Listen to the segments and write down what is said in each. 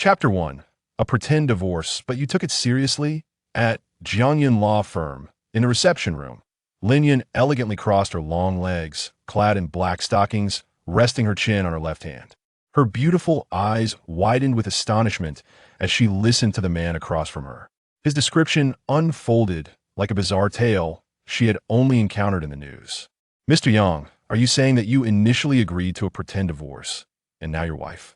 Chapter 1. A pretend divorce, but you took it seriously? At Jiangyun Law Firm, in the reception room, Lin Yun elegantly crossed her long legs, clad in black stockings, resting her chin on her left hand. Her beautiful eyes widened with astonishment as she listened to the man across from her. His description unfolded like a bizarre tale she had only encountered in the news. Mr. Yang, are you saying that you initially agreed to a pretend divorce, and now your wife,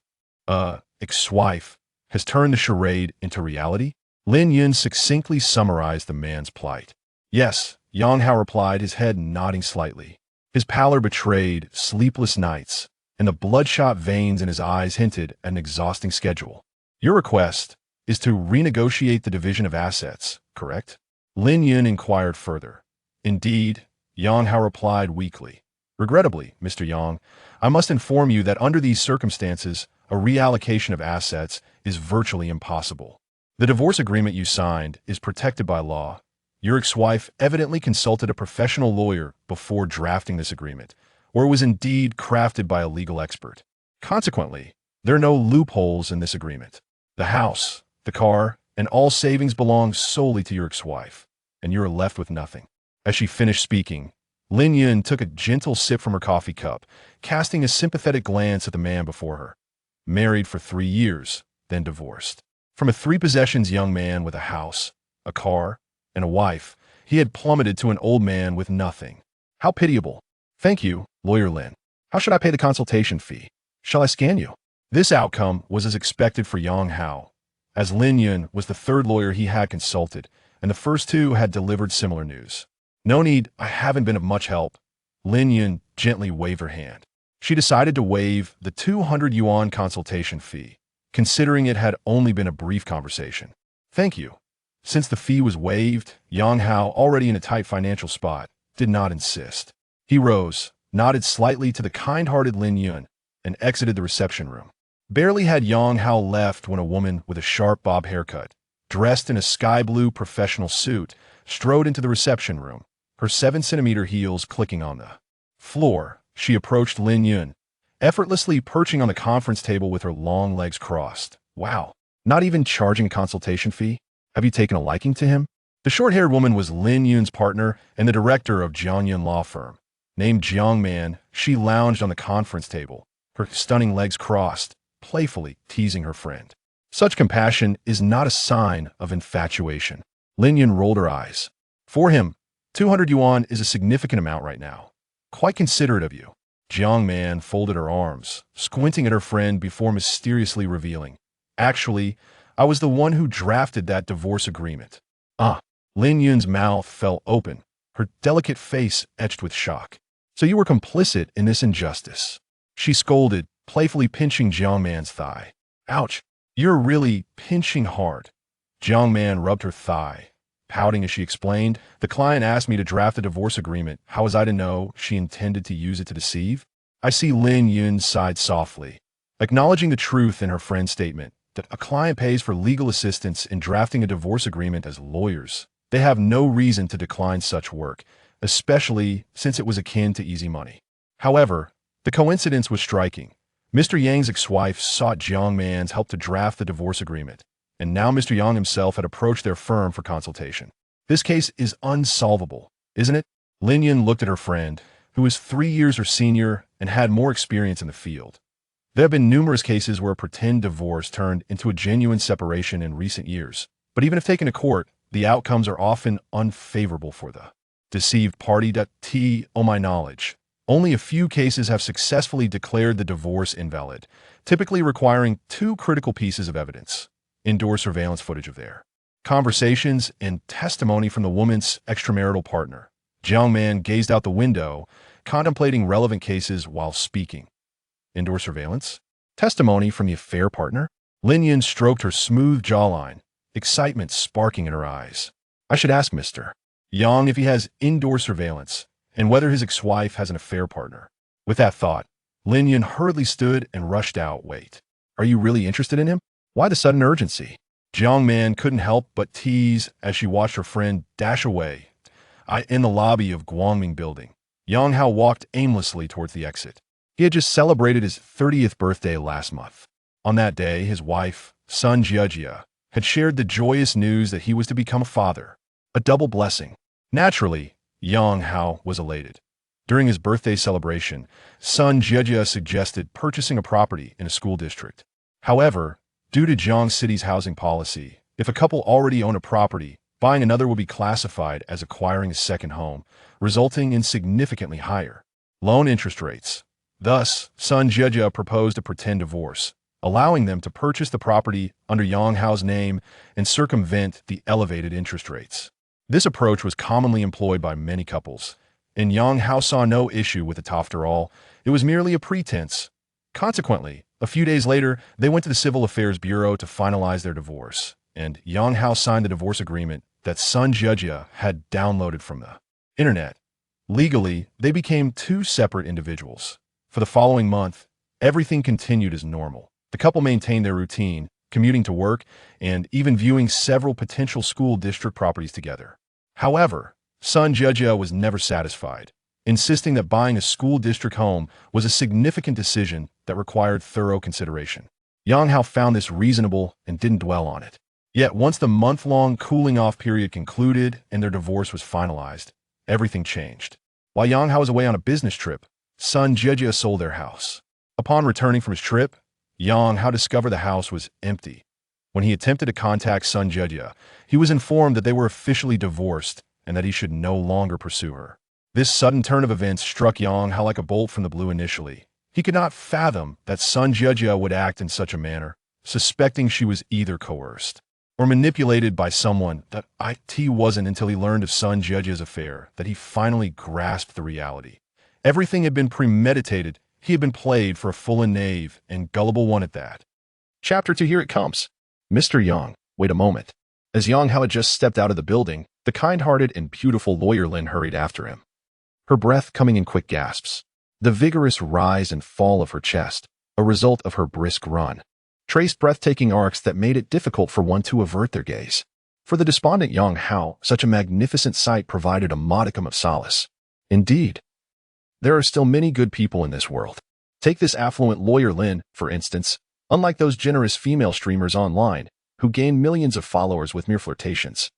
ex-wife, has turned the charade into reality? Lin Yun succinctly summarized the man's plight. Yes, Yang Hao replied, his head nodding slightly. His pallor betrayed sleepless nights, and the bloodshot veins in his eyes hinted at an exhausting schedule. Your request is to renegotiate the division of assets, correct? Lin Yun inquired further. Indeed, Yang Hao replied weakly. Regrettably, Mr. Yang, I must inform you that under these circumstances, a reallocation of assets is virtually impossible. The divorce agreement you signed is protected by law. Your ex-wife evidently consulted a professional lawyer before drafting this agreement, or it was indeed crafted by a legal expert. Consequently, there are no loopholes in this agreement. The house, the car, and all savings belong solely to your ex-wife, and you are left with nothing. As she finished speaking, Lin Yun took a gentle sip from her coffee cup, casting a sympathetic glance at the man before her. Married for 3 years, then divorced. From a three-possessions young man with a house, a car, and a wife, he had plummeted to an old man with nothing. How pitiable. Thank you, Lawyer Lin. How should I pay the consultation fee? Shall I scan you? This outcome was as expected for Yang Hao, as Lin Yun was the third lawyer he had consulted, and the first two had delivered similar news. No need, I haven't been of much help. Lin Yun gently waved her hand. She decided to waive the 200 yuan consultation fee, considering it had only been a brief conversation. Thank you. Since the fee was waived, Yang Hao, already in a tight financial spot, did not insist. He rose, nodded slightly to the kind-hearted Lin Yun, and exited the reception room. Barely had Yang Hao left when a woman with a sharp bob haircut, dressed in a sky-blue professional suit, strode into the reception room, her 7-centimeter heels clicking on the floor. She approached Lin Yun, effortlessly perching on the conference table with her long legs crossed. Wow, not even charging a consultation fee? Have you taken a liking to him? The short-haired woman was Lin Yun's partner and the director of Jiangyun Law Firm. Named Jiang Man, she lounged on the conference table, her stunning legs crossed, playfully teasing her friend. Such compassion is not a sign of infatuation. Lin Yun rolled her eyes. For him, 200 yuan is a significant amount right now. Quite considerate of you. Jiang Man folded her arms, squinting at her friend before mysteriously revealing. Actually, I was the one who drafted that divorce agreement. Lin Yun's mouth fell open, her delicate face etched with shock. So you were complicit in this injustice. She scolded, playfully pinching Jiang Man's thigh. Ouch, you're really pinching hard. Jiang Man rubbed her thigh. Pouting as she explained, the client asked me to draft a divorce agreement. How was I to know she intended to use it to deceive? I see Lin Yun sighed softly, acknowledging the truth in her friend's statement that a client pays for legal assistance in drafting a divorce agreement as lawyers. They have no reason to decline such work, especially since it was akin to easy money. However, the coincidence was striking. Mr. Yang's ex-wife sought Jiang Man's help to draft the divorce agreement, and now Mr. Yang himself had approached their firm for consultation. This case is unsolvable, isn't it? Lin Yun looked at her friend, who was 3 years her senior and had more experience in the field. There have been numerous cases where a pretend divorce turned into a genuine separation in recent years, but even if taken to court, the outcomes are often unfavorable for the deceived party. To my knowledge, only a few cases have successfully declared the divorce invalid, typically requiring 2 critical pieces of evidence: indoor surveillance footage of their conversations and testimony from the woman's extramarital partner. Jiang Man gazed out the window, contemplating relevant cases while speaking. Indoor surveillance? Testimony from the affair partner? Lin Yun stroked her smooth jawline, excitement sparking in her eyes. I should ask Mr. Yang if he has indoor surveillance, and whether his ex-wife has an affair partner. With that thought, Lin Yun hurriedly stood and rushed out. Wait, are you really interested in him? Why the sudden urgency? Jiang Man couldn't help but tease as she watched her friend dash away. In the lobby of Guangming Building, Yang Hao walked aimlessly towards the exit. He had just celebrated his 30th birthday last month. On that day, his wife, son Jiejia, had shared the joyous news that he was to become a father, a double blessing. Naturally, Yang Hao was elated. During his birthday celebration, son Jiejia suggested purchasing a property in a school district. However, due to Jiang City's housing policy, if a couple already own a property, buying another will be classified as acquiring a second home, resulting in significantly higher loan interest rates. Thus, son Jiejia proposed a pretend divorce, allowing them to purchase the property under Yang Hao's name and circumvent the elevated interest rates. This approach was commonly employed by many couples, and Yang Hao saw no issue with it after all. It was merely a pretense. Consequently, a few days later, they went to the Civil Affairs Bureau to finalize their divorce, and Yang Hao signed the divorce agreement that son Jiejia had downloaded from the internet. Legally, they became two separate individuals. For the following month, everything continued as normal. The couple maintained their routine, commuting to work, and even viewing several potential school district properties together. However, son Jiejia was never satisfied, insisting that buying a school district home was a significant decision that required thorough consideration. Yang Hao found this reasonable and didn't dwell on it. Yet once the month-long cooling-off period concluded and their divorce was finalized, everything changed. While Yang Hao was away on a business trip, son Jiejia sold their house. Upon returning from his trip, Yang Hao discovered the house was empty. When he attempted to contact son Jiejia, he was informed that they were officially divorced and that he should no longer pursue her. This sudden turn of events struck Yang Hao like a bolt from the blue initially. He could not fathom that son Jiejia would act in such a manner, suspecting she was either coerced or manipulated by someone that it wasn't until he learned of son Jiejia's affair that he finally grasped the reality. Everything had been premeditated. He had been played for a full and knave and gullible one at that. Chapter 2, here it comes. Mr. Yang, wait a moment. As Yang Hao had just stepped out of the building, the kind-hearted and beautiful lawyer Lin hurried after him, her breath coming in quick gasps. The vigorous rise and fall of her chest, a result of her brisk run, traced breathtaking arcs that made it difficult for one to avert their gaze. For the despondent Yang Hao, such a magnificent sight provided a modicum of solace. Indeed, there are still many good people in this world. Take this affluent lawyer Lin, for instance. Unlike those generous female streamers online, who gain millions of followers with mere flirtations,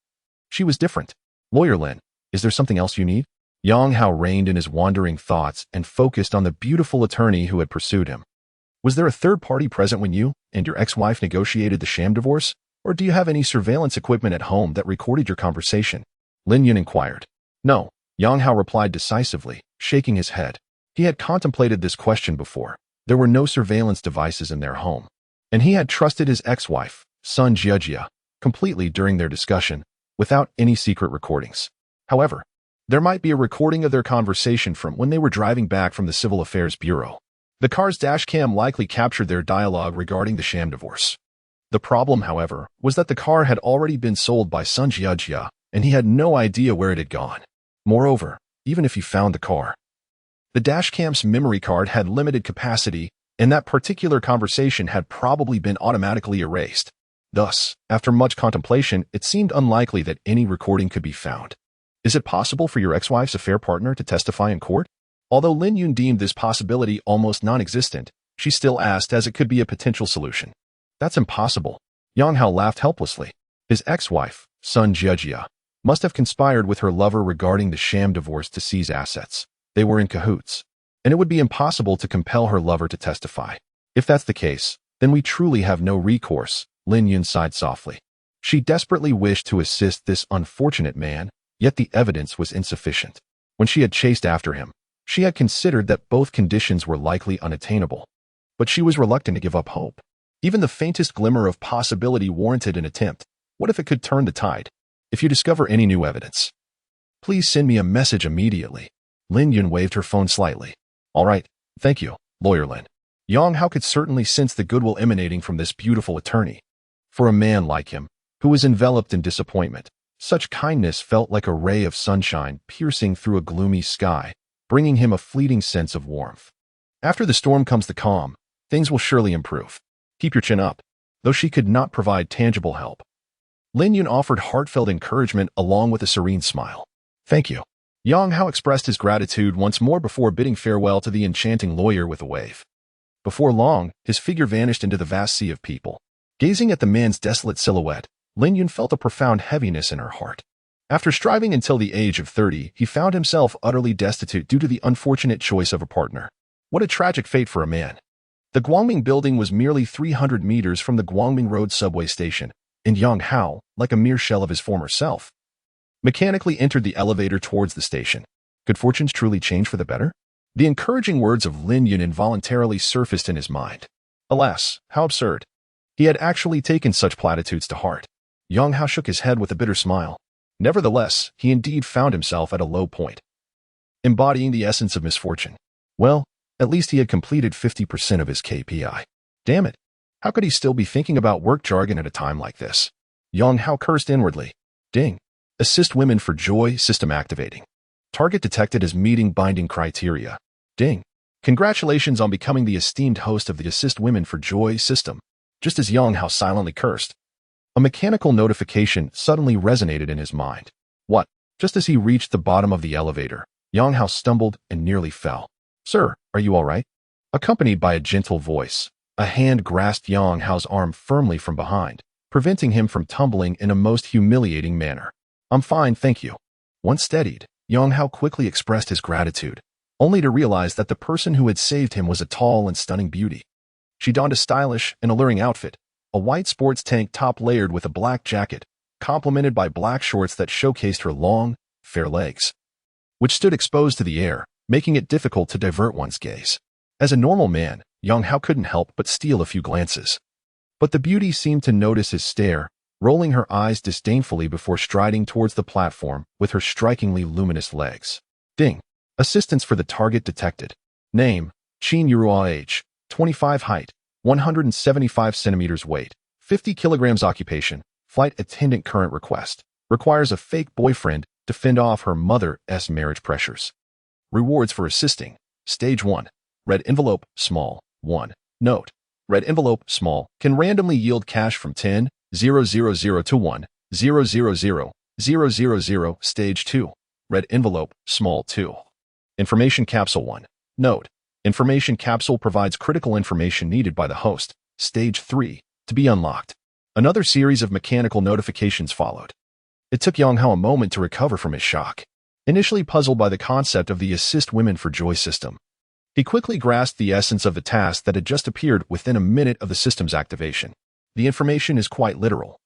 she was different. Lawyer Lin, is there something else you need? Yang Hao reined in his wandering thoughts and focused on the beautiful attorney who had pursued him. Was there a third party present when you and your ex-wife negotiated the sham divorce, or do you have any surveillance equipment at home that recorded your conversation? Lin Yun inquired. No, Yang Hao replied decisively, shaking his head. He had contemplated this question before. There were no surveillance devices in their home, and he had trusted his ex-wife, son Jiejia, completely during their discussion, without any secret recordings. However, there might be a recording of their conversation from when they were driving back from the Civil Affairs Bureau. The car's dashcam likely captured their dialogue regarding the sham divorce. The problem, however, was that the car had already been sold by son Jiejia, and he had no idea where it had gone. Moreover, even if he found the car, the dashcam's memory card had limited capacity, and that particular conversation had probably been automatically erased. Thus, after much contemplation, it seemed unlikely that any recording could be found. Is it possible for your ex-wife's affair partner to testify in court? Although Lin Yun deemed this possibility almost non-existent, she still asked as it could be a potential solution. That's impossible. Yang Hao laughed helplessly. His ex-wife, son Jiejia, must have conspired with her lover regarding the sham divorce to seize assets. They were in cahoots, and it would be impossible to compel her lover to testify. If that's the case, then we truly have no recourse, Lin Yun sighed softly. She desperately wished to assist this unfortunate man, yet the evidence was insufficient. When she had chased after him, she had considered that both conditions were likely unattainable, but she was reluctant to give up hope. Even the faintest glimmer of possibility warranted an attempt. What if it could turn the tide? If you discover any new evidence, please send me a message immediately. Lin Yun waved her phone slightly. All right, thank you, Lawyer Lin. Yang Hao could certainly sense the goodwill emanating from this beautiful attorney. For a man like him, who was enveloped in disappointment, such kindness felt like a ray of sunshine piercing through a gloomy sky, bringing him a fleeting sense of warmth. After the storm comes the calm. Things will surely improve. Keep your chin up. Though she could not provide tangible help, Lin Yun offered heartfelt encouragement along with a serene smile. Thank you. Yang Hao expressed his gratitude once more before bidding farewell to the enchanting lawyer with a wave. Before long, his figure vanished into the vast sea of people. Gazing at the man's desolate silhouette, Linyan felt a profound heaviness in her heart. After striving until the age of 30, he found himself utterly destitute due to the unfortunate choice of a partner. What a tragic fate for a man. The Guangming building was merely 300 meters from the Guangming Road subway station, and Yang Hao, like a mere shell of his former self, mechanically entered the elevator towards the station. Could fortunes truly change for the better? The encouraging words of Lin Yun involuntarily surfaced in his mind. Alas, how absurd. He had actually taken such platitudes to heart. Yang Hao shook his head with a bitter smile. Nevertheless, he indeed found himself at a low point, embodying the essence of misfortune. Well, at least he had completed 50% of his KPI. Damn it. How could he still be thinking about work jargon at a time like this? Yang Hao cursed inwardly. Ding. Assist women for joy system activating. Target detected as meeting binding criteria. Ding. Congratulations on becoming the esteemed host of the Assist Women for Joy system. Just as Yang Hao silently cursed, a mechanical notification suddenly resonated in his mind. What? Just as he reached the bottom of the elevator, Yang Hao stumbled and nearly fell. Sir, are you all right? Accompanied by a gentle voice, a hand grasped Yang Hao's arm firmly from behind, preventing him from tumbling in a most humiliating manner. I'm fine, thank you. Once steadied, Yang Hao quickly expressed his gratitude, only to realize that the person who had saved him was a tall and stunning beauty. She donned a stylish and alluring outfit, a white sports tank top layered with a black jacket, complemented by black shorts that showcased her long, fair legs, which stood exposed to the air, making it difficult to divert one's gaze. As a normal man, Yang Hao couldn't help but steal a few glances. But the beauty seemed to notice his stare, rolling her eyes disdainfully before striding towards the platform with her strikingly luminous legs. Ding. Assistance for the target detected. Name, Qin Yurua age, 25 height, 175 centimeters weight, 50 kilograms occupation, flight attendant current request. Requires a fake boyfriend to fend off her mother's marriage pressures. Rewards for assisting. Stage 1. Red envelope, small, 1. Note. Red envelope, small, can randomly yield cash from 10,000 to 1,000,000. Stage 2. Red envelope, small, 2. Information capsule 1. Note. Information capsule provides critical information needed by the host. Stage 3. To be unlocked. Another series of mechanical notifications followed. It took Yang Hao a moment to recover from his shock. Initially puzzled by the concept of the Assist Women for Joy system, he quickly grasped the essence of the task that had just appeared within a minute of the system's activation. The information is quite literal.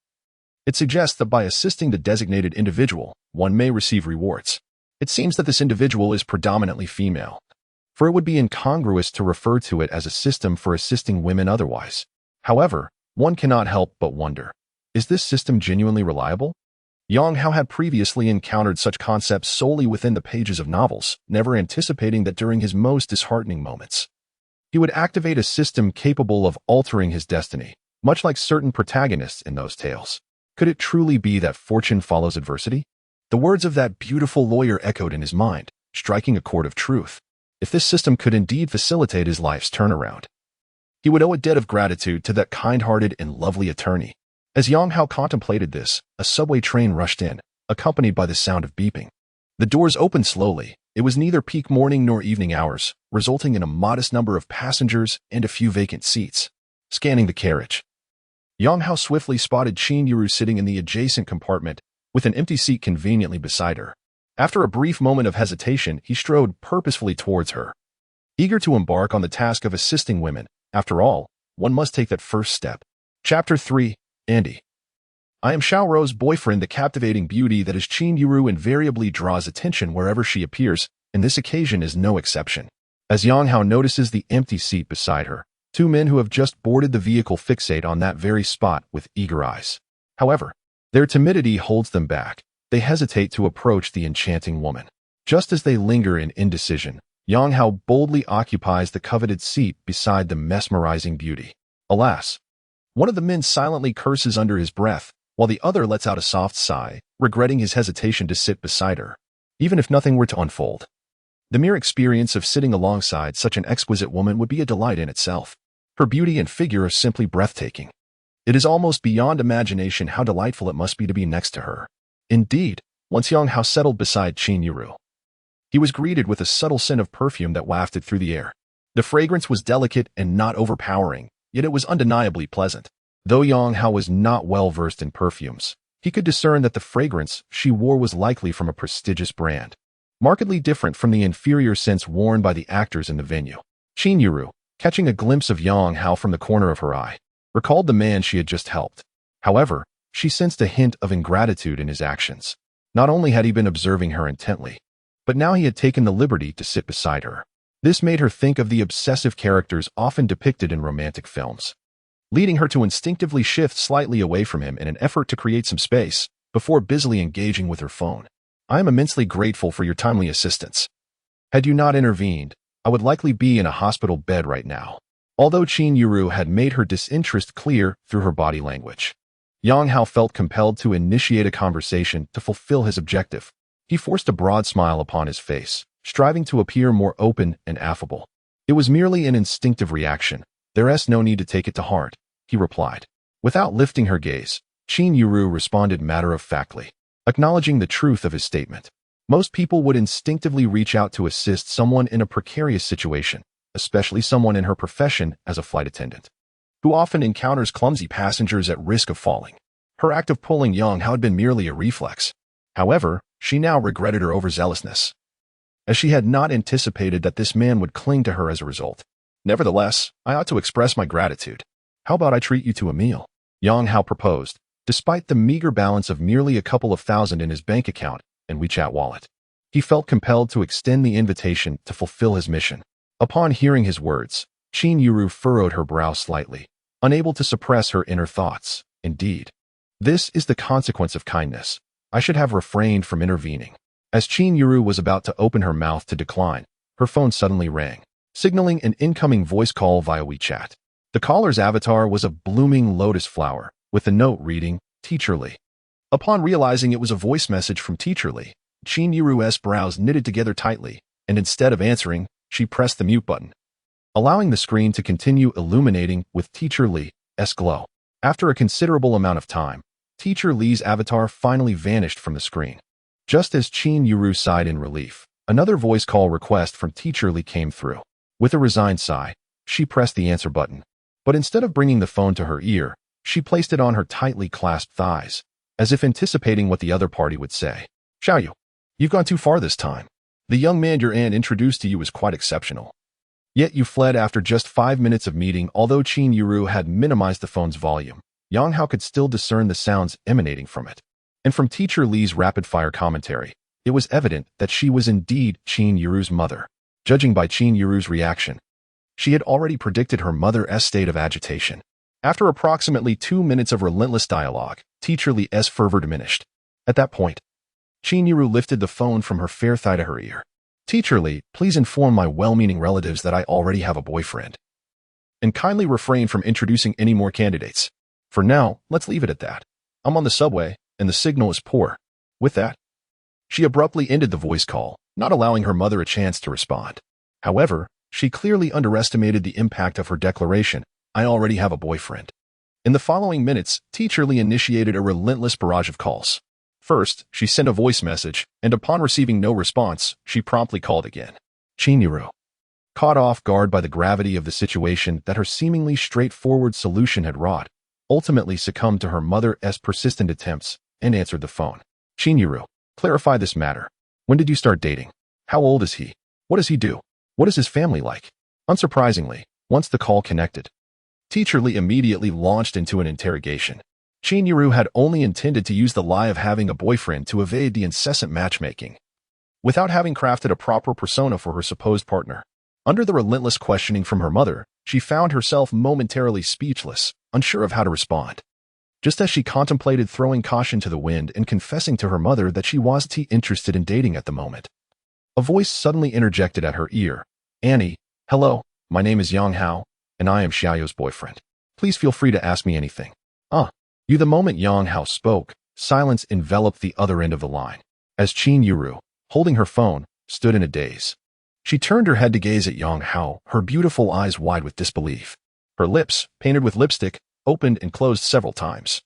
It suggests that by assisting the designated individual, one may receive rewards. It seems that this individual is predominantly female, for it would be incongruous to refer to it as a system for assisting women otherwise. However, one cannot help but wonder, is this system genuinely reliable? Yang Hao had previously encountered such concepts solely within the pages of novels, never anticipating that during his most disheartening moments, he would activate a system capable of altering his destiny, much like certain protagonists in those tales. Could it truly be that fortune follows adversity? The words of that beautiful lawyer echoed in his mind, striking a chord of truth. If this system could indeed facilitate his life's turnaround, he would owe a debt of gratitude to that kind-hearted and lovely attorney. As Yang Hao contemplated this, a subway train rushed in, accompanied by the sound of beeping. The doors opened slowly. It was neither peak morning nor evening hours, resulting in a modest number of passengers and a few vacant seats. Scanning the carriage, Yang Hao swiftly spotted Qin Yuru sitting in the adjacent compartment, with an empty seat conveniently beside her. After a brief moment of hesitation, he strode purposefully towards her. Eager to embark on the task of assisting women, after all, one must take that first step. Chapter 3. Andy. I am Xiaoro's boyfriend, the captivating beauty that is Qin Yuru invariably draws attention wherever she appears, and this occasion is no exception. As Yang Hao notices the empty seat beside her, two men who have just boarded the vehicle fixate on that very spot with eager eyes. However, their timidity holds them back. They hesitate to approach the enchanting woman. Just as they linger in indecision, Yang Hao boldly occupies the coveted seat beside the mesmerizing beauty. Alas, one of the men silently curses under his breath, while the other lets out a soft sigh, regretting his hesitation to sit beside her. Even if nothing were to unfold, the mere experience of sitting alongside such an exquisite woman would be a delight in itself. Her beauty and figure are simply breathtaking. It is almost beyond imagination how delightful it must be to be next to her. Indeed, once Yang Hao settled beside Qin Yuru, he was greeted with a subtle scent of perfume that wafted through the air. The fragrance was delicate and not overpowering, yet it was undeniably pleasant. Though Yang Hao was not well versed in perfumes, he could discern that the fragrance she wore was likely from a prestigious brand, markedly different from the inferior scents worn by the actors in the venue. Qin Yuru, catching a glimpse of Yang Hao from the corner of her eye, recalled the man she had just helped. However, she sensed a hint of ingratitude in his actions. Not only had he been observing her intently, but now he had taken the liberty to sit beside her. This made her think of the obsessive characters often depicted in romantic films, leading her to instinctively shift slightly away from him in an effort to create some space before busily engaging with her phone. I am immensely grateful for your timely assistance. Had you not intervened, I would likely be in a hospital bed right now. Although Qin Yuru had made her disinterest clear through her body language, Yang Hao felt compelled to initiate a conversation to fulfill his objective. He forced a broad smile upon his face, striving to appear more open and affable. It was merely an instinctive reaction. There's no need to take it to heart, he replied. Without lifting her gaze, Qin Yuru responded matter-of-factly, acknowledging the truth of his statement. Most people would instinctively reach out to assist someone in a precarious situation, especially someone in her profession as a flight attendant, who often encounters clumsy passengers at risk of falling. Her act of pulling Yang Hao had been merely a reflex. However, she now regretted her overzealousness, as she had not anticipated that this man would cling to her as a result. Nevertheless, I ought to express my gratitude. How about I treat you to a meal? Yang Hao proposed, despite the meager balance of merely a couple of thousand in his bank account and WeChat wallet. He felt compelled to extend the invitation to fulfill his mission. Upon hearing his words, Qin Yuru furrowed her brow slightly, unable to suppress her inner thoughts. Indeed, this is the consequence of kindness. I should have refrained from intervening. As Qin Yuru was about to open her mouth to decline, her phone suddenly rang, signaling an incoming voice call via WeChat. The caller's avatar was a blooming lotus flower, with a note reading, Teacher Li. Upon realizing it was a voice message from Teacher Li, Qin Yuru's brows knitted together tightly, and instead of answering, she pressed the mute button, allowing the screen to continue illuminating with Teacher Li's glow. After a considerable amount of time, Teacher Li's avatar finally vanished from the screen. Just as Qin Yuru sighed in relief, another voice call request from Teacher Li came through. With a resigned sigh, she pressed the answer button. But instead of bringing the phone to her ear, she placed it on her tightly clasped thighs, as if anticipating what the other party would say. Xiaoyu, you've gone too far this time. The young man your aunt introduced to you is quite exceptional. Yet you fled after just 5 minutes of meeting. Although Qin Yuru had minimized the phone's volume, Yang Hao could still discern the sounds emanating from it. And from Teacher Li's rapid-fire commentary, it was evident that she was indeed Qin Yuru's mother. Judging by Qin Yuru's reaction, she had already predicted her mother's state of agitation. After approximately 2 minutes of relentless dialogue, Teacher Li's fervor diminished. At that point, Qin Yuru lifted the phone from her fair thigh to her ear. Teacher Li, please inform my well-meaning relatives that I already have a boyfriend, and kindly refrain from introducing any more candidates. For now, let's leave it at that. I'm on the subway, and the signal is poor. With that, she abruptly ended the voice call, not allowing her mother a chance to respond. However, she clearly underestimated the impact of her declaration, I already have a boyfriend. In the following minutes, Teacher Li initiated a relentless barrage of calls. First, she sent a voice message, and upon receiving no response, she promptly called again. Qin Yuru, caught off guard by the gravity of the situation that her seemingly straightforward solution had wrought, ultimately succumbed to her mother's persistent attempts and answered the phone. Qin Yuru, clarify this matter. When did you start dating? How old is he? What does he do? What is his family like? Unsurprisingly, once the call connected, Teacher Li immediately launched into an interrogation. Qin Yuru had only intended to use the lie of having a boyfriend to evade the incessant matchmaking, without having crafted a proper persona for her supposed partner. Under the relentless questioning from her mother, she found herself momentarily speechless, unsure of how to respond. Just as she contemplated throwing caution to the wind and confessing to her mother that she wasn't interested in dating at the moment, a voice suddenly interjected at her ear. Annie, hello, my name is Yang Hao, and I am Xiaoyu's boyfriend. Please feel free to ask me anything. You. The moment Yang Hao spoke, silence enveloped the other end of the line, as Qin Yuru, holding her phone, stood in a daze. She turned her head to gaze at Yang Hao, her beautiful eyes wide with disbelief. Her lips, painted with lipstick, opened and closed several times.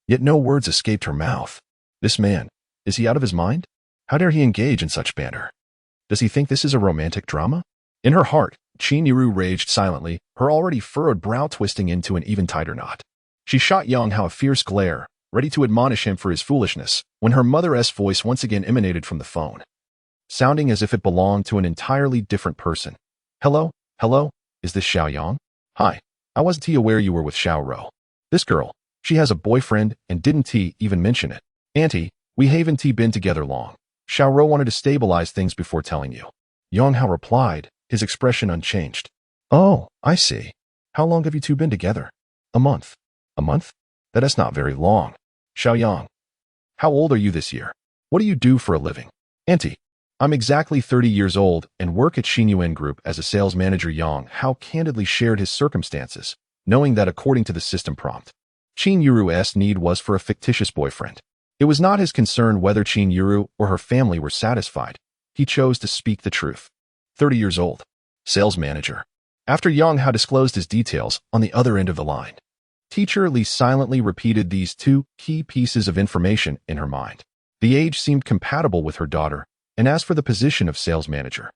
Yet no words escaped her mouth. This man, is he out of his mind? How dare he engage in such banter? Does he think this is a romantic drama? In her heart, Qin Yuru raged silently, her already furrowed brow twisting into an even tighter knot. She shot Yang Hao a fierce glare, ready to admonish him for his foolishness, when her mother's voice once again emanated from the phone, sounding as if it belonged to an entirely different person. Hello? Hello? Is this Xiao Yang? Hi. I wasn't aware you were with Xiao Ro. This girl, she has a boyfriend and didn't even mention it. Auntie, we haven't been together long. Xiao Ro wanted to stabilize things before telling you. Yang Hao replied, his expression unchanged. Oh, I see. How long have you two been together? A month. A month? That is not very long. Xiao Yang, how old are you this year? What do you do for a living? Auntie, I'm exactly 30 years old and work at Xinyuan Group as a sales manager. Yang Hao candidly shared his circumstances, knowing that according to the system prompt, Qin Yuru's need was for a fictitious boyfriend. It was not his concern whether Qin Yuru or her family were satisfied. He chose to speak the truth. 30 years old. Sales manager. After Yang Hao disclosed his details on the other end of the line, Teacher Li silently repeated these two key pieces of information in her mind. The age seemed compatible with her daughter, and as for the position of sales manager,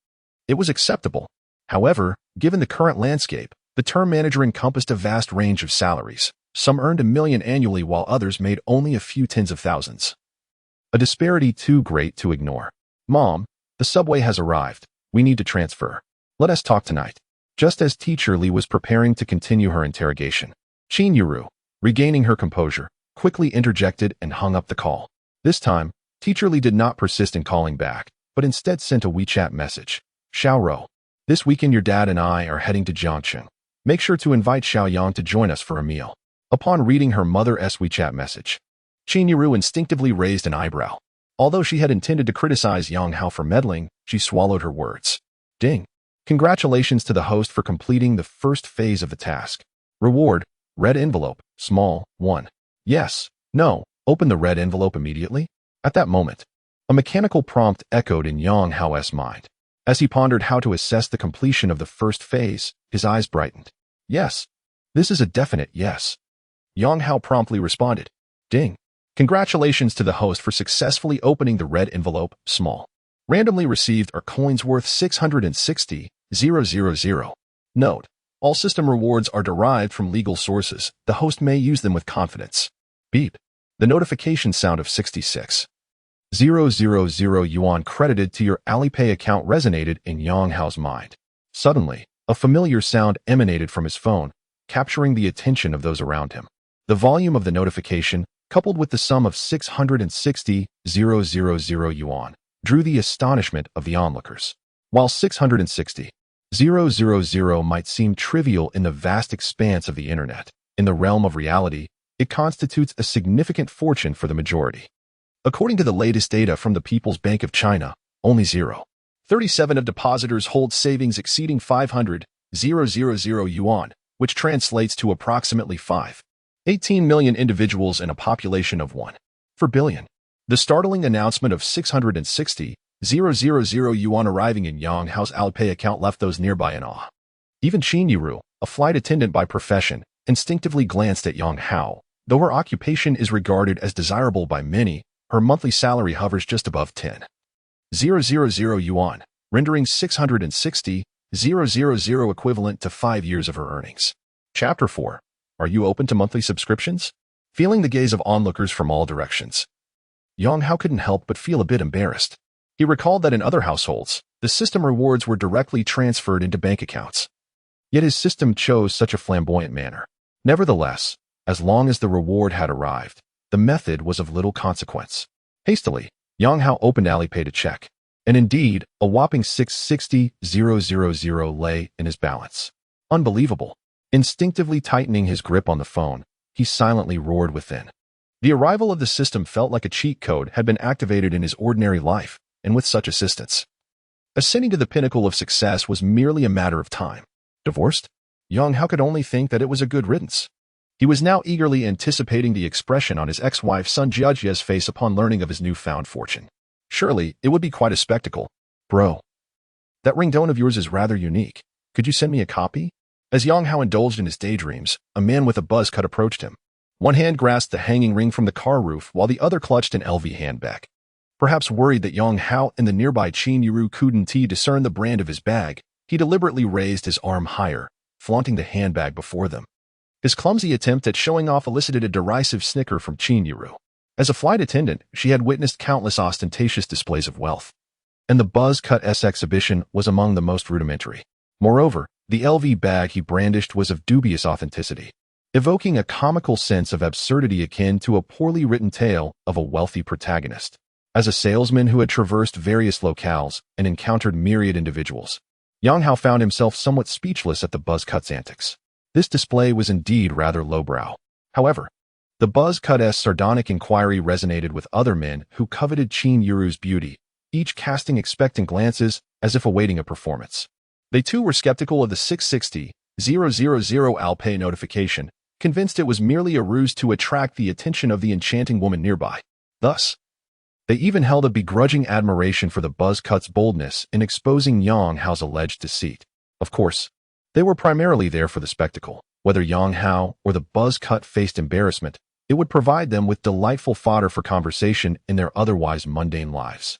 it was acceptable. However, given the current landscape, the term manager encompassed a vast range of salaries. Some earned $1 million annually while others made only a few tens of thousands. A disparity too great to ignore. Mom, the subway has arrived. We need to transfer. Let us talk tonight. Just as Teacher Li was preparing to continue her interrogation, Qin Yuru, regaining her composure, quickly interjected and hung up the call. This time, Teacher Li did not persist in calling back, but instead sent a WeChat message. Xiao Ro, this weekend your dad and I are heading to Jiangcheng. Make sure to invite Xiao Yang to join us for a meal. Upon reading her mother's WeChat message, Qin Yuru instinctively raised an eyebrow. Although she had intended to criticize Yang Hao for meddling, she swallowed her words. Ding. Congratulations to the host for completing the first phase of the task. Reward, red envelope, small, 1. Yes, no, open the red envelope immediately. At that moment, a mechanical prompt echoed in Yang Hao's mind. As he pondered how to assess the completion of the first phase, his eyes brightened. Yes, this is a definite yes. Yang Hao promptly responded. Ding. Congratulations to the host for successfully opening the red envelope, small. Randomly received are coins worth 660,000. Note, all system rewards are derived from legal sources. The host may use them with confidence. Beep. The notification sound of 66,000 yuan credited to your Alipay account resonated in Yang Hao's mind. Suddenly, a familiar sound emanated from his phone, capturing the attention of those around him. The volume of the notification, coupled with the sum of 660,000 yuan, drew the astonishment of the onlookers. While 660,000 might seem trivial in the vast expanse of the internet, in the realm of reality, it constitutes a significant fortune for the majority. According to the latest data from the People's Bank of China, only 0.37% of depositors hold savings exceeding 500,000 yuan, which translates to approximately 5.18 million individuals in a population of 1.4 billion. The startling announcement of 660,000 yuan arriving in Yang Hao's Alipay account left those nearby in awe. Even Qin Yuru, a flight attendant by profession, instinctively glanced at Yang Hao. Though her occupation is regarded as desirable by many, her monthly salary hovers just above 10,000 yuan, rendering 660,000 equivalent to 5 years of her earnings. Chapter 4. Are you open to monthly subscriptions? Feeling the gaze of onlookers from all directions, Yang Hao couldn't help but feel a bit embarrassed. He recalled that in other households, the system rewards were directly transferred into bank accounts. Yet his system chose such a flamboyant manner. Nevertheless, as long as the reward had arrived, the method was of little consequence. Hastily, Yang Hao opened Alipay to check, and indeed, a whopping 660,000 lay in his balance. Unbelievable. Instinctively tightening his grip on the phone, he silently roared within. The arrival of the system felt like a cheat code had been activated in his ordinary life, and with such assistance, ascending to the pinnacle of success was merely a matter of time. Divorced? Yang Hao could only think that it was a good riddance. He was now eagerly anticipating the expression on his ex-wife Sun Jiajia's face upon learning of his newfound fortune. Surely, it would be quite a spectacle. Bro, that ringtone of yours is rather unique. Could you send me a copy? As Yang Hao indulged in his daydreams, a man with a buzz cut approached him. One hand grasped the hanging ring from the car roof while the other clutched an LV handbag. Perhaps worried that Yang Hao and the nearby Qin Yuru couldn't discern the brand of his bag, he deliberately raised his arm higher, flaunting the handbag before them. His clumsy attempt at showing off elicited a derisive snicker from Qin Yiru. As a flight attendant, she had witnessed countless ostentatious displays of wealth, and the buzz-cut S exhibition was among the most rudimentary. Moreover, the LV bag he brandished was of dubious authenticity, evoking a comical sense of absurdity akin to a poorly written tale of a wealthy protagonist. As a salesman who had traversed various locales and encountered myriad individuals, Yang Hao found himself somewhat speechless at the buzz-cut's antics. This display was indeed rather lowbrow. However, the buzz-cut's sardonic inquiry resonated with other men who coveted Qin Yiru's beauty, each casting expectant glances as if awaiting a performance. They too were skeptical of the 660,000 Alpay notification, convinced it was merely a ruse to attract the attention of the enchanting woman nearby. Thus, they even held a begrudging admiration for the buzz-cut's boldness in exposing Yang Hao's alleged deceit. Of course, they were primarily there for the spectacle. Whether Yang Hao or the buzz-cut faced embarrassment, it would provide them with delightful fodder for conversation in their otherwise mundane lives.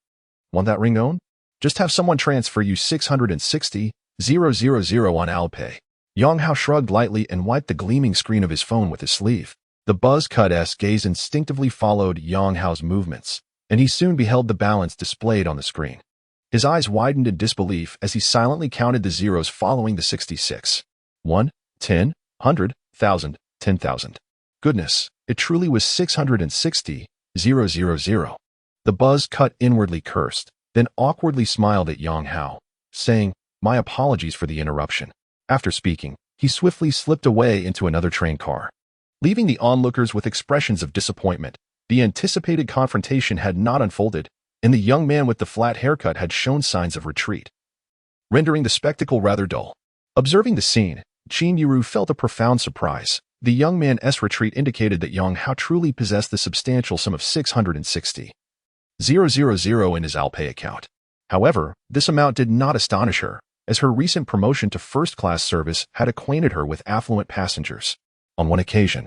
Want that ring owned? Just have someone transfer you 660,000 on Alpay. Yang Hao shrugged lightly and wiped the gleaming screen of his phone with his sleeve. The buzz-cut's gaze instinctively followed Yang Hao's movements, and he soon beheld the balance displayed on the screen. His eyes widened in disbelief as he silently counted the zeros following the 66. 1, 10, 100, 1,000, 10,000. Goodness, it truly was 660,000. The buzz-cut inwardly cursed, then awkwardly smiled at Yang Hao, saying, "My apologies for the interruption." After speaking, he swiftly slipped away into another train car, leaving the onlookers with expressions of disappointment. The anticipated confrontation had not unfolded, and the young man with the flat haircut had shown signs of retreat, rendering the spectacle rather dull. Observing the scene, Qin Yiru felt a profound surprise. The young man's retreat indicated that Yang Hao truly possessed the substantial sum of 660,000 in his Alpay account. However, this amount did not astonish her, as her recent promotion to first-class service had acquainted her with affluent passengers. On one occasion,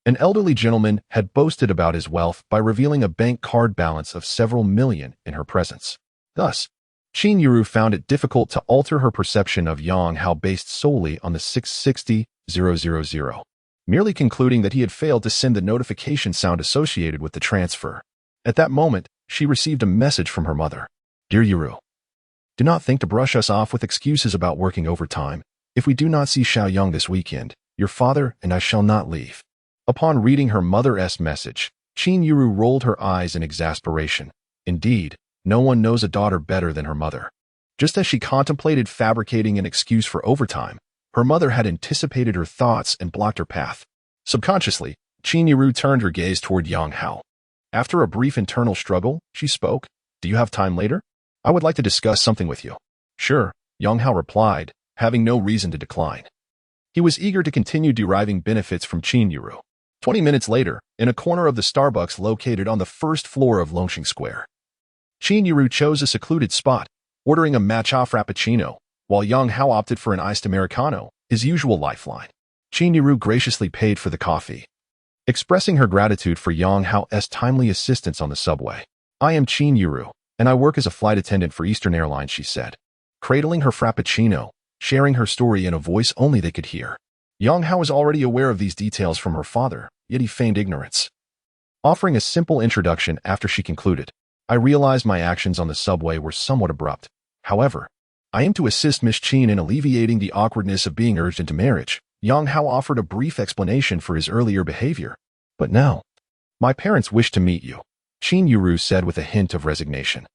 an elderly gentleman had boasted about his wealth by revealing a bank card balance of several million in her presence. Thus, Qin Yiru found it difficult to alter her perception of Yang Hao based solely on the 660,000, merely concluding that he had failed to send the notification sound associated with the transfer. At that moment, she received a message from her mother. "Dear Yiru, do not think to brush us off with excuses about working overtime. If we do not see Xiaoyang this weekend, your father and I shall not leave." Upon reading her mother's message, Qin Yiru rolled her eyes in exasperation. Indeed, no one knows a daughter better than her mother. Just as she contemplated fabricating an excuse for overtime, her mother had anticipated her thoughts and blocked her path. Subconsciously, Qin Yiru turned her gaze toward Yang Hao. After a brief internal struggle, she spoke. "Do you have time later? I would like to discuss something with you." "Sure," Yang Hao replied, having no reason to decline. He was eager to continue deriving benefits from Qin Yiru. 20 minutes later, in a corner of the Starbucks located on the first floor of Longxing Square, Qin Yiru chose a secluded spot, ordering a matcha frappuccino, while Yang Hao opted for an iced Americano, his usual lifeline. Qin Yiru graciously paid for the coffee, expressing her gratitude for Yang Hao's timely assistance on the subway. "I am Qin Yiru, and I work as a flight attendant for Eastern Airlines," she said, cradling her frappuccino, sharing her story in a voice only they could hear. Yang Hao was already aware of these details from her father, yet he feigned ignorance. Offering a simple introduction after she concluded, "I realized my actions on the subway were somewhat abrupt. However, I aim to assist Miss Qin in alleviating the awkwardness of being urged into marriage." Yang Hao offered a brief explanation for his earlier behavior. "But now, my parents wish to meet you," Qin Yiru said with a hint of resignation.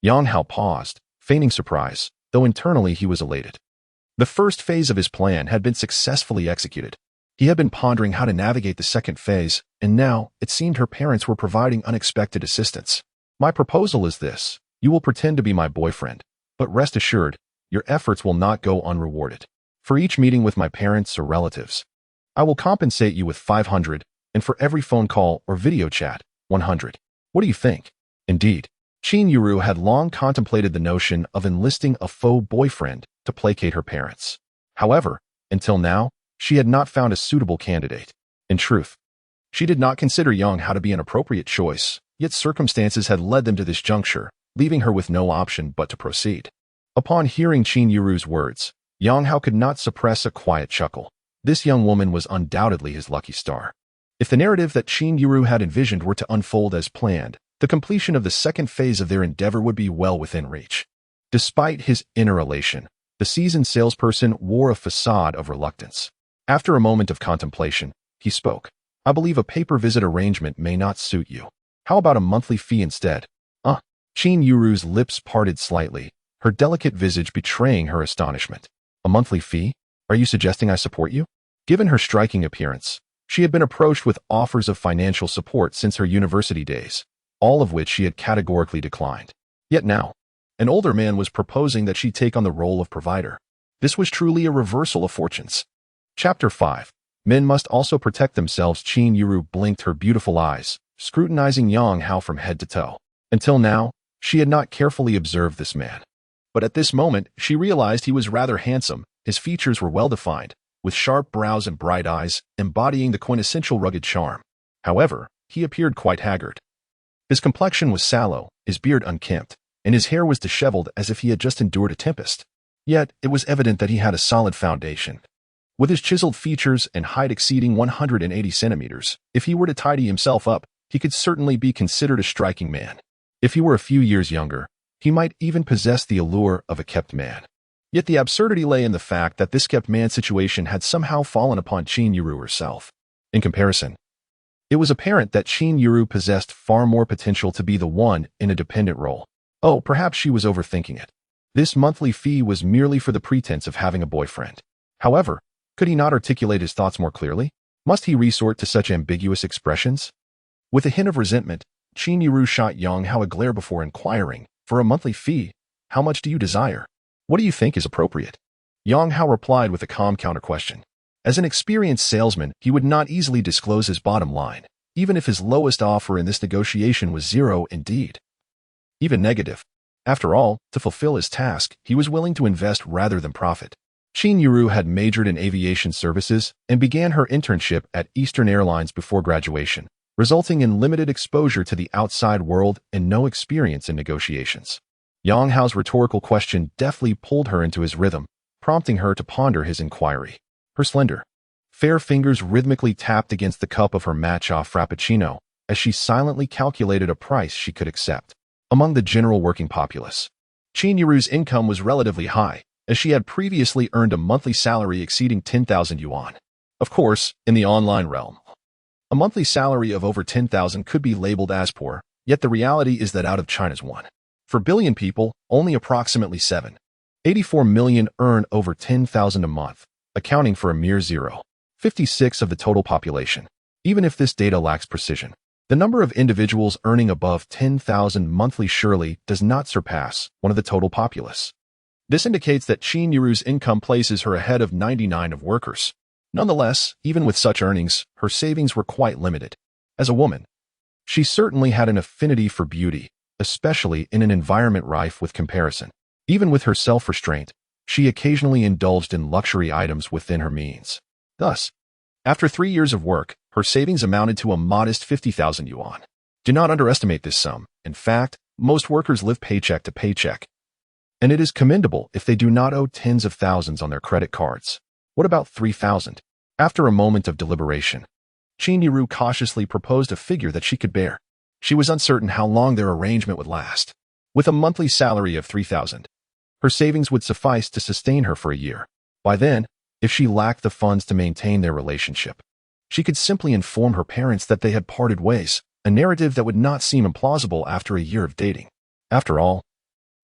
Yang Hao paused, feigning surprise, though internally he was elated. The first phase of his plan had been successfully executed. He had been pondering how to navigate the second phase, and now it seemed her parents were providing unexpected assistance. "My proposal is this. You will pretend to be my boyfriend, but rest assured, your efforts will not go unrewarded. For each meeting with my parents or relatives, I will compensate you with 500, and for every phone call or video chat, 100. What do you think?" Indeed, Qin Yiru had long contemplated the notion of enlisting a faux boyfriend to placate her parents. However, until now, she had not found a suitable candidate. In truth, she did not consider Yang Hao to be an appropriate choice, yet circumstances had led them to this juncture, leaving her with no option but to proceed. Upon hearing Qin Yiru's words, Yang Hao could not suppress a quiet chuckle. This young woman was undoubtedly his lucky star. If the narrative that Qin Yuru had envisioned were to unfold as planned, the completion of the second phase of their endeavor would be well within reach. Despite his inner elation, the seasoned salesperson wore a facade of reluctance. After a moment of contemplation, he spoke. I believe a pay-per-visit arrangement may not suit you. How about a monthly fee instead? Qin Yuru's lips parted slightly, her delicate visage betraying her astonishment. A monthly fee? Are you suggesting I support you? Given her striking appearance, she had been approached with offers of financial support since her university days, all of which she had categorically declined. Yet now, an older man was proposing that she take on the role of provider. This was truly a reversal of fortunes. Chapter 5. Men must also protect themselves. Qin Yuru blinked her beautiful eyes, scrutinizing Yang Hao from head to toe. Until now, she had not carefully observed this man. But at this moment, she realized he was rather handsome. His features were well-defined, with sharp brows and bright eyes, embodying the quintessential rugged charm. However, he appeared quite haggard. His complexion was sallow, his beard unkempt, and his hair was disheveled as if he had just endured a tempest. Yet, it was evident that he had a solid foundation. With his chiseled features and height exceeding 180 centimeters, if he were to tidy himself up, he could certainly be considered a striking man. If he were a few years younger, he might even possess the allure of a kept man. Yet the absurdity lay in the fact that this kept man situation had somehow fallen upon Qin Yuru herself. In comparison, it was apparent that Qin Yuru possessed far more potential to be the one in a dependent role. Oh, perhaps she was overthinking it. This monthly fee was merely for the pretense of having a boyfriend. However, could he not articulate his thoughts more clearly? Must he resort to such ambiguous expressions? With a hint of resentment, Qin Yuru shot Yang Hao a glare before inquiring, for a monthly fee, how much do you desire? What do you think is appropriate? Yang Hao replied with a calm counter-question. As an experienced salesman, he would not easily disclose his bottom line, even if his lowest offer in this negotiation was zero indeed. Even negative. After all, to fulfill his task, he was willing to invest rather than profit. Qin Yuru had majored in aviation services and began her internship at Eastern Airlines before graduation, resulting in limited exposure to the outside world and no experience in negotiations. Yang Hao's rhetorical question deftly pulled her into his rhythm, prompting her to ponder his inquiry. Her slender, fair fingers rhythmically tapped against the cup of her matcha frappuccino as she silently calculated a price she could accept. Among the general working populace, Qin Yuru's income was relatively high, as she had previously earned a monthly salary exceeding 10,000 yuan. Of course, in the online realm, a monthly salary of over 10,000 could be labeled as poor, yet the reality is that out of China's 1.4 billion people, only approximately 7.84 million earn over 10,000 a month, accounting for a mere 0.56% of the total population. Even if this data lacks precision, the number of individuals earning above 10,000 monthly surely does not surpass one of the total populace. This indicates that Qin Yuru's income places her ahead of 99% of workers. Nonetheless, even with such earnings, her savings were quite limited. As a woman, she certainly had an affinity for beauty, especially in an environment rife with comparison. Even with her self-restraint, she occasionally indulged in luxury items within her means. Thus, after 3 years of work, her savings amounted to a modest 50,000 yuan. Do not underestimate this sum. In fact, most workers live paycheck to paycheck, and it is commendable if they do not owe tens of thousands on their credit cards. What about 3,000? After a moment of deliberation, Qin Yuru cautiously proposed a figure that she could bear. She was uncertain how long their arrangement would last. With a monthly salary of 3,000, her savings would suffice to sustain her for a year. By then, if she lacked the funds to maintain their relationship, she could simply inform her parents that they had parted ways, a narrative that would not seem implausible after a year of dating. After all,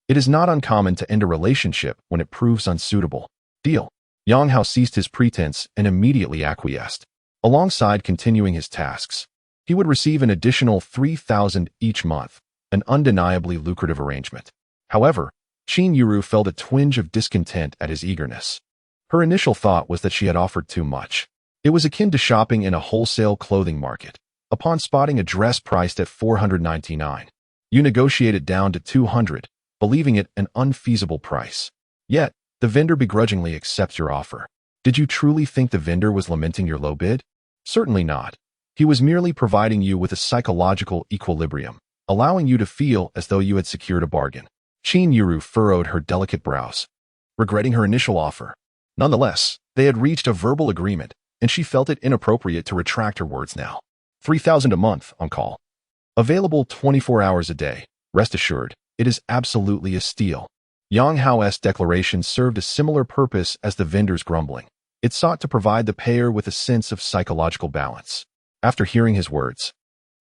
it is not uncommon to end a relationship when it proves unsuitable. Deal. Yang Hao ceased his pretense and immediately acquiesced. Alongside continuing his tasks, he would receive an additional 3,000 each month, an undeniably lucrative arrangement. However, Qin Yuru felt a twinge of discontent at his eagerness. Her initial thought was that she had offered too much. It was akin to shopping in a wholesale clothing market. Upon spotting a dress priced at 499, you negotiate it down to 200, believing it an unfeasible price. Yet, the vendor begrudgingly accepts your offer. Did you truly think the vendor was lamenting your low bid? Certainly not. He was merely providing you with a psychological equilibrium, allowing you to feel as though you had secured a bargain. Qin Yuru furrowed her delicate brows, regretting her initial offer. Nonetheless, They had reached a verbal agreement, and she felt it inappropriate to retract her words now. 3,000 a month on call. Available 24 hours a day. Rest assured, it is absolutely a steal. Yang Hao's declaration served a similar purpose as the vendor's grumbling. It sought to provide the payer with a sense of psychological balance. After hearing his words,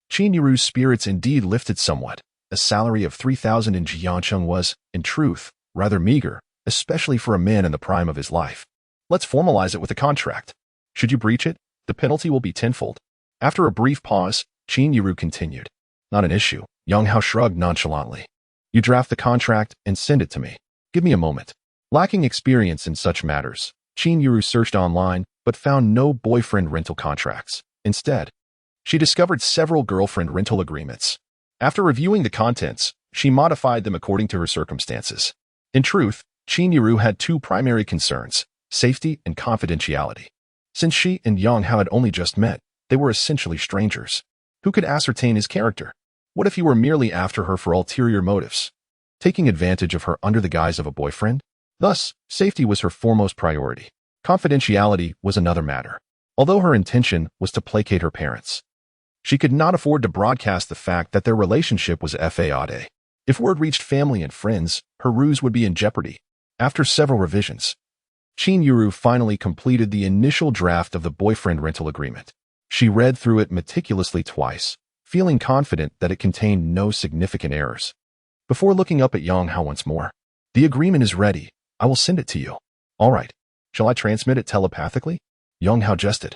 Qin Yuru's spirits indeed lifted somewhat. A salary of 3,000 in Jiangcheng was, in truth, rather meager, especially for a man in the prime of his life. Let's formalize it with a contract. Should you breach it, the penalty will be tenfold. After a brief pause, Qin Yuru continued. Not an issue. Yang Hao shrugged nonchalantly. You draft the contract and send it to me. Give me a moment. Lacking experience in such matters, Qin Yuru searched online but found no boyfriend rental contracts. Instead, she discovered several girlfriend rental agreements. After reviewing the contents, she modified them according to her circumstances. In truth, Qin Yuru had two primary concerns: safety and confidentiality. Since she and Yang Hao had only just met, they were essentially strangers. Who could ascertain his character? What if he were merely after her for ulterior motives, taking advantage of her under the guise of a boyfriend? Thus, safety was her foremost priority. Confidentiality was another matter. Although her intention was to placate her parents, she could not afford to broadcast the fact that their relationship was FAOD. If word reached family and friends, her ruse would be in jeopardy. After several revisions, Qin Yuru finally completed the initial draft of the boyfriend rental agreement. She read through it meticulously twice, feeling confident that it contained no significant errors. Before looking up at Yang Hao once more, the agreement is ready. I will send it to you. All right. Shall I transmit it telepathically? Yang Hao jested,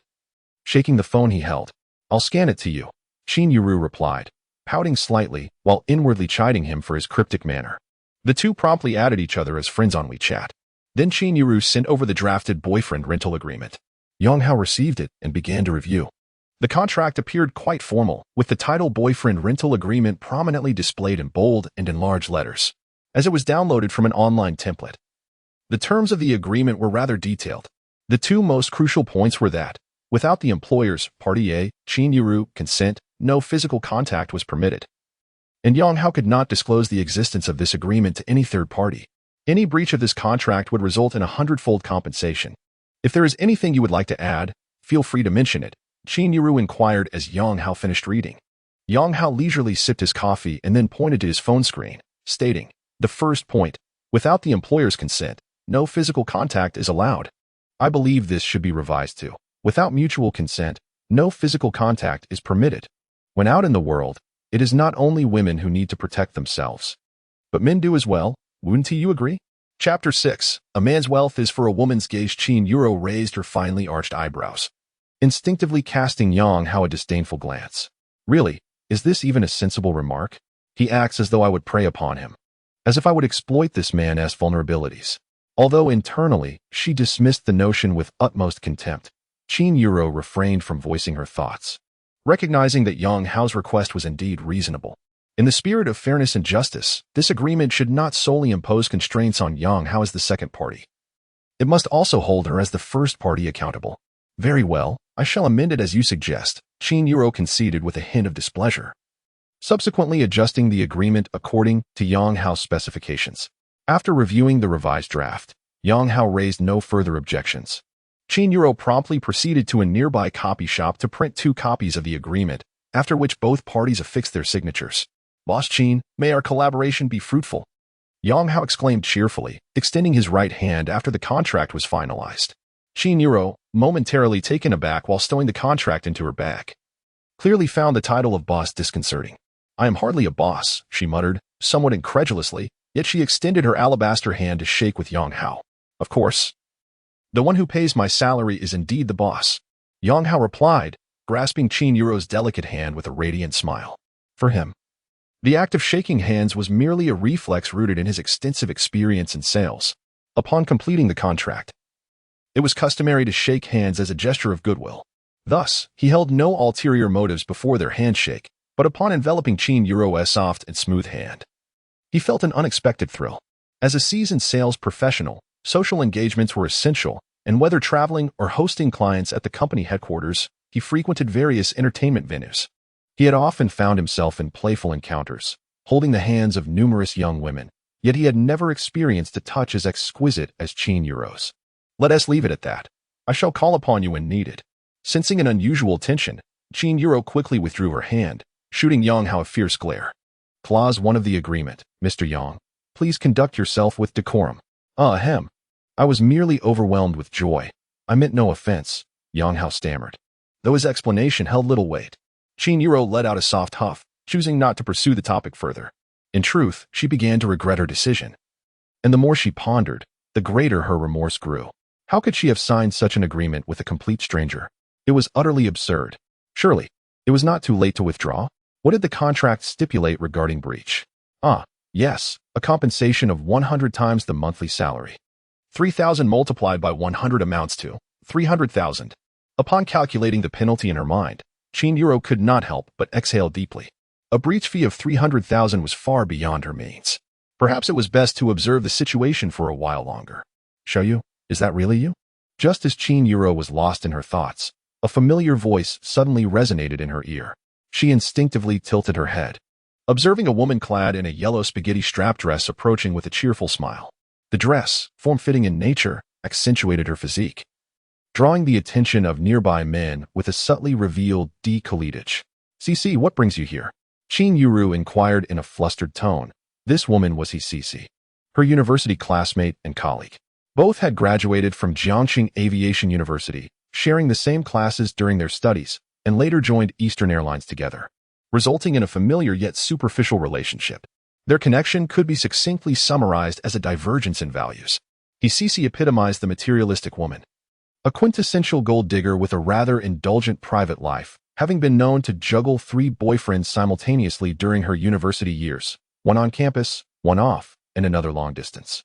shaking the phone he held. I'll scan it to you, Qin Yuru replied, pouting slightly while inwardly chiding him for his cryptic manner. The two promptly added each other as friends on WeChat. Then Qin Yuru sent over the drafted boyfriend rental agreement. Yang Hao received it and began to review. The contract appeared quite formal, with the title Boyfriend Rental Agreement prominently displayed in bold and in large letters, as it was downloaded from an online template. The terms of the agreement were rather detailed. The two most crucial points were that, without the employer's, Party A, Qin Yuru, consent, no physical contact was permitted. And Yang Hao could not disclose the existence of this agreement to any third party. Any breach of this contract would result in 100-fold compensation. If there is anything you would like to add, feel free to mention it, Qin Yuru inquired as Yang Hao finished reading. Yang Hao leisurely sipped his coffee and then pointed to his phone screen, stating, the first point, without the employer's consent, no physical contact is allowed. I believe this should be revised to, without mutual consent, no physical contact is permitted. When out in the world, it is not only women who need to protect themselves, but men do as well. Wouldn't you agree? Chapter 6. A man's wealth is for a woman's gaze. Qin Yuru raised her finely arched eyebrows, instinctively casting Yang Hao a disdainful glance. Really, is this even a sensible remark? He acts as though I would prey upon him, as if I would exploit this man's vulnerabilities. Although internally, she dismissed the notion with utmost contempt, Qin Yuru refrained from voicing her thoughts, recognizing that Yang Hao's request was indeed reasonable. In the spirit of fairness and justice, this agreement should not solely impose constraints on Yang Hao as the second party. It must also hold her as the first party accountable. Very well, I shall amend it as you suggest, Qin Yuru conceded with a hint of displeasure, subsequently adjusting the agreement according to Yang Hao's specifications. After reviewing the revised draft, Yang Hao raised no further objections. Qin Yuru promptly proceeded to a nearby copy shop to print 2 copies of the agreement, after which both parties affixed their signatures. Boss Qin, may our collaboration be fruitful. Yang Hao exclaimed cheerfully, extending his right hand after the contract was finalized. Qin Yuru, momentarily taken aback while stowing the contract into her bag, clearly found the title of boss disconcerting. I am hardly a boss, she muttered, somewhat incredulously, yet she extended her alabaster hand to shake with Yang Hao. Of course. The one who pays my salary is indeed the boss, Yang Hao replied, grasping Qin Yuru's delicate hand with a radiant smile. For him, the act of shaking hands was merely a reflex rooted in his extensive experience in sales. Upon completing the contract, it was customary to shake hands as a gesture of goodwill. Thus, he held no ulterior motives before their handshake, but upon enveloping Qin Yuru's soft and smooth hand, he felt an unexpected thrill. As a seasoned sales professional, social engagements were essential, and whether traveling or hosting clients at the company headquarters, he frequented various entertainment venues. He had often found himself in playful encounters, holding the hands of numerous young women, yet he had never experienced a touch as exquisite as Qin Yuru's. Let us leave it at that. I shall call upon you when needed. Sensing an unusual tension, Qin Yuro quickly withdrew her hand, shooting Yang Hao a fierce glare. Clause 1 of the agreement, Mr. Yang. Please conduct yourself with decorum. Ahem. I was merely overwhelmed with joy. I meant no offense, Yang Hao stammered. Though his explanation held little weight, Qin Yuro let out a soft huff, choosing not to pursue the topic further. In truth, she began to regret her decision. And the more she pondered, the greater her remorse grew. How could she have signed such an agreement with a complete stranger? It was utterly absurd. Surely, it was not too late to withdraw? What did the contract stipulate regarding breach? Yes, a compensation of 100 times the monthly salary. 3,000 multiplied by 100 amounts to 300,000. Upon calculating the penalty in her mind, Qin Yuro could not help but exhale deeply. A breach fee of 300,000 was far beyond her means. Perhaps it was best to observe the situation for a while longer. Show you? Is that really you? Just as Qin Yuro was lost in her thoughts, a familiar voice suddenly resonated in her ear. She instinctively tilted her head, observing a woman clad in a yellow spaghetti strap dress approaching with a cheerful smile. The dress, form-fitting in nature, accentuated her physique, drawing the attention of nearby men with a subtly revealed décolletage. "Cici, what brings you here?" Qin Yuro inquired in a flustered tone. This woman was Cici, her university classmate and colleague. Both had graduated from Jiangxing Aviation University, sharing the same classes during their studies, and later joined Eastern Airlines together, resulting in a familiar yet superficial relationship. Their connection could be succinctly summarized as a divergence in values. Cici epitomized the materialistic woman, a quintessential gold digger with a rather indulgent private life, having been known to juggle 3 boyfriends simultaneously during her university years, one on campus, one off, and another long distance.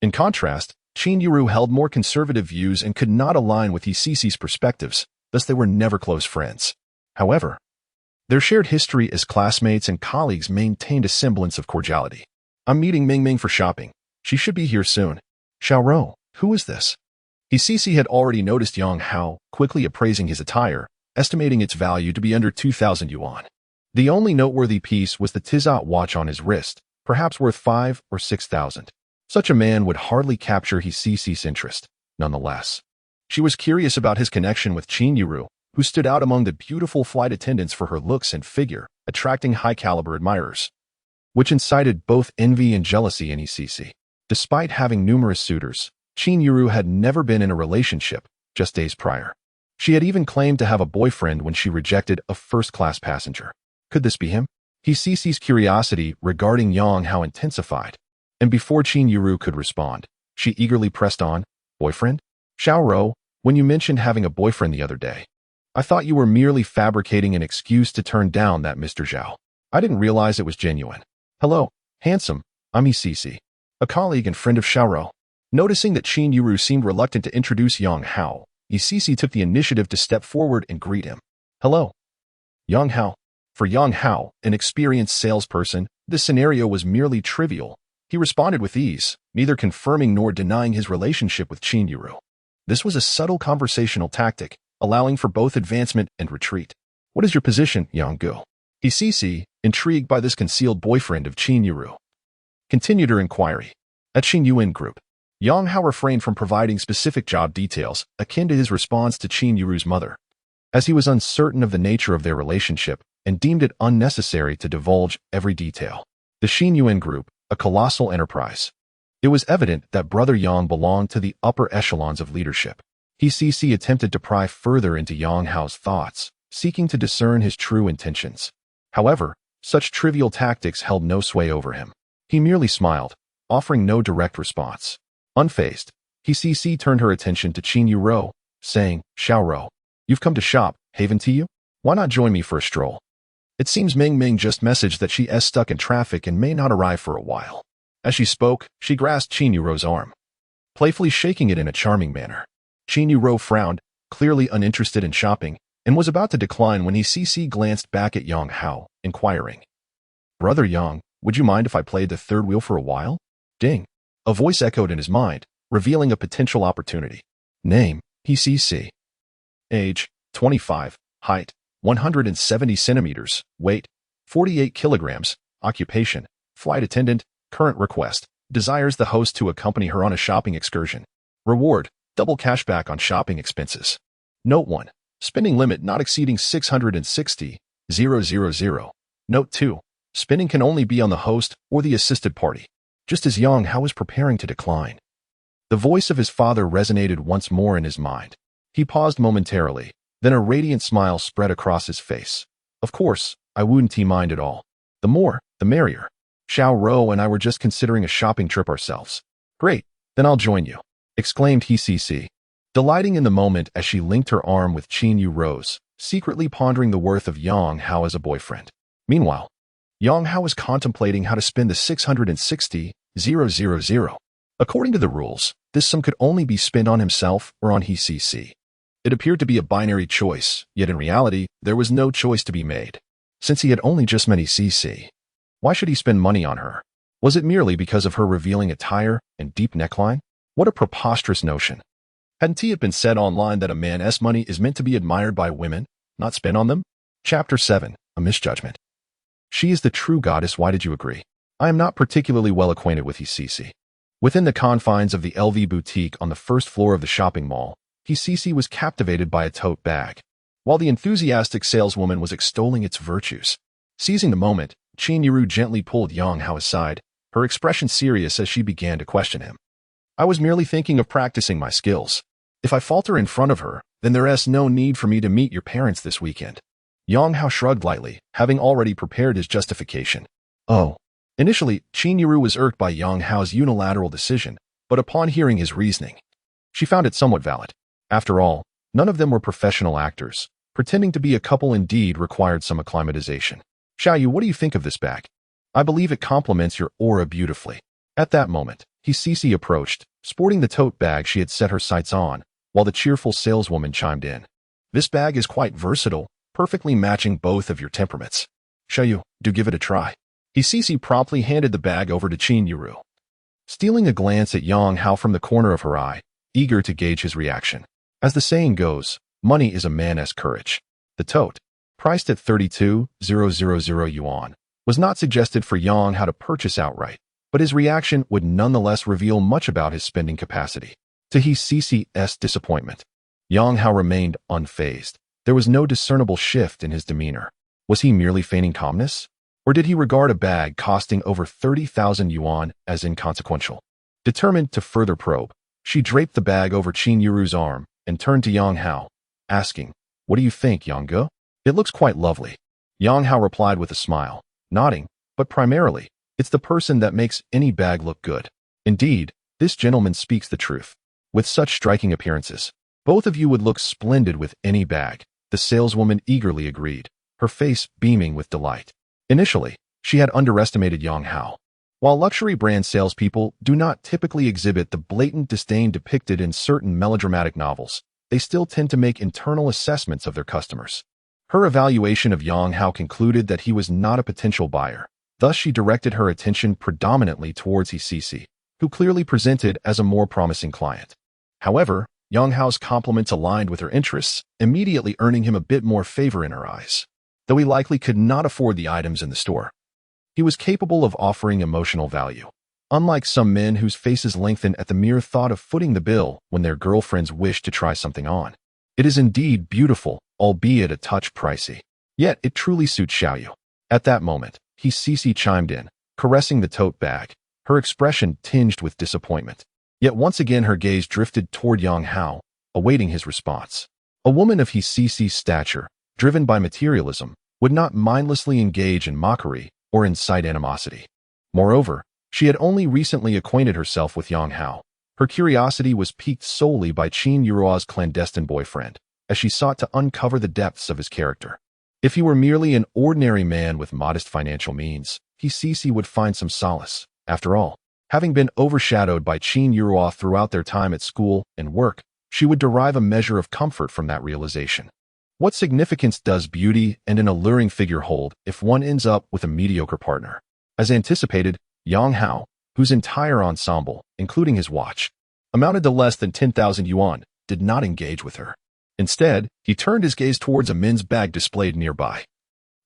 In contrast, Qin Yuro held more conservative views and could not align with Cici's perspectives, thus they were never close friends. However, their shared history as classmates and colleagues maintained a semblance of cordiality. "I'm meeting Ming Ming for shopping. She should be here soon." "Xiaoro, who is this?" Cici had already noticed Yang Hao, quickly appraising his attire, estimating its value to be under 2,000 yuan. The only noteworthy piece was the Tizot watch on his wrist, perhaps worth 5 or 6,000. Such a man would hardly capture Cici's interest. Nonetheless, she was curious about his connection with Qin Yuro, who stood out among the beautiful flight attendants for her looks and figure, attracting high-caliber admirers, which incited both envy and jealousy in Cici. Despite having numerous suitors, Qin Yuro had never been in a relationship, just days prior. She had even claimed to have a boyfriend when she rejected a first-class passenger. Could this be him? Cici's curiosity regarding Yang Hao intensified, and before Qin Yuro could respond, she eagerly pressed on, "Boyfriend? Xiaoro, when you mentioned having a boyfriend the other day, I thought you were merely fabricating an excuse to turn down that Mr. Zhao. I didn't realize it was genuine." "Hello, handsome, I'm Cici, a colleague and friend of Xiaoro." Noticing that Qin Yuro seemed reluctant to introduce Yang Hao, Cici took the initiative to step forward and greet him. "Hello, Yang Hao." For Yang Hao, an experienced salesperson, this scenario was merely trivial. He responded with ease, neither confirming nor denying his relationship with Qin Yuro. This was a subtle conversational tactic, allowing for both advancement and retreat. "What is your position, Yang Gu?" Cici, intrigued by this concealed boyfriend of Qin Yuro, continued her inquiry. At Qin Yuan Group, Yang Hao refrained from providing specific job details, akin to his response to Qin Yuru's mother, as he was uncertain of the nature of their relationship and deemed it unnecessary to divulge every detail. The Qin Yuan Group, a colossal enterprise. It was evident that Brother Yang belonged to the upper echelons of leadership. Cici attempted to pry further into Yang Hao's thoughts, seeking to discern his true intentions. However, such trivial tactics held no sway over him. He merely smiled, offering no direct response. Unfazed, Cici turned her attention to Qin Yuro, saying, "Xiaoro, you've come to shop, haven't you? Why not join me for a stroll?" It seems Ming Ming just messaged that she is stuck in traffic and may not arrive for a while. As she spoke, she grasped Qin Yuro's arm, playfully shaking it in a charming manner. Qin Yuro frowned, clearly uninterested in shopping, and was about to decline when Cici glanced back at Yang Hao, inquiring, "Brother Yang, would you mind if I played the third wheel for a while?" Ding! A voice echoed in his mind, revealing a potential opportunity. Name, Cici. Age, 25. Height, 170 centimeters. Weight, 48 kilograms. Occupation, flight attendant. Current request, desires the host to accompany her on a shopping excursion. Reward, Double cashback on shopping expenses. Note 1. Spending limit not exceeding 660,000. Note 2. Spending can only be on the host or the assisted party. Just as Yang Hao was preparing to decline, the voice of his father resonated once more in his mind. He paused momentarily, then a radiant smile spread across his face. Of course, I wouldn't mind at all. The more, the merrier. Xiao Ro and I were just considering a shopping trip ourselves. Great, then I'll join you, exclaimed He, delighting in the moment as she linked her arm with Qin Yu Rose, secretly pondering the worth of Yang Hao as a boyfriend. Meanwhile, Yang Hao was contemplating how to spend the 660,000. According to the rules, this sum could only be spent on himself or on He. It appeared to be a binary choice, yet in reality, there was no choice to be made. Since he had only just met He, why should he spend money on her? Was it merely because of her revealing attire and deep neckline? What a preposterous notion. Hadn't it been said online that a man's money is meant to be admired by women, not spent on them? Chapter 7. A Misjudgment. She is the true goddess, why did you agree? I am not particularly well acquainted with He. Within the confines of the LV boutique on the first floor of the shopping mall, He was captivated by a tote bag, while the enthusiastic saleswoman was extolling its virtues. Seizing the moment, Qin Yu gently pulled Yang Hao aside, her expression serious as she began to question him. I was merely thinking of practicing my skills. If I falter in front of her, then there is no need for me to meet your parents this weekend. Yang Hao shrugged lightly, having already prepared his justification. Oh. Initially, Qin Yu was irked by Yang Hao's unilateral decision, but upon hearing his reasoning, she found it somewhat valid. After all, none of them were professional actors. Pretending to be a couple indeed required some acclimatization. Xiaoyu, what do you think of this bag? I believe it complements your aura beautifully. At that moment, He approached, sporting the tote bag she had set her sights on, while the cheerful saleswoman chimed in. This bag is quite versatile, perfectly matching both of your temperaments. Xiaoyu, do give it a try. He promptly handed the bag over to Qin Yu. Stealing a glance at Yang Hao from the corner of her eye, eager to gauge his reaction. As the saying goes, money is a man's courage. The tote, priced at 32,000 yuan, was not suggested for Yang Hao to purchase outright, but his reaction would nonetheless reveal much about his spending capacity. To He's disappointment, Yang Hao remained unfazed. There was no discernible shift in his demeanor. Was he merely feigning calmness? Or did he regard a bag costing over 30,000 yuan as inconsequential? Determined to further probe, she draped the bag over Qin Yu's arm and turned to Yang Hao, asking, What do you think, Yang Ge? It looks quite lovely. Yang Hao replied with a smile, nodding, but primarily, it's the person that makes any bag look good. Indeed, this gentleman speaks the truth. With such striking appearances, both of you would look splendid with any bag, the saleswoman eagerly agreed, her face beaming with delight. Initially, she had underestimated Yang Hao. While luxury brand salespeople do not typically exhibit the blatant disdain depicted in certain melodramatic novels, they still tend to make internal assessments of their customers. Her evaluation of Yang Hao concluded that he was not a potential buyer. Thus, she directed her attention predominantly towards He, who clearly presented as a more promising client. However, Yang Hao's compliments aligned with her interests, immediately earning him a bit more favor in her eyes. Though he likely could not afford the items in the store, he was capable of offering emotional value. Unlike some men whose faces lengthen at the mere thought of footing the bill when their girlfriends wish to try something on. It is indeed beautiful, albeit a touch pricey. Yet it truly suits Xiaoyu. At that moment, He chimed in, caressing the tote bag, her expression tinged with disappointment. Yet once again her gaze drifted toward Yang Hao, awaiting his response. A woman of He's stature, driven by materialism, would not mindlessly engage in mockery or incite animosity. Moreover, she had only recently acquainted herself with Yang Hao. Her curiosity was piqued solely by Qin Yu's clandestine boyfriend, as she sought to uncover the depths of his character. If he were merely an ordinary man with modest financial means, He would find some solace. After all, having been overshadowed by Qin Yu throughout their time at school and work, she would derive a measure of comfort from that realization. What significance does beauty and an alluring figure hold if one ends up with a mediocre partner? As anticipated, Yang Hao, whose entire ensemble, including his watch, amounted to less than 10,000 yuan, did not engage with her. Instead, he turned his gaze towards a men's bag displayed nearby.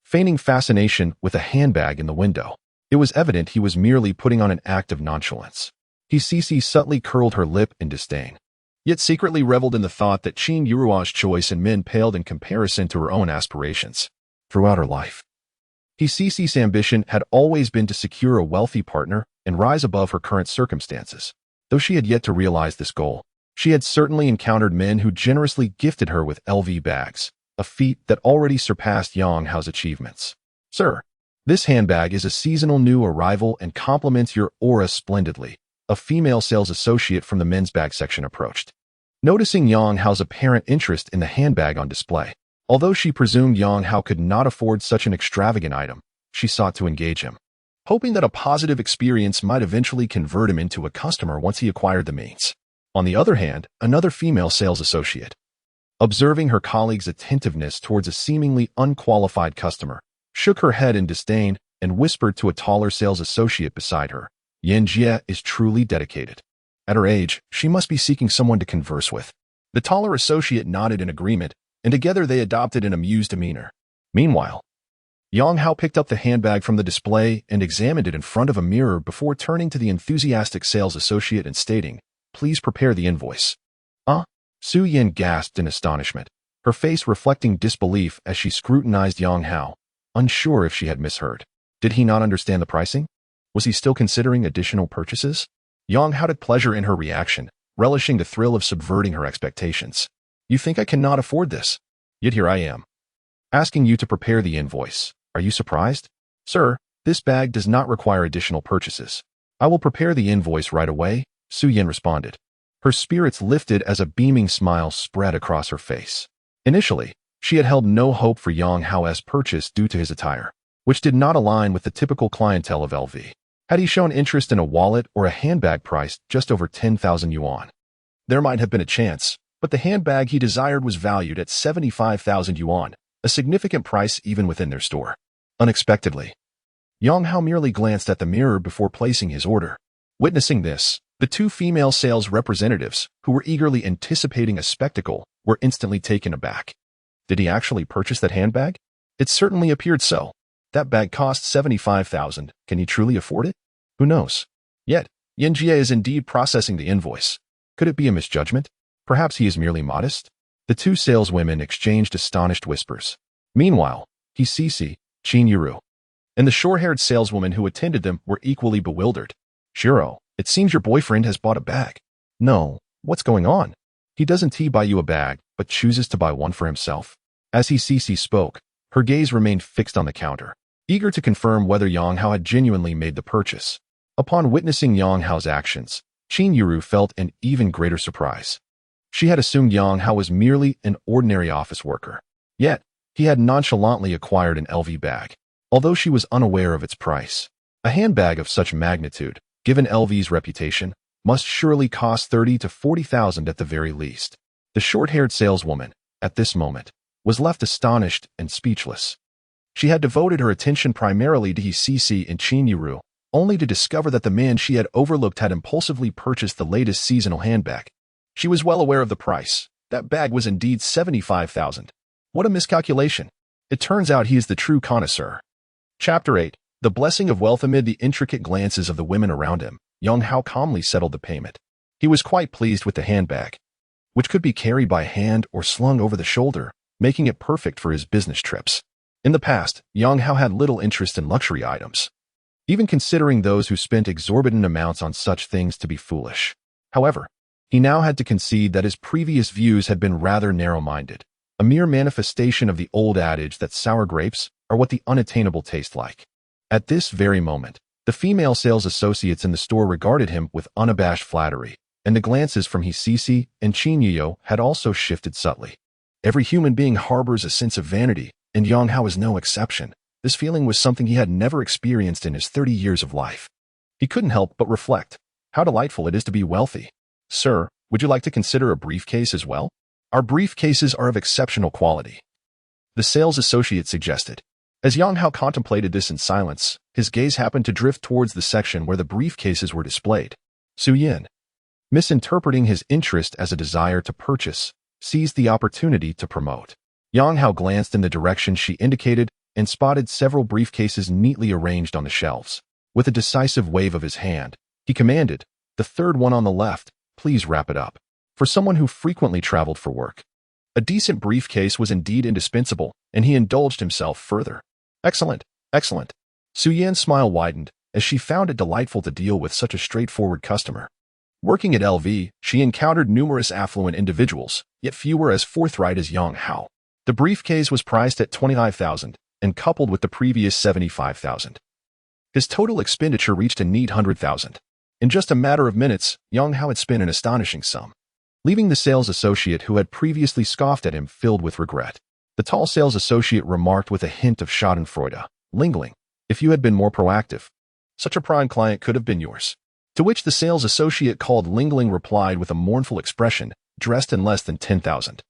Feigning fascination with a handbag in the window, it was evident he was merely putting on an act of nonchalance. He subtly curled her lip in disdain. yet secretly reveled in the thought that Qin Yurua's choice in men paled in comparison to her own aspirations. Throughout her life, Cici's ambition had always been to secure a wealthy partner and rise above her current circumstances. Though she had yet to realize this goal, she had certainly encountered men who generously gifted her with LV bags, a feat that already surpassed Yang Hao's achievements. "Sir, this handbag is a seasonal new arrival and complements your aura splendidly," a female sales associate from the men's bag section approached. Noticing Yang Hao's apparent interest in the handbag on display, although she presumed Yang Hao could not afford such an extravagant item, she sought to engage him, hoping that a positive experience might eventually convert him into a customer once he acquired the means. On the other hand, another female sales associate, observing her colleague's attentiveness towards a seemingly unqualified customer, shook her head in disdain and whispered to a taller sales associate beside her, "Yan Jie is truly dedicated. At her age, she must be seeking someone to converse with." The taller associate nodded in agreement, and together they adopted an amused demeanor. Meanwhile, Yang Hao picked up the handbag from the display and examined it in front of a mirror before turning to the enthusiastic sales associate and stating, "Please prepare the invoice." Su Yin gasped in astonishment, her face reflecting disbelief as she scrutinized Yang Hao, unsure if she had misheard. Did he not understand the pricing? Was he still considering additional purchases? Yang Hao had pleasure in her reaction, relishing the thrill of subverting her expectations. "You think I cannot afford this? Yet here I am, asking you to prepare the invoice. Are you surprised? Sir, this bag does not require additional purchases. I will prepare the invoice right away," Su Yin responded. Her spirits lifted as a beaming smile spread across her face. Initially, she had held no hope for Yang Hao's purchase due to his attire, which did not align with the typical clientele of LV. Had he shown interest in a wallet or a handbag priced just over 10,000 yuan, there might have been a chance, but the handbag he desired was valued at 75,000 yuan, a significant price even within their store. Unexpectedly, Yang Hao merely glanced at the mirror before placing his order. Witnessing this, the two female sales representatives, who were eagerly anticipating a spectacle, were instantly taken aback. Did he actually purchase that handbag? It certainly appeared so. That bag cost 75,000. Can he truly afford it? Who knows? Yet, Yan Jie is indeed processing the invoice. Could it be a misjudgment? Perhaps he is merely modest? The two saleswomen exchanged astonished whispers. Meanwhile, Cici, Qin Yuru, and the short-haired saleswoman who attended them were equally bewildered. "Shiro, it seems your boyfriend has bought a bag." "No, what's going on? He doesn't buy you a bag, but chooses to buy one for himself." As Cici spoke, her gaze remained fixed on the counter, eager to confirm whether Yang Hao had genuinely made the purchase. Upon witnessing Yang Hao's actions, Qin Yuru felt an even greater surprise. She had assumed Yang Hao was merely an ordinary office worker. Yet, he had nonchalantly acquired an LV bag, although she was unaware of its price. A handbag of such magnitude, given LV's reputation, must surely cost 30 to 40,000 at the very least. The short-haired saleswoman, at this moment, was left astonished and speechless. She had devoted her attention primarily to Cici and Qin Yuru, only to discover that the man she had overlooked had impulsively purchased the latest seasonal handbag. She was well aware of the price. That bag was indeed 75,000. What a miscalculation. It turns out he is the true connoisseur. Chapter 8. The blessing of wealth. Amid the intricate glances of the women around him, Yang Hao calmly settled the payment. He was quite pleased with the handbag, which could be carried by hand or slung over the shoulder, making it perfect for his business trips. In the past, Yang Hao had little interest in luxury items, even considering those who spent exorbitant amounts on such things to be foolish. However, he now had to concede that his previous views had been rather narrow-minded, a mere manifestation of the old adage that sour grapes are what the unattainable taste like. At this very moment, the female sales associates in the store regarded him with unabashed flattery, and the glances from Cici and Qin Yeo had also shifted subtly. Every human being harbors a sense of vanity, and Yang Hao is no exception. This feeling was something he had never experienced in his 30 years of life. He couldn't help but reflect, how delightful it is to be wealthy. "Sir, would you like to consider a briefcase as well? Our briefcases are of exceptional quality," the sales associate suggested. As Yang Hao contemplated this in silence, his gaze happened to drift towards the section where the briefcases were displayed. Su Yin, misinterpreting his interest as a desire to purchase, seized the opportunity to promote. Yang Hao glanced in the direction she indicated and spotted several briefcases neatly arranged on the shelves. With a decisive wave of his hand, he commanded, "The third one on the left, please wrap it up." for someone who frequently traveled for work. A decent briefcase was indeed indispensable, and he indulged himself further. Excellent, excellent. Su Yan's smile widened as she found it delightful to deal with such a straightforward customer. Working at LV, she encountered numerous affluent individuals, yet few were as forthright as Yang Hao. The briefcase was priced at 25,000 and coupled with the previous 75,000. His total expenditure reached a neat 100,000. In just a matter of minutes, Yang Hao had spent an astonishing sum, leaving the sales associate who had previously scoffed at him filled with regret. The tall sales associate remarked with a hint of schadenfreude, lingering, "If you had been more proactive, such a prime client could have been yours." To which the sales associate called Lingling replied with a mournful expression, "Dressed in less than 10,000.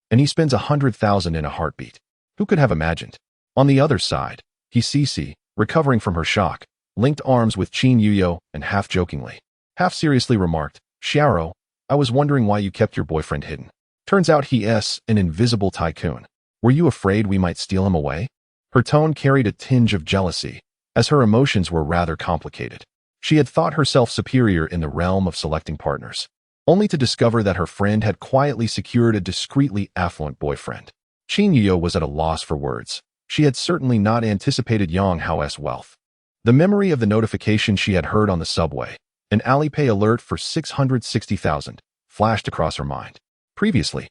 And he spends 100,000 in a heartbeat. Who could have imagined?" On the other side, Cece, recovering from her shock, linked arms with Qin Yuyo and half-jokingly, half-seriously remarked, "Xiao, I was wondering why you kept your boyfriend hidden. Turns out he's an invisible tycoon. Were you afraid we might steal him away?" Her tone carried a tinge of jealousy, as her emotions were rather complicated. She had thought herself superior in the realm of selecting partners, only to discover that her friend had quietly secured a discreetly affluent boyfriend. Qin Yuyo was at a loss for words. She had certainly not anticipated Yang Hao's wealth. The memory of the notification she had heard on the subway, an Alipay alert for 660,000, flashed across her mind. Previously,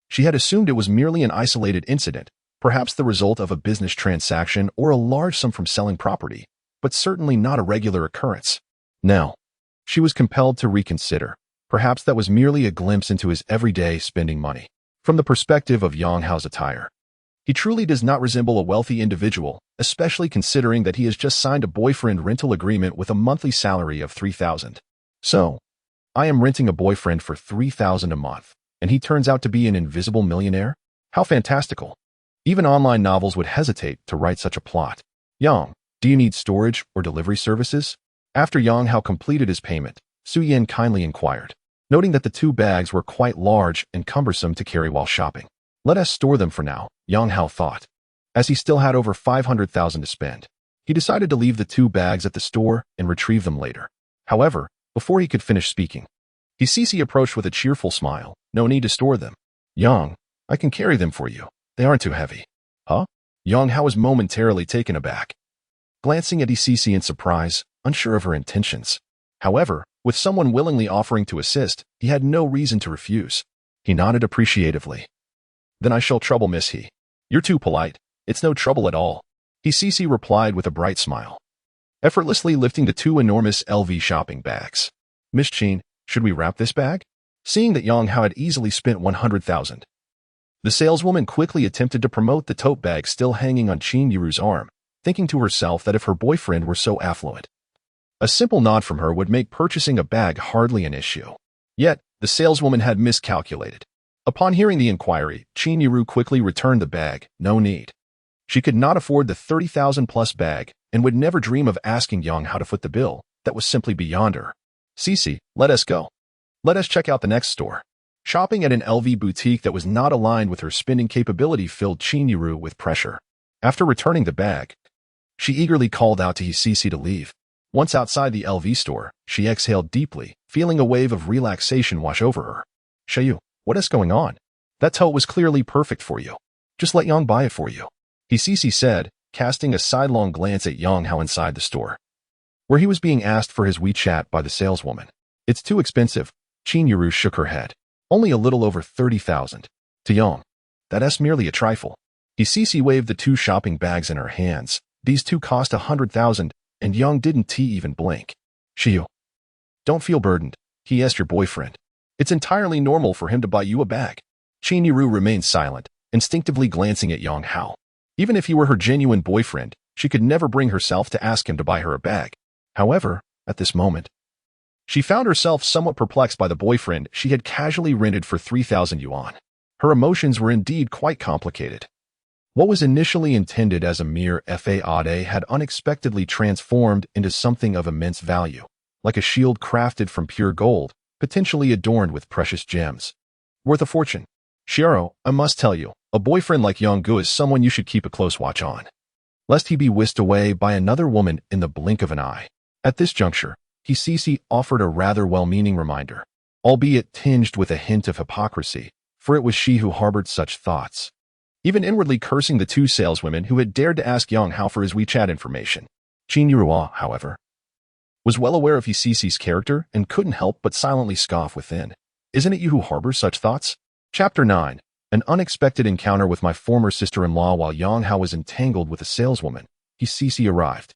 she had assumed it was merely an isolated incident, perhaps the result of a business transaction or a large sum from selling property, but certainly not a regular occurrence. Now, she was compelled to reconsider. Perhaps that was merely a glimpse into his everyday spending money. From the perspective of Yang Hao's attire, he truly does not resemble a wealthy individual, especially considering that he has just signed a boyfriend rental agreement with a monthly salary of 3,000. So, I am renting a boyfriend for 3,000 a month, and he turns out to be an invisible millionaire? How fantastical. Even online novels would hesitate to write such a plot. Yang, do you need storage or delivery services? After Yang Hao completed his payment, Su Yan kindly inquired, noting that the 2 bags were quite large and cumbersome to carry while shopping. Let us store them for now, Yang Hao thought. As he still had over 500,000 to spend, he decided to leave the 2 bags at the store and retrieve them later. However, before he could finish speaking, Cece approached with a cheerful smile. No need to store them. Yang, I can carry them for you. They aren't too heavy. Huh? Yang Hao was momentarily taken aback, glancing at Cece in surprise, unsure of her intentions. However, with someone willingly offering to assist, he had no reason to refuse. He nodded appreciatively. Then I shall trouble Miss He. You're too polite. It's no trouble at all. Cece replied with a bright smile, effortlessly lifting the 2 enormous LV shopping bags. Miss Qin, should we wrap this bag? Seeing that Yang Hao had easily spent 100,000, the saleswoman quickly attempted to promote the tote bag still hanging on Qin Yuru's arm, thinking to herself that if her boyfriend were so affluent, a simple nod from her would make purchasing a bag hardly an issue. Yet, the saleswoman had miscalculated. Upon hearing the inquiry, Qin Yuru quickly returned the bag. No need. She could not afford the 30,000 plus bag and would never dream of asking Yang Hao to foot the bill. That was simply beyond her. Cece, let us go. Let us check out the next store. Shopping at an LV boutique that was not aligned with her spending capability filled Qin Yuru with pressure. After returning the bag, she eagerly called out to Cece to leave. Once outside the LV store, she exhaled deeply, feeling a wave of relaxation wash over her. Xiaoyu, what is going on? That tote was clearly perfect for you. Just let Yang buy it for you, Cece said, casting a sidelong glance at Yang Hao inside the store, where he was being asked for his WeChat by the saleswoman. It's too expensive. Qin Yuru shook her head. Only a little over 30,000. To Yang, that's merely a trifle. Cece waved the 2 shopping bags in her hands. These 2 cost 100,000, and Yang didn't even blink. Xiu, don't feel burdened. He asked your boyfriend. It's entirely normal for him to buy you a bag. Qin Yuru remained silent, instinctively glancing at Yang Hao. Even if he were her genuine boyfriend, she could never bring herself to ask him to buy her a bag. However, at this moment, she found herself somewhat perplexed by the boyfriend she had casually rented for 3,000 yuan. Her emotions were indeed quite complicated. What was initially intended as a mere fade had unexpectedly transformed into something of immense value, like a shield crafted from pure gold, potentially adorned with precious gems. Worth a fortune. Xiao, I must tell you, a boyfriend like Yang Gu is someone you should keep a close watch on, lest he be whisked away by another woman in the blink of an eye. At this juncture, Cece offered a rather well-meaning reminder. albeit tinged with a hint of hypocrisy, for it was she who harbored such thoughts. Even inwardly cursing the two saleswomen who had dared to ask Yang Hao for his WeChat information. Qin Yirua, however, was well aware of Cici's character and couldn't help but silently scoff within. Isn't it you who harbors such thoughts? Chapter 9. An unexpected encounter with my former sister-in-law. While Yang Hao was entangled with a saleswoman, Cici arrived.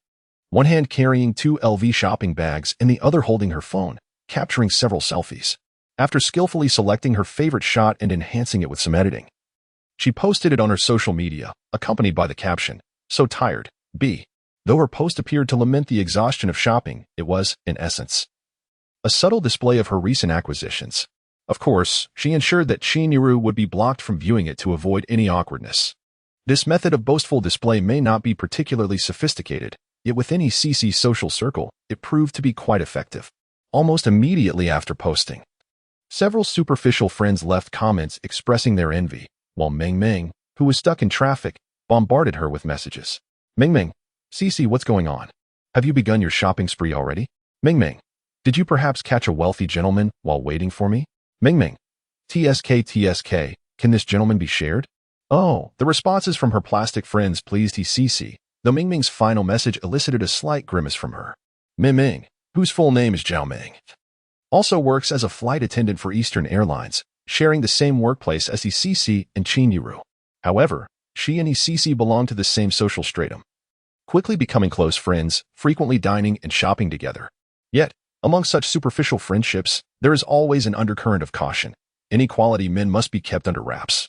One hand carrying 2 LV shopping bags and the other holding her phone, capturing several selfies. After skillfully selecting her favorite shot and enhancing it with some editing, she posted it on her social media, accompanied by the caption, "So tired, B." Though her post appeared to lament the exhaustion of shopping, it was, in essence, a subtle display of her recent acquisitions. Of course, she ensured that Qin Yiru would be blocked from viewing it to avoid any awkwardness. This method of boastful display may not be particularly sophisticated, yet within Cici's social circle, it proved to be quite effective. Almost immediately after posting, several superficial friends left comments expressing their envy, while Meng Meng, who was stuck in traffic, bombarded her with messages. Meng Meng, Cici, what's going on? Have you begun your shopping spree already? Meng Meng, did you perhaps catch a wealthy gentleman while waiting for me? Meng Meng, TSK, can this gentleman be shared? Oh, the responses from her plastic friends pleased Cici, though Meng Meng's final message elicited a slight grimace from her. Meng Meng, whose full name is Zhao Meng, also works as a flight attendant for Eastern Airlines, sharing the same workplace as Cici and Qin Yiru. However, she and Cici belong to the same social stratum, quickly becoming close friends, frequently dining and shopping together. Yet, among such superficial friendships, there is always an undercurrent of caution. Any quality men must be kept under wraps,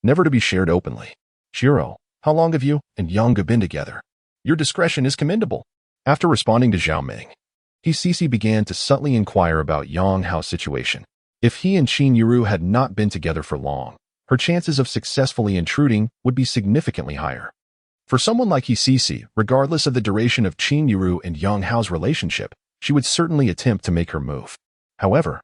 never to be shared openly. Shiro, how long have you and Yang been together? Your discretion is commendable. After responding to Zhao Meng, Cici began to subtly inquire about Yang Hao's situation. If he and Qin Yiru had not been together for long, her chances of successfully intruding would be significantly higher. For someone like Cici, regardless of the duration of Qin Yiru and Yang Hao's relationship, she would certainly attempt to make her move. However,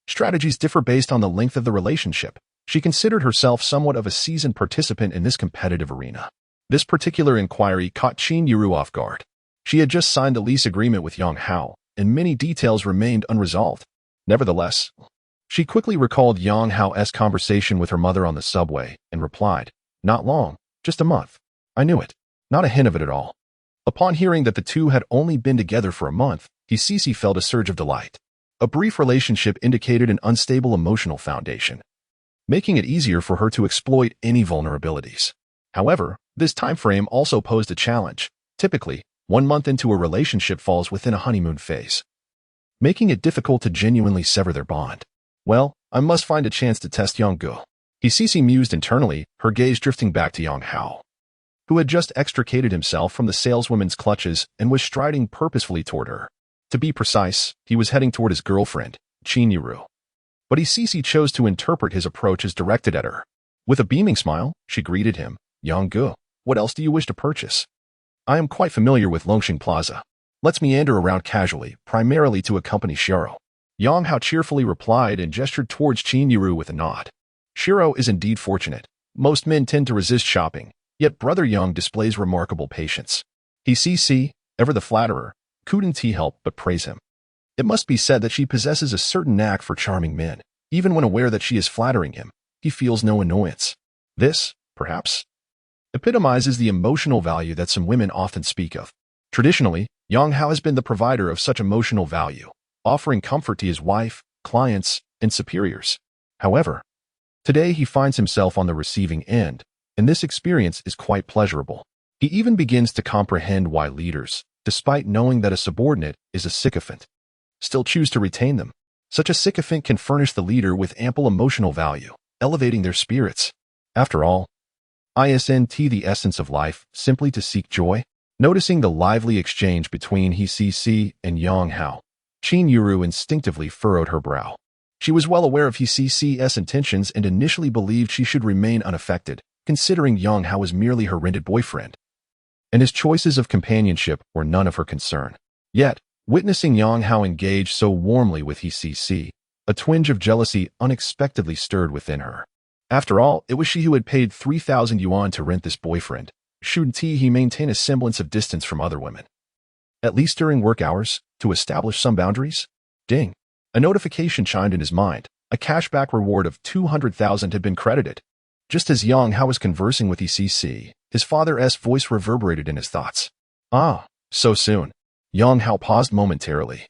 strategies differ based on the length of the relationship. She considered herself somewhat of a seasoned participant in this competitive arena. This particular inquiry caught Qin Yiru off guard. She had just signed a lease agreement with Yang Hao, and many details remained unresolved. Nevertheless, she quickly recalled Yang Hao's conversation with her mother on the subway and replied, "Not long, just a month." I knew it. Not a hint of it at all. Upon hearing that the two had only been together for a month, Cici felt a surge of delight. A brief relationship indicated an unstable emotional foundation, making it easier for her to exploit any vulnerabilities. However, this time frame also posed a challenge. Typically, 1 month into a relationship falls within a honeymoon phase, making it difficult to genuinely sever their bond. Well, I must find a chance to test Yang Gu. Cici mused internally, her gaze drifting back to Yang Hao, who had just extricated himself from the saleswoman's clutches and was striding purposefully toward her. To be precise, he was heading toward his girlfriend, Qin Yiru. But Cici chose to interpret his approach as directed at her. With a beaming smile, she greeted him. Yang Gu, what else do you wish to purchase? I am quite familiar with Longxing Plaza. Let's meander around casually, primarily to accompany Shiro. Yang Hao cheerfully replied and gestured towards Qin Yiru with a nod. Shiro is indeed fortunate. Most men tend to resist shopping, yet Brother Yang displays remarkable patience. Cici, ever the flatterer, couldn't help but praise him. It must be said that she possesses a certain knack for charming men. Even when aware that she is flattering him, he feels no annoyance. This, perhaps, epitomizes the emotional value that some women often speak of. Traditionally, Yang Hao has been the provider of such emotional value, offering comfort to his wife, clients, and superiors. However, today he finds himself on the receiving end, and this experience is quite pleasurable. He even begins to comprehend why leaders, despite knowing that a subordinate is a sycophant, still choose to retain them. Such a sycophant can furnish the leader with ample emotional value, elevating their spirits. After all, isn't the essence of life simply to seek joy? Noticing the lively exchange between Cici and Yang Hao, Qin Yiru instinctively furrowed her brow. She was well aware of Cici's intentions and initially believed she should remain unaffected, considering Yang Hao was merely her rented boyfriend, and his choices of companionship were none of her concern. Yet, witnessing Yang Hao engage so warmly with Cici, a twinge of jealousy unexpectedly stirred within her. After all, it was she who had paid 3,000 yuan to rent this boyfriend. Shouldn't he maintain a semblance of distance from other women, at least during work hours, to establish some boundaries? Ding. A notification chimed in his mind. A cashback reward of 200,000 had been credited. Just as Yang Hao was conversing with ECC, his father's voice reverberated in his thoughts. Ah, so soon. Yang Hao paused momentarily,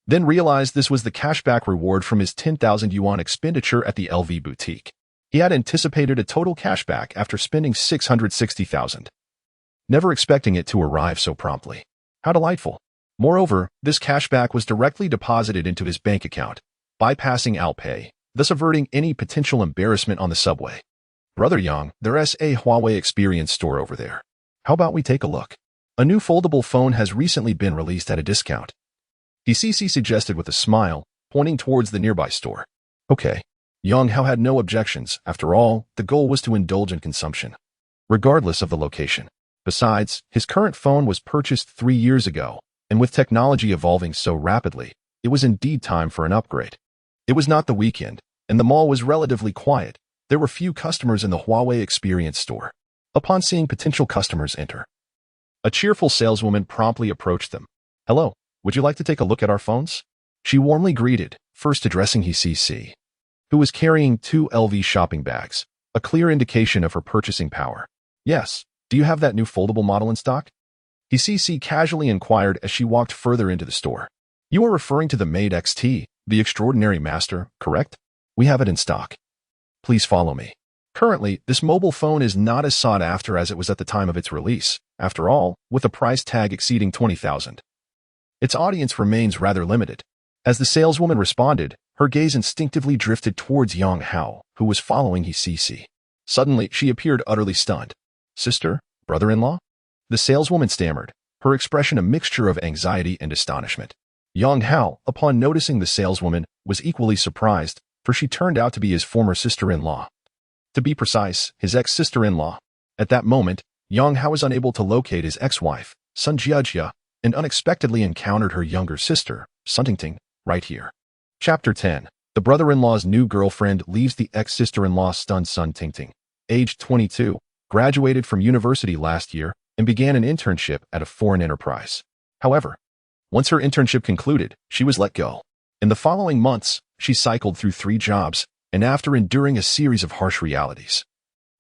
then realized this was the cashback reward from his 10,000 yuan expenditure at the LV boutique. He had anticipated a total cashback after spending 660,000, never expecting it to arrive so promptly. How delightful. Moreover, this cashback was directly deposited into his bank account, bypassing Alipay, thus averting any potential embarrassment on the subway. Brother Yang, there's a Huawei experience store over there. How about we take a look? A new foldable phone has recently been released at a discount. DCC suggested with a smile, pointing towards the nearby store. Okay. Yang Hao had no objections. After all, the goal was to indulge in consumption, regardless of the location. Besides, his current phone was purchased 3 years ago, and with technology evolving so rapidly, it was indeed time for an upgrade. It was not the weekend, and the mall was relatively quiet. There were few customers in the Huawei experience store. Upon seeing potential customers enter, a cheerful saleswoman promptly approached them. Hello, would you like to take a look at our phones? She warmly greeted, first addressing ECC, who was carrying 2 LV shopping bags, a clear indication of her purchasing power. Yes, do you have that new foldable model in stock? ECC casually inquired as she walked further into the store. You are referring to the Mate XT, the Extraordinary Master, correct? We have it in stock. Please follow me. Currently, this mobile phone is not as sought after as it was at the time of its release. After all, with a price tag exceeding 20,000. Its audience remains rather limited. As the saleswoman responded, her gaze instinctively drifted towards Yang Hao, who was following ECC. Suddenly, she appeared utterly stunned. Sister? Brother-in-law? The saleswoman stammered, her expression a mixture of anxiety and astonishment. Yang Hao, upon noticing the saleswoman, was equally surprised, for she turned out to be his former sister-in-law. To be precise, his ex-sister-in-law. At that moment, Yang Hao was unable to locate his ex-wife, Sun Jiajia, and unexpectedly encountered her younger sister, Suntingting, right here. Chapter 10. The brother-in-law's new girlfriend leaves the ex-sister-in-law stunned Sun Tingting, aged 22, graduated from university last year, and began an internship at a foreign enterprise. However, once her internship concluded, she was let go. In the following months, she cycled through 3 jobs, and after enduring a series of harsh realities,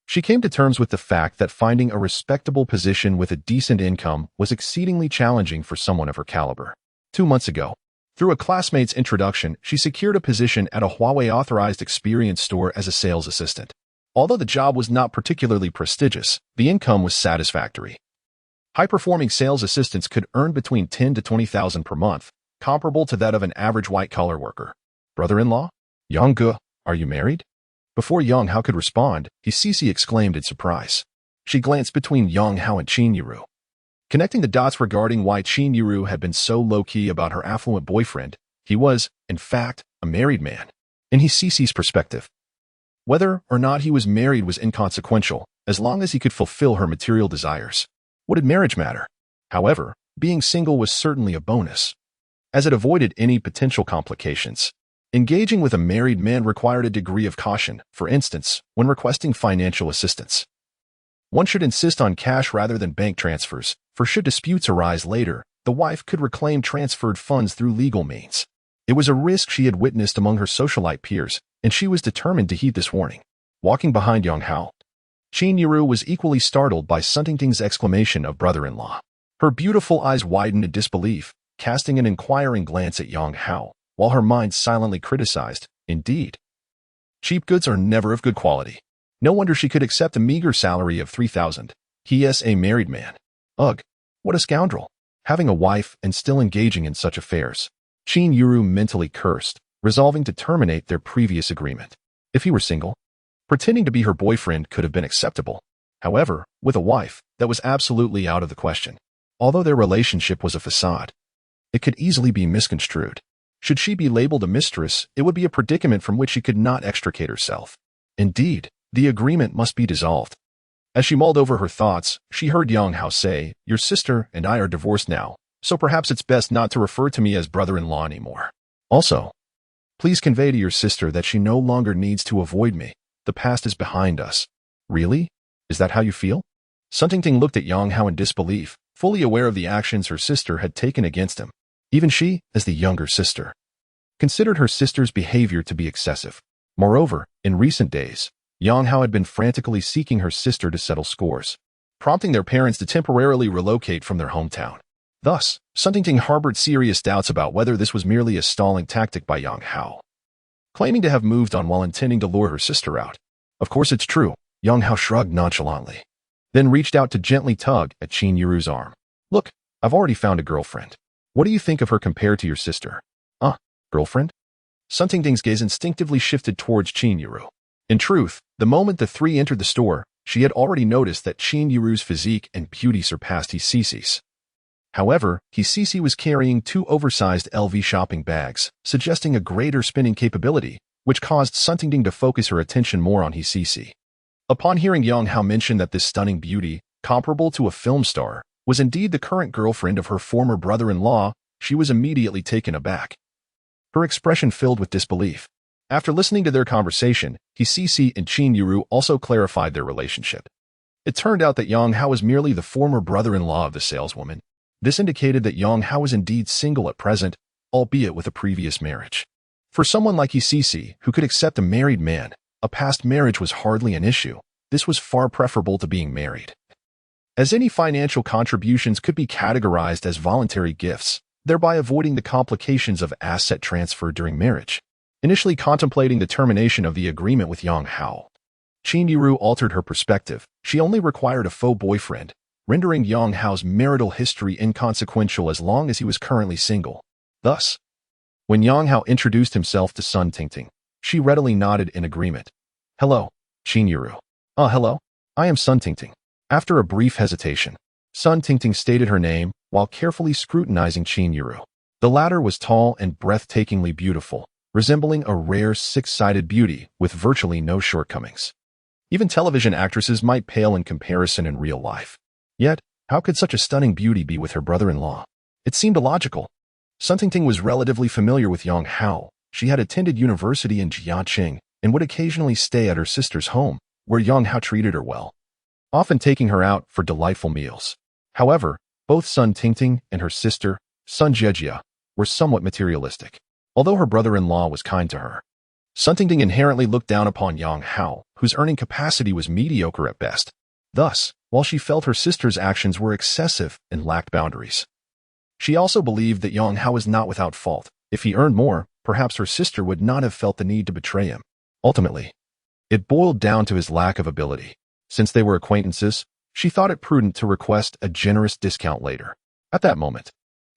she came to terms with the fact that finding a respectable position with a decent income was exceedingly challenging for someone of her caliber. 2 months ago, through a classmate's introduction, she secured a position at a Huawei-authorized experience store as a sales assistant. Although the job was not particularly prestigious, the income was satisfactory. High-performing sales assistants could earn between 10 to 20,000 per month, comparable to that of an average white-collar worker. Brother-in-law? Yang Ge, are you married? Before Yang Hao could respond, ECC exclaimed in surprise. She glanced between Yang Hao and Qin Yiru. Connecting the dots regarding why Qin Yiru had been so low-key about her affluent boyfriend, he was, in fact, a married man. In ECC's perspective, whether or not he was married was inconsequential, as long as he could fulfill her material desires. What did marriage matter? However, being single was certainly a bonus, as it avoided any potential complications. Engaging with a married man required a degree of caution, for instance, when requesting financial assistance. One should insist on cash rather than bank transfers, for should disputes arise later, the wife could reclaim transferred funds through legal means. It was a risk she had witnessed among her socialite peers, and she was determined to heed this warning. Walking behind Yang Hao, Qin Yiru was equally startled by Suntingting's exclamation of brother-in-law. Her beautiful eyes widened in disbelief, casting an inquiring glance at Yang Hao, while her mind silently criticized, indeed. Cheap goods are never of good quality. No wonder she could accept a meager salary of 3,000. He is a married man. Ugh, what a scoundrel. Having a wife and still engaging in such affairs. Qin Yiru mentally cursed, resolving to terminate their previous agreement. If he were single, pretending to be her boyfriend could have been acceptable. However, with a wife, that was absolutely out of the question. Although their relationship was a facade, it could easily be misconstrued. Should she be labeled a mistress, it would be a predicament from which she could not extricate herself. Indeed, the agreement must be dissolved. As she mulled over her thoughts, she heard Yang Hao say, "Your sister and I are divorced now, so perhaps it's best not to refer to me as brother-in-law anymore. Also, please convey to your sister that she no longer needs to avoid me. The past is behind us." Really? Is that how you feel? Suntingting looked at Yang Hao in disbelief, fully aware of the actions her sister had taken against him. Even she, as the younger sister, considered her sister's behavior to be excessive. Moreover, in recent days, Yang Hao had been frantically seeking her sister to settle scores, prompting their parents to temporarily relocate from their hometown. Thus, Sun Tingting harbored serious doubts about whether this was merely a stalling tactic by Yang Hao, claiming to have moved on while intending to lure her sister out. Of course it's true, Yang Hao shrugged nonchalantly, then reached out to gently tug at Qin Yuru's arm. Look, I've already found a girlfriend. What do you think of her compared to your sister? Girlfriend? Sun Tingting's gaze instinctively shifted towards Qin Yuru. In truth, the moment the three entered the store, she had already noticed that Qin Yuru's physique and beauty surpassed Hisisi's. However, Hisisi was carrying 2 oversized LV shopping bags, suggesting a greater spending capability, which caused Sun Tingting to focus her attention more on Hisisi. Upon hearing Yang Hao mention that this stunning beauty, comparable to a film star, was indeed the current girlfriend of her former brother-in-law, she was immediately taken aback, her expression filled with disbelief. After listening to their conversation, Hisisi and Qin Yuru also clarified their relationship. It turned out that Yang Hao was merely the former brother-in-law of the saleswoman. This indicated that Yang Hao was indeed single at present, albeit with a previous marriage. For someone like Hisisi, who could accept a married man, a past marriage was hardly an issue. This was far preferable to being married, as any financial contributions could be categorized as voluntary gifts, thereby avoiding the complications of asset transfer during marriage. Initially contemplating the termination of the agreement with Yang Hao, Qin Yuru altered her perspective. She only required a faux boyfriend, rendering Yang Hao's marital history inconsequential as long as he was currently single. Thus, when Yang Hao introduced himself to Sun Tingting, she readily nodded in agreement. Hello, Qin Yuru. Hello. I am Sun Tingting. After a brief hesitation, Sun Tingting stated her name while carefully scrutinizing Qin Yuru. The latter was tall and breathtakingly beautiful, resembling a rare six-sided beauty with virtually no shortcomings. Even television actresses might pale in comparison in real life. Yet, how could such a stunning beauty be with her brother-in-law? It seemed illogical. Sun Tingting was relatively familiar with Yang Hao. She had attended university in Jiaqing and would occasionally stay at her sister's home, where Yang Hao treated her well, often taking her out for delightful meals. However, both Sun Tingting and her sister, Sun Jejia, were somewhat materialistic. Although her brother-in-law was kind to her, Sun Tingting inherently looked down upon Yang Hao, whose earning capacity was mediocre at best. Thus, while she felt her sister's actions were excessive and lacked boundaries, she also believed that Yang Hao was not without fault. If he earned more, perhaps her sister would not have felt the need to betray him. Ultimately, it boiled down to his lack of ability. Since they were acquaintances, she thought it prudent to request a generous discount later. At that moment,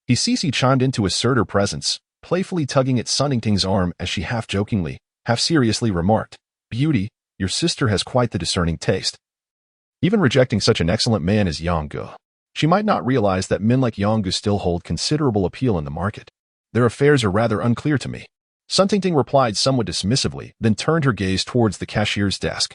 Hisisi chimed in to assert her presence, playfully tugging at Sun Tingting's arm as she half-jokingly, half-seriously remarked, "Beauty, your sister has quite the discerning taste." Even rejecting such an excellent man as Yang Gu, she might not realize that men like Yang Gu still hold considerable appeal in the market. Their affairs are rather unclear to me. Sun Tingting replied somewhat dismissively, then turned her gaze towards the cashier's desk,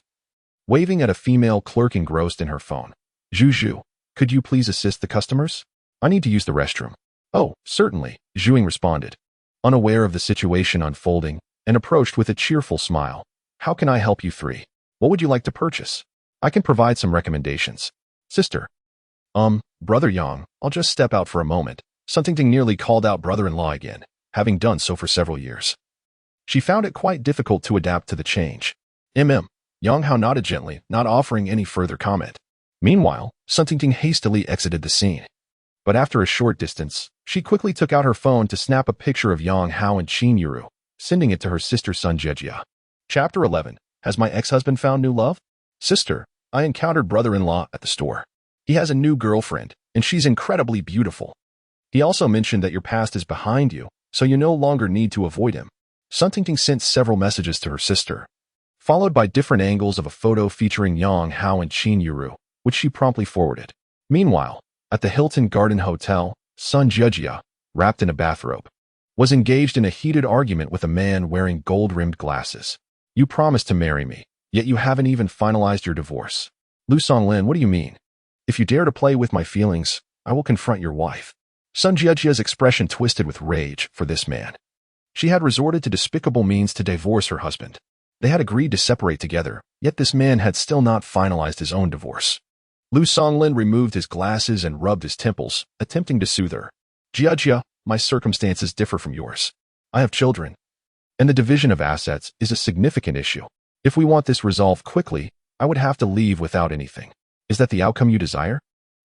waving at a female clerk engrossed in her phone. "Zhu, could you please assist the customers? I need to use the restroom." "Oh, certainly," Zhuing responded, unaware of the situation unfolding, and approached with a cheerful smile. "How can I help you three? What would you like to purchase? I can provide some recommendations." "Sister." Brother Yang, I'll just step out for a moment." Sun Tingting nearly called out brother-in-law again, having done so for several years. She found it quite difficult to adapt to the change. Yang Hao nodded gently, not offering any further comment. Meanwhile, Sun Tingting hastily exited the scene. But after a short distance, she quickly took out her phone to snap a picture of Yang Hao and Qin Yuru, sending it to her sister Sun Jejia. Chapter 11. Has my ex-husband found new love? Sister, I encountered brother-in-law at the store. He has a new girlfriend, and she's incredibly beautiful. He also mentioned that your past is behind you, so you no longer need to avoid him. Sun Tingting sent several messages to her sister, followed by different angles of a photo featuring Yang Hao and Qin Yuru, which she promptly forwarded. Meanwhile, at the Hilton Garden Hotel, Sun Jejia, wrapped in a bathrobe, was engaged in a heated argument with a man wearing gold-rimmed glasses. "You promised to marry me, yet you haven't even finalized your divorce. Lu Songlin, what do you mean? If you dare to play with my feelings, I will confront your wife." Sun Jiejia's expression twisted with rage for this man. She had resorted to despicable means to divorce her husband. They had agreed to separate together, yet this man had still not finalized his own divorce. Lu Songlin removed his glasses and rubbed his temples, attempting to soothe her. "Jiejia, my circumstances differ from yours. I have children, and the division of assets is a significant issue. If we want this resolved quickly, I would have to leave without anything. Is that the outcome you desire?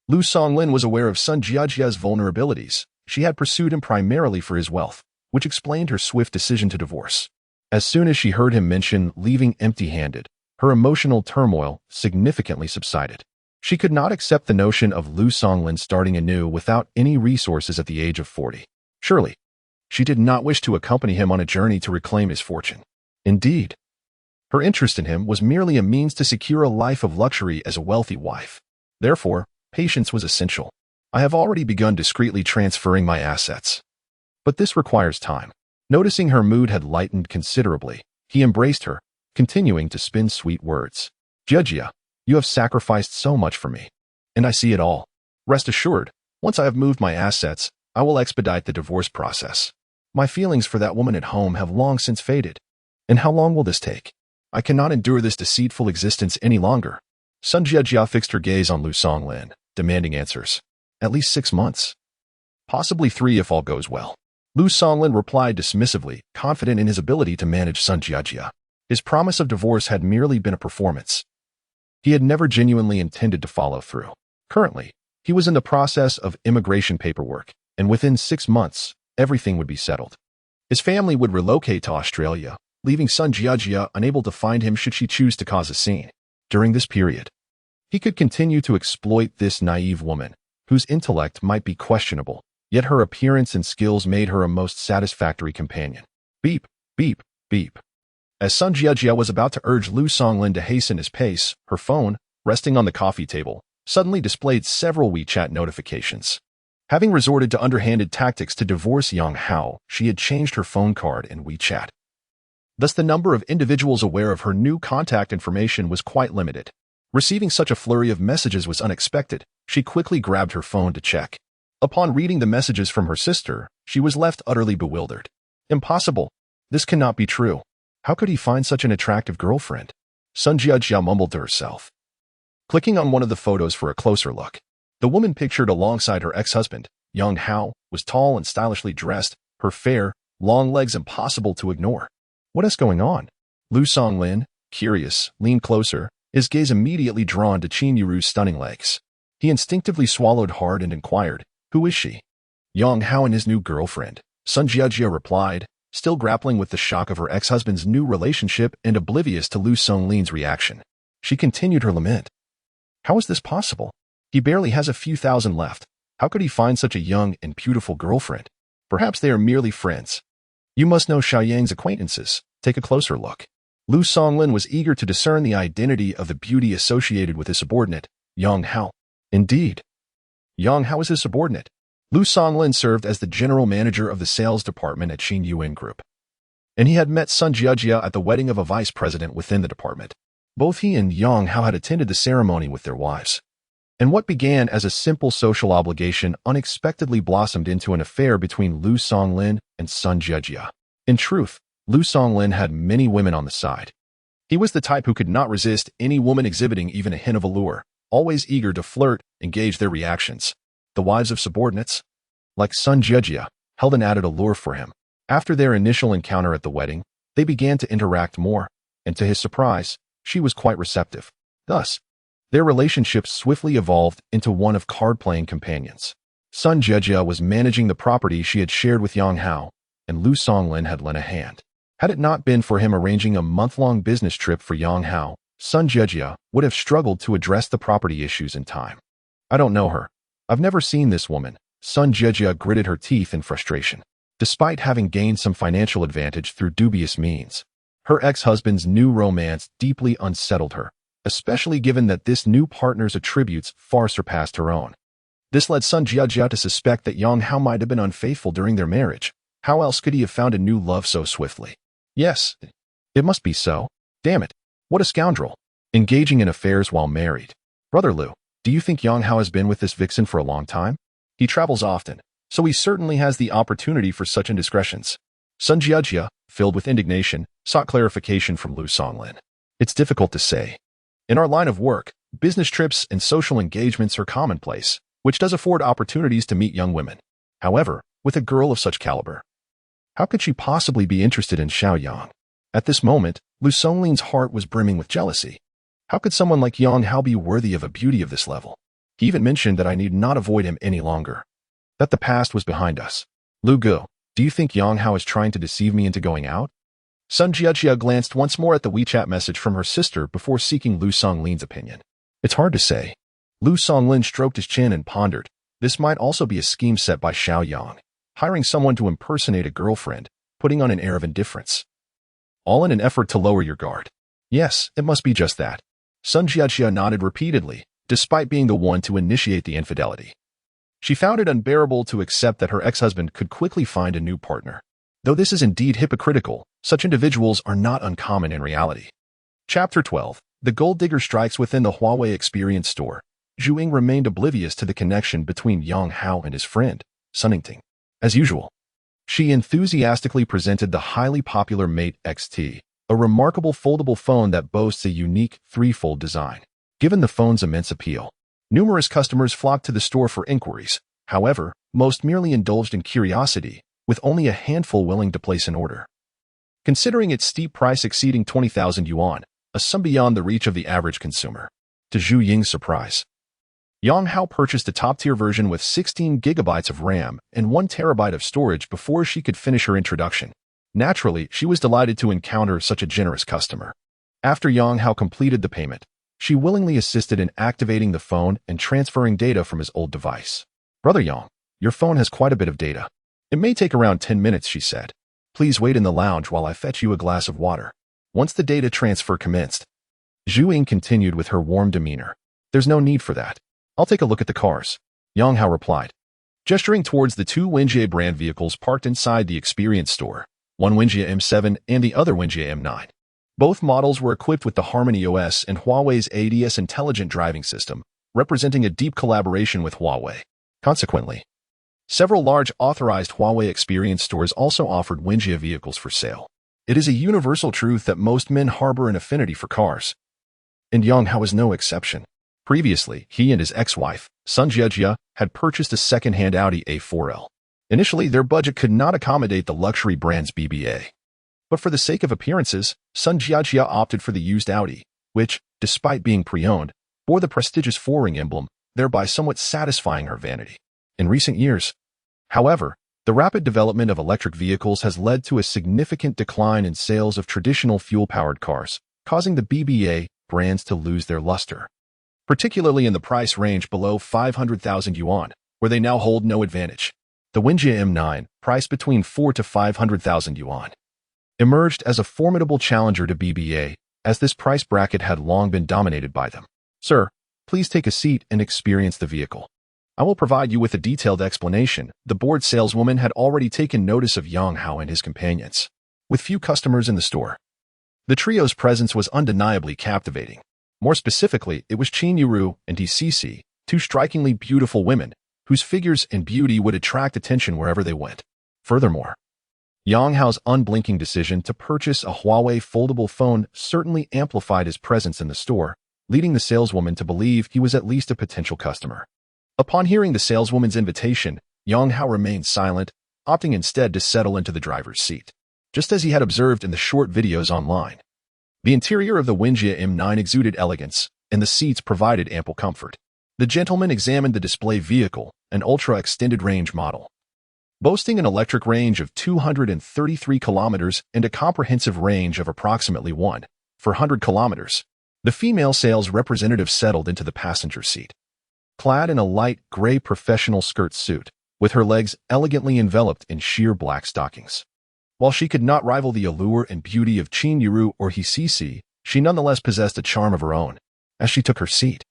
Lu Songlin was aware of Sun Jiajia's vulnerabilities. She had pursued him primarily for his wealth, which explained her swift decision to divorce. As soon as she heard him mention leaving empty-handed, her emotional turmoil significantly subsided. She could not accept the notion of Lu Songlin starting anew without any resources at the age of 40. Surely, she did not wish to accompany him on a journey to reclaim his fortune. Indeed, her interest in him was merely a means to secure a life of luxury as a wealthy wife. Therefore, patience was essential. I have already begun discreetly transferring my assets, but this requires time. Noticing her mood had lightened considerably, he embraced her, continuing to spin sweet words. Jiajia, you have sacrificed so much for me, and I see it all. Rest assured, once I have moved my assets, I will expedite the divorce process. My feelings for that woman at home have long since faded. And how long will this take? I cannot endure this deceitful existence any longer. Sun Jiajia fixed her gaze on Lu Songlin, demanding answers. At least 6 months. Possibly 3 if all goes well. Lu Songlin replied dismissively, confident in his ability to manage Sun Jiajia. His promise of divorce had merely been a performance. He had never genuinely intended to follow through. Currently, he was in the process of immigration paperwork, and within 6 months, everything would be settled. His family would relocate to Australia, leaving Sun Jiajia unable to find him should she choose to cause a scene. During this period, he could continue to exploit this naive woman, whose intellect might be questionable, yet her appearance and skills made her a most satisfactory companion. Beep, beep, beep. As Sun Jiajia was about to urge Lu Songlin to hasten his pace, her phone, resting on the coffee table, suddenly displayed several WeChat notifications. Having resorted to underhanded tactics to divorce Yang Hao, she had changed her phone card in WeChat. Thus, the number of individuals aware of her new contact information was quite limited. Receiving such a flurry of messages was unexpected. She quickly grabbed her phone to check. Upon reading the messages from her sister, she was left utterly bewildered. Impossible. This cannot be true. How could he find such an attractive girlfriend? Sun Jiajia mumbled to herself. Clicking on one of the photos for a closer look, the woman pictured alongside her ex-husband, Yang Hao, was tall and stylishly dressed, her fair, long legs impossible to ignore. What is going on? Lu Songlin, curious, leaned closer, his gaze immediately drawn to Qin Yuru's stunning legs. He instinctively swallowed hard and inquired, who is she? Yang Hao and his new girlfriend, Sun Jiajia replied, still grappling with the shock of her ex-husband's new relationship and oblivious to Lu Songlin's reaction. She continued her lament. How is this possible? He barely has a few thousand left. How could he find such a young and beautiful girlfriend? Perhaps they are merely friends. You must know Xiaoyang's acquaintances. Take a closer look. Lu Songlin was eager to discern the identity of the beauty associated with his subordinate, Yang Hao. Indeed, Yang Hao was his subordinate. Lu Songlin served as the general manager of the sales department at Qin Yuan Group, and he had met Sun Jiajia at the wedding of a vice president within the department. Both he and Yang Hao had attended the ceremony with their wives. And what began as a simple social obligation unexpectedly blossomed into an affair between Lu Songlin and Sun Jiajia. In truth, Lu Songlin had many women on the side. He was the type who could not resist any woman exhibiting even a hint of allure, always eager to flirt and gauge their reactions. The wives of subordinates, like Sun Jiajia, held an added allure for him. After their initial encounter at the wedding, they began to interact more, and to his surprise, she was quite receptive. Thus, their relationship swiftly evolved into one of card-playing companions. Sun Jiajia was managing the property she had shared with Yang Hao, and Lu Songlin had lent a hand. Had it not been for him arranging a month-long business trip for Yang Hao, Sun Jiajia would have struggled to address the property issues in time. I don't know her. I've never seen this woman. Sun Jiajia gritted her teeth in frustration. Despite having gained some financial advantage through dubious means, her ex-husband's new romance deeply unsettled her, especially given that this new partner's attributes far surpassed her own. This led Sun Jiajia to suspect that Yang Hao might have been unfaithful during their marriage. How else could he have found a new love so swiftly? Yes, it must be so. Damn it, what a scoundrel. Engaging in affairs while married. Brother Lu, do you think Yang Hao has been with this vixen for a long time? He travels often, so he certainly has the opportunity for such indiscretions. Sun Jiajia, filled with indignation, sought clarification from Lu Songlin. It's difficult to say. In our line of work, business trips and social engagements are commonplace, which does afford opportunities to meet young women. However, with a girl of such caliber, How could she possibly be interested in Xiaoyang? At this moment, Lu Songling's heart was brimming with jealousy. How could someone like Yang Hao be worthy of a beauty of this level? He even mentioned that I need not avoid him any longer. That the past was behind us. Lu Gu, do you think Yang Hao is trying to deceive me into going out? Sun Jiajia glanced once more at the WeChat message from her sister before seeking Lu Songling's opinion. It's hard to say. Lu Songlin stroked his chin and pondered. This might also be a scheme set by Xiaoyang, hiring someone to impersonate a girlfriend, putting on an air of indifference. All in an effort to lower your guard. Yes, it must be just that. Sun Jiajia nodded repeatedly, despite being the one to initiate the infidelity. She found it unbearable to accept that her ex-husband could quickly find a new partner. Though this is indeed hypocritical, such individuals are not uncommon in reality. Chapter 12. The Gold Digger Strikes Within the Huawei Experience Store. Zhu Ying remained oblivious to the connection between Yang Hao and his friend, Sunnington. As usual, she enthusiastically presented the highly popular Mate XT, a remarkable foldable phone that boasts a unique three-fold design. Given the phone's immense appeal, numerous customers flocked to the store for inquiries. However, most merely indulged in curiosity, with only a handful willing to place an order. Considering its steep price exceeding 20,000 yuan, a sum beyond the reach of the average consumer. To Zhu Ying's surprise, Yang Hao purchased a top-tier version with 16 gigabytes of RAM and 1 terabyte of storage before she could finish her introduction. Naturally, she was delighted to encounter such a generous customer. After Yang Hao completed the payment, she willingly assisted in activating the phone and transferring data from his old device. Brother Yang, your phone has quite a bit of data. It may take around 10 minutes, she said. Please wait in the lounge while I fetch you a glass of water. Once the data transfer commenced, Zhu Ying continued with her warm demeanor. There's no need for that. I'll take a look at the cars, Yang Hao replied, gesturing towards the 2 Wenjie brand vehicles parked inside the experience store, one Wenjie M7 and the other Wenjie M9. Both models were equipped with the Harmony OS and Huawei's ADS intelligent driving system, representing a deep collaboration with Huawei. Consequently, several large authorized Huawei experience stores also offered Wenjie vehicles for sale. It is a universal truth that most men harbor an affinity for cars, and Yang Hao is no exception. Previously, he and his ex-wife, Sun Jiajia, had purchased a second-hand Audi A4L. Initially, their budget could not accommodate the luxury brand's BBA. But for the sake of appearances, Sun Jiajia opted for the used Audi, which, despite being pre-owned, bore the prestigious 4-ring emblem, thereby somewhat satisfying her vanity. In recent years, however, the rapid development of electric vehicles has led to a significant decline in sales of traditional fuel-powered cars, causing the BBA brands to lose their luster, particularly in the price range below 500,000 yuan, where they now hold no advantage. The Wenjie M9, priced between 4 to 500,000 yuan, emerged as a formidable challenger to BBA, as this price bracket had long been dominated by them. Sir, please take a seat and experience the vehicle. I will provide you with a detailed explanation. The bored saleswoman had already taken notice of Yang Hao and his companions. With few customers in the store, the trio's presence was undeniably captivating. More specifically, it was Qin Yuru and Cici, 2 strikingly beautiful women, whose figures and beauty would attract attention wherever they went. Furthermore, Yang Hao's unblinking decision to purchase a Huawei foldable phone certainly amplified his presence in the store, leading the saleswoman to believe he was at least a potential customer. Upon hearing the saleswoman's invitation, Yang Hao remained silent, opting instead to settle into the driver's seat, just as he had observed in the short videos online. The interior of the Wenjie M9 exuded elegance, and the seats provided ample comfort. The gentleman examined the display vehicle, an ultra-extended range model, boasting an electric range of 233 kilometers and a comprehensive range of approximately 1,400 kilometers. The female sales representative settled into the passenger seat, clad in a light gray professional skirt suit, with her legs elegantly enveloped in sheer black stockings. While she could not rival the allure and beauty of Qin Yuru or Cici, she nonetheless possessed a charm of her own. As she took her seat,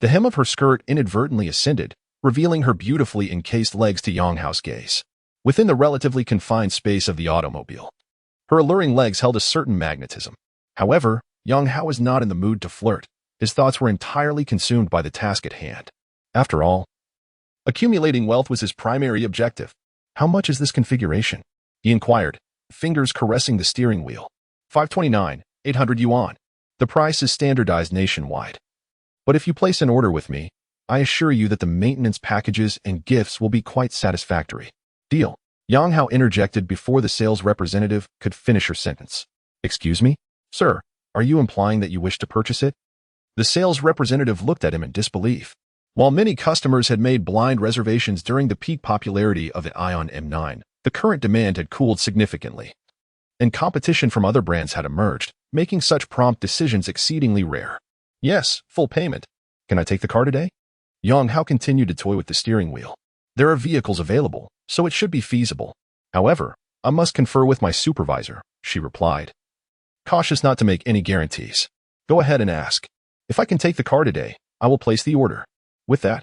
the hem of her skirt inadvertently ascended, revealing her beautifully encased legs to Yang Hao's gaze. Within the relatively confined space of the automobile, her alluring legs held a certain magnetism. However, Yang Hao was not in the mood to flirt. His thoughts were entirely consumed by the task at hand. After all, accumulating wealth was his primary objective. How much is this configuration? He inquired, fingers caressing the steering wheel. 529, 800 yuan. The price is standardized nationwide. But if you place an order with me, I assure you that the maintenance packages and gifts will be quite satisfactory. Deal. Yang Hao interjected before the sales representative could finish her sentence. Excuse me? Sir, are you implying that you wish to purchase it? The sales representative looked at him in disbelief. While many customers had made blind reservations during the peak popularity of the Ion M9, the current demand had cooled significantly, and competition from other brands had emerged, making such prompt decisions exceedingly rare. Yes, full payment. Can I take the car today? Yang Hao continued to toy with the steering wheel. There are vehicles available, so it should be feasible. However, I must confer with my supervisor, she replied, cautious not to make any guarantees. Go ahead and ask. If I can take the car today, I will place the order. With that,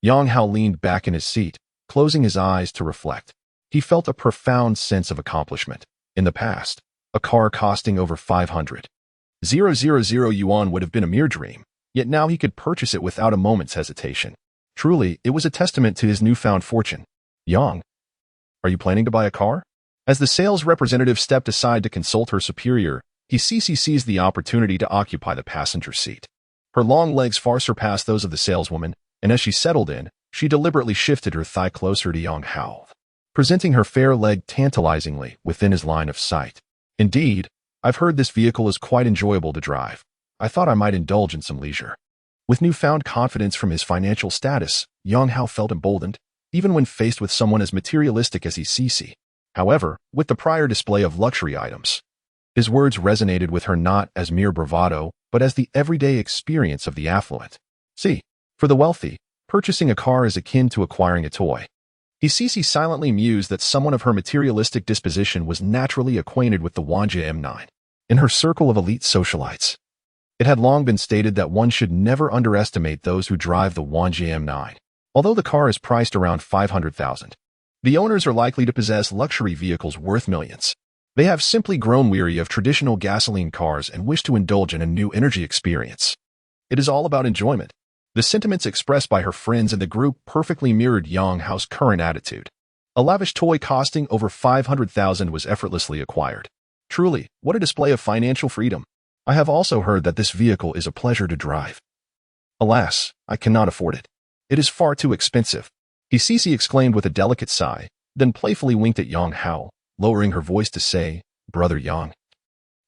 Yang Hao leaned back in his seat, closing his eyes to reflect. He felt a profound sense of accomplishment. In the past, a car costing over 500,000 yuan would have been a mere dream, yet now he could purchase it without a moment's hesitation. Truly, it was a testament to his newfound fortune. Yang, are you planning to buy a car? As the sales representative stepped aside to consult her superior, he seized the opportunity to occupy the passenger seat. Her long legs far surpassed those of the saleswoman, and as she settled in, she deliberately shifted her thigh closer to Yang Hao, presenting her fair leg tantalizingly within his line of sight. Indeed, I've heard this vehicle is quite enjoyable to drive. I thought I might indulge in some leisure. With newfound confidence from his financial status, Yang Hao felt emboldened, even when faced with someone as materialistic as he. However, with the prior display of luxury items, his words resonated with her not as mere bravado, but as the everyday experience of the affluent. See, for the wealthy, purchasing a car is akin to acquiring a toy. He silently mused that someone of her materialistic disposition was naturally acquainted with the Wanja M9. In her circle of elite socialites, it had long been stated that one should never underestimate those who drive the Wanja M9. Although the car is priced around 500,000, the owners are likely to possess luxury vehicles worth millions. They have simply grown weary of traditional gasoline cars and wish to indulge in a new energy experience. It is all about enjoyment. The sentiments expressed by her friends in the group perfectly mirrored Yang Hao's current attitude. A lavish toy costing over 500,000 was effortlessly acquired. Truly, what a display of financial freedom. I have also heard that this vehicle is a pleasure to drive. Alas, I cannot afford it. It is far too expensive. He exclaimed with a delicate sigh, then playfully winked at Yang Hao, lowering her voice to say, Brother Yang,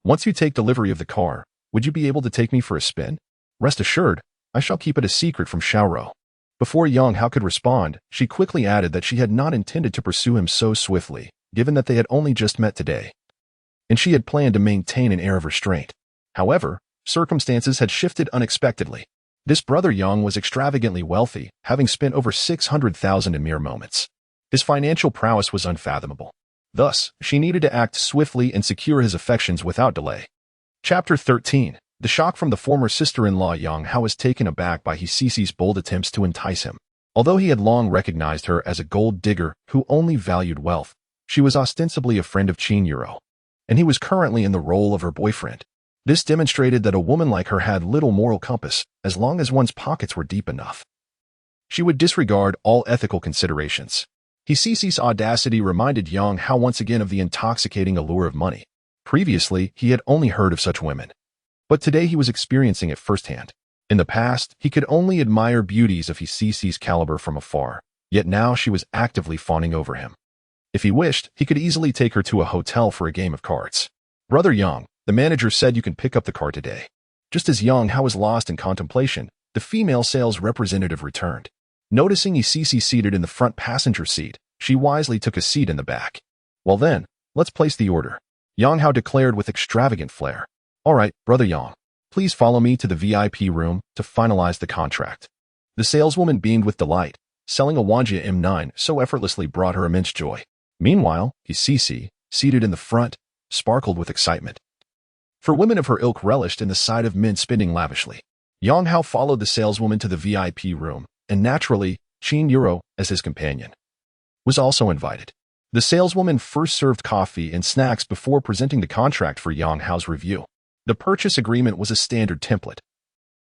once you take delivery of the car, would you be able to take me for a spin? Rest assured, I shall keep it a secret from Xiaoro. Before Yang Hao could respond, she quickly added that she had not intended to pursue him so swiftly, given that they had only just met today, and she had planned to maintain an air of restraint. However, circumstances had shifted unexpectedly. This brother Yang was extravagantly wealthy, having spent over 600,000 in mere moments. His financial prowess was unfathomable. Thus, she needed to act swiftly and secure his affections without delay. Chapter 13. The shock from the former sister-in-law. Yang Hao was taken aback by Cici's bold attempts to entice him. Although he had long recognized her as a gold digger who only valued wealth, she was ostensibly a friend of Qin Euro, and he was currently in the role of her boyfriend. This demonstrated that a woman like her had little moral compass, as long as one's pockets were deep enough. She would disregard all ethical considerations. Cici's audacity reminded Yang Hao once again of the intoxicating allure of money. Previously, he had only heard of such women, but today he was experiencing it firsthand. In the past, he could only admire beauties of Cici's caliber from afar, yet now she was actively fawning over him. If he wished, he could easily take her to a hotel for a game of cards. Brother Yang, the manager said you can pick up the car today. Just as Yang Hao was lost in contemplation, the female sales representative returned. Noticing Cici seated in the front passenger seat, she wisely took a seat in the back. Well then, let's place the order, Yang Hao declared with extravagant flair. All right, Brother Yang, please follow me to the VIP room to finalize the contract. The saleswoman beamed with delight. Selling a Wanja M9 so effortlessly brought her immense joy. Meanwhile, Cici, seated in the front, sparkled with excitement. For women of her ilk relished in the sight of men spending lavishly. Yang Hao followed the saleswoman to the VIP room, and naturally, Qin Euro, as his companion, was also invited. The saleswoman first served coffee and snacks before presenting the contract for Yang Hao's review. The purchase agreement was a standard template.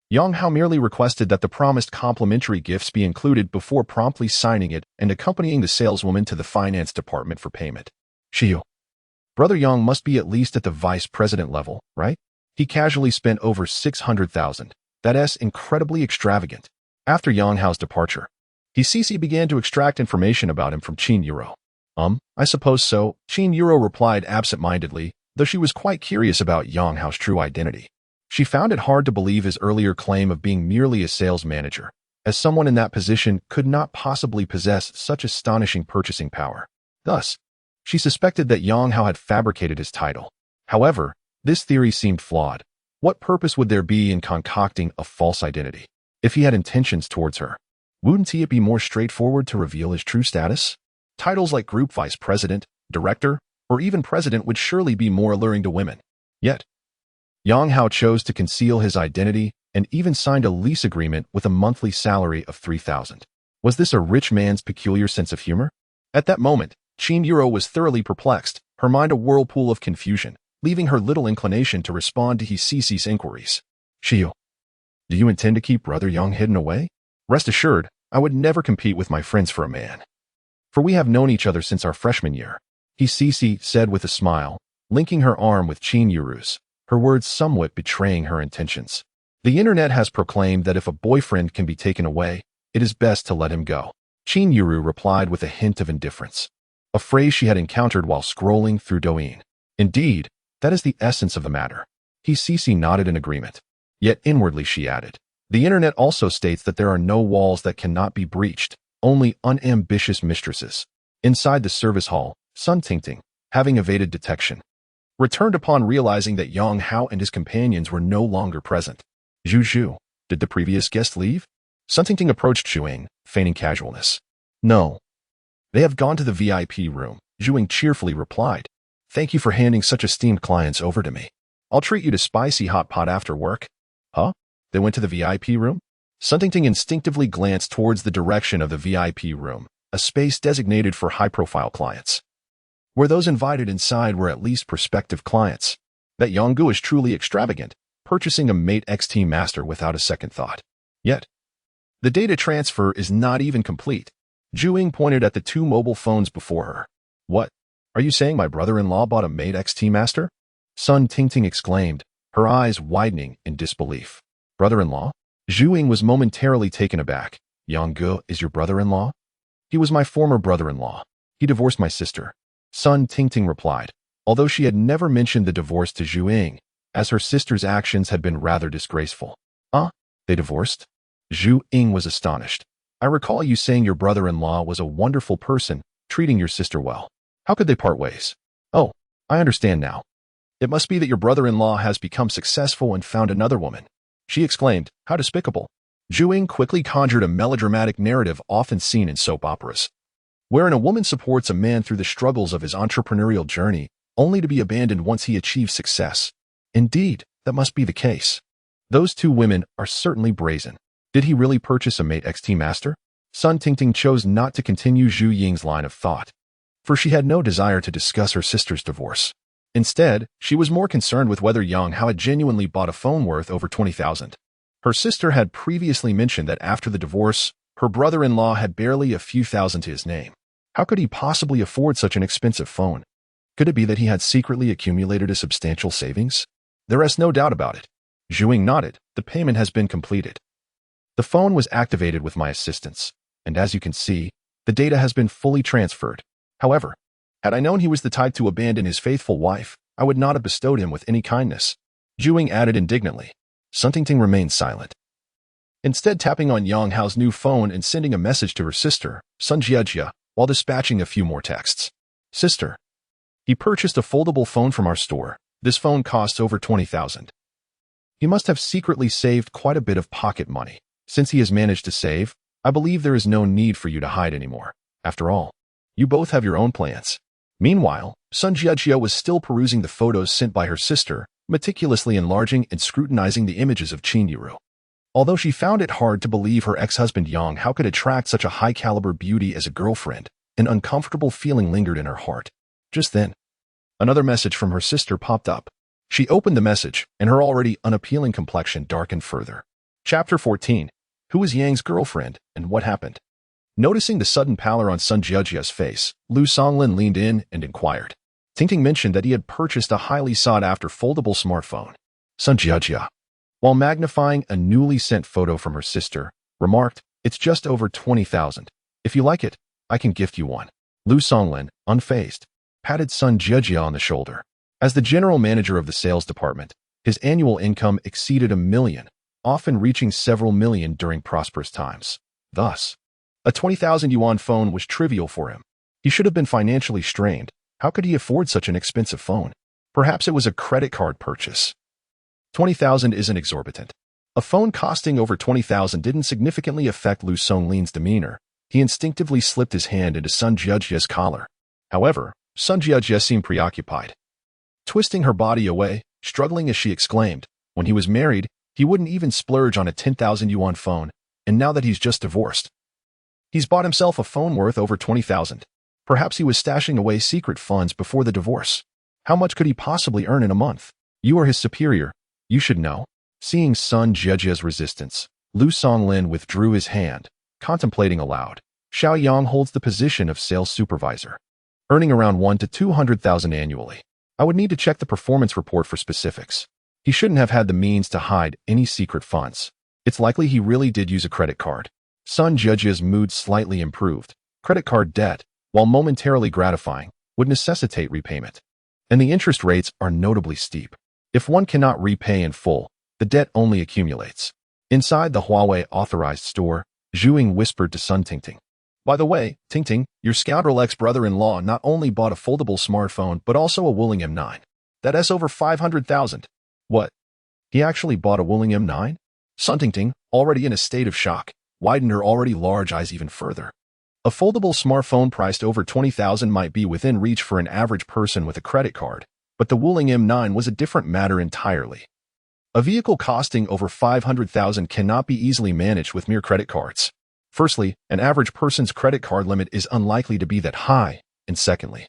Yang Hao merely requested that the promised complimentary gifts be included before promptly signing it and accompanying the saleswoman to the finance department for payment. Xiu, Brother Yang must be at least at the vice president level, right? He casually spent over 600,000. That's incredibly extravagant. After Yang Hao's departure, Cici began to extract information about him from Qin Euro. I suppose so, Qin Yuro replied absent-mindedly, though she was quite curious about Yang Hao's true identity. She found it hard to believe his earlier claim of being merely a sales manager, as someone in that position could not possibly possess such astonishing purchasing power. Thus, she suspected that Yang Hao had fabricated his title. However, this theory seemed flawed. What purpose would there be in concocting a false identity? If he had intentions towards her, wouldn't it be more straightforward to reveal his true status? Titles like group vice president, director, or even president would surely be more alluring to women. Yet, Yang Hao chose to conceal his identity and even signed a lease agreement with a monthly salary of 3,000. Was this a rich man's peculiar sense of humor? At that moment, Qin Yuro was thoroughly perplexed, her mind a whirlpool of confusion, leaving her little inclination to respond to Cici's inquiries. Xiu, do you intend to keep Brother Yang hidden away? Rest assured, I would never compete with my friends for a man. For we have known each other since our freshman year, Cici said with a smile, linking her arm with Qin Yuru's, her words somewhat betraying her intentions. The internet has proclaimed that if a boyfriend can be taken away, it is best to let him go. Qin Yuru replied with a hint of indifference, a phrase she had encountered while scrolling through Douyin. Indeed, that is the essence of the matter. Cici nodded in agreement. Yet inwardly she added, the internet also states that there are no walls that cannot be breached, only unambitious mistresses. Inside the service hall, Sun Tingting, having evaded detection, returned upon realizing that Yang Hao and his companions were no longer present. Zhu, did the previous guest leave? Sun Tingting approached Zhuing, feigning casualness. No. They have gone to the VIP room, Zhuing cheerfully replied. Thank you for handing such esteemed clients over to me. I'll treat you to spicy hot pot after work. Huh? They went to the VIP room? Sun Tingting instinctively glanced towards the direction of the VIP room, a space designated for high-profile clients. Where those invited inside were at least prospective clients. That Yonggu is truly extravagant, purchasing a Mate XT Master without a second thought. Yet, the data transfer is not even complete. Zhuing pointed at the two mobile phones before her. What? Are you saying my brother-in-law bought a Mate XT Master? Sun Tingting exclaimed, her eyes widening in disbelief. Brother-in-law? Zhuing was momentarily taken aback. Yonggu is your brother-in-law? He was my former brother-in-law. He divorced my sister. Sun Tingting replied, although she had never mentioned the divorce to Zhuing, as her sister's actions had been rather disgraceful. They divorced? Zhuing was astonished. I recall you saying your brother-in-law was a wonderful person, treating your sister well. How could they part ways? Oh, I understand now. It must be that your brother-in-law has become successful and found another woman. She exclaimed, how despicable. Zhuing quickly conjured a melodramatic narrative often seen in soap operas, wherein a woman supports a man through the struggles of his entrepreneurial journey, only to be abandoned once he achieves success. Indeed, that must be the case. Those two women are certainly brazen. Did he really purchase a Mate XT Master? Sun Tingting chose not to continue Zhu Ying's line of thought, for she had no desire to discuss her sister's divorce. Instead, she was more concerned with whether Yang Hao had genuinely bought a phone worth over 20,000. Her sister had previously mentioned that after the divorce, her brother-in-law had barely a few thousand to his name. How could he possibly afford such an expensive phone? Could it be that he had secretly accumulated a substantial savings? There is no doubt about it. Zhuing nodded. The payment has been completed. The phone was activated with my assistance, and as you can see, the data has been fully transferred. However, had I known he was the type to abandon his faithful wife, I would not have bestowed him with any kindness. Zhuing added indignantly. Sun Tingting remained silent. Instead tapping on Yang Hao's new phone and sending a message to her sister, Sun Jiajia, while dispatching a few more texts. Sister. He purchased a foldable phone from our store. This phone costs over 20,000. He must have secretly saved quite a bit of pocket money. Since he has managed to save, I believe there is no need for you to hide anymore. After all, you both have your own plans. Meanwhile, Sun Jiajia was still perusing the photos sent by her sister, meticulously enlarging and scrutinizing the images of Qin Yuru. Although she found it hard to believe her ex-husband Yang Hao could attract such a high-caliber beauty as a girlfriend, an uncomfortable feeling lingered in her heart. Just then, another message from her sister popped up. She opened the message, and her already unappealing complexion darkened further. Chapter 14. Who is Yang's girlfriend, and what happened? Noticing the sudden pallor on Sun Jiajia's face, Lu Songlin leaned in and inquired. Tingting mentioned that he had purchased a highly sought-after foldable smartphone. Sun Jiajia, while magnifying a newly sent photo from her sister, remarked, it's just over 20,000. If you like it, I can gift you one. Lu Songlin, unfazed, patted Sun Jiejie on the shoulder. As the general manager of the sales department, his annual income exceeded $1 million, often reaching several million during prosperous times. Thus, a 20,000 yuan phone was trivial for him. He should have been financially strained. How could he afford such an expensive phone? Perhaps it was a credit card purchase. 20,000 isn't exorbitant. A phone costing over 20,000 didn't significantly affect Lu Songlin's demeanor. He instinctively slipped his hand into Sun Jiejie's collar. However, Sun Jiejie seemed preoccupied. Twisting her body away, struggling as she exclaimed, when he was married, he wouldn't even splurge on a 10,000 yuan phone, and now that he's just divorced, he's bought himself a phone worth over 20,000. Perhaps he was stashing away secret funds before the divorce. How much could he possibly earn in a month? You are his superior. You should know. Seeing Sun Jiejie's resistance, Lu Songlin withdrew his hand, contemplating aloud. Xiao Yang holds the position of sales supervisor, earning around 1 to 200,000 annually. I would need to check the performance report for specifics. He shouldn't have had the means to hide any secret funds. It's likely he really did use a credit card. Sun Jiejie's mood slightly improved. Credit card debt, while momentarily gratifying, would necessitate repayment. And the interest rates are notably steep. If one cannot repay in full, the debt only accumulates. Inside the Huawei authorized store, Zhu Ying whispered to Sun Tingting. By the way, Tingting, your scoundrel ex-brother-in-law not only bought a foldable smartphone but also a Wuling M9. That's over 500,000. What? He actually bought a Wuling M9? Sun Tingting, already in a state of shock, widened her already large eyes even further. A foldable smartphone priced over 20,000 might be within reach for an average person with a credit card, but the Wuling M9 was a different matter entirely. A vehicle costing over 500,000 cannot be easily managed with mere credit cards. Firstly, an average person's credit card limit is unlikely to be that high, and secondly,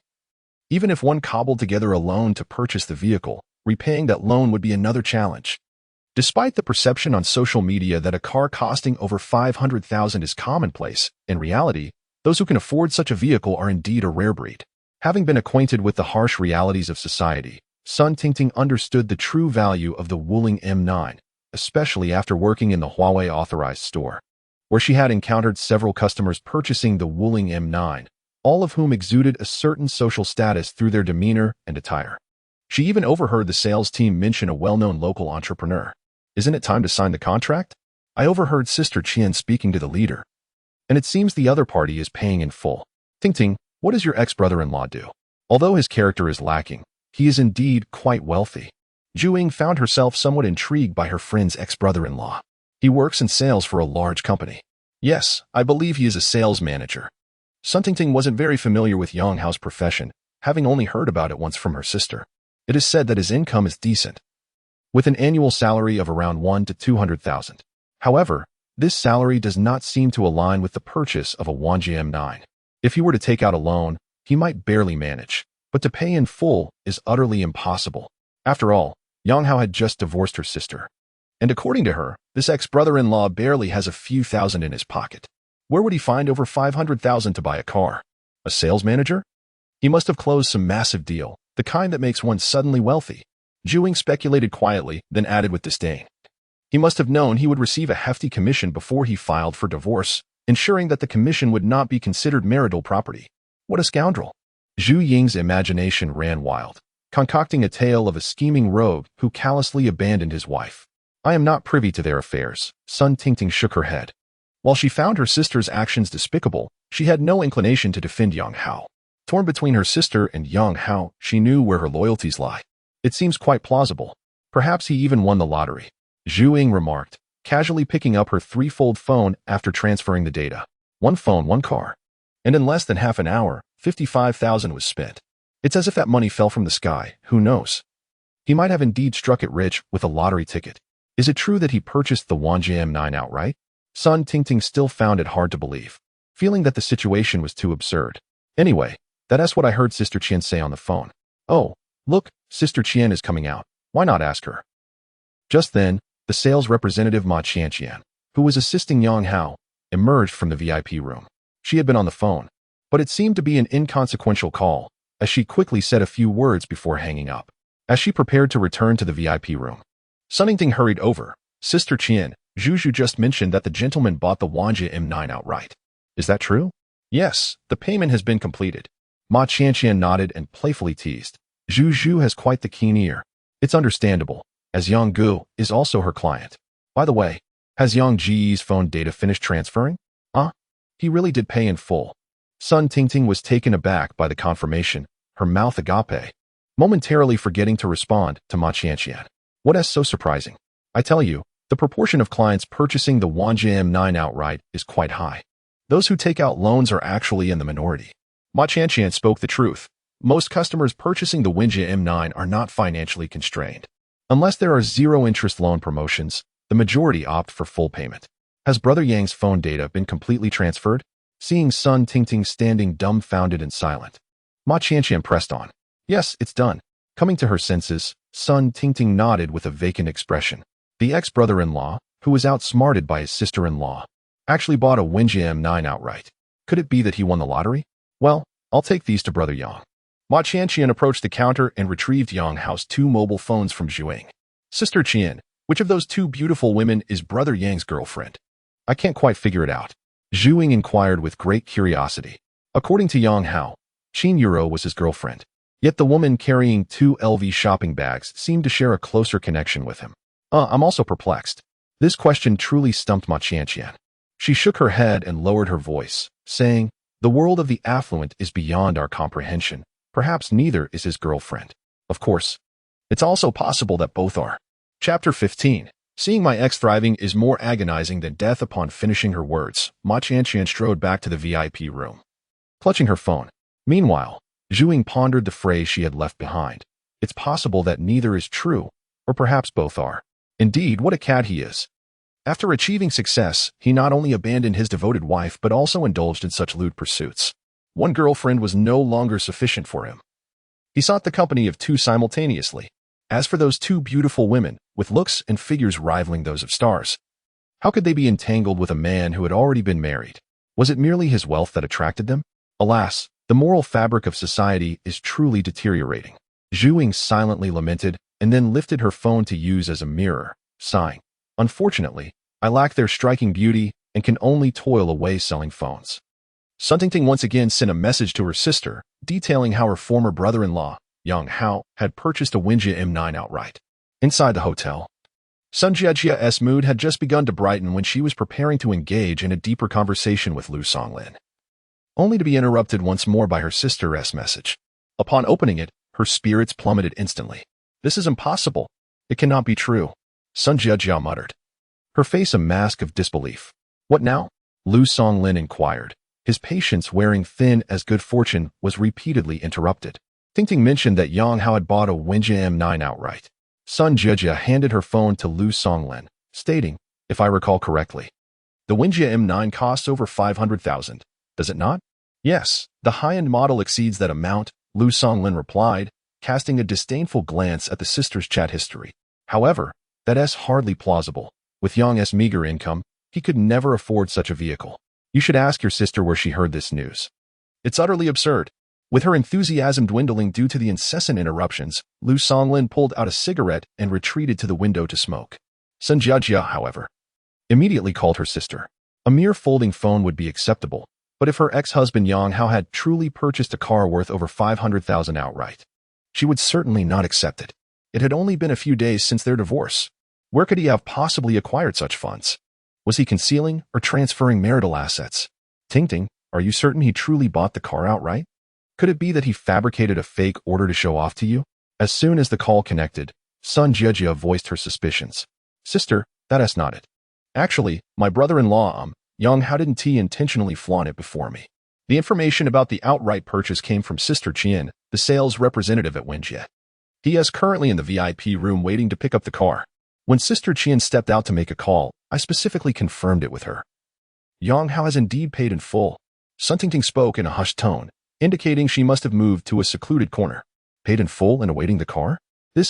even if one cobbled together a loan to purchase the vehicle, repaying that loan would be another challenge. Despite the perception on social media that a car costing over 500,000 is commonplace, in reality, those who can afford such a vehicle are indeed a rare breed. Having been acquainted with the harsh realities of society, Sun Tingting understood the true value of the Wuling M9, especially after working in the Huawei authorized store, where she had encountered several customers purchasing the Wuling M9, all of whom exuded a certain social status through their demeanor and attire. She even overheard the sales team mention a well-known local entrepreneur. Isn't it time to sign the contract? I overheard Sister Qian speaking to the leader. And it seems the other party is paying in full. Tingting, what does your ex-brother-in-law do? Although his character is lacking, he is indeed quite wealthy. Zhu Ying found herself somewhat intrigued by her friend's ex-brother-in-law. He works in sales for a large company. Yes, I believe he is a sales manager. Sun Tingting wasn't very familiar with Yang Hao's profession, having only heard about it once from her sister. It is said that his income is decent, with an annual salary of around 1 to 200,000. However, this salary does not seem to align with the purchase of a Wanji M9. If he were to take out a loan, he might barely manage, but to pay in full is utterly impossible. After all, Yang Hao had just divorced her sister. And according to her, this ex-brother-in-law barely has a few thousand in his pocket. Where would he find over 500,000 to buy a car? A sales manager? He must have closed some massive deal, the kind that makes one suddenly wealthy. Zhu Ying speculated quietly, then added with disdain. He must have known he would receive a hefty commission before he filed for divorce, ensuring that the commission would not be considered marital property. What a scoundrel! Zhu Ying's imagination ran wild, concocting a tale of a scheming rogue who callously abandoned his wife. I am not privy to their affairs. Sun Tingting shook her head. While she found her sister's actions despicable, she had no inclination to defend Yang Hao. Torn between her sister and Yang Hao, she knew where her loyalties lie. It seems quite plausible. Perhaps he even won the lottery. Zhu Ying remarked, casually picking up her threefold phone after transferring the data. One phone, one car. And in less than half an hour, 55,000 was spent. It's as if that money fell from the sky, who knows? He might have indeed struck it rich with a lottery ticket. Is it true that he purchased the Wanji M9 outright? Sun Tingting still found it hard to believe, feeling that the situation was too absurd. Anyway, that's what I heard Sister Qian say on the phone. Oh, look, Sister Qian is coming out. Why not ask her? Just then, the sales representative Ma Qianqian, who was assisting Yang Hao, emerged from the VIP room. She had been on the phone, but it seemed to be an inconsequential call, as she quickly said a few words before hanging up. As she prepared to return to the VIP room, Sun Tingting hurried over. Sister Qian, Zhu just mentioned that the gentleman bought the Wanji M9 outright. Is that true? Yes, the payment has been completed. Ma Qianqian nodded and playfully teased. Zhu Zhu has quite the keen ear. It's understandable, as Yang Gu is also her client. By the way, has Yang Ji's phone data finished transferring? He really did pay in full. Sun Tingting was taken aback by the confirmation, her mouth agape, momentarily forgetting to respond to Ma Qianqian. What is so surprising? I tell you, the proportion of clients purchasing the Wanjia M9 outright is quite high. Those who take out loans are actually in the minority. Ma Qianqian spoke the truth. Most customers purchasing the Wanjia M9 are not financially constrained. Unless there are zero-interest loan promotions, the majority opt for full payment. Has Brother Yang's phone data been completely transferred? Seeing Sun Tingting standing dumbfounded and silent, Ma Qianqian pressed on. Yes, it's done. Coming to her senses, Sun Tingting nodded with a vacant expression. The ex-brother-in-law, who was outsmarted by his sister-in-law, actually bought a Wanjia M9 outright. Could it be that he won the lottery? Well, I'll take these to Brother Yang. Ma Qianqian approached the counter and retrieved Yang Hao's 2 mobile phones from Zhuing. Sister Qian, which of those 2 beautiful women is Brother Yang's girlfriend? I can't quite figure it out. Zhuing inquired with great curiosity. According to Yang Hao, Qin Yuro was his girlfriend. Yet the woman carrying 2 LV shopping bags seemed to share a closer connection with him. I'm also perplexed. This question truly stumped Ma Qianqian. She shook her head and lowered her voice, saying, the world of the affluent is beyond our comprehension. Perhaps neither is his girlfriend. Of course, it's also possible that both are. Chapter 15. Seeing my ex thriving is more agonizing than death. Upon finishing her words, Ma Qianqian strode back to the VIP room, clutching her phone. Meanwhile, Zhuing pondered the phrase she had left behind. It's possible that neither is true, or perhaps both are. Indeed, what a cad he is. After achieving success, he not only abandoned his devoted wife but also indulged in such lewd pursuits. One girlfriend was no longer sufficient for him. He sought the company of 2 simultaneously. As for those 2 beautiful women, with looks and figures rivaling those of stars, how could they be entangled with a man who had already been married? Was it merely his wealth that attracted them? Alas, the moral fabric of society is truly deteriorating. Zhuing silently lamented and then lifted her phone to use as a mirror, sighing. Unfortunately, I lack their striking beauty and can only toil away selling phones. Sun Tingting once again sent a message to her sister, detailing how her former brother-in-law, Yang Hao, had purchased a Wanjia M9 outright. Inside the hotel, Sun Jiajia's mood had just begun to brighten when she was preparing to engage in a deeper conversation with Lu Songlin, only to be interrupted once more by her sister's message. Upon opening it, her spirits plummeted instantly. This is impossible. It cannot be true, Sun Jiajia muttered, her face a mask of disbelief. What now? Lu Songlin inquired. His patience wearing thin as good fortune was repeatedly interrupted. Tingting mentioned that Yang Hao had bought a Wanjia M9 outright. Sun Jiajia handed her phone to Lu Songlin, stating, if I recall correctly, the Wanjia M9 costs over 500,000, does it not? Yes, the high-end model exceeds that amount, Lu Songlin replied, casting a disdainful glance at the sister's chat history. However, that is hardly plausible. With Yang's meager income, he could never afford such a vehicle. You should ask your sister where she heard this news. It's utterly absurd. With her enthusiasm dwindling due to the incessant interruptions, Lu Songlin pulled out a cigarette and retreated to the window to smoke. Sun Jiajia, however, immediately called her sister. A mere folding phone would be acceptable, but if her ex-husband Yang Hao had truly purchased a car worth over 500,000 outright, she would certainly not accept it. It had only been a few days since their divorce. Where could he have possibly acquired such funds? Was he concealing or transferring marital assets? Tingting, are you certain he truly bought the car outright? Could it be that he fabricated a fake order to show off to you? As soon as the call connected, Sun Jiajia voiced her suspicions. Sister, that is not it. Actually, my brother-in-law, Yang Hao didn't intentionally flaunt it before me. The information about the outright purchase came from Sister Qian, the sales representative at Wanjia. He is currently in the VIP room waiting to pick up the car. When Sister Qian stepped out to make a call, I specifically confirmed it with her. Yang Hao has indeed paid in full. Sun Tingting spoke in a hushed tone, indicating she must have moved to a secluded corner. Paid in full and awaiting the car?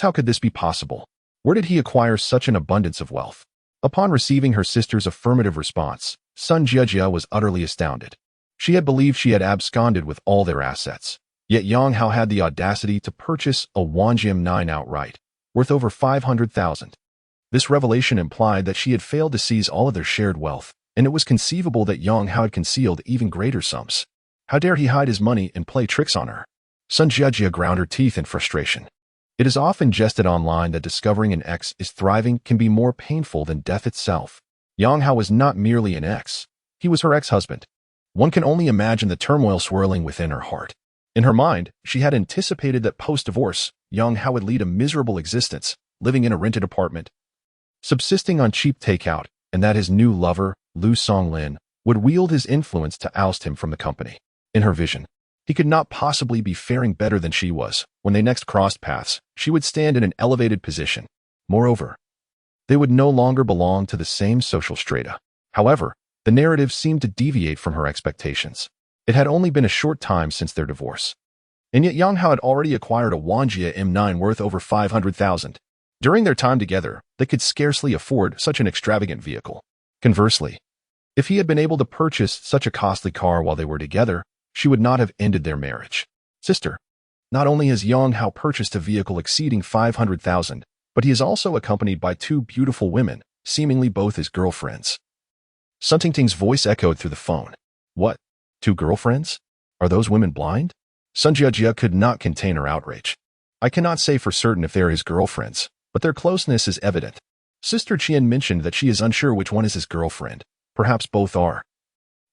How could this be possible? Where did he acquire such an abundance of wealth? Upon receiving her sister's affirmative response, Sun Jiajia was utterly astounded. She had believed she had absconded with all their assets. Yet Yang Hao had the audacity to purchase a Wanjia M9 outright, worth over 500,000. This revelation implied that she had failed to seize all of their shared wealth, and it was conceivable that Yang Hao had concealed even greater sums. How dare he hide his money and play tricks on her? Sun Jiajia ground her teeth in frustration. It is often jested online that discovering an ex is thriving can be more painful than death itself. Yang Hao was not merely an ex. He was her ex-husband. One can only imagine the turmoil swirling within her heart. In her mind, she had anticipated that post-divorce, Yang Hao would lead a miserable existence, living in a rented apartment, subsisting on cheap takeout, and that his new lover, Lu Songlin, would wield his influence to oust him from the company. In her vision, he could not possibly be faring better than she was. When they next crossed paths, she would stand in an elevated position. Moreover, they would no longer belong to the same social strata. However, the narrative seemed to deviate from her expectations. It had only been a short time since their divorce. And yet Yang Hao had already acquired a Wanjia M9 worth over 500,000. During their time together, they could scarcely afford such an extravagant vehicle. Conversely, if he had been able to purchase such a costly car while they were together, she would not have ended their marriage. Sister, not only has Yang Hao purchased a vehicle exceeding 500,000, but he is also accompanied by two beautiful women, seemingly both his girlfriends. Sun Tingting's voice echoed through the phone. What? Two girlfriends? Are those women blind? Sun Jiajia could not contain her outrage. I cannot say for certain if they are his girlfriends, but their closeness is evident. Sister Qian mentioned that she is unsure which one is his girlfriend. Perhaps both are.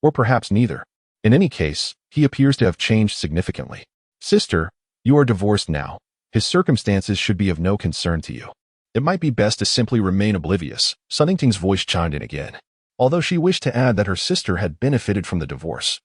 Or perhaps neither. In any case, he appears to have changed significantly. Sister, you are divorced now. His circumstances should be of no concern to you. It might be best to simply remain oblivious. Sun Tingting's voice chimed in again. Although she wished to add that her sister had benefited from the divorce,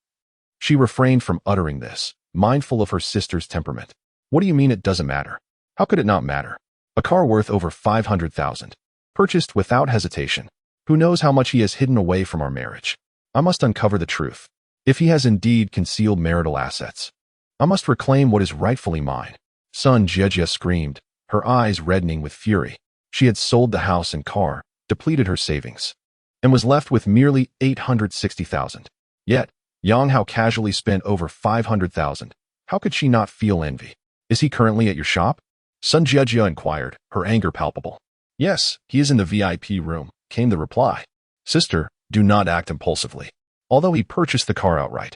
she refrained from uttering this, mindful of her sister's temperament. What do you mean it doesn't matter? How could it not matter? A car worth over 500,000, purchased without hesitation. Who knows how much he has hidden away from our marriage? I must uncover the truth. If he has indeed concealed marital assets, I must reclaim what is rightfully mine. Sun Jiajia screamed, her eyes reddening with fury. She had sold the house and car, depleted her savings, and was left with merely 860,000. Yet, Yang Hao casually spent over 500,000. How could she not feel envy? Is he currently at your shop? Sun Jiajia inquired, her anger palpable. Yes, he is in the VIP room, came the reply. Sister, do not act impulsively. Although he purchased the car outright,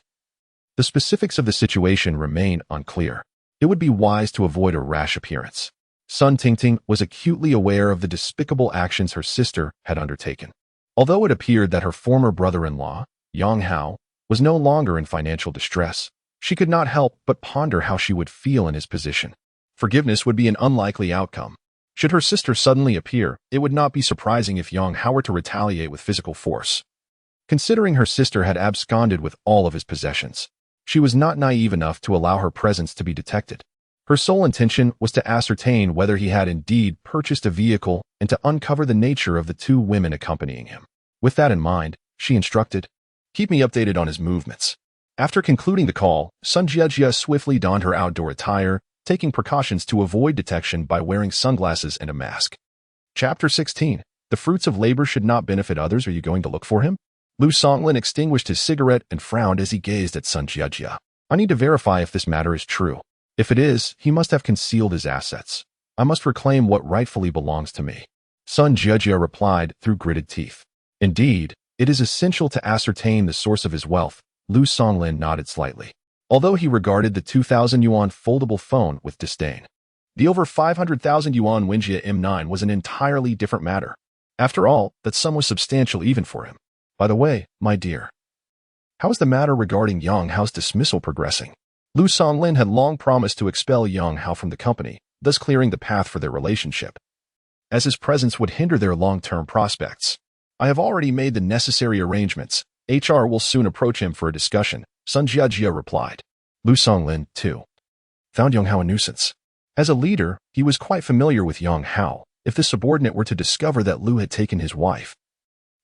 the specifics of the situation remain unclear. It would be wise to avoid a rash appearance. Sun Tingting was acutely aware of the despicable actions her sister had undertaken. Although it appeared that her former brother-in-law, Yang Hao, was no longer in financial distress, she could not help but ponder how she would feel in his position. Forgiveness would be an unlikely outcome. Should her sister suddenly appear, it would not be surprising if Yang Hao were to retaliate with physical force. Considering her sister had absconded with all of his possessions, she was not naive enough to allow her presence to be detected. Her sole intention was to ascertain whether he had indeed purchased a vehicle and to uncover the nature of the two women accompanying him. With that in mind, she instructed, "Keep me updated on his movements." After concluding the call, Sun Jiajia swiftly donned her outdoor attire, taking precautions to avoid detection by wearing sunglasses and a mask. Chapter 16. The fruits of labor should not benefit others. Are you going to look for him? Lu Songlin extinguished his cigarette and frowned as he gazed at Sun Jiajia. I need to verify if this matter is true. If it is, he must have concealed his assets. I must reclaim what rightfully belongs to me. Sun Jiajia replied through gritted teeth. Indeed, it is essential to ascertain the source of his wealth. Lu Songlin nodded slightly, although he regarded the 2,000 yuan foldable phone with disdain. The over 500,000 yuan Wenjia M9 was an entirely different matter. After all, that sum was substantial even for him. By the way, my dear, how is the matter regarding Yang Hao's dismissal progressing? Lu Songlin had long promised to expel Yang Hao from the company, thus clearing the path for their relationship, as his presence would hinder their long-term prospects. I have already made the necessary arrangements. HR will soon approach him for a discussion, Sun Jiajia replied. Lu Songlin, too, found Yang Hao a nuisance. As a leader, he was quite familiar with Yang Hao. If the subordinate were to discover that Lu had taken his wife,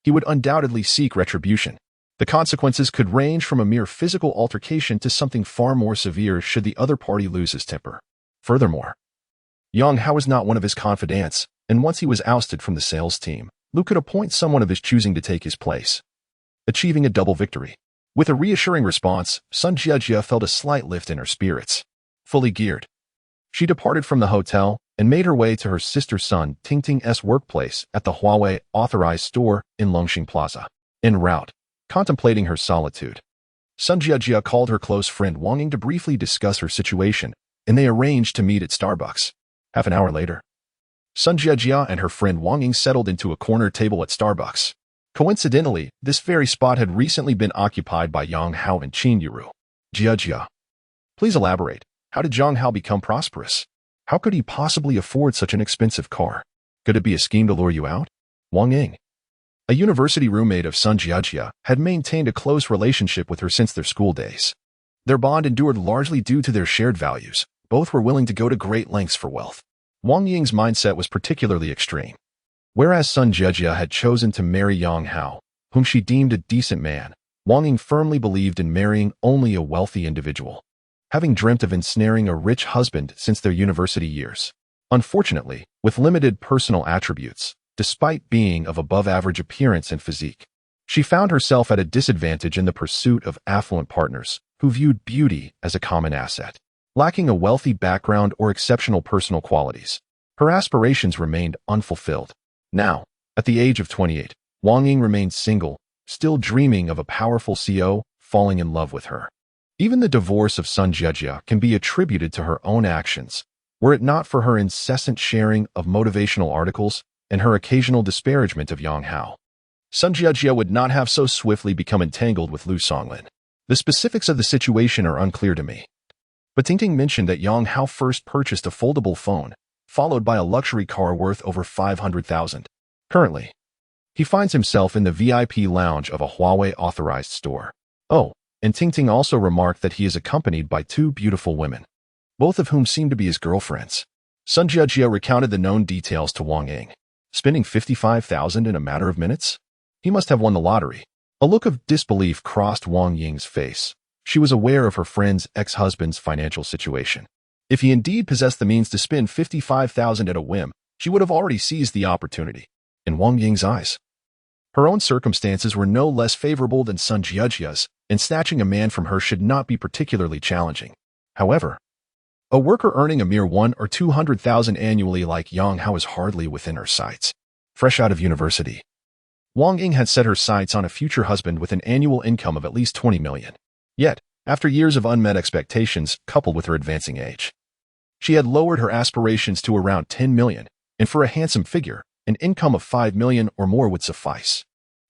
he would undoubtedly seek retribution. The consequences could range from a mere physical altercation to something far more severe should the other party lose his temper. Furthermore, Yang Hao was not one of his confidants, and once he was ousted from the sales team, Lu could appoint someone of his choosing to take his place, achieving a double victory. With a reassuring response, Sun Jiajia felt a slight lift in her spirits. Fully geared, she departed from the hotel and made her way to her sister Sun Tingting's workplace at the Huawei authorized store in Longxing Plaza. En route, contemplating her solitude, Sun Jiajia called her close friend Wang Ying to briefly discuss her situation, and they arranged to meet at Starbucks. Half an hour later, Sun Jiajia and her friend Wang Ying settled into a corner table at Starbucks. Coincidentally, this very spot had recently been occupied by Yang Hao and Qin Yuru. Jiajia, please elaborate. How did Yang Hao become prosperous? How could he possibly afford such an expensive car? Could it be a scheme to lure you out? Wang Ying, a university roommate of Sun Jiajia, had maintained a close relationship with her since their school days. Their bond endured largely due to their shared values. Both were willing to go to great lengths for wealth. Wang Ying's mindset was particularly extreme. Whereas Sun Jiajia had chosen to marry Yang Hao, whom she deemed a decent man, Wang Ying firmly believed in marrying only a wealthy individual, having dreamt of ensnaring a rich husband since their university years. Unfortunately, with limited personal attributes, despite being of above-average appearance and physique, she found herself at a disadvantage in the pursuit of affluent partners who viewed beauty as a common asset. Lacking a wealthy background or exceptional personal qualities, her aspirations remained unfulfilled. Now, at the age of 28, Wang Ying remained single, still dreaming of a powerful CO falling in love with her. Even the divorce of Sun Jiajia can be attributed to her own actions, were it not for her incessant sharing of motivational articles and her occasional disparagement of Yang Hao. Sun Jiajia would not have so swiftly become entangled with Lu Songlin. The specifics of the situation are unclear to me. But Tingting mentioned that Yang Hao first purchased a foldable phone, followed by a luxury car worth over 500,000. Currently, he finds himself in the VIP lounge of a Huawei-authorized store. Oh, and Tingting also remarked that he is accompanied by two beautiful women, both of whom seem to be his girlfriends. Sun Jiajia recounted the known details to Wang Ying. Spending 55,000 in a matter of minutes? He must have won the lottery. A look of disbelief crossed Wang Ying's face. She was aware of her friend's ex-husband's financial situation. If he indeed possessed the means to spend 55,000 at a whim, she would have already seized the opportunity. In Wang Ying's eyes, her own circumstances were no less favorable than Sun Jiajia's, and snatching a man from her should not be particularly challenging. However, a worker earning a mere 100,000 or 200,000 annually like Yang Hao is hardly within her sights. Fresh out of university, Wang Ying had set her sights on a future husband with an annual income of at least 20 million. Yet, after years of unmet expectations coupled with her advancing age, she had lowered her aspirations to around 10 million, and for a handsome figure, an income of 5 million or more would suffice.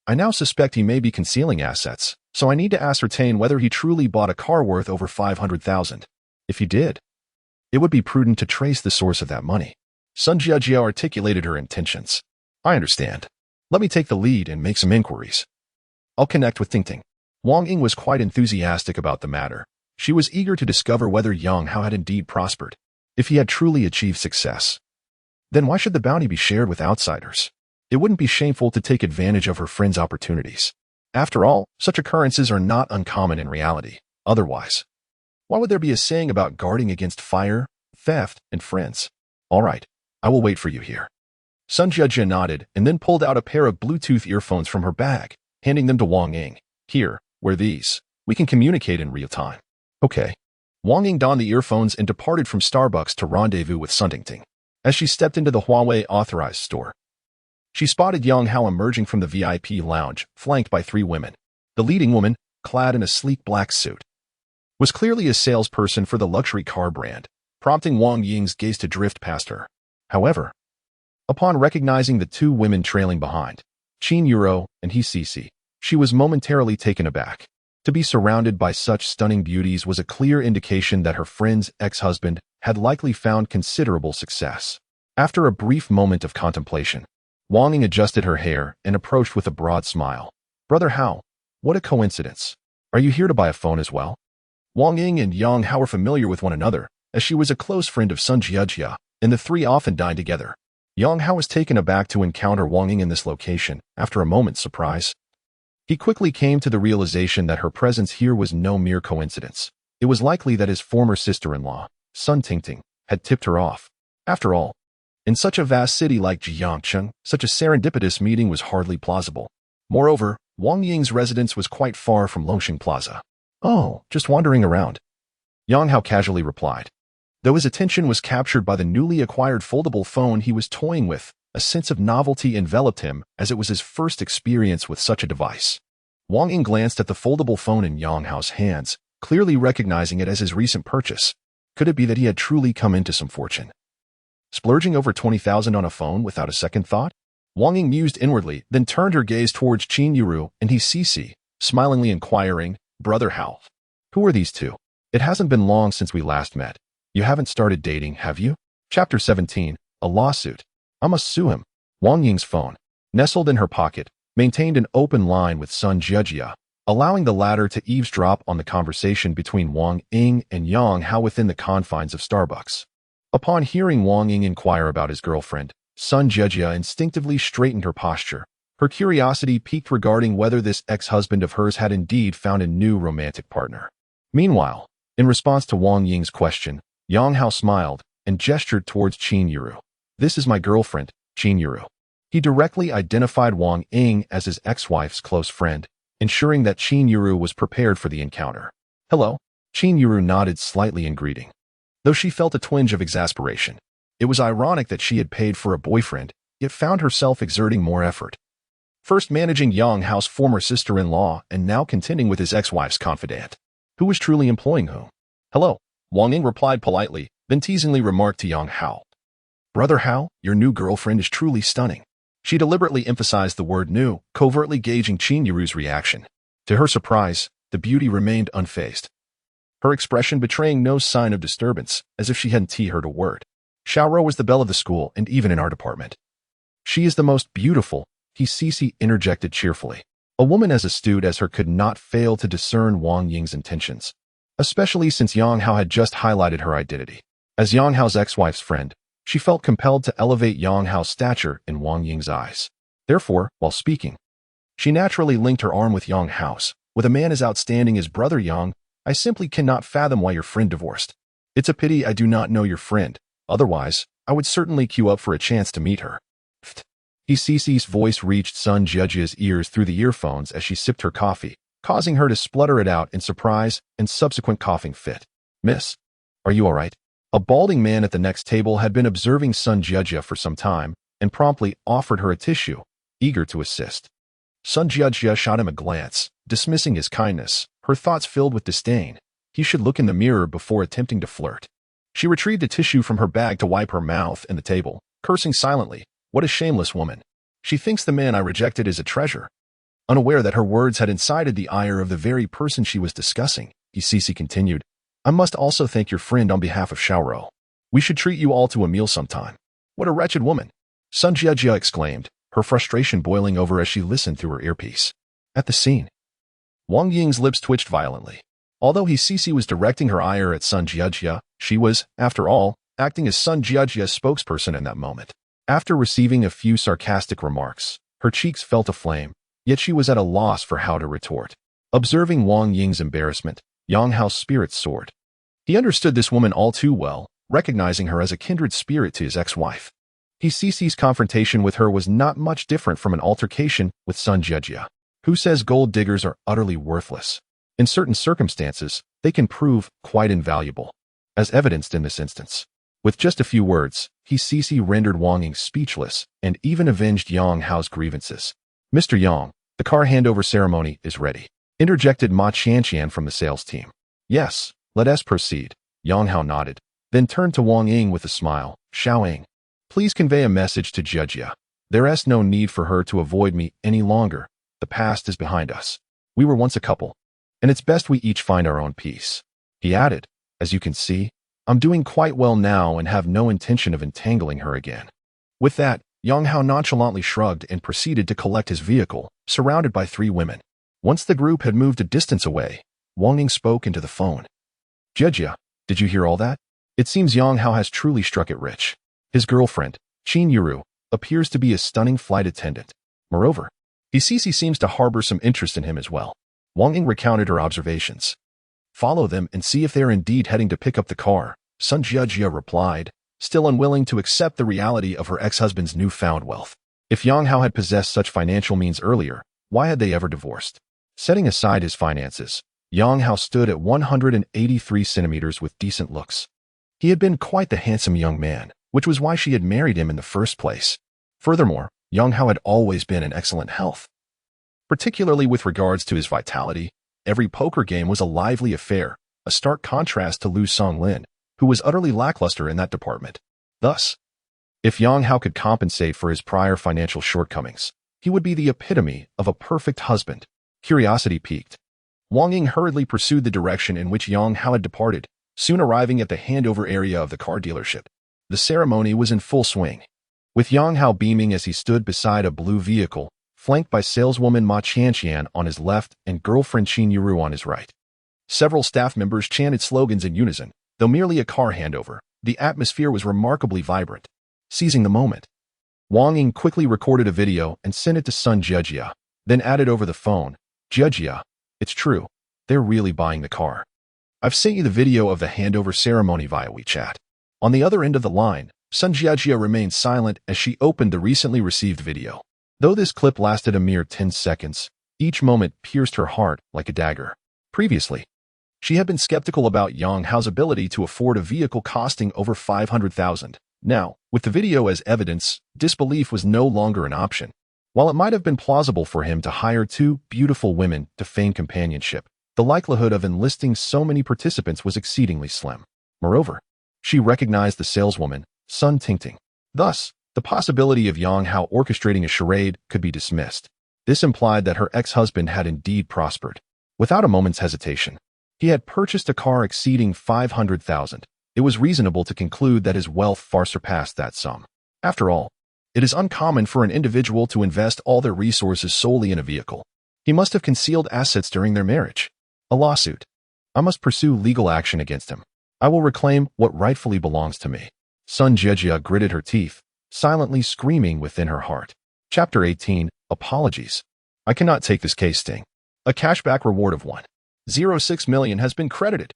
I now suspect he may be concealing assets, so I need to ascertain whether he truly bought a car worth over 500,000. If he did, it would be prudent to trace the source of that money. Sun Jiajia articulated her intentions. I understand. Let me take the lead and make some inquiries. I'll connect with Tingting. Wang Ying was quite enthusiastic about the matter. She was eager to discover whether Yang Hao had indeed prospered. If he had truly achieved success, then why should the bounty be shared with outsiders? It wouldn't be shameful to take advantage of her friend's opportunities. After all, such occurrences are not uncommon in reality. Otherwise, why would there be a saying about guarding against fire, theft, and friends? All right, I will wait for you here. Sun Jiajia nodded and then pulled out a pair of Bluetooth earphones from her bag, handing them to Wang Ying. Here, wear these. We can communicate in real time. Okay. Wang Ying donned the earphones and departed from Starbucks to rendezvous with Sun Tingting. As she stepped into the Huawei authorized store, she spotted Yang Hao emerging from the VIP lounge, flanked by three women. The leading woman, clad in a sleek black suit, was clearly a salesperson for the luxury car brand, prompting Wang Ying's gaze to drift past her. However, upon recognizing the two women trailing behind, Qin Yuro and He Sisi, she was momentarily taken aback. To be surrounded by such stunning beauties was a clear indication that her friend's ex-husband had likely found considerable success. After a brief moment of contemplation, Wang Ying adjusted her hair and approached with a broad smile. Brother Hao, what a coincidence. Are you here to buy a phone as well? Wang Ying and Yang Hao were familiar with one another, as she was a close friend of Sun Jiajia, and the three often dined together. Yang Hao was taken aback to encounter Wang Ying in this location, after a moment's surprise. He quickly came to the realization that her presence here was no mere coincidence. It was likely that his former sister-in-law, Sun Tingting, had tipped her off. After all, in such a vast city like Jiangcheng, such a serendipitous meeting was hardly plausible. Moreover, Wang Ying's residence was quite far from Longxing Plaza. Oh, just wandering around, Yang Hao casually replied. Though his attention was captured by the newly acquired foldable phone he was toying with, a sense of novelty enveloped him as it was his first experience with such a device. Wang Ying glanced at the foldable phone in Yang Hao's hands, clearly recognizing it as his recent purchase. Could it be that he had truly come into some fortune? Splurging over 20,000 on a phone without a second thought? Wang Ying mused inwardly, then turned her gaze towards Qin Yuru and He Sisi, smilingly inquiring, Brother Hao. Who are these two? It hasn't been long since we last met. You haven't started dating, have you? Chapter 17, A Lawsuit. I must sue him. Wang Ying's phone, nestled in her pocket, maintained an open line with Sun Jiejia, allowing the latter to eavesdrop on the conversation between Wang Ying and Yang Hao within the confines of Starbucks. Upon hearing Wang Ying inquire about his girlfriend, Sun Jiejia instinctively straightened her posture. Her curiosity piqued regarding whether this ex-husband of hers had indeed found a new romantic partner. Meanwhile, in response to Wang Ying's question, Yang Hao smiled and gestured towards Qin Yuru. This is my girlfriend, Qin Yuru. He directly identified Wang Ying as his ex-wife's close friend, ensuring that Qin Yuru was prepared for the encounter. Hello. Qin Yuru nodded slightly in greeting, though she felt a twinge of exasperation. It was ironic that she had paid for a boyfriend, yet found herself exerting more effort. First managing Yang Hao's former sister-in-law and now contending with his ex-wife's confidant. Who was truly employing whom? Hello. Wang Ying replied politely, then teasingly remarked to Yang Hao. Brother Hao, your new girlfriend is truly stunning. She deliberately emphasized the word new, covertly gauging Qin Yuru's reaction. To her surprise, the beauty remained unfazed, her expression betraying no sign of disturbance, as if she hadn't heard a word. Xiaoro was the belle of the school and even in our department. She is the most beautiful, He Sisi interjected cheerfully. A woman as astute as her could not fail to discern Wang Ying's intentions, especially since Yang Hao had just highlighted her identity. As Yang Hao's ex-wife's friend, she felt compelled to elevate Yang Hao's stature in Wang Ying's eyes. Therefore, while speaking, she naturally linked her arm with Yang Hao's. With a man as outstanding as Brother Yang, I simply cannot fathom why your friend divorced. It's a pity I do not know your friend. Otherwise, I would certainly queue up for a chance to meet her. He Sisi's voice reached Sun Jiejia's ears through the earphones as she sipped her coffee, causing her to splutter it out in surprise and subsequent coughing fit. Miss, are you all right? A balding man at the next table had been observing Sun Jiejia for some time and promptly offered her a tissue, eager to assist. Sun Jiejia shot him a glance, dismissing his kindness, her thoughts filled with disdain. He should look in the mirror before attempting to flirt. She retrieved a tissue from her bag to wipe her mouth and the table, cursing silently. What a shameless woman. She thinks the man I rejected is a treasure. Unaware that her words had incited the ire of the very person she was discussing, He Sisi continued, I must also thank your friend on behalf of Xiaoro. We should treat you all to a meal sometime. What a wretched woman. Sun Jiejia exclaimed, her frustration boiling over as she listened through her earpiece. At the scene, Wang Ying's lips twitched violently. Although He Sisi was directing her ire at Sun Jiejia, she was, after all, acting as Sun Jiejia's spokesperson in that moment. After receiving a few sarcastic remarks, her cheeks felt aflame, yet she was at a loss for how to retort. Observing Wang Ying's embarrassment, Yang Hao's spirits soared. He understood this woman all too well, recognizing her as a kindred spirit to his ex-wife. He Sisi's confrontation with her was not much different from an altercation with Sun Jiejia, who says gold diggers are utterly worthless. In certain circumstances, they can prove quite invaluable, as evidenced in this instance. With just a few words, He Sisi rendered Wang Ying speechless and even avenged Yang Hao's grievances. Mr. Yang, the car handover ceremony is ready, interjected Ma Qianqian from the sales team. Yes, let us proceed. Yang Hao nodded, then turned to Wang Ying with a smile. Xiaoying, please convey a message to Jiejia. There is no need for her to avoid me any longer. The past is behind us. We were once a couple, and it's best we each find our own peace. He added, as you can see, I'm doing quite well now and have no intention of entangling her again. With that, Yang Hao nonchalantly shrugged and proceeded to collect his vehicle, surrounded by 3 women. Once the group had moved a distance away, Wang Ying spoke into the phone. Jiejia, did you hear all that? It seems Yang Hao has truly struck it rich. His girlfriend, Qin Yuru, appears to be a stunning flight attendant. Moreover, He Sisi seems to harbor some interest in him as well. Wang Ying recounted her observations. Follow them and see if they are indeed heading to pick up the car, Sun Jiejia replied, still unwilling to accept the reality of her ex-husband's newfound wealth. If Yang Hao had possessed such financial means earlier, why had they ever divorced? Setting aside his finances, Yang Hao stood at 183 centimeters with decent looks. He had been quite the handsome young man, which was why she had married him in the first place. Furthermore, Yang Hao had always been in excellent health. particularly with regards to his vitality. Every poker game was a lively affair, a stark contrast to Lu Songlin, who was utterly lackluster in that department. Thus, if Yang Hao could compensate for his prior financial shortcomings, he would be the epitome of a perfect husband. Curiosity piqued. Wang Ying hurriedly pursued the direction in which Yang Hao had departed, soon arriving at the handover area of the car dealership. The ceremony was in full swing, with Yang Hao beaming as he stood beside a blue vehicle, flanked by saleswoman Ma Qianqian on his left and girlfriend Qin Yuru on his right. Several staff members chanted slogans in unison. Though merely a car handover, the atmosphere was remarkably vibrant. Seizing the moment, Wang Ying quickly recorded a video and sent it to Sun Jiejia, then added over the phone, "Jiejia, it's true, they're really buying the car. I've sent you the video of the handover ceremony via WeChat." On the other end of the line, Sun Jiejia remained silent as she opened the recently received video. Though this clip lasted a mere 10 seconds, each moment pierced her heart like a dagger. Previously, she had been skeptical about Yang Hao's ability to afford a vehicle costing over 500,000. Now, with the video as evidence, disbelief was no longer an option. While it might have been plausible for him to hire two beautiful women to feign companionship, the likelihood of enlisting so many participants was exceedingly slim. Moreover, she recognized the saleswoman, Sun Tingting. Thus, the possibility of Yang Hao orchestrating a charade could be dismissed. This implied that her ex-husband had indeed prospered. Without a moment's hesitation, he had purchased a car exceeding 500,000. It was reasonable to conclude that his wealth far surpassed that sum. After all, it is uncommon for an individual to invest all their resources solely in a vehicle. He must have concealed assets during their marriage. A lawsuit. I must pursue legal action against him. I will reclaim what rightfully belongs to me. Sun Jiejia gritted her teeth, silently screaming within her heart. Chapter 18, Apologies. I cannot take this case, Sting. A cashback reward of 1.06 million has been credited.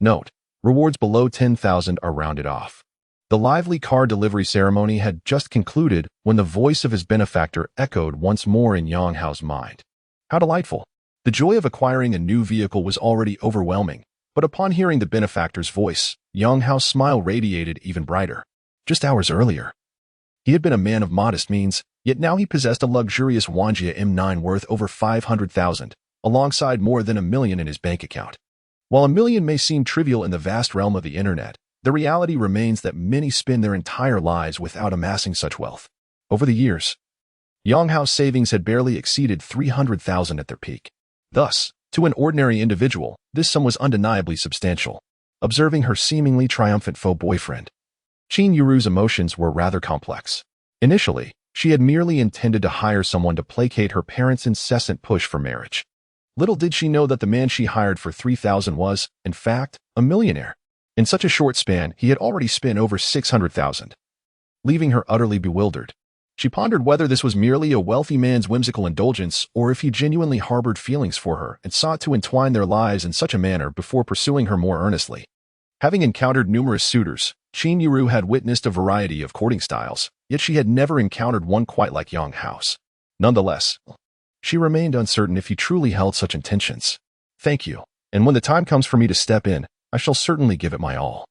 Note, rewards below 10,000 are rounded off. The lively car delivery ceremony had just concluded when the voice of his benefactor echoed once more in Yang Hao's mind. How delightful. The joy of acquiring a new vehicle was already overwhelming, but upon hearing the benefactor's voice, Yang Hao's smile radiated even brighter. Just hours earlier, he had been a man of modest means, yet now he possessed a luxurious Wanjia M9 worth over 500,000. Alongside more than 1 million in his bank account. While 1 million may seem trivial in the vast realm of the internet, the reality remains that many spend their entire lives without amassing such wealth. Over the years, Yang Hao's savings had barely exceeded 300,000 at their peak. Thus, to an ordinary individual, this sum was undeniably substantial. Observing her seemingly triumphant faux boyfriend, Qin Yuru's emotions were rather complex. Initially, she had merely intended to hire someone to placate her parents' incessant push for marriage. Little did she know that the man she hired for 3,000 was, in fact, a millionaire. In such a short span, he had already spent over 600,000. Leaving her utterly bewildered, she pondered whether this was merely a wealthy man's whimsical indulgence or if he genuinely harbored feelings for her and sought to entwine their lives in such a manner before pursuing her more earnestly. Having encountered numerous suitors, Qin Yuru had witnessed a variety of courting styles, yet she had never encountered one quite like Yang Hao's. Nonetheless, she remained uncertain if he truly held such intentions. Thank you, and when the time comes for me to step in, I shall certainly give it my all.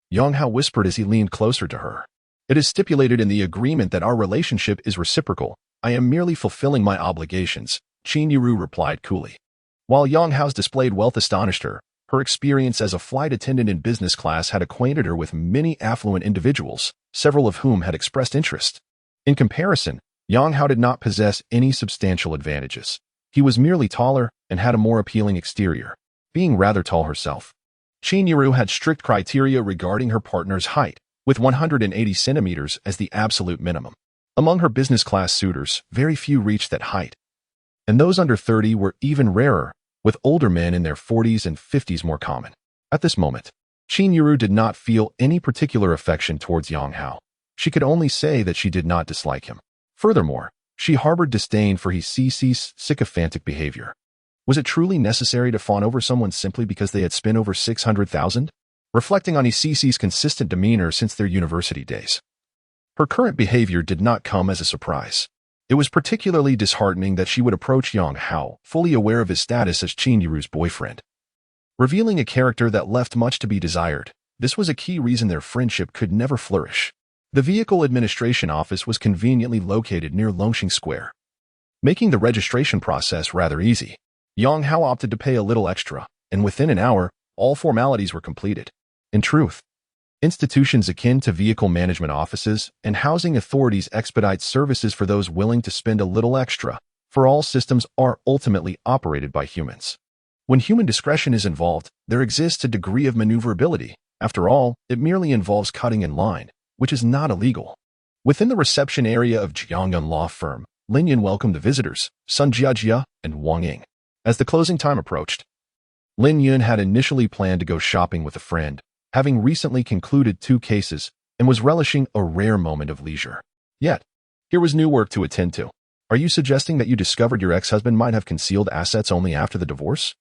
Yang Hao whispered as he leaned closer to her. It is stipulated in the agreement that our relationship is reciprocal. I am merely fulfilling my obligations, Qin Yuru replied coolly. While Yang Hao's displayed wealth astonished her, her experience as a flight attendant in business class had acquainted her with many affluent individuals, several of whom had expressed interest. In comparison, Yang Hao did not possess any substantial advantages. He was merely taller and had a more appealing exterior, being rather tall herself. Qin Yuru had strict criteria regarding her partner's height, with 180 centimeters as the absolute minimum. Among her business class suitors, very few reached that height, and those under 30 were even rarer, with older men in their 40s and 50s more common. At this moment, Qin Yuru did not feel any particular affection towards Yang Hao. She could only say that she did not dislike him. Furthermore, she harbored disdain for his sycophantic behavior. Was it truly necessary to fawn over someone simply because they had spent over 600,000? Reflecting on Cici's consistent demeanor since their university days, her current behavior did not come as a surprise. It was particularly disheartening that she would approach Yang Hao, fully aware of his status as Qin Yuru's boyfriend. Revealing a character that left much to be desired, this was a key reason their friendship could never flourish. The vehicle administration office was conveniently located near Longxing Square. making the registration process rather easy. Yang Hao opted to pay a little extra, and within an hour, all formalities were completed. In truth, institutions akin to vehicle management offices and housing authorities expedite services for those willing to spend a little extra, for all systems are ultimately operated by humans. When human discretion is involved, there exists a degree of maneuverability. After all, it merely involves cutting in line, which is not illegal. Within the reception area of Jiangyun law firm, Lin Yun welcomed the visitors, Sun Jiajia and Wang Ying. As the closing time approached, Lin Yun had initially planned to go shopping with a friend, having recently concluded 2 cases, and was relishing a rare moment of leisure. Yet, here was new work to attend to. Are you suggesting that you discovered your ex-husband might have concealed assets only after the divorce?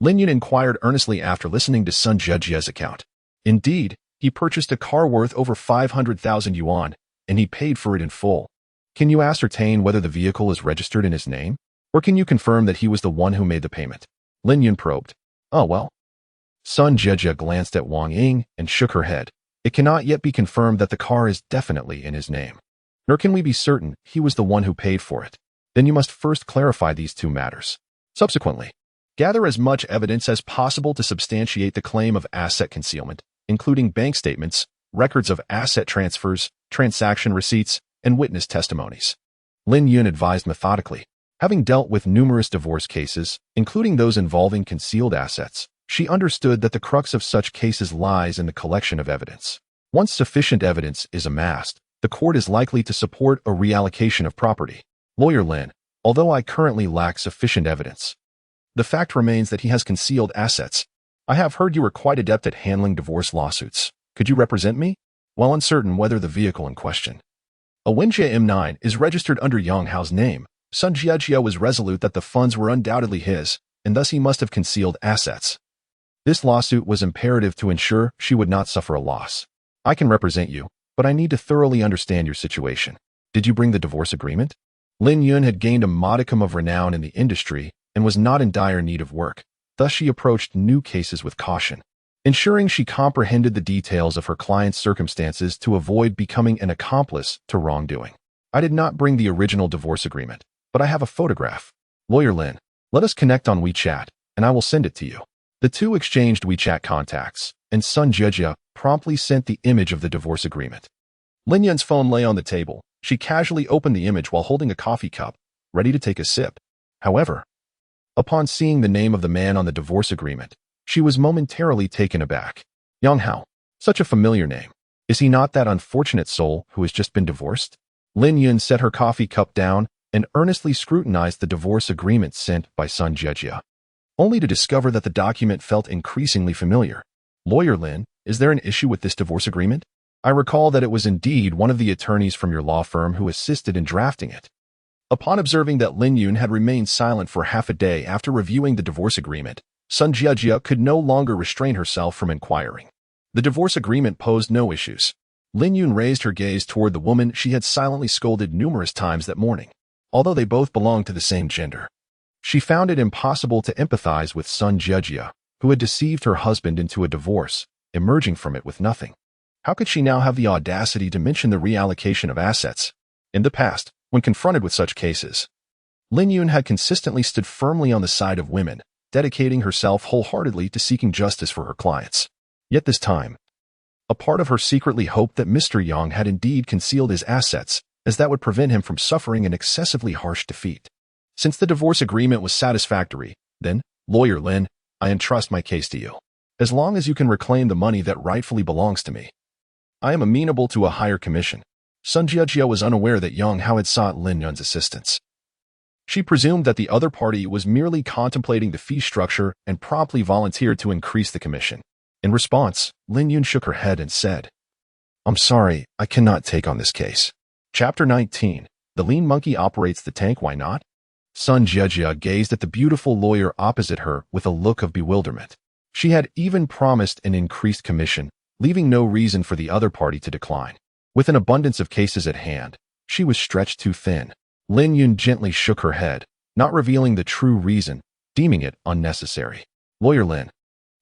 Lin Yun inquired earnestly after listening to Sun Jiajia's account. Indeed, he purchased a car worth over 500,000 yuan, and he paid for it in full. Can you ascertain whether the vehicle is registered in his name? Or can you confirm that he was the one who made the payment? Lin Yun probed. Oh well. Sun Jiajia glanced at Wang Ying and shook her head. It cannot yet be confirmed that the car is definitely in his name. Nor can we be certain he was the one who paid for it. Then you must first clarify these 2 matters. Subsequently, gather as much evidence as possible to substantiate the claim of asset concealment, including bank statements, records of asset transfers, transaction receipts, and witness testimonies. Lin Yun advised methodically. Having dealt with numerous divorce cases, including those involving concealed assets, she understood that the crux of such cases lies in the collection of evidence. Once sufficient evidence is amassed, the court is likely to support a reallocation of property. Lawyer Lin, although I currently lack sufficient evidence, the fact remains that he has concealed assets. I have heard you are quite adept at handling divorce lawsuits. Could you represent me? While uncertain whether the vehicle in question, a Wenjie M9, is registered under Yang Hao's name, Sun Jiajia was resolute that the funds were undoubtedly his, and thus he must have concealed assets. This lawsuit was imperative to ensure she would not suffer a loss. I can represent you, but I need to thoroughly understand your situation. Did you bring the divorce agreement? Lin Yun had gained a modicum of renown in the industry and was not in dire need of work. Thus she approached new cases with caution, ensuring she comprehended the details of her client's circumstances to avoid becoming an accomplice to wrongdoing. I did not bring the original divorce agreement, but I have a photograph. Lawyer Lin, let us connect on WeChat, and I will send it to you. The 2 exchanged WeChat contacts, and Sun Jiajia promptly sent the image of the divorce agreement. Lin Yun's phone lay on the table. She casually opened the image while holding a coffee cup, ready to take a sip. However, upon seeing the name of the man on the divorce agreement, she was momentarily taken aback. Yang Hao, such a familiar name. Is he not that unfortunate soul who has just been divorced? Lin Yun set her coffee cup down and earnestly scrutinized the divorce agreement sent by Sun Jiajia, only to discover that the document felt increasingly familiar. Lawyer Lin, is there an issue with this divorce agreement? I recall that it was indeed one of the attorneys from your law firm who assisted in drafting it. Upon observing that Lin Yun had remained silent for half a day after reviewing the divorce agreement, Sun Jiajia could no longer restrain herself from inquiring. The divorce agreement posed no issues. Lin Yun raised her gaze toward the woman she had silently scolded numerous times that morning. Although they both belonged to the same gender, she found it impossible to empathize with Sun Jiajia, who had deceived her husband into a divorce, emerging from it with nothing. How could she now have the audacity to mention the reallocation of assets? In the past, when confronted with such cases, Lin Yun had consistently stood firmly on the side of women, dedicating herself wholeheartedly to seeking justice for her clients. Yet this time, a part of her secretly hoped that Mr. Yang had indeed concealed his assets, as that would prevent him from suffering an excessively harsh defeat. Since the divorce agreement was satisfactory, then, Lawyer Lin, I entrust my case to you. As long as you can reclaim the money that rightfully belongs to me, I am amenable to a higher commission. Sun Jiajia was unaware that Yang Hao had sought Lin Yun's assistance. She presumed that the other party was merely contemplating the fee structure and promptly volunteered to increase the commission. In response, Lin Yun shook her head and said, I'm sorry, I cannot take on this case. Chapter 19. The lean monkey operates the tank, why not? Sun Jiajia gazed at the beautiful lawyer opposite her with a look of bewilderment. She had even promised an increased commission, leaving no reason for the other party to decline. With an abundance of cases at hand, she was stretched too thin. Lin Yun gently shook her head, not revealing the true reason, deeming it unnecessary. Lawyer Lin,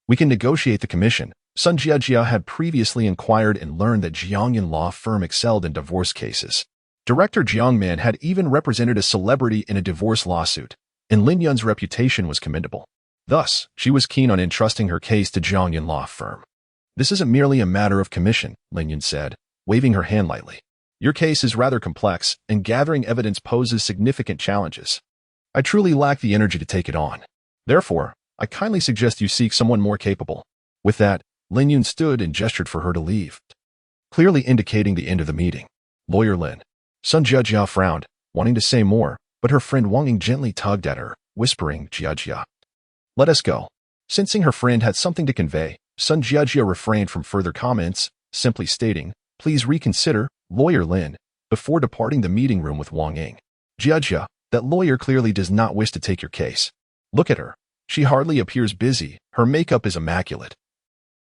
we can negotiate the commission. Sun Jiajia had previously inquired and learned that Jiangyun law firm excelled in divorce cases. Director Jiang Man had even represented a celebrity in a divorce lawsuit, and Lin Yun's reputation was commendable. Thus, she was keen on entrusting her case to Jiang Yun Law Firm. This isn't merely a matter of commission, Lin Yun said, waving her hand lightly. Your case is rather complex, and gathering evidence poses significant challenges. I truly lack the energy to take it on. Therefore, I kindly suggest you seek someone more capable. With that, Lin Yun stood and gestured for her to leave, clearly indicating the end of the meeting. Lawyer Lin. Sun Jiajia frowned, wanting to say more, but her friend Wang Ying gently tugged at her, whispering, Jiajia. Let us go. Sensing her friend had something to convey, Sun Jiajia refrained from further comments, simply stating, Please reconsider, Lawyer Lin, before departing the meeting room with Wang Ying. Jiajia, that lawyer clearly does not wish to take your case. Look at her. She hardly appears busy, her makeup is immaculate.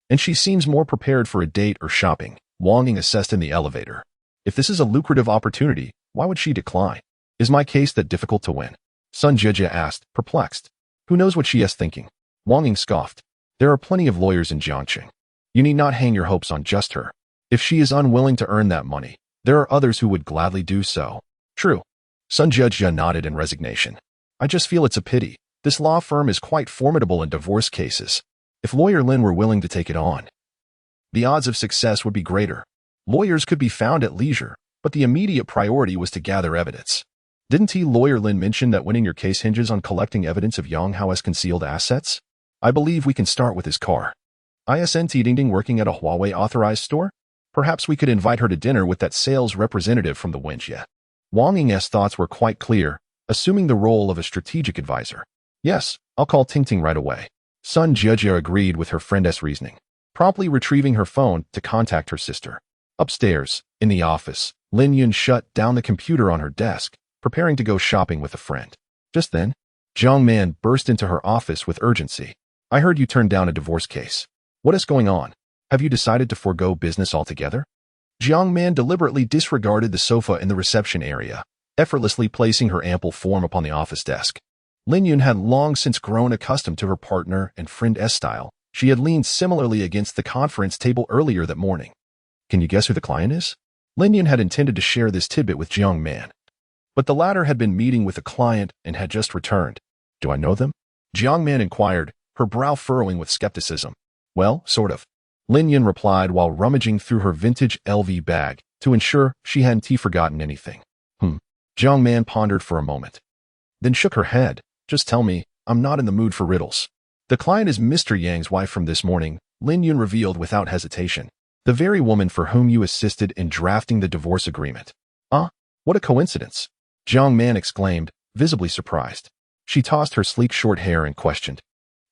And she seems more prepared for a date or shopping, Wang Ying assessed in the elevator. If this is a lucrative opportunity, why would she decline? Is my case that difficult to win? Sun Jiajia asked, perplexed. Who knows what she is thinking? Wang Ying scoffed. There are plenty of lawyers in Jiangqing. You need not hang your hopes on just her. If she is unwilling to earn that money, there are others who would gladly do so. True. Sun Jiajia nodded in resignation. I just feel it's a pity. This law firm is quite formidable in divorce cases. If Lawyer Lin were willing to take it on, the odds of success would be greater. Lawyers could be found at leisure, but the immediate priority was to gather evidence. Didn't Lawyer Lin mention that winning your case hinges on collecting evidence of Yang Hao's concealed assets? I believe we can start with his car. Isn't Ding working at a Huawei authorized store? Perhaps we could invite her to dinner with that sales representative from the Wenjie. Wang Ying's thoughts were quite clear, assuming the role of a strategic advisor. Yes, I'll call Ting right away. Sun Jiajia agreed with her friend's reasoning, promptly retrieving her phone to contact her sister. Upstairs, in the office, Lin Yun shut down the computer on her desk, preparing to go shopping with a friend. Just then, Jiang Man burst into her office with urgency. I heard you turned down a divorce case. What is going on? Have you decided to forego business altogether? Jiang Man deliberately disregarded the sofa in the reception area, effortlessly placing her ample form upon the office desk. Lin Yun had long since grown accustomed to her partner and friend's style. She had leaned similarly against the conference table earlier that morning. Can you guess who the client is? Lin Yun had intended to share this tidbit with Jiang Man, but the latter had been meeting with a client and had just returned. Do I know them? Jiang Man inquired, her brow furrowing with skepticism. Well, sort of. Lin Yun replied while rummaging through her vintage LV bag to ensure she hadn't forgotten anything. Jiang Man pondered for a moment, then shook her head. Just tell me, I'm not in the mood for riddles. The client is Mr. Yang's wife from this morning, Lin Yun revealed without hesitation. The very woman for whom you assisted in drafting the divorce agreement. What a coincidence. Jiang Man exclaimed, visibly surprised. She tossed her sleek short hair and questioned.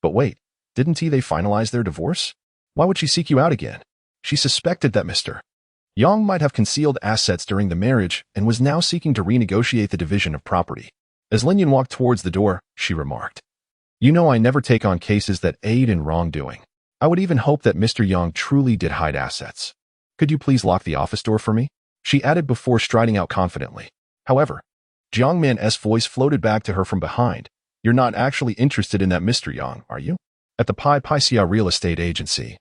But wait, didn't they finalize their divorce? Why would she seek you out again? She suspected that Mr. Yang might have concealed assets during the marriage and was now seeking to renegotiate the division of property. As Lin Yun walked towards the door, she remarked, You know I never take on cases that aid in wrongdoing. I would even hope that Mr. Yang truly did hide assets. Could you please lock the office door for me? She added before striding out confidently. However, Jiang Man's voice floated back to her from behind. You're not actually interested in that Mr. Yang, are you? At the Pai Xia real estate agency,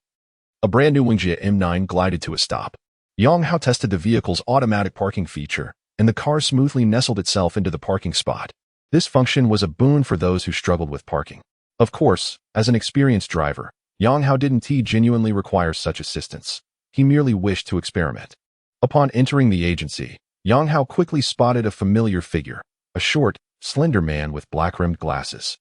a brand new Wenjie M9 glided to a stop. Yang Hao tested the vehicle's automatic parking feature, and the car smoothly nestled itself into the parking spot. This function was a boon for those who struggled with parking. Of course, as an experienced driver, Yang Hao didn't genuinely require such assistance. He merely wished to experiment. Upon entering the agency, Yang Hao quickly spotted a familiar figure, a short, slender man with black-rimmed glasses.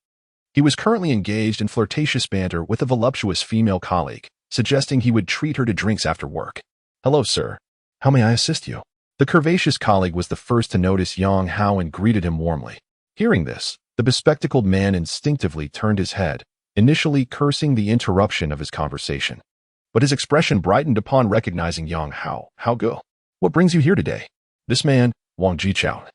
He was currently engaged in flirtatious banter with a voluptuous female colleague, suggesting he would treat her to drinks after work. Hello, sir. How may I assist you? The curvaceous colleague was the first to notice Yang Hao and greeted him warmly. Hearing this, the bespectacled man instinctively turned his head, initially cursing the interruption of his conversation. But his expression brightened upon recognizing Yang Hao. How go? What brings you here today? This man, Wang Jichao,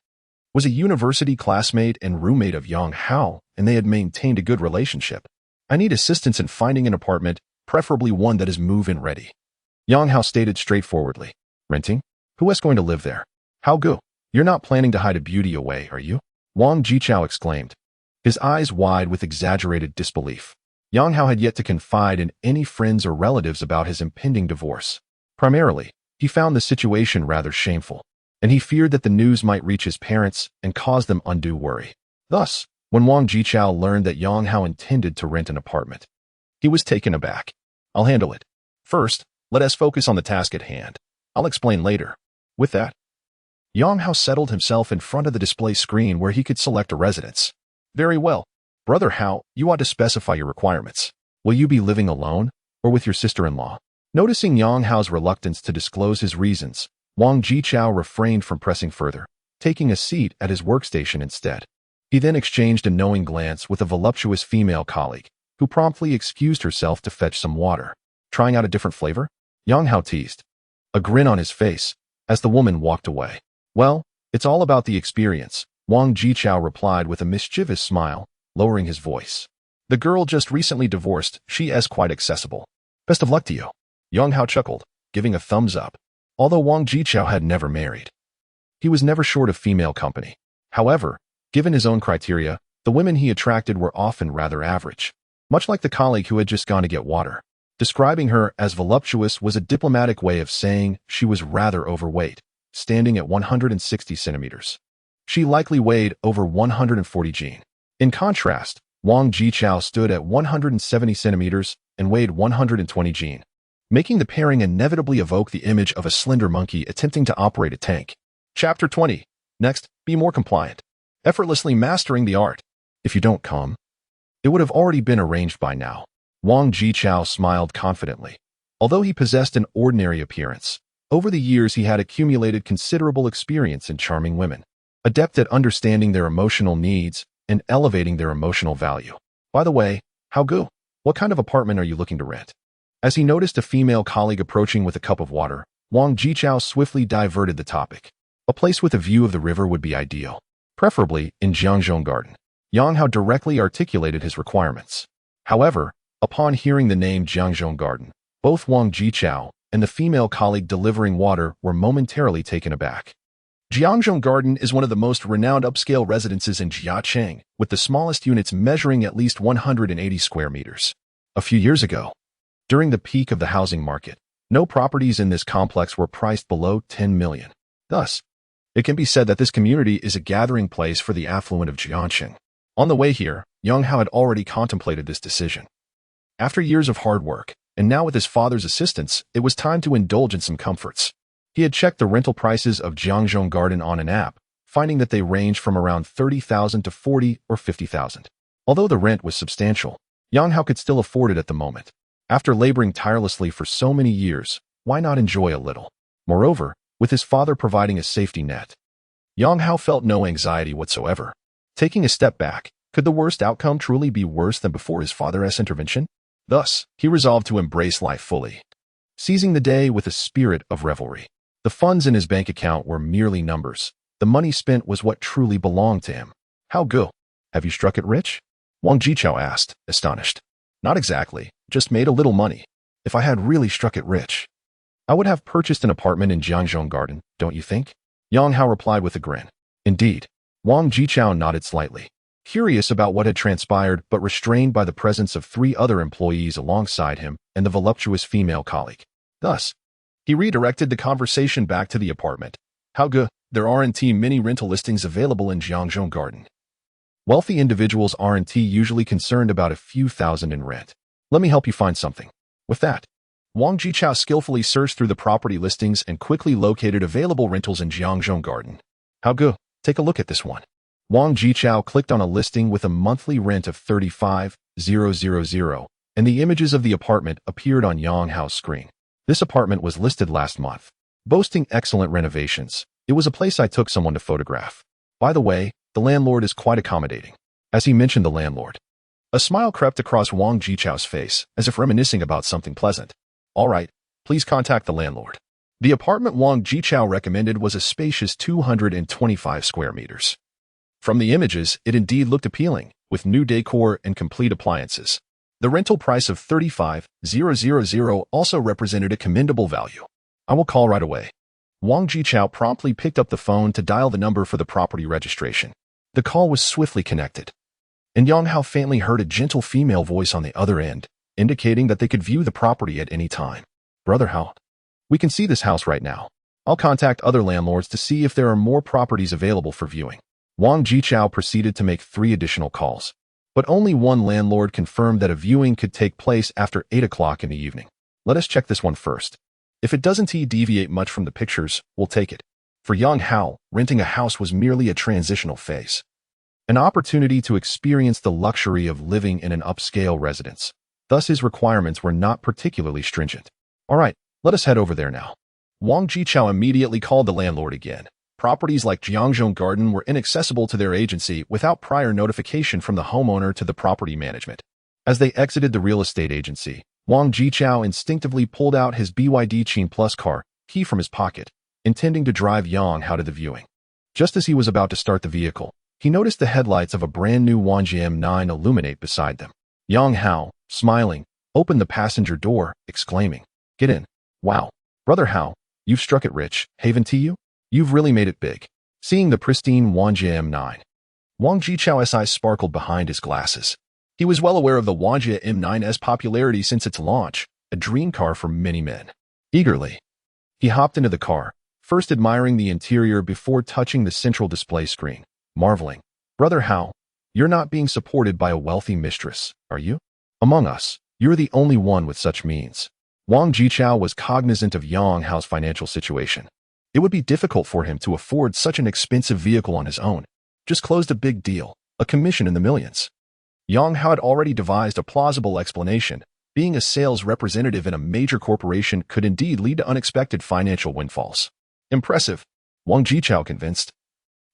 was a university classmate and roommate of Yang Hao, and they had maintained a good relationship. I need assistance in finding an apartment, preferably one that is move-in ready. Yang Hao stated straightforwardly. Renting? Who is going to live there? How go? You're not planning to hide a beauty away, are you? Wang Jichao exclaimed, his eyes wide with exaggerated disbelief. Yang Hao had yet to confide in any friends or relatives about his impending divorce. Primarily, he found the situation rather shameful. and he feared that the news might reach his parents and cause them undue worry. Thus, when Wang Jichao learned that Yang Hao intended to rent an apartment, he was taken aback. I'll handle it. First, let us focus on the task at hand. I'll explain later. With that, Yang Hao settled himself in front of the display screen where he could select a residence. Very well. Brother Hao, you ought to specify your requirements. Will you be living alone or with your sister-in-law? Noticing Yang Hao's reluctance to disclose his reasons, Wang Jichao refrained from pressing further, taking a seat at his workstation instead. He then exchanged a knowing glance with a voluptuous female colleague, who promptly excused herself to fetch some water. Trying out a different flavor? Yang Hao teased, a grin on his face, as the woman walked away. Well, it's all about the experience, Wang Jichao replied with a mischievous smile, lowering his voice. The girl just recently divorced, she is quite accessible. Best of luck to you. Yang Hao chuckled, giving a thumbs up. Although Wang Jichao had never married, he was never short of female company. However, given his own criteria, the women he attracted were often rather average. Much like the colleague who had just gone to get water. Describing her as voluptuous was a diplomatic way of saying she was rather overweight, standing at 160 centimeters. She likely weighed over 140 g. In contrast, Wang Jichao stood at 170 centimeters and weighed 120 g, making the pairing inevitably evoke the image of a slender monkey attempting to operate a tank. Chapter 20. Next, be more compliant. Effortlessly mastering the art. If you don't come, it would have already been arranged by now. Wang Jichao smiled confidently. Although he possessed an ordinary appearance, over the years he had accumulated considerable experience in charming women, adept at understanding their emotional needs and elevating their emotional value. By the way, how go? What kind of apartment are you looking to rent? As he noticed a female colleague approaching with a cup of water, Wang Jichao swiftly diverted the topic. A place with a view of the river would be ideal, preferably in Jiangzhou Garden. Yang Hao directly articulated his requirements. However, upon hearing the name Jiangzhou Garden, both Wang Jichao and the female colleague delivering water were momentarily taken aback. Jiangzhou Garden is one of the most renowned upscale residences in Jiacheng, with the smallest units measuring at least 180 square meters. A few years ago, during the peak of the housing market, no properties in this complex were priced below 10 million. Thus, it can be said that this community is a gathering place for the affluent of Jiangcheng. On the way here, Yang Hao had already contemplated this decision. After years of hard work, and now with his father's assistance, it was time to indulge in some comforts. He had checked the rental prices of Jiangzhou Garden on an app, finding that they ranged from around 30,000 to 40 or 50,000. Although the rent was substantial, Yang Hao could still afford it at the moment. After laboring tirelessly for so many years, why not enjoy a little? Moreover, with his father providing a safety net, Yang Hao felt no anxiety whatsoever. Taking a step back, could the worst outcome truly be worse than before his father's intervention? Thus, he resolved to embrace life fully, seizing the day with a spirit of revelry. The funds in his bank account were merely numbers. The money spent was what truly belonged to him. How go? Have you struck it rich? Wang Jichao asked, astonished. Not exactly, just made a little money. If I had really struck it rich, I would have purchased an apartment in Jiangzhou Garden, don't you think? Yang Hao replied with a grin. Indeed. Wang Jichao nodded slightly, curious about what had transpired but restrained by the presence of 3 other employees alongside him and the voluptuous female colleague. Thus, he redirected the conversation back to the apartment. How good, there aren't many rental listings available in Jiangzhou Garden. Wealthy individuals aren't usually concerned about a few thousand in rent. Let me help you find something. With that, Wang Jichao skillfully searched through the property listings and quickly located available rentals in Jiangzhou Garden. How good, take a look at this one. Wang Jichao clicked on a listing with a monthly rent of 35,000, and the images of the apartment appeared on Yang Hao's screen. This apartment was listed last month, boasting excellent renovations. It was a place I took someone to photograph. By the way, the landlord is quite accommodating. As he mentioned the landlord, a smile crept across Wang Jichao's face, as if reminiscing about something pleasant. All right, please contact the landlord. The apartment Wang Jichao recommended was a spacious 225 square meters. From the images, it indeed looked appealing, with new decor and complete appliances. The rental price of 35,000 also represented a commendable value. I will call right away. Wang Jichao promptly picked up the phone to dial the number for the property registration. The call was swiftly connected, and Yang Hao faintly heard a gentle female voice on the other end, indicating that they could view the property at any time. Brother Hao, we can see this house right now. I'll contact other landlords to see if there are more properties available for viewing. Wang Jichao proceeded to make 3 additional calls, but only one landlord confirmed that a viewing could take place after 8 o'clock in the evening. Let us check this one first. If it doesn't deviate much from the pictures, we'll take it. For Yang Hao, renting a house was merely a transitional phase, an opportunity to experience the luxury of living in an upscale residence. Thus, his requirements were not particularly stringent. All right, let us head over there now. Wang Jichao immediately called the landlord again. Properties like Jiangzhou Garden were inaccessible to their agency without prior notification from the homeowner to the property management. As they exited the real estate agency, Wang Jichao instinctively pulled out his BYD Qin Plus car key from his pocket, intending to drive Yang Hao to the viewing. Just as he was about to start the vehicle, he noticed the headlights of a brand-new Wanji M9 illuminate beside them. Yang Hao, smiling, opened the passenger door, exclaiming, "Get in. Wow. Brother Hao, you've struck it rich, haven't you? You've really made it big." Seeing the pristine Wanji M9, Wang Jichao's eyes sparkled behind his glasses. He was well aware of the Wanji M9's popularity since its launch, a dream car for many men. Eagerly, he hopped into the car, first admiring the interior before touching the central display screen, marveling, "Brother Hao, you're not being supported by a wealthy mistress, are you? Among us, you're the only one with such means." Wang Jichao was cognizant of Yang Hao's financial situation. It would be difficult for him to afford such an expensive vehicle on his own. Just closed a big deal, a commission in the millions. Yang Hao had already devised a plausible explanation. Being a sales representative in a major corporation could indeed lead to unexpected financial windfalls. Impressive, Wang Jichao convinced.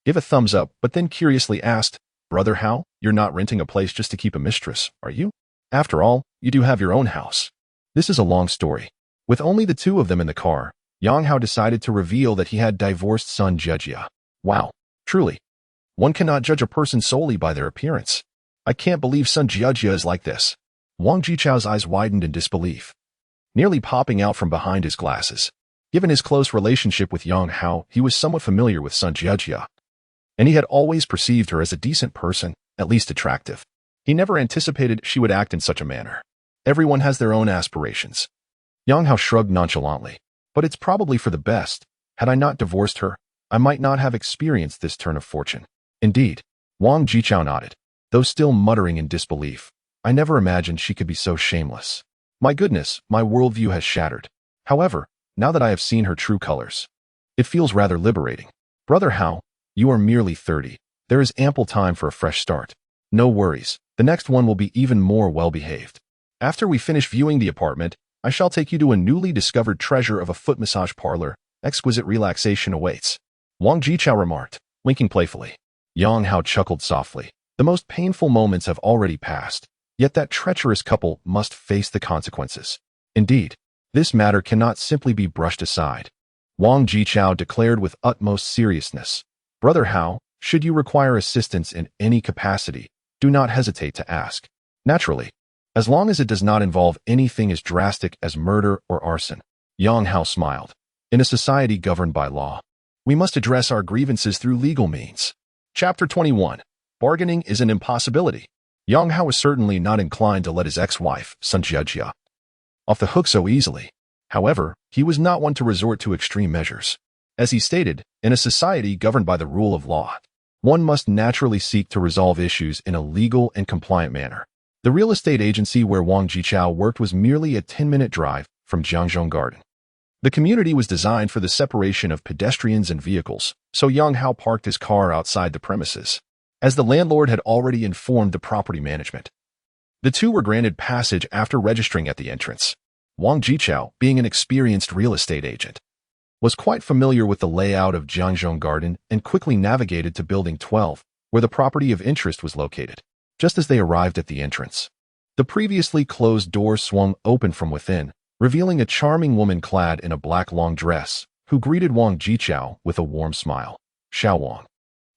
Give a thumbs up, but then curiously asked, "Brother Hao, you're not renting a place just to keep a mistress, are you? After all, you do have your own house." This is a long story. With only the two of them in the car, Yang Hao decided to reveal that he had divorced Sun Jejia. Wow, truly. One cannot judge a person solely by their appearance. I can't believe Sun Jejia is like this. Wang Jichao's eyes widened in disbelief, nearly popping out from behind his glasses. Given his close relationship with Yang Hao, he was somewhat familiar with Sun Jejia, and he had always perceived her as a decent person, at least attractive. He never anticipated she would act in such a manner. Everyone has their own aspirations. Yang Hao shrugged nonchalantly. But it's probably for the best. Had I not divorced her, I might not have experienced this turn of fortune. Indeed, Wang Jichao nodded, though still muttering in disbelief. I never imagined she could be so shameless. My goodness, my worldview has shattered. However, now that I have seen her true colors, it feels rather liberating. Brother Hao, you are merely 30. There is ample time for a fresh start. No worries, the next one will be even more well-behaved. After we finish viewing the apartment, I shall take you to a newly discovered treasure of a foot massage parlor. Exquisite relaxation awaits. Wang Jichao remarked, winking playfully. Yang Hao chuckled softly. The most painful moments have already passed, yet that treacherous couple must face the consequences. Indeed, this matter cannot simply be brushed aside. Wang Jichao declared with utmost seriousness. Brother Hao, should you require assistance in any capacity, do not hesitate to ask. Naturally, as long as it does not involve anything as drastic as murder or arson. Yang Hao smiled. In a society governed by law, we must address our grievances through legal means. Chapter 21. Bargaining is an impossibility. Yang Hao was certainly not inclined to let his ex-wife, Sun Jejia, off the hook so easily. However, he was not one to resort to extreme measures. As he stated, in a society governed by the rule of law, one must naturally seek to resolve issues in a legal and compliant manner. The real estate agency where Wang Jichao worked was merely a 10-minute drive from Jiangzhou Garden. The community was designed for the separation of pedestrians and vehicles, so Yang Hao parked his car outside the premises, as the landlord had already informed the property management. The two were granted passage after registering at the entrance. Wang Jichao, being an experienced real estate agent, was quite familiar with the layout of Jiangzhou Garden and quickly navigated to Building 12, where the property of interest was located. Just as they arrived at the entrance, the previously closed door swung open from within, revealing a charming woman clad in a black long dress, who greeted Wang Jichao with a warm smile. "Xiao Wang,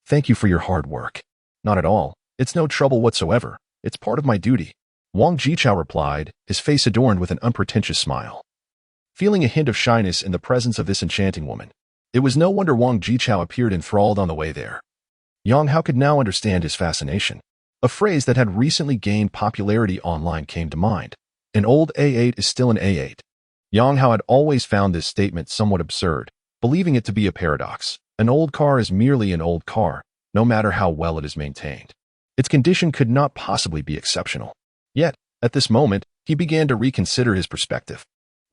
thank you for your hard work." "Not at all. It's no trouble whatsoever. It's part of my duty," Wang Jichao replied, his face adorned with an unpretentious smile. Feeling a hint of shyness in the presence of this enchanting woman, it was no wonder Wang Jichao appeared enthralled on the way there. Yang Hao could now understand his fascination. A phrase that had recently gained popularity online came to mind. An old A8 is still an A8. Yang Hao had always found this statement somewhat absurd, believing it to be a paradox. An old car is merely an old car, no matter how well it is maintained. Its condition could not possibly be exceptional. Yet, at this moment, he began to reconsider his perspective.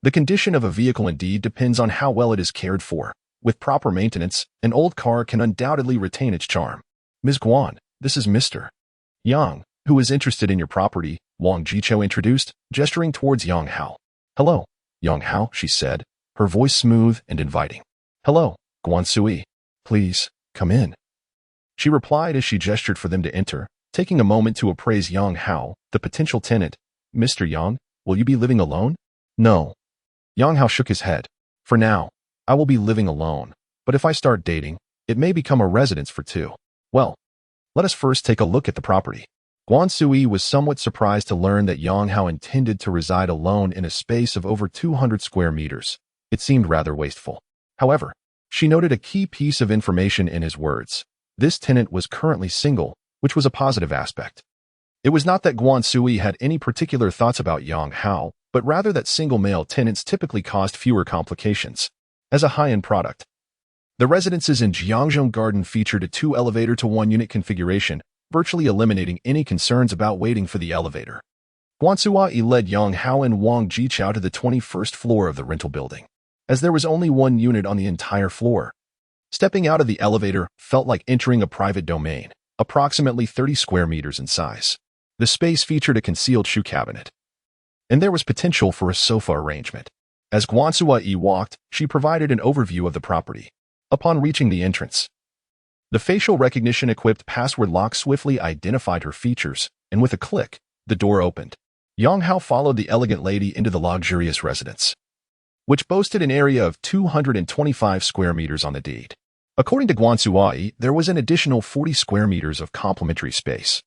The condition of a vehicle indeed depends on how well it is cared for. With proper maintenance, an old car can undoubtedly retain its charm. Ms. Guan, this is Mr. Yang, who is interested in your property, Wang Jiqiao introduced, gesturing towards Yang Hao. Hello, Yang Hao, she said, her voice smooth and inviting. Hello, Guan Sui. Please, come in. She replied as she gestured for them to enter, taking a moment to appraise Yang Hao, the potential tenant. Mr. Yang, will you be living alone? No. Yang Hao shook his head. For now, I will be living alone, but if I start dating, it may become a residence for two. Well, let us first take a look at the property. Guan Sui was somewhat surprised to learn that Yang Hao intended to reside alone in a space of over 200 square meters. It seemed rather wasteful. However, she noted a key piece of information in his words. This tenant was currently single, which was a positive aspect. It was not that Guan Sui had any particular thoughts about Yang Hao, but rather that single male tenants typically caused fewer complications. As a high-end product, the residences in Jiangzhou Garden featured a 2-elevator to 1-unit configuration, virtually eliminating any concerns about waiting for the elevator. Guan Sui led Yang Hao and Wang Jiqiao to the 21st floor of the rental building, as there was only 1 unit on the entire floor. Stepping out of the elevator felt like entering a private domain, approximately 30 square meters in size. The space featured a concealed shoe cabinet, and there was potential for a sofa arrangement. As Guan Sui walked, she provided an overview of the property. Upon reaching the entrance, the facial recognition-equipped password lock swiftly identified her features, and with a click, the door opened. Yang Hao followed the elegant lady into the luxurious residence, which boasted an area of 225 square meters on the deed. According to Guan Sui, there was an additional 40 square meters of complementary space,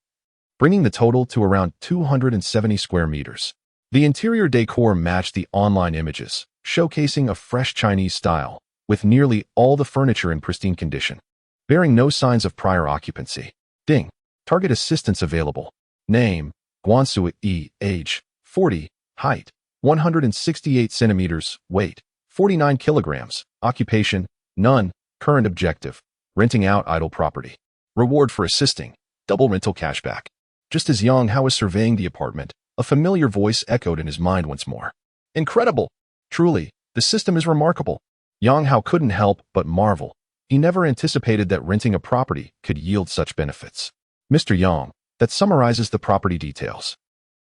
bringing the total to around 270 square meters. The interior decor matched the online images, showcasing a fresh Chinese style, with nearly all the furniture in pristine condition, bearing no signs of prior occupancy. Ding. Target assistance available. Name, Guan Sui, age, 40, height, 168 centimeters, weight, 49 kilograms, occupation, none, current objective, renting out idle property. Reward for assisting, double rental cashback. Just as Yang Hao was surveying the apartment, a familiar voice echoed in his mind once more. Incredible! Truly, the system is remarkable. Yang Hao couldn't help but marvel. He never anticipated that renting a property could yield such benefits. Mr. Yang, that summarizes the property details.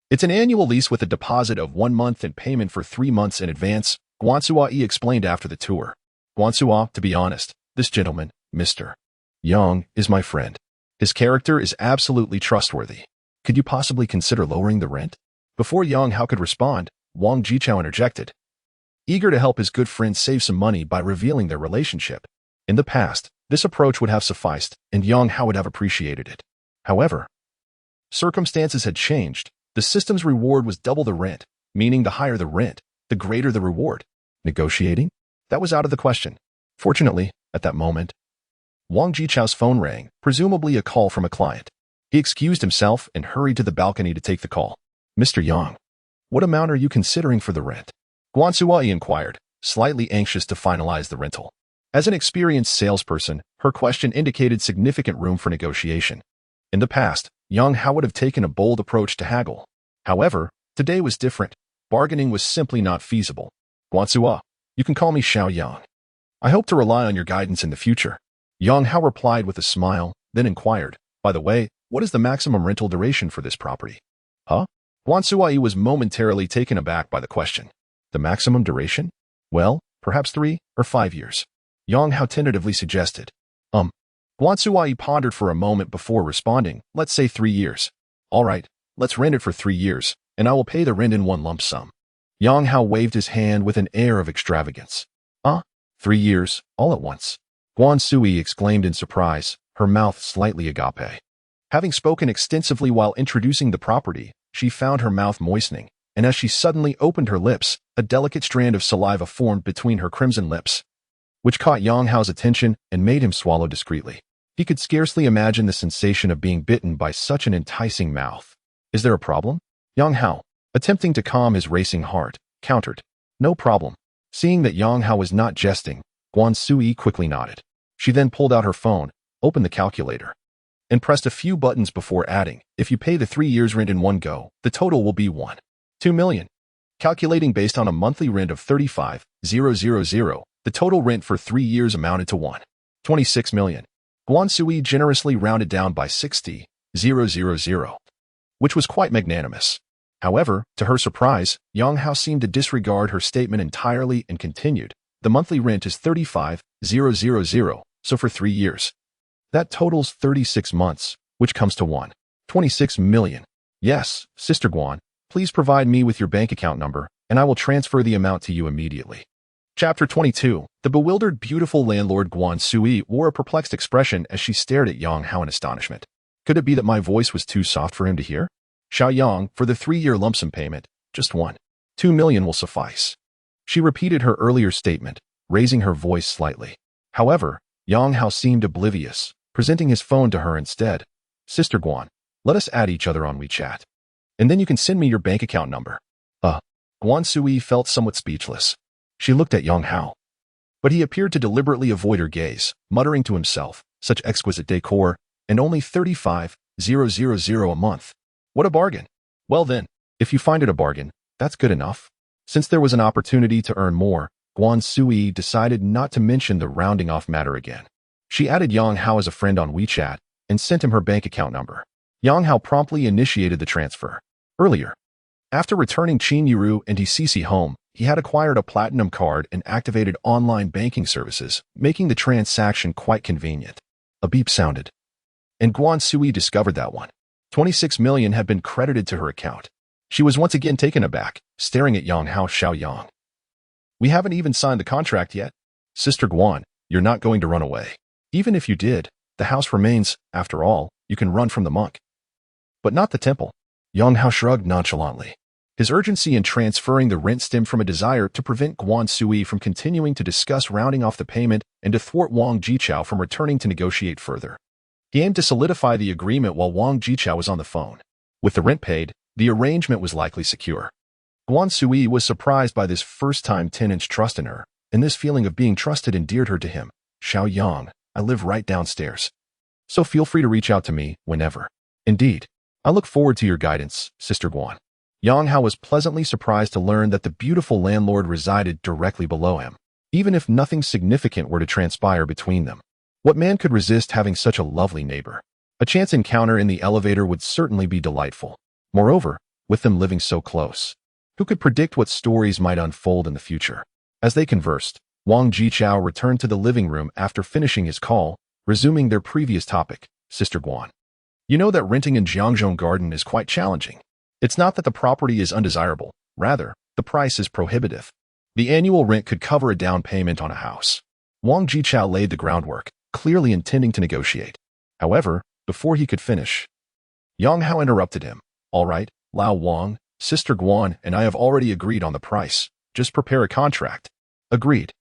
It's an annual lease with a deposit of 1 month and payment for 3 months in advance, Guan Sui explained after the tour. Guan Sui, to be honest, this gentleman, Mr. Yang, is my friend. His character is absolutely trustworthy. Could you possibly consider lowering the rent? Before Yang Hao could respond, Wang Jiqiao interjected, eager to help his good friend save some money by revealing their relationship. In the past, this approach would have sufficed, and Yang Hao would have appreciated it. However, circumstances had changed. The system's reward was double the rent, meaning the higher the rent, the greater the reward. Negotiating? That was out of the question. Fortunately, at that moment, Wang Jiqiao's phone rang, presumably a call from a client. He excused himself and hurried to the balcony to take the call. Mr. Yang, what amount are you considering for the rent? Guan Sui inquired, slightly anxious to finalize the rental. As an experienced salesperson, her question indicated significant room for negotiation. In the past, Yang Hao would have taken a bold approach to haggle. However, today was different. Bargaining was simply not feasible. Guan Sui, you can call me Xiao Yang. I hope to rely on your guidance in the future. Yang Hao replied with a smile, then inquired, by the way, what is the maximum rental duration for this property? Huh? Guan Sui was momentarily taken aback by the question. The maximum duration? Well, perhaps 3 or 5 years. Yang Hao tentatively suggested. Guan Sui pondered for a moment before responding, let's say 3 years. All right, let's rent it for 3 years, and I will pay the rent in one lump sum. Yang Hao waved his hand with an air of extravagance. 3 years, all at once. Guan Sui exclaimed in surprise, her mouth slightly agape. Having spoken extensively while introducing the property, she found her mouth moistening, and as she suddenly opened her lips, a delicate strand of saliva formed between her crimson lips, which caught Yang Hao's attention and made him swallow discreetly. He could scarcely imagine the sensation of being bitten by such an enticing mouth. Is there a problem? Yang Hao, attempting to calm his racing heart, countered. No problem. Seeing that Yang Hao was not jesting, Guan Sui quickly nodded. She then pulled out her phone, opened the calculator, and pressed a few buttons before adding, if you pay the 3 years rent in one go, the total will be 2 million. Calculating based on a monthly rent of 35,000, the total rent for 3 years amounted to 26 million. Guan Sui generously rounded down by 60,000, which was quite magnanimous. However, to her surprise, Yang Hao seemed to disregard her statement entirely and continued, the monthly rent is 35,000, so for 3 years. That totals 36 months, which comes to 26 million. Yes, Sister Guan, please provide me with your bank account number, and I will transfer the amount to you immediately. Chapter 22. The bewildered, beautiful landlord Guan Sui wore a perplexed expression as she stared at Yang Hao in astonishment. Could it be that my voice was too soft for him to hear? Xiao Yang, for the 3-year lump sum payment, just 2 million will suffice. She repeated her earlier statement, raising her voice slightly. However, Yang Hao seemed oblivious, presenting his phone to her instead. Sister Guan, let us add each other on WeChat. And then you can send me your bank account number. Guan Sui felt somewhat speechless. She looked at Yang Hao. But he appeared to deliberately avoid her gaze, muttering to himself, such exquisite decor, and only 35,000 a month. What a bargain. Well then, if you find it a bargain, that's good enough. Since there was an opportunity to earn more, Guan Sui decided not to mention the rounding off matter again. She added Yang Hao as a friend on WeChat and sent him her bank account number. Yang Hao promptly initiated the transfer. Earlier, after returning Qin Yiru and Hicisi home, he had acquired a platinum card and activated online banking services, making the transaction quite convenient. A beep sounded, and Guan Sui discovered that 26 million had been credited to her account. She was once again taken aback, staring at Yang Hao. Xiao Yang. We haven't even signed the contract yet. Sister Guan, you're not going to run away. Even if you did, the house remains. After all, you can run from the monk, but not the temple. Yang Hao shrugged nonchalantly. His urgency in transferring the rent stemmed from a desire to prevent Guan Sui from continuing to discuss rounding off the payment and to thwart Wang Jichao from returning to negotiate further. He aimed to solidify the agreement while Wang Jichao was on the phone. With the rent paid, the arrangement was likely secure. Guan Sui was surprised by this first-time tenant's trust in her, and this feeling of being trusted endeared her to him. Xiao Yang, I live right downstairs, so feel free to reach out to me whenever. Indeed, I look forward to your guidance, Sister Guan. Yang Hao was pleasantly surprised to learn that the beautiful landlord resided directly below him, even if nothing significant were to transpire between them. What man could resist having such a lovely neighbor? A chance encounter in the elevator would certainly be delightful. Moreover, with them living so close, who could predict what stories might unfold in the future? As they conversed, Wang Jichao returned to the living room after finishing his call, resuming their previous topic. Sister Guan, you know that renting in Jiangzhou Garden is quite challenging. It's not that the property is undesirable, rather, the price is prohibitive. The annual rent could cover a down payment on a house. Wang Jichao laid the groundwork, clearly intending to negotiate. However, before he could finish, Yang Hao interrupted him. All right, Lao Wang, Sister Guan and I have already agreed on the price. Just prepare a contract. Agreed.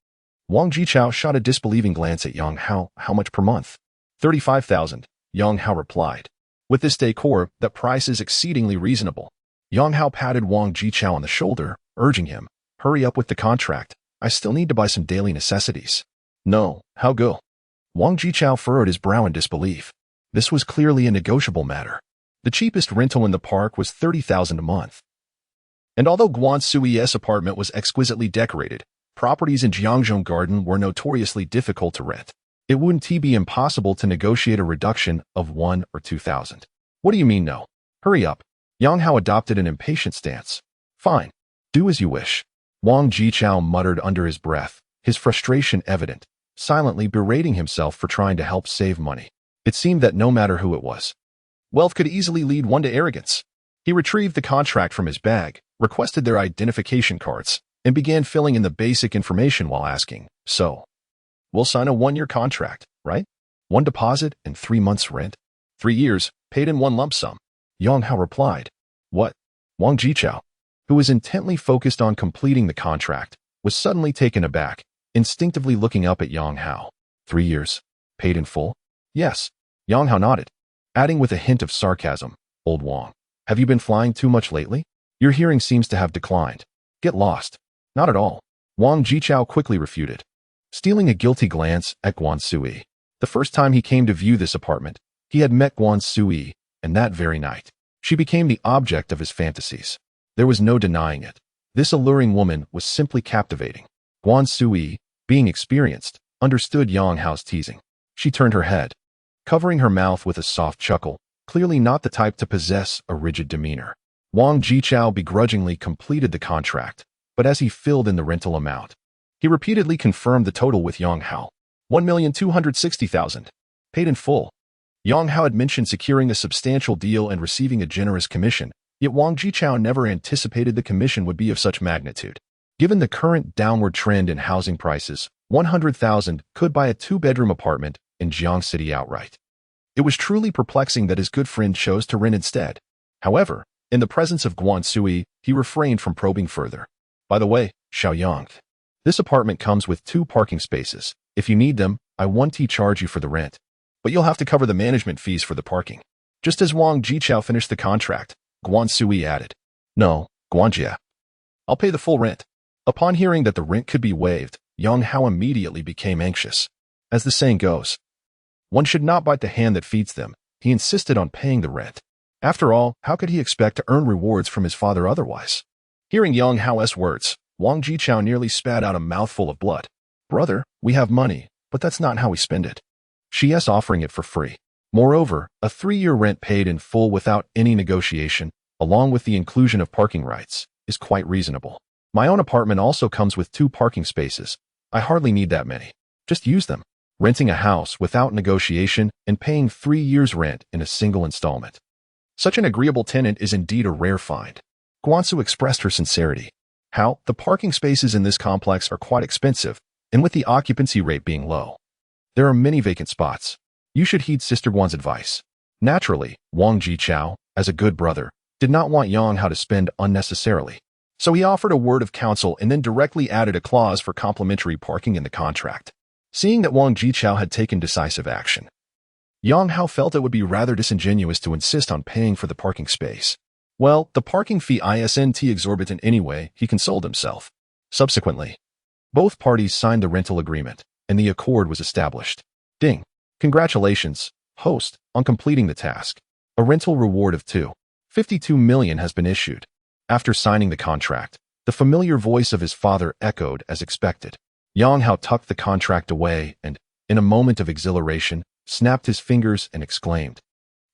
Wang Jichao shot a disbelieving glance at Yang Hao. How much per month? 35,000, Yang Hao replied. With this decor, that price is exceedingly reasonable. Yang Hao patted Wang Jichao on the shoulder, urging him, hurry up with the contract. I still need to buy some daily necessities. No, how go? Wang Jichao furrowed his brow in disbelief. This was clearly a negotiable matter. The cheapest rental in the park was 30,000 a month. And although Guan Sui's apartment was exquisitely decorated, properties in Jiangzhou Garden were notoriously difficult to rent. It wouldn't be impossible to negotiate a reduction of 1 or 2,000. What do you mean no? Hurry up. Yang Hao adopted an impatient stance. Fine. Do as you wish. Wang Jichao muttered under his breath, his frustration evident, silently berating himself for trying to help save money. It seemed that no matter who it was, wealth could easily lead one to arrogance. He retrieved the contract from his bag, requested their identification cards, and began filling in the basic information while asking, so, we'll sign a 1-year contract, right? 1 deposit and 3 months rent? 3 years, paid in 1 lump sum. Yang Hao replied. What? Wang Jichao, who was intently focused on completing the contract, was suddenly taken aback, instinctively looking up at Yang Hao. 3 years, paid in full? Yes. Yang Hao nodded, adding with a hint of sarcasm, Old Wang, have you been flying too much lately? Your hearing seems to have declined. Get lost. Not at all. Wang Jichao quickly refuted. stealing a guilty glance at Guan Sui. The first time he came to view this apartment, he had met Guan Sui, and that very night, she became the object of his fantasies. There was no denying it. This alluring woman was simply captivating. Guan Sui, being experienced, understood Yang Hao's teasing. She turned her head, covering her mouth with a soft chuckle, clearly not the type to possess a rigid demeanor. Wang Jichao begrudgingly completed the contract, but as he filled in the rental amount, he repeatedly confirmed the total with Yang Hao. 1,260,000. Paid in full. Yang Hao had mentioned securing a substantial deal and receiving a generous commission, yet Wang Jichao never anticipated the commission would be of such magnitude. Given the current downward trend in housing prices, 100,000 could buy a two-bedroom apartment in Jiang City outright. It was truly perplexing that his good friend chose to rent instead. However, in the presence of Guan Sui, he refrained from probing further. By the way, Xiaoyang, this apartment comes with 2 parking spaces. If you need them, I won't charge you for the rent. But you'll have to cover the management fees for the parking. Just as Wang Jichao finished the contract, Guan Sui added, No, Guanjia. I'll pay the full rent. Upon hearing that the rent could be waived, Yang Hao immediately became anxious. As the saying goes, one should not bite the hand that feeds them. He insisted on paying the rent. After all, how could he expect to earn rewards from his father otherwise? Hearing Yang Hao's words, Wang Jichao nearly spat out a mouthful of blood. Brother, we have money, but that's not how we spend it. She's offering it for free. Moreover, a 3-year rent paid in full without any negotiation, along with the inclusion of parking rights, is quite reasonable. My own apartment also comes with 2 parking spaces. I hardly need that many. Just use them. Renting a house without negotiation and paying 3 years' rent in a single installment. Such an agreeable tenant is indeed a rare find. Guansu expressed her sincerity. How? The parking spaces in this complex are quite expensive, and with the occupancy rate being low, there are many vacant spots. You should heed Sister Guan's advice. Naturally, Wang Jichao, as a good brother, did not want Yang Hao to spend unnecessarily. So he offered a word of counsel and then directly added a clause for complimentary parking in the contract. Seeing that Wang Jichao had taken decisive action, Yang Hao felt it would be rather disingenuous to insist on paying for the parking space. Well, the parking fee isn't exorbitant anyway, he consoled himself. Subsequently, both parties signed the rental agreement, and the accord was established. Ding. Congratulations, host, on completing the task. A rental reward of 2.52 million has been issued. After signing the contract, the familiar voice of his father echoed as expected. Yang Hao tucked the contract away and, in a moment of exhilaration, snapped his fingers and exclaimed,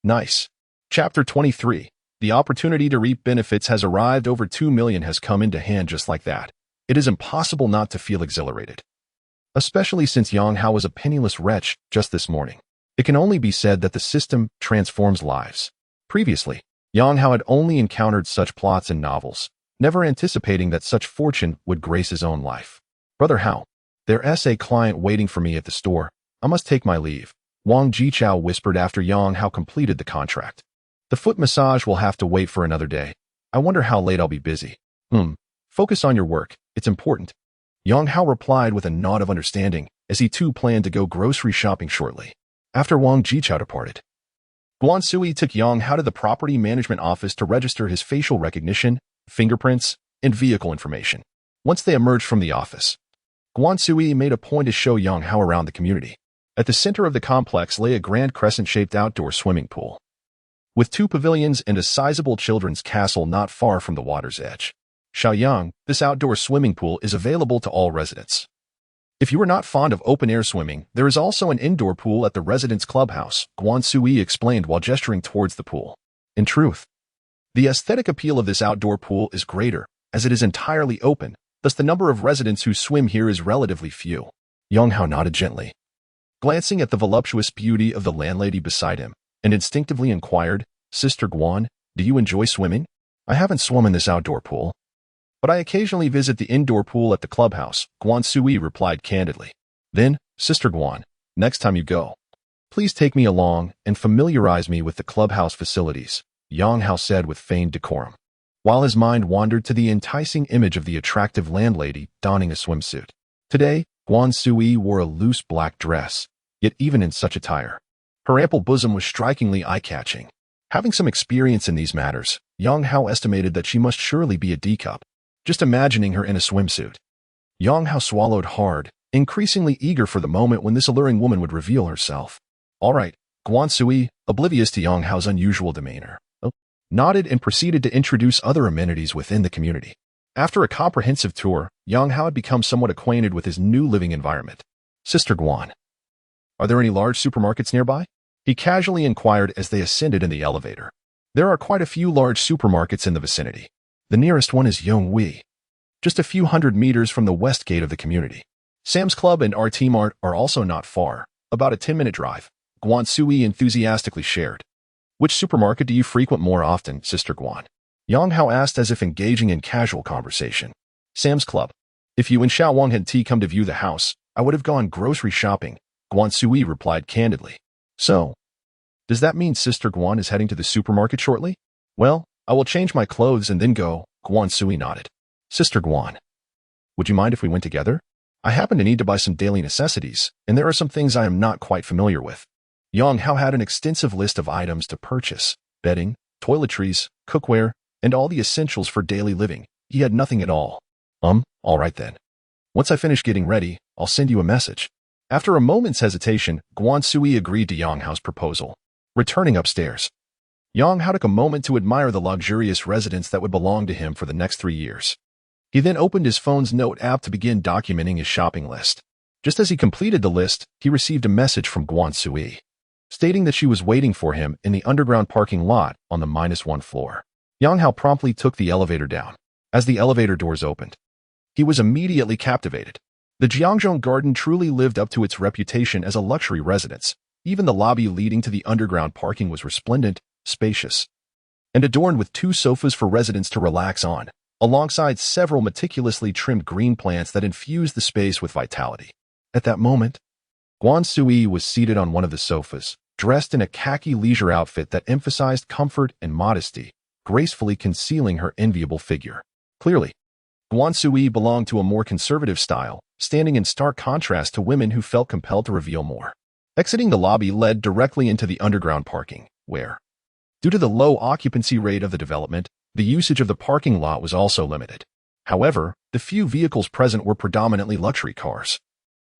Nice. Chapter 23. The opportunity to reap benefits has arrived. Over 2 million has come into hand just like that. It is impossible not to feel exhilarated. Especially since Yang Hao was a penniless wretch just this morning. It can only be said that the system transforms lives. Previously, Yang Hao had only encountered such plots in novels, never anticipating that such fortune would grace his own life. Brother Hao, there's a client waiting for me at the store. I must take my leave, Wang Jichao whispered after Yang Hao completed the contract. The foot massage will have to wait for another day. I wonder how late I'll be busy. Focus on your work. It's important. Yang Hao replied with a nod of understanding, as he too planned to go grocery shopping shortly. After Wang Jichao departed, Guan Sui took Yang Hao to the property management office to register his facial recognition, fingerprints, and vehicle information. Once they emerged from the office, Guan Sui made a point to show Yang Hao around the community. At the center of the complex lay a grand crescent-shaped outdoor swimming pool, with 2 pavilions and a sizable children's castle not far from the water's edge. Xiaoyang, this outdoor swimming pool is available to all residents. If you are not fond of open-air swimming, there is also an indoor pool at the residents' clubhouse, Guan Sui explained while gesturing towards the pool. In truth, the aesthetic appeal of this outdoor pool is greater, as it is entirely open, thus the number of residents who swim here is relatively few. Yang Hao nodded gently, glancing at the voluptuous beauty of the landlady beside him, and instinctively inquired, Sister Guan, do you enjoy swimming? I haven't swum in this outdoor pool, but I occasionally visit the indoor pool at the clubhouse, Guan Sui replied candidly. Then, Sister Guan, next time you go, please take me along and familiarize me with the clubhouse facilities, Yang Hao said with feigned decorum, while his mind wandered to the enticing image of the attractive landlady donning a swimsuit. Today, Guan Sui wore a loose black dress, yet even in such attire, her ample bosom was strikingly eye-catching. Having some experience in these matters, Yang Hao estimated that she must surely be a D-cup. Just imagining her in a swimsuit, Yang Hao swallowed hard increasingly eager for the moment when this alluring woman would reveal herself. All right, Guan Sui, oblivious to Yang Hao's unusual demeanor, nodded and proceeded to introduce other amenities within the community. After a comprehensive tour, Yang Hao had become somewhat acquainted with his new living environment. Sister Guan, are there any large supermarkets nearby? He casually inquired as they ascended in the elevator. There are quite a few large supermarkets in the vicinity. The nearest one is Yonghui, just a few hundred meters from the west gate of the community. Sam's Club and RT Mart are also not far, about a 10-minute drive, Guan Sui enthusiastically shared. Which supermarket do you frequent more often, Sister Guan? Yang Hao asked as if engaging in casual conversation. Sam's Club. If you and Xiao Wang had come to view the house, I would have gone grocery shopping, Guan Sui replied candidly. So, does that mean Sister Guan is heading to the supermarket shortly? Well, I will change my clothes and then go, Guan Sui nodded. Sister Guan, would you mind if we went together? I happen to need to buy some daily necessities, and there are some things I am not quite familiar with. Yang Hao had an extensive list of items to purchase: bedding, toiletries, cookware, and all the essentials for daily living. He had nothing at all. All right then. Once I finish getting ready, I'll send you a message. After a moment's hesitation, Guan Sui agreed to Yang Hao's proposal. Returning upstairs, Yang Hao took a moment to admire the luxurious residence that would belong to him for the next 3 years. He then opened his phone's note app to begin documenting his shopping list. Just as he completed the list, he received a message from Guan Sui, stating that she was waiting for him in the underground parking lot on the -1 floor. Yang Hao promptly took the elevator down. As the elevator doors opened, he was immediately captivated. The Jiangzhou Garden truly lived up to its reputation as a luxury residence. Even the lobby leading to the underground parking was resplendent, spacious, and adorned with 2 sofas for residents to relax on, alongside several meticulously trimmed green plants that infused the space with vitality. At that moment, Guan Sui was seated on one of the sofas, dressed in a khaki leisure outfit that emphasized comfort and modesty, gracefully concealing her enviable figure. Clearly, Guan Sui belonged to a more conservative style, standing in stark contrast to women who felt compelled to reveal more. Exiting the lobby led directly into the underground parking, where, due to the low occupancy rate of the development, the usage of the parking lot was also limited. However, the few vehicles present were predominantly luxury cars,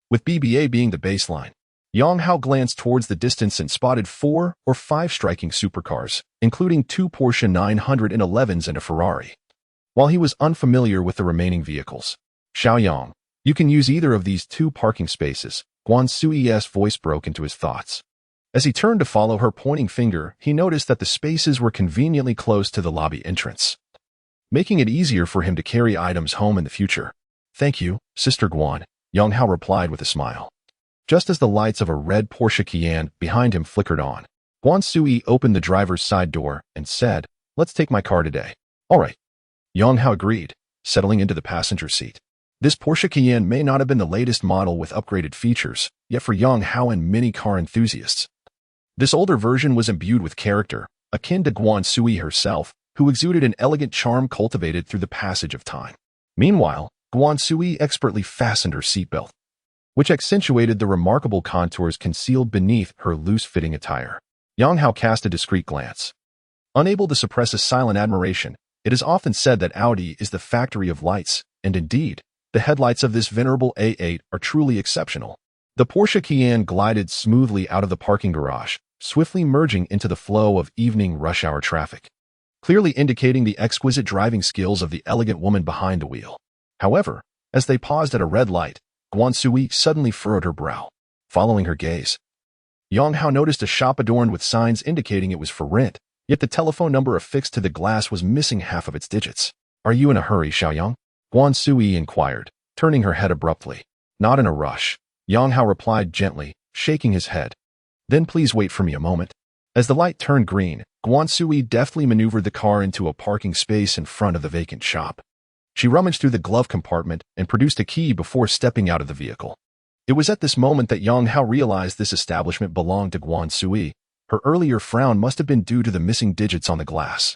with BBA being the baseline. Yang Hao glanced towards the distance and spotted 4 or 5 striking supercars, including 2 Porsche 911s and a Ferrari. While he was unfamiliar with the remaining vehicles, Xiaoyang, you can use either of these 2 parking spaces, Guan Sui's voice broke into his thoughts. As he turned to follow her pointing finger, he noticed that the spaces were conveniently close to the lobby entrance, making it easier for him to carry items home in the future. Thank you, Sister Guan, Yang Hao replied with a smile. Just as the lights of a red Porsche Cayenne behind him flickered on, Guan Sui opened the driver's side door and said, "Let's take my car today." All right. Yang Hao agreed, settling into the passenger seat. This Porsche Cayenne may not have been the latest model with upgraded features, yet for Yang Hao and many car enthusiasts, this older version was imbued with character, akin to Guan Sui herself, who exuded an elegant charm cultivated through the passage of time. Meanwhile, Guan Sui expertly fastened her seatbelt, which accentuated the remarkable contours concealed beneath her loose-fitting attire. Yang Hao cast a discreet glance. Unable to suppress a silent admiration, it is often said that Audi is the factory of lights, and indeed, the headlights of this venerable A8 are truly exceptional. The Porsche Cayenne glided smoothly out of the parking garage, swiftly merging into the flow of evening rush-hour traffic, clearly indicating the exquisite driving skills of the elegant woman behind the wheel. However, as they paused at a red light, Guan Sui suddenly furrowed her brow. Following her gaze, Yang Hao noticed a shop adorned with signs indicating it was for rent, yet the telephone number affixed to the glass was missing half of its digits. "Are you in a hurry, Xiaoyang?" Guan Sui inquired, turning her head abruptly. "Not in a rush," Yang Hao replied gently, shaking his head. "Then please wait for me a moment." As the light turned green, Guan Sui deftly maneuvered the car into a parking space in front of the vacant shop. She rummaged through the glove compartment and produced a key before stepping out of the vehicle. It was at this moment that Yang Hao realized this establishment belonged to Guan Sui. Her earlier frown must have been due to the missing digits on the glass,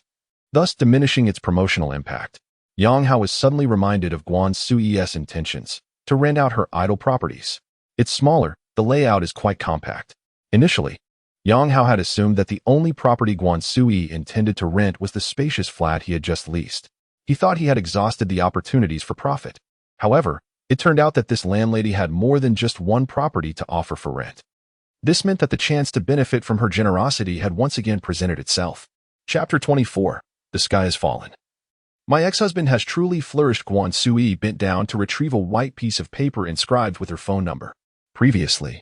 thus diminishing its promotional impact. Yang Hao was suddenly reminded of Guan Sui's intentions to rent out her idle properties. It's smaller, the layout is quite compact. Initially, Yang Hao had assumed that the only property Guan Sui intended to rent was the spacious flat he had just leased. He thought he had exhausted the opportunities for profit. However, It turned out that this landlady had more than just one property to offer for rent. This meant that the chance to benefit from her generosity had once again presented itself. Chapter 24. The Sky Has Fallen. My ex-husband has truly flourished. Guan Sui bent down to retrieve a white piece of paper inscribed with her phone number. Previously,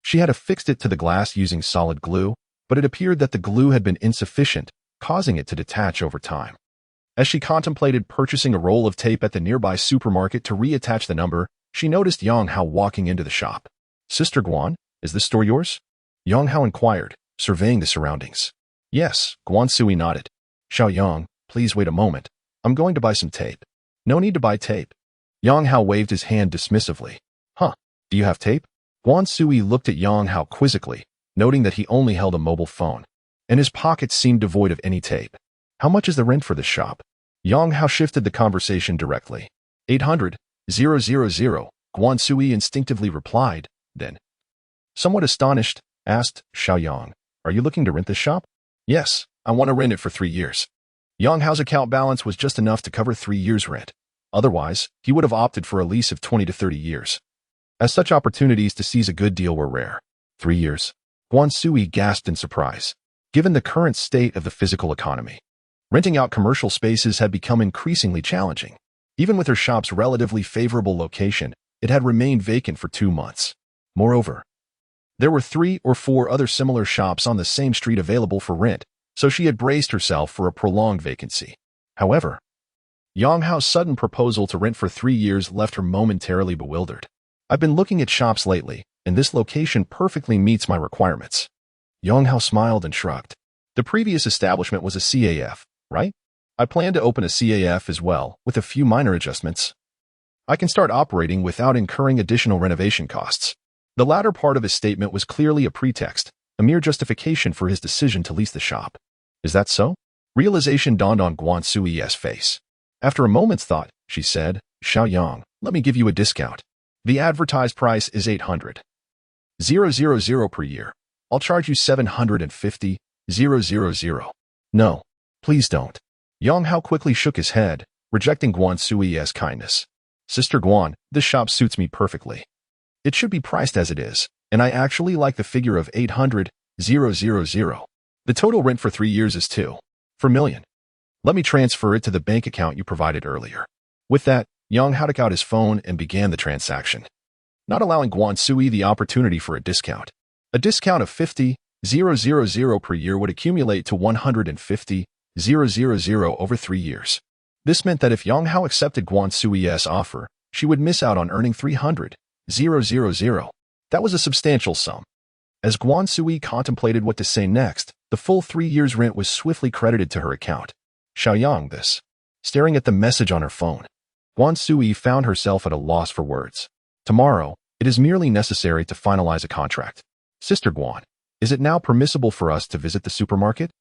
she had affixed it to the glass using solid glue, but it appeared that the glue had been insufficient, causing it to detach over time. As she contemplated purchasing a roll of tape at the nearby supermarket to reattach the number, she noticed Yang Hao walking into the shop. "Sister Guan, is this store yours?" Yang Hao inquired, surveying the surroundings. "Yes," Guan Sui nodded. "Xiao Yang, please wait a moment. I'm going to buy some tape." "No need to buy tape." Yang Hao waved his hand dismissively. "Huh, do you have tape?" Guan Sui looked at Yang Hao quizzically, noting that he only held a mobile phone, and his pockets seemed devoid of any tape. "How much is the rent for this shop?" Yang Hao shifted the conversation directly. 800,000, Guan Sui instinctively replied, then, somewhat astonished, asked, "Xiao Yang, are you looking to rent this shop?" "Yes, I want to rent it for 3 years. Yang Hao's account balance was just enough to cover 3 years' rent. Otherwise, he would have opted for a lease of 20 to 30 years. As such opportunities to seize a good deal were rare. 3 years. Guan Sui gasped in surprise. Given the current state of the physical economy, renting out commercial spaces had become increasingly challenging. Even with her shop's relatively favorable location, it had remained vacant for 2 months. Moreover, there were 3 or 4 other similar shops on the same street available for rent, so she had braced herself for a prolonged vacancy. However, Yang Hao's sudden proposal to rent for 3 years left her momentarily bewildered. "I've been looking at shops lately, and this location perfectly meets my requirements." Yang Hao smiled and shrugged. "The previous establishment was a CAF, right? I plan to open a CAF as well, with a few minor adjustments. I can start operating without incurring additional renovation costs." The latter part of his statement was clearly a pretext, a mere justification for his decision to lease the shop. "Is that so?" Realization dawned on Guan Sui's face. After a moment's thought, she said, "Xiao Yang, let me give you a discount. The advertised price is 800,000 per year. I'll charge you 750,000. "No, please don't." Yang Hao quickly shook his head, rejecting Guan Sui's kindness. "Sister Guan, this shop suits me perfectly. It should be priced as it is, and I actually like the figure of 800,000. The total rent for 3 years is 2 million. Let me transfer it to the bank account you provided earlier." With that, Yang Hao took out his phone and began the transaction, not allowing Guan Sui the opportunity for a discount. A discount of 50,000 per year would accumulate to 150,000 over 3 years. This meant that if Yang Hao accepted Guan Sui's offer, she would miss out on earning 300,000. That was a substantial sum. As Guan Sui contemplated what to say next, the full 3 years' rent was swiftly credited to her account. "Xiao Yang, this." Staring at the message on her phone, Guan Sui found herself at a loss for words. "Tomorrow, it is merely necessary to finalize a contract. Sister Guan, is it now permissible for us to visit the supermarket?"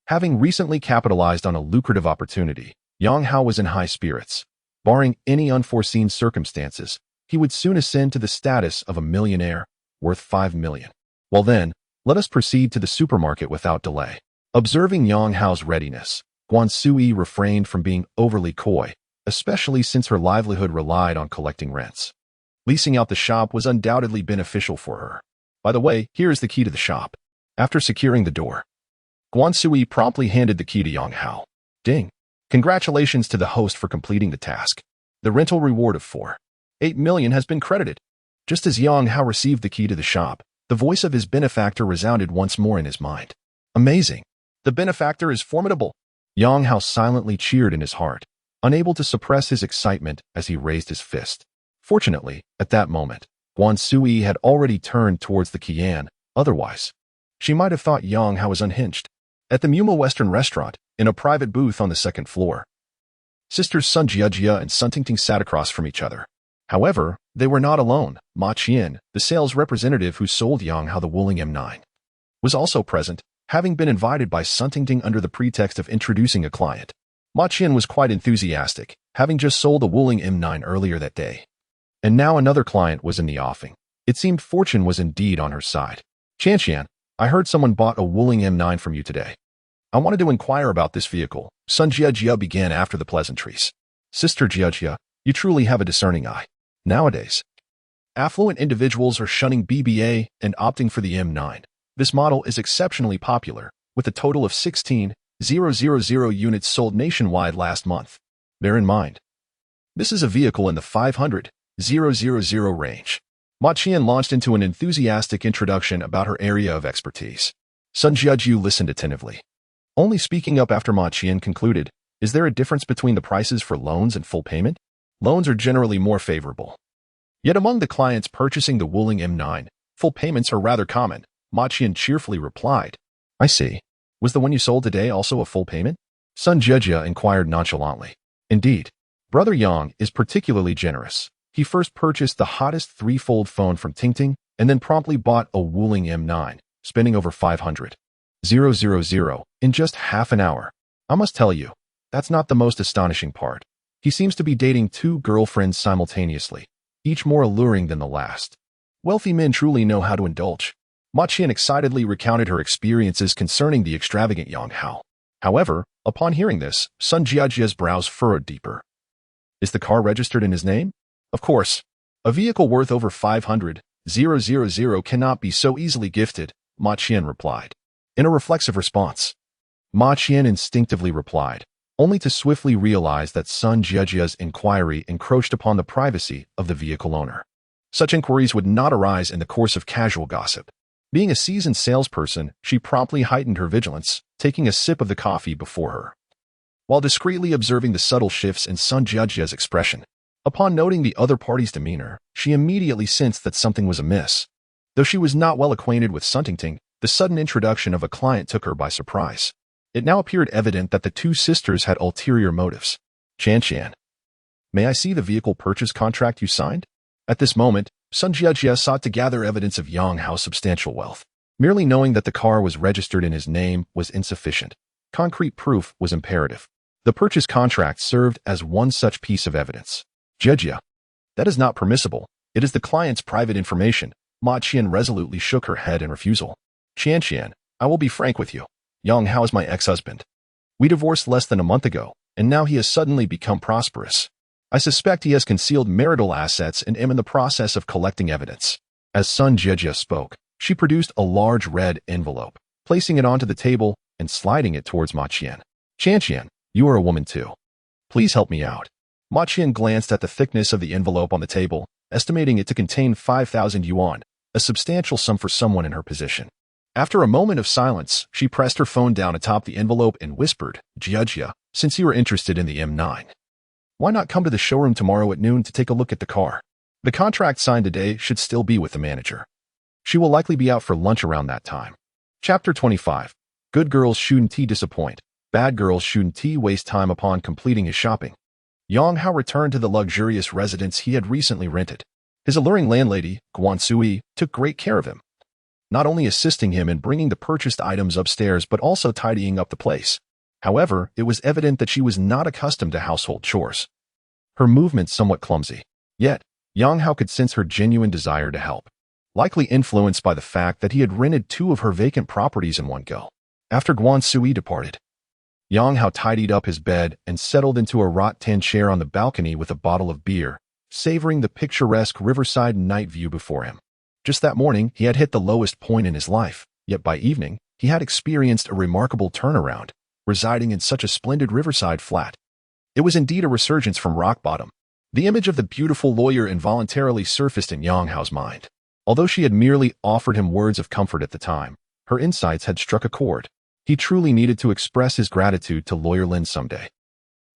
Having recently capitalized on a lucrative opportunity, Yang Hao was in high spirits. Barring any unforeseen circumstances, he would soon ascend to the status of a millionaire, worth 5 million. "Well then, let us proceed to the supermarket without delay." Observing Yang Hao's readiness, Guan Sui refrained from being overly coy, especially since her livelihood relied on collecting rents. Leasing out the shop was undoubtedly beneficial for her. "By the way, here is the key to the shop." After securing the door, Guan Sui promptly handed the key to Yang Hao. "Ding. Congratulations to the host for completing the task. The rental reward of 4.8 million has been credited." Just as Yang Hao received the key to the shop, the voice of his benefactor resounded once more in his mind. "Amazing. The benefactor is formidable." Yang Hao silently cheered in his heart, unable to suppress his excitement as he raised his fist. Fortunately, at that moment, Guan Sui had already turned towards the Qian. Otherwise, she might have thought Yang Hao was unhinged. At the Muma Western restaurant, in a private booth on the 2nd floor, sisters Sun Jiajia and Sun Tingting sat across from each other. However, they were not alone. Ma Qian, the sales representative who sold Yang Hao the Wuling M9, was also present, having been invited by Sun Tingting under the pretext of introducing a client. Ma Qian was quite enthusiastic, having just sold a Wuling M9 earlier that day. And now another client was in the offing. It seemed fortune was indeed on her side. "Qian, I heard someone bought a Wuling M9 from you today. I wanted to inquire about this vehicle." Sun Jiajia began after the pleasantries. "Sister Jiajia, you truly have a discerning eye. Nowadays, affluent individuals are shunning BBA and opting for the M9. This model is exceptionally popular, with a total of 16,000 units sold nationwide last month. Bear in mind, this is a vehicle in the 500,000 range. Ma Qian launched into an enthusiastic introduction about her area of expertise. Sun Jiaju listened attentively, only speaking up after Ma Qian concluded, "Is there a difference between the prices for loans and full payment? Loans are generally more favorable. Yet among the clients purchasing the Wuling M9, full payments are rather common." Ma Qian cheerfully replied, "I see. Was the one you sold today also a full payment?" Sun Jiajia inquired nonchalantly. "Indeed. Brother Yang is particularly generous. He first purchased the hottest three-fold phone from Tingting and then promptly bought a Wuling M9, spending over 500,000 in just half an hour. I must tell you, that's not the most astonishing part. He seems to be dating two girlfriends simultaneously, each more alluring than the last. Wealthy men truly know how to indulge." Ma Qian excitedly recounted her experiences concerning the extravagant Yang Hao. However, upon hearing this, Sun Jiajia's brows furrowed deeper. "Is the car registered in his name?" "Of course. A vehicle worth over 500,000 cannot be so easily gifted," Ma Qian replied. In a reflexive response, Ma Qian instinctively replied, only to swiftly realize that Sun Jiajia's inquiry encroached upon the privacy of the vehicle owner. Such inquiries would not arise in the course of casual gossip. Being a seasoned salesperson, she promptly heightened her vigilance, taking a sip of the coffee before her, while discreetly observing the subtle shifts in Sun Jiajia's expression. Upon noting the other party's demeanor, she immediately sensed that something was amiss. Though she was not well acquainted with Suntingting, the sudden introduction of a client took her by surprise. It now appeared evident that the two sisters had ulterior motives. "Chan, may I see the vehicle purchase contract you signed?" At this moment, Sun Jiajia sought to gather evidence of Yang Hao's substantial wealth. Merely knowing that the car was registered in his name was insufficient. Concrete proof was imperative. The purchase contract served as one such piece of evidence. "Jiajia, that is not permissible. It is the client's private information." Ma Qian resolutely shook her head in refusal. "Chan, I will be frank with you. Yang Hao is my ex-husband. We divorced less than a month ago, and now he has suddenly become prosperous. I suspect he has concealed marital assets and am in the process of collecting evidence." As Sun Jiajia spoke, she produced a large red envelope, placing it onto the table and sliding it towards Ma Qian. "Chan, you are a woman too. Please help me out." Ma Qian glanced at the thickness of the envelope on the table, estimating it to contain 5,000 yuan, a substantial sum for someone in her position. After a moment of silence, she pressed her phone down atop the envelope and whispered, "Jiajia, since you are interested in the M9, why not come to the showroom tomorrow at noon to take a look at the car? The contract signed today should still be with the manager. She will likely be out for lunch around that time." Chapter 25. Good girls shouldn't disappoint. Bad girls shouldn't waste time. Upon completing his shopping, Yang Hao returned to the luxurious residence he had recently rented. His alluring landlady, Guan Sui, took great care of him, not only assisting him in bringing the purchased items upstairs but also tidying up the place. However, it was evident that she was not accustomed to household chores, her movements somewhat clumsy. Yet, Yang Hao could sense her genuine desire to help, likely influenced by the fact that he had rented two of her vacant properties in one go. After Guan Sui departed, Yang Hao tidied up his bed and settled into a wrought-tan chair on the balcony with a bottle of beer, savoring the picturesque riverside night view before him. Just that morning, he had hit the lowest point in his life, yet by evening, he had experienced a remarkable turnaround, residing in such a splendid riverside flat. It was indeed a resurgence from rock bottom. The image of the beautiful lawyer involuntarily surfaced in Yang Hao's mind. Although she had merely offered him words of comfort at the time, her insights had struck a chord. He truly needed to express his gratitude to Lawyer Lin someday.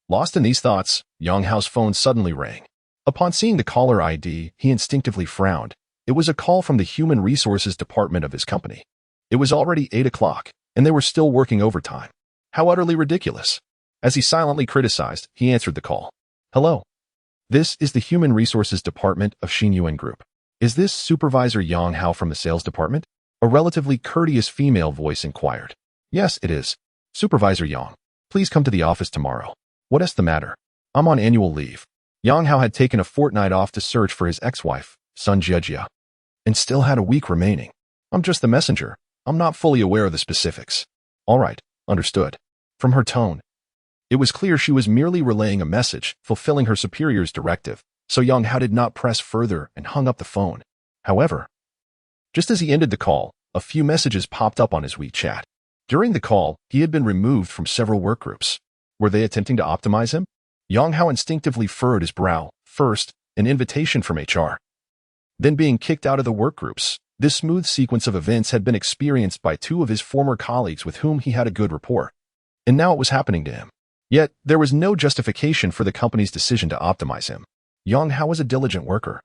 Lost in these thoughts, Yang Hao's phone suddenly rang. Upon seeing the caller ID, he instinctively frowned. It was a call from the Human Resources Department of his company. It was already 8 o'clock, and they were still working overtime. How utterly ridiculous. As he silently criticized, he answered the call. "Hello. This is the Human Resources Department of Xinyuan Group. Is this Supervisor Yang Hao from the sales department?" A relatively courteous female voice inquired. "Yes, it is. Supervisor Yang, please come to the office tomorrow." "What is the matter?" "I'm on annual leave." Yang Hao had taken a fortnight off to search for his ex-wife, Sun Jiajia, and still had a week remaining. "I'm just the messenger. I'm not fully aware of the specifics." "All right, understood." From her tone, it was clear she was merely relaying a message, fulfilling her superior's directive. so Yang Hao did not press further and hung up the phone. However, just as he ended the call, a few messages popped up on his WeChat. During the call, he had been removed from several workgroups. Were they attempting to optimize him? Yang Hao instinctively furrowed his brow. First, an invitation from HR. Then being kicked out of the workgroups. This smooth sequence of events had been experienced by two of his former colleagues with whom he had a good rapport. And now it was happening to him. Yet, there was no justification for the company's decision to optimize him. Yang Hao was a diligent worker,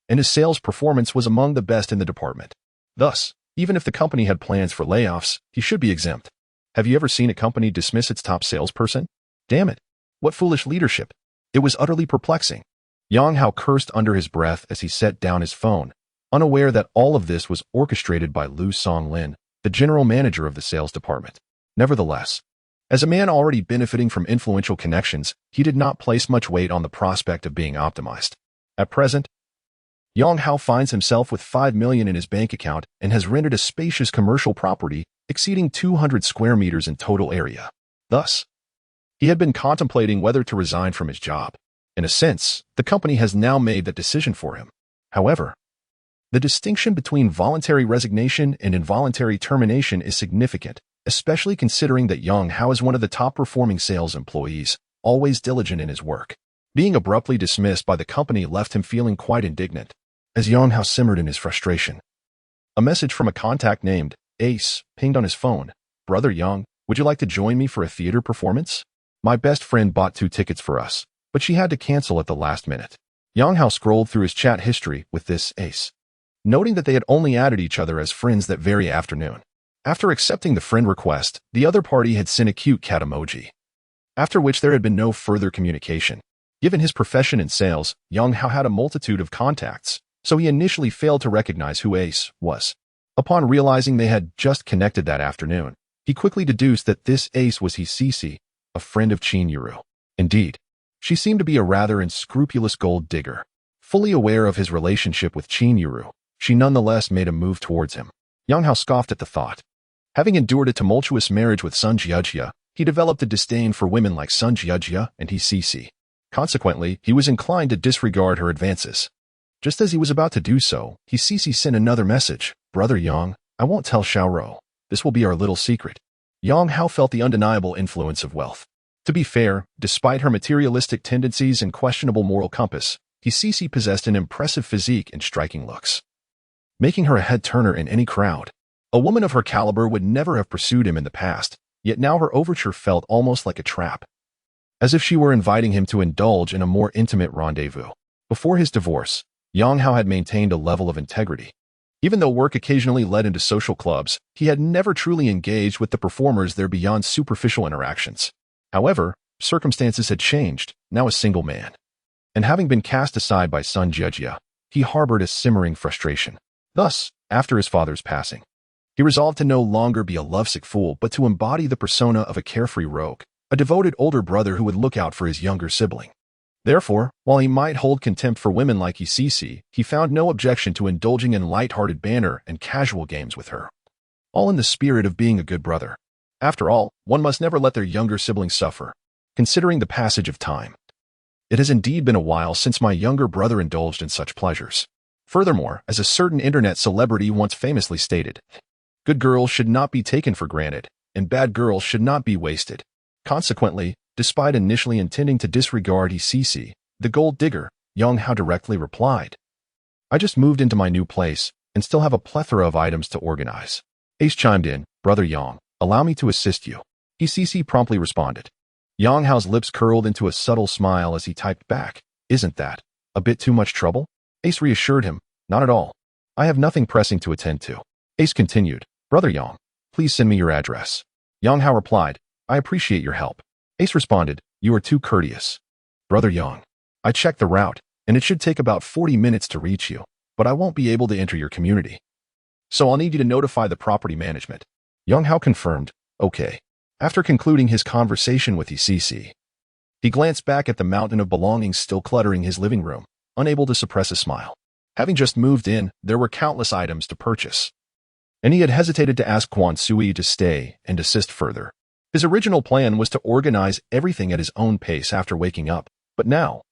and his sales performance was among the best in the department. Thus, even if the company had plans for layoffs, he should be exempt. Have you ever seen a company dismiss its top salesperson? Damn it. What foolish leadership. It was utterly perplexing. Yang Hao cursed under his breath as he set down his phone, unaware that all of this was orchestrated by Lu Songlin, the general manager of the sales department. Nevertheless, as a man already benefiting from influential connections, he did not place much weight on the prospect of being optimized. At present, Yang Hao finds himself with 5 million in his bank account and has rented a spacious commercial property exceeding 200 square meters in total area. Thus, he had been contemplating whether to resign from his job. In a sense, the company has now made that decision for him. However, the distinction between voluntary resignation and involuntary termination is significant, especially considering that Yang Hao is one of the top-performing sales employees, always diligent in his work. Being abruptly dismissed by the company left him feeling quite indignant. As Yang Hao simmered in his frustration, a message from a contact named Ace pinged on his phone. Brother Yang, would you like to join me for a theater performance? My best friend bought 2 tickets for us, but she had to cancel at the last minute. Yang Hao scrolled through his chat history with this Ace, noting that they had only added each other as friends that very afternoon. After accepting the friend request, the other party had sent a cute cat emoji, after which there had been no further communication. Given his profession in sales, Yang Hao had a multitude of contacts, so he initially failed to recognize who Ace was. Upon realizing they had just connected that afternoon, he quickly deduced that this Ace was Hisisi, a friend of Qin Yuru. Indeed, she seemed to be a rather unscrupulous gold digger. Fully aware of his relationship with Qin Yuru, she nonetheless made a move towards him. Yang Hao scoffed at the thought. Having endured a tumultuous marriage with Sun Jiajia, he developed a disdain for women like Sun Jiajia and Hisisi. Consequently, he was inclined to disregard her advances. Just as he was about to do so, Hisisi sent another message. Brother Yang, I won't tell Xiaoro. This will be our little secret. Yang Hao felt the undeniable influence of wealth. To be fair, despite her materialistic tendencies and questionable moral compass, Hisisi possessed an impressive physique and striking looks, making her a head-turner in any crowd. A woman of her caliber would never have pursued him in the past, yet now her overture felt almost like a trap, as if she were inviting him to indulge in a more intimate rendezvous. Before his divorce, Yang Hao had maintained a level of integrity. Even though work occasionally led into social clubs, he had never truly engaged with the performers there beyond superficial interactions. However, circumstances had changed, now a single man. And having been cast aside by Sun Jiajia, he harbored a simmering frustration. Thus, after his father's passing, he resolved to no longer be a lovesick fool but to embody the persona of a carefree rogue, a devoted older brother who would look out for his younger sibling. Therefore, while he might hold contempt for women like Hisisi, he found no objection to indulging in light-hearted banter and casual games with her, all in the spirit of being a good brother. After all, one must never let their younger siblings suffer. Considering the passage of time, it has indeed been a while since my younger brother indulged in such pleasures. Furthermore, as a certain internet celebrity once famously stated, good girls should not be taken for granted, and bad girls should not be wasted. Consequently, despite initially intending to disregard Hisisi, the gold digger, Yang Hao directly replied, I just moved into my new place and still have a plethora of items to organize. Ace chimed in, Brother Yang, allow me to assist you. Hisisi promptly responded. Yang Hao's lips curled into a subtle smile as he typed back, Isn't that a bit too much trouble? Ace reassured him, Not at all. I have nothing pressing to attend to. Ace continued, Brother Yang, please send me your address. Yang Hao replied, I appreciate your help. Ace responded, You are too courteous. Brother Yang, I checked the route, and it should take about 40 minutes to reach you, but I won't be able to enter your community. So I'll need you to notify the property management. Yang Hao confirmed, Okay. After concluding his conversation with Hisisi, he glanced back at the mountain of belongings still cluttering his living room, unable to suppress a smile. Having just moved in, there were countless items to purchase, and he had hesitated to ask Quan Sui to stay and assist further. His original plan was to organize everything at his own pace after waking up, but now,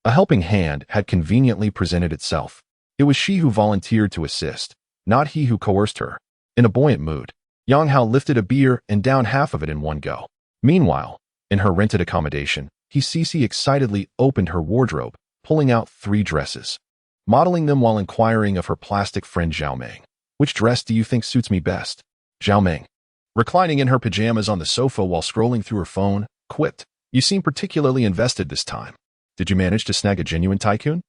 A helping hand had conveniently presented itself. It was she who volunteered to assist, not he who coerced her. In a buoyant mood, Yang Hao lifted a beer and downed half of it in one go. Meanwhile, in her rented accommodation, Cici excitedly opened her wardrobe, pulling out 3 dresses, modeling them while inquiring of her plastic friend Zhao Meng. "Which dress do you think suits me best?" Zhao Meng, reclining in her pajamas on the sofa while scrolling through her phone, quipped, "You seem particularly invested this time. Did you manage to snag a genuine tycoon?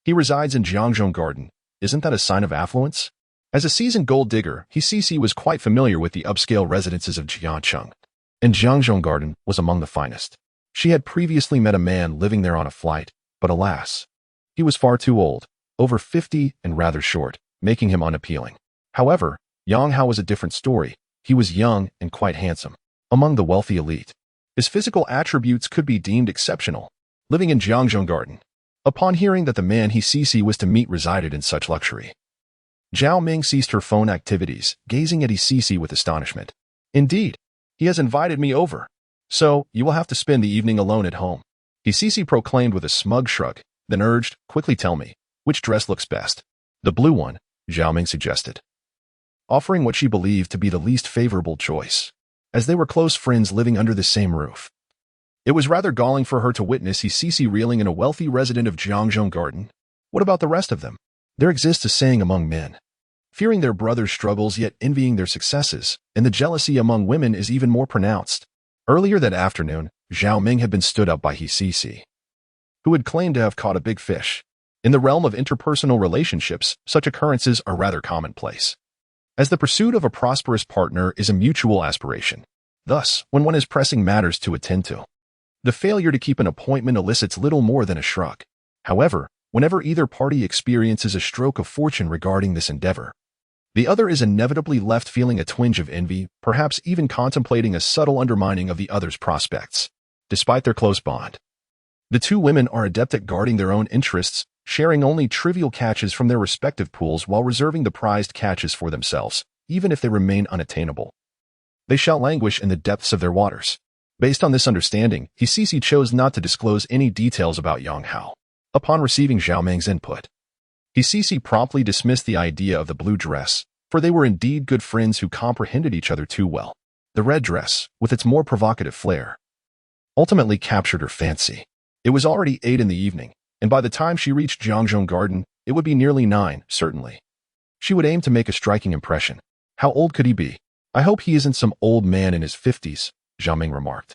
He resides in Jiangzhou Garden. Isn't that a sign of affluence?" As a seasoned gold digger, Cici was quite familiar with the upscale residences of Jiangcheng, and Jiangzhou Garden was among the finest. She had previously met a man living there on a flight, but alas, he was far too old, over 50 and rather short, making him unappealing. However, Yang Hao was a different story. He was young and quite handsome, among the wealthy elite. His physical attributes could be deemed exceptional, living in Jiangzhou Garden. Upon hearing that the man Cici was to meet resided in such luxury, Zhao Ming ceased her phone activities, gazing at Cici with astonishment. "Indeed, he has invited me over. So, you will have to spend the evening alone at home," Cici proclaimed with a smug shrug, then urged, "Quickly tell me, which dress looks best?" "The blue one," Zhao Ming suggested, offering what she believed to be the least favorable choice, as they were close friends living under the same roof. It was rather galling for her to witness Cici reeling in a wealthy resident of Jiangzhou Garden. What about the rest of them? There exists a saying among men: fearing their brother's struggles yet envying their successes, and the jealousy among women is even more pronounced. Earlier that afternoon, Zhao Ming had been stood up by Cici, who had claimed to have caught a big fish. In the realm of interpersonal relationships, such occurrences are rather commonplace, as the pursuit of a prosperous partner is a mutual aspiration. Thus, when one has pressing matters to attend to, the failure to keep an appointment elicits little more than a shrug. However, whenever either party experiences a stroke of fortune regarding this endeavor, the other is inevitably left feeling a twinge of envy, perhaps even contemplating a subtle undermining of the other's prospects. Despite their close bond, the two women are adept at guarding their own interests, sharing only trivial catches from their respective pools while reserving the prized catches for themselves, even if they remain unattainable. They shall languish in the depths of their waters. Based on this understanding, Cici chose not to disclose any details about Yang Hao. Upon receiving Zhao Meng's input, Cici promptly dismissed the idea of the blue dress, for they were indeed good friends who comprehended each other too well. The red dress, with its more provocative flair, ultimately captured her fancy. It was already 8 in the evening, and by the time she reached Jiangzhou Garden, it would be nearly 9, certainly. She would aim to make a striking impression. "How old could he be? I hope he isn't some old man in his 50s, Zhao Ming remarked,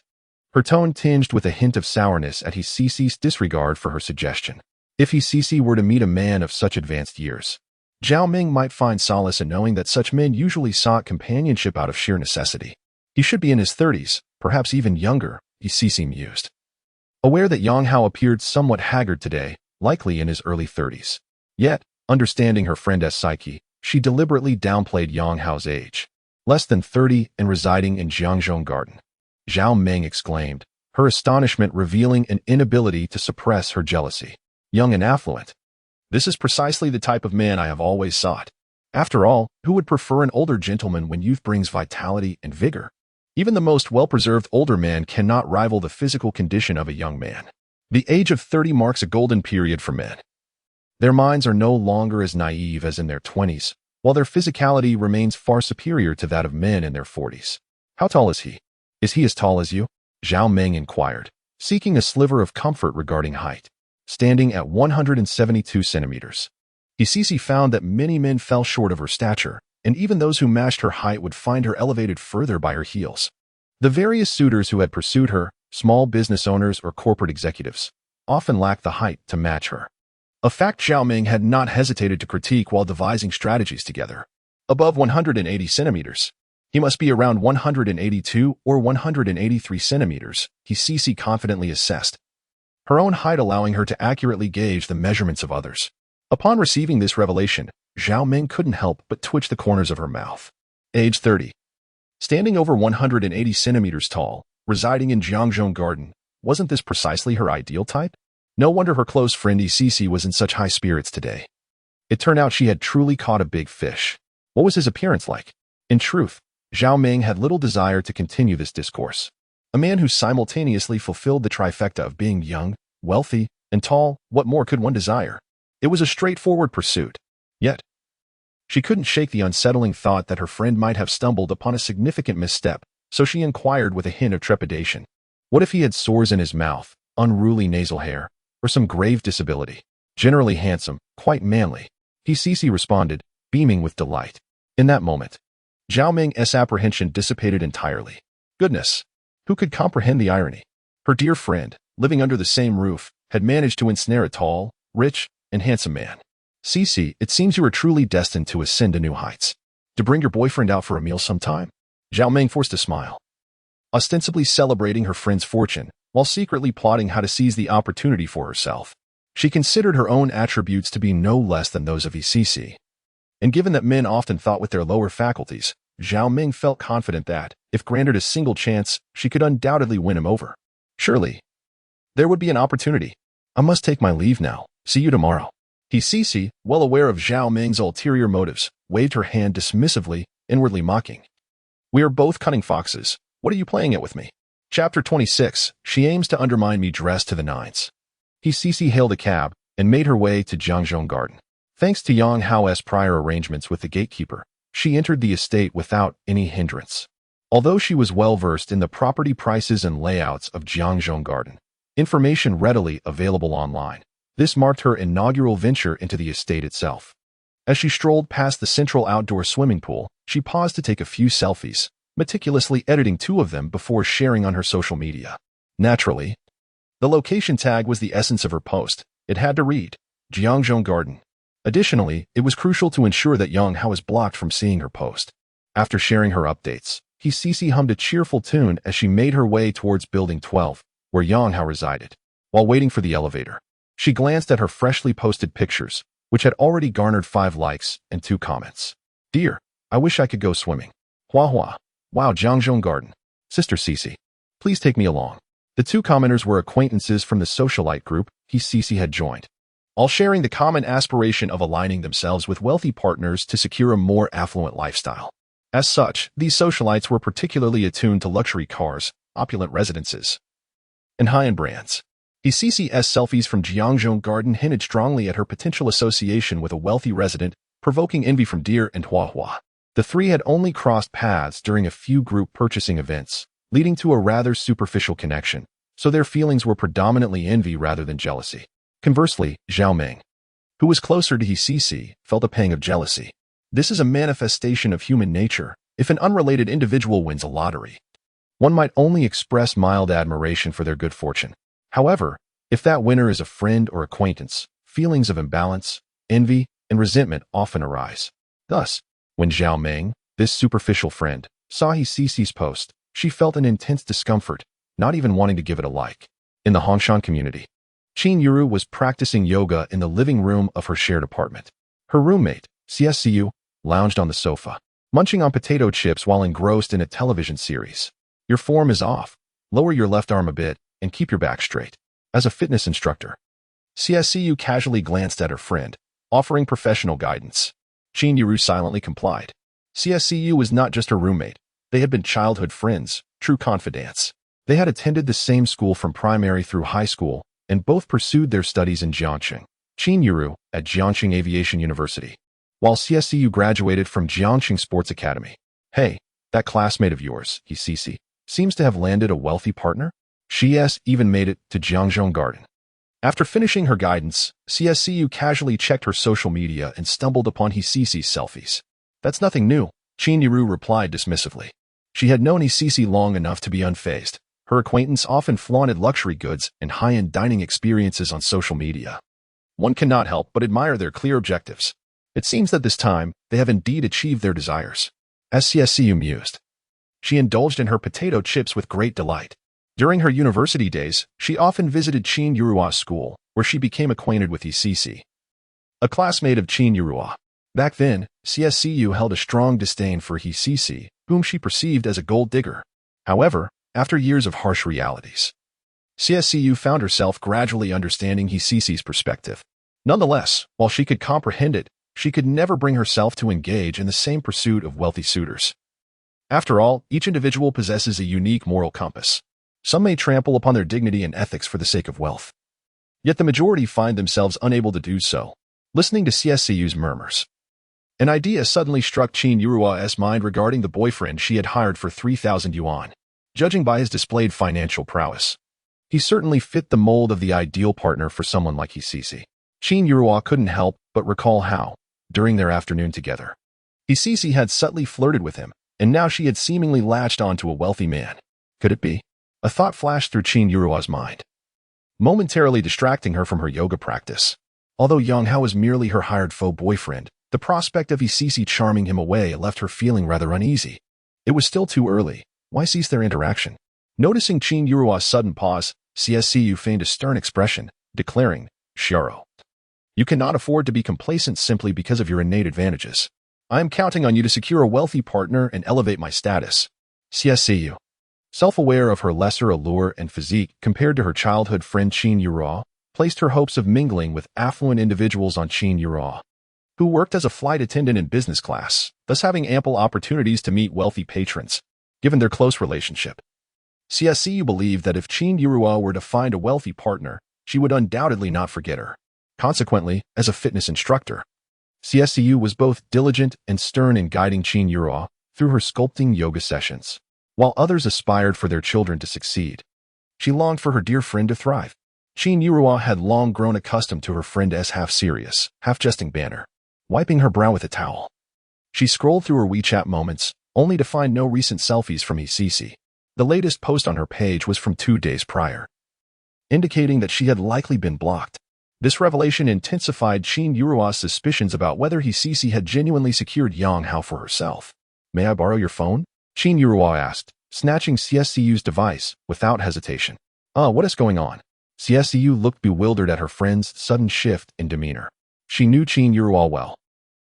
her tone tinged with a hint of sourness at Cici's disregard for her suggestion. If Cici were to meet a man of such advanced years, Zhao Ming might find solace in knowing that such men usually sought companionship out of sheer necessity. He should be in his 30s, perhaps even younger, Cici mused, aware that Yang Hao appeared somewhat haggard today, likely in his early 30s. Yet, understanding her friend's psyche, she deliberately downplayed Yang Hao's age. "Less than 30 and residing in Jiangzhou Garden," Zhao Ming exclaimed, her astonishment revealing an inability to suppress her jealousy. "Young and affluent. This is precisely the type of man I have always sought. After all, who would prefer an older gentleman when youth brings vitality and vigor? Even the most well-preserved older man cannot rival the physical condition of a young man. The age of 30 marks a golden period for men. Their minds are no longer as naive as in their 20s, while their physicality remains far superior to that of men in their 40s. How tall is he? Is he as tall as you?" Zhao Ming inquired, seeking a sliver of comfort regarding height. Standing at 172 centimeters. Cici found that many men fell short of her stature, and even those who matched her height would find her elevated further by her heels. The various suitors who had pursued her, small business owners or corporate executives, often lacked the height to match her. A fact Zhao Ming had not hesitated to critique while devising strategies together. Above 180 centimeters. He must be around 182 or 183 centimeters, Cici confidently assessed, her own height allowing her to accurately gauge the measurements of others. Upon receiving this revelation, Zhao Ming couldn't help but twitch the corners of her mouth. Age 30. Standing over 180 centimeters tall, residing in Jiangzhou Garden, wasn't this precisely her ideal type? No wonder her close friend Cici was in such high spirits today. It turned out she had truly caught a big fish. What was his appearance like? In truth, Zhao Ming had little desire to continue this discourse. A man who simultaneously fulfilled the trifecta of being young, wealthy, and tall, what more could one desire? It was a straightforward pursuit. Yet, she couldn't shake the unsettling thought that her friend might have stumbled upon a significant misstep, so she inquired with a hint of trepidation. What if he had sores in his mouth, unruly nasal hair, or some grave disability? Generally handsome, quite manly. He responded, beaming with delight. In that moment, Zhao Ming's apprehension dissipated entirely. Goodness! Who could comprehend the irony? Her dear friend, living under the same roof, had managed to ensnare a tall, rich, and handsome man. Cici, it seems you are truly destined to ascend to new heights. To bring your boyfriend out for a meal sometime? Zhao Ming forced a smile, ostensibly celebrating her friend's fortune, while secretly plotting how to seize the opportunity for herself. She considered her own attributes to be no less than those of Cici. And given that men often thought with their lower faculties, Zhao Ming felt confident that, if granted a single chance, she could undoubtedly win him over. Surely, there would be an opportunity. I must take my leave now. See you tomorrow. Cici, well aware of Zhao Ming's ulterior motives, waved her hand dismissively, inwardly mocking. We are both cunning foxes. What are you playing at with me? Chapter 26. She aims to undermine me dressed to the nines. Cici hailed a cab and made her way to Jiangzhong Garden. Thanks to Yang Hao's prior arrangements with the gatekeeper, she entered the estate without any hindrance. Although she was well-versed in the property prices and layouts of Jiangzhong Garden, information readily available online, this marked her inaugural venture into the estate itself. As she strolled past the central outdoor swimming pool, she paused to take a few selfies, meticulously editing 2 of them before sharing on her social media. Naturally, the location tag was the essence of her post. It had to read, Jiangzhong Garden. Additionally, it was crucial to ensure that Yang Hao was blocked from seeing her post. After sharing her updates, Cici hummed a cheerful tune as she made her way towards Building 12, where Yang Hao resided. While waiting for the elevator, she glanced at her freshly posted pictures, which had already garnered 5 likes and 2 comments. Dear, I wish I could go swimming. Hua hua. Wow, Jiangzhong Garden. Sister Cici, please take me along. The 2 commenters were acquaintances from the socialite group Cici had joined, all sharing the common aspiration of aligning themselves with wealthy partners to secure a more affluent lifestyle. As such, these socialites were particularly attuned to luxury cars, opulent residences, and high-end brands. Cici's selfies from Jiangzhong Garden hinted strongly at her potential association with a wealthy resident, provoking envy from Deer and Hua Hua. The 3 had only crossed paths during a few group purchasing events, leading to a rather superficial connection, so their feelings were predominantly envy rather than jealousy. Conversely, Zhao Ming, who was closer to Cici, felt a pang of jealousy. This is a manifestation of human nature. If an unrelated individual wins a lottery, one might only express mild admiration for their good fortune. However, if that winner is a friend or acquaintance, feelings of imbalance, envy, and resentment often arise. Thus, when Zhao Ming, this superficial friend, saw Cici's post, she felt an intense discomfort, not even wanting to give it a like. In the Hongshan community, Qin Yuru was practicing yoga in the living room of her shared apartment. Her roommate, CSCU, lounged on the sofa, munching on potato chips while engrossed in a television series. Your form is off. Lower your left arm a bit and keep your back straight. As a fitness instructor, CSCU casually glanced at her friend, offering professional guidance. Qin Yuru silently complied. CSCU was not just her roommate. They had been childhood friends, true confidants. They had attended the same school from primary through high school, and both pursued their studies in Jiangxing. Qin Yuru at Jiangxing Aviation University, while CSCU graduated from Jiangxing Sports Academy. Hey, that classmate of yours, Cici, seems to have landed a wealthy partner? She even made it to Jiangzhong Garden. After finishing her guidance, CSCU casually checked her social media and stumbled upon Cici's selfies. That's nothing new, Qin Yuru replied dismissively. She had known Cici long enough to be unfazed. Her acquaintance often flaunted luxury goods and high-end dining experiences on social media. One cannot help but admire their clear objectives. It seems that this time, they have indeed achieved their desires. As CSCU mused, she indulged in her potato chips with great delight. During her university days, she often visited Qin Yurua's school, where she became acquainted with Cici, a classmate of Qin Yurua. Back then, CSCU held a strong disdain for Cici, whom she perceived as a gold digger. However, after years of harsh realities, CSCU found herself gradually understanding Cici's perspective. Nonetheless, while she could comprehend it, she could never bring herself to engage in the same pursuit of wealthy suitors. After all, each individual possesses a unique moral compass. Some may trample upon their dignity and ethics for the sake of wealth, Yet the majority find themselves unable to do so. Listening to CSCU's murmurs, an idea suddenly struck Qin Yurua's mind regarding the boyfriend she had hired for 3,000 yuan. Judging by his displayed financial prowess, he certainly fit the mold of the ideal partner for someone like Hisisi. Qin Yurua couldn't help but recall how, during their afternoon together, Hisisi had subtly flirted with him, and now she had seemingly latched onto a wealthy man. Could it be? A thought flashed through Qin Yurua's mind, momentarily distracting her from her yoga practice. Although Yang Hao was merely her hired faux boyfriend, the prospect of Hisisi charming him away left her feeling rather uneasy. It was still too early. Why cease their interaction? Noticing Qin Yurua's sudden pause, CSCU feigned a stern expression, declaring, "Xiaro, you cannot afford to be complacent simply because of your innate advantages. I am counting on you to secure a wealthy partner and elevate my status." CSCU, self-aware of her lesser allure and physique compared to her childhood friend Qin Yurua, placed her hopes of mingling with affluent individuals on Qin Yurua, who worked as a flight attendant in business class, thus having ample opportunities to meet wealthy patrons. Given their close relationship, CSCU believed that if Qin Yurua were to find a wealthy partner, she would undoubtedly not forget her. Consequently, as a fitness instructor, CSCU was both diligent and stern in guiding Qin Yurua through her sculpting yoga sessions. While others aspired for their children to succeed, she longed for her dear friend to thrive. Qin Yurua had long grown accustomed to her friend's half-serious, half-jesting banter, wiping her brow with a towel. She scrolled through her WeChat moments, only to find no recent selfies from Hisisi. The latest post on her page was from 2 days prior, indicating that she had likely been blocked. This revelation intensified Qin Yurua's suspicions about whether Hisisi had genuinely secured Yang Hao for herself. "May I borrow your phone?" Qin Yurua asked, snatching CSCU's device without hesitation. What is going on?" CSCU looked bewildered at her friend's sudden shift in demeanor. She knew Qin Yurua well.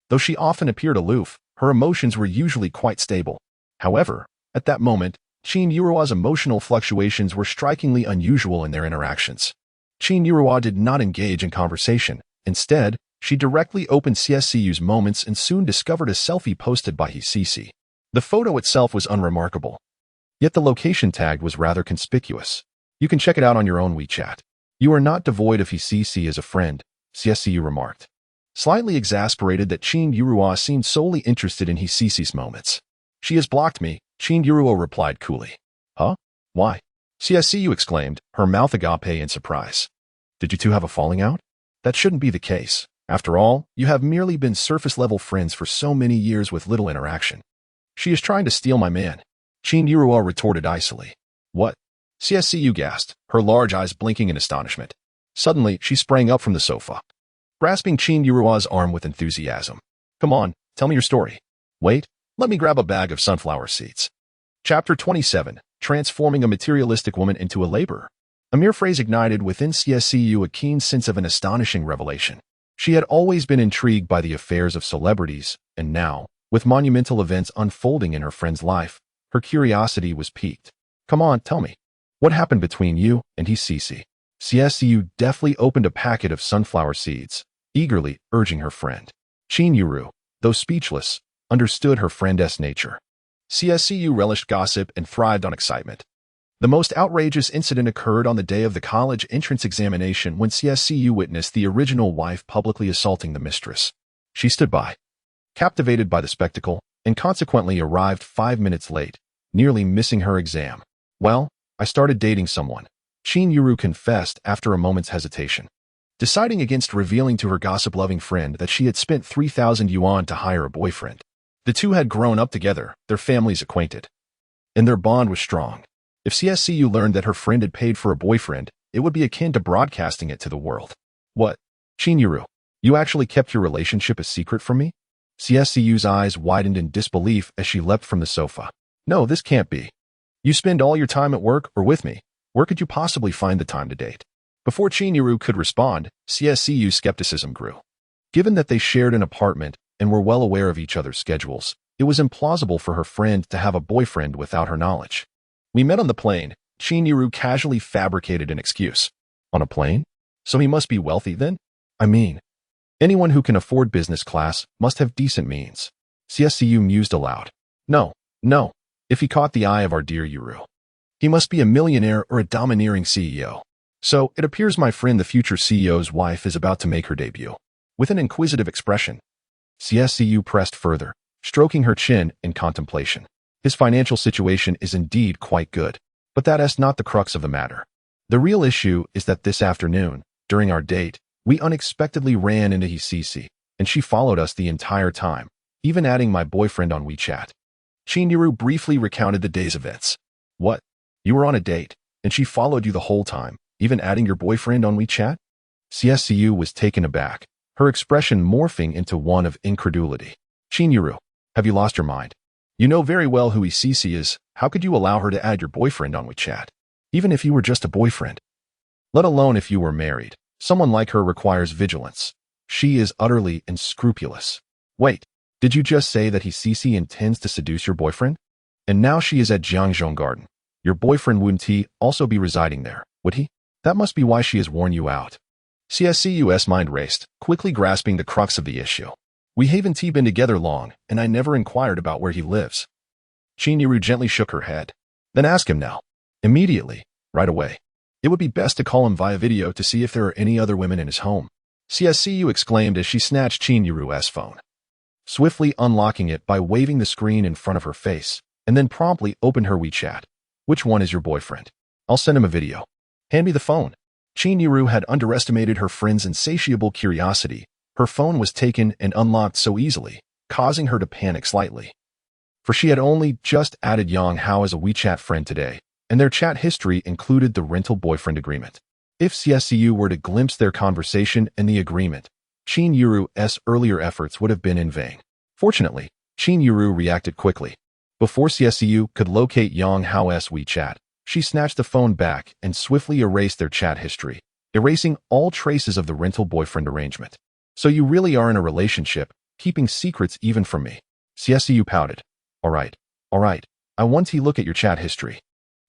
Though she often appeared aloof, her emotions were usually quite stable. However, at that moment, Qin Yurua's emotional fluctuations were strikingly unusual in their interactions. Qin Yurua did not engage in conversation. Instead, she directly opened CSCU's moments and soon discovered a selfie posted by Hisisi. The photo itself was unremarkable, yet the location tag was rather conspicuous. "You can check it out on your own WeChat. You are not devoid of Hisisi as a friend," CSCU remarked, slightly exasperated that Qin Yurua seemed solely interested in Hisisi's moments. "She has blocked me," Qin Yurua replied coolly. "Huh? Why?" CSCU exclaimed, her mouth agape in surprise. "Did you two have a falling out? That shouldn't be the case. After all, you have merely been surface-level friends for so many years with little interaction." "She is trying to steal my man," Qin Yurua retorted icily. "What?" CSCU gasped, her large eyes blinking in astonishment. Suddenly, she sprang up from the sofa, grasping Qin Yurua's arm with enthusiasm. "Come on, tell me your story." "Wait, let me grab a bag of sunflower seeds." Chapter 27, Transforming a Materialistic Woman into a Laborer. A mere phrase ignited within CSCU a keen sense of an astonishing revelation. She had always been intrigued by the affairs of celebrities, and now, with monumental events unfolding in her friend's life, her curiosity was piqued. "Come on, tell me. What happened between you and Hisisi?" CSCU deftly opened a packet of sunflower seeds, eagerly urging her friend. Qin Yuru, though speechless, understood her friend's nature. CSCU relished gossip and thrived on excitement. The most outrageous incident occurred on the day of the college entrance examination when CSCU witnessed the original wife publicly assaulting the mistress. She stood by, captivated by the spectacle, and consequently arrived 5 minutes late, nearly missing her exam. "Well, I started dating someone," Qin Yuru confessed after a moment's hesitation, deciding against revealing to her gossip-loving friend that she had spent 3,000 yuan to hire a boyfriend. The two had grown up together, their families acquainted, and their bond was strong. If CSCU learned that her friend had paid for a boyfriend, it would be akin to broadcasting it to the world. "What? Qin Yuru, you actually kept your relationship a secret from me?" CSCU's eyes widened in disbelief as she leapt from the sofa. "No, this can't be. You spend all your time at work or with me. Where could you possibly find the time to date?" Before Qin Yuru could respond, CSCU's skepticism grew. Given that they shared an apartment and were well aware of each other's schedules, it was implausible for her friend to have a boyfriend without her knowledge. "We met on the plane," Qin Yuru casually fabricated an excuse. "On a plane? So he must be wealthy then? I mean, anyone who can afford business class must have decent means." CSCU mused aloud. No. If he caught the eye of our dear Yuru, he must be a millionaire or a domineering CEO. So, it appears my friend the future CEO's wife is about to make her debut. With an inquisitive expression, CSCU pressed further, stroking her chin in contemplation. His financial situation is indeed quite good, but that is not the crux of the matter. The real issue is that this afternoon, during our date, we unexpectedly ran into his CC, and she followed us the entire time, even adding my boyfriend on WeChat. Chinyiru briefly recounted the day's events. What? You were on a date, and she followed you the whole time, even adding your boyfriend on WeChat? CSCU was taken aback, her expression morphing into one of incredulity. Chinyiru, have you lost your mind? You know very well who CC is. How could you allow her to add your boyfriend on WeChat? Even if you were just a boyfriend. Let alone if you were married. Someone like her requires vigilance. She is utterly unscrupulous. Wait, did you just say that CC intends to seduce your boyfriend? And now she is at Jiangzhong Garden. Your boyfriend wouldn't he also be residing there, would he? That must be why she has worn you out. CSCU's mind raced, quickly grasping the crux of the issue. We haven't been together long, and I never inquired about where he lives. Chinyiru gently shook her head. Then ask him now. Immediately. Right away. It would be best to call him via video to see if there are any other women in his home. CSCU exclaimed as she snatched Chinyiru's phone, swiftly unlocking it by waving the screen in front of her face, and then promptly opened her WeChat. Which one is your boyfriend? I'll send him a video. Hand me the phone. Chinyiru had underestimated her friend's insatiable curiosity. Her phone was taken and unlocked so easily, causing her to panic slightly. For she had only just added Yang Hao as a WeChat friend today, and their chat history included the rental boyfriend agreement. If CSCU were to glimpse their conversation and the agreement, Chinyiru's earlier efforts would have been in vain. Fortunately, Chinyiru reacted quickly. Before CSCU could locate Yang Hao's WeChat, she snatched the phone back and swiftly erased their chat history, erasing all traces of the rental boyfriend arrangement. So you really are in a relationship, keeping secrets even from me. CSCU pouted. All right. I want to look at your chat history.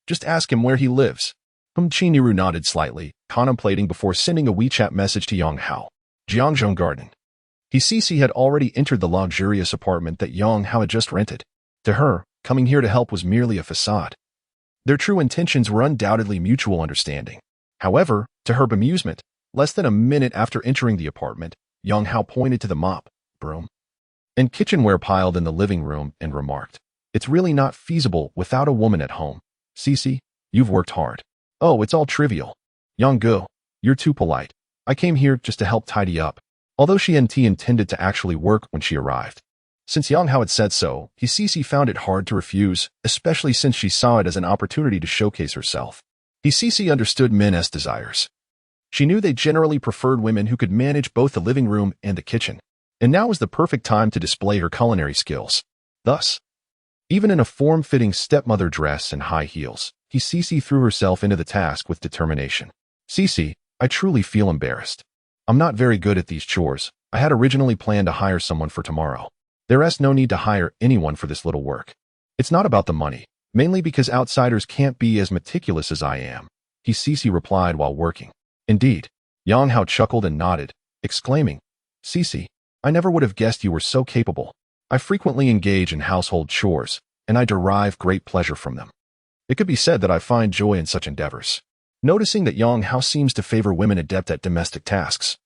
Just ask him where he lives. Chinyiru nodded slightly, contemplating before sending a WeChat message to Yang Hao. Jiangzhong Garden. CC had already entered the luxurious apartment that Yang Hao had just rented. To her, coming here to help was merely a facade. Their true intentions were undoubtedly mutual understanding. However, to her bemusement, less than a minute after entering the apartment, Yang Hao pointed to the mop, broom, and kitchenware piled in the living room and remarked, "It's really not feasible without a woman at home. Cici, you've worked hard." "Oh, it's all trivial. Yang Gu, you're too polite. I came here just to help tidy up." Although she intended to actually work when she arrived. Since Yang Hao had said so, Cici found it hard to refuse, especially since she saw it as an opportunity to showcase herself. Cici understood men's desires. She knew they generally preferred women who could manage both the living room and the kitchen, and now was the perfect time to display her culinary skills. Thus, even in a form-fitting stepmother dress and high heels, Cici threw herself into the task with determination. "Cici, I truly feel embarrassed. I'm not very good at these chores. I had originally planned to hire someone for tomorrow. There's no need to hire anyone for this little work. It's not about the money, mainly because outsiders can't be as meticulous as I am," Cici replied while working. "Indeed." Yang Hao chuckled and nodded, exclaiming, "Cici, I never would have guessed you were so capable. I frequently engage in household chores, and I derive great pleasure from them. It could be said that I find joy in such endeavors." Noticing that Yang Hao seems to favor women adept at domestic tasks,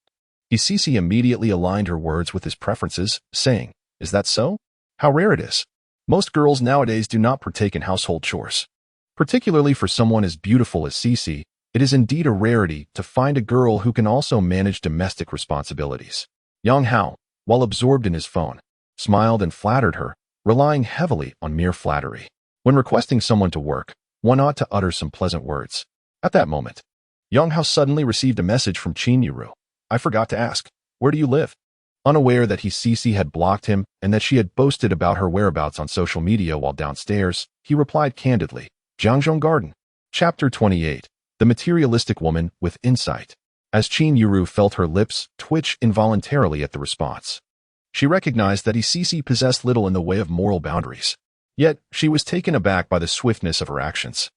Cici immediately aligned her words with his preferences, saying, "Is that so? How rare it is. Most girls nowadays do not partake in household chores. Particularly for someone as beautiful as Cici, it is indeed a rarity to find a girl who can also manage domestic responsibilities." Yang Hao, while absorbed in his phone, smiled and flattered her, relying heavily on mere flattery. When requesting someone to work, one ought to utter some pleasant words. At that moment, Yang Hao suddenly received a message from Chinyiru. "I forgot to ask, where do you live?" Unaware that Cici had blocked him and that she had boasted about her whereabouts on social media while downstairs, he replied candidly, "Jiangzhong Garden." Chapter 28. The Materialistic Woman with Insight. As Chinyiru felt her lips twitch involuntarily at the response, she recognized that Cici possessed little in the way of moral boundaries. Yet, she was taken aback by the swiftness of her actions.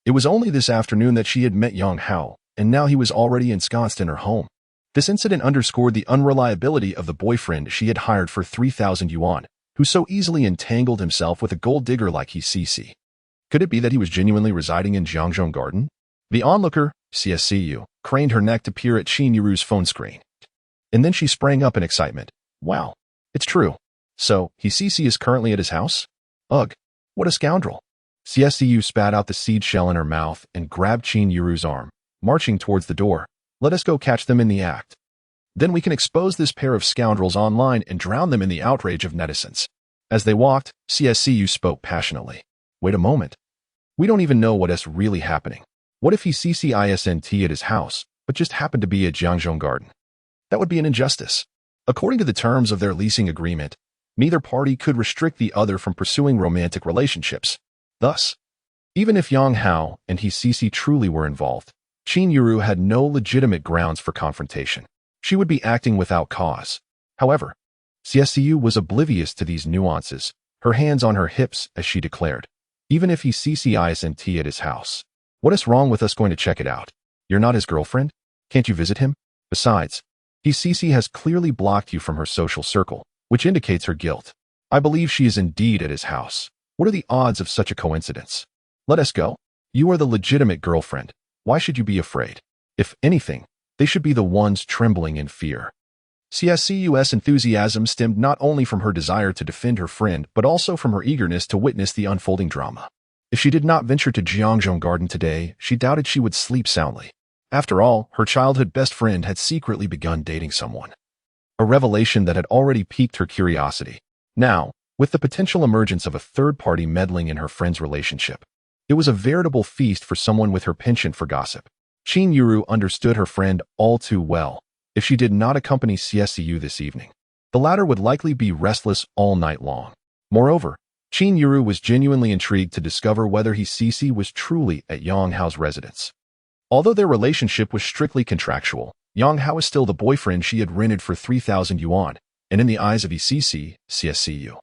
It was only this afternoon that she had met Yang Hao, and now he was already ensconced in her home. This incident underscored the unreliability of the boyfriend she had hired for 3,000 yuan, who so easily entangled himself with a gold digger like Cici. Could it be that he was genuinely residing in Jiangzhong Garden? The onlooker, CSCU, craned her neck to peer at Qin Yuru's phone screen. And then she sprang up in excitement. Wow, it's true. So, CC is currently at his house? Ugh, what a scoundrel. CSCU spat out the seed shell in her mouth and grabbed Qin Yuru's arm, marching towards the door. Let us go catch them in the act. Then we can expose this pair of scoundrels online and drown them in the outrage of netizens. As they walked, CSCU spoke passionately. Wait a moment. We don't even know what's really happening. What if he CCISNT at his house, but just happened to be at Jiangzhou Garden? That would be an injustice. According to the terms of their leasing agreement, neither party could restrict the other from pursuing romantic relationships. Thus, even if Yang Hao and CC truly were involved, Qin Yuru had no legitimate grounds for confrontation. She would be acting without cause. However, CSCU was oblivious to these nuances, her hands on her hips as she declared, even if he CCISNT at his house. What is wrong with us going to check it out? You're not his girlfriend? Can't you visit him? Besides, CC has clearly blocked you from her social circle, which indicates her guilt. I believe she is indeed at his house. What are the odds of such a coincidence? Let us go. You are the legitimate girlfriend. Why should you be afraid? If anything, they should be the ones trembling in fear. CSCU's enthusiasm stemmed not only from her desire to defend her friend, but also from her eagerness to witness the unfolding drama. If she did not venture to Jiangzhou Garden today, she doubted she would sleep soundly. After all, her childhood best friend had secretly begun dating someone. A revelation that had already piqued her curiosity. Now, with the potential emergence of a third party meddling in her friend's relationship, it was a veritable feast for someone with her penchant for gossip. Qin Yuru understood her friend all too well. If she did not accompany CSCU this evening, the latter would likely be restless all night long. Moreover, Qin Yuru was genuinely intrigued to discover whether CC was truly at Yang Hao's residence. Although their relationship was strictly contractual, Yang Hao was still the boyfriend she had rented for 3,000 yuan, and in the eyes of CSCU,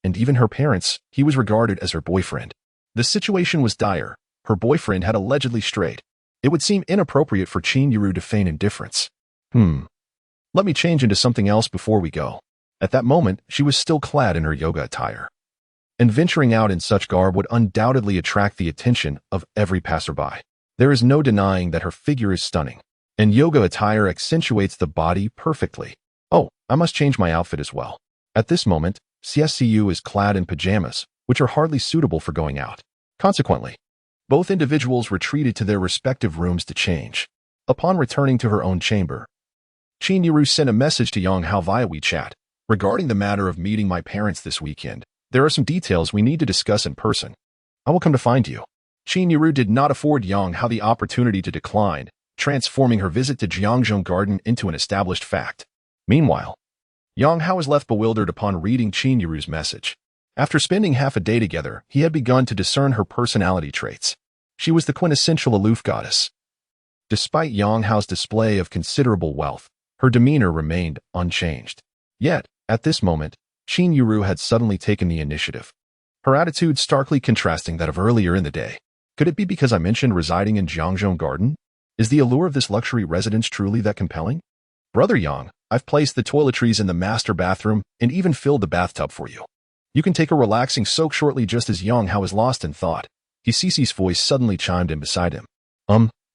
and even her parents, he was regarded as her boyfriend. The situation was dire. Her boyfriend had allegedly strayed. It would seem inappropriate for Qin Yuru to feign indifference. Let me change into something else before we go. At that moment, she was still clad in her yoga attire. And venturing out in such garb would undoubtedly attract the attention of every passerby. There is no denying that her figure is stunning, and yoga attire accentuates the body perfectly. Oh, I must change my outfit as well. At this moment, CSCU is clad in pajamas, which are hardly suitable for going out. Consequently, both individuals retreated to their respective rooms to change. Upon returning to her own chamber, Qin Yuru sent a message to Yang Hao via WeChat. Regarding the matter of meeting my parents this weekend, there are some details we need to discuss in person. I will come to find you. Qin Yuru did not afford Yang Hao the opportunity to decline, transforming her visit to Jiangzhou Garden into an established fact. Meanwhile, Yang Hao was left bewildered upon reading Qin Yuru's message. After spending half a day together, he had begun to discern her personality traits. She was the quintessential aloof goddess. Despite Yang Hao's display of considerable wealth, her demeanor remained unchanged. Yet, at this moment, Qin Yuru had suddenly taken the initiative, her attitude starkly contrasting that of earlier in the day. Could it be because I mentioned residing in Jiangzhou Garden? Is the allure of this luxury residence truly that compelling? Brother Yang, I've placed the toiletries in the master bathroom and even filled the bathtub for you. You can take a relaxing soak shortly. Just as Yang Hao was lost in thought, CC's voice suddenly chimed in beside him.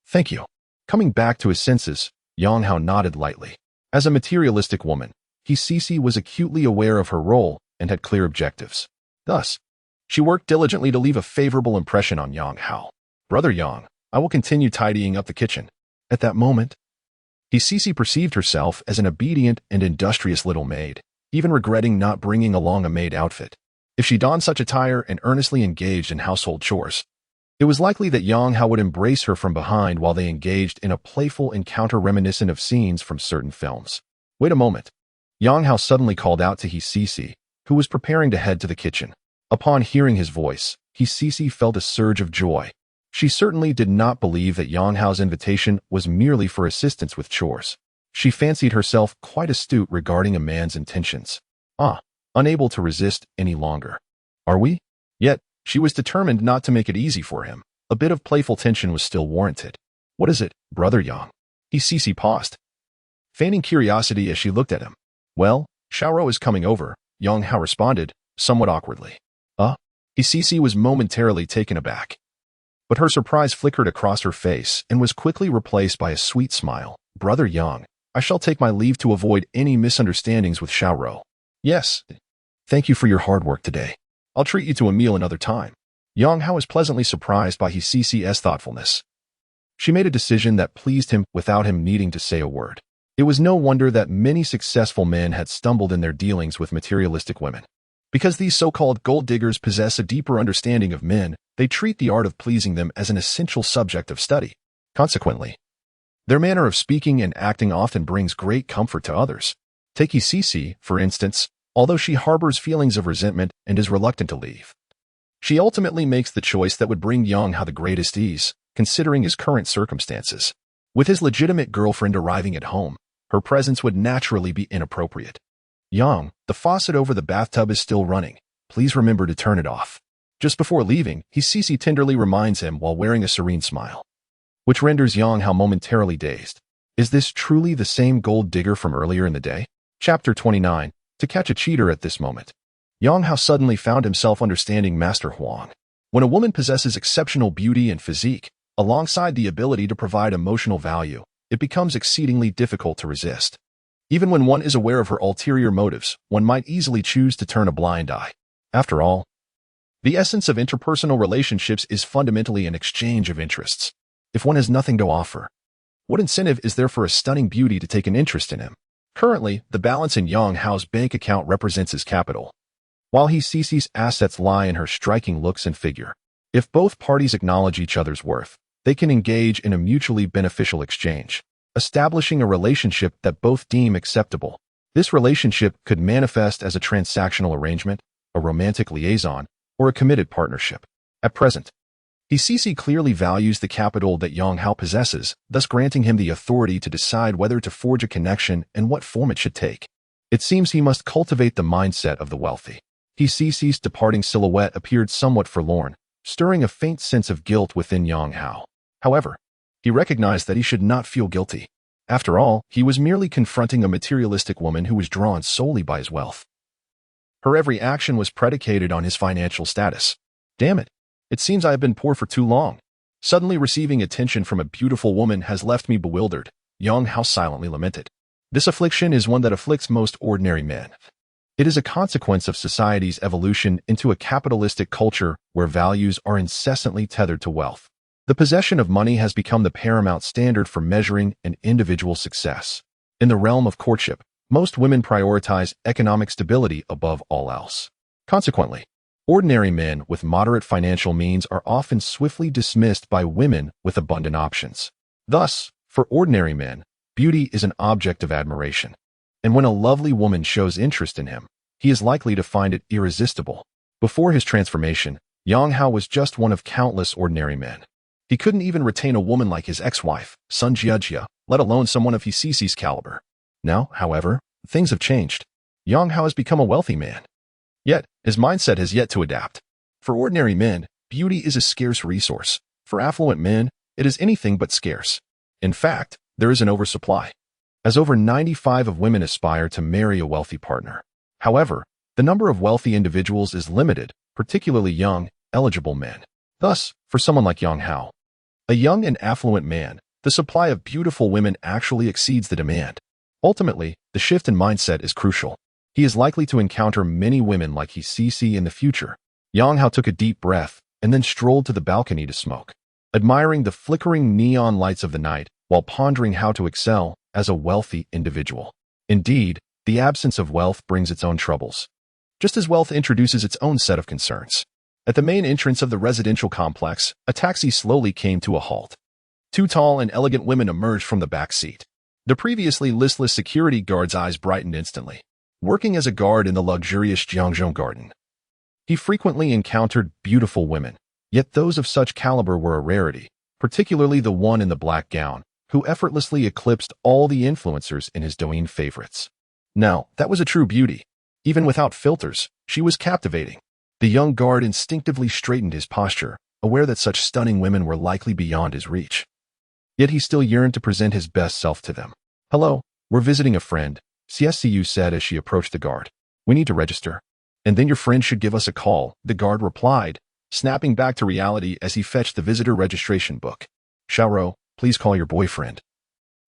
Thank you. Coming back to his senses, Yang Hao nodded lightly. As a materialistic woman, CC was acutely aware of her role and had clear objectives. Thus, she worked diligently to leave a favorable impression on Yang Hao. Brother Yang, I will continue tidying up the kitchen. At that moment, CC perceived herself as an obedient and industrious little maid, even regretting not bringing along a maid outfit. If she donned such attire and earnestly engaged in household chores, it was likely that Yang Hao would embrace her from behind while they engaged in a playful encounter reminiscent of scenes from certain films. Wait a moment. Yang Hao suddenly called out to CC, who was preparing to head to the kitchen. Upon hearing his voice, CC felt a surge of joy. She certainly did not believe that Yang Hao's invitation was merely for assistance with chores. She fancied herself quite astute regarding a man's intentions. Unable to resist any longer. Are we? Yet, she was determined not to make it easy for him. A bit of playful tension was still warranted. What is it, Brother Yang? CC paused, feigning curiosity as she looked at him. Well, Xiaoro is coming over, Yang Hao responded, somewhat awkwardly. CC was momentarily taken aback. But her surprise flickered across her face and was quickly replaced by a sweet smile. Brother Yang, I shall take my leave to avoid any misunderstandings with Xiaoro. Yes. Thank you for your hard work today. I'll treat you to a meal another time. Yang Hao was pleasantly surprised by his CC's thoughtfulness. She made a decision that pleased him without him needing to say a word. It was no wonder that many successful men had stumbled in their dealings with materialistic women. Because these so-called gold diggers possess a deeper understanding of men, they treat the art of pleasing them as an essential subject of study. Consequently, their manner of speaking and acting often brings great comfort to others. Take Cici, for instance, although she harbors feelings of resentment and is reluctant to leave. She ultimately makes the choice that would bring Yang Hao the greatest ease, considering his current circumstances. With his legitimate girlfriend arriving at home, her presence would naturally be inappropriate. Yang, the faucet over the bathtub is still running. Please remember to turn it off. Just before leaving, Cici tenderly reminds him while wearing a serene smile, which renders Yang Hao momentarily dazed. Is this truly the same gold digger from earlier in the day? Chapter 29. To catch a cheater at this moment. Yang Hao suddenly found himself understanding Master Huang. When a woman possesses exceptional beauty and physique, alongside the ability to provide emotional value, it becomes exceedingly difficult to resist. Even when one is aware of her ulterior motives, one might easily choose to turn a blind eye. After all, the essence of interpersonal relationships is fundamentally an exchange of interests. If one has nothing to offer, what incentive is there for a stunning beauty to take an interest in him? Currently, the balance in Yang Hao's bank account represents his capital, while Cici's assets lie in her striking looks and figure. If both parties acknowledge each other's worth, they can engage in a mutually beneficial exchange, establishing a relationship that both deem acceptable. This relationship could manifest as a transactional arrangement, a romantic liaison, or a committed partnership. At present, Cici clearly values the capital that Yang Hao possesses, thus granting him the authority to decide whether to forge a connection and what form it should take. It seems he must cultivate the mindset of the wealthy. Cici's departing silhouette appeared somewhat forlorn, stirring a faint sense of guilt within Yang Hao. However, he recognized that he should not feel guilty. After all, he was merely confronting a materialistic woman who was drawn solely by his wealth. Her every action was predicated on his financial status. Damn it. It seems I have been poor for too long. Suddenly receiving attention from a beautiful woman has left me bewildered, Yang Hao silently lamented. This affliction is one that afflicts most ordinary men. It is a consequence of society's evolution into a capitalistic culture where values are incessantly tethered to wealth. The possession of money has become the paramount standard for measuring an individual's success. In the realm of courtship, most women prioritize economic stability above all else. Consequently, ordinary men with moderate financial means are often swiftly dismissed by women with abundant options. Thus, for ordinary men, beauty is an object of admiration. And when a lovely woman shows interest in him, he is likely to find it irresistible. Before his transformation, Yang Hao was just one of countless ordinary men. He couldn't even retain a woman like his ex-wife, Sun Jiajia, let alone someone of Cici's caliber. Now, however, things have changed. Yang Hao has become a wealthy man. Yet, his mindset has yet to adapt. For ordinary men, beauty is a scarce resource. For affluent men, it is anything but scarce. In fact, there is an oversupply, as over 95% of women aspire to marry a wealthy partner. However, the number of wealthy individuals is limited, particularly young, eligible men. Thus, for someone like Yang Hao, a young and affluent man, the supply of beautiful women actually exceeds the demand. Ultimately, the shift in mindset is crucial. He is likely to encounter many women like Cici in the future. Yang Hao took a deep breath and then strolled to the balcony to smoke, admiring the flickering neon lights of the night while pondering how to excel as a wealthy individual. Indeed, the absence of wealth brings its own troubles, just as wealth introduces its own set of concerns. At the main entrance of the residential complex, a taxi slowly came to a halt. Two tall and elegant women emerged from the back seat. The previously listless security guard's eyes brightened instantly. Working as a guard in the luxurious Jiangzhou garden, he frequently encountered beautiful women, yet those of such caliber were a rarity, particularly the one in the black gown, who effortlessly eclipsed all the influencers in his Douyin favorites. Now, that was a true beauty. Even without filters, she was captivating. The young guard instinctively straightened his posture, aware that such stunning women were likely beyond his reach. Yet he still yearned to present his best self to them. Hello, we're visiting a friend, CSCU said as she approached the guard. We need to register. And then your friend should give us a call, the guard replied, snapping back to reality as he fetched the visitor registration book. Xiaoro, please call your boyfriend.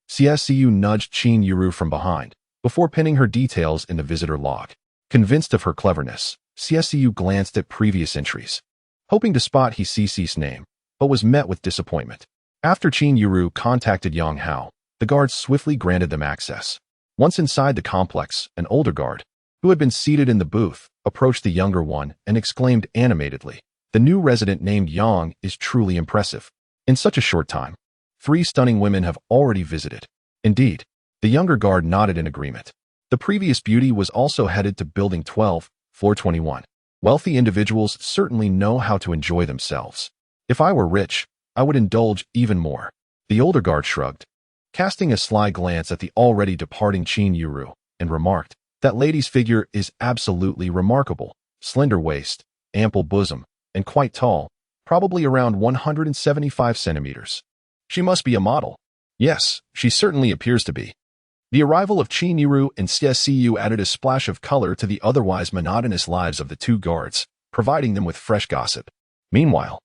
CSCU nudged Qin Yuru from behind, before pinning her details in the visitor log. Convinced of her cleverness, CSCU glanced at previous entries, hoping to spot Cc's name, but was met with disappointment. After Qin Yuru contacted Yang Hao, the guards swiftly granted them access. Once inside the complex, an older guard, who had been seated in the booth, approached the younger one and exclaimed animatedly, "The new resident named Yang is truly impressive. In such a short time, 3 stunning women have already visited." Indeed, the younger guard nodded in agreement. The previous beauty was also headed to Building 12, Floor 21. Wealthy individuals certainly know how to enjoy themselves. If I were rich, I would indulge even more. The older guard shrugged, casting a sly glance at the already departing Qin Yuru, and remarked, "That lady's figure is absolutely remarkable. Slender waist, ample bosom, and quite tall, probably around 175 centimeters. She must be a model." Yes, she certainly appears to be. The arrival of Qin Yuru and CSCU added a splash of color to the otherwise monotonous lives of the 2 guards, providing them with fresh gossip. Meanwhile,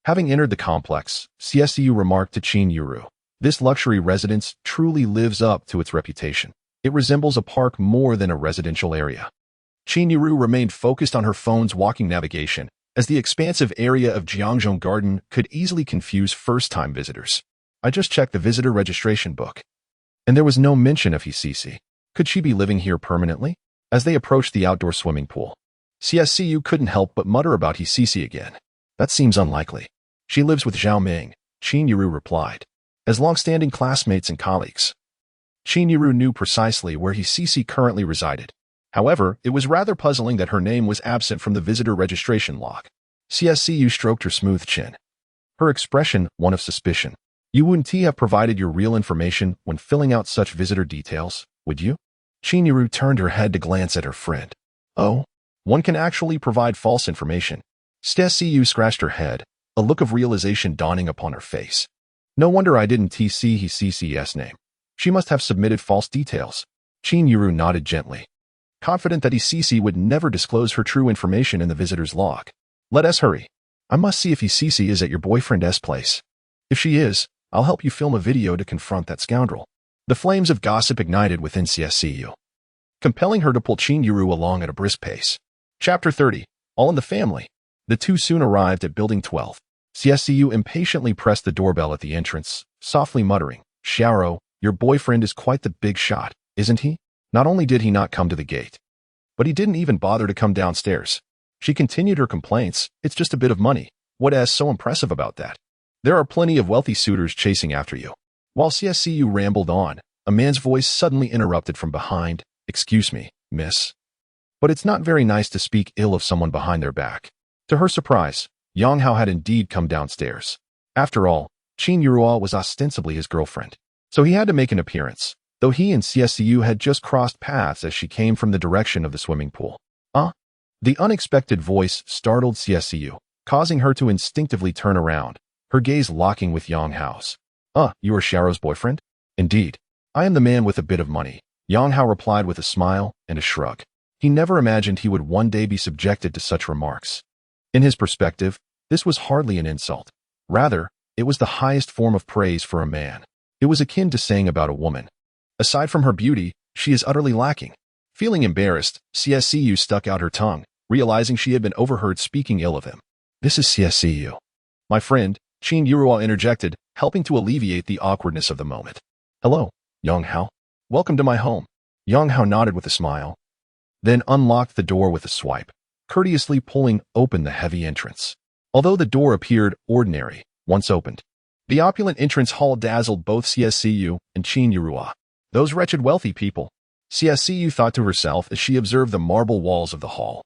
having entered the complex, CSCU remarked to Qin Yuru, "This luxury residence truly lives up to its reputation. It resembles a park more than a residential area." Qin Yuru remained focused on her phone's walking navigation, as the expansive area of Jiangzhong Garden could easily confuse first-time visitors. "I just checked the visitor registration book, and there was no mention of Hisisi. Could she be living here permanently?" As they approached the outdoor swimming pool, CSCU couldn't help but mutter about Hisisi again. "That seems unlikely. She lives with Zhao Ming," Qin Yuru replied, "as long-standing classmates and colleagues." Qin Yuru knew precisely where Hisisi currently resided. However, it was rather puzzling that her name was absent from the visitor registration log. CSCU stroked her smooth chin, her expression one of suspicion. "You wouldn't have provided your real information when filling out such visitor details, would you?" Qin Yuru turned her head to glance at her friend. "Oh, one can actually provide false information." CSCU scratched her head, a look of realization dawning upon her face. "No wonder I didn't see Hisisi's name. She must have submitted false details." Qin Yuru nodded gently, confident that Hisisi would never disclose her true information in the visitor's log. "Let us hurry. I must see if Hisisi is at your boyfriend's place. If she is, I'll help you film a video to confront that scoundrel." The flames of gossip ignited within CSCU, compelling her to pull Qin Yuru along at a brisk pace. Chapter 30. All in the family. The 2 soon arrived at Building 12. CSCU impatiently pressed the doorbell at the entrance, softly muttering, "Xiaoro, your boyfriend is quite the big shot, isn't he?" Not only did he not come to the gate, but he didn't even bother to come downstairs. She continued her complaints. "It's just a bit of money. What is so impressive about that? There are plenty of wealthy suitors chasing after you." While CSCU rambled on, a man's voice suddenly interrupted from behind. "Excuse me, miss, but it's not very nice to speak ill of someone behind their back." To her surprise, Yang Hao had indeed come downstairs. After all, Qin Yuru was ostensibly his girlfriend, so he had to make an appearance, though he and CSCU had just crossed paths as she came from the direction of the swimming pool. The unexpected voice startled CSCU, causing her to instinctively turn around, her gaze locking with Yang Hao's. You are Xiaoro's boyfriend?" "Indeed. I am the man with a bit of money," Yang Hao replied with a smile and a shrug. He never imagined he would one day be subjected to such remarks. In his perspective, this was hardly an insult. Rather, it was the highest form of praise for a man. It was akin to saying about a woman, "Aside from her beauty, she is utterly lacking." Feeling embarrassed, CSCU stuck out her tongue, realizing she had been overheard speaking ill of him. "This is CSCU. My friend," Qin Yuru interjected, helping to alleviate the awkwardness of the moment. "Hello, Yang Hao. Welcome to my home." Yang Hao nodded with a smile, then unlocked the door with a swipe, courteously pulling open the heavy entrance. Although the door appeared ordinary, once opened, the opulent entrance hall dazzled both CSCU and Qin Yuru. "Those wretched wealthy people," CSCU thought to herself as she observed the marble walls of the hall.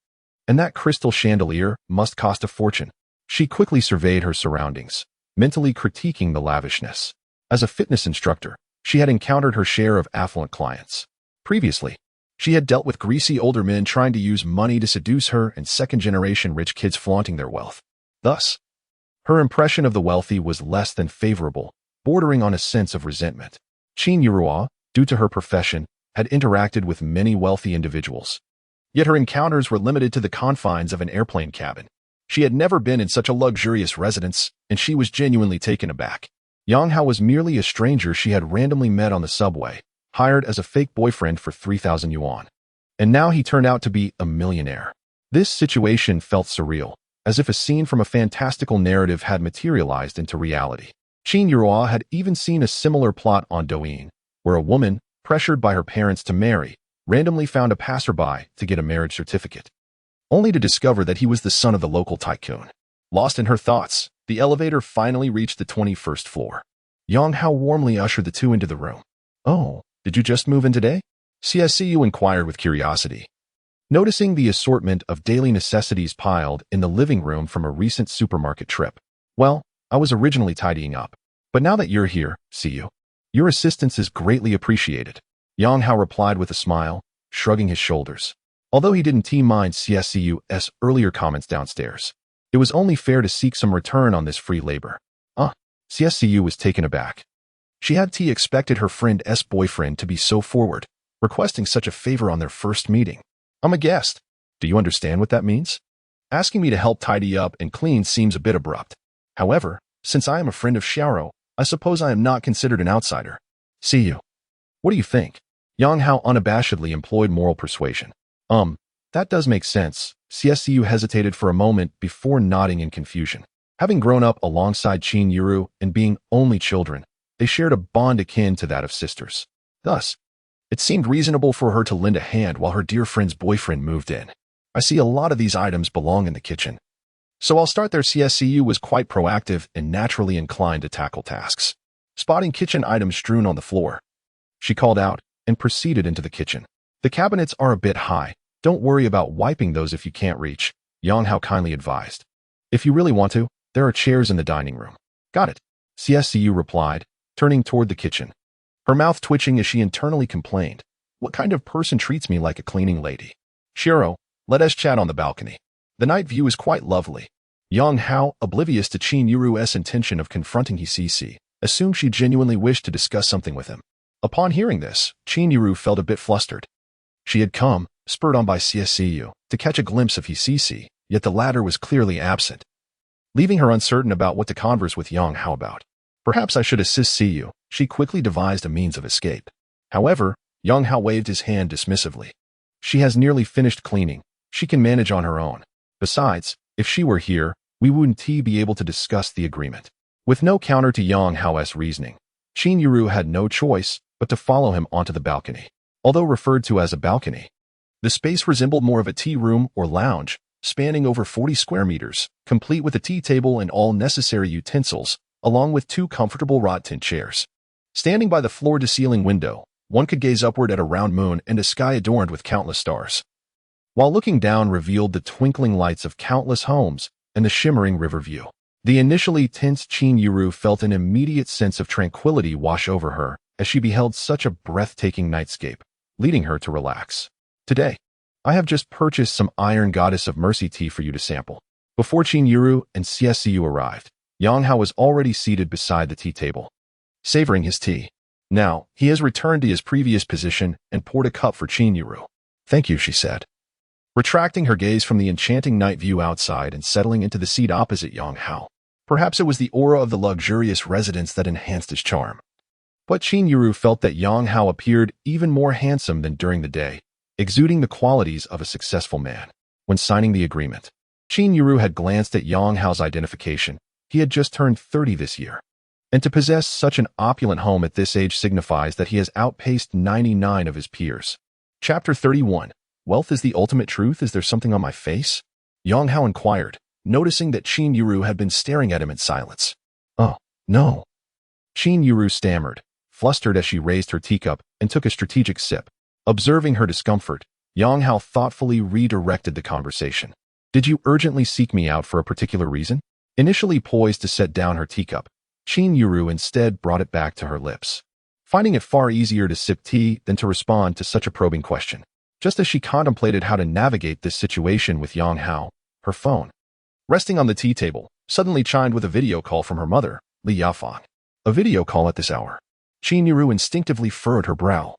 "And that crystal chandelier must cost a fortune." She quickly surveyed her surroundings, mentally critiquing the lavishness. As a fitness instructor, she had encountered her share of affluent clients. Previously, she had dealt with greasy older men trying to use money to seduce her and second-generation rich kids flaunting their wealth. Thus, her impression of the wealthy was less than favorable, bordering on a sense of resentment. Qin Yuru, due to her profession, had interacted with many wealthy individuals. Yet her encounters were limited to the confines of an airplane cabin. She had never been in such a luxurious residence, and she was genuinely taken aback. Yang Hao was merely a stranger she had randomly met on the subway, hired as a fake boyfriend for 3,000 yuan. And now he turned out to be a millionaire. This situation felt surreal, as if a scene from a fantastical narrative had materialized into reality. Qin Yurua had even seen a similar plot on Douyin, where a woman, pressured by her parents to marry, randomly found a passerby to get a marriage certificate, only to discover that he was the son of the local tycoon. Lost in her thoughts, the elevator finally reached the 21st floor. Yang Hao warmly ushered the two into the room. "Oh, did you just move in today?" CSCU inquired with curiosity. Noticing the assortment of daily necessities piled in the living room from a recent supermarket trip. "Well, I was originally tidying up. But now that you're here, CU, your assistance is greatly appreciated." Yang Hao replied with a smile, shrugging his shoulders. Although he didn't mind CSCU's earlier comments downstairs, it was only fair to seek some return on this free labor. CSCU was taken aback. She had expected her friend's boyfriend to be so forward, requesting such a favor on their first meeting. "I'm a guest. Do you understand what that means? Asking me to help tidy up and clean seems a bit abrupt. However, since I am a friend of Xiaoro, I suppose I am not considered an outsider. See you. What do you think?" Yang Hao unabashedly employed moral persuasion. That does make sense." CSCU hesitated for a moment before nodding in confusion. Having grown up alongside Qin Yuru and being only children, they shared a bond akin to that of sisters. Thus, it seemed reasonable for her to lend a hand while her dear friend's boyfriend moved in. "I see a lot of these items belong in the kitchen, so I'll start there." CSCU was quite proactive and naturally inclined to tackle tasks. Spotting kitchen items strewn on the floor, she called out and proceeded into the kitchen. "The cabinets are a bit high. Don't worry about wiping those if you can't reach," Yang Hao kindly advised. "If you really want to, there are chairs in the dining room." "Got it," CSCU replied, turning toward the kitchen, her mouth twitching as she internally complained. "What kind of person treats me like a cleaning lady? Shiro, let us chat on the balcony. The night view is quite lovely." Yang Hao, oblivious to Qin Yuru's intention of confronting Hisisi, assumed she genuinely wished to discuss something with him. Upon hearing this, Qin Yuru felt a bit flustered. She had come, spurred on by CSCU, to catch a glimpse of Hisisi, yet the latter was clearly absent, leaving her uncertain about what to converse with Yang Hao about. "Perhaps I should assist CU." She quickly devised a means of escape. However, Yang Hao waved his hand dismissively. "She has nearly finished cleaning. She can manage on her own. Besides, if she were here, we wouldn't be able to discuss the agreement." With no counter to Yang Hao's reasoning, Qin Yuru had no choice but to follow him onto the balcony. Although referred to as a balcony, the space resembled more of a tea room or lounge, spanning over 40 square meters, complete with a tea table and all necessary utensils, along with two comfortable wrought-tin chairs. Standing by the floor-to-ceiling window, one could gaze upward at a round moon and a sky adorned with countless stars, while looking down revealed the twinkling lights of countless homes and the shimmering river view. The initially tense Qin Yuru felt an immediate sense of tranquility wash over her as she beheld such a breathtaking nightscape, leading her to relax. "Today, I have just purchased some Iron Goddess of Mercy tea for you to sample." Before Qin Yuru and CSCU arrived, Yang Hao was already seated beside the tea table, savoring his tea. Now, he has returned to his previous position and poured a cup for Qin Yuru. "Thank you," she said, retracting her gaze from the enchanting night view outside and settling into the seat opposite Yang Hao. Perhaps it was the aura of the luxurious residence that enhanced his charm. But Qin Yuru felt that Yang Hao appeared even more handsome than during the day, exuding the qualities of a successful man. When signing the agreement, Qin Yuru had glanced at Yang Hao's identification. He had just turned 30 this year, and to possess such an opulent home at this age signifies that he has outpaced 99 of his peers. Chapter 31. Wealth is the ultimate truth. Is there something on my face? Yang Hao inquired, noticing that Qin Yuru had been staring at him in silence. "Oh, no." Qin Yuru stammered, flustered as she raised her teacup and took a strategic sip. Observing her discomfort, Yang Hao thoughtfully redirected the conversation. "Did you urgently seek me out for a particular reason?" Initially poised to set down her teacup, Qin Yuru instead brought it back to her lips, finding it far easier to sip tea than to respond to such a probing question. Just as she contemplated how to navigate this situation with Yang Hao, her phone, resting on the tea table, suddenly chimed with a video call from her mother, Li Yafang. A video call at this hour. Qin Yuru instinctively furrowed her brow,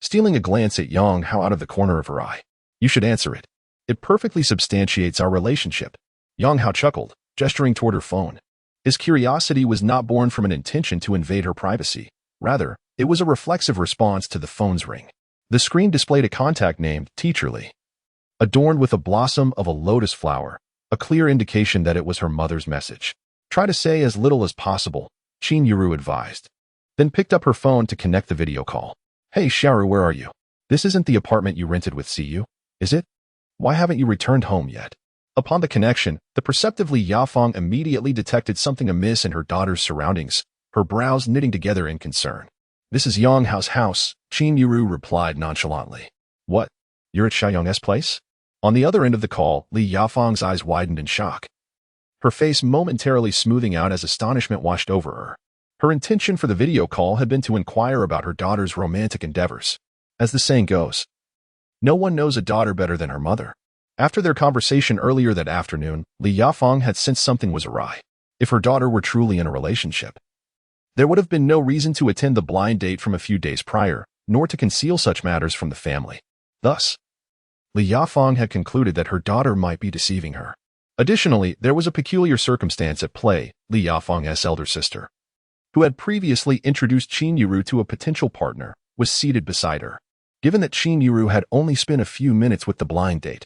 stealing a glance at Yang Hao out of the corner of her eye. "You should answer it. It perfectly substantiates our relationship." Yang Hao chuckled, gesturing toward her phone. His curiosity was not born from an intention to invade her privacy. Rather, it was a reflexive response to the phone's ring. The screen displayed a contact named Teacher Lee, adorned with a blossom of a lotus flower, a clear indication that it was her mother's message. Try to say as little as possible, Qin Yuru advised, then picked up her phone to connect the video call. Hey Xiaoru, where are you? This isn't the apartment you rented with CU, is it? Why haven't you returned home yet? Upon the connection, the perceptive Li Yafeng immediately detected something amiss in her daughter's surroundings, her brows knitting together in concern. This is Yang Hao's house, Qin Yuru replied nonchalantly. What? You're at Xiaoyang's place? On the other end of the call, Li Yafeng's eyes widened in shock, her face momentarily smoothing out as astonishment washed over her. Her intention for the video call had been to inquire about her daughter's romantic endeavors. As the saying goes, no one knows a daughter better than her mother. After their conversation earlier that afternoon, Li Yafeng had sensed something was awry. If her daughter were truly in a relationship, there would have been no reason to attend the blind date from a few days prior, nor to conceal such matters from the family. Thus, Li Yafeng had concluded that her daughter might be deceiving her. Additionally, there was a peculiar circumstance at play. Li Yafeng's elder sister, who had previously introduced Qin Yuru to a potential partner, was seated beside her. Given that Qin Yuru had only spent a few minutes with the blind date,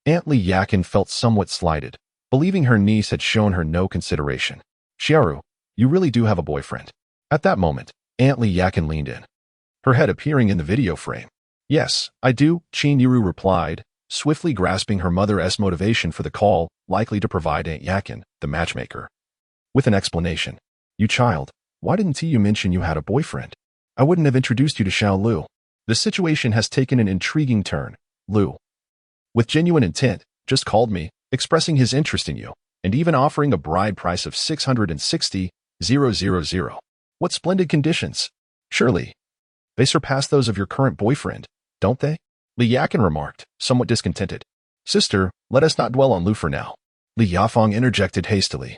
Aunt Li Yakin felt somewhat slighted, believing her niece had shown her no consideration. Xiaoru, you really do have a boyfriend. At that moment, Aunt Li Yakin leaned in, her head appearing in the video frame. Yes, I do, Qin Yuru replied, swiftly grasping her mother's motivation for the call, likely to provide Aunt Yakin, the matchmaker, with an explanation. You child, why didn't you mention you had a boyfriend? I wouldn't have introduced you to Xiao Lu. The situation has taken an intriguing turn. Lu, with genuine intent, just called me, expressing his interest in you, and even offering a bride price of 660,000. What splendid conditions. Surely, they surpass those of your current boyfriend, don't they? Li Yakin remarked, somewhat discontented. Sister, let us not dwell on Lu for now. Li Yafeng interjected hastily,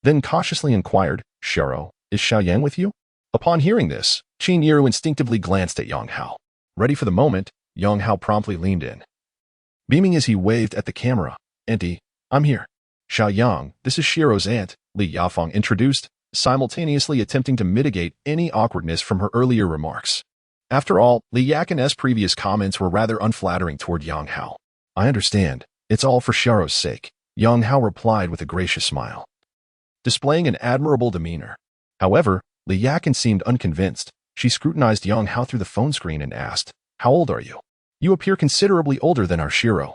then cautiously inquired, Xiaoru, is Xiaoyang with you? Upon hearing this, Qin Yuru instinctively glanced at Yang Hao. Ready for the moment, Yang Hao promptly leaned in, beaming as he waved at the camera. Auntie, I'm here. Xiaoyang, this is Xiaoru's aunt, Li Yafeng introduced, simultaneously attempting to mitigate any awkwardness from her earlier remarks. After all, Li Yakin's previous comments were rather unflattering toward Yang Hao. I understand. It's all for Xiaoru's sake, Yang Hao replied with a gracious smile, displaying an admirable demeanor. However, Li Yakin seemed unconvinced. She scrutinized Yang Hao through the phone screen and asked, How old are you? You appear considerably older than our Shiro.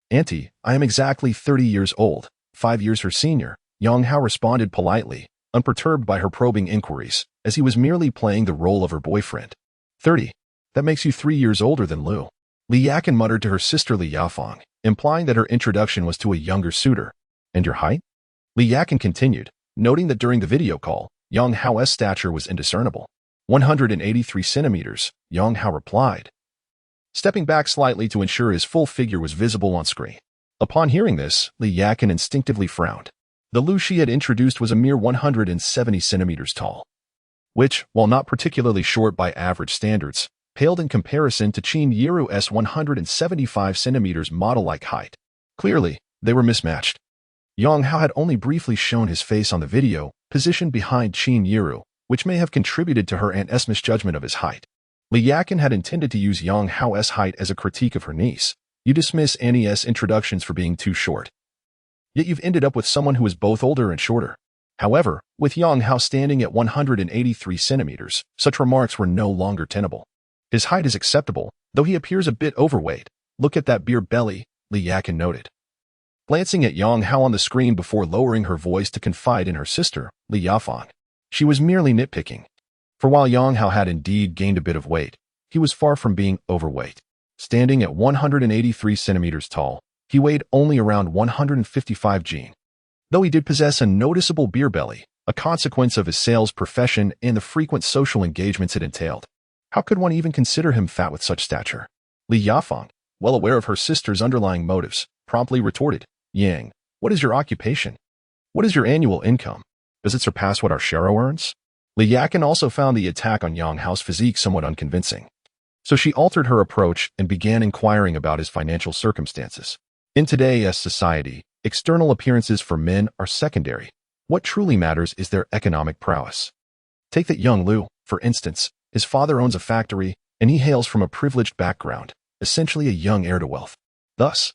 Auntie, I am exactly 30 years old, 5 years her senior, Yang Hao responded politely, unperturbed by her probing inquiries, as he was merely playing the role of her boyfriend. 30. That makes you 3 years older than Lu. Li Yakin muttered to her sister Li Yafeng, implying that her introduction was to a younger suitor. And your height? Li Yakin continued, noting that during the video call, Yang Hao's stature was indiscernible. 183 centimeters, Yang Hao replied, stepping back slightly to ensure his full figure was visible on screen. Upon hearing this, Li Yakin instinctively frowned. The Lu she had introduced was a mere 170 centimeters tall, which, while not particularly short by average standards, paled in comparison to Qin Yuru's 175 centimeters model-like height. Clearly, they were mismatched. Yang Hao had only briefly shown his face on the video, positioned behind Qin Yuru, which may have contributed to her aunt's misjudgment of his height. Li Yakin had intended to use Yang Hao's height as a critique of her niece. You dismiss Annie's introductions for being too short. Yet you've ended up with someone who is both older and shorter. However, with Yang Hao standing at 183 centimeters, such remarks were no longer tenable. His height is acceptable, though he appears a bit overweight. Look at that beer belly, Li Yakin noted, glancing at Yang Hao on the screen before lowering her voice to confide in her sister, Li Yafeng. She was merely nitpicking. For while Yang Hao had indeed gained a bit of weight, he was far from being overweight. Standing at 183 centimeters tall, he weighed only around 155 g. Though he did possess a noticeable beer belly, a consequence of his sales profession and the frequent social engagements it entailed. How could one even consider him fat with such stature? Li Yafeng, well aware of her sister's underlying motives, promptly retorted, Yang, what is your occupation? What is your annual income? Does it surpass what our Shiro earns? Li Yakin also found the attack on Yang Hao's physique somewhat unconvincing. So she altered her approach and began inquiring about his financial circumstances. In today's society, External appearances for men are secondary. What truly matters is their economic prowess. Take that young Lu, for instance. His father owns a factory, and he hails from a privileged background, essentially a young heir to wealth. Thus,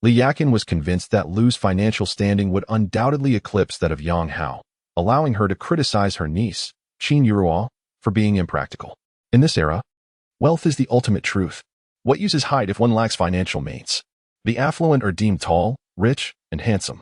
Li Yakin was convinced that Lu's financial standing would undoubtedly eclipse that of Yang Hao, allowing her to criticize her niece, Qin Yuruo, for being impractical. In this era, wealth is the ultimate truth. What use is height if one lacks financial mates? The affluent are deemed tall, rich, and handsome,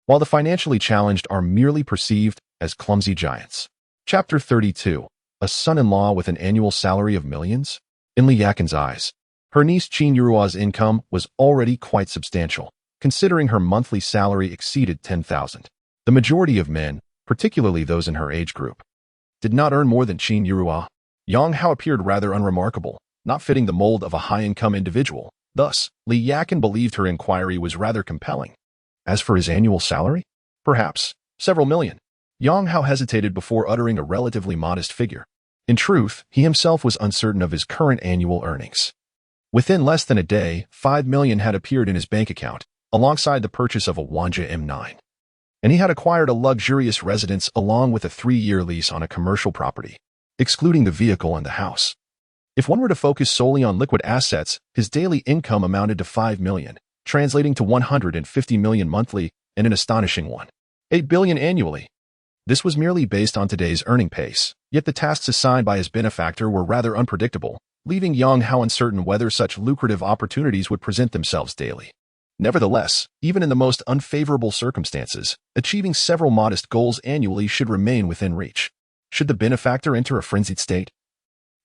while the financially challenged are merely perceived as clumsy giants. Chapter 32. A son-in-law with an annual salary of millions? In Li Yakin's eyes, her niece Qin Yuruo's income was already quite substantial, considering her monthly salary exceeded 10,000. The majority of men, particularly those in her age group, did not earn more than Qin Yuruo. Yang Hao appeared rather unremarkable, not fitting the mold of a high-income individual. Thus, Li Yakin believed her inquiry was rather compelling. As for his annual salary? Perhaps several million. Yang Hao hesitated before uttering a relatively modest figure. In truth, he himself was uncertain of his current annual earnings. Within less than a day, 5 million had appeared in his bank account, alongside the purchase of a Wanja M9. And he had acquired a luxurious residence along with a 3-year lease on a commercial property, excluding the vehicle and the house. If one were to focus solely on liquid assets, his daily income amounted to 5 million, translating to 150 million monthly and an astonishing 8 billion annually. This was merely based on today's earning pace, yet the tasks assigned by his benefactor were rather unpredictable, leaving Yang Hao uncertain whether such lucrative opportunities would present themselves daily. Nevertheless, even in the most unfavorable circumstances, achieving several modest goals annually should remain within reach. Should the benefactor enter a frenzied state?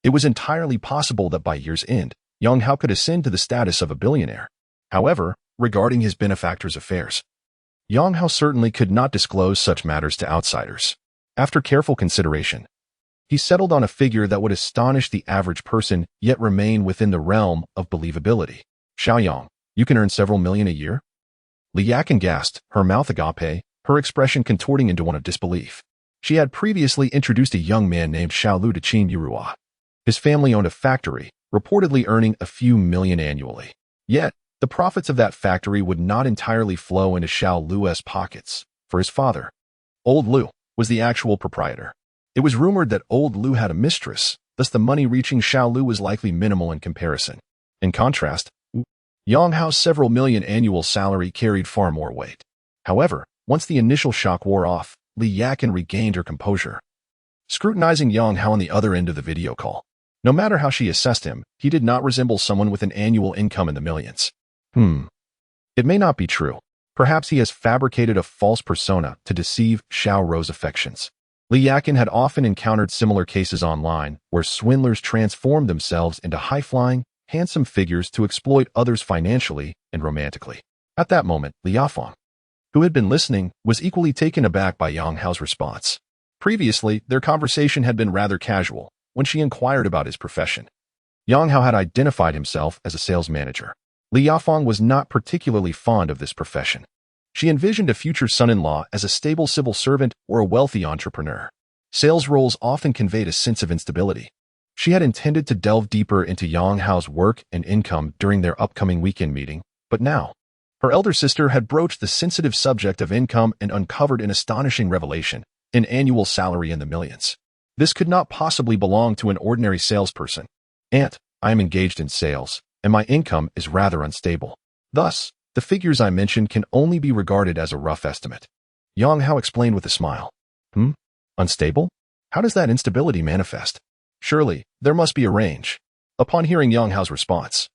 It was entirely possible that by year's end, Yang Hao could ascend to the status of a billionaire. However, regarding his benefactor's affairs, Yang Hao certainly could not disclose such matters to outsiders. After careful consideration, he settled on a figure that would astonish the average person yet remain within the realm of believability. Xiaoyang, you can earn several million a year? Li Yakin gasped, her mouth agape, her expression contorting into one of disbelief. She had previously introduced a young man named Xiao Lu to Qin Yuruo. His family owned a factory, reportedly earning a few million annually. Yet, the profits of that factory would not entirely flow into Xiao Lu's pockets, for his father, Old Lu, was the actual proprietor. It was rumored that Old Lu had a mistress, thus the money reaching Xiao Lu was likely minimal in comparison. In contrast, Yang Hao's several million annual salary carried far more weight. However, once the initial shock wore off, Li Yakin regained her composure, scrutinizing Yang Hao on the other end of the video call. No matter how she assessed him, he did not resemble someone with an annual income in the millions. It may not be true. Perhaps he has fabricated a false persona to deceive Xiao Rou's affections. Li Yakin had often encountered similar cases online where swindlers transformed themselves into high-flying, handsome figures to exploit others financially and romantically. At that moment, Li Yafeng, who had been listening, was equally taken aback by Yang Hao's response. Previously, their conversation had been rather casual when she inquired about his profession. Yang Hao had identified himself as a sales manager. Li Yafeng was not particularly fond of this profession. She envisioned a future son-in-law as a stable civil servant or a wealthy entrepreneur. Sales roles often conveyed a sense of instability. She had intended to delve deeper into Yang Hao's work and income during their upcoming weekend meeting, but now, her elder sister had broached the sensitive subject of income and uncovered an astonishing revelation: an annual salary in the millions. This could not possibly belong to an ordinary salesperson. Aunt, I am engaged in sales, and my income is rather unstable. Thus, the figures I mentioned can only be regarded as a rough estimate. Yang Hao explained with a smile. Unstable? How does that instability manifest? Surely, there must be a range. Upon hearing Yang Hao's response,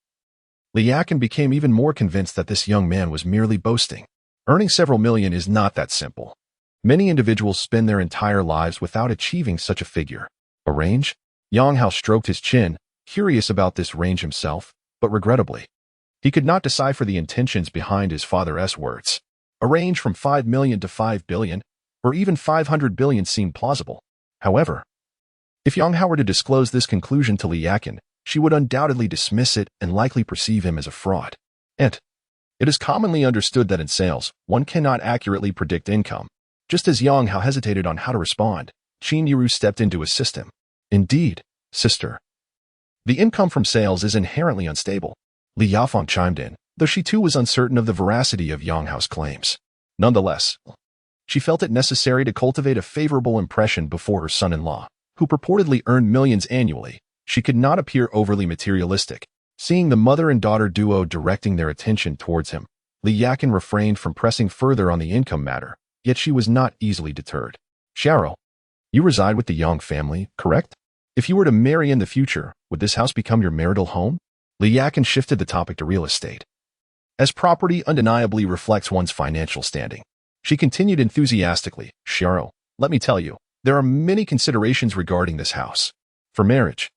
Li Yakin became even more convinced that this young man was merely boasting. Earning several million is not that simple. Many individuals spend their entire lives without achieving such a figure. A range? Yang Hao stroked his chin, curious about this range himself, but regrettably, he could not decipher the intentions behind his father's words. A range from 5 million to 5 billion, or even 500 billion seemed plausible. However, if Yang Hao were to disclose this conclusion to Li Yakin, she would undoubtedly dismiss it and likely perceive him as a fraud. And it is commonly understood that in sales, one cannot accurately predict income. Just as Yang Hao hesitated on how to respond, Qin Yuruo stepped in to assist him. Indeed, sister. The income from sales is inherently unstable. Li Yafeng chimed in, though she too was uncertain of the veracity of Yang Hao's claims. Nonetheless, she felt it necessary to cultivate a favorable impression before her son-in-law, who purportedly earned millions annually. She could not appear overly materialistic. Seeing the mother and daughter duo directing their attention towards him, Li Yakin refrained from pressing further on the income matter, yet she was not easily deterred. Xiao, you reside with the Yang family, correct? If you were to marry in the future, would this house become your marital home? Li Yakin shifted the topic to real estate, as property undeniably reflects one's financial standing. She continued enthusiastically, Xiao, let me tell you, there are many considerations regarding this house. For marriage,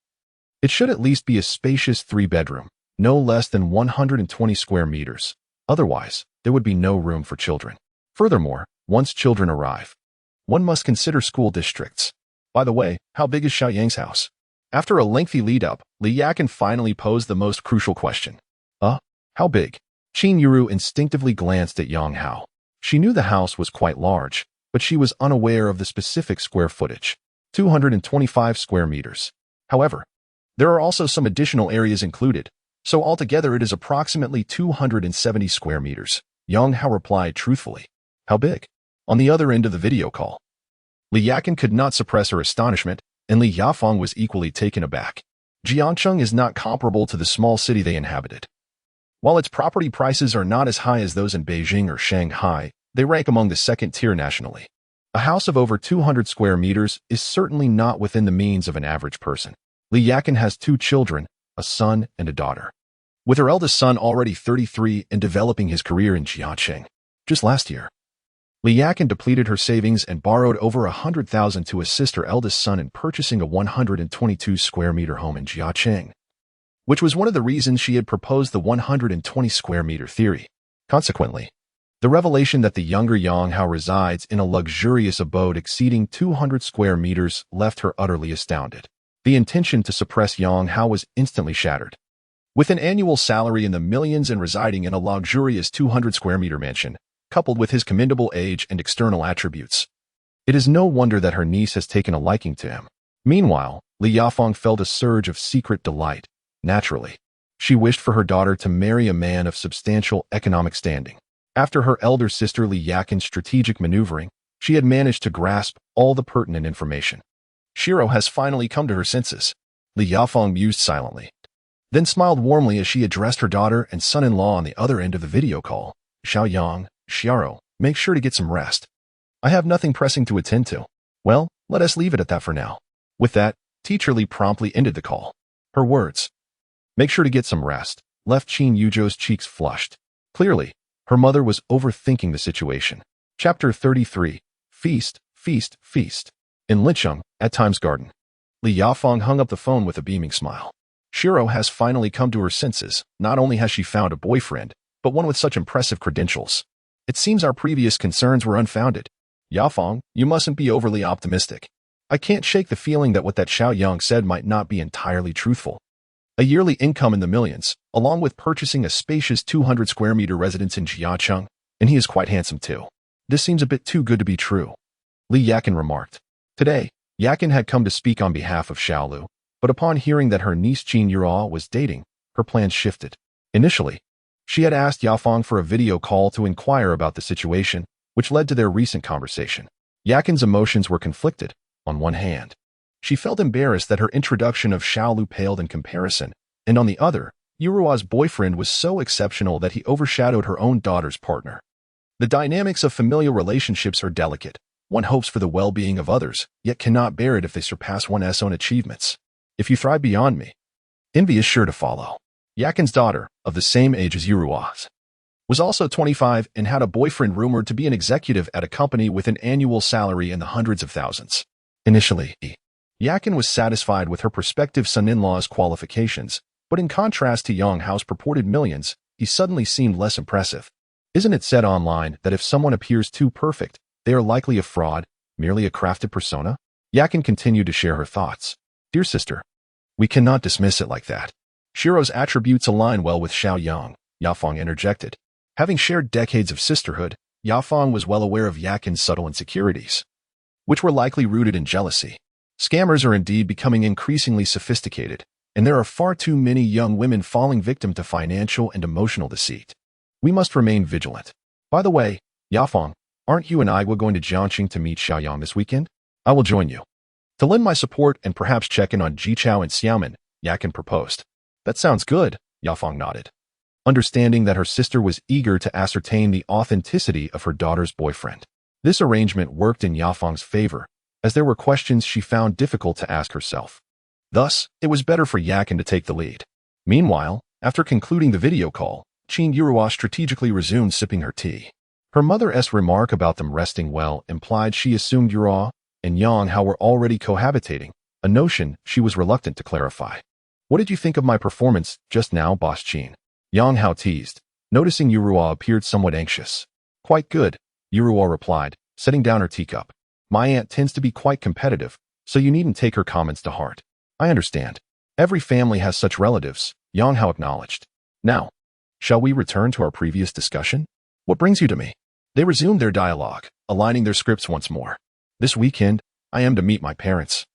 it should at least be a spacious 3-bedroom, no less than 120 square meters. Otherwise, there would be no room for children. Furthermore, once children arrive, one must consider school districts. By the way, how big is Xiao Yang's house? After a lengthy lead-up, Li Yakin finally posed the most crucial question. How big? Qin Yuru instinctively glanced at Yang Hao. She knew the house was quite large, but she was unaware of the specific square footage. 225 square meters. However, there are also some additional areas included, so altogether it is approximately 270 square meters. Yang Hao replied truthfully. How big? On the other end of the video call, Li Yakin could not suppress her astonishment, and Li Yafeng was equally taken aback. Jiangcheng is not comparable to the small city they inhabited. While its property prices are not as high as those in Beijing or Shanghai, they rank among the second tier nationally. A house of over 200 square meters is certainly not within the means of an average person. Li Yakin has 2 children, a son and a daughter, with her eldest son already 33 and developing his career in Jiangcheng. Just last year, Li Yakin depleted her savings and borrowed over 100,000 to assist her eldest son in purchasing a 122 square meter home in Jiangcheng, which was one of the reasons she had proposed the 120 square meter theory. Consequently, the revelation that the younger Yang Hao resides in a luxurious abode exceeding 200 square meters left her utterly astounded. The intention to suppress Yang Hao was instantly shattered. With an annual salary in the millions and residing in a luxurious 200 square meter mansion, coupled with his commendable age and external attributes, it is no wonder that her niece has taken a liking to him. Meanwhile, Li Yafeng felt a surge of secret delight. Naturally, she wished for her daughter to marry a man of substantial economic standing. After her elder sister Li Yakin's strategic maneuvering, she had managed to grasp all the pertinent information. Shiro has finally come to her senses. Li Yafeng mused silently, then smiled warmly as she addressed her daughter and son-in-law on the other end of the video call. Xiao, make sure to get some rest. I have nothing pressing to attend to. Well, let us leave it at that for now. With that, Teacher Li promptly ended the call. Her words, make sure to get some rest, left Qin Yuzhou's cheeks flushed. Clearly, her mother was overthinking the situation. Chapter 33. Feast, Feast, Feast. In Lincheng, at Times Garden, Li Yafeng hung up the phone with a beaming smile. Shiro has finally come to her senses. Not only has she found a boyfriend, but one with such impressive credentials. It seems our previous concerns were unfounded. Yafeng, you mustn't be overly optimistic. I can't shake the feeling that what that Xiao Yang said might not be entirely truthful. A yearly income in the millions, along with purchasing a spacious 200 square meter residence in Jiangcheng, and he is quite handsome too. This seems a bit too good to be true. Li Yakin remarked. Today, Yakin had come to speak on behalf of Xiaolu, but upon hearing that her niece Qin Yuru was dating, her plans shifted. Initially, she had asked Yafeng for a video call to inquire about the situation, which led to their recent conversation. Yakin's emotions were conflicted. On one hand, she felt embarrassed that her introduction of Xiaolu paled in comparison, and on the other, Yurua's boyfriend was so exceptional that he overshadowed her own daughter's partner. The dynamics of familial relationships are delicate. One hopes for the well-being of others, yet cannot bear it if they surpass one's own achievements. If you thrive beyond me, envy is sure to follow. Yakin's daughter, of the same age as Yurua's, was also 25 and had a boyfriend rumored to be an executive at a company with an annual salary in the hundreds of thousands. Initially, Yakin was satisfied with her prospective son-in-law's qualifications, but in contrast to Yang Hao's purported millions, he suddenly seemed less impressive. Isn't it said online that if someone appears too perfect, they are likely a fraud, merely a crafted persona? Yakin continued to share her thoughts. Dear sister, we cannot dismiss it like that. Shiro's attributes align well with Xiao Yang, Yafeng interjected. Having shared decades of sisterhood, Yafeng was well aware of Yakin's subtle insecurities, which were likely rooted in jealousy. Scammers are indeed becoming increasingly sophisticated, and there are far too many young women falling victim to financial and emotional deceit. We must remain vigilant. By the way, Yafeng, aren't you and I going to Jiangxing to meet Xiaoyang this weekend? I will join you. To lend my support and perhaps check in on Jichao and Xiaomin, Yakin proposed. That sounds good, Yafeng nodded, understanding that her sister was eager to ascertain the authenticity of her daughter's boyfriend. This arrangement worked in Yafeng's favor, as there were questions she found difficult to ask herself. Thus, it was better for Yakin to take the lead. Meanwhile, after concluding the video call, Qin Yurua strategically resumed sipping her tea. Her mother's remark about them resting well implied she assumed Yurua and Yang Hao were already cohabitating, a notion she was reluctant to clarify. What did you think of my performance just now, Boss Qin? Yang Hao teased, noticing Yurua appeared somewhat anxious. Quite good, Yurua replied, setting down her teacup. My aunt tends to be quite competitive, so you needn't take her comments to heart. I understand. Every family has such relatives, Yang Hao acknowledged. Now, shall we return to our previous discussion? What brings you to me? They resumed their dialogue, aligning their scripts once more. This weekend, I am to meet my parents.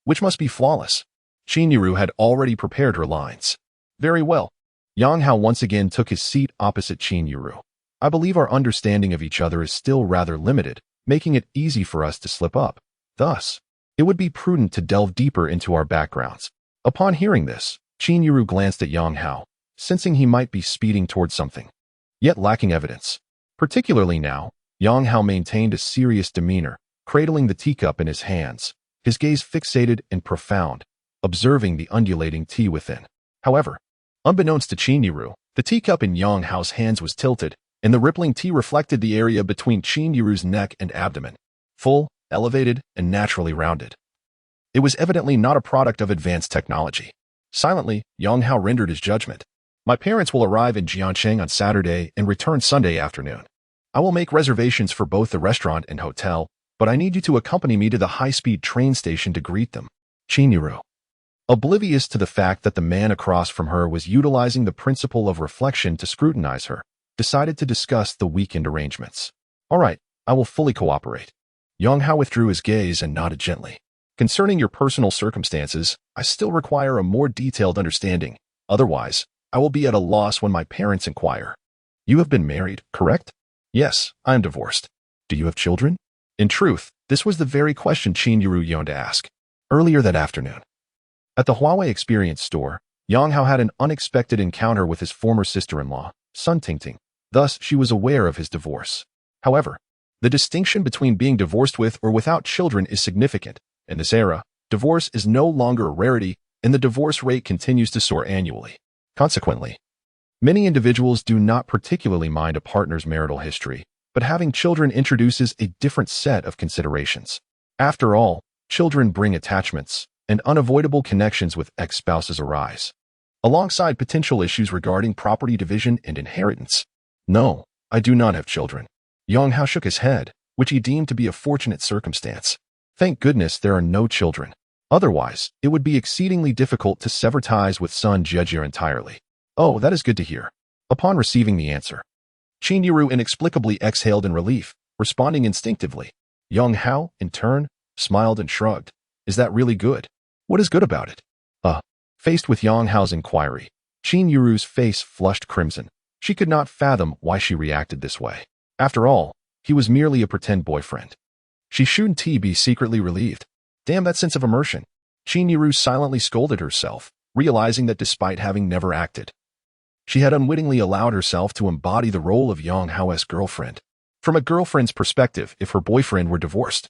Which must be flawless. Qin had already prepared her lines. Very well. Yang Hao once again took his seat opposite Qin. I believe our understanding of each other is still rather limited, making it easy for us to slip up. Thus, it would be prudent to delve deeper into our backgrounds. Upon hearing this, Qin glanced at Yang Hao, sensing he might be speeding towards something, yet lacking evidence. Particularly now, Yang Hao maintained a serious demeanor, cradling the teacup in his hands, his gaze fixated and profound, observing the undulating tea within. However, unbeknownst to Qin, the teacup in Yang Hao's hands was tilted, and the rippling tea reflected the area between Qin neck and abdomen, full, elevated, and naturally rounded. It was evidently not a product of advanced technology. Silently, Yang Hao rendered his judgment. My parents will arrive in Jiangxing on Saturday and return Sunday afternoon. I will make reservations for both the restaurant and hotel, but I need you to accompany me to the high-speed train station to greet them. Qin, oblivious to the fact that the man across from her was utilizing the principle of reflection to scrutinize her, decided to discuss the weekend arrangements. All right, I will fully cooperate. Yang Hao withdrew his gaze and nodded gently. Concerning your personal circumstances, I still require a more detailed understanding. Otherwise, I will be at a loss when my parents inquire. You have been married, correct? Yes, I am divorced. Do you have children? In truth, this was the very question Qin yearned to ask. Earlier that afternoon, at the Huawei Experience store, Yang Hao had an unexpected encounter with his former sister-in-law, Sun Tingting. Thus, she was aware of his divorce. However, the distinction between being divorced with or without children is significant. In this era, divorce is no longer a rarity, and the divorce rate continues to soar annually. Consequently, many individuals do not particularly mind a partner's marital history, but having children introduces a different set of considerations. After all, children bring attachments, and unavoidable connections with ex-spouses arise, alongside potential issues regarding property division and inheritance. No, I do not have children. Yang Hao shook his head, which he deemed to be a fortunate circumstance. Thank goodness there are no children. Otherwise, it would be exceedingly difficult to sever ties with Sun Jejir entirely. Oh, that is good to hear. Upon receiving the answer, Qin inexplicably exhaled in relief, responding instinctively. Yang Hao, in turn, smiled and shrugged. Is that really good? What is good about it? Faced with Yang Hao's inquiry, Qin face flushed crimson. She could not fathom why she reacted this way. After all, he was merely a pretend boyfriend. She shouldn't be secretly relieved. Damn that sense of immersion. Qin silently scolded herself, realizing that despite having never acted, she had unwittingly allowed herself to embody the role of Yang Hao's girlfriend. From a girlfriend's perspective, if her boyfriend were divorced,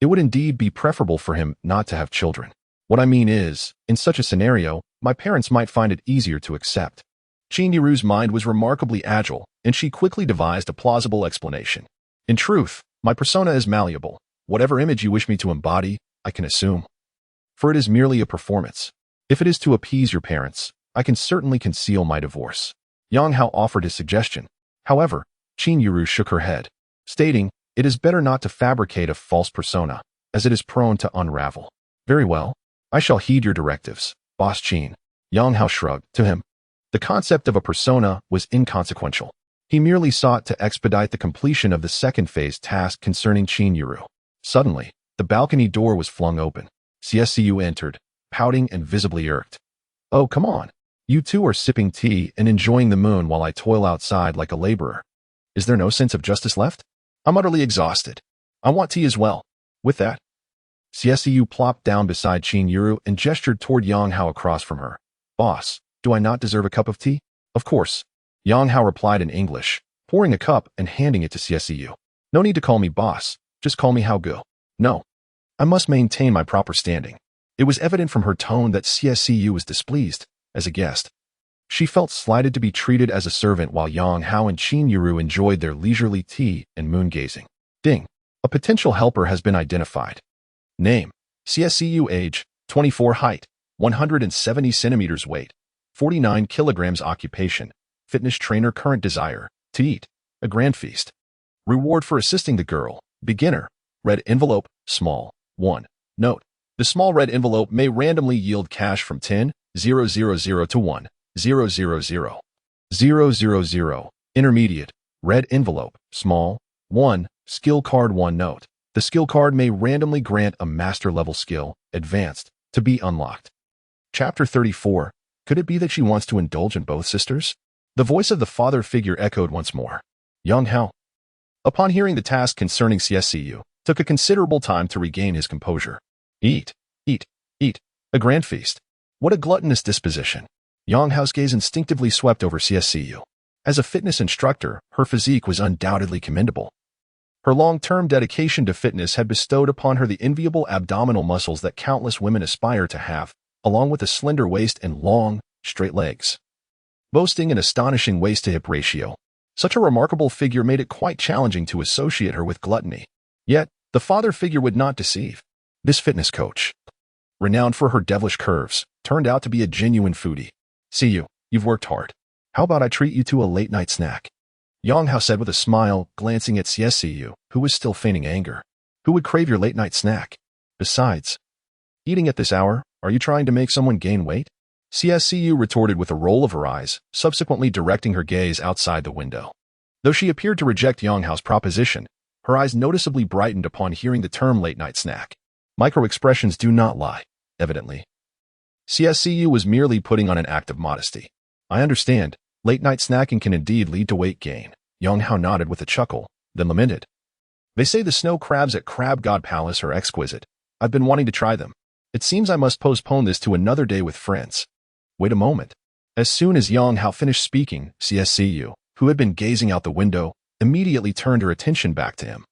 it would indeed be preferable for him not to have children. What I mean is, in such a scenario, my parents might find it easier to accept. Qin mind was remarkably agile, and she quickly devised a plausible explanation. In truth, my persona is malleable. Whatever image you wish me to embody, I can assume. For it is merely a performance. If it is to appease your parents, I can certainly conceal my divorce. Yang Hao offered his suggestion. However, Qin shook her head, stating, it is better not to fabricate a false persona, as it is prone to unravel. Very well. I shall heed your directives, Boss Qin. Yang Hao shrugged. To him, the concept of a persona was inconsequential. He merely sought to expedite the completion of the second phase task concerning Qin. Suddenly, the balcony door was flung open. CSCU entered, pouting and visibly irked. Oh, come on. You two are sipping tea and enjoying the moon while I toil outside like a laborer. Is there no sense of justice left? I'm utterly exhausted. I want tea as well. With that, CSEU plopped down beside Qin Yuru and gestured toward Yang Hao across from her. Boss, do I not deserve a cup of tea? Of course. Yang Hao replied in English, pouring a cup and handing it to CSEU. No need to call me boss. Just call me Hao Gu. No. I must maintain my proper standing. It was evident from her tone that CSEU was displeased, as a guest. She felt slighted to be treated as a servant while Yang Hao and Qin Yuru enjoyed their leisurely tea and moon-gazing. Ding. A potential helper has been identified. Name: CSEU age, 24 height, 170 centimeters weight, 49 kilograms occupation, fitness trainer current desire, to eat, a grand feast. Reward for assisting the girl, beginner, red envelope, small, 1. Note: the small red envelope may randomly yield cash from 10,000 to 1,000,000. Intermediate, red envelope, small, 1. Skill card 1. Note: the skill card may randomly grant a master level skill, advanced, to be unlocked. Chapter 34. Could it be that she wants to indulge in both sisters? The voice of the father figure echoed once more. Yang Hao, upon hearing the task concerning CSCU, took a considerable time to regain his composure. Eat, eat, eat, a grand feast. What a gluttonous disposition. Yang Hao's gaze instinctively swept over CSCU. As a fitness instructor, her physique was undoubtedly commendable. Her long-term dedication to fitness had bestowed upon her the enviable abdominal muscles that countless women aspire to have, along with a slender waist and long, straight legs. Boasting an astonishing waist-to-hip ratio, such a remarkable figure made it quite challenging to associate her with gluttony. Yet, the father figure would not deceive. This fitness coach, renowned for her devilish curves, turned out to be a genuine foodie. See you, you've worked hard. How about I treat you to a late-night snack? Yang Hao said with a smile, glancing at CSCU, who was still feigning anger. Who would crave your late-night snack? Besides, eating at this hour, are you trying to make someone gain weight? CSCU retorted with a roll of her eyes, subsequently directing her gaze outside the window. Though she appeared to reject Yang Hao's proposition, her eyes noticeably brightened upon hearing the term late-night snack. Micro-expressions do not lie, evidently. CSCU was merely putting on an act of modesty. I understand. Late-night snacking can indeed lead to weight gain. Yang Hao nodded with a chuckle, then lamented. They say the snow crabs at Crab God Palace are exquisite. I've been wanting to try them. It seems I must postpone this to another day with friends. Wait a moment. As soon as Yang Hao finished speaking, CSCU, who had been gazing out the window, immediately turned her attention back to him.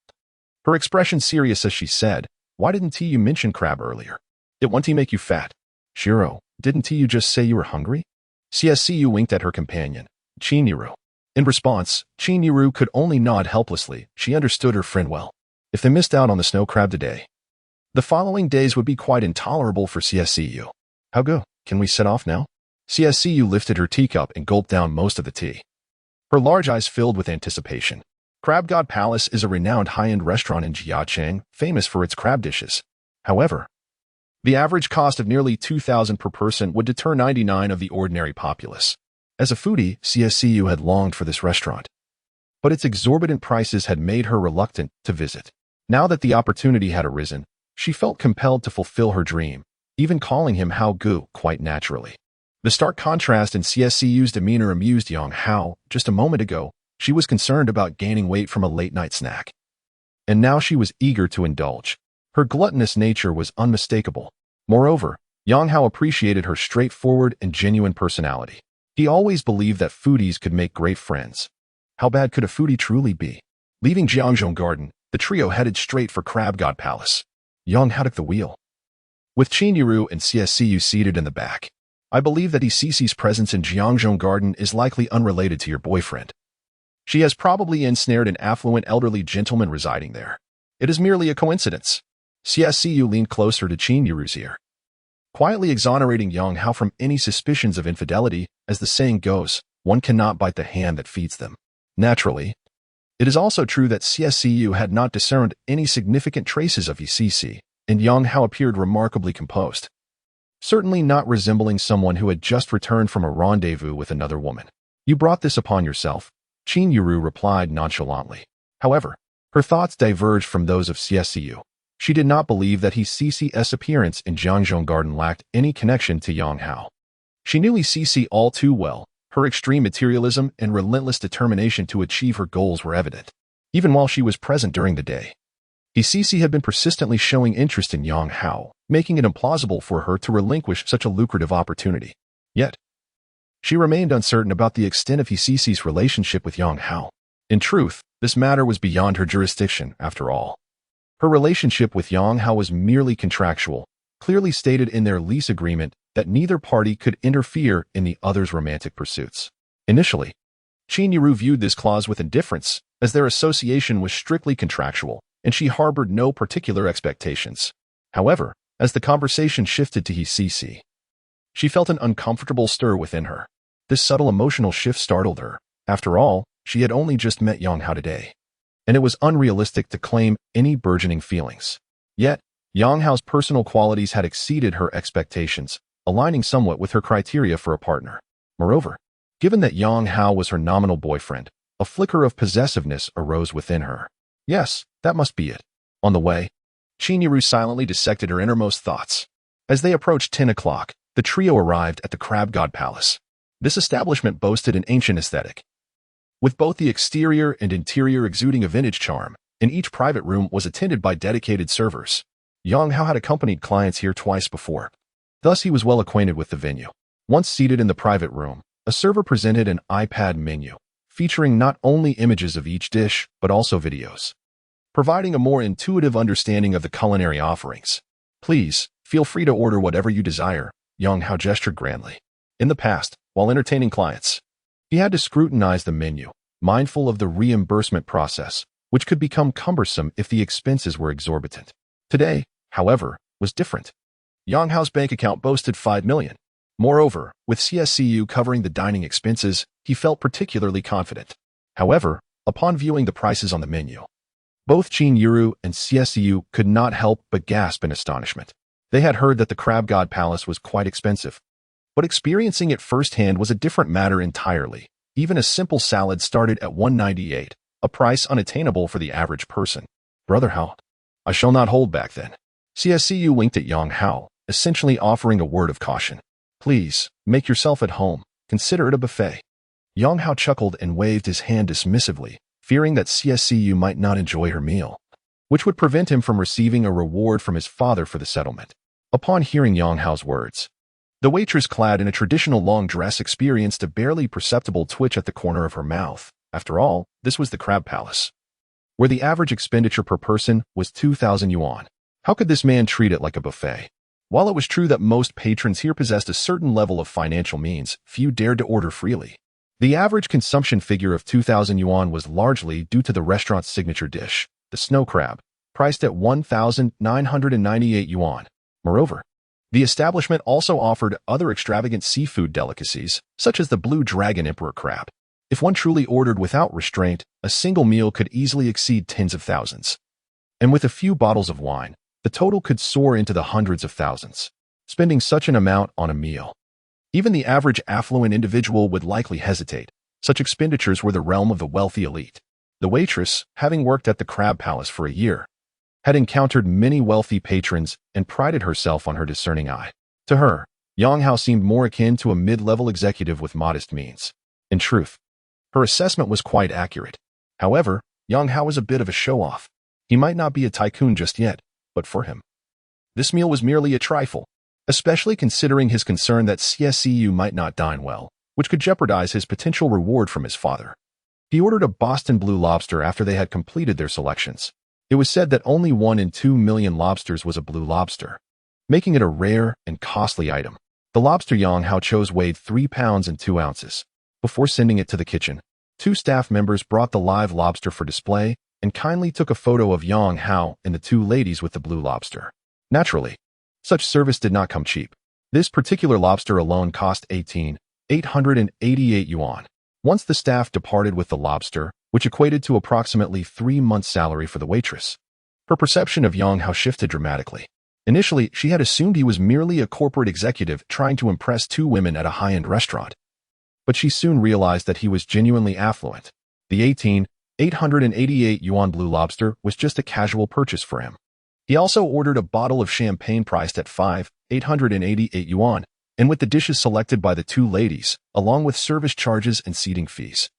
Her expression serious as she said, why didn't you mention crab earlier? Did one tea make you fat? Shiro, didn't you just say you were hungry? CSCU winked at her companion, Qin Yuru. In response, Qin Yuru could only nod helplessly. She understood her friend well. If they missed out on the snow crab today, the following days would be quite intolerable for CSCU. How go? Can we set off now? CSCU lifted her teacup and gulped down most of the tea. Her large eyes filled with anticipation. Crab God Palace is a renowned high-end restaurant in Jiacheng, famous for its crab dishes. However, the average cost of nearly 2,000 per person would deter 99 of the ordinary populace. As a foodie, CSCU had longed for this restaurant. But its exorbitant prices had made her reluctant to visit. Now that the opportunity had arisen, she felt compelled to fulfill her dream, even calling him Hao Gu quite naturally. The stark contrast in CSCU's demeanor amused Yang Hao. Just a moment ago, she was concerned about gaining weight from a late-night snack. And now she was eager to indulge. Her gluttonous nature was unmistakable. Moreover, Yang Hao appreciated her straightforward and genuine personality. He always believed that foodies could make great friends. How bad could a foodie truly be? Leaving Jiangzhou Garden, the trio headed straight for Crab God Palace. Yang Hao took the wheel, with Qin Yuru and CSCU seated in the back. I believe that Cici's presence in Jiangzhou Garden is likely unrelated to your boyfriend. She has probably ensnared an affluent elderly gentleman residing there. It is merely a coincidence. CSCU leaned closer to Qin Yuru's ear, quietly exonerating Yang Hao from any suspicions of infidelity. As the saying goes, one cannot bite the hand that feeds them. Naturally, it is also true that CSCU had not discerned any significant traces of Cici, and Yang Hao appeared remarkably composed, certainly not resembling someone who had just returned from a rendezvous with another woman. You brought this upon yourself, Qin Yuru replied nonchalantly. However, her thoughts diverged from those of CSCU. She did not believe that Cici's appearance in Jiangzhou Garden lacked any connection to Yang Hao. She knew ECC all too well. Her extreme materialism and relentless determination to achieve her goals were evident, even while she was present during the day. ECC had been persistently showing interest in Yang Hao, making it implausible for her to relinquish such a lucrative opportunity. Yet, she remained uncertain about the extent of ECC's relationship with Yang Hao. In truth, this matter was beyond her jurisdiction, after all. Her relationship with Yang Hao was merely contractual, clearly stated in their lease agreement that neither party could interfere in the other's romantic pursuits. Initially, Qin Yiru viewed this clause with indifference, as their association was strictly contractual, and she harbored no particular expectations. However, as the conversation shifted to ECC, she felt an uncomfortable stir within her. This subtle emotional shift startled her. After all, she had only just met Yang Hao today, and it was unrealistic to claim any burgeoning feelings. Yet, Yang Hao's personal qualities had exceeded her expectations, aligning somewhat with her criteria for a partner. Moreover, given that Yang Hao was her nominal boyfriend, a flicker of possessiveness arose within her. Yes, that must be it. On the way, Qin Yiru silently dissected her innermost thoughts. As they approached 10 o'clock, the trio arrived at the Crab God Palace. This establishment boasted an ancient aesthetic, with both the exterior and interior exuding a vintage charm, and each private room was attended by dedicated servers. Yang Hao had accompanied clients here twice before. Thus, he was well acquainted with the venue. Once seated in the private room, a server presented an iPad menu, featuring not only images of each dish, but also videos, providing a more intuitive understanding of the culinary offerings. Please, feel free to order whatever you desire, Yang Hao gestured grandly. In the past, while entertaining clients, he had to scrutinize the menu, mindful of the reimbursement process, which could become cumbersome if the expenses were exorbitant. Today, however, was different. Yang Hao's bank account boasted 5 million. Moreover, with CSCU covering the dining expenses, he felt particularly confident. However, upon viewing the prices on the menu, both Qin Yiru and CSCU could not help but gasp in astonishment. They had heard that the Crab God Palace was quite expensive, but experiencing it firsthand was a different matter entirely. Even a simple salad started at 198, a price unattainable for the average person. Brother Hao, I shall not hold back then. CSCU winked at Yang Hao, essentially offering a word of caution. Please, make yourself at home. Consider it a buffet. Yang Hao chuckled and waved his hand dismissively, fearing that CSCU might not enjoy her meal, which would prevent him from receiving a reward from his father for the settlement. Upon hearing Yang Hao's words, the waitress clad in a traditional long dress experienced a barely perceptible twitch at the corner of her mouth. After all, this was the Crab Palace, where the average expenditure per person was 2,000 yuan. How could this man treat it like a buffet? While it was true that most patrons here possessed a certain level of financial means, few dared to order freely. The average consumption figure of 2,000 yuan was largely due to the restaurant's signature dish, the snow crab, priced at 1,998 yuan. Moreover, the establishment also offered other extravagant seafood delicacies, such as the blue dragon emperor crab. If one truly ordered without restraint, a single meal could easily exceed tens of thousands. And with a few bottles of wine, the total could soar into the hundreds of thousands. Spending such an amount on a meal, even the average affluent individual would likely hesitate. Such expenditures were the realm of the wealthy elite. The waitress, having worked at the Crab Palace for a year, had encountered many wealthy patrons and prided herself on her discerning eye. To her, Yang Hao seemed more akin to a mid-level executive with modest means. In truth, her assessment was quite accurate. However, Yang Hao was a bit of a show-off. He might not be a tycoon just yet, but for him, this meal was merely a trifle, especially considering his concern that CSCU might not dine well, which could jeopardize his potential reward from his father. He ordered a Boston blue lobster after they had completed their selections. It was said that only 1 in 2 million lobsters was a blue lobster, making it a rare and costly item. The lobster Yang Hao chose weighed 3 pounds and 2 ounces. Before sending it to the kitchen, 2 staff members brought the live lobster for display and kindly took a photo of Yang Hao and the 2 ladies with the blue lobster. Naturally, such service did not come cheap. This particular lobster alone cost 18,888 yuan. Once the staff departed with the lobster, which equated to approximately 3 months' salary for the waitress, her perception of Yang Hao shifted dramatically. Initially, she had assumed he was merely a corporate executive trying to impress 2 women at a high-end restaurant. But she soon realized that he was genuinely affluent. The 18,888 yuan blue lobster was just a casual purchase for him. He also ordered a bottle of champagne priced at 5,888 yuan, and with the dishes selected by the two ladies, along with service charges and seating fees.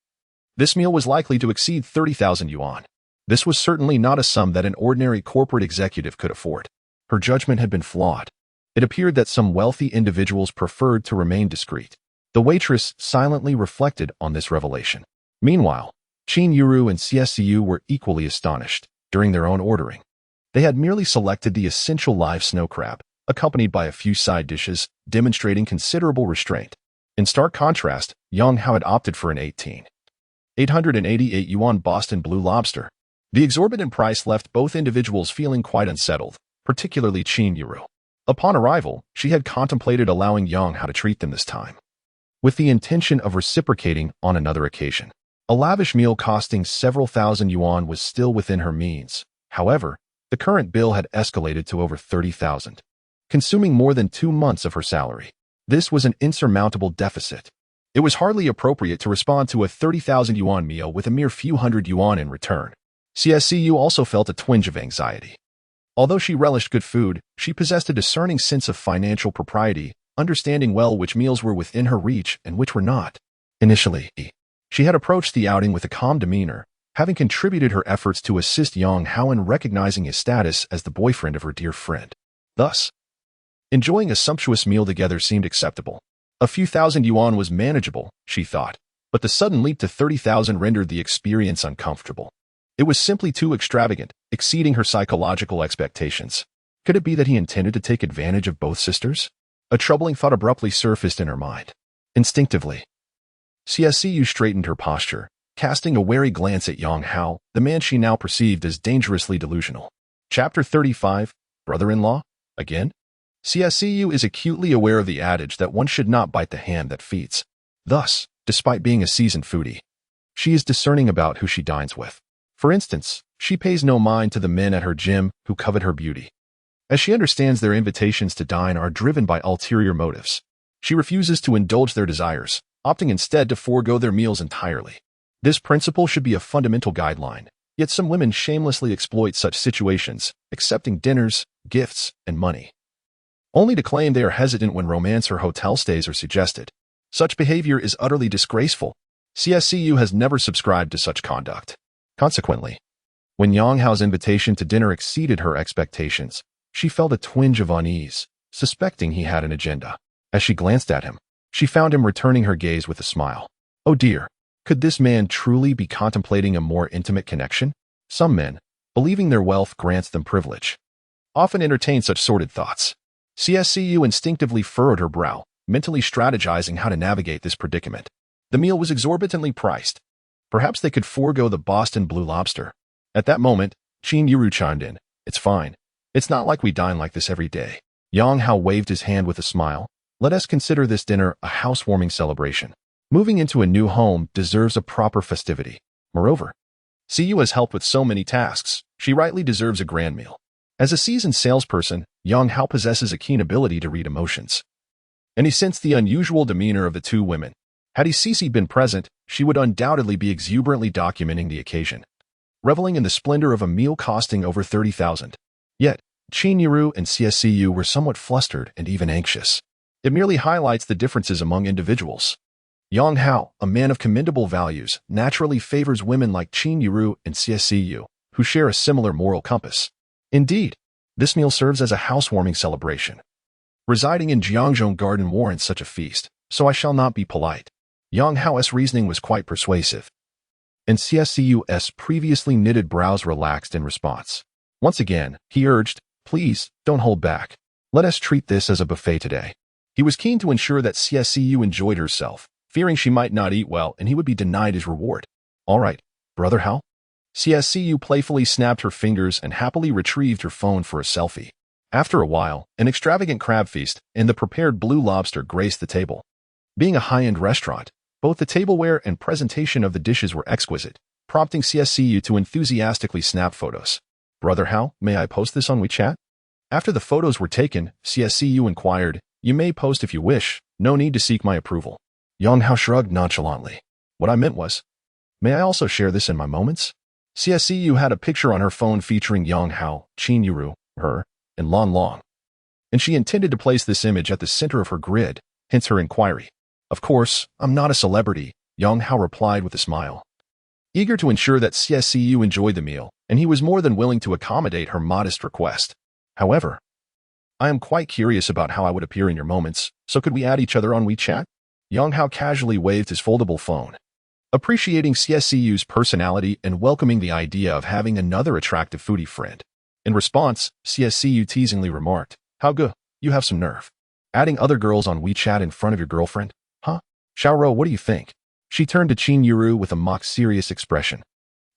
This meal was likely to exceed 30,000 yuan. This was certainly not a sum that an ordinary corporate executive could afford. Her judgment had been flawed. It appeared that some wealthy individuals preferred to remain discreet. The waitress silently reflected on this revelation. Meanwhile, Qin Yuru and CSCU were equally astonished during their own ordering. They had merely selected the essential live snow crab, accompanied by a few side dishes, demonstrating considerable restraint. In stark contrast, Yang Hao had opted for an 888 yuan Boston blue lobster. The exorbitant price left both individuals feeling quite unsettled, particularly Qin Yuru. Upon arrival, she had contemplated allowing Yang Hao to treat them this time, with the intention of reciprocating on another occasion. A lavish meal costing several thousand yuan was still within her means. However, the current bill had escalated to over 30,000, consuming more than 2 months of her salary. This was an insurmountable deficit. It was hardly appropriate to respond to a 30,000 yuan meal with a mere few hundred yuan in return. CSCU also felt a twinge of anxiety. Although she relished good food, she possessed a discerning sense of financial propriety, understanding well which meals were within her reach and which were not. Initially, she had approached the outing with a calm demeanor, having contributed her efforts to assist Yang Hao in recognizing his status as the boyfriend of her dear friend. Thus, enjoying a sumptuous meal together seemed acceptable. A few thousand yuan was manageable, she thought, but the sudden leap to 30,000 rendered the experience uncomfortable. It was simply too extravagant, exceeding her psychological expectations. Could it be that he intended to take advantage of both sisters? A troubling thought abruptly surfaced in her mind. Instinctively, CSCU straightened her posture, casting a wary glance at Yang Hao, the man she now perceived as dangerously delusional. Chapter 35, Brother-in-Law? Again? CSCU is acutely aware of the adage that one should not bite the hand that feeds. Thus, despite being a seasoned foodie, she is discerning about who she dines with. For instance, she pays no mind to the men at her gym who covet her beauty, as she understands their invitations to dine are driven by ulterior motives. She refuses to indulge their desires, opting instead to forego their meals entirely. This principle should be a fundamental guideline, yet some women shamelessly exploit such situations, accepting dinners, gifts, and money, only to claim they are hesitant when romance or hotel stays are suggested. Such behavior is utterly disgraceful. CSCU has never subscribed to such conduct. Consequently, when Yang Hao's invitation to dinner exceeded her expectations, she felt a twinge of unease, suspecting he had an agenda. As she glanced at him, she found him returning her gaze with a smile. Oh dear, could this man truly be contemplating a more intimate connection? Some men, believing their wealth grants them privilege, often entertain such sordid thoughts. CSCU instinctively furrowed her brow, mentally strategizing how to navigate this predicament. The meal was exorbitantly priced. Perhaps they could forego the Boston blue lobster. At that moment, Qin Yuru chimed in. It's fine. It's not like we dine like this every day. Yang Hao waved his hand with a smile. Let us consider this dinner a housewarming celebration. Moving into a new home deserves a proper festivity. Moreover, CU has helped with so many tasks. She rightly deserves a grand meal. As a seasoned salesperson, Yang Hao possesses a keen ability to read emotions, and he sensed the unusual demeanor of the two women. Had Cece been present, she would undoubtedly be exuberantly documenting the occasion, reveling in the splendor of a meal costing over 30,000. Yet, Qin Yuru and CSCU were somewhat flustered and even anxious. It merely highlights the differences among individuals. Yang Hao, a man of commendable values, naturally favors women like Qin Yuru and CSCU, who share a similar moral compass. Indeed, this meal serves as a housewarming celebration. Residing in Jiangzhou Garden warrants such a feast, so I shall not be polite. Yang Hao's reasoning was quite persuasive, and CSCU's previously knitted brows relaxed in response. Once again, he urged, please, don't hold back. Let us treat this as a buffet today. He was keen to ensure that CSCU enjoyed herself, fearing she might not eat well and he would be denied his reward. All right, Brother Hao? CSCU playfully snapped her fingers and happily retrieved her phone for a selfie. After a while, an extravagant crab feast and the prepared blue lobster graced the table. Being a high-end restaurant, both the tableware and presentation of the dishes were exquisite, prompting CSCU to enthusiastically snap photos. Brother Hao, may I post this on WeChat? After the photos were taken, CSCU inquired, you may post if you wish, no need to seek my approval. Yang Hao shrugged nonchalantly. What I meant was, may I also share this in my moments? CSCU had a picture on her phone featuring Yang Hao, Qin Yuru, her, and Lan Long. and she intended to place this image at the center of her grid, hence her inquiry. Of course, I'm not a celebrity, Yang Hao replied with a smile. Eager to ensure that CSCU enjoyed the meal, and he was more than willing to accommodate her modest request. However, I am quite curious about how I would appear in your moments, so could we add each other on WeChat? Yang Hao casually waved his foldable phone. Appreciating CSCU's personality and welcoming the idea of having another attractive foodie friend. In response, CSCU teasingly remarked, "How good, you have some nerve. Adding other girls on WeChat in front of your girlfriend? Huh? Xiaoro, what do you think?" She turned to Qin Yuru with a mock-serious expression.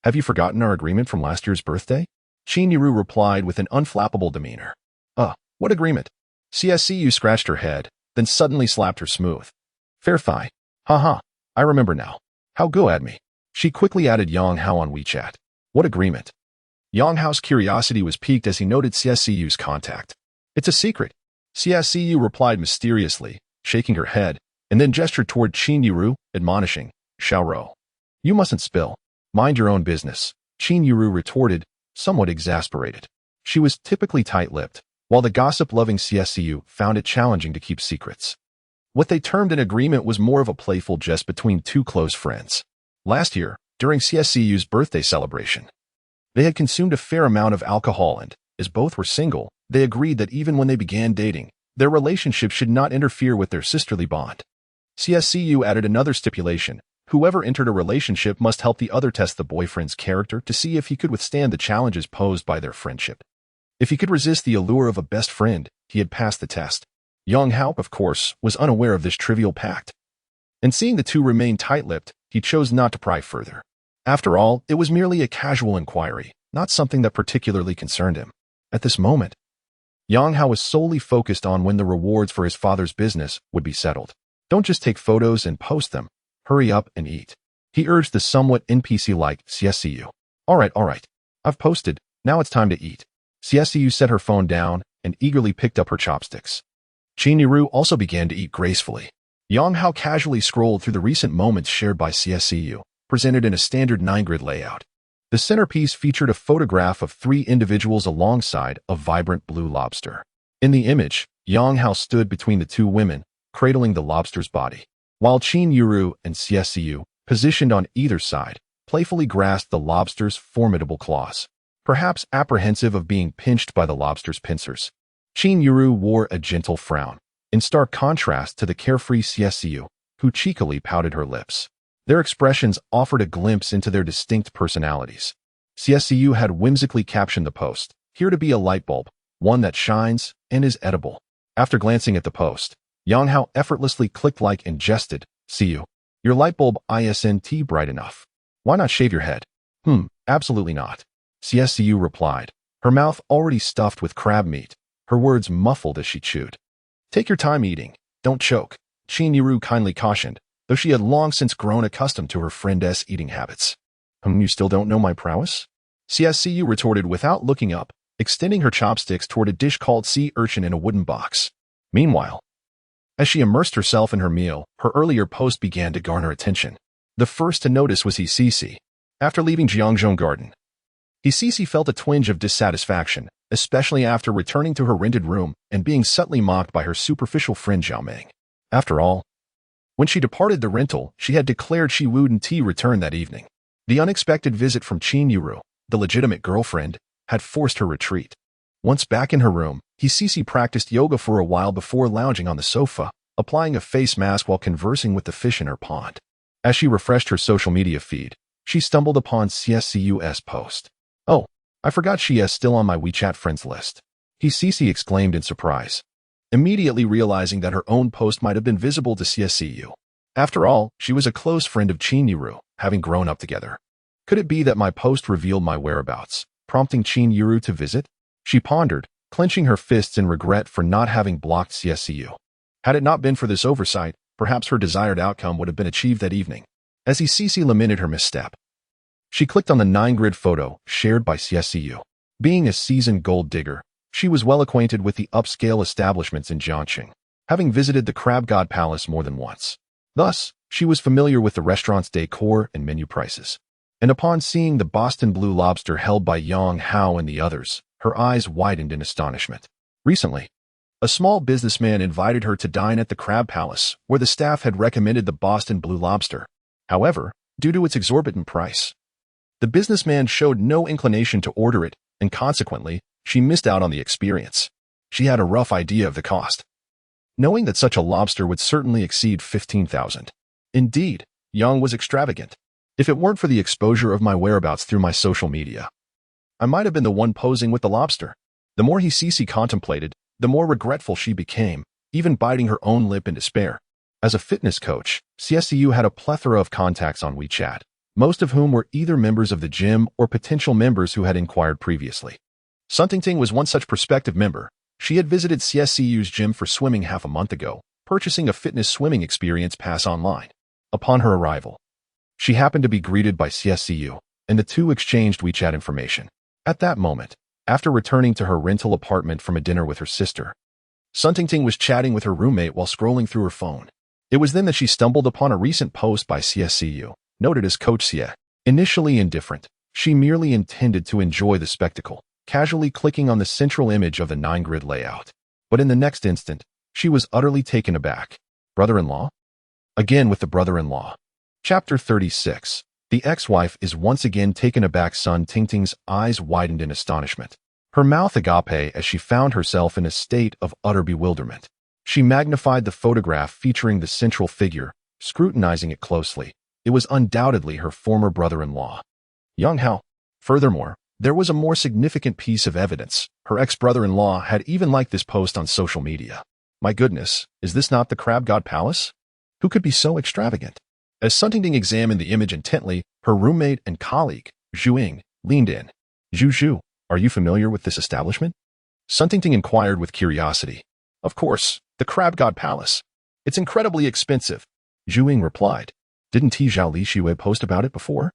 "Have you forgotten our agreement from last year's birthday?" Qin Yuru replied with an unflappable demeanor. What agreement?" CSCU scratched her head, then suddenly slapped her smooth. "Fair thigh. Haha, I remember now. How go at me." She quickly added Yang Hao on WeChat. "What agreement?" Yang Hao's curiosity was piqued as he noted CSCU's contact. "It's a secret," CSCU replied mysteriously, shaking her head, and then gestured toward Qin Yuru, admonishing, "Xiaoro, you mustn't spill. Mind your own business," Qin Yuru retorted, somewhat exasperated. She was typically tight-lipped, while the gossip-loving CSCU found it challenging to keep secrets. What they termed an agreement was more of a playful jest between two close friends. Last year, during CSCU's birthday celebration, they had consumed a fair amount of alcohol and, as both were single, they agreed that even when they began dating, their relationship should not interfere with their sisterly bond. CSCU added another stipulation: whoever entered a relationship must help the other test the boyfriend's character to see if he could withstand the challenges posed by their friendship. If he could resist the allure of a best friend, he had passed the test. Yang Hao, of course, was unaware of this trivial pact. And seeing the two remain tight-lipped, he chose not to pry further. After all, it was merely a casual inquiry, not something that particularly concerned him. At this moment, Yang Hao was solely focused on when the rewards for his father's business would be settled. "Don't just take photos and post them. Hurry up and eat," he urged the somewhat NPC-like CSCU. All right. I've posted. Now it's time to eat." CSCU set her phone down and eagerly picked up her chopsticks. Qin Yuru also began to eat gracefully. Yang Hao casually scrolled through the recent moments shared by CSCU, presented in a standard 9-grid layout. The centerpiece featured a photograph of 3 individuals alongside a vibrant blue lobster. In the image, Yang Hao stood between the 2 women, cradling the lobster's body, while Qin Yuru and CSCU, positioned on either side, playfully grasped the lobster's formidable claws, perhaps apprehensive of being pinched by the lobster's pincers. Qin Yuru wore a gentle frown, in stark contrast to the carefree CSCU, who cheekily pouted her lips. Their expressions offered a glimpse into their distinct personalities. CSCU had whimsically captioned the post, "Here to be a light bulb, one that shines and is edible." After glancing at the post, Yang Hao effortlessly clicked like and jested, "See you. Your light bulb isn't bright enough. Why not shave your head?" Absolutely not," CSCU replied, her mouth already stuffed with crab meat, her words muffled as she chewed. "Take your time eating. Don't choke," Qin Yuru kindly cautioned, though she had long since grown accustomed to her friend's eating habits. You still don't know my prowess?" CSCU retorted without looking up, extending her chopsticks toward a dish called sea urchin in a wooden box. Meanwhile, as she immersed herself in her meal, her earlier post began to garner attention. The first to notice was Hisisi. After leaving Jiangzhou Garden, Hisisi felt a twinge of dissatisfaction, especially after returning to her rented room and being subtly mocked by her superficial friend Xiaoming. After all, when she departed the rental, she had declared she wouldn't return that evening. The unexpected visit from Qin Yuru, the legitimate girlfriend, had forced her retreat. Once back in her room, Hisisi practiced yoga for a while before lounging on the sofa, applying a face mask while conversing with the fish in her pond. As she refreshed her social media feed, she stumbled upon CSCU's post. "Oh, I forgot she is still on my WeChat friends list," Hisisi exclaimed in surprise, immediately realizing that her own post might have been visible to CSCU. After all, she was a close friend of Qin Yuru, having grown up together. Could it be that my post revealed my whereabouts, prompting Qin Yuru to visit? She pondered, clenching her fists in regret for not having blocked CSCU. Had it not been for this oversight, perhaps her desired outcome would have been achieved that evening. As Hisisi lamented her misstep, she clicked on the 9-grid photo shared by CSCU. Being a seasoned gold digger, she was well acquainted with the upscale establishments in Jiangqing, having visited the Crab God Palace more than once. Thus, she was familiar with the restaurant's decor and menu prices. And upon seeing the Boston Blue Lobster held by Yang Hao and the others, her eyes widened in astonishment. Recently, A small businessman invited her to dine at the Crab Palace, where the staff had recommended the Boston Blue Lobster. However, due to its exorbitant price, the businessman showed no inclination to order it, and consequently, she missed out on the experience. She had a rough idea of the cost, knowing that such a lobster would certainly exceed $15,000. Indeed, Yang was extravagant. If it weren't for the exposure of my whereabouts through my social media, I might have been the one posing with the lobster. The more Cece contemplated, the more regretful she became, even biting her own lip in despair. As a fitness coach, CSCU had a plethora of contacts on WeChat, most of whom were either members of the gym or potential members who had inquired previously. Suntingting was one such prospective member. She had visited CSCU's gym for swimming half a month ago, purchasing a fitness swimming experience pass online. Upon her arrival, she happened to be greeted by CSCU, and the two exchanged WeChat information. At that moment, after returning to her rental apartment from a dinner with her sister, Suntingting was chatting with her roommate while scrolling through her phone. It was then that she stumbled upon a recent post by CSCU, noted as Coach Sia. Initially indifferent, she merely intended to enjoy the spectacle, casually clicking on the central image of the 9-grid layout. But in the next instant, she was utterly taken aback. Brother-in-law? Again with the brother-in-law. Chapter 36. The ex-wife is once again taken aback. Suntingting's eyes widened in astonishment. Her mouth agape as she found herself in a state of utter bewilderment. She magnified the photograph featuring the central figure, scrutinizing it closely. It was undoubtedly her former brother-in-law, Yang Hao. Furthermore, there was a more significant piece of evidence. Her ex-brother-in-law had even liked this post on social media. My goodness, is this not the Crab God Palace? Who could be so extravagant? As Suntingting examined the image intently, her roommate and colleague, Zhu, leaned in. Zhu, are you familiar with this establishment? Suntingting inquired with curiosity. Of course, the Crab God Palace. It's incredibly expensive, Zhu replied. Didn't Zhao post about it before?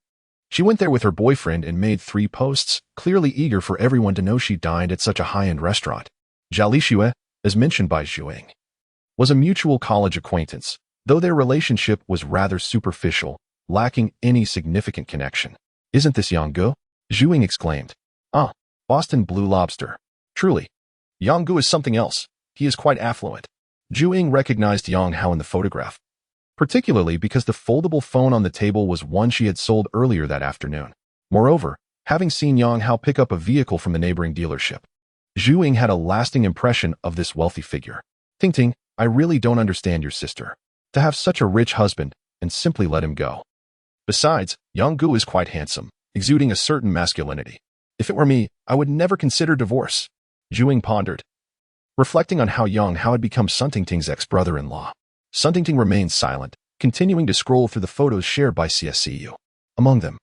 She went there with her boyfriend and made 3 posts, clearly eager for everyone to know she dined at such a high-end restaurant. Zhao, as mentioned by Zhu, was a mutual college acquaintance, though their relationship was rather superficial, lacking any significant connection. Isn't this Yang Hao? Zhu exclaimed. Ah, Boston Blue Lobster. Truly, Yang Hao is something else. He is quite affluent. Zhu recognized Yang Hao in the photograph, particularly because the foldable phone on the table was one she had sold earlier that afternoon. Moreover, having seen Yang Hao pick up a vehicle from the neighboring dealership, Zhu had a lasting impression of this wealthy figure. Ting, I really don't understand your sister. To have such a rich husband and simply let him go. Besides, Yang Hao is quite handsome, exuding a certain masculinity. If it were me, I would never consider divorce. Zhu pondered, reflecting on how Yang Hao had become Suntingting's ex-brother-in-law. Suntingting remained silent, continuing to scroll through the photos shared by CSCU. Among them,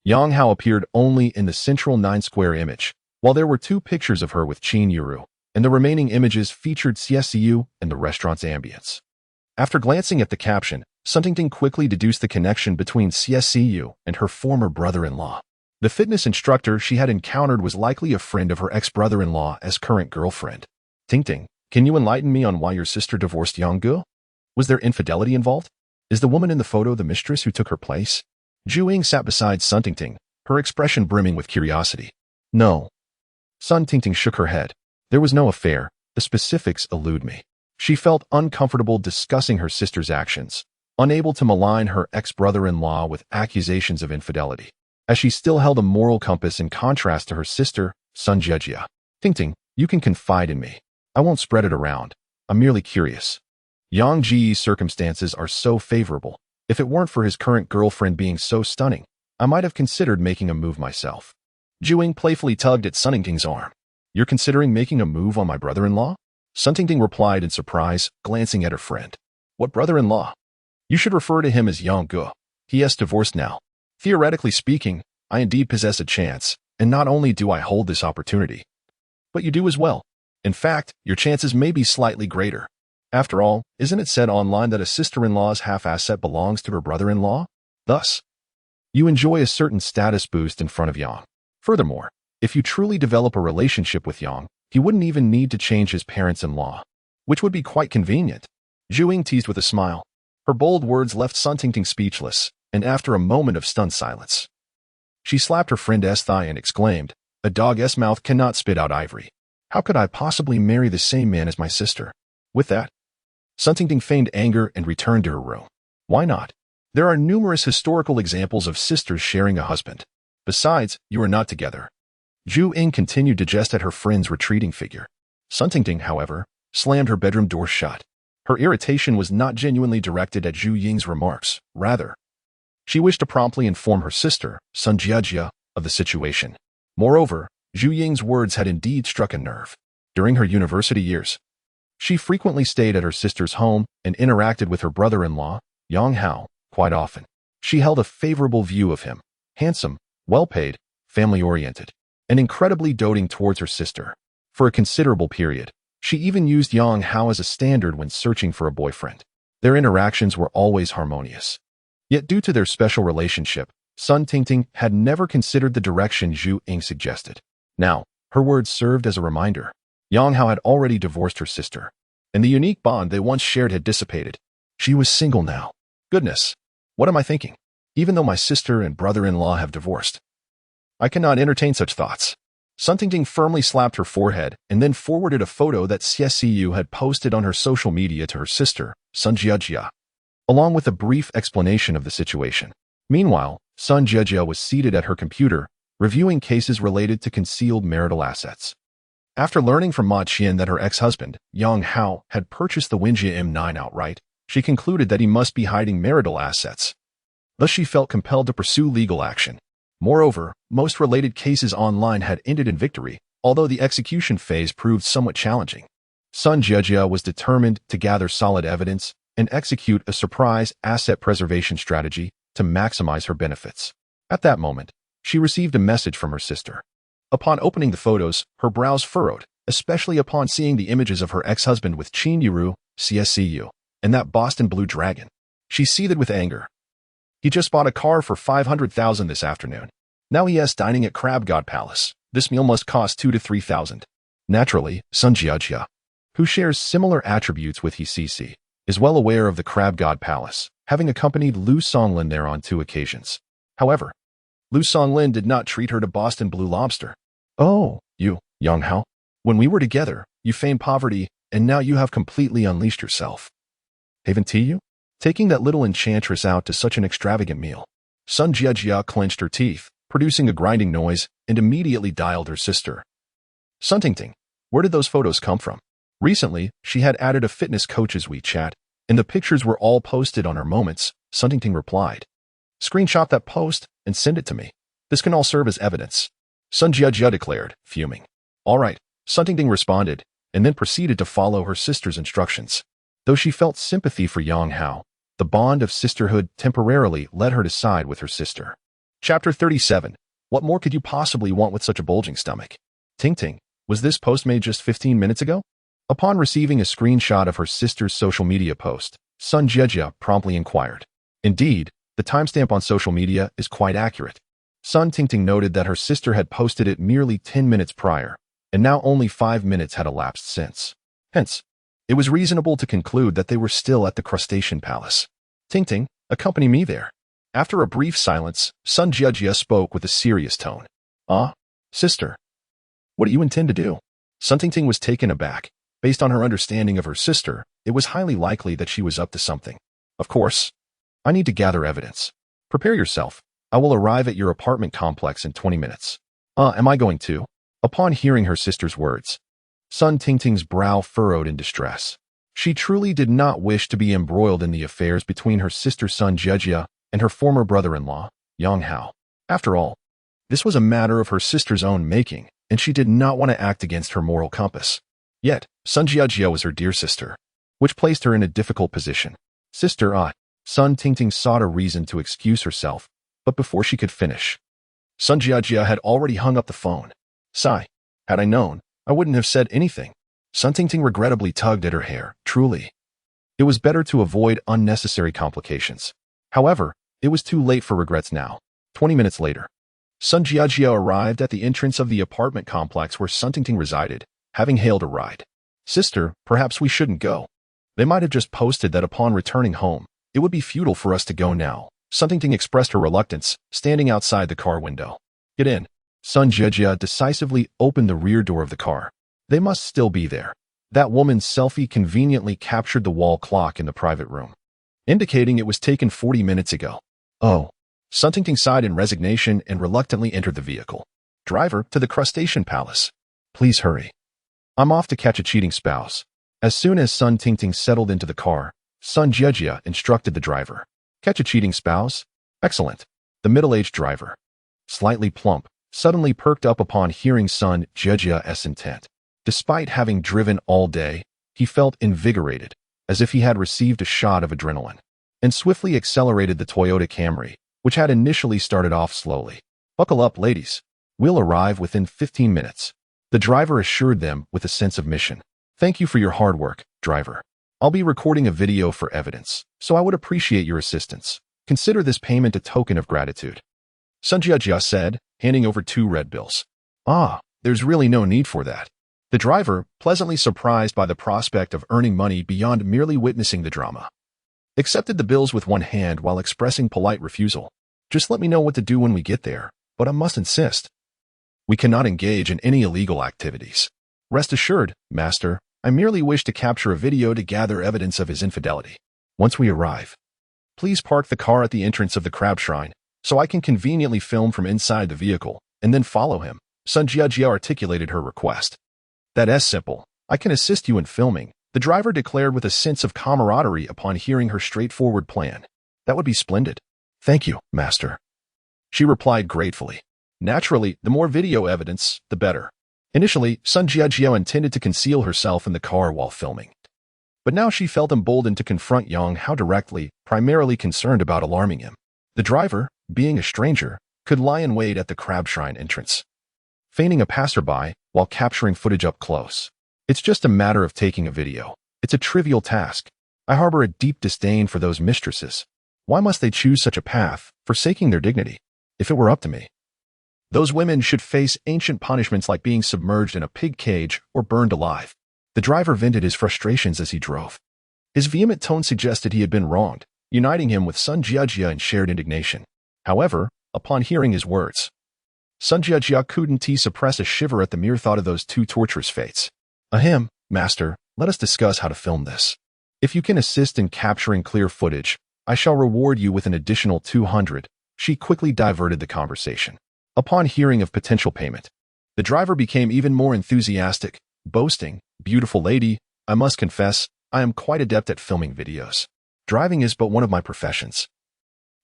Yang Hao appeared only in the central 9-square image, while there were 2 pictures of her with Qin Yuru, and the remaining images featured CSCU and the restaurant's ambience. After glancing at the caption, Suntingting quickly deduced the connection between CSCU and her former brother-in-law. The fitness instructor she had encountered was likely a friend of her ex-brother-in-law as current girlfriend. Ting, can you enlighten me on why your sister divorced Yang Hao? Was there infidelity involved? Is the woman in the photo the mistress who took her place? Zhu sat beside Suntingting, her expression brimming with curiosity. No. Suntingting shook her head. There was no affair. The specifics elude me. She felt uncomfortable discussing her sister's actions, unable to malign her ex-brother-in-law with accusations of infidelity, as she still held a moral compass in contrast to her sister, Sun Jejia. Ting, you can confide in me. I won't spread it around. I'm merely curious. Yang Ji's circumstances are so favorable. If it weren't for his current girlfriend being so stunning, I might have considered making a move myself. Zhu playfully tugged at Suntingting's arm. You're considering making a move on my brother-in-law? Suntingting replied in surprise, glancing at her friend. What brother-in-law? You should refer to him as Yang Hao. He is divorced now. Theoretically speaking, I indeed possess a chance, and not only do I hold this opportunity, but you do as well. In fact, your chances may be slightly greater. After all, isn't it said online that a sister-in-law's half-asset belongs to her brother-in-law? Thus, you enjoy a certain status boost in front of Yang. Furthermore, if you truly develop a relationship with Yang, he wouldn't even need to change his parents-in-law, which would be quite convenient. Zhu teased with a smile. Her bold words left Suntingting speechless, and after a moment of stunned silence, she slapped her friend's thigh and exclaimed, a dog's mouth cannot spit out ivory. How could I possibly marry the same man as my sister? With that, Sun Tingting feigned anger and returned to her room. Why not? There are numerous historical examples of sisters sharing a husband. Besides, you are not together. Zhu Ying continued to jest at her friend's retreating figure. Sun Tingting, however, slammed her bedroom door shut. Her irritation was not genuinely directed at Zhu Ying's remarks. Rather, she wished to promptly inform her sister, Sun Jiajia, of the situation. Moreover, Zhu Ying's words had indeed struck a nerve. During her university years, she frequently stayed at her sister's home and interacted with her brother-in-law, Yang Hao, quite often. She held a favorable view of him, handsome, well-paid, family-oriented, and incredibly doting towards her sister. For a considerable period, she even used Yang Hao as a standard when searching for a boyfriend. Their interactions were always harmonious. Yet due to their special relationship, Sun Tingting had never considered the direction Zhu Ying suggested. Now, her words served as a reminder. Yang Hao had already divorced her sister, and the unique bond they once shared had dissipated. She was single now. Goodness, what am I thinking? Even though my sister and brother-in-law have divorced, I cannot entertain such thoughts. Sun Tingting firmly slapped her forehead and then forwarded a photo that CSCU had posted on her social media to her sister, Sun Jiajia, along with a brief explanation of the situation. Meanwhile, Sun Jiajia was seated at her computer, reviewing cases related to concealed marital assets. After learning from Ma Qian that her ex-husband, Yang Hao, had purchased the Winjia M9 outright, she concluded that he must be hiding marital assets. Thus she felt compelled to pursue legal action. Moreover, most related cases online had ended in victory, although the execution phase proved somewhat challenging. Sun Jiajia was determined to gather solid evidence and execute a surprise asset preservation strategy to maximize her benefits. At that moment, she received a message from her sister. Upon opening the photos, her brows furrowed, especially upon seeing the images of her ex-husband with Qin Yiru, CSCU, and that Boston Blue Dragon. She seethed with anger. He just bought a car for 500,000 this afternoon. Now he is dining at Crab God Palace. This meal must cost 2 to 3,000. Naturally, Sun Jiajia, who shares similar attributes with Cc, is well aware of the Crab God Palace, having accompanied Lu Songlin there on 2 occasions. However, Lu Songlin did not treat her to Boston Blue Lobster. Oh, you, Yang Hao. When we were together, you feigned poverty, and now you have completely unleashed yourself. Haven't you? Taking that little enchantress out to such an extravagant meal. Sun Jiajia clenched her teeth, producing a grinding noise, and immediately dialed her sister. Sun Tingting, where did those photos come from? Recently, she had added a fitness coach's WeChat, and the pictures were all posted on her moments. Sun Tingting replied. Screenshot that post and send it to me. This can all serve as evidence. Sun Jiajia declared, fuming. All right, Sun Tingting responded, and then proceeded to follow her sister's instructions. Though she felt sympathy for Yang Hao, the bond of sisterhood temporarily led her to side with her sister. Chapter 37. What more could you possibly want with such a bulging stomach? Tingting, was this post made just 15 minutes ago? Upon receiving a screenshot of her sister's social media post, Sun Jiajia promptly inquired. Indeed, the timestamp on social media is quite accurate. Sun Tingting noted that her sister had posted it merely 10 minutes prior, and now only 5 minutes had elapsed since. Hence, it was reasonable to conclude that they were still at the Crustacean Palace. Tingting, accompany me there. After a brief silence, Sun Jiajia spoke with a serious tone. Sister, what do you intend to do? Sun Tingting was taken aback. Based on her understanding of her sister, it was highly likely that she was up to something. Of course, I need to gather evidence. Prepare yourself. I will arrive at your apartment complex in 20 minutes. Am I going to? Upon hearing her sister's words, Sun Tingting's brow furrowed in distress. She truly did not wish to be embroiled in the affairs between her sister Sun Jiajia and her former brother-in-law, Yang Hao. After all, this was a matter of her sister's own making, and she did not want to act against her moral compass. Yet, Sun Jiajia was her dear sister, which placed her in a difficult position. Sister, Sun Tingting sought a reason to excuse herself, but before she could finish, Sun Jiajia had already hung up the phone. Sigh, had I known, I wouldn't have said anything. Sun Tingting regrettably tugged at her hair. Truly, it was better to avoid unnecessary complications. However, it was too late for regrets now. 20 minutes later, Sun Jiajia arrived at the entrance of the apartment complex where Sun Tingting resided, having hailed a ride. Sister, perhaps we shouldn't go. They might have just posted that upon returning home, it would be futile for us to go now. Sun Tingting expressed her reluctance, standing outside the car window. Get in. Sun Jiajia decisively opened the rear door of the car. They must still be there. That woman's selfie conveniently captured the wall clock in the private room, indicating it was taken 40 minutes ago. Oh. Suntington sighed in resignation and reluctantly entered the vehicle. Driver, to the crustacean palace. Please hurry. I'm off to catch a cheating spouse. As soon as Sun Tingting settled into the car, Sun Jiejia instructed the driver. Catch a cheating spouse? Excellent. The middle-aged driver, slightly plump, suddenly perked up upon hearing Sun Jiejia's intent. Despite having driven all day, he felt invigorated, as if he had received a shot of adrenaline, and swiftly accelerated the Toyota Camry, which had initially started off slowly. Buckle up, ladies. We'll arrive within 15 minutes. The driver assured them with a sense of mission. Thank you for your hard work, driver. I'll be recording a video for evidence, so I would appreciate your assistance. Consider this payment a token of gratitude. Sun Jiejia said, handing over 2 red bills. Ah, there's really no need for that. The driver, pleasantly surprised by the prospect of earning money beyond merely witnessing the drama, accepted the bills with one hand while expressing polite refusal. Just let me know what to do when we get there, but I must insist. We cannot engage in any illegal activities. Rest assured, master, I merely wish to capture a video to gather evidence of his infidelity. Once we arrive, please park the car at the entrance of the crab shrine, so I can conveniently film from inside the vehicle, and then follow him. Sun Jiejia articulated her request. That's simple. I can assist you in filming, the driver declared with a sense of camaraderie upon hearing her straightforward plan. That would be splendid. Thank you, master. She replied gratefully. Naturally, the more video evidence, the better. Initially, Sun Jiejia intended to conceal herself in the car while filming. But now she felt emboldened to confront Yang Hao directly, primarily concerned about alarming him. The driver, being a stranger, could lie in wait at the crab shrine entrance, feigning a passerby while capturing footage up close. It's just a matter of taking a video. It's a trivial task. I harbor a deep disdain for those mistresses. Why must they choose such a path, forsaking their dignity? If it were up to me, those women should face ancient punishments like being submerged in a pig cage or burned alive. The driver vented his frustrations as he drove. His vehement tone suggested he had been wronged, uniting him with Sun Jiejia in shared indignation. However, upon hearing his words, Sun Jiejia couldn't suppress a shiver at the mere thought of those 2 torturous fates. Ahem, master, let us discuss how to film this. If you can assist in capturing clear footage, I shall reward you with an additional 200. She quickly diverted the conversation. Upon hearing of potential payment, the driver became even more enthusiastic, boasting, "Beautiful lady, I must confess, I am quite adept at filming videos. Driving is but one of my professions.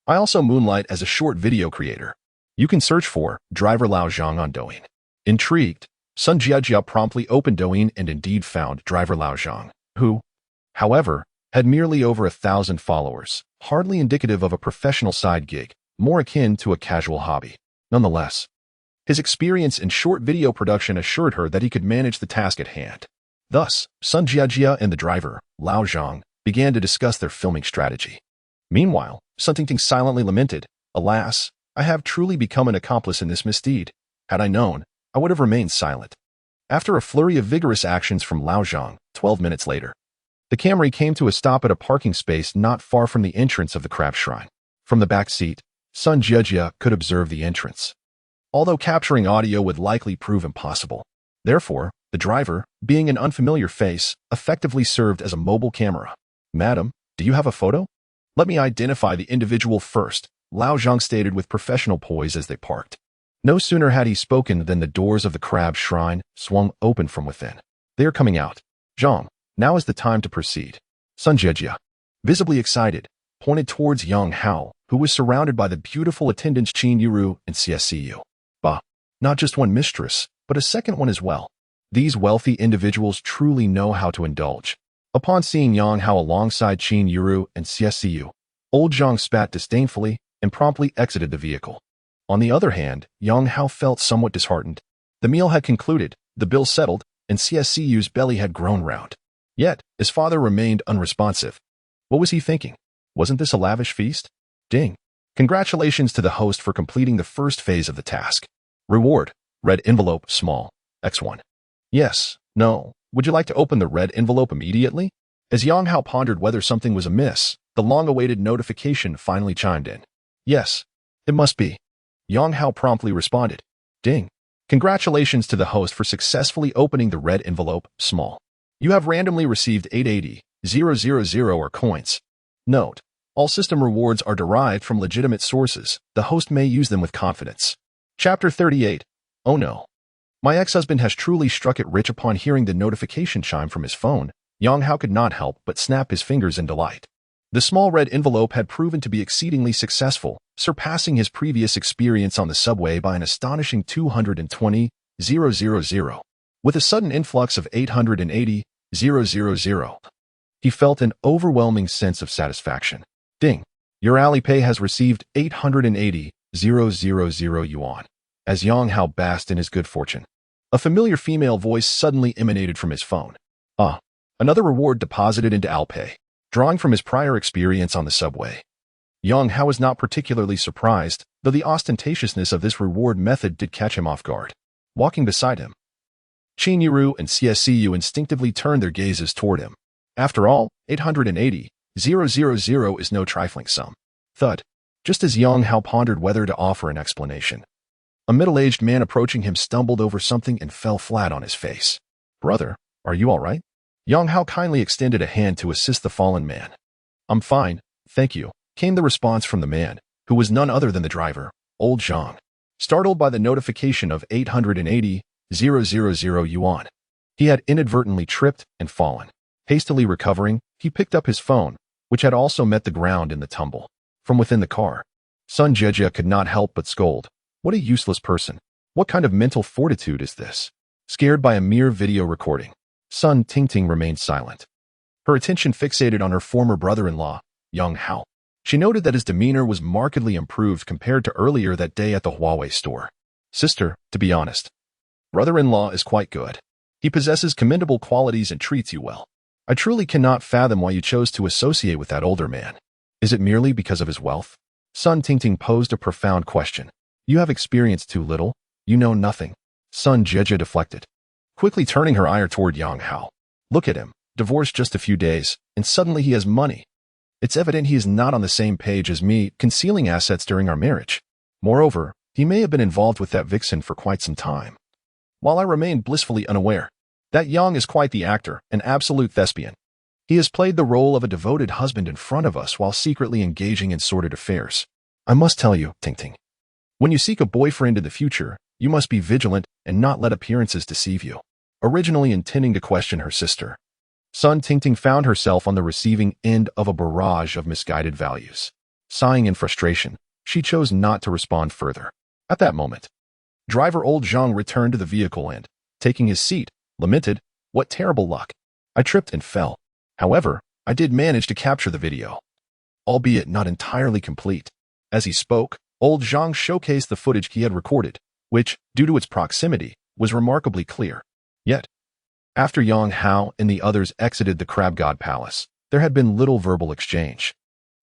I also moonlight as a short video creator. You can search for Driver Lao Zhang on Douyin." Intrigued, Sun Jiejia promptly opened Douyin and indeed found Driver Lao Zhang, who, however, had merely over 1,000 followers, hardly indicative of a professional side gig, more akin to a casual hobby. Nonetheless, his experience in short video production assured her that he could manage the task at hand. Thus, Sun Jiejia and the driver, Lao Zhang, began to discuss their filming strategy. Meanwhile, Sun Tingting silently lamented, "Alas, I have truly become an accomplice in this misdeed. Had I known, I would have remained silent." After a flurry of vigorous actions from Lao Zhang, 12 minutes later, the Camry came to a stop at a parking space not far from the entrance of the crab shrine. From the back seat, Sun Jiejia could observe the entrance, although capturing audio would likely prove impossible. Therefore, the driver, being an unfamiliar face, effectively served as a mobile camera. "Madam, do you have a photo? Let me identify the individual first," Lao Zhang stated with professional poise as they parked. No sooner had he spoken than the doors of the crab shrine swung open from within. "They are coming out. Zhang, now is the time to proceed." Sun Jiejia, visibly excited, pointed towards Yang Hao, who was surrounded by the beautiful attendants Qin Yuru and CSCU. Bah, not just one mistress, but a second one as well. These wealthy individuals truly know how to indulge. Upon seeing Yang Hao alongside Qin Yuru and CSCU, old Zhang spat disdainfully and promptly exited the vehicle. On the other hand, Yang Hao felt somewhat disheartened. The meal had concluded, the bill settled, and CSCU's belly had grown round. Yet, his father remained unresponsive. What was he thinking? Wasn't this a lavish feast? Ding. Congratulations to the host for completing the first phase of the task. Reward, red envelope, small, X1. Yes, no. Would you like to open the red envelope immediately? As Yang Hao pondered whether something was amiss, the long-awaited notification finally chimed in. Yes, it must be. Yang Hao promptly responded. Ding. Congratulations to the host for successfully opening the red envelope, small. You have randomly received 880,000 or coins. Note: all system rewards are derived from legitimate sources. The host may use them with confidence. Chapter 38. Oh no. My ex-husband has truly struck it rich. Upon hearing the notification chime from his phone, Yang Hao could not help but snap his fingers in delight. The small red envelope had proven to be exceedingly successful, surpassing his previous experience on the subway by an astonishing 220,000. With a sudden influx of 880,000, he felt an overwhelming sense of satisfaction. Ding! Your Alipay has received 880,000 yuan. As Yang Hao basked in his good fortune, a familiar female voice suddenly emanated from his phone. Another reward deposited into Alipay. Drawing from his prior experience on the subway, Yang Hao was not particularly surprised, though the ostentatiousness of this reward method did catch him off guard. Walking beside him, Qin Yiru and CSCU instinctively turned their gazes toward him. After all, 880,000 is no trifling sum. Thud. Just as Yang Hao pondered whether to offer an explanation, a middle-aged man approaching him stumbled over something and fell flat on his face. Brother, are you all right? Yang Hao kindly extended a hand to assist the fallen man. I'm fine, thank you, came the response from the man, who was none other than the driver, old Zhang. Startled by the notification of 880,000 yuan, he had inadvertently tripped and fallen. Hastily recovering, he picked up his phone, which had also met the ground in the tumble. From within the car, Sun Jejia could not help but scold. What a useless person. What kind of mental fortitude is this? Scared by a mere video recording, Sun Tingting remained silent. Her attention fixated on her former brother-in-law, Yang Hao. She noted that his demeanor was markedly improved compared to earlier that day at the Huawei store. Sister, to be honest, brother-in-law is quite good. He possesses commendable qualities and treats you well. I truly cannot fathom why you chose to associate with that older man. Is it merely because of his wealth? Sun Tingting posed a profound question. You have experienced too little. You know nothing. Sun Jejia deflected, quickly turning her ire toward Yang Hao. Look at him, divorced just a few days, and suddenly he has money. It's evident he is not on the same page as me, concealing assets during our marriage. Moreover, he may have been involved with that vixen for quite some time, while I remain blissfully unaware. That Yang is quite the actor, an absolute thespian. He has played the role of a devoted husband in front of us while secretly engaging in sordid affairs. I must tell you, Tingting, when you seek a boyfriend in the future, you must be vigilant and not let appearances deceive you. Originally intending to question her sister, Sun Tingting found herself on the receiving end of a barrage of misguided values. Sighing in frustration, she chose not to respond further. At that moment, driver old Zhang returned to the vehicle and, taking his seat, lamented, "What terrible luck. I tripped and fell. However, I did manage to capture the video, albeit not entirely complete." As he spoke, old Zhang showcased the footage he had recorded, which, due to its proximity, was remarkably clear. Yet, after Yang Hao and the others exited the Crab God Palace, there had been little verbal exchange.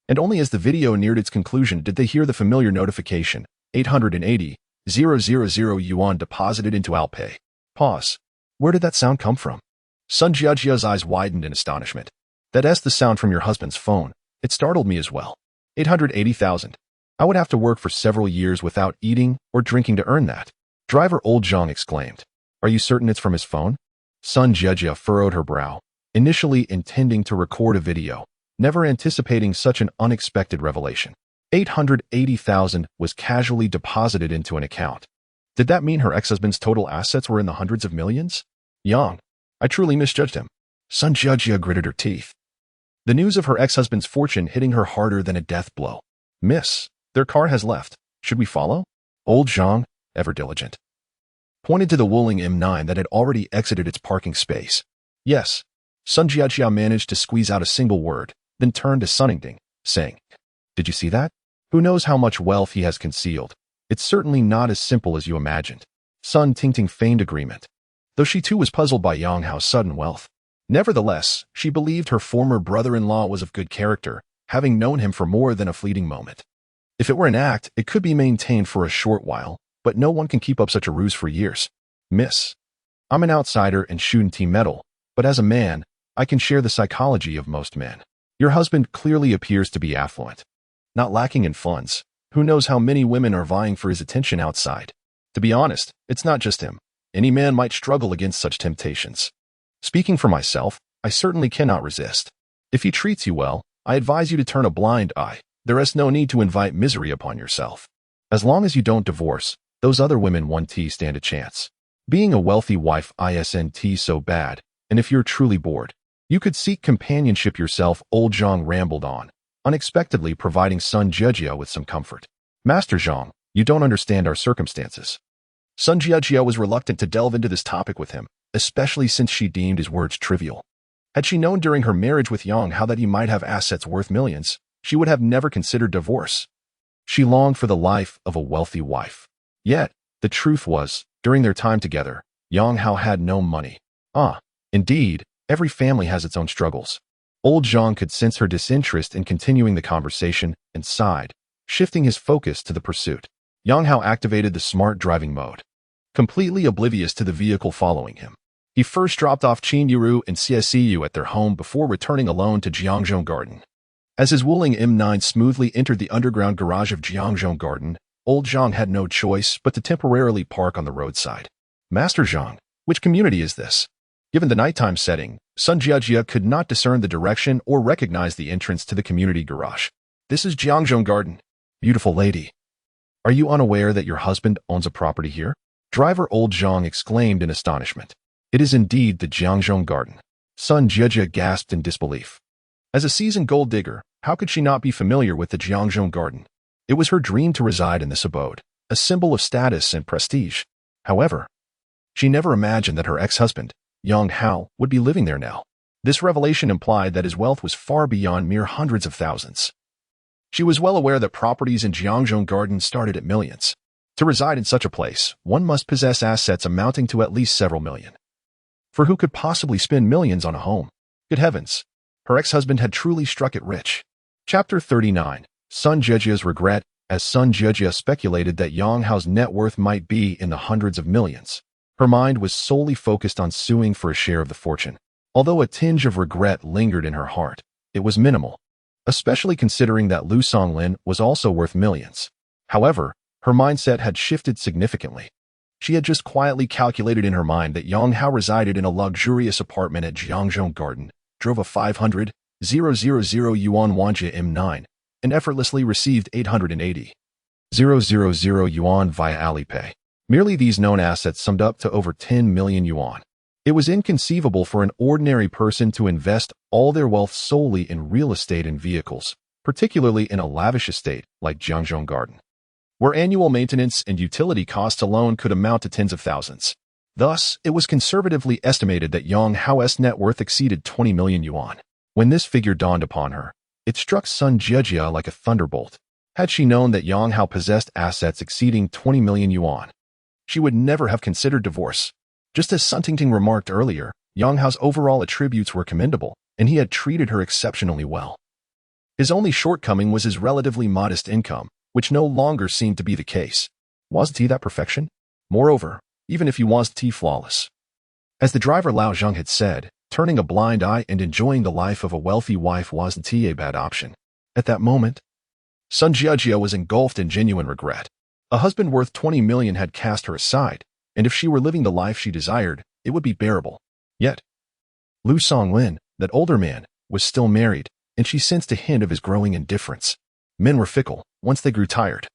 And only as the video neared its conclusion did they hear the familiar notification, 880,000 yuan deposited into Alipay. Pause. Where did that sound come from? Sun Jiajia's eyes widened in astonishment. That's the sound from your husband's phone. It startled me as well. 880,000. I would have to work for several years without eating or drinking to earn that. Driver old Zhang exclaimed. Are you certain it's from his phone? Sun Jiajia furrowed her brow, initially intending to record a video, never anticipating such an unexpected revelation. 880,000 was casually deposited into an account. Did that mean her ex-husband's total assets were in the hundreds of millions? Yang, I truly misjudged him. Sun Jiajia gritted her teeth, the news of her ex-husband's fortune hitting her harder than a death blow. Miss, their car has left. Should we follow? Old Zhang, ever diligent, pointed to the Wuling M9 that had already exited its parking space. Yes. Sun Jiajia managed to squeeze out a single word, then turned to Sunningding, saying, Did you see that? Who knows how much wealth he has concealed? It's certainly not as simple as you imagined. Sun Tingting feigned agreement, though she too was puzzled by Yang Hao's sudden wealth. Nevertheless, she believed her former brother-in-law was of good character, having known him for more than a fleeting moment. If it were an act, it could be maintained for a short while, but no one can keep up such a ruse for years. Miss, I'm an outsider and shouldn't meddle, but as a man, I can share the psychology of most men. Your husband clearly appears to be affluent, not lacking in funds. Who knows how many women are vying for his attention outside? To be honest, it's not just him. Any man might struggle against such temptations. Speaking for myself, I certainly cannot resist. If he treats you well, I advise you to turn a blind eye. There is no need to invite misery upon yourself. As long as you don't divorce, those other women won't stand a chance. Being a wealthy wife isn't so bad, and if you're truly bored, you could seek companionship yourself. Old Zhang rambled on, unexpectedly providing Sun Jiejia with some comfort. Master Zhang, you don't understand our circumstances. Sun Jiejia was reluctant to delve into this topic with him, especially since she deemed his words trivial. Had she known during her marriage with Yang Hao that he might have assets worth millions, she would have never considered divorce. She longed for the life of a wealthy wife. Yet, the truth was, during their time together, Yang Hao had no money. Indeed, every family has its own struggles. Old Zhang could sense her disinterest in continuing the conversation and sighed, shifting his focus to the pursuit. Yang Hao activated the smart driving mode, completely oblivious to the vehicle following him. He first dropped off Qin Yuru and CSEU at their home before returning alone to Jiangzhou Garden. As his Wuling M9 smoothly entered the underground garage of Jiangzhou Garden, Old Zhang had no choice but to temporarily park on the roadside. Master Zhang, which community is this? Given the nighttime setting, Sun Jiejia could not discern the direction or recognize the entrance to the community garage. This is Jiangzhou Garden. Beautiful lady. Are you unaware that your husband owns a property here? Driver Old Zhang exclaimed in astonishment. It is indeed the Jiangzhou Garden. Sun Jiejia gasped in disbelief. As a seasoned gold digger, how could she not be familiar with the Jiangzhou Garden? It was her dream to reside in this abode, a symbol of status and prestige. However, she never imagined that her ex-husband, Yang Hao, would be living there now. This revelation implied that his wealth was far beyond mere hundreds of thousands. She was well aware that properties in Jiangzhou Garden started at millions. To reside in such a place, one must possess assets amounting to at least several million. For who could possibly spend millions on a home? Good heavens! Her ex-husband had truly struck it rich. Chapter 39. Sun Jiejia's regret. As Sun Jiejia speculated that Yang Hao's net worth might be in the hundreds of millions, her mind was solely focused on suing for a share of the fortune. Although a tinge of regret lingered in her heart, it was minimal, especially considering that Lu Songlin was also worth millions. However, her mindset had shifted significantly. She had just quietly calculated in her mind that Yang Hao resided in a luxurious apartment at Jiangzhou Garden, drove a 500,000 yuan Wanja M9, and effortlessly received 880,000 yuan via Alipay. Merely these known assets summed up to over 10 million yuan. It was inconceivable for an ordinary person to invest all their wealth solely in real estate and vehicles, particularly in a lavish estate like Jiangzhou Garden, where annual maintenance and utility costs alone could amount to tens of thousands. Thus, it was conservatively estimated that Yang Hao's net worth exceeded 20 million yuan. When this figure dawned upon her, it struck Sun Jiejia like a thunderbolt. Had she known that Yang Hao possessed assets exceeding 20 million yuan, she would never have considered divorce. Just as Sun Tingting remarked earlier, Yang Hao's overall attributes were commendable, and he had treated her exceptionally well. His only shortcoming was his relatively modest income, which no longer seemed to be the case. Wasn't he that perfection? Moreover, even if he wasn't flawless. As the driver Lao Zhang had said, turning a blind eye and enjoying the life of a wealthy wife wasn't a bad option. At that moment, Sun Jiejia was engulfed in genuine regret. A husband worth 20 million had cast her aside, and if she were living the life she desired, it would be bearable. Yet, Lu Songlin, that older man, was still married, and she sensed a hint of his growing indifference. Men were fickle. Once they grew tired,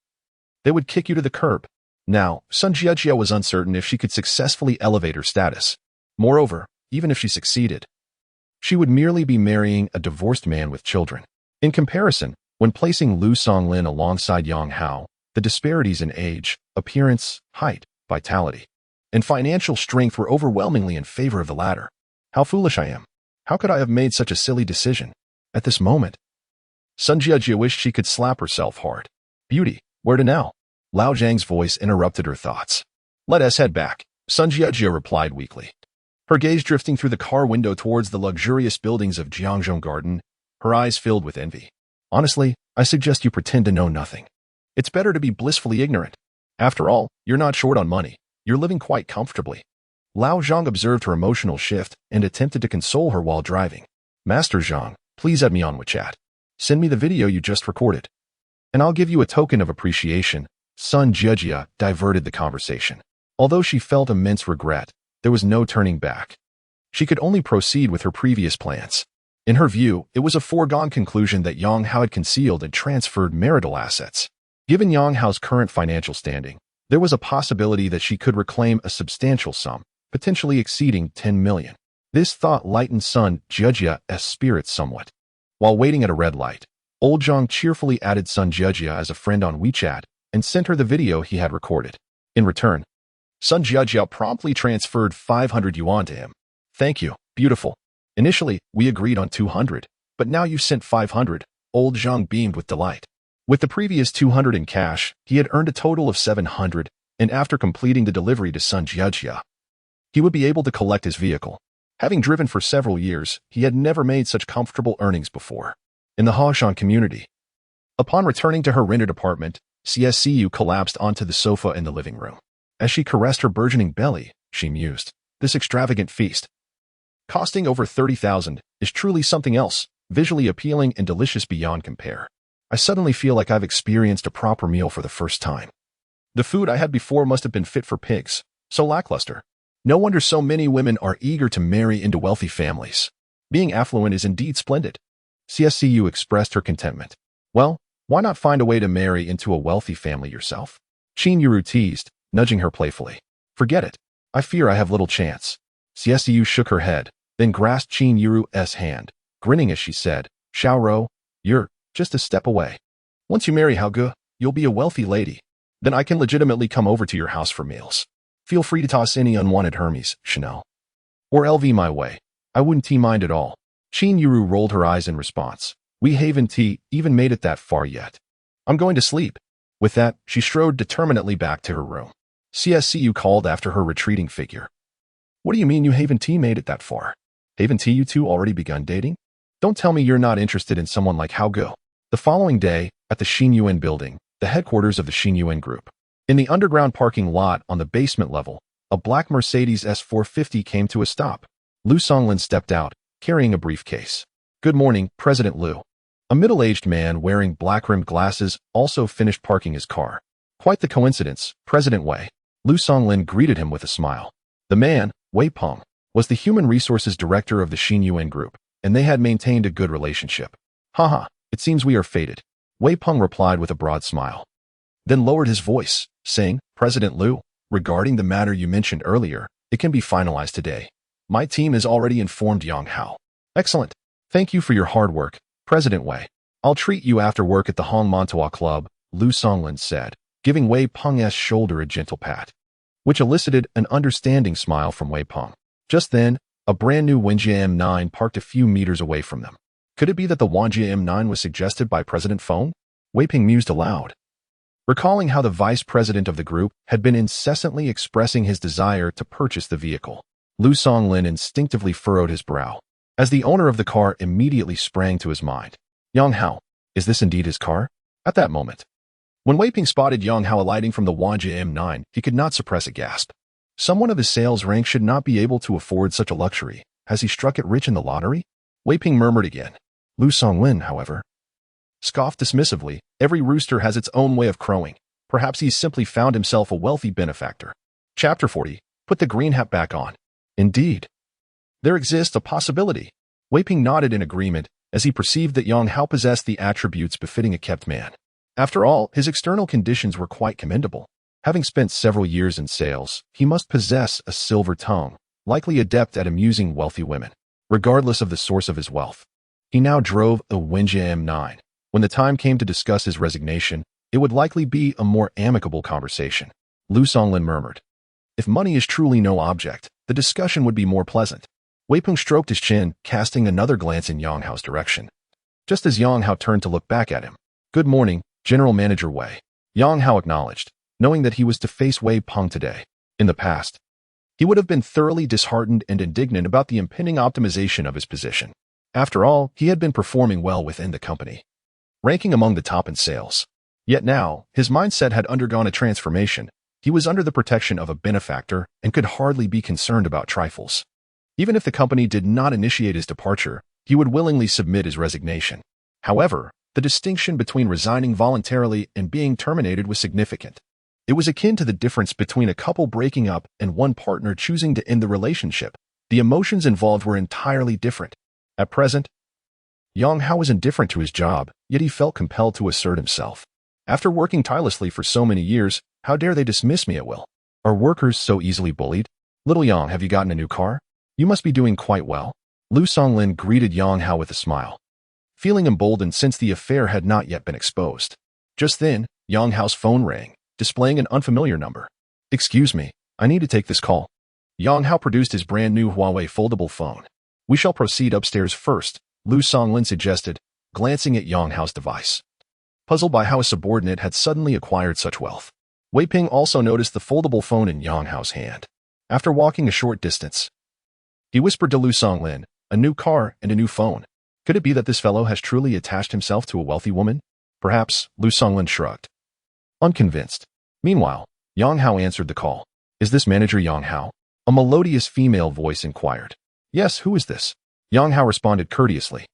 they would kick you to the curb. Now, Sun Jiejia was uncertain if she could successfully elevate her status. Moreover, even if she succeeded, she would merely be marrying a divorced man with children. In comparison, when placing Lu Songlin alongside Yang Hao, the disparities in age, appearance, height, vitality, and financial strength were overwhelmingly in favor of the latter. How foolish I am. How could I have made such a silly decision? At this moment, Sun Jiejia wished she could slap herself hard. Beauty, where to now? Lao Zhang's voice interrupted her thoughts. Let us head back, Sun Jiejia replied weakly. Her gaze drifting through the car window towards the luxurious buildings of Jiangzhou Garden, her eyes filled with envy. Honestly, I suggest you pretend to know nothing. It's better to be blissfully ignorant. After all, you're not short on money. You're living quite comfortably. Lao Zhang observed her emotional shift and attempted to console her while driving. Master Zhang, please add me on with chat. Send me the video you just recorded, and I'll give you a token of appreciation. Sun Jejia diverted the conversation. Although she felt immense regret, there was no turning back. She could only proceed with her previous plans. In her view, it was a foregone conclusion that Yang Hao had concealed and transferred marital assets. Given Yang Hao's current financial standing, there was a possibility that she could reclaim a substantial sum, potentially exceeding 10 million. This thought lightened Sun Jejia's spirits somewhat. While waiting at a red light, Old Zhang cheerfully added Sun Jejia as a friend on WeChat and sent her the video he had recorded. In return, Sun Jejia promptly transferred 500 yuan to him. Thank you, beautiful. Initially, we agreed on 200, but now you sent 500. Old Zhang beamed with delight. With the previous 200 in cash, he had earned a total of 700, and after completing the delivery to Sun Jejia, he would be able to collect his vehicle. Having driven for several years, he had never made such comfortable earnings before. In the Haoshan community, upon returning to her rented apartment, CSCU collapsed onto the sofa in the living room. As she caressed her burgeoning belly, she mused, "This extravagant feast, costing over 30,000, is truly something else, visually appealing and delicious beyond compare. I suddenly feel like I've experienced a proper meal for the first time. The food I had before must have been fit for pigs, so lackluster. No wonder so many women are eager to marry into wealthy families. Being affluent is indeed splendid." CSCU expressed her contentment. "Well, why not find a way to marry into a wealthy family yourself?" Qin Yuru teased, nudging her playfully. "Forget it. I fear I have little chance." CSCU shook her head, then grasped Qin Yuru's hand, grinning as she said, "Xiaoro, you're just a step away. Once you marry Haoge, you'll be a wealthy lady. Then I can legitimately come over to your house for meals. Feel free to toss any unwanted Hermes, Chanel, or LV my way. I wouldn't mind at all." Qin Yuru rolled her eyes in response. "We haven't even made it that far yet. I'm going to sleep." With that, she strode determinedly back to her room. CSCU called after her retreating figure. "What do you mean you haven't made it that far? Haven't you two already begun dating? Don't tell me you're not interested in someone like Haoge." The following day, at the Xinyuan building, the headquarters of the Xinyuan group. In the underground parking lot on the basement level, a black Mercedes S450 came to a stop. Lu Songlin stepped out, carrying a briefcase. "Good morning, President Lu." A middle-aged man wearing black-rimmed glasses also finished parking his car. "Quite the coincidence, President Wei." Lu Songlin greeted him with a smile. The man, Wei Peng, was the human resources director of the Xinyuan group, and they had maintained a good relationship. "Haha, it seems we are fated," Wei Peng replied with a broad smile. Then lowered his voice, saying, "President Lu, regarding the matter you mentioned earlier, it can be finalized today. My team has already informed Yang Hao." "Excellent. Thank you for your hard work, President Wei. I'll treat you after work at the Hong Montois Club," Lu Songlin said, giving Wei Peng's shoulder a gentle pat, which elicited an understanding smile from Wei Peng. Just then, a brand-new Wenjia M9 parked a few meters away from them. Could it be that the Wenjia M9 was suggested by President Feng? Wei Peng mused aloud, recalling how the vice president of the group had been incessantly expressing his desire to purchase the vehicle. Lu Songlin instinctively furrowed his brow, as the owner of the car immediately sprang to his mind. Yang Hao, is this indeed his car? At that moment, when Wei Peng spotted Yang Hao alighting from the Wenjia M9, he could not suppress a gasp. Someone of his sales rank should not be able to afford such a luxury. Has he struck it rich in the lottery? Wei Peng murmured again. Lu Songlin, however, scoffed dismissively. Every rooster has its own way of crowing. Perhaps he's simply found himself a wealthy benefactor. Chapter 40. Put the green hat back on. Indeed, there exists a possibility. Wei Peng nodded in agreement as he perceived that Yang Hao possessed the attributes befitting a kept man. After all, his external conditions were quite commendable. Having spent several years in sales, he must possess a silver tongue, likely adept at amusing wealthy women. Regardless of the source of his wealth, he now drove a Wenjia M9. When the time came to discuss his resignation, it would likely be a more amicable conversation. Lu Songlin murmured, "If money is truly no object, the discussion would be more pleasant." Wei Peng stroked his chin, casting another glance in Yang Hao's direction, just as Yang Hao turned to look back at him. "Good morning, General Manager Wei." Yang Hao acknowledged, knowing that he was to face Wei Peng today. In the past, he would have been thoroughly disheartened and indignant about the impending optimization of his position. After all, he had been performing well within the company, ranking among the top in sales. Yet now, his mindset had undergone a transformation. He was under the protection of a benefactor and could hardly be concerned about trifles. Even if the company did not initiate his departure, he would willingly submit his resignation. However, the distinction between resigning voluntarily and being terminated was significant. It was akin to the difference between a couple breaking up and one partner choosing to end the relationship. The emotions involved were entirely different. At present, Yang Hao was indifferent to his job, yet he felt compelled to assert himself. After working tirelessly for so many years, how dare they dismiss me at will? Are workers so easily bullied? Little Yang, have you gotten a new car? You must be doing quite well. Lu Songlin greeted Yang Hao with a smile, feeling emboldened since the affair had not yet been exposed. Just then, Yang Hao's phone rang, displaying an unfamiliar number. Excuse me, I need to take this call. Yang Hao produced his brand new Huawei foldable phone. We shall proceed upstairs first, Lu Songlin suggested, glancing at Yang Hao's device. Puzzled by how a subordinate had suddenly acquired such wealth, Wei Ping also noticed the foldable phone in Yang Hao's hand. After walking a short distance, he whispered to Lu Songlin, a new car and a new phone. Could it be that this fellow has truly attached himself to a wealthy woman? Perhaps, Lu Songlin shrugged, unconvinced. Meanwhile, Yang Hao answered the call. Is this manager Yang Hao? A melodious female voice inquired. Yes, who is this? Yang Hao responded courteously.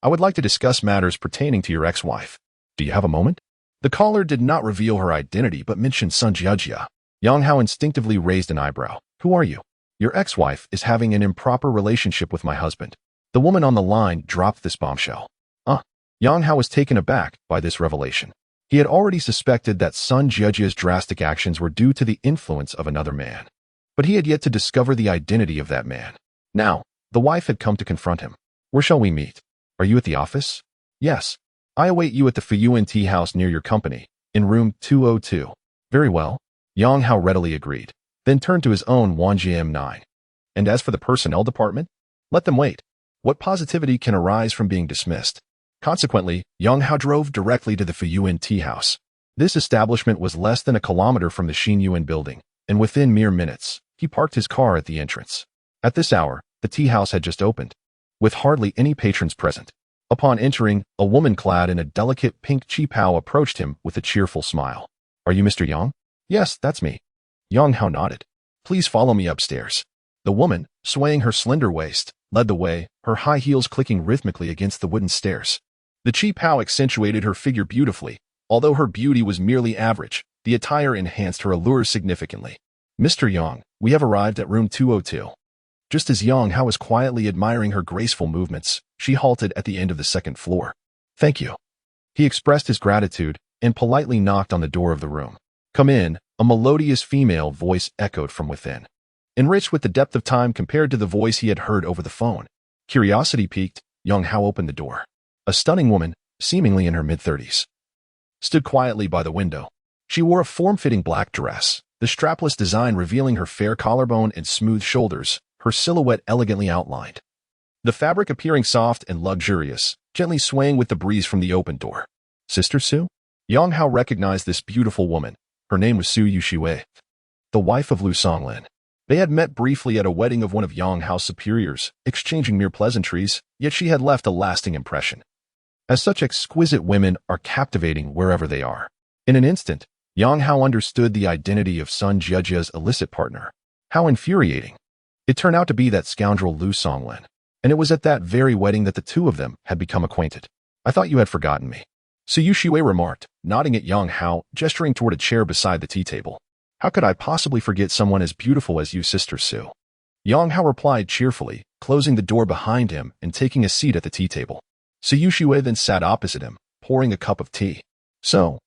I would like to discuss matters pertaining to your ex-wife. Do you have a moment? The caller did not reveal her identity but mentioned Sun Jiajia. Yang Hao instinctively raised an eyebrow. Who are you? Your ex-wife is having an improper relationship with my husband. The woman on the line dropped this bombshell. Yang Hao was taken aback by this revelation. He had already suspected that Sun Jiajia's drastic actions were due to the influence of another man, but he had yet to discover the identity of that man. Now, the wife had come to confront him. Where shall we meet? Are you at the office? Yes. I await you at the Fuyuan tea house near your company, in room 202. Very well. Yang Hao readily agreed, then turned to his own Wanjiam 9. And as for the personnel department? Let them wait. What positivity can arise from being dismissed? Consequently, Yang Hao drove directly to the Fuyuan tea house. This establishment was less than a kilometer from the Xinyuan building, and within mere minutes, he parked his car at the entrance. At this hour, the tea house had just opened, with hardly any patrons present. Upon entering, a woman clad in a delicate pink qipao approached him with a cheerful smile. Are you Mr. Yang? Yes, that's me. Yang Hao nodded. Please follow me upstairs. The woman, swaying her slender waist, led the way, her high heels clicking rhythmically against the wooden stairs. The qipao accentuated her figure beautifully. Although her beauty was merely average, the attire enhanced her allure significantly. Mr. Yang, we have arrived at room 202. Just as Yang Hao was quietly admiring her graceful movements, she halted at the end of the second floor. Thank you. He expressed his gratitude and politely knocked on the door of the room. Come in, a melodious female voice echoed from within, enriched with the depth of time compared to the voice he had heard over the phone. Curiosity piqued, Yang Hao opened the door. A stunning woman, seemingly in her mid-30s, stood quietly by the window. She wore a form-fitting black dress, the strapless design revealing her fair collarbone and smooth shoulders, her silhouette elegantly outlined. The fabric appearing soft and luxurious, gently swaying with the breeze from the open door. Sister Su? Yang Hao recognized this beautiful woman. Her name was Su Yushiwei, the wife of Lu Songlin. They had met briefly at a wedding of one of Yang Hao's superiors, exchanging mere pleasantries, yet she had left a lasting impression. As such exquisite women are captivating wherever they are. In an instant, Yang Hao understood the identity of Sun Jiajia's illicit partner. How infuriating. It turned out to be that scoundrel Lu Songlin, and it was at that very wedding that the two of them had become acquainted. I thought you had forgotten me. Su Yushiwei remarked, nodding at Yang Hao, gesturing toward a chair beside the tea table. How could I possibly forget someone as beautiful as you, Sister Su? Yang Hao replied cheerfully, closing the door behind him and taking a seat at the tea table. Su Yushiwei then sat opposite him, pouring a cup of tea. So,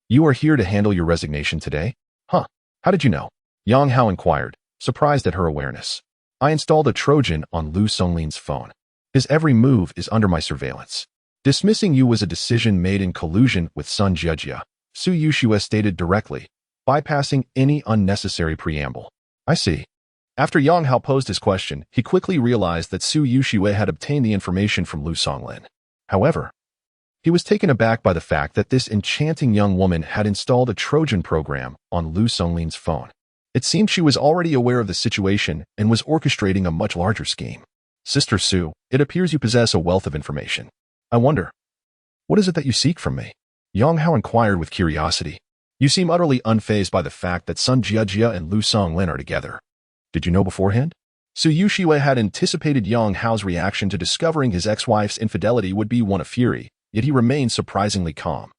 you are here to handle your resignation today? Huh, how did you know? Yang Hao inquired, surprised at her awareness. I installed a Trojan on Lu Songlin's phone. His every move is under my surveillance. Dismissing you was a decision made in collusion with Sun Jiajia, Su Yushiwei stated directly, bypassing any unnecessary preamble. I see. After Yang Hao posed his question, he quickly realized that Su Yushiwei had obtained the information from Lu Songlin. However, he was taken aback by the fact that this enchanting young woman had installed a Trojan program on Lu Songlin's phone. It seemed she was already aware of the situation and was orchestrating a much larger scheme. Sister Su, it appears you possess a wealth of information. I wonder, what is it that you seek from me? Yang Hao inquired with curiosity. You seem utterly unfazed by the fact that Sun Jiajia and Lu Songlin are together. Did you know beforehand? Su Yushiwei had anticipated Yang Hao's reaction to discovering his ex-wife's infidelity would be one of fury, yet he remained surprisingly calm,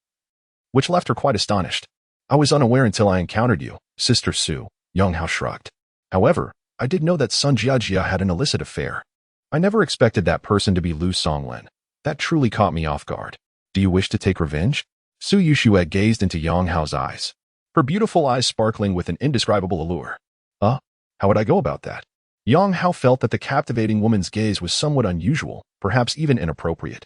which left her quite astonished. I was unaware until I encountered you, Sister Su, Yang Hao shrugged. However, I did know that Sun Jiajia had an illicit affair. I never expected that person to be Lu Songlin. That truly caught me off guard. Do you wish to take revenge? Su Yushue gazed into Yang Hao's eyes, her beautiful eyes sparkling with an indescribable allure. How would I go about that? Yang Hao felt that the captivating woman's gaze was somewhat unusual, perhaps even inappropriate.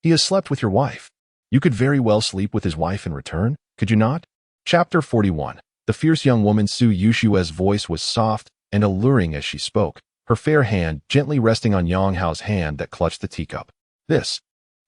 He has slept with your wife. You could very well sleep with his wife in return, could you not? Chapter 41. The fierce young woman Su Yushue's voice was soft and alluring as she spoke, her fair hand gently resting on Yang Hao's hand that clutched the teacup. This.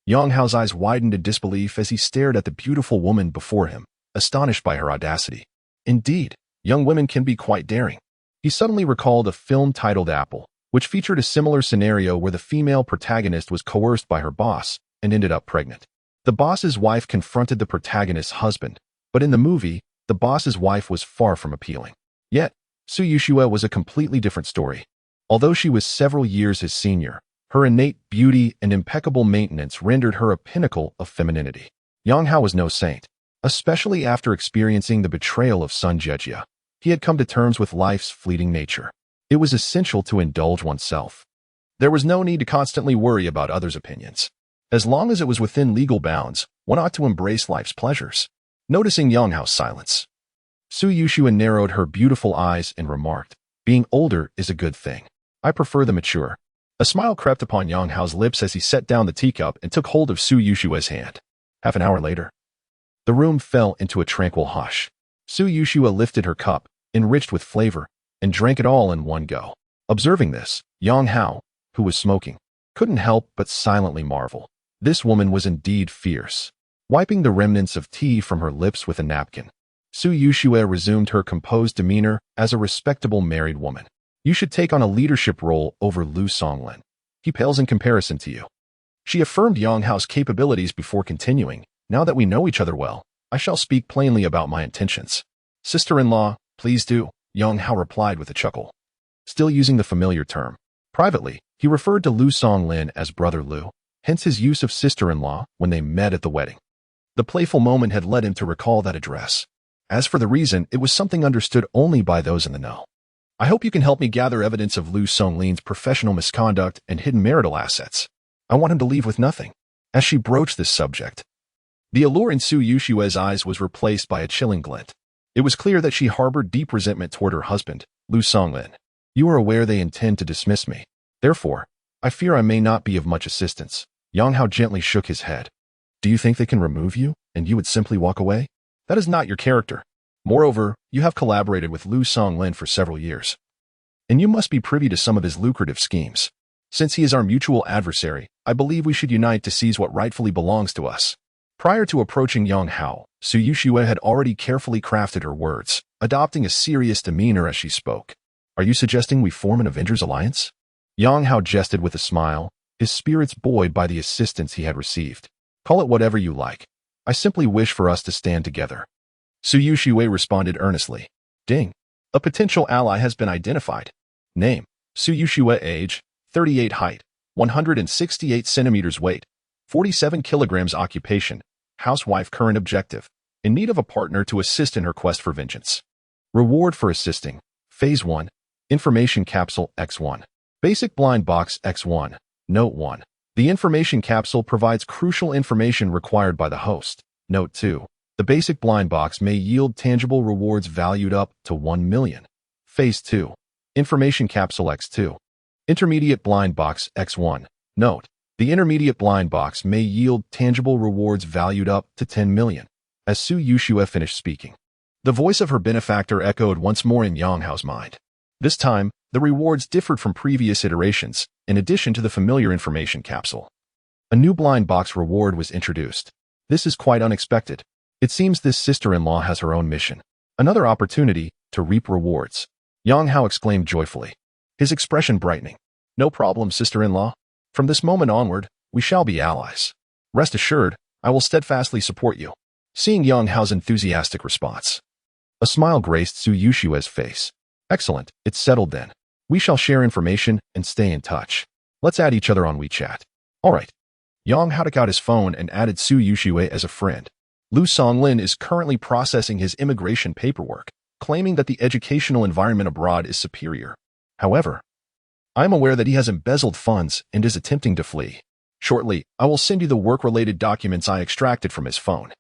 Yang Hao's eyes widened in disbelief as he stared at the beautiful woman before him, astonished by her audacity. Indeed, young women can be quite daring. He suddenly recalled a film titled Apple, which featured a similar scenario where the female protagonist was coerced by her boss and ended up pregnant. The boss's wife confronted the protagonist's husband, but in the movie, the boss's wife was far from appealing. Yet, Su Yushue was a completely different story. Although she was several years his senior, her innate beauty and impeccable maintenance rendered her a pinnacle of femininity. Yang Hao was no saint, especially after experiencing the betrayal of Sun Jiejia. He had come to terms with life's fleeting nature. It was essential to indulge oneself. There was no need to constantly worry about others' opinions. As long as it was within legal bounds, one ought to embrace life's pleasures. Noticing Yang Hao's silence, Su Yushue narrowed her beautiful eyes and remarked, "Being older is a good thing. I prefer the mature." A smile crept upon Yang Hao's lips as he set down the teacup and took hold of Su Yushue's hand. Half an hour later, the room fell into a tranquil hush. Su Yushue lifted her cup, enriched with flavor, and drank it all in one go. Observing this, Yang Hao, who was smoking, couldn't help but silently marvel. This woman was indeed fierce. Wiping the remnants of tea from her lips with a napkin, Su Yushue resumed her composed demeanor as a respectable married woman. You should take on a leadership role over Lu Songlin. He pales in comparison to you. She affirmed Yang Hao's capabilities before continuing. Now that we know each other well, I shall speak plainly about my intentions. Sister-in-law, please do, Yang Hao replied with a chuckle. Still using the familiar term. Privately, he referred to Lu Songlin as Brother Lu, hence his use of sister-in-law when they met at the wedding. The playful moment had led him to recall that address. As for the reason, it was something understood only by those in the know. I hope you can help me gather evidence of Lu Songlin's professional misconduct and hidden marital assets. I want him to leave with nothing. As she broached this subject, the allure in Su Yushue's eyes was replaced by a chilling glint. It was clear that she harbored deep resentment toward her husband, Lu Songlin. You are aware they intend to dismiss me. Therefore, I fear I may not be of much assistance. Yang Hao gently shook his head. Do you think they can remove you, and you would simply walk away? That is not your character. Moreover, you have collaborated with Lu Songlin for several years, and you must be privy to some of his lucrative schemes. Since he is our mutual adversary, I believe we should unite to seize what rightfully belongs to us. Prior to approaching Yang Hao, Su Yushue had already carefully crafted her words, adopting a serious demeanor as she spoke. Are you suggesting we form an Avengers alliance? Yang Hao jested with a smile, his spirits buoyed by the assistance he had received. Call it whatever you like. I simply wish for us to stand together. Su Yushue responded earnestly. Ding. A potential ally has been identified. Name: Su Yushue. Age: 38. Height: 168 centimeters. Weight: 47 kilograms. Occupation: housewife. Current objective: in need of a partner to assist in her quest for vengeance. Reward for assisting: Phase 1. Information Capsule X1. Basic Blind Box X1. Note 1. The information capsule provides crucial information required by the host. Note 2. The basic blind box may yield tangible rewards valued up to 1 million. Phase 2. Information Capsule X2. Intermediate Blind Box X1. Note: the intermediate blind box may yield tangible rewards valued up to 10 million. As Su Yushue finished speaking, the voice of her benefactor echoed once more in Yang Hao's mind. This time, the rewards differed from previous iterations, in addition to the familiar information capsule. A new blind box reward was introduced. This is quite unexpected. It seems this sister-in-law has her own mission. Another opportunity to reap rewards. Yang Hao exclaimed joyfully, his expression brightening. No problem, sister-in-law. From this moment onward, we shall be allies. Rest assured, I will steadfastly support you. Seeing Yang Hao's enthusiastic response, a smile graced Su Yushue's face. Excellent, it's settled then. We shall share information and stay in touch. Let's add each other on WeChat. Alright. Yang Hao took out his phone and added Su Yushue as a friend. Lu Songlin is currently processing his immigration paperwork, claiming that the educational environment abroad is superior. However, I am aware that he has embezzled funds and is attempting to flee. Shortly, I will send you the work-related documents I extracted from his phone.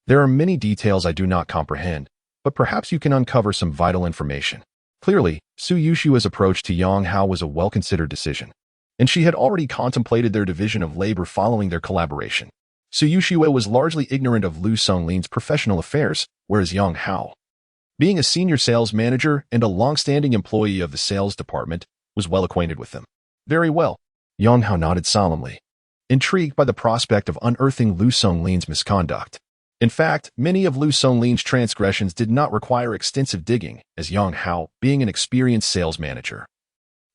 There are many details I do not comprehend, but perhaps you can uncover some vital information. Clearly, Su Yushua's approach to Yang Hao was a well-considered decision, and she had already contemplated their division of labor following their collaboration. Su Yushua was largely ignorant of Lu Songlin's professional affairs, whereas Yang Hao, being a senior sales manager and a long-standing employee of the sales department, was well acquainted with them. Very well. Yang Hao nodded solemnly, intrigued by the prospect of unearthing Lu Songlin's misconduct. In fact, many of Lu Songlin's transgressions did not require extensive digging, as Yang Hao, being an experienced sales manager,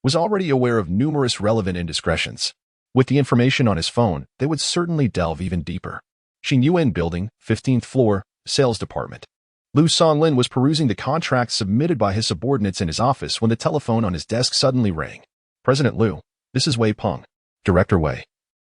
was already aware of numerous relevant indiscretions. With the information on his phone, they would certainly delve even deeper. Xingyuan Building, 15th floor, Sales Department. Lu Songlin was perusing the contracts submitted by his subordinates in his office when the telephone on his desk suddenly rang. President Lu, this is Wei Peng. Director Wei.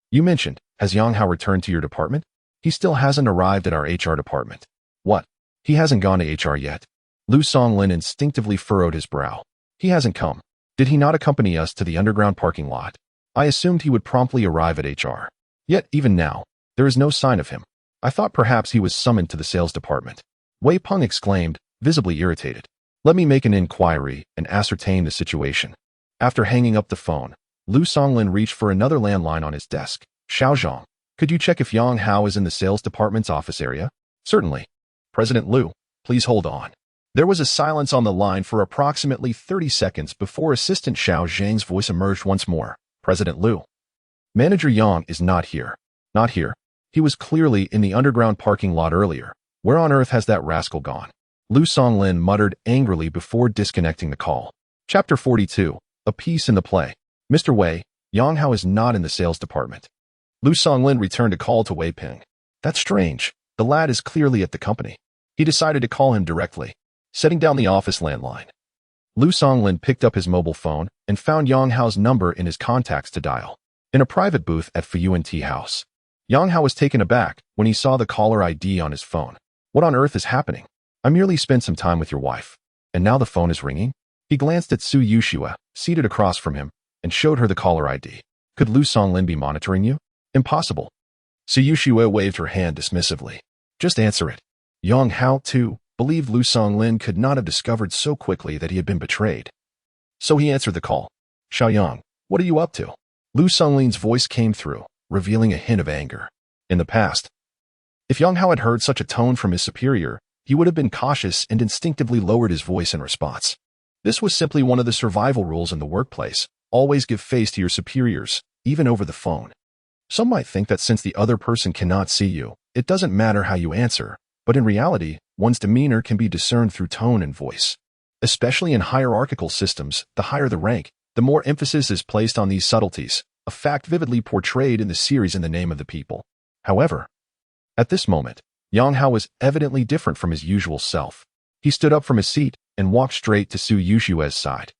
You mentioned, has Yang Hao returned to your department? He still hasn't arrived at our HR department. What? He hasn't gone to HR yet? Lu Songlin instinctively furrowed his brow. He hasn't come. Did he not accompany us to the underground parking lot? I assumed he would promptly arrive at HR. Yet, even now, there is no sign of him. I thought perhaps he was summoned to the sales department. Wei Peng exclaimed, visibly irritated. Let me make an inquiry and ascertain the situation. After hanging up the phone, Lu Songlin reached for another landline on his desk. Xiaozhong, could you check if Yang Hao is in the sales department's office area? Certainly. President Lu, please hold on. There was a silence on the line for approximately 30 seconds before Assistant Xiao Zhang's voice emerged once more. President Lu. Manager Yang is not here. Not here. He was clearly in the underground parking lot earlier. Where on earth has that rascal gone? Lu Songlin muttered angrily before disconnecting the call. Chapter 42. A piece in the play. Mr. Wei, Yang Hao is not in the sales department. Lu Songlin returned a call to Wei Peng. That's strange. The lad is clearly at the company. He decided to call him directly, setting down the office landline. Lu Songlin picked up his mobile phone and found Yang Hao's number in his contacts to dial. In a private booth at Fuyuan Tea House. Yang Hao was taken aback when he saw the caller ID on his phone. What on earth is happening? I merely spent some time with your wife, and now the phone is ringing? He glanced at Su Yushua, seated across from him, and showed her the caller ID. Could Lu Songlin be monitoring you? Impossible. Su Yushua waved her hand dismissively. Just answer it. Yang Hao, too, believed Lu Songlin could not have discovered so quickly that he had been betrayed. So he answered the call. Xiaoyang, what are you up to? Lu Songlin's voice came through, revealing a hint of anger. In the past, if Yang Hao had heard such a tone from his superior, he would have been cautious and instinctively lowered his voice in response. This was simply one of the survival rules in the workplace. Always give face to your superiors, even over the phone. Some might think that since the other person cannot see you, it doesn't matter how you answer, but in reality, one's demeanor can be discerned through tone and voice. Especially in hierarchical systems, the higher the rank, the more emphasis is placed on these subtleties, a fact vividly portrayed in the series In the Name of the People. However, at this moment, Yang Hao was evidently different from his usual self. He stood up from his seat and walked straight to Su Yushua's side,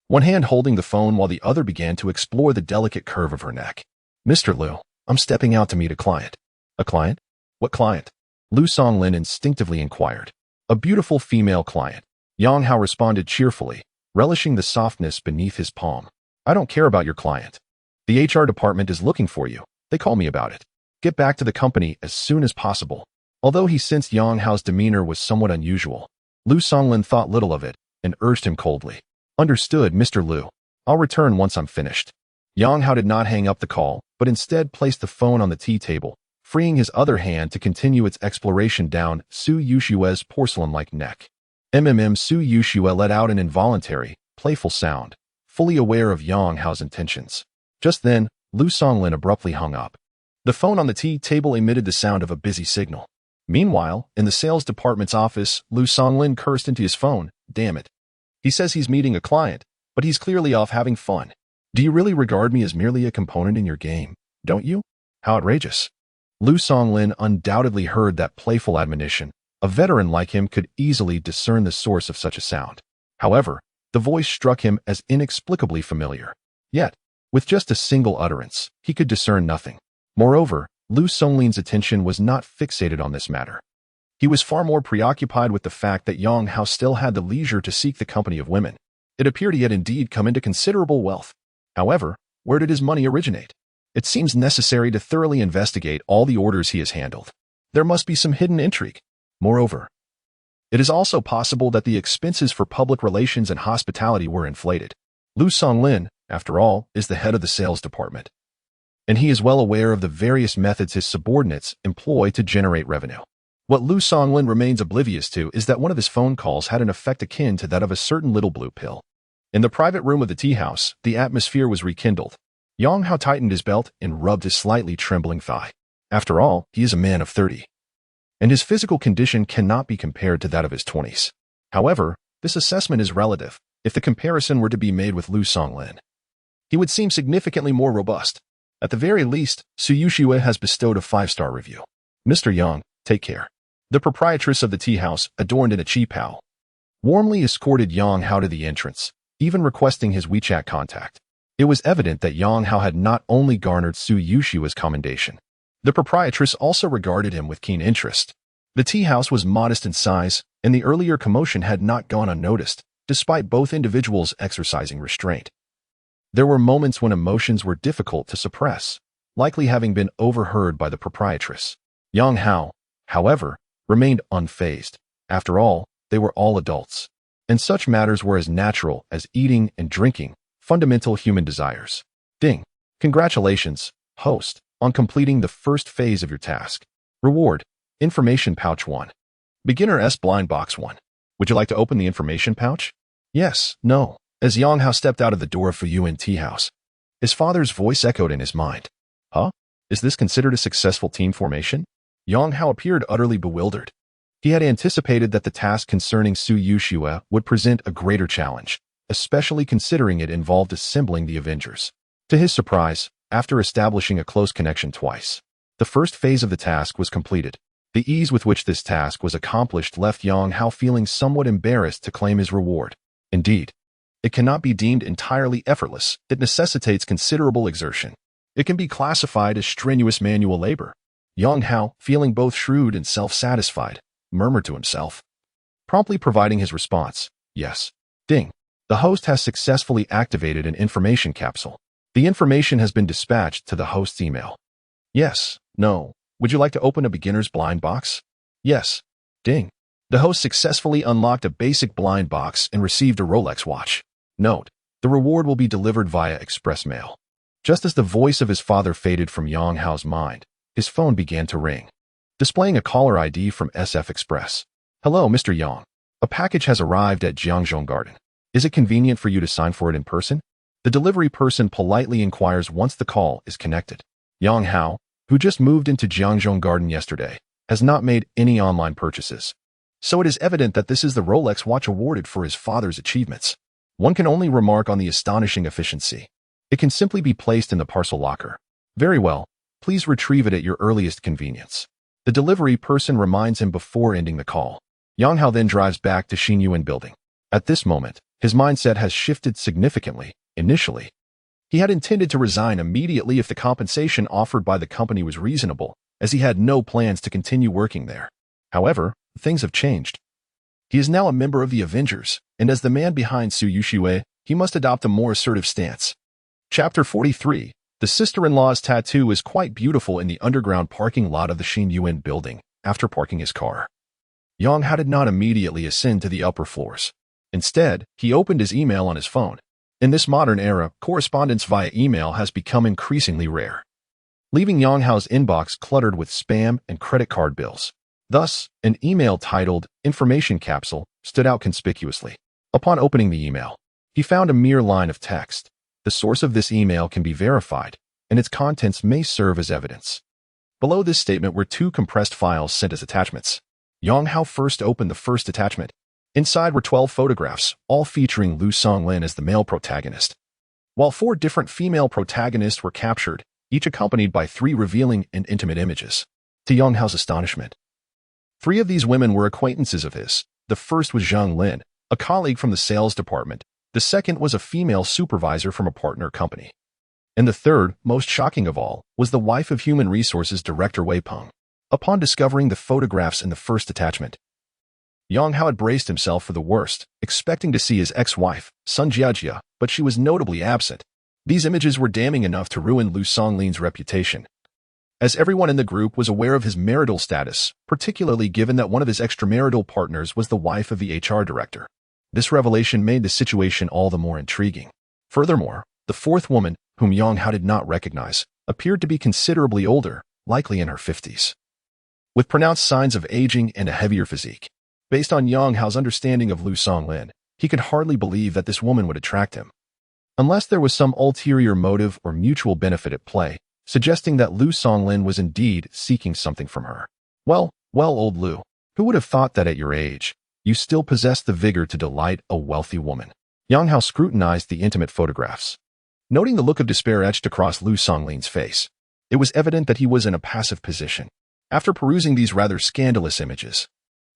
one hand holding the phone while the other began to explore the delicate curve of her neck. Mr. Lu, I'm stepping out to meet a client. A client? What client? Lu Songlin instinctively inquired. A beautiful female client. Yang Hao responded cheerfully, relishing the softness beneath his palm. I don't care about your client. The HR department is looking for you. They call me about it. Get back to the company as soon as possible. Although he sensed Yang Hao's demeanor was somewhat unusual, Lu Songlin thought little of it and urged him coldly. Understood, Mr. Lu. I'll return once I'm finished. Yang Hao did not hang up the call, but instead placed the phone on the tea table, freeing his other hand to continue its exploration down Su Yushua's porcelain-like neck. Su Yushua let out an involuntary, playful sound, fully aware of Yang Hao's intentions. Just then, Lu Songlin abruptly hung up. The phone on the tea table emitted the sound of a busy signal. Meanwhile, in the sales department's office, Lu Songlin cursed into his phone. Damn it. He says he's meeting a client, but he's clearly off having fun. Do you really regard me as merely a component in your game, don't you? How outrageous. Lu Songlin undoubtedly heard that playful admonition. A veteran like him could easily discern the source of such a sound. However, the voice struck him as inexplicably familiar. Yet, with just a single utterance, he could discern nothing. Moreover, Lu Songlin's attention was not fixated on this matter. He was far more preoccupied with the fact that Yang Hao still had the leisure to seek the company of women. It appeared he had indeed come into considerable wealth. However, where did his money originate? It seems necessary to thoroughly investigate all the orders he has handled. There must be some hidden intrigue. Moreover, it is also possible that the expenses for public relations and hospitality were inflated. Lu Songlin, after all, is the head of the sales department, and he is well aware of the various methods his subordinates employ to generate revenue. What Lu Songlin remains oblivious to is that one of his phone calls had an effect akin to that of a certain little blue pill. In the private room of the tea house, the atmosphere was rekindled. Yang Hao tightened his belt and rubbed his slightly trembling thigh. After all, he is a man of 30, and his physical condition cannot be compared to that of his 20s. However, this assessment is relative. If the comparison were to be made with Lu Songlin, he would seem significantly more robust. At the very least, Su Yuxue has bestowed a 5-star review. Mr. Yang, take care. The proprietress of the tea house, adorned in a qipao, warmly escorted Yang Hao to the entrance, even requesting his WeChat contact. It was evident that Yang Hao had not only garnered Su Yuxue's commendation. The proprietress also regarded him with keen interest. The tea house was modest in size, and the earlier commotion had not gone unnoticed, despite both individuals exercising restraint. There were moments when emotions were difficult to suppress, likely having been overheard by the proprietress. Yang Hao, however, remained unfazed. After all, they were all adults, and such matters were as natural as eating and drinking, fundamental human desires. Ding. Congratulations, host, on completing the first phase of your task. Reward. Information pouch 1. Beginner S blind box 1. Would you like to open the information pouch? Yes, no. As Yang Hao stepped out of the door of Fuyuan tea house, his father's voice echoed in his mind. Huh? Is this considered a successful team formation? Yang Hao appeared utterly bewildered. He had anticipated that the task concerning Su Yuxue would present a greater challenge, especially considering it involved assembling the Avengers. To his surprise, after establishing a close connection twice, the first phase of the task was completed. The ease with which this task was accomplished left Yang Hao feeling somewhat embarrassed to claim his reward. Indeed, it cannot be deemed entirely effortless. It necessitates considerable exertion. It can be classified as strenuous manual labor. Yang Hao, feeling both shrewd and self-satisfied, murmured to himself, promptly providing his response. Yes. Ding. The host has successfully activated an information capsule. The information has been dispatched to the host's email. Yes. No. Would you like to open a beginner's blind box? Yes. Ding. The host successfully unlocked a basic blind box and received a Rolex watch. Note, the reward will be delivered via express mail. Just as the voice of his father faded from Yang Hao's mind, his phone began to ring, displaying a caller ID from SF Express. Hello, Mr. Yang. A package has arrived at Jiangzhong Garden. Is it convenient for you to sign for it in person? The delivery person politely inquires once the call is connected. Yang Hao, who just moved into Jiangzhong Garden yesterday, has not made any online purchases. So it is evident that this is the Rolex watch awarded for his father's achievements. One can only remark on the astonishing efficiency. It can simply be placed in the parcel locker. Very well, please retrieve it at your earliest convenience. The delivery person reminds him before ending the call. Yang Hao then drives back to Xinyuan building. At this moment, his mindset has shifted significantly. Initially, he had intended to resign immediately if the compensation offered by the company was reasonable, as he had no plans to continue working there. However, things have changed. He is now a member of the Avengers, and as the man behind Su Yuxue, he must adopt a more assertive stance. Chapter 43. The sister-in-law's tattoo is quite beautiful in the underground parking lot of the Xinyuan building. After parking his car, Yang Hao did not immediately ascend to the upper floors. Instead, he opened his email on his phone. In this modern era, correspondence via email has become increasingly rare, leaving Yang Hao's inbox cluttered with spam and credit card bills. Thus, an email titled Information Capsule stood out conspicuously. Upon opening the email, he found a mere line of text. The source of this email can be verified, and its contents may serve as evidence. Below this statement were 2 compressed files sent as attachments. Yang Hao first opened the first attachment. Inside were 12 photographs, all featuring Lu Songlin as the male protagonist, while 4 different female protagonists were captured, each accompanied by 3 revealing and intimate images. To Yang Hao's astonishment, 3 of these women were acquaintances of his. The first was Zhang Lin, a colleague from the sales department. The second was a female supervisor from a partner company. And the third, most shocking of all, was the wife of Human Resources Director Wei Peng. Upon discovering the photographs in the first attachment, Yang Hao had braced himself for the worst, expecting to see his ex-wife, Sun Jiajia, but she was notably absent. These images were damning enough to ruin Lu Songlin's reputation, as everyone in the group was aware of his marital status, particularly given that one of his extramarital partners was the wife of the HR director. This revelation made the situation all the more intriguing. Furthermore, the fourth woman, whom Yang Hao did not recognize, appeared to be considerably older, likely in her 50s, with pronounced signs of aging and a heavier physique. Based on Yang Hao's understanding of Lu Songlin, he could hardly believe that this woman would attract him, unless there was some ulterior motive or mutual benefit at play, suggesting that Lu Songlin was indeed seeking something from her. Well, old Lu, who would have thought that at your age, you still possessed the vigor to delight a wealthy woman? Yang Hao scrutinized the intimate photographs, noting the look of despair etched across Lu Songlin's face. It was evident that he was in a passive position. After perusing these rather scandalous images,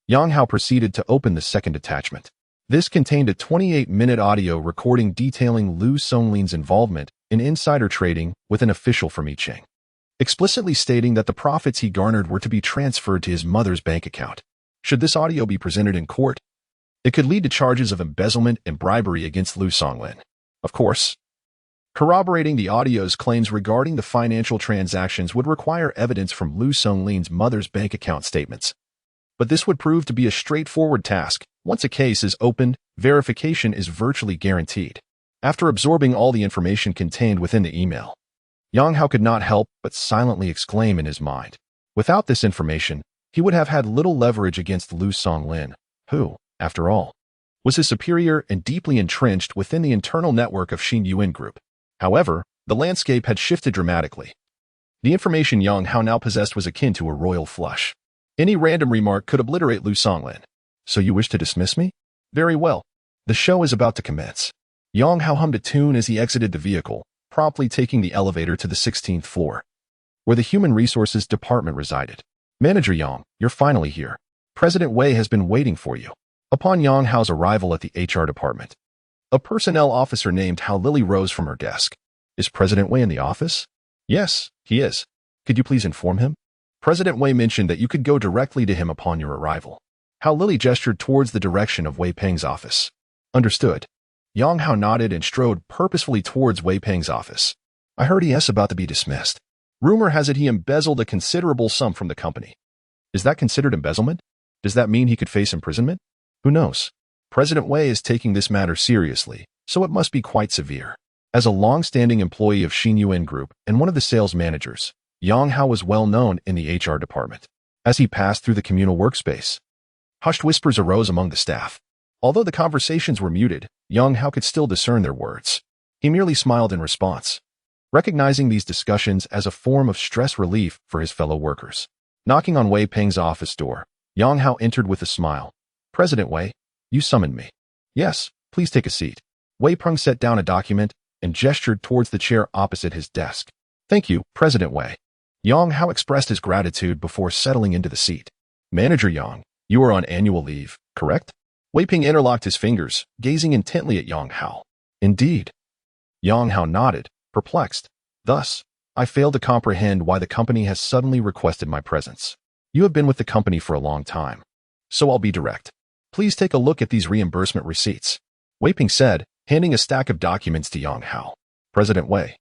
Yang Hao proceeded to open the second attachment. This contained a 28-minute audio recording detailing Lu Songlin's involvement in insider trading with an official from Yicheng, explicitly stating that the profits he garnered were to be transferred to his mother's bank account. Should this audio be presented in court, it could lead to charges of embezzlement and bribery against Lu Songlin. Of course, corroborating the audio's claims regarding the financial transactions would require evidence from Lu Songlin's mother's bank account statements. But this would prove to be a straightforward task. Once a case is opened, verification is virtually guaranteed. After absorbing all the information contained within the email, Yang Hao could not help but silently exclaim in his mind. Without this information, he would have had little leverage against Lu Songlin, who, after all, was his superior and deeply entrenched within the internal network of Xin Yuan Group. However, the landscape had shifted dramatically. The information Yang Hao now possessed was akin to a royal flush. Any random remark could obliterate Lu Songlin. So you wish to dismiss me? Very well. The show is about to commence. Yang Hao hummed a tune as he exited the vehicle, promptly taking the elevator to the 16th floor, where the Human Resources Department resided. Manager Yang, you're finally here. President Wei has been waiting for you. Upon Yang Hao's arrival at the HR department, a personnel officer named Hao Lily rose from her desk. Is President Wei in the office? Yes, he is. Could you please inform him? President Wei mentioned that you could go directly to him upon your arrival. Hao Lily gestured towards the direction of Wei Peng's office. Understood. Yang Hao nodded and strode purposefully towards Wei Peng's office. I heard he is about to be dismissed. Rumor has it he embezzled a considerable sum from the company. Is that considered embezzlement? Does that mean he could face imprisonment? Who knows? President Wei is taking this matter seriously, so it must be quite severe. As a long-standing employee of Xin Yuan Group and one of the sales managers, Yang Hao was well known in the HR department. As he passed through the communal workspace, hushed whispers arose among the staff. Although the conversations were muted, Yang Hao could still discern their words. He merely smiled in response, recognizing these discussions as a form of stress relief for his fellow workers. Knocking on Wei Peng's office door, Yang Hao entered with a smile. President Wei, you summoned me. Yes, please take a seat. Wei Peng set down a document and gestured towards the chair opposite his desk. Thank you, President Wei. Yang Hao expressed his gratitude before settling into the seat. Manager Yang, you are on annual leave, correct? Wei Peng interlocked his fingers, gazing intently at Yang Hao. Indeed. Yang Hao nodded, perplexed. Thus, I fail to comprehend why the company has suddenly requested my presence. You have been with the company for a long time, so I'll be direct. Please take a look at these reimbursement receipts, Wei Peng said, handing a stack of documents to Yang Hao. President Wei,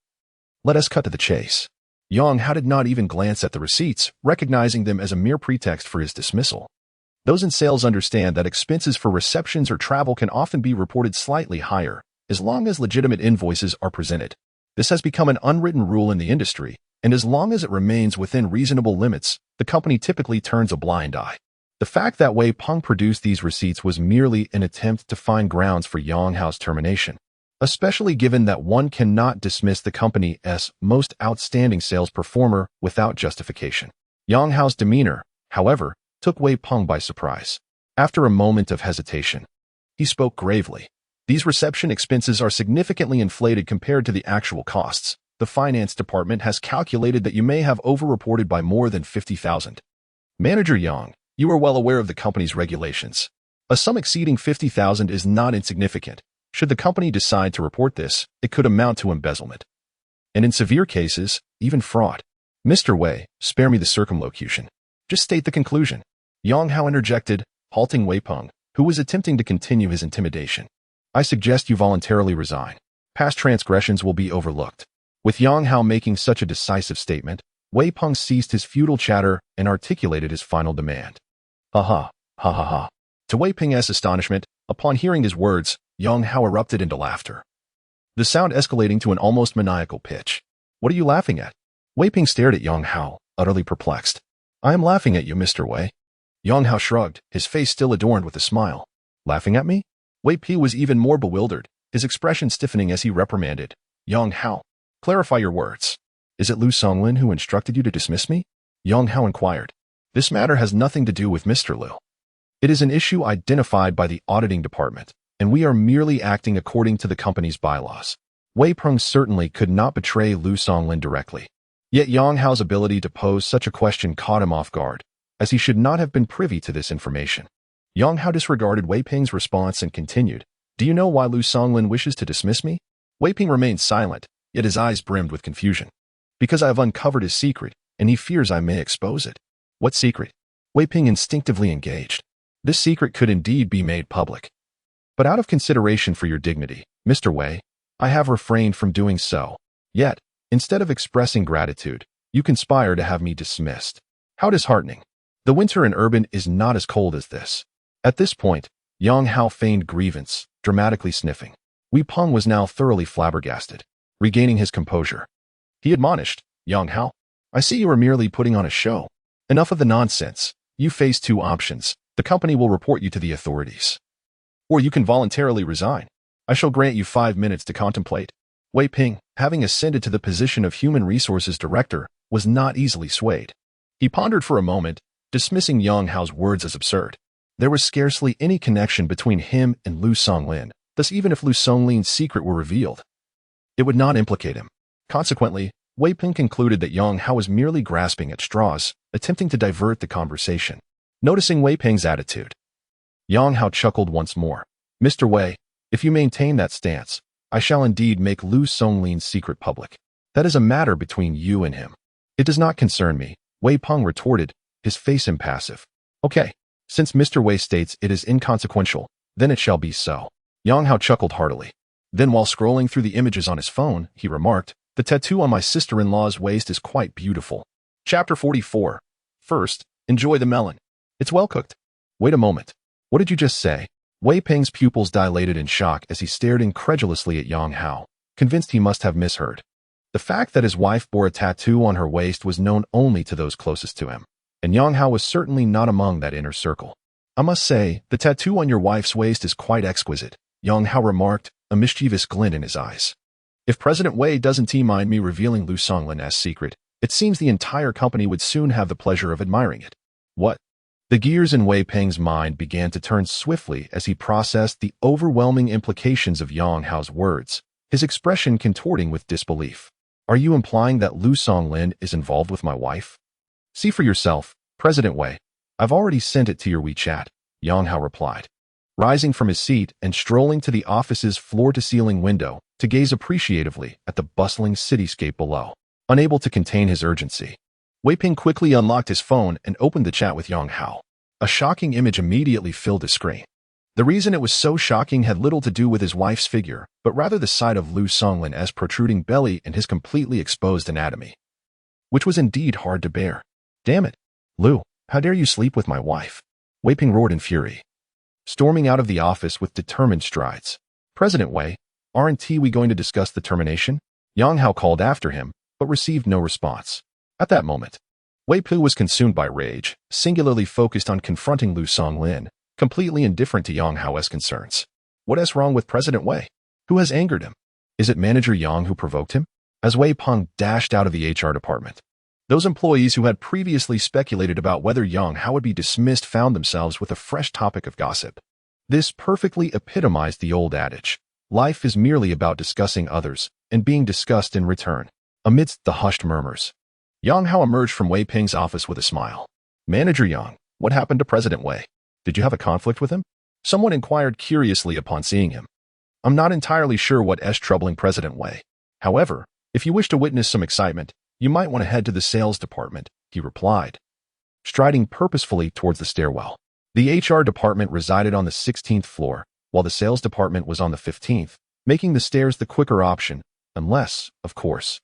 let us cut to the chase. Yang Hao did not even glance at the receipts, recognizing them as a mere pretext for his dismissal. Those in sales understand that expenses for receptions or travel can often be reported slightly higher, as long as legitimate invoices are presented. This has become an unwritten rule in the industry, and as long as it remains within reasonable limits, the company typically turns a blind eye. The fact that Wei Peng produced these receipts was merely an attempt to find grounds for Yang Hao's termination, especially given that one cannot dismiss the company's most outstanding sales performer without justification. Yang Hao's demeanor, however, took Wei Peng by surprise. After a moment of hesitation, he spoke gravely. These reception expenses are significantly inflated compared to the actual costs. The finance department has calculated that you may have overreported by more than 50,000. Manager Yang, you are well aware of the company's regulations. A sum exceeding 50,000 is not insignificant. Should the company decide to report this, it could amount to embezzlement. and in severe cases, even fraud. Mr. Wei, spare me the circumlocution. Just state the conclusion. Yang Hao interjected, halting Wei Peng, who was attempting to continue his intimidation. I suggest you voluntarily resign. Past transgressions will be overlooked. With Yang Hao making such a decisive statement, Wei Peng ceased his futile chatter and articulated his final demand. Ha ha, ha ha ha. To Wei Peng's astonishment, upon hearing his words, Yang Hao erupted into laughter, the sound escalating to an almost maniacal pitch. What are you laughing at? Wei Peng stared at Yang Hao, utterly perplexed. I am laughing at you, Mr. Wei. Yang Hao shrugged, his face still adorned with a smile. Laughing at me? Wei Peng was even more bewildered, his expression stiffening as he reprimanded. Yang Hao, clarify your words. Is it Lu Songlin who instructed you to dismiss me? Yang Hao inquired. This matter has nothing to do with Mr. Liu. It is an issue identified by the auditing department, and we are merely acting according to the company's bylaws. Wei Peng certainly could not betray Lu Songlin directly. Yet Yang Hao's ability to pose such a question caught him off guard, as he should not have been privy to this information. Yang Hao disregarded Wei Peng's response and continued, Do you know why Lu Songlin wishes to dismiss me? Wei Peng remained silent, yet his eyes brimmed with confusion. Because I have uncovered his secret, and he fears I may expose it. What secret? Wei Peng instinctively engaged. This secret could indeed be made public. But out of consideration for your dignity, Mr. Wei, I have refrained from doing so. Yet, instead of expressing gratitude, you conspire to have me dismissed. How disheartening. The winter in Urban is not as cold as this. At this point, Yang Hao feigned grievance, dramatically sniffing. Wei Peng was now thoroughly flabbergasted. Regaining his composure, he admonished, Yang Hao, I see you are merely putting on a show. Enough of the nonsense. You face two options. The company will report you to the authorities. Or you can voluntarily resign. I shall grant you 5 minutes to contemplate. Wei Peng, having ascended to the position of Human Resources Director, was not easily swayed. He pondered for a moment, dismissing Yang Hao's words as absurd. There was scarcely any connection between him and Lu Songlin, thus even if Lu Songlin's secret were revealed, it would not implicate him. Consequently, Wei Peng concluded that Yang Hao was merely grasping at straws, attempting to divert the conversation. Noticing Wei Peng's attitude, Yang Hao chuckled once more. Mr. Wei, if you maintain that stance, I shall indeed make Lu Songlin's secret public. That is a matter between you and him. It does not concern me, Wei Peng retorted, his face impassive. Okay, since Mr. Wei states it is inconsequential, then it shall be so. Yang Hao chuckled heartily. Then while scrolling through the images on his phone, he remarked, the tattoo on my sister-in-law's waist is quite beautiful. Chapter 44. First, enjoy the melon. It's well cooked. Wait a moment. What did you just say? Wei Peng's pupils dilated in shock as he stared incredulously at Yang Hao, convinced he must have misheard. The fact that his wife bore a tattoo on her waist was known only to those closest to him, and Yang Hao was certainly not among that inner circle. I must say, the tattoo on your wife's waist is quite exquisite, Yang Hao remarked, a mischievous glint in his eyes. If President Wei doesn't mind me revealing Lu Songlin's secret, it seems the entire company would soon have the pleasure of admiring it. What? The gears in Wei Peng's mind began to turn swiftly as he processed the overwhelming implications of Yang Hao's words, his expression contorting with disbelief. Are you implying that Lu Songlin is involved with my wife? See for yourself, President Wei. I've already sent it to your WeChat, Yang Hao replied, rising from his seat and strolling to the office's floor-to-ceiling window to gaze appreciatively at the bustling cityscape below. Unable to contain his urgency, Wei Peng quickly unlocked his phone and opened the chat with Yang Hao. A shocking image immediately filled his screen. The reason it was so shocking had little to do with his wife's figure, but rather the sight of Lu Songlin's protruding belly and his completely exposed anatomy, which was indeed hard to bear. Damn it, Lu, how dare you sleep with my wife? Wei Peng roared in fury, storming out of the office with determined strides. President Wei, aren't we going to discuss the termination? Yang Hao called after him, but received no response. At that moment, Wei Peng was consumed by rage, singularly focused on confronting Lu Songlin, completely indifferent to Yang Hao's concerns. What is wrong with President Wei? Who has angered him? Is it Manager Yang who provoked him? As Wei Peng dashed out of the HR department, those employees who had previously speculated about whether Yang Hao would be dismissed found themselves with a fresh topic of gossip. This perfectly epitomized the old adage, life is merely about discussing others and being discussed in return. Amidst the hushed murmurs, Yang Hao emerged from Wei Peng's office with a smile. Manager Yang, what happened to President Wei? Did you have a conflict with him? Someone inquired curiously upon seeing him. I'm not entirely sure what is troubling President Wei. However, If you wish to witness some excitement, you might want to head to the sales department, he replied, striding purposefully towards the stairwell. The HR department resided on the 16th floor, while the sales department was on the 15th, making the stairs the quicker option, unless, of course,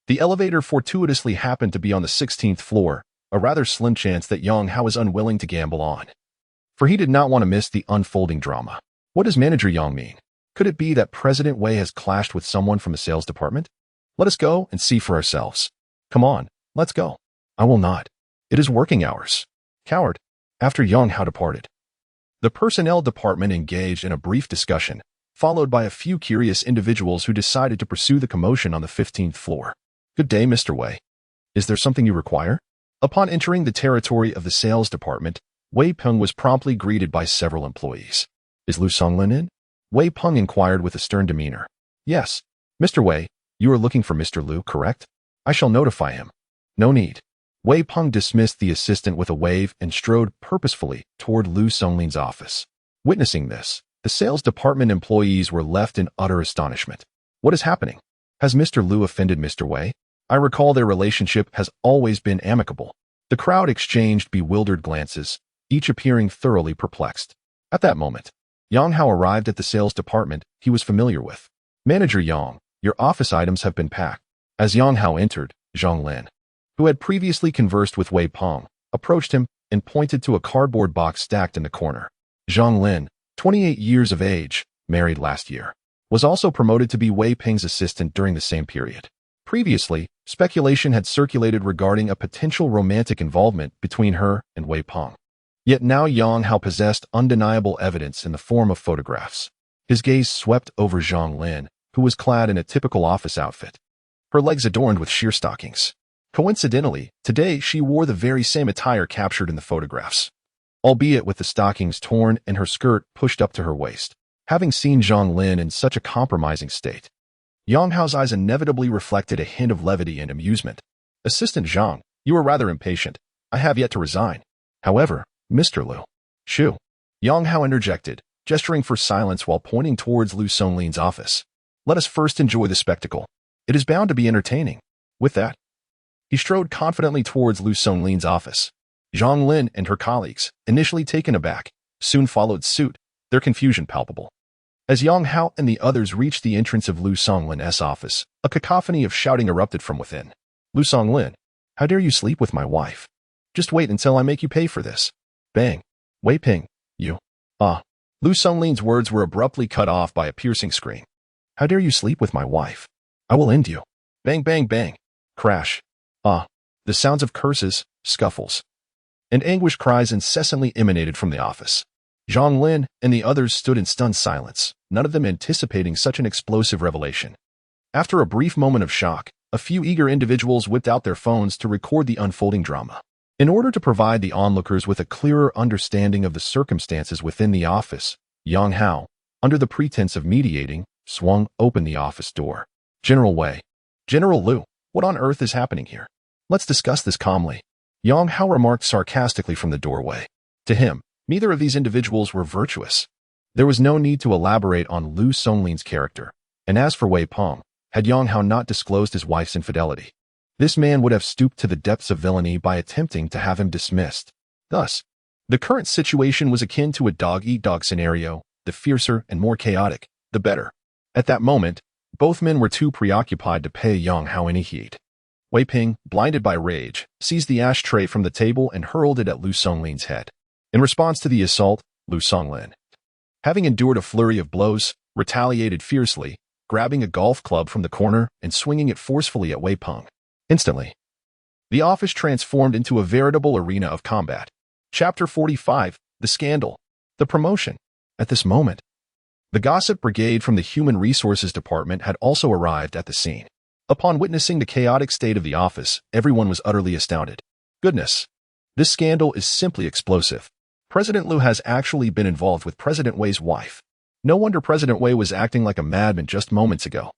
the elevator fortuitously happened to be on the 16th floor, a rather slim chance that Yang Hao was unwilling to gamble on. For he did not want to miss the unfolding drama. What does Manager Yang mean? Could it be that President Wei has clashed with someone from the sales department? Let us go and see for ourselves. Come on, let's go. I will not. It is working hours. Coward. After Yang Hao departed, the personnel department engaged in a brief discussion, followed by a few curious individuals who decided to pursue the commotion on the 15th floor. Good day, Mr. Wei. Is there something you require? Upon entering the territory of the sales department, Wei Peng was promptly greeted by several employees. Is Lu Songlin in? Wei Peng inquired with a stern demeanor. Yes. Mr. Wei, you are looking for Mr. Lu, correct? I shall notify him. No need. Wei Peng dismissed the assistant with a wave and strode purposefully toward Lu Songlin's office. Witnessing this, the sales department employees were left in utter astonishment. What is happening? Has Mr. Lu offended Mr. Wei? I recall their relationship has always been amicable. The crowd exchanged bewildered glances, each appearing thoroughly perplexed. At that moment, Yang Hao arrived at the sales department he was familiar with. Manager Yang, your office items have been packed. As Yang Hao entered, Zhang Lin, who had previously conversed with Wei Peng, approached him and pointed to a cardboard box stacked in the corner. Zhang Lin, 28 years of age, married last year, was also promoted to be Wei Peng's assistant during the same period. Previously, speculation had circulated regarding a potential romantic involvement between her and Wei Peng. Yet now Yang Hao possessed undeniable evidence in the form of photographs. His gaze swept over Zhang Lin, who was clad in a typical office outfit, her legs adorned with sheer stockings. Coincidentally, today she wore the very same attire captured in the photographs, albeit with the stockings torn and her skirt pushed up to her waist. Having seen Zhang Lin in such a compromising state, Yang Hao's eyes inevitably reflected a hint of levity and amusement. Assistant Zhang, you are rather impatient. I have yet to resign. However, Mr. Lu. Shoo. Yang Hao interjected, gesturing for silence while pointing towards Lu Songlin's office. Let us first enjoy the spectacle. It is bound to be entertaining. With that, he strode confidently towards Lu Songlin's office. Zhang Lin and her colleagues, initially taken aback, soon followed suit, their confusion palpable. As Yang Hao and the others reached the entrance of Lu Songlin's office, a cacophony of shouting erupted from within. Lu Songlin, how dare you sleep with my wife? Just wait until I make you pay for this. Bang. Wei Peng, you. Lu Songlin's words were abruptly cut off by a piercing scream. How dare you sleep with my wife? I will end you. Bang, bang, bang. Crash. The sounds of curses, scuffles, and anguished cries incessantly emanated from the office. Zhang Lin and the others stood in stunned silence, none of them anticipating such an explosive revelation. After a brief moment of shock, a few eager individuals whipped out their phones to record the unfolding drama. In order to provide the onlookers with a clearer understanding of the circumstances within the office, Yang Hao, under the pretense of mediating, swung open the office door. General Wei. General Lu, what on earth is happening here? Let's discuss this calmly. Yang Hao remarked sarcastically from the doorway. To him, neither of these individuals were virtuous. There was no need to elaborate on Lu Songlin's character, and as for Wei Peng, had Yang Hao not disclosed his wife's infidelity, this man would have stooped to the depths of villainy by attempting to have him dismissed. Thus, the current situation was akin to a dog-eat-dog scenario, the fiercer and more chaotic, the better. At that moment, both men were too preoccupied to pay Yang Hao any heed. Wei Peng, blinded by rage, seized the ashtray from the table and hurled it at Lu Songlin's head. In response to the assault, Lu Songlin, having endured a flurry of blows, retaliated fiercely, grabbing a golf club from the corner and swinging it forcefully at Wei Peng. Instantly, the office transformed into a veritable arena of combat. Chapter 45, The Scandal. The Promotion. At this moment, the gossip brigade from the Human Resources Department had also arrived at the scene. Upon witnessing the chaotic state of the office, everyone was utterly astounded. Goodness, this scandal is simply explosive. President Lu has actually been involved with President Wei's wife. No wonder President Wei was acting like a madman just moments ago.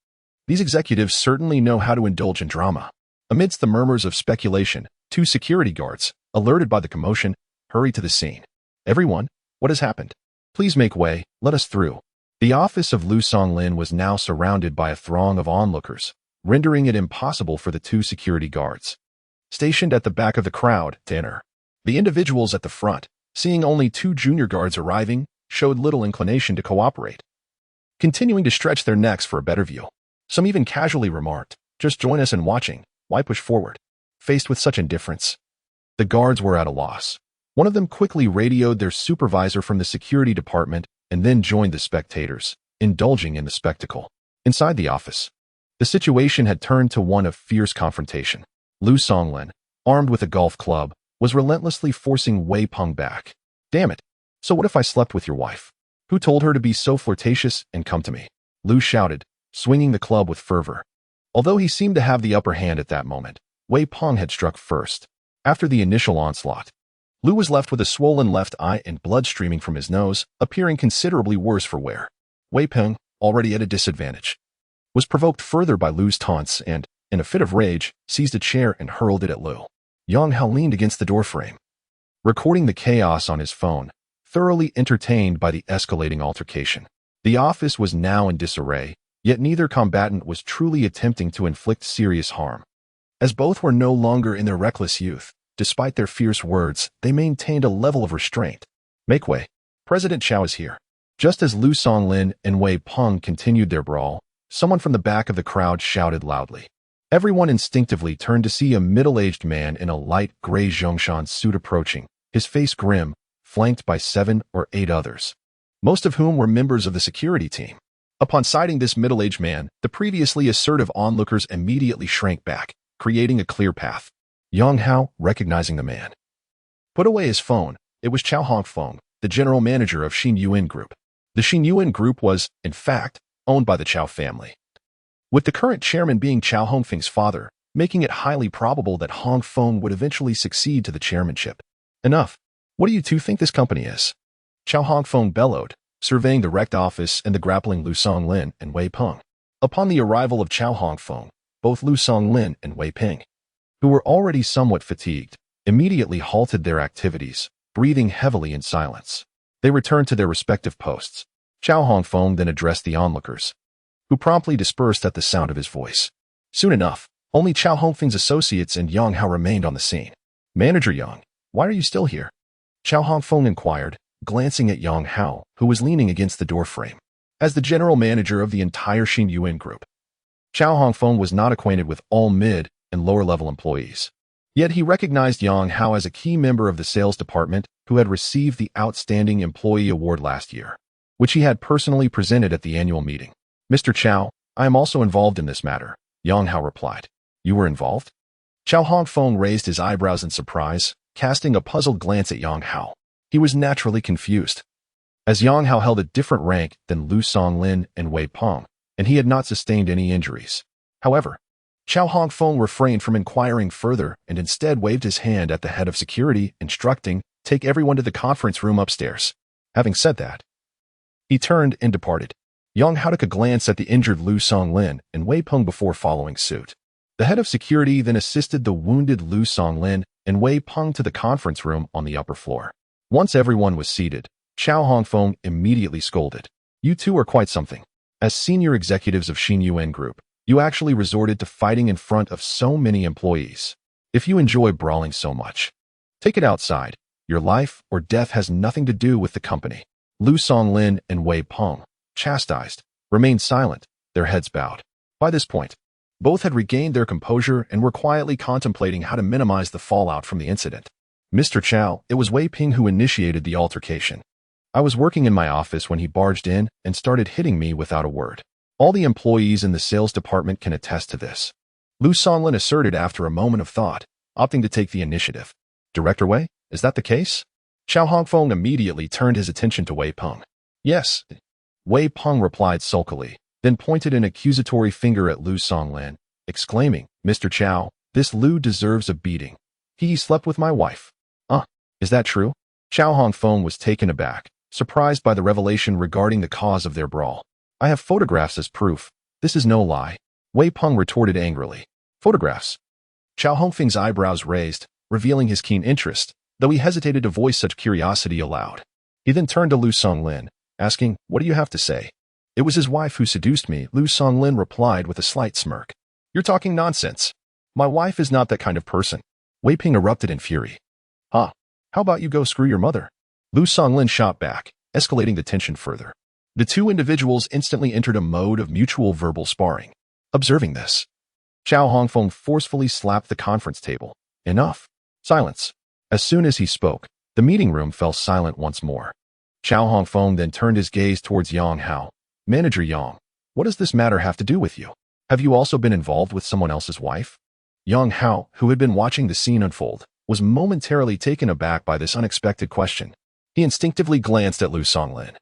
These executives certainly know how to indulge in drama. Amidst the murmurs of speculation, 2 security guards, alerted by the commotion, hurried to the scene. Everyone, what has happened? Please make way, let us through. The office of Lu Songlin was now surrounded by a throng of onlookers, rendering it impossible for the two security guards stationed at the back of the crowd to enter. The individuals at the front, seeing only two junior guards arriving, showed little inclination to cooperate, continuing to stretch their necks for a better view. Some even casually remarked, "Just join us in watching, why push forward?" Faced with such indifference, the guards were at a loss. One of them quickly radioed their supervisor from the security department and then joined the spectators, indulging in the spectacle. Inside the office, the situation had turned to one of fierce confrontation. Lu Songlin, armed with a golf club, was relentlessly forcing Wei Peng back. "Damn it. So what if I slept with your wife? Who told her to be so flirtatious and come to me?" Lu shouted, swinging the club with fervor. Although he seemed to have the upper hand at that moment, Wei Peng had struck first. After the initial onslaught, Lu was left with a swollen left eye and blood streaming from his nose, appearing considerably worse for wear. Wei Peng, already at a disadvantage, was provoked further by Lu's taunts and, in a fit of rage, seized a chair and hurled it at Lu. Yang Hao leaned against the doorframe, recording the chaos on his phone, thoroughly entertained by the escalating altercation. The office was now in disarray, yet neither combatant was truly attempting to inflict serious harm. As both were no longer in their reckless youth, despite their fierce words, they maintained a level of restraint. "Make way. President Chao is here." Just as Lu Songlin and Wei Peng continued their brawl, someone from the back of the crowd shouted loudly. Everyone instinctively turned to see a middle-aged man in a light gray Zhongshan suit approaching, his face grim, flanked by 7 or 8 others, most of whom were members of the security team. Upon sighting this middle-aged man, the previously assertive onlookers immediately shrank back, creating a clear path. Yang Hao, recognizing the man, put away his phone. It was Chao Hongfeng, the general manager of Xin Yuan Group. The Xin Yuan Group was, in fact, owned by the Chao family, with the current chairman being Chao Hongfeng's father, making it highly probable that Hongfeng would eventually succeed to the chairmanship. "Enough. What do you two think this company is?" Chao Hongfeng bellowed, surveying the wrecked office and the grappling Lu Songlin and Wei Peng. Upon the arrival of Chao Hongfeng, both Lu Songlin and Wei Peng, who were already somewhat fatigued, immediately halted their activities, breathing heavily in silence. They returned to their respective posts. Chao Hongfeng then addressed the onlookers, who promptly dispersed at the sound of his voice. Soon enough, only Chao Hongfeng's associates and Yang Hao remained on the scene. "Manager Yang, why are you still here?" Chao Hongfeng inquired, glancing at Yang Hao, who was leaning against the doorframe. As the general manager of the entire Xin Yuan Group, Chao Hongfeng was not acquainted with all mid- and lower-level employees. Yet he recognized Yang Hao as a key member of the sales department who had received the Outstanding Employee Award last year, which he had personally presented at the annual meeting. "Mr. Chao, I am also involved in this matter," Yang Hao replied. "You were involved?" Chao Hongfeng raised his eyebrows in surprise, casting a puzzled glance at Yang Hao. He was naturally confused, as Yang Hao held a different rank than Lu Songlin and Wei Peng, and he had not sustained any injuries. However, Chao Hongfeng refrained from inquiring further and instead waved his hand at the head of security, instructing, "Take everyone to the conference room upstairs." Having said that, he turned and departed. Yang Hao took a glance at the injured Lu Songlin and Wei Peng before following suit. The head of security then assisted the wounded Lu Songlin and Wei Peng to the conference room on the upper floor. Once everyone was seated, Chao Hongfeng immediately scolded. "You two are quite something. As senior executives of Xin Yuan Group, you actually resorted to fighting in front of so many employees. If you enjoy brawling so much, take it outside. Your life or death has nothing to do with the company." Lu Songlin and Wei Peng, chastised, remained silent, their heads bowed. By this point, both had regained their composure and were quietly contemplating how to minimize the fallout from the incident. "Mr. Chao, it was Wei Peng who initiated the altercation. I was working in my office when he barged in and started hitting me without a word. All the employees in the sales department can attest to this," Lu Songlin asserted after a moment of thought, opting to take the initiative. "Director Wei, is that the case?" Chao Hongfeng immediately turned his attention to Wei Peng. "Yes," Wei Peng replied sulkily, then pointed an accusatory finger at Lu Songlin, exclaiming, "Mr. Chao, this Lu deserves a beating. He slept with my wife." Is that true?" Chao Hongfeng was taken aback, surprised by the revelation regarding the cause of their brawl. "I have photographs as proof. This is no lie," Wei Peng retorted angrily. "Photographs?" Chao Hongfeng's eyebrows raised, revealing his keen interest, though he hesitated to voice such curiosity aloud. He then turned to Lu Songlin, asking, "What do you have to say?" "It was his wife who seduced me," Lu Songlin replied with a slight smirk. You're talking nonsense. My wife is not that kind of person. Wei Ping erupted in fury. Huh? How about you go screw your mother? Lu Songlin shot back, escalating the tension further. The two individuals instantly entered a mode of mutual verbal sparring. Observing this, Chao Hongfeng forcefully slapped the conference table. Enough. Silence. As soon as he spoke, the meeting room fell silent once more. Chao Hongfeng then turned his gaze towards Yang Hao. Manager Yang, what does this matter have to do with you? Have you also been involved with someone else's wife? Yang Hao, who had been watching the scene unfold, was momentarily taken aback by this unexpected question. He instinctively glanced at Lu Songlin.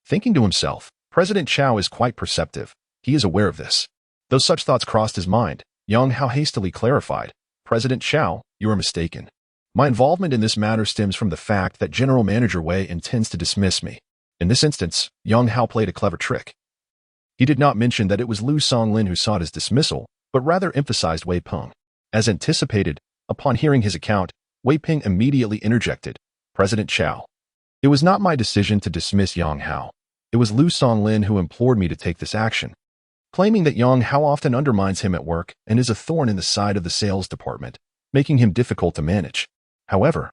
Thinking to himself, President Chao is quite perceptive. He is aware of this. Though such thoughts crossed his mind, Yang Hao hastily clarified, President Chao, you are mistaken. My involvement in this matter stems from the fact that General Manager Wei intends to dismiss me. In this instance, Yang Hao played a clever trick. He did not mention that it was Lu Songlin who sought his dismissal, but rather emphasized Wei Peng. As anticipated, upon hearing his account, Wei Peng immediately interjected, President Chao. It was not my decision to dismiss Yang Hao. It was Lu Songlin who implored me to take this action, claiming that Yang Hao often undermines him at work and is a thorn in the side of the sales department, making him difficult to manage. However,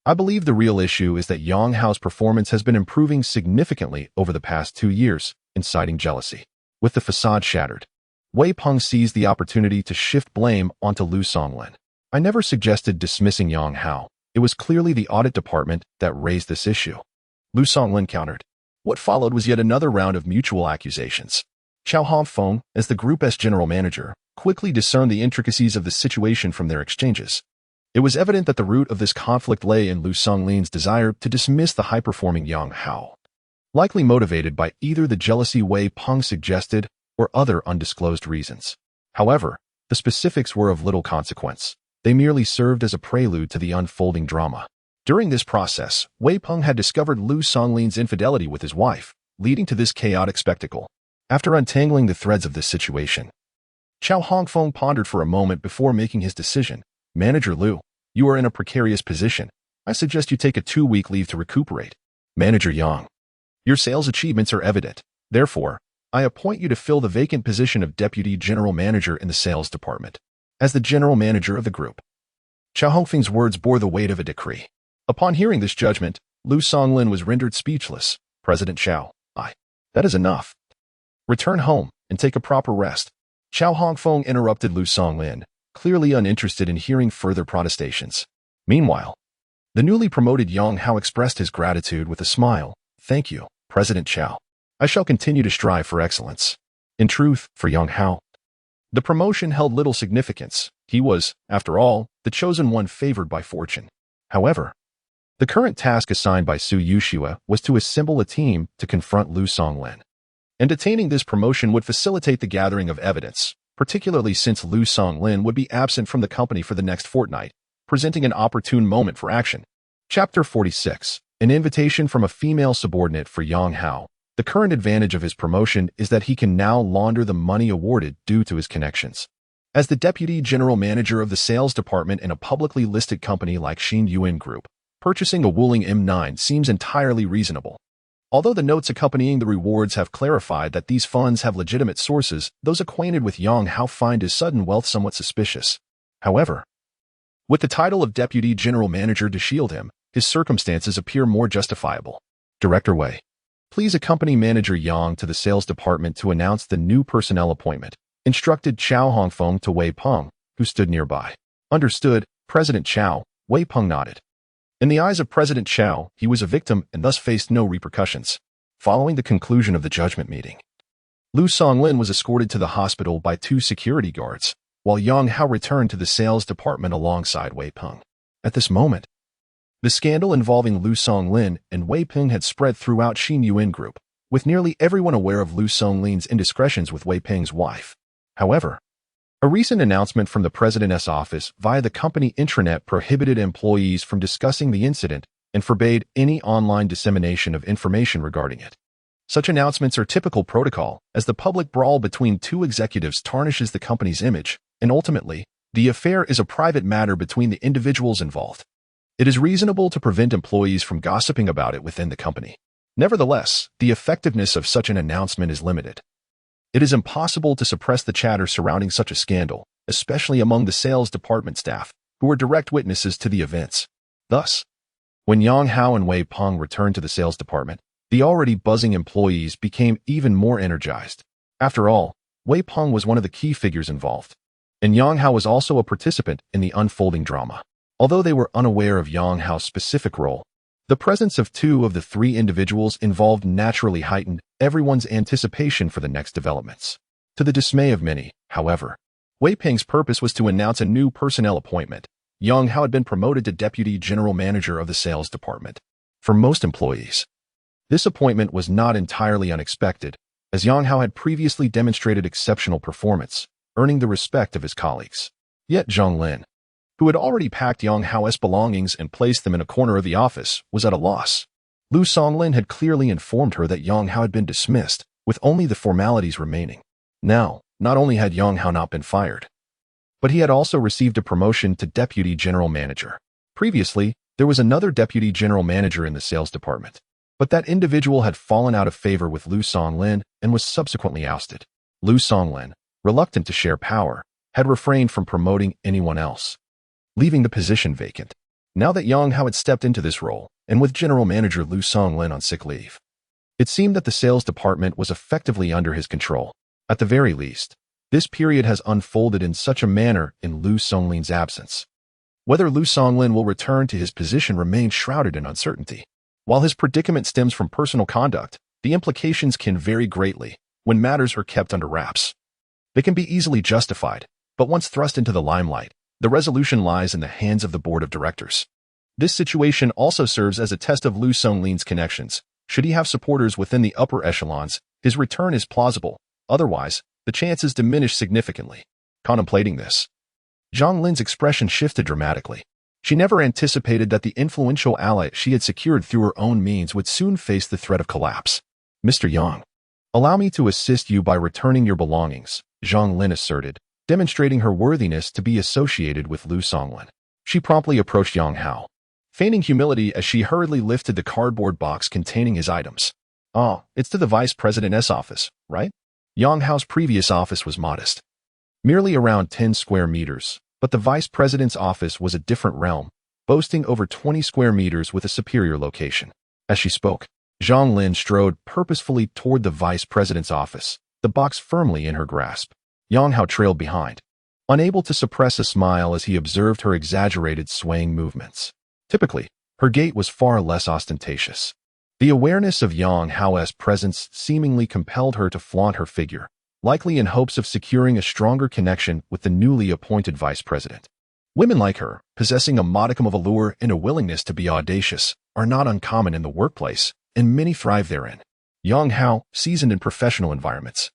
I believe the real issue is that Yang Hao's performance has been improving significantly over the past 2 years, inciting jealousy. With the facade shattered, Wei Peng seized the opportunity to shift blame onto Lu Songlin. I never suggested dismissing Yang Hao. It was clearly the audit department that raised this issue. Lu Songlin countered. What followed was yet another round of mutual accusations. Chao Hongfeng, as the Group S general manager, quickly discerned the intricacies of the situation from their exchanges. It was evident that the root of this conflict lay in Lu Songlin's desire to dismiss the high-performing Yang Hao, likely motivated by either the jealousy Wei Peng suggested or other undisclosed reasons. However, the specifics were of little consequence. They merely served as a prelude to the unfolding drama. During this process, Wei Peng had discovered Lu Songlin's infidelity with his wife, leading to this chaotic spectacle. After untangling the threads of this situation, Chao Hongfeng pondered for a moment before making his decision. Manager Lu, you are in a precarious position. I suggest you take a 2-week leave to recuperate. Manager Yang, your sales achievements are evident. Therefore, I appoint you to fill the vacant position of Deputy General Manager in the sales department. As the general manager of the group, Chao Hongfeng's words bore the weight of a decree. Upon hearing this judgment, Lu Songlin was rendered speechless. President Chao, that is enough. Return home and take a proper rest. Chao Hongfeng interrupted Lu Songlin, clearly uninterested in hearing further protestations. Meanwhile, the newly promoted Yang Hao expressed his gratitude with a smile. Thank you, President Chao. I shall continue to strive for excellence. In truth, for Yang Hao, the promotion held little significance. He was, after all, the chosen one favored by fortune. However, the current task assigned by Su Yushua was to assemble a team to confront Lu Songlin. And attaining this promotion would facilitate the gathering of evidence, particularly since Lu Songlin would be absent from the company for the next fortnight, presenting an opportune moment for action. Chapter 46. An invitation from a female subordinate for Yang Hao. The current advantage of his promotion is that he can now launder the money awarded due to his connections. As the Deputy General Manager of the Sales Department in a publicly listed company like Xin Yuan Group, purchasing a Wuling M9 seems entirely reasonable. Although the notes accompanying the rewards have clarified that these funds have legitimate sources, those acquainted with Yang Hao find his sudden wealth somewhat suspicious. However, with the title of Deputy General Manager to shield him, his circumstances appear more justifiable. Director Wei, please accompany Manager Yang to the sales department to announce the new personnel appointment, instructed Chao Hongfeng to Wei Peng, who stood nearby. Understood, President Chao. Wei Peng nodded. In the eyes of President Chao, he was a victim and thus faced no repercussions. Following the conclusion of the judgment meeting, Lu Songlin was escorted to the hospital by 2 security guards, while Yang Hao returned to the sales department alongside Wei Peng. At this moment, the scandal involving Lu Songlin and Wei Peng had spread throughout Xin Yuan Group, with nearly everyone aware of Lu Songlin's indiscretions with Wei Peng's wife. However, a recent announcement from the President's office via the company intranet prohibited employees from discussing the incident and forbade any online dissemination of information regarding it. Such announcements are typical protocol, as the public brawl between 2 executives tarnishes the company's image, and ultimately, the affair is a private matter between the individuals involved. It is reasonable to prevent employees from gossiping about it within the company. Nevertheless, the effectiveness of such an announcement is limited. It is impossible to suppress the chatter surrounding such a scandal, especially among the sales department staff, who were direct witnesses to the events. Thus, when Yang Hao and Wei Peng returned to the sales department, the already buzzing employees became even more energized. After all, Wei Peng was one of the key figures involved, and Yang Hao was also a participant in the unfolding drama. Although they were unaware of Yang Hao's specific role, the presence of two of the three individuals involved naturally heightened everyone's anticipation for the next developments. To the dismay of many, however, Wei Peng's purpose was to announce a new personnel appointment. Yang Hao had been promoted to Deputy General Manager of the sales department. For most employees, this appointment was not entirely unexpected, as Yang Hao had previously demonstrated exceptional performance, earning the respect of his colleagues. Yet Zhang Lin, who had already packed Yang Hao's belongings and placed them in a corner of the office, was at a loss. Lu Songlin had clearly informed her that Yang Hao had been dismissed, with only the formalities remaining. Now, not only had Yang Hao not been fired, but he had also received a promotion to Deputy General Manager. Previously, there was another Deputy General Manager in the sales department, but that individual had fallen out of favor with Lu Songlin and was subsequently ousted. Lu Songlin, reluctant to share power, had refrained from promoting anyone else, leaving the position vacant. Now that Yang Hao had stepped into this role, and with General Manager Lu Songlin on sick leave, it seemed that the sales department was effectively under his control. At the very least, this period has unfolded in such a manner in Lu Songlin's absence. Whether Lu Songlin will return to his position remains shrouded in uncertainty. While his predicament stems from personal conduct, the implications can vary greatly when matters are kept under wraps. They can be easily justified, but once thrust into the limelight, the resolution lies in the hands of the board of directors. This situation also serves as a test of Lu Songlin's connections. Should he have supporters within the upper echelons, his return is plausible. Otherwise, the chances diminish significantly. Contemplating this, Zhang Lin's expression shifted dramatically. She never anticipated that the influential ally she had secured through her own means would soon face the threat of collapse. Mr. Yang, allow me to assist you by returning your belongings, Zhang Lin asserted, demonstrating her worthiness to be associated with Lu Songlin. She promptly approached Yang Hao, feigning humility as she hurriedly lifted the cardboard box containing his items. "Oh, it's to the Vice President's office, right?" Yang Hao's previous office was modest, merely around 10 square meters, but the Vice President's office was a different realm, boasting over 20 square meters with a superior location. As she spoke, Zhang Lin strode purposefully toward the Vice President's office, the box firmly in her grasp. Yang Hao trailed behind, unable to suppress a smile as he observed her exaggerated swaying movements. Typically, her gait was far less ostentatious. The awareness of Yang Hao's presence seemingly compelled her to flaunt her figure, likely in hopes of securing a stronger connection with the newly appointed vice president. Women like her, possessing a modicum of allure and a willingness to be audacious, are not uncommon in the workplace, and many thrive therein. Yang Hao, seasoned in professional environments,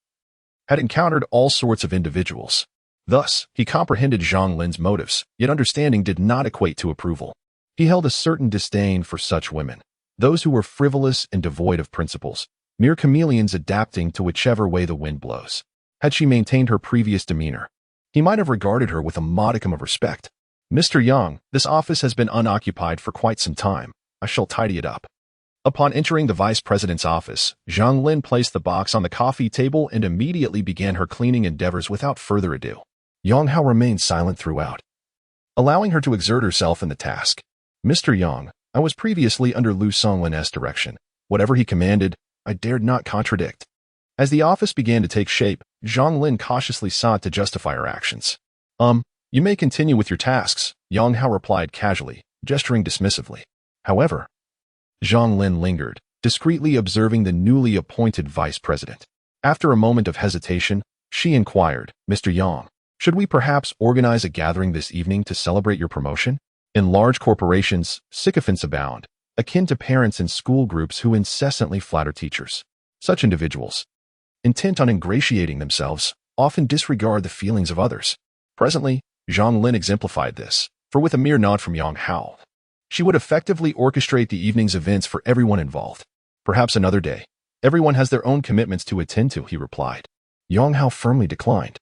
had encountered all sorts of individuals. Thus, he comprehended Zhang Lin's motives, yet understanding did not equate to approval. He held a certain disdain for such women, those who were frivolous and devoid of principles, mere chameleons adapting to whichever way the wind blows. Had she maintained her previous demeanor, he might have regarded her with a modicum of respect. "Mr. Yang, this office has been unoccupied for quite some time. I shall tidy it up." Upon entering the vice president's office, Zhang Lin placed the box on the coffee table and immediately began her cleaning endeavors without further ado. Yang Hao remained silent throughout, allowing her to exert herself in the task. "Mr. Yang, I was previously under Lu Songlin's direction. Whatever he commanded, I dared not contradict." As the office began to take shape, Zhang Lin cautiously sought to justify her actions. You may continue with your tasks," Yang Hao replied casually, gesturing dismissively. However, Zhang Lin lingered, discreetly observing the newly appointed vice president. After a moment of hesitation, she inquired, "Mr. Yang, should we perhaps organize a gathering this evening to celebrate your promotion?" In large corporations, sycophants abound, akin to parents in school groups who incessantly flatter teachers. Such individuals, intent on ingratiating themselves, often disregard the feelings of others. Presently, Zhang Lin exemplified this, for with a mere nod from Yang Hao, she would effectively orchestrate the evening's events for everyone involved. "Perhaps another day. Everyone has their own commitments to attend to," he replied. Yang Hao firmly declined,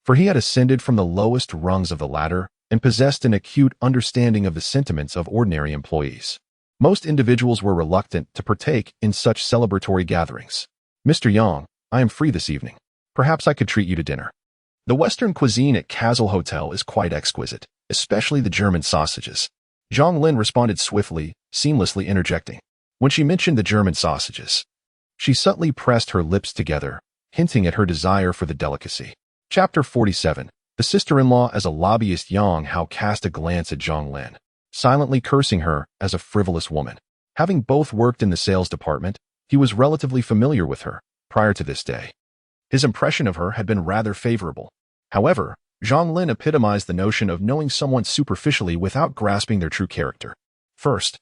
for he had ascended from the lowest rungs of the ladder and possessed an acute understanding of the sentiments of ordinary employees. Most individuals were reluctant to partake in such celebratory gatherings. "Mr. Yang, I am free this evening. Perhaps I could treat you to dinner. The Western cuisine at Castle Hotel is quite exquisite, especially the German sausages. Zhang Lin responded swiftly, seamlessly interjecting. When she mentioned the German sausages, she subtly pressed her lips together, hinting at her desire for the delicacy. Chapter 47. The sister-in-law. As a lobbyist, Yang Hao cast a glance at Zhang Lin, silently cursing her as a frivolous woman. Having both worked in the sales department, he was relatively familiar with her prior to this day. His impression of her had been rather favorable. However, Zhang Lin epitomized the notion of knowing someone superficially without grasping their true character. First,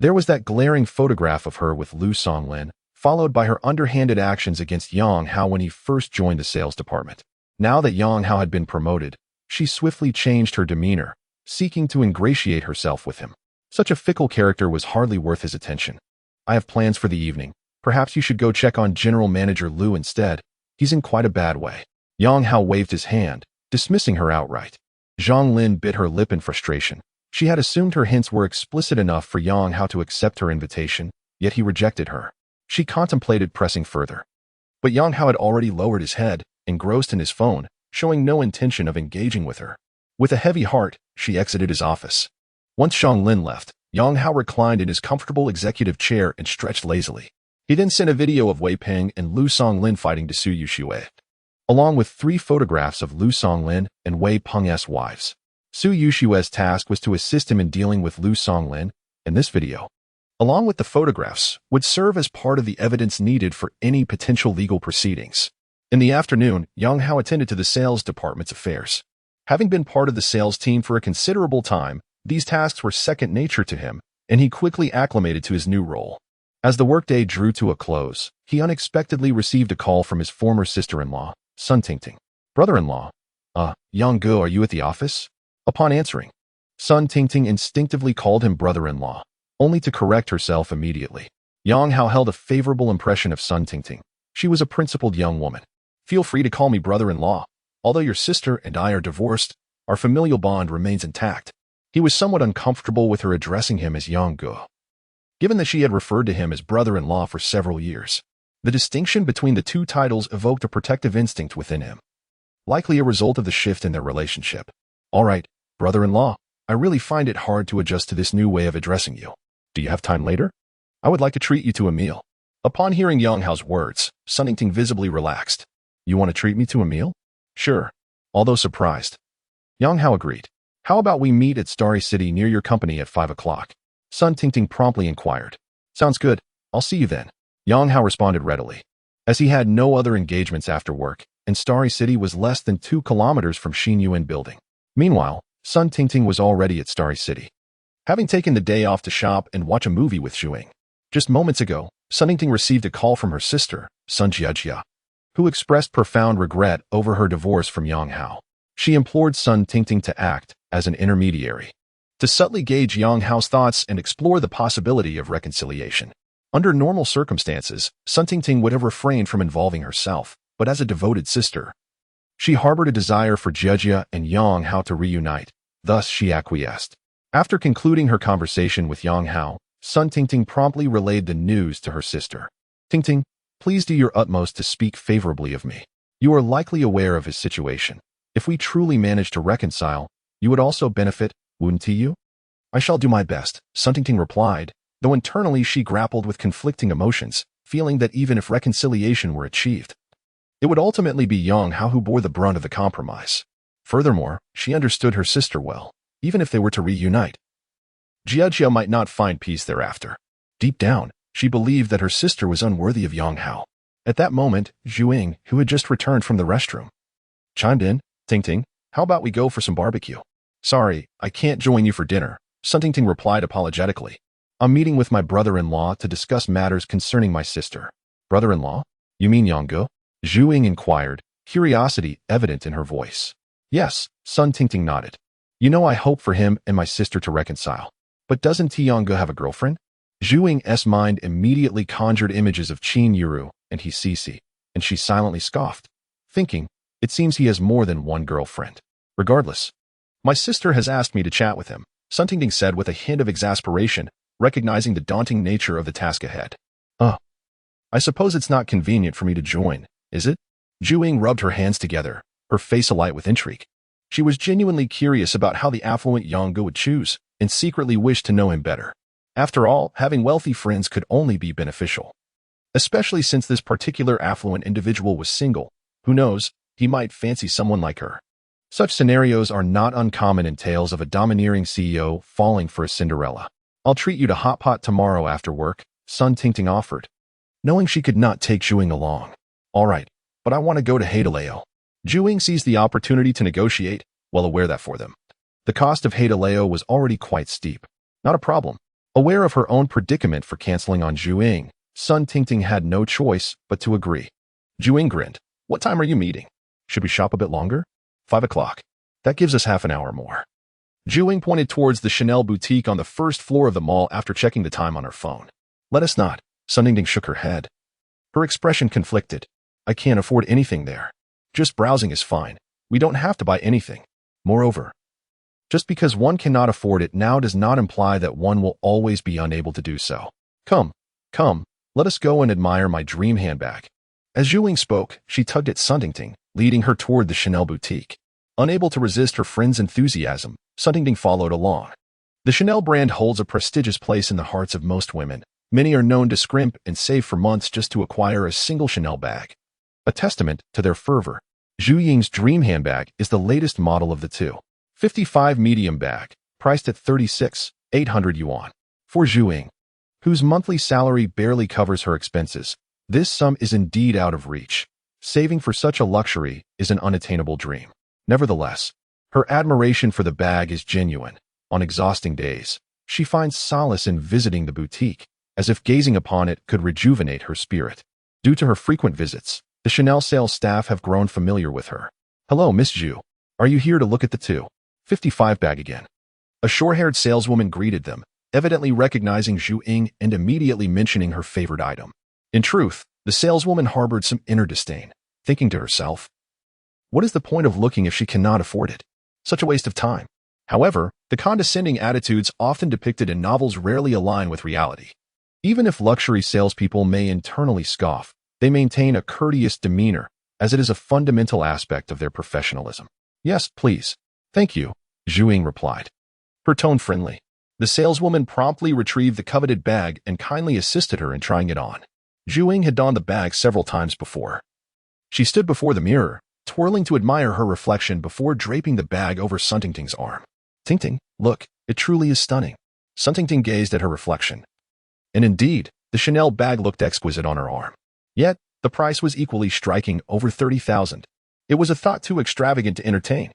there was that glaring photograph of her with Lu Songlin, followed by her underhanded actions against Yang Hao when he first joined the sales department. Now that Yang Hao had been promoted, she swiftly changed her demeanor, seeking to ingratiate herself with him. Such a fickle character was hardly worth his attention. I have plans for the evening. Perhaps you should go check on General Manager Lu instead. He's in quite a bad way. Yang Hao waved his hand, dismissing her outright. Zhang Lin bit her lip in frustration. She had assumed her hints were explicit enough for Yang Hao to accept her invitation, yet he rejected her. She contemplated pressing further. But Yang Hao had already lowered his head, engrossed in his phone, showing no intention of engaging with her. With a heavy heart, she exited his office. Once Zhang Lin left, Yang Hao reclined in his comfortable executive chair and stretched lazily. He then sent a video of Wei Peng and Lu Songlin fighting to Su Yuxue, along with 3 photographs of Lu Songlin and Wei Peng's wives. Su Yuxue's task was to assist him in dealing with Lu Songlin, and this video, along with the photographs, would serve as part of the evidence needed for any potential legal proceedings. In the afternoon, Yang Hao attended to the sales department's affairs. Having been part of the sales team for a considerable time, these tasks were second nature to him, and he quickly acclimated to his new role. As the workday drew to a close, he unexpectedly received a call from his former sister-in-law, Sun Tingting. Brother-in-law, Yang Guo, are you at the office? Upon answering, Sun Tingting instinctively called him brother-in-law, only to correct herself immediately. Yang Hao held a favorable impression of Sun Tingting. She was a principled young woman. Feel free to call me brother-in-law. Although your sister and I are divorced, our familial bond remains intact. He was somewhat uncomfortable with her addressing him as Yang Guo, given that she had referred to him as brother-in-law for several years. The distinction between the two titles evoked a protective instinct within him, likely a result of the shift in their relationship. All right, brother-in-law, I really find it hard to adjust to this new way of addressing you. Do you have time later? I would like to treat you to a meal. Upon hearing Yang Hao's words, Sun Tingting visibly relaxed. You want to treat me to a meal? Sure. Although surprised, Yang Hao agreed. How about we meet at Starry City near your company at 5 o'clock? Sun Tingting promptly inquired. Sounds good. I'll see you then. Yang Hao responded readily. As he had no other engagements after work, and Starry City was less than 2 kilometers from Xin Yuan building. Meanwhile, Sun Tingting was already at Starry City, having taken the day off to shop and watch a movie with Xuing. Just moments ago, Sun Tingting received a call from her sister, Sun Jiajia, who expressed profound regret over her divorce from Yang Hao. She implored Sun Tingting to act as an intermediary, to subtly gauge Yang Hao's thoughts and explore the possibility of reconciliation. Under normal circumstances, Sun Tingting would have refrained from involving herself, but as a devoted sister, she harbored a desire for Jiajia and Yang Hao to reunite, thus she acquiesced. After concluding her conversation with Yang Hao, Sun Tingting promptly relayed the news to her sister. Tingting, please do your utmost to speak favorably of me. You are likely aware of his situation. If we truly manage to reconcile, you would also benefit, wouldn't you? I shall do my best, Sun Tingting replied, though internally she grappled with conflicting emotions, feeling that even if reconciliation were achieved, it would ultimately be Yang Hao who bore the brunt of the compromise. Furthermore, she understood her sister well. Even if they were to reunite, Jiajia might not find peace thereafter. Deep down, she believed that her sister was unworthy of Yang Hao. At that moment, Xuing, who had just returned from the restroom, chimed in. Tingting, how about we go for some barbecue? Sorry, I can't join you for dinner, Sun Tingting replied apologetically. I'm meeting with my brother-in-law to discuss matters concerning my sister. Brother-in-law? You mean Yang Guo? Xuing inquired, curiosity evident in her voice. Yes, Sun Tingting nodded. You know I hope for him and my sister to reconcile. But doesn't Yang Guo have a girlfriend? Xuing's mind immediately conjured images of Qin Yuru and He Sisi, and she silently scoffed, thinking, it seems he has more than one girlfriend. Regardless, my sister has asked me to chat with him, Sun Tingting said with a hint of exasperation, recognizing the daunting nature of the task ahead. I suppose it's not convenient for me to join, is it? Zhu Ying rubbed her hands together, her face alight with intrigue. She was genuinely curious about how the affluent Yang Hao would choose, and secretly wished to know him better. After all, having wealthy friends could only be beneficial. Especially since this particular affluent individual was single. Who knows, he might fancy someone like her. Such scenarios are not uncommon in tales of a domineering CEO falling for a Cinderella. I'll treat you to hot pot tomorrow after work, Sun Tingting offered, knowing she could not take Zhu Ying along. All right, but I want to go to Hadaleo. Zhu Ying seized the opportunity to negotiate, well aware that for them, the cost of Hadaleo was already quite steep. Not a problem. Aware of her own predicament for canceling on Zhu Ying, Sun Tingting had no choice but to agree. Zhu Ying grinned. What time are you meeting? Should we shop a bit longer? 5 o'clock. That gives us half an hour more. Zhu Ying pointed towards the Chanel boutique on the first floor of the mall after checking the time on her phone. Let us not. Sun Tingting shook her head. Her expression conflicted. I can't afford anything there. Just browsing is fine. We don't have to buy anything. Moreover, just because one cannot afford it now does not imply that one will always be unable to do so. Come, let us go and admire my dream handbag. As Zhu Ying spoke, she tugged at Sun Tingting, leading her toward the Chanel boutique. Unable to resist her friend's enthusiasm, Sun Tingting followed along. The Chanel brand holds a prestigious place in the hearts of most women. Many are known to scrimp and save for months just to acquire a single Chanel bag. A testament to their fervor, Zhu Ying's dream handbag is the latest model of the two. 55 medium bag, priced at 36,800 yuan. For Zhu Ying, whose monthly salary barely covers her expenses, this sum is indeed out of reach. Saving for such a luxury is an unattainable dream. Nevertheless, her admiration for the bag is genuine. On exhausting days, she finds solace in visiting the boutique, as if gazing upon it could rejuvenate her spirit. Due to her frequent visits, the Chanel sales staff have grown familiar with her. Hello, Miss Zhu. Are you here to look at the 255 bag again? A short-haired saleswoman greeted them, evidently recognizing Zhu Ying and immediately mentioning her favorite item. In truth, the saleswoman harbored some inner disdain, thinking to herself, what is the point of looking if she cannot afford it? Such a waste of time. However, the condescending attitudes often depicted in novels rarely align with reality. Even if luxury salespeople may internally scoff, they maintain a courteous demeanor, as it is a fundamental aspect of their professionalism. Yes, please. Thank you, Zhu Ying replied. Her tone friendly. The saleswoman promptly retrieved the coveted bag and kindly assisted her in trying it on. Zhu Ying had donned the bag several times before. She stood before the mirror, twirling to admire her reflection before draping the bag over Sun Tingting's arm. Tingting, look, it truly is stunning. Sun Tingting gazed at her reflection. And indeed, the Chanel bag looked exquisite on her arm. Yet, the price was equally striking, over 30,000. It was a thought too extravagant to entertain.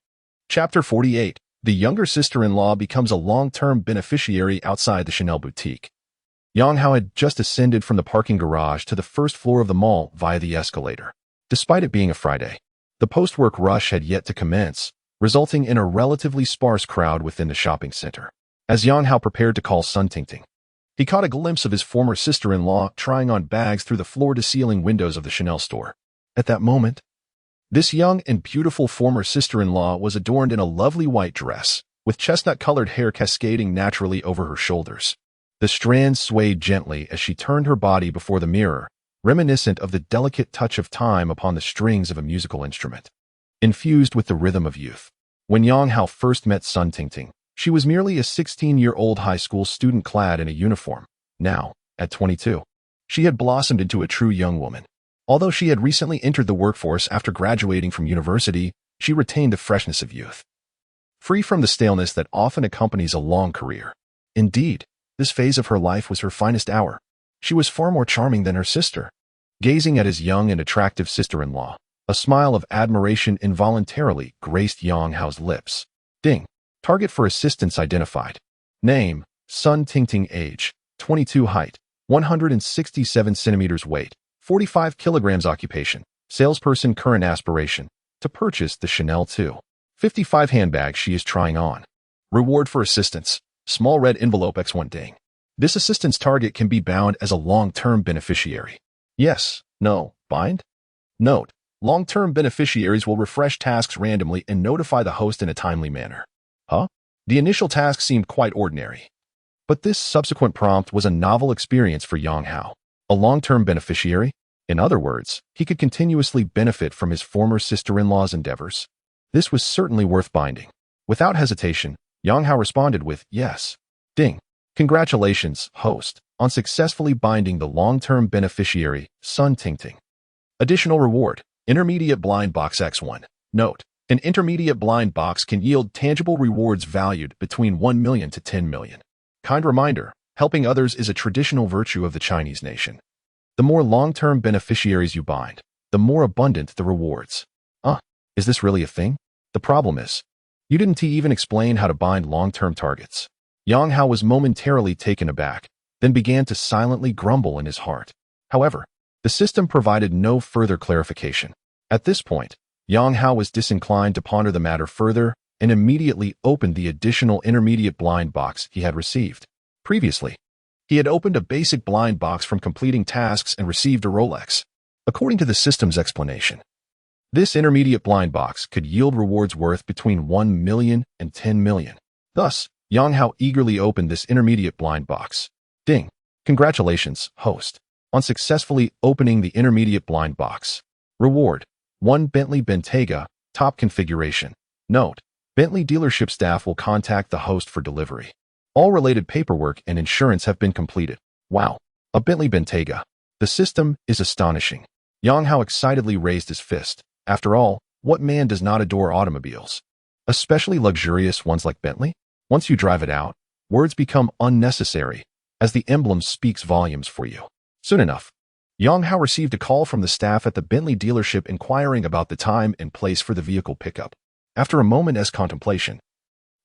Chapter 48. The younger sister-in-law becomes a long-term beneficiary outside the Chanel boutique. Yang Hao had just ascended from the parking garage to the first floor of the mall via the escalator. Despite it being a Friday, the post-work rush had yet to commence, resulting in a relatively sparse crowd within the shopping center. As Yang Hao prepared to call Sun Tingting, he caught a glimpse of his former sister-in-law trying on bags through the floor-to-ceiling windows of the Chanel store. At that moment, this young and beautiful former sister-in-law was adorned in a lovely white dress, with chestnut-colored hair cascading naturally over her shoulders. The strands swayed gently as she turned her body before the mirror, reminiscent of the delicate touch of time upon the strings of a musical instrument. Infused with the rhythm of youth. When Yang Hao first met Sun Tingting, she was merely a 16-year-old high school student clad in a uniform. Now, at 22, she had blossomed into a true young woman. Although she had recently entered the workforce after graduating from university, she retained the freshness of youth, free from the staleness that often accompanies a long career. Indeed, this phase of her life was her finest hour. She was far more charming than her sister. Gazing at his young and attractive sister-in-law, a smile of admiration involuntarily graced Yang Hao's lips. Ding. Target for assistance identified. Name, Sun Tingting. Age, 22. Height, 167 centimeters. Weight, 45 kilograms. Occupation, salesperson. Current aspiration, to purchase the Chanel 255 handbag she is trying on. Reward for assistance, small red envelope X1 ding. This assistance target can be bound as a long-term beneficiary. Yes, no, bind? Note, long-term beneficiaries will refresh tasks randomly and notify the host in a timely manner. Huh? The initial task seemed quite ordinary. But this subsequent prompt was a novel experience for Yang Hao. A long-term beneficiary? In other words, he could continuously benefit from his former sister-in-law's endeavors. This was certainly worth binding. Without hesitation, Yang Hao responded with, yes. Ding. Congratulations, host, on successfully binding the long-term beneficiary, Sun Tingting. Additional reward, Intermediate Blind Box X1. Note, an intermediate blind box can yield tangible rewards valued between 1 million to 10 million. Kind reminder, helping others is a traditional virtue of the Chinese nation. The more long-term beneficiaries you bind, the more abundant the rewards. Is this really a thing? The problem is, you didn't even explain how to bind long-term targets. Yang Hao was momentarily taken aback, then began to silently grumble in his heart. However, the system provided no further clarification. At this point, Yang Hao was disinclined to ponder the matter further and immediately opened the additional intermediate blind box he had received. Previously, he had opened a basic blind box from completing tasks and received a Rolex. According to the system's explanation, this intermediate blind box could yield rewards worth between 1 million and 10 million. Thus, Yang Hao eagerly opened this intermediate blind box. Ding. Congratulations, host, on successfully opening the intermediate blind box. Reward, 1 Bentley Bentayga, top configuration. Note, Bentley dealership staff will contact the host for delivery. All related paperwork and insurance have been completed. Wow, a Bentley Bentayga. The system is astonishing. Yang Hao excitedly raised his fist. After all, what man does not adore automobiles? Especially luxurious ones like Bentley? Once you drive it out, words become unnecessary, as the emblem speaks volumes for you. Soon enough, Yang Hao received a call from the staff at the Bentley dealership inquiring about the time and place for the vehicle pickup. After a moment's contemplation,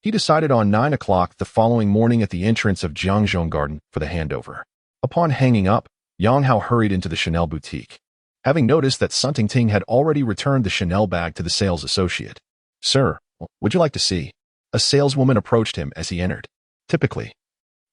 he decided on 9 o'clock the following morning at the entrance of Jiangzhou Garden for the handover. Upon hanging up, Yang Hao hurried into the Chanel boutique. Having noticed that Sun Tingting had already returned the Chanel bag to the sales associate. Sir, would you like to see? A saleswoman approached him as he entered. Typically,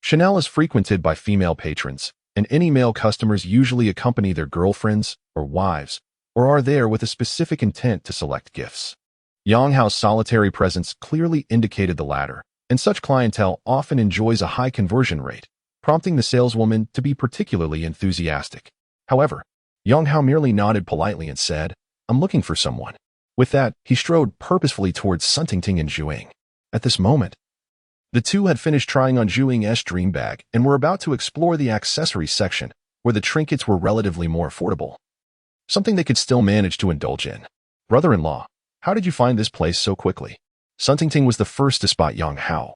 Chanel is frequented by female patrons, and any male customers usually accompany their girlfriends or wives, or are there with a specific intent to select gifts. Yang Hao's solitary presence clearly indicated the latter, and such clientele often enjoys a high conversion rate, prompting the saleswoman to be particularly enthusiastic. However, Yang Hao merely nodded politely and said, I'm looking for someone. With that, he strode purposefully towards Sun Tingting and Zhuing. At this moment, the two had finished trying on Zhuing's dream bag and were about to explore the accessories section, where the trinkets were relatively more affordable. Something they could still manage to indulge in. Brother-in-law, how did you find this place so quickly? Sun Tingting was the first to spot Yang Hao.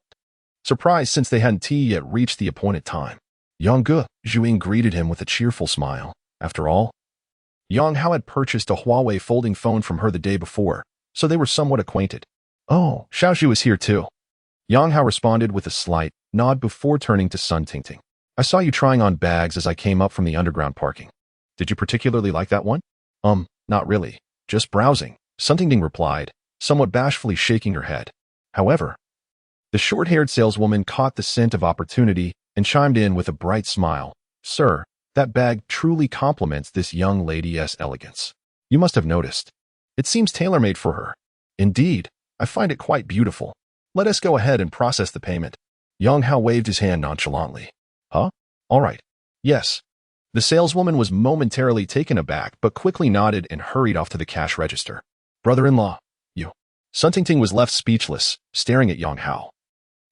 Surprised since they hadn't yet reached the appointed time. Yang Ge, Zhuing greeted him with a cheerful smile. After all, Yang Hao had purchased a Huawei folding phone from her the day before, so they were somewhat acquainted. Oh, Xiaozhu is here too. Yang Hao responded with a slight nod before turning to Sun Tingting. I saw you trying on bags as I came up from the underground parking. Did you particularly like that one? Not really. Just browsing, Sun Tingting replied, somewhat bashfully shaking her head. However, the short-haired saleswoman caught the scent of opportunity and chimed in with a bright smile. Sir, that bag truly complements this young lady's elegance. You must have noticed. It seems tailor-made for her. Indeed, I find it quite beautiful. Let us go ahead and process the payment. Yang Hao waved his hand nonchalantly. Huh? All right. Yes. The saleswoman was momentarily taken aback but quickly nodded and hurried off to the cash register. Brother-in-law, you. Sun Tingting was left speechless, staring at Yang Hao,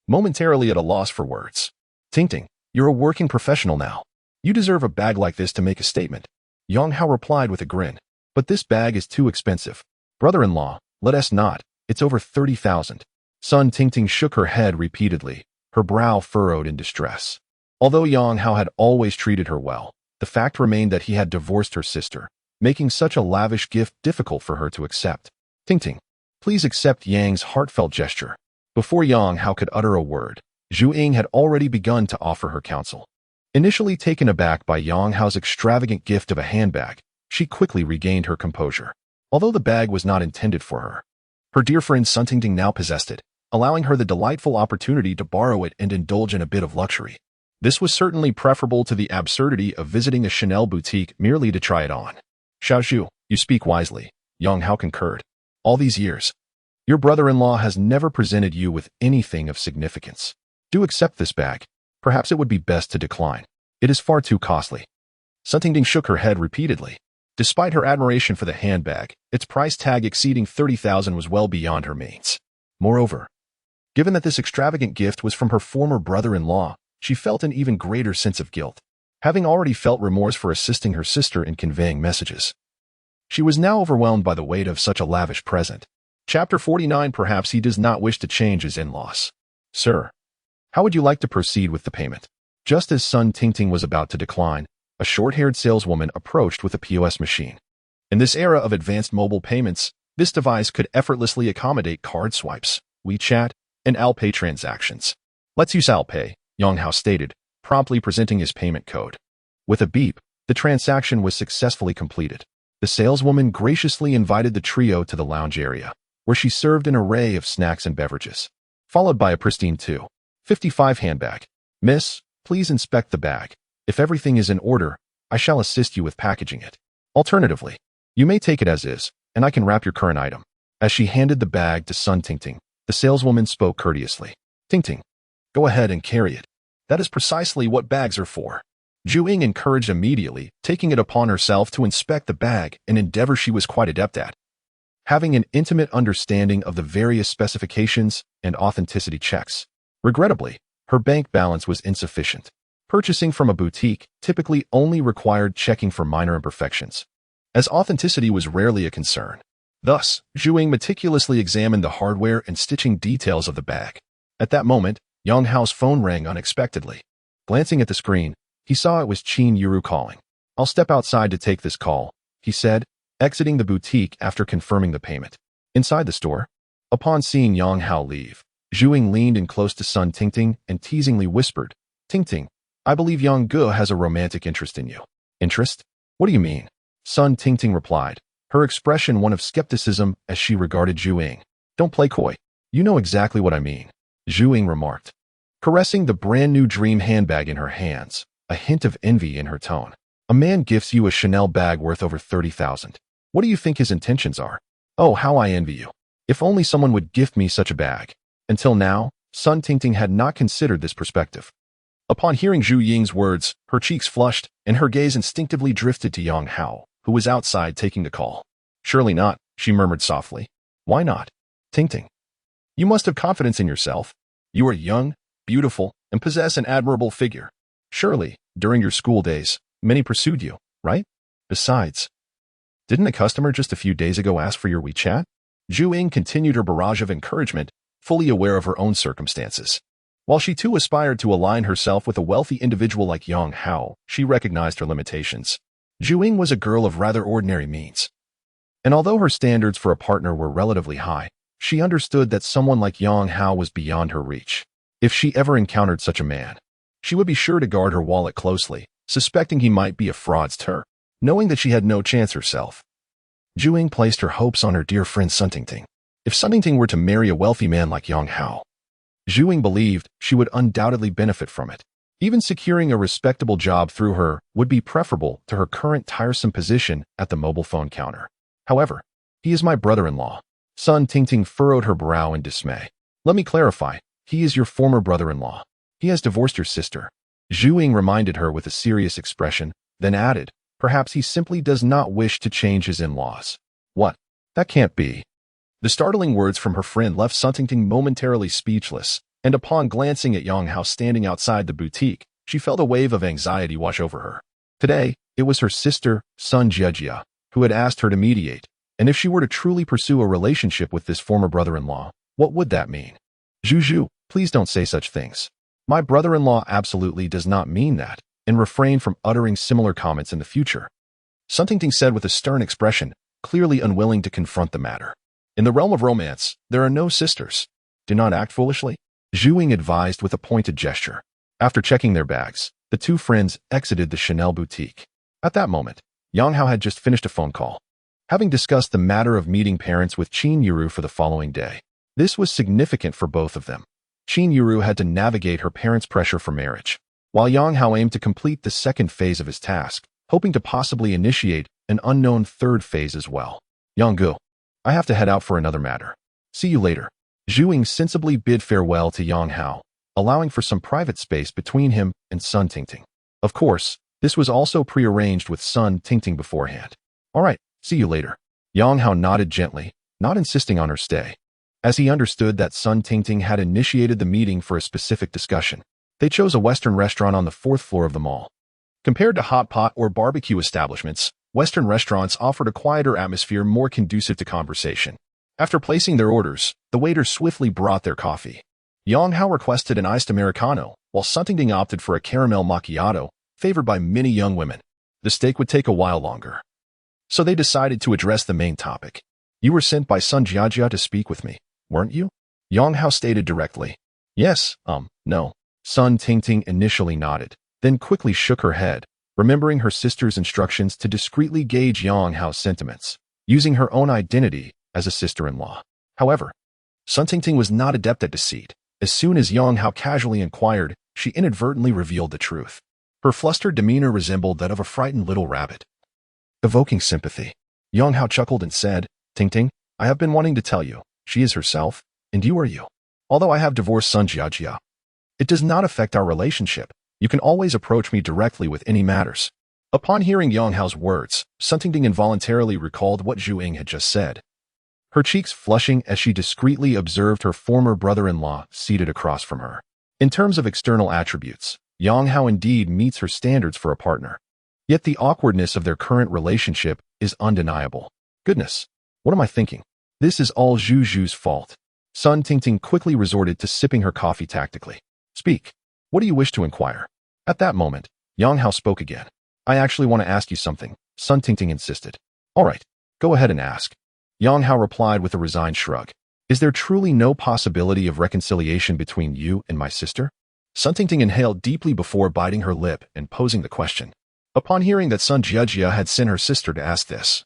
momentarily at a loss for words. Tingting, you're a working professional now. You deserve a bag like this to make a statement. Yang Hao replied with a grin. But this bag is too expensive. Brother-in-law, let us not. It's over 30,000. Sun Tingting shook her head repeatedly, her brow furrowed in distress. Although Yang Hao had always treated her well, the fact remained that he had divorced her sister, making such a lavish gift difficult for her to accept. Tingting, please accept Yang's heartfelt gesture. Before Yang Hao could utter a word, Zhuing had already begun to offer her counsel. Initially taken aback by Yang Hao's extravagant gift of a handbag, she quickly regained her composure. Although the bag was not intended for her, her dear friend Sun Tingting now possessed it, allowing her the delightful opportunity to borrow it and indulge in a bit of luxury. This was certainly preferable to the absurdity of visiting a Chanel boutique merely to try it on. Xiaozhu, you speak wisely, Yang Hao concurred. All these years, your brother-in-law has never presented you with anything of significance. Do accept this bag. Perhaps it would be best to decline. It is far too costly. Sun Tingting shook her head repeatedly. Despite her admiration for the handbag, its price tag exceeding 30,000 was well beyond her means. Moreover, given that this extravagant gift was from her former brother-in-law, she felt an even greater sense of guilt, having already felt remorse for assisting her sister in conveying messages. She was now overwhelmed by the weight of such a lavish present. Chapter 49. Perhaps he does not wish to change his in-laws. Sir, how would you like to proceed with the payment? Just as Sun Tingting was about to decline, a short-haired saleswoman approached with a POS machine. In this era of advanced mobile payments, this device could effortlessly accommodate card swipes, WeChat, and Alipay transactions. Let's use Alipay, Yang Hao stated, promptly presenting his payment code. With a beep, the transaction was successfully completed. The saleswoman graciously invited the trio to the lounge area, where she served an array of snacks and beverages, followed by a pristine 2.55 handbag. Miss, please inspect the bag. If everything is in order, I shall assist you with packaging it. Alternatively, you may take it as is, and I can wrap your current item. As she handed the bag to Sun Tingting, the saleswoman spoke courteously. Tingting, go ahead and carry it. That is precisely what bags are for. Zhu encouraged immediately, taking it upon herself to inspect the bag, an endeavor she was quite adept at. Having an intimate understanding of the various specifications and authenticity checks. Regrettably, her bank balance was insufficient. Purchasing from a boutique typically only required checking for minor imperfections, as authenticity was rarely a concern. Thus, Zhu meticulously examined the hardware and stitching details of the bag. At that moment, Yang Hao's phone rang unexpectedly. Glancing at the screen, he saw it was Qin Yuru calling. I'll step outside to take this call, he said, exiting the boutique after confirming the payment. Inside the store, upon seeing Yang Hao leave, Zhu leaned in close to Sun Tingting and teasingly whispered, Tingting, I believe Yang Ge has a romantic interest in you. Interest? What do you mean? Sun Tingting replied, her expression one of skepticism as she regarded Zhu. Don't play coy. You know exactly what I mean, Zhu remarked, caressing the brand new dream handbag in her hands, a hint of envy in her tone. A man gifts you a Chanel bag worth over 30,000. What do you think his intentions are? Oh, how I envy you. If only someone would gift me such a bag. Until now, Sun Tingting had not considered this perspective. Upon hearing Zhu Ying's words, her cheeks flushed, and her gaze instinctively drifted to Yang Hao, who was outside taking the call. Surely not, she murmured softly. Why not? Tingting, you must have confidence in yourself. You are young, beautiful, and possess an admirable figure. Surely, during your school days, many pursued you, right? Besides, didn't a customer just a few days ago ask for your WeChat? Zhu continued her barrage of encouragement, fully aware of her own circumstances. While she too aspired to align herself with a wealthy individual like Yang Hao, she recognized her limitations. Zhu was a girl of rather ordinary means. And although her standards for a partner were relatively high, she understood that someone like Yang Hao was beyond her reach. If she ever encountered such a man, she would be sure to guard her wallet closely, suspecting he might be a fraudster, knowing that she had no chance herself. Zhu placed her hopes on her dear friend Sun Tingting. If Sun Tingting were to marry a wealthy man like Yang Hao, Zhu believed she would undoubtedly benefit from it. Even securing a respectable job through her would be preferable to her current tiresome position at the mobile phone counter. However, he is my brother-in-law. Sun Tingting furrowed her brow in dismay. Let me clarify, he is your former brother-in-law. He has divorced your sister. Zhu reminded her with a serious expression, then added, perhaps he simply does not wish to change his in-laws. What? That can't be. The startling words from her friend left Sun Tingting momentarily speechless, and upon glancing at Yang Hao standing outside the boutique, she felt a wave of anxiety wash over her. Today, it was her sister, Sun Jiejia, who had asked her to mediate, and if she were to truly pursue a relationship with this former brother-in-law, what would that mean? Zhu, please don't say such things. My brother-in-law absolutely does not mean that, and refrain from uttering similar comments in the future. Sun Tingting said with a stern expression, clearly unwilling to confront the matter. In the realm of romance, there are no sisters. Do not act foolishly, Zhu advised with a pointed gesture. After checking their bags, the two friends exited the Chanel boutique. At that moment, Yang Hao had just finished a phone call, having discussed the matter of meeting parents with Qin Yuru for the following day. This was significant for both of them. Qin Yuru had to navigate her parents' pressure for marriage, while Yang Hao aimed to complete the second phase of his task, hoping to possibly initiate an unknown third phase as well. Yang Ge, I have to head out for another matter. See you later. Zhu sensibly bid farewell to Yang Hao, allowing for some private space between him and Sun Tingting. Of course, this was also prearranged with Sun Tingting beforehand. All right, see you later. Yang Hao nodded gently, not insisting on her stay. As he understood that Sun Tingting had initiated the meeting for a specific discussion, they chose a Western restaurant on the 4th floor of the mall. Compared to hot pot or barbecue establishments, Western restaurants offered a quieter atmosphere more conducive to conversation. After placing their orders, the waiter swiftly brought their coffee. Yang Hao requested an iced Americano, while Sun Tingting opted for a caramel macchiato, favored by many young women. The steak would take a while longer. So they decided to address the main topic. You were sent by Sun Jiajia to speak with me, weren't you? Yang Hao stated directly. Yes, no. Sun Tingting initially nodded, then quickly shook her head, remembering her sister's instructions to discreetly gauge Yang Hao's sentiments, using her own identity as a sister-in-law. However, Sun Tingting was not adept at deceit. As soon as Yang Hao casually inquired, she inadvertently revealed the truth. Her flustered demeanor resembled that of a frightened little rabbit. Evoking sympathy, Yang Hao chuckled and said, Tingting, I have been wanting to tell you, she is herself, and you are you. Although I have divorced Sun Jiajia, it does not affect our relationship. You can always approach me directly with any matters. Upon hearing Yang Hao's words, Sun Tingting involuntarily recalled what Zhu Ying had just said. Her cheeks flushing as she discreetly observed her former brother-in-law seated across from her. In terms of external attributes, Yang Hao indeed meets her standards for a partner. Yet the awkwardness of their current relationship is undeniable. Goodness, what am I thinking? This is all Zhu's fault. Sun Tingting quickly resorted to sipping her coffee tactically. Speak. What do you wish to inquire? At that moment, Yang Hao spoke again. I actually want to ask you something, Sun Tingting insisted. All right, go ahead and ask. Yang Hao replied with a resigned shrug. Is there truly no possibility of reconciliation between you and my sister? Sun Tingting inhaled deeply before biting her lip and posing the question. Upon hearing that Sun Jiajia had sent her sister to ask this,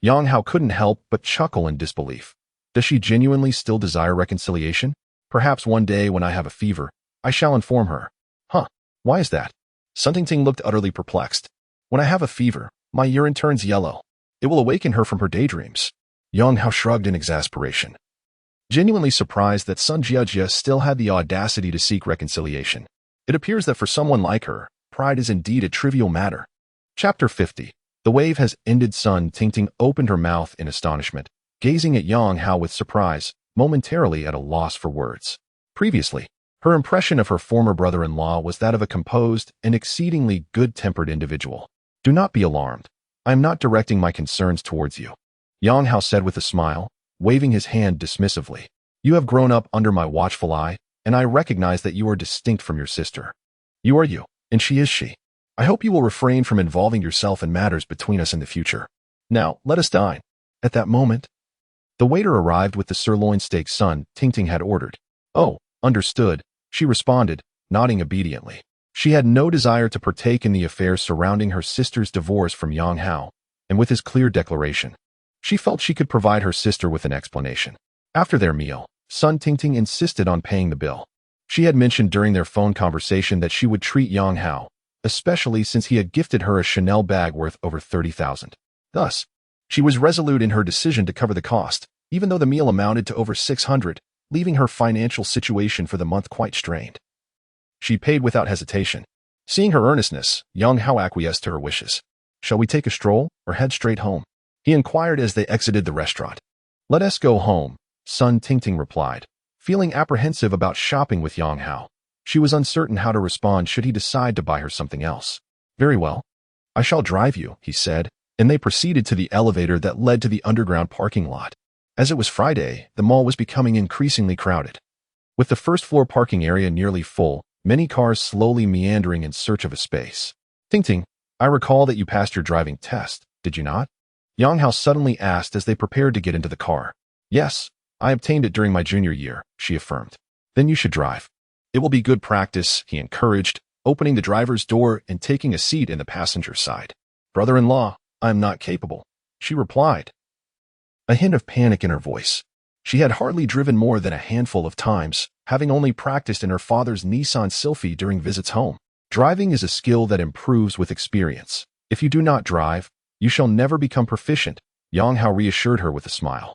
Yang Hao couldn't help but chuckle in disbelief. Does she genuinely still desire reconciliation? Perhaps one day when I have a fever, I shall inform her. Huh, why is that? Sun Tingting looked utterly perplexed. When I have a fever, my urine turns yellow. It will awaken her from her daydreams. Yang Hao shrugged in exasperation, genuinely surprised that Sun Jiajia still had the audacity to seek reconciliation. It appears that for someone like her, pride is indeed a trivial matter. Chapter 50. The wave has ended. Sun Tingting opened her mouth in astonishment, gazing at Yang Hao with surprise, momentarily at a loss for words. Previously, her impression of her former brother-in-law was that of a composed and exceedingly good-tempered individual. Do not be alarmed. I am not directing my concerns towards you, Yang Hao said with a smile, waving his hand dismissively. You have grown up under my watchful eye, and I recognize that you are distinct from your sister. You are you, and she is she. I hope you will refrain from involving yourself in matters between us in the future. Now, let us dine. At that moment, the waiter arrived with the sirloin steak Sun Tingting had ordered. Oh, understood, she responded, nodding obediently. She had no desire to partake in the affairs surrounding her sister's divorce from Yang Hao, and with his clear declaration, she felt she could provide her sister with an explanation. After their meal, Sun Tingting insisted on paying the bill. She had mentioned during their phone conversation that she would treat Yang Hao, especially since he had gifted her a Chanel bag worth over 30,000. Thus, she was resolute in her decision to cover the cost, even though the meal amounted to over 600, leaving her financial situation for the month quite strained. She paid without hesitation. Seeing her earnestness, Yang Hao acquiesced to her wishes. Shall we take a stroll or head straight home? He inquired as they exited the restaurant. Let us go home, Sun Tingting replied, feeling apprehensive about shopping with Yang Hao. She was uncertain how to respond should he decide to buy her something else. Very well. I shall drive you, he said, and they proceeded to the elevator that led to the underground parking lot. As it was Friday, the mall was becoming increasingly crowded. With the first-floor parking area nearly full, many cars slowly meandering in search of a space. Tingting, I recall that you passed your driving test, did you not? Yang Hao suddenly asked as they prepared to get into the car. Yes, I obtained it during my junior year, she affirmed. Then you should drive. It will be good practice, he encouraged, opening the driver's door and taking a seat in the passenger side. Brother-in-law, I am not capable, she replied, a hint of panic in her voice. She had hardly driven more than a handful of times, having only practiced in her father's Nissan Sylphy during visits home. Driving is a skill that improves with experience. If you do not drive, you shall never become proficient, Yang Hao reassured her with a smile.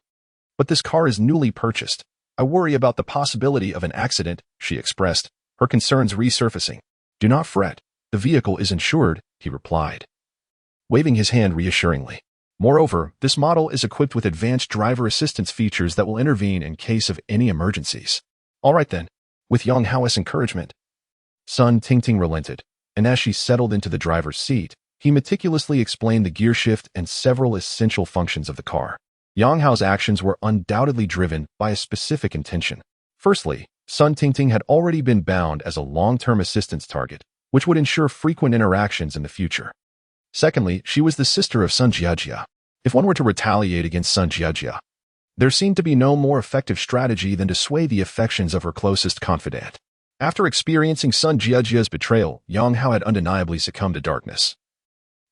But this car is newly purchased. I worry about the possibility of an accident, she expressed, her concerns resurfacing. Do not fret. The vehicle is insured, he replied, waving his hand reassuringly. Moreover, this model is equipped with advanced driver assistance features that will intervene in case of any emergencies. All right then, with Yang Hao's encouragement, Sun Tingting relented, and as she settled into the driver's seat, he meticulously explained the gear shift and several essential functions of the car. Yang Hao's actions were undoubtedly driven by a specific intention. Firstly, Sun Tingting had already been bound as a long-term assistance target, which would ensure frequent interactions in the future. Secondly, she was the sister of Sun Jiajia. If one were to retaliate against Sun Jiajia, there seemed to be no more effective strategy than to sway the affections of her closest confidant. After experiencing Sun Jiajia's betrayal, Yang Hao had undeniably succumbed to darkness.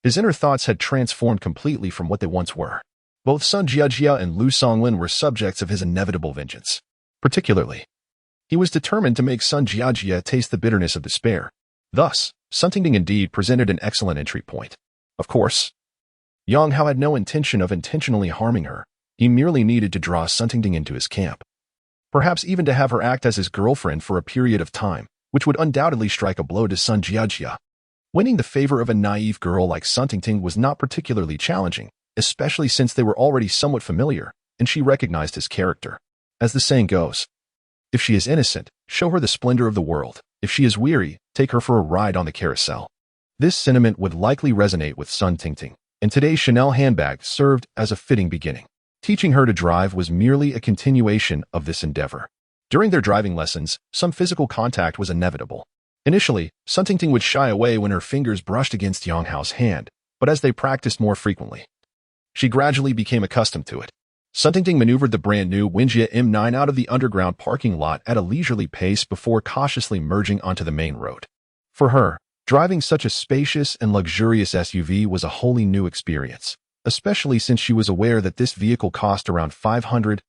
His inner thoughts had transformed completely from what they once were. Both Sun Jiajia and Lu Songlin were subjects of his inevitable vengeance. Particularly, he was determined to make Sun Jiajia taste the bitterness of despair. Thus, Sun Tingting indeed presented an excellent entry point. Of course, Yang Hao had no intention of intentionally harming her. He merely needed to draw Sun Tingting into his camp. Perhaps even to have her act as his girlfriend for a period of time, which would undoubtedly strike a blow to Sun Jiajia. Winning the favor of a naive girl like Sun Tingting was not particularly challenging, especially since they were already somewhat familiar, and she recognized his character. As the saying goes, if she is innocent, show her the splendor of the world. If she is weary, take her for a ride on the carousel. This sentiment would likely resonate with Sun Tingting, and today's Chanel handbag served as a fitting beginning. Teaching her to drive was merely a continuation of this endeavor. During their driving lessons, some physical contact was inevitable. Initially, Sun Tingting would shy away when her fingers brushed against Yang Hao's hand, but as they practiced more frequently, she gradually became accustomed to it. Sun Tingting maneuvered the brand-new Wenjia M9 out of the underground parking lot at a leisurely pace before cautiously merging onto the main road. For her, driving such a spacious and luxurious SUV was a wholly new experience, especially since she was aware that this vehicle cost around 500,000.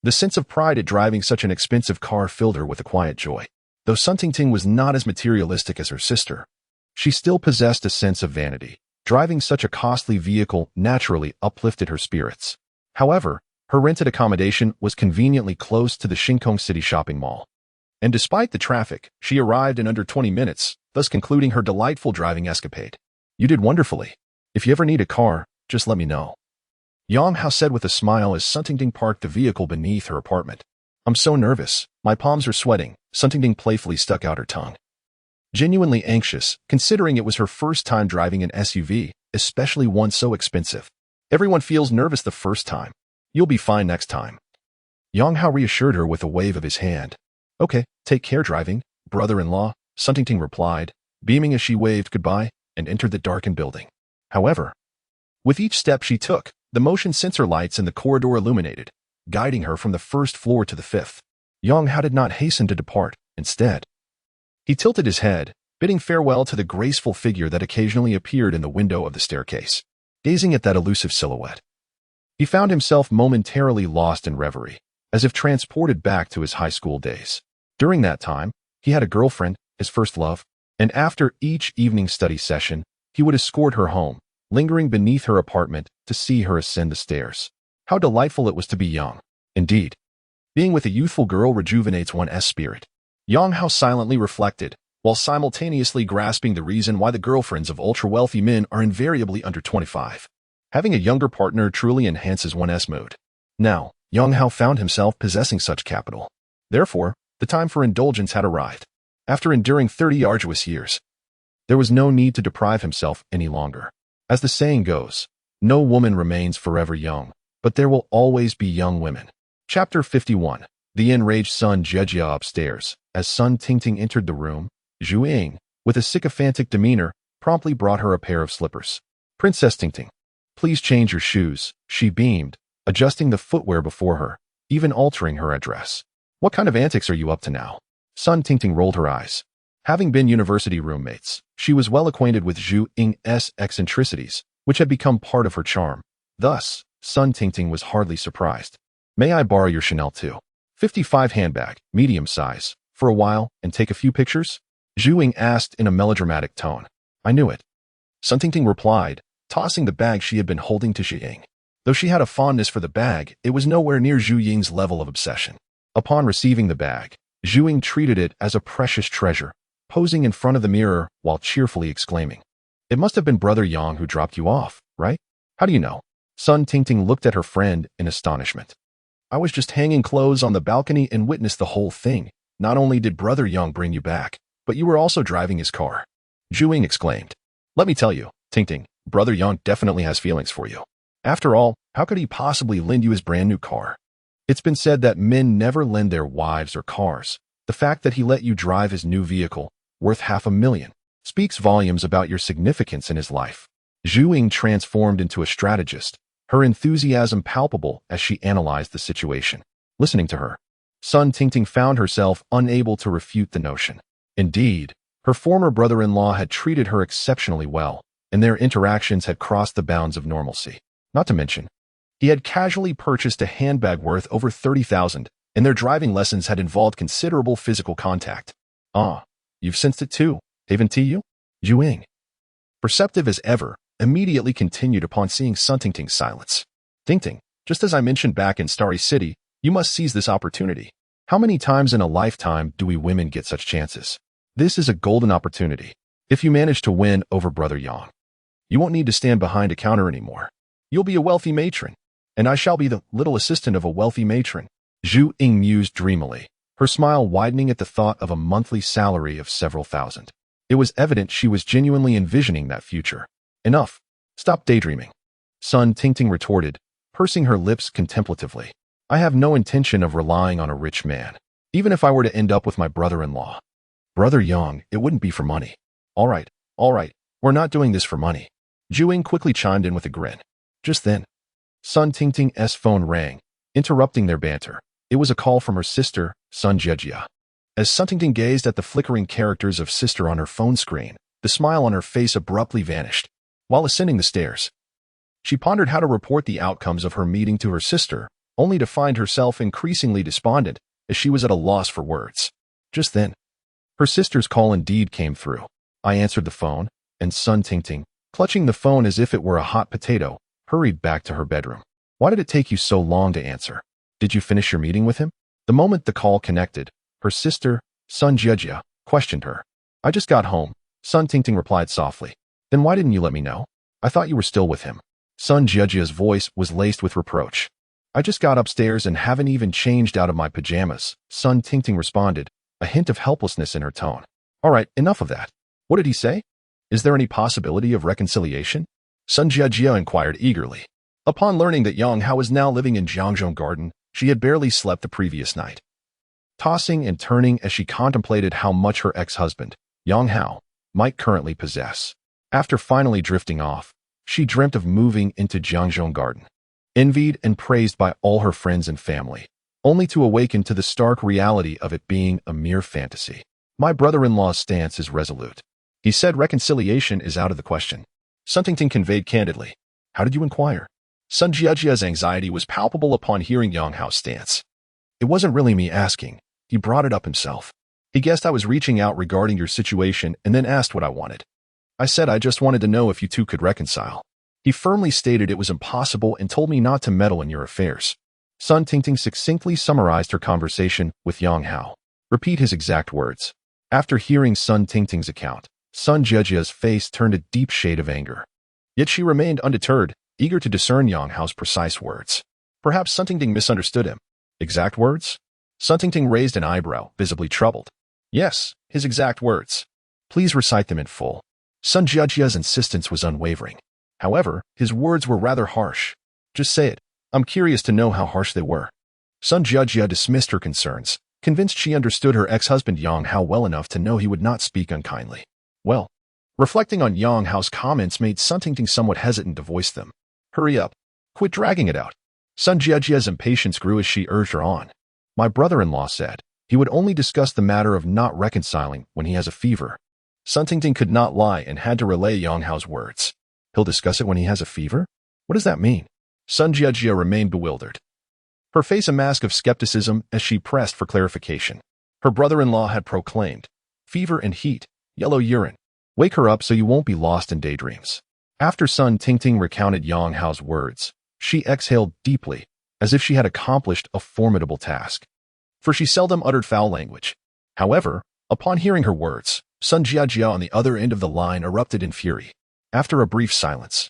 The sense of pride at driving such an expensive car filled her with a quiet joy. Though Sun Tingting was not as materialistic as her sister, she still possessed a sense of vanity. Driving such a costly vehicle naturally uplifted her spirits. However, her rented accommodation was conveniently close to the Shinkong City shopping mall. And despite the traffic, she arrived in under 20 minutes, thus concluding her delightful driving escapade. You did wonderfully. If you ever need a car, just let me know. Yang Hao said with a smile as Sun Tingting parked the vehicle beneath her apartment. I'm so nervous. My palms are sweating. Sun Tingting playfully stuck out her tongue. Genuinely anxious, considering it was her first time driving an SUV, especially one so expensive. Everyone feels nervous the first time. You'll be fine next time. Yang Hao reassured her with a wave of his hand. Okay, take care driving, brother-in-law, Sun Tingting replied, beaming as she waved goodbye and entered the darkened building. However, with each step she took, the motion sensor lights in the corridor illuminated, guiding her from the first floor to the fifth. Yang Hao did not hasten to depart. Instead, he tilted his head, bidding farewell to the graceful figure that occasionally appeared in the window of the staircase. Gazing at that elusive silhouette, he found himself momentarily lost in reverie, as if transported back to his high school days. During that time, he had a girlfriend, his first love, and after each evening study session, he would escort her home, lingering beneath her apartment to see her ascend the stairs. How delightful it was to be young. Indeed, being with a youthful girl rejuvenates one's spirit. Yang Hao silently reflected, while simultaneously grasping the reason why the girlfriends of ultra-wealthy men are invariably under 25. Having a younger partner truly enhances one's mood. Now, Yang Hao found himself possessing such capital. Therefore, the time for indulgence had arrived. After enduring 30 arduous years, there was no need to deprive himself any longer. As the saying goes, no woman remains forever young, but there will always be young women. Chapter 51. The enraged Sun Jiajia upstairs. As Sun Tingting entered the room, Zhu Ying, with a sycophantic demeanor, promptly brought her a pair of slippers. Princess Tingting, please change your shoes, she beamed, adjusting the footwear before her, even altering her address. What kind of antics are you up to now? Sun Tingting rolled her eyes. Having been university roommates, she was well acquainted with Zhu Ying's eccentricities, which had become part of her charm. Thus, Sun Tingting was hardly surprised. May I borrow your Chanel 255 handbag, medium size, for a while and take a few pictures? Zhu Ying asked in a melodramatic tone. I knew it. Sun Tingting replied, tossing the bag she had been holding to Zhu Ying. Though she had a fondness for the bag, it was nowhere near Zhu Ying's level of obsession. Upon receiving the bag, Zhu Ying treated it as a precious treasure, posing in front of the mirror while cheerfully exclaiming, It must have been Brother Yang who dropped you off, right? How do you know? Sun Tingting looked at her friend in astonishment. I was just hanging clothes on the balcony and witnessed the whole thing. Not only did Brother Yang bring you back, but you were also driving his car. Zhu Ying exclaimed. Let me tell you, Tingting, Brother Yang definitely has feelings for you. After all, how could he possibly lend you his brand new car? It's been said that men never lend their wives or cars. The fact that he let you drive his new vehicle, worth $500,000, speaks volumes about your significance in his life. Zhu Ying transformed into a strategist, her enthusiasm palpable as she analyzed the situation. Listening to her, Sun Tingting found herself unable to refute the notion. Indeed, her former brother-in-law had treated her exceptionally well, and their interactions had crossed the bounds of normalcy. Not to mention, he had casually purchased a handbag worth over $30,000, and their driving lessons had involved considerable physical contact. Ah, you've sensed it too, haven't you? Zhu Ying, perceptive as ever, immediately continued upon seeing Sun Tingting's silence. Tingting, just as I mentioned back in Starry City, you must seize this opportunity. How many times in a lifetime do we women get such chances? This is a golden opportunity. If you manage to win over Brother Yang, you won't need to stand behind a counter anymore. You'll be a wealthy matron, and I shall be the little assistant of a wealthy matron. Zhu Ying mused dreamily, her smile widening at the thought of a monthly salary of several thousand. It was evident she was genuinely envisioning that future. Enough. Stop daydreaming. Sun Tingting retorted, pursing her lips contemplatively. I have no intention of relying on a rich man, even if I were to end up with my brother-in-law. Brother Yang, it wouldn't be for money. All right, we're not doing this for money. Zhu Ying quickly chimed in with a grin. Just then, Sun Tingting's phone rang, interrupting their banter. It was a call from her sister, Sun Jiejia. As Sun Tingting gazed at the flickering characters of sister on her phone screen, the smile on her face abruptly vanished. While ascending the stairs, she pondered how to report the outcomes of her meeting to her sister, only to find herself increasingly despondent as she was at a loss for words. Just then, her sister's call indeed came through. I answered the phone, and Sun Tingting, clutching the phone as if it were a hot potato, hurried back to her bedroom. Why did it take you so long to answer? Did you finish your meeting with him? The moment the call connected, her sister, Sun Jiejia, questioned her. I just got home, Sun Tingting replied softly. Then why didn't you let me know? I thought you were still with him. Sun Jiejia's voice was laced with reproach. I just got upstairs and haven't even changed out of my pajamas, Sun Tingting responded, a hint of helplessness in her tone. All right, enough of that. What did he say? Is there any possibility of reconciliation? Sun Jiejia inquired eagerly. Upon learning that Yang Hao was now living in Jiangzhou Garden, she had barely slept the previous night. Tossing and turning as she contemplated how much her ex-husband, Yang Hao, might currently possess. After finally drifting off, she dreamt of moving into Jiangzhou Garden, envied and praised by all her friends and family, only to awaken to the stark reality of it being a mere fantasy. My brother-in-law's stance is resolute. He said reconciliation is out of the question. Sun Tingting conveyed candidly. How did you inquire? Sun Jiejia's anxiety was palpable upon hearing Yang Hao's stance. It wasn't really me asking. He brought it up himself. He guessed I was reaching out regarding your situation and then asked what I wanted. I said I just wanted to know if you two could reconcile. He firmly stated it was impossible and told me not to meddle in your affairs. Sun Tingting succinctly summarized her conversation with Yang Hao. Repeat his exact words. After hearing Sun Tingting's account, Sun Jiejia's face turned a deep shade of anger. Yet she remained undeterred, eager to discern Yang Hao's precise words. Perhaps Sun Tingting misunderstood him. Exact words? Sun Tingting raised an eyebrow, visibly troubled. Yes, his exact words. Please recite them in full. Sun Jiejia's insistence was unwavering. However, his words were rather harsh. Just say it. I'm curious to know how harsh they were. Sun Jiejia dismissed her concerns, convinced she understood her ex-husband Yang Hao well enough to know he would not speak unkindly. Well, reflecting on Yang Hao's comments made Sun Tingting somewhat hesitant to voice them. Hurry up. Quit dragging it out. Sun Jiejia's impatience grew as she urged her on. My brother-in-law said he would only discuss the matter of not reconciling when he has a fever. Sun Tingting could not lie and had to relay Yang Hao's words. He'll discuss it when he has a fever? What does that mean? Sun Jiejia remained bewildered, her face a mask of skepticism as she pressed for clarification. Her brother-in-law had proclaimed, fever and heat, yellow urine. Wake her up so you won't be lost in daydreams. After Sun Tingting recounted Yang Hao's words, she exhaled deeply, as if she had accomplished a formidable task. For she seldom uttered foul language. However, upon hearing her words, Sun Jiejia on the other end of the line erupted in fury. After a brief silence,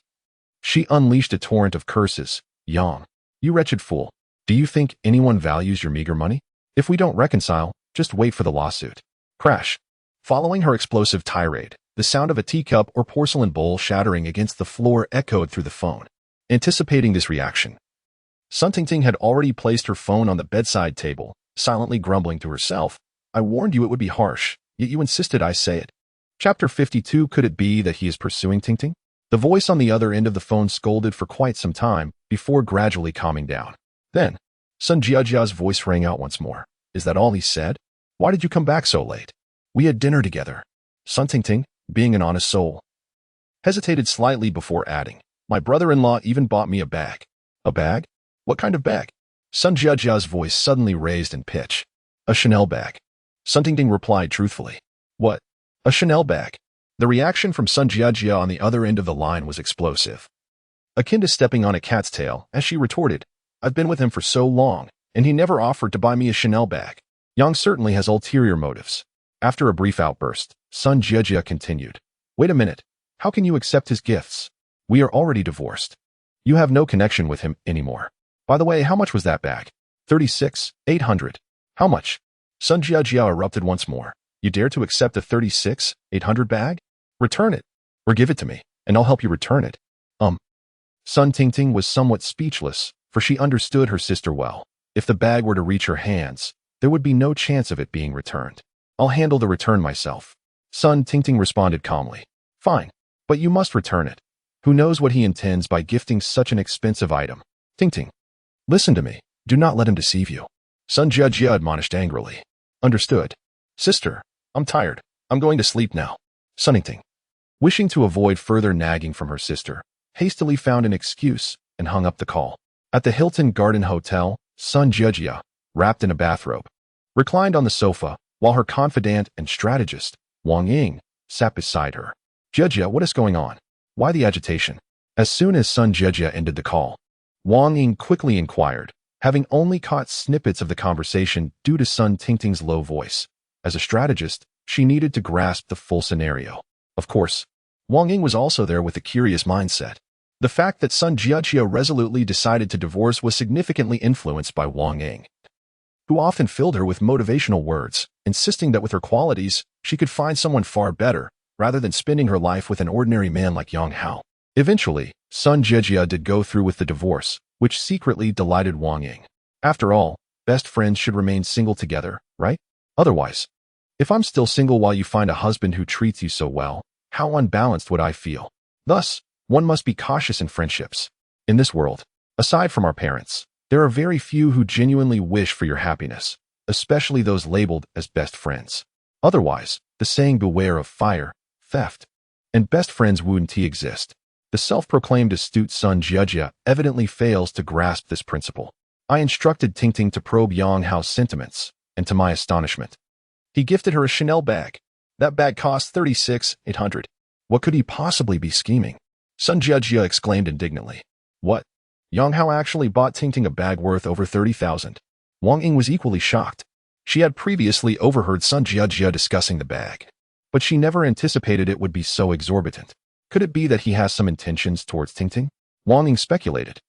She unleashed a torrent of curses. Yang, you wretched fool. Do you think anyone values your meager money? If we don't reconcile, just wait for the lawsuit. Crash. Following her explosive tirade, the sound of a teacup or porcelain bowl shattering against the floor echoed through the phone. Anticipating this reaction, Sun Tingting had already placed her phone on the bedside table, silently grumbling to herself. I warned you it would be harsh, yet you insisted I say it. Chapter 52. Could it be that he is pursuing Tingting? The voice on the other end of the phone scolded for quite some time before gradually calming down. Then, Sun Jiajia's voice rang out once more. Is that all he said? Why did you come back so late? We had dinner together. Sun Tingting, being an honest soul, hesitated slightly before adding, my brother-in-law even bought me a bag. A bag? What kind of bag? Sun Jiajia's voice suddenly raised in pitch. A Chanel bag. Sun Tingting replied truthfully. What? A Chanel bag? The reaction from Sun Jiajia on the other end of the line was explosive, akin to stepping on a cat's tail, as she retorted, I've been with him for so long, and he never offered to buy me a Chanel bag. Yang certainly has ulterior motives. After a brief outburst, Sun Jiajia continued, wait a minute, how can you accept his gifts? We are already divorced. You have no connection with him anymore. By the way, how much was that bag? 36,800. How much? Sun Jiajia erupted once more. You dare to accept a 36,800 bag? Return it, or give it to me, and I'll help you return it. Sun Tingting was somewhat speechless, for she understood her sister well. If the bag were to reach her hands, there would be no chance of it being returned. I'll handle the return myself. Sun Tingting responded calmly. Fine, but you must return it. Who knows what he intends by gifting such an expensive item? Tingting, listen to me. Do not let him deceive you. Sun Jiajia admonished angrily. Understood. Sister, I'm tired. I'm going to sleep now. Sun Tingting, wishing to avoid further nagging from her sister, hastily found an excuse and hung up the call. At the Hilton Garden Hotel, Sun Jiajia, wrapped in a bathrobe, reclined on the sofa, while her confidant and strategist, Wang Ying, sat beside her. Jiajia, what is going on? Why the agitation? As soon as Sun Jiajia ended the call, Wang Ying quickly inquired, having only caught snippets of the conversation due to Sun Tingting's low voice. As a strategist, she needed to grasp the full scenario. Of course, Wang Ying was also there with a curious mindset. The fact that Sun Jiajia resolutely decided to divorce was significantly influenced by Wang Ying, who often filled her with motivational words, insisting that with her qualities, she could find someone far better, rather than spending her life with an ordinary man like Yang Hao. Eventually, Sun Jiajia did go through with the divorce, which secretly delighted Wang Ying. After all, best friends should remain single together, right? Otherwise, if I'm still single while you find a husband who treats you so well, how unbalanced would I feel? Thus, one must be cautious in friendships. In this world, aside from our parents, there are very few who genuinely wish for your happiness, especially those labeled as best friends. Otherwise, the saying beware of fire, theft, and best friends wouldn't exist. The self-proclaimed astute Sun Jiajia evidently fails to grasp this principle. I instructed Tingting to probe Yang Hao's sentiments, and to my astonishment, he gifted her a Chanel bag. That bag cost 36,800. What could he possibly be scheming? Sun Jiajia exclaimed indignantly. What? Yang Hao actually bought Tingting a bag worth over 30,000. Wang Ying was equally shocked. She had previously overheard Sun Jiajia discussing the bag, but she never anticipated it would be so exorbitant. Could it be that he has some intentions towards Tingting? Wang Ying speculated.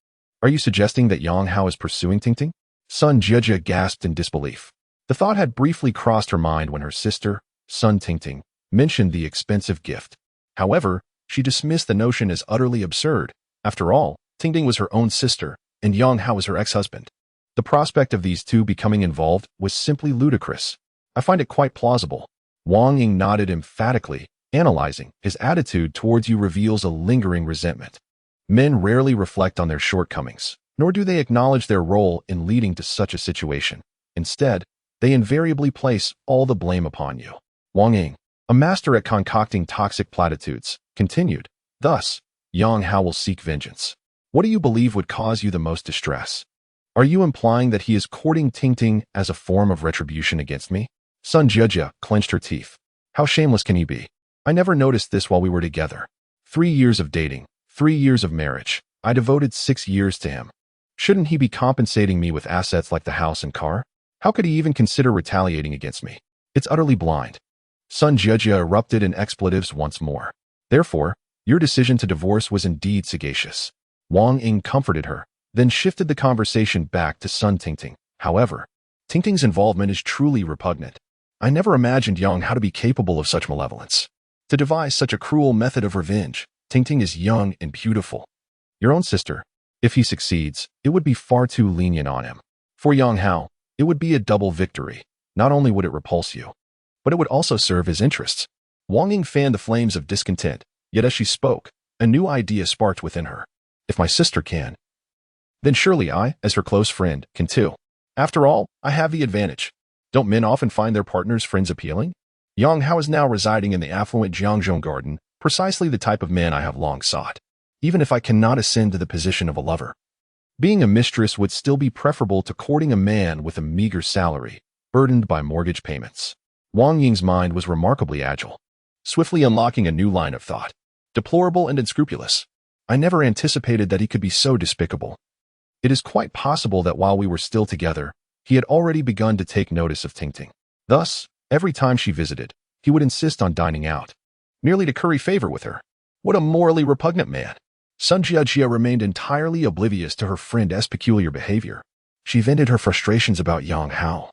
Are you suggesting that Yang Hao is pursuing Tingting? Sun Jiajia gasped in disbelief. The thought had briefly crossed her mind when her sister, Sun Tingting, mentioned the expensive gift. However, she dismissed the notion as utterly absurd. After all, Tingting was her own sister, and Yang Hao was her ex-husband. The prospect of these two becoming involved was simply ludicrous. I find it quite plausible. Wang Ying nodded emphatically, analyzing his attitude towards you reveals a lingering resentment. Men rarely reflect on their shortcomings, nor do they acknowledge their role in leading to such a situation. Instead, they invariably place all the blame upon you. Wang Ying, a master at concocting toxic platitudes, continued, thus, Yang Hao will seek vengeance. What do you believe would cause you the most distress? Are you implying that he is courting Tingting as a form of retribution against me? Sun Jiajia clenched her teeth. How shameless can he be? I never noticed this while we were together. 3 years of dating, 3 years of marriage. I devoted 6 years to him. Shouldn't he be compensating me with assets like the house and car? How could he even consider retaliating against me? It's utterly blind. Sun Jiajia erupted in expletives once more. Therefore, Your decision to divorce was indeed sagacious. Wang Ying comforted her, then shifted the conversation back to Sun Tingting. However, Tingting's involvement is truly repugnant. I never imagined Yang Hao to be capable of such malevolence. To devise such a cruel method of revenge, Tingting is young and beautiful. Your own sister. If he succeeds, it would be far too lenient on him. For Yang Hao, it would be a double victory. Not only would it repulse you, but it would also serve his interests. Wang Ying fanned the flames of discontent, yet as she spoke, a new idea sparked within her. If my sister can, then surely I, as her close friend, can too. After all, I have the advantage. Don't men often find their partners' friends appealing? Yang Hao is now residing in the affluent Jiangzhou garden, precisely the type of man I have long sought. Even if I cannot ascend to the position of a lover, being a mistress would still be preferable to courting a man with a meager salary, burdened by mortgage payments. Wang Ying's mind was remarkably agile, swiftly unlocking a new line of thought. Deplorable and unscrupulous. I never anticipated that he could be so despicable. It is quite possible that while we were still together, he had already begun to take notice of Tingting. Thus, every time she visited, he would insist on dining out, merely to curry favor with her. What a morally repugnant man! Sun Jiajia remained entirely oblivious to her friend's peculiar behavior. She vented her frustrations about Yang Hao,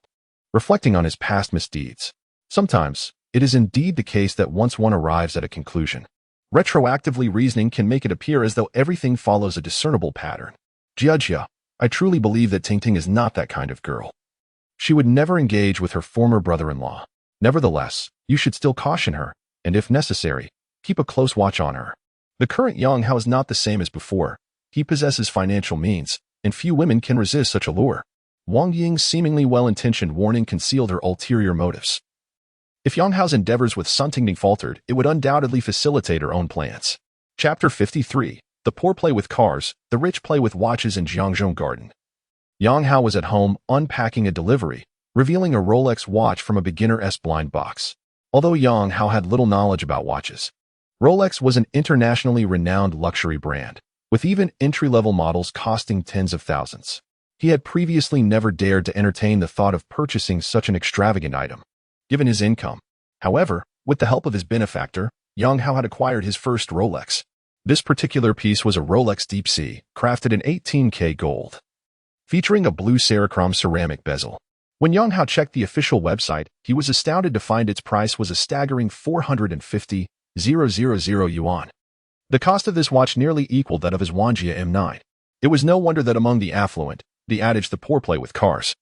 reflecting on his past misdeeds. Sometimes, it is indeed the case that once one arrives at a conclusion, retroactively reasoning can make it appear as though everything follows a discernible pattern. Jiajia, I truly believe that Tingting is not that kind of girl. She would never engage with her former brother-in-law. Nevertheless, you should still caution her, and if necessary, keep a close watch on her. The current Yang Hao is not the same as before. He possesses financial means, and few women can resist such a lure. Wang Ying's seemingly well-intentioned warning concealed her ulterior motives. If Yang Hao's endeavors with Sun Tingting faltered, it would undoubtedly facilitate her own plans. Chapter 53. The poor play with cars, the rich play with watches in Jiangzhou garden. Yang Hao was at home unpacking a delivery, revealing a Rolex watch from a beginner's blind box. Although Yang Hao had little knowledge about watches, Rolex was an internationally renowned luxury brand, with even entry-level models costing tens of thousands. He had previously never dared to entertain the thought of purchasing such an extravagant item, given his income. However, with the help of his benefactor, Yang Hao had acquired his first Rolex. This particular piece was a Rolex Deep Sea, crafted in 18K gold, featuring a blue Cerachrom ceramic bezel. When Yang Hao checked the official website, he was astounded to find its price was a staggering 450,000 yuan. The cost of this watch nearly equaled that of his Wanjia M9. It was no wonder that among the affluent, the adage "the poor play with cars,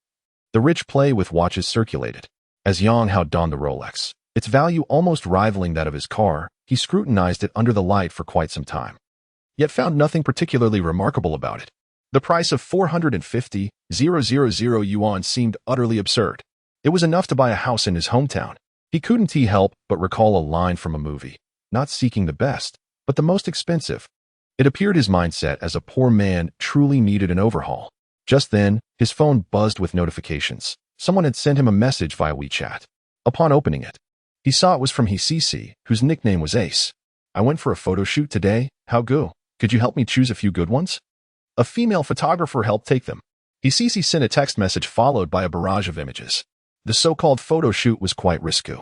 the rich play with watches" circulated. As Yang Hao donned the Rolex, its value almost rivaling that of his car, he scrutinized it under the light for quite some time, yet found nothing particularly remarkable about it. The price of 450,000 yuan seemed utterly absurd. It was enough to buy a house in his hometown. He couldn't help but recall a line from a movie, not seeking the best, but the most expensive. It appeared his mindset as a poor man truly needed an overhaul. Just then, his phone buzzed with notifications. Someone had sent him a message via WeChat. Upon opening it, he saw it was from Hisisi, whose nickname was Ace. I went for a photo shoot today. How go? Could you help me choose a few good ones? A female photographer helped take them. Hisisi sent a text message followed by a barrage of images. The so-called photo shoot was quite risky.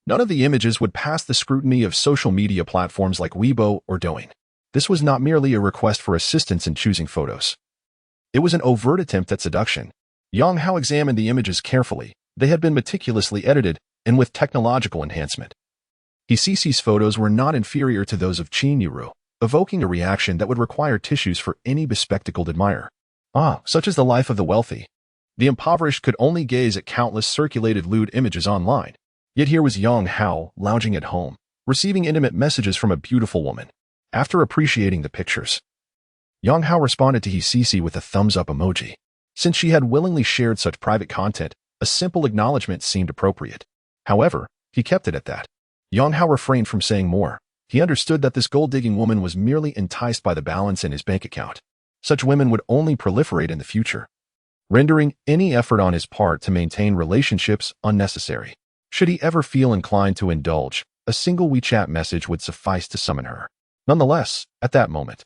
None of the images would pass the scrutiny of social media platforms like Weibo or Douyin. This was not merely a request for assistance in choosing photos. It was an overt attempt at seduction. Yang Hao examined the images carefully. They had been meticulously edited and with technological enhancement. Hisisi's photos were not inferior to those of Qin Yuru, evoking a reaction that would require tissues for any bespectacled admirer. Such is the life of the wealthy. The impoverished could only gaze at countless circulated lewd images online. Yet here was Yang Hao lounging at home, receiving intimate messages from a beautiful woman. After appreciating the pictures, Yang Hao responded to Hisisi with a thumbs-up emoji. Since she had willingly shared such private content, a simple acknowledgement seemed appropriate. However, he kept it at that. Yang Hao refrained from saying more. He understood that this gold-digging woman was merely enticed by the balance in his bank account. Such women would only proliferate in the future, rendering any effort on his part to maintain relationships unnecessary. Should he ever feel inclined to indulge, a single WeChat message would suffice to summon her. Nonetheless, at that moment,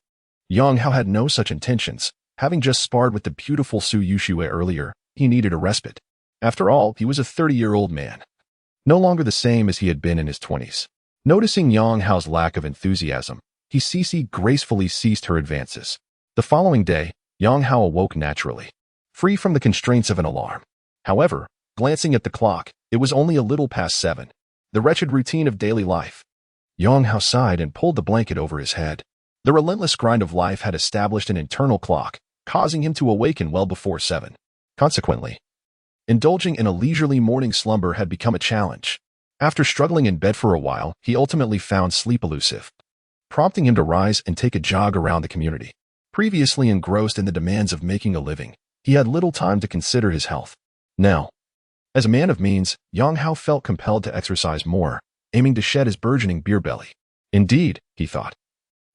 Yang Hao had no such intentions. Having just sparred with the beautiful Su Yuxue earlier, he needed a respite. After all, he was a 30-year-old man, no longer the same as he had been in his 20s. Noticing Yang Hao's lack of enthusiasm, he gracefully ceased her advances. The following day, Yang Hao awoke naturally, free from the constraints of an alarm. However, glancing at the clock, it was only a little past 7. The wretched routine of daily life. Yang Hao sighed and pulled the blanket over his head. The relentless grind of life had established an internal clock, causing him to awaken well before 7. Consequently, indulging in a leisurely morning slumber had become a challenge. After struggling in bed for a while, he ultimately found sleep elusive, prompting him to rise and take a jog around the community. Previously engrossed in the demands of making a living, he had little time to consider his health. Now, as a man of means, Yang Hao felt compelled to exercise more, aiming to shed his burgeoning beer belly. Indeed, he thought,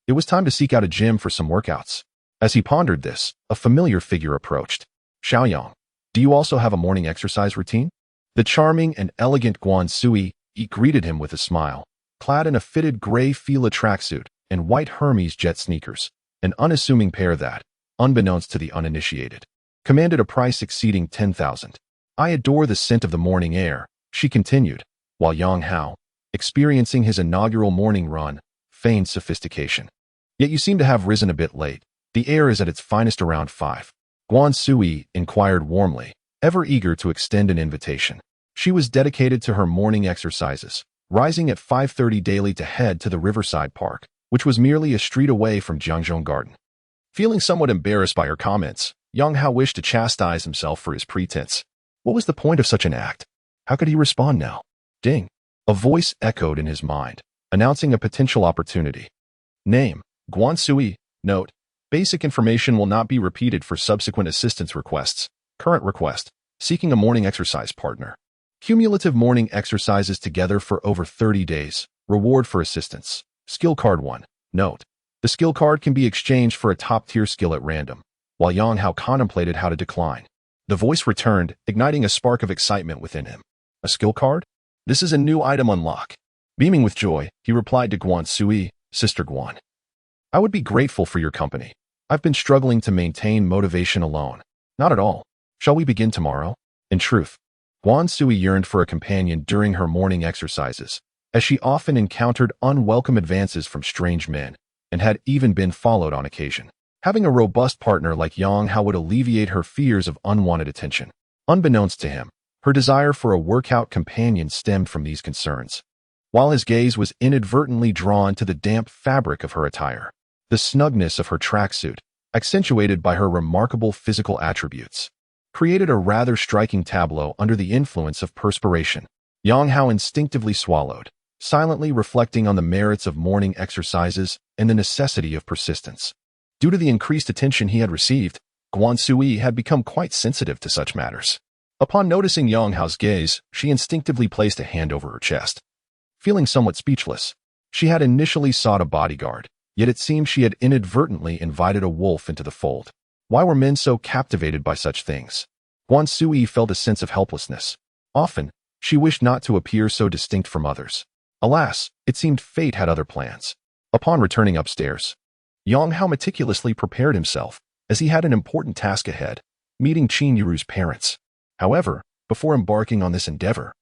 it was time to seek out a gym for some workouts. As he pondered this, a familiar figure approached. Xiaoyang, do you also have a morning exercise routine? The charming and elegant Guan Sui greeted him with a smile, clad in a fitted gray Fila tracksuit and white Hermes jet sneakers, an unassuming pair that, unbeknownst to the uninitiated, commanded a price exceeding 10,000. I adore the scent of the morning air, she continued, while Yang Hao, experiencing his inaugural morning run, feigned sophistication. Yet you seem to have risen a bit late. The air is at its finest around 5. Guan Sui inquired warmly, ever eager to extend an invitation. She was dedicated to her morning exercises, rising at 5:30 daily to head to the Riverside Park, which was merely a street away from Jiangzhong Garden. Feeling somewhat embarrassed by her comments, Yang Hao wished to chastise himself for his pretense. What was the point of such an act? How could he respond now? Ding! A voice echoed in his mind, announcing a potential opportunity. Name, Guan Sui. Note, basic information will not be repeated for subsequent assistance requests. Current request, seeking a morning exercise partner. Cumulative morning exercises together for over 30 days. Reward for assistance. Skill card 1. Note, the skill card can be exchanged for a top-tier skill at random. While Yang Hao contemplated how to decline, the voice returned, igniting a spark of excitement within him. A skill card? This is a new item unlock. Beaming with joy, he replied to Guan Sui, Sister Guan. I would be grateful for your company. I've been struggling to maintain motivation alone. Not at all. Shall we begin tomorrow? In truth, Guan Sui yearned for a companion during her morning exercises, as she often encountered unwelcome advances from strange men, and had even been followed on occasion. Having a robust partner like Yang Hao would alleviate her fears of unwanted attention. Unbeknownst to him, her desire for a workout companion stemmed from these concerns. While his gaze was inadvertently drawn to the damp fabric of her attire, the snugness of her tracksuit, accentuated by her remarkable physical attributes, created a rather striking tableau under the influence of perspiration. Yang Hao instinctively swallowed, silently reflecting on the merits of morning exercises and the necessity of persistence. Due to the increased attention he had received, Guan Sui had become quite sensitive to such matters. Upon noticing Yang Hao's gaze, she instinctively placed a hand over her chest. Feeling somewhat speechless, she had initially sought a bodyguard, yet it seemed she had inadvertently invited a wolf into the fold. Why were men so captivated by such things? Guan Sui felt a sense of helplessness. Often, she wished not to appear so distinct from others. Alas, it seemed fate had other plans. Upon returning upstairs, Yang Hao meticulously prepared himself, as he had an important task ahead, meeting Qin Yuru's parents. However, before embarking on this endeavor,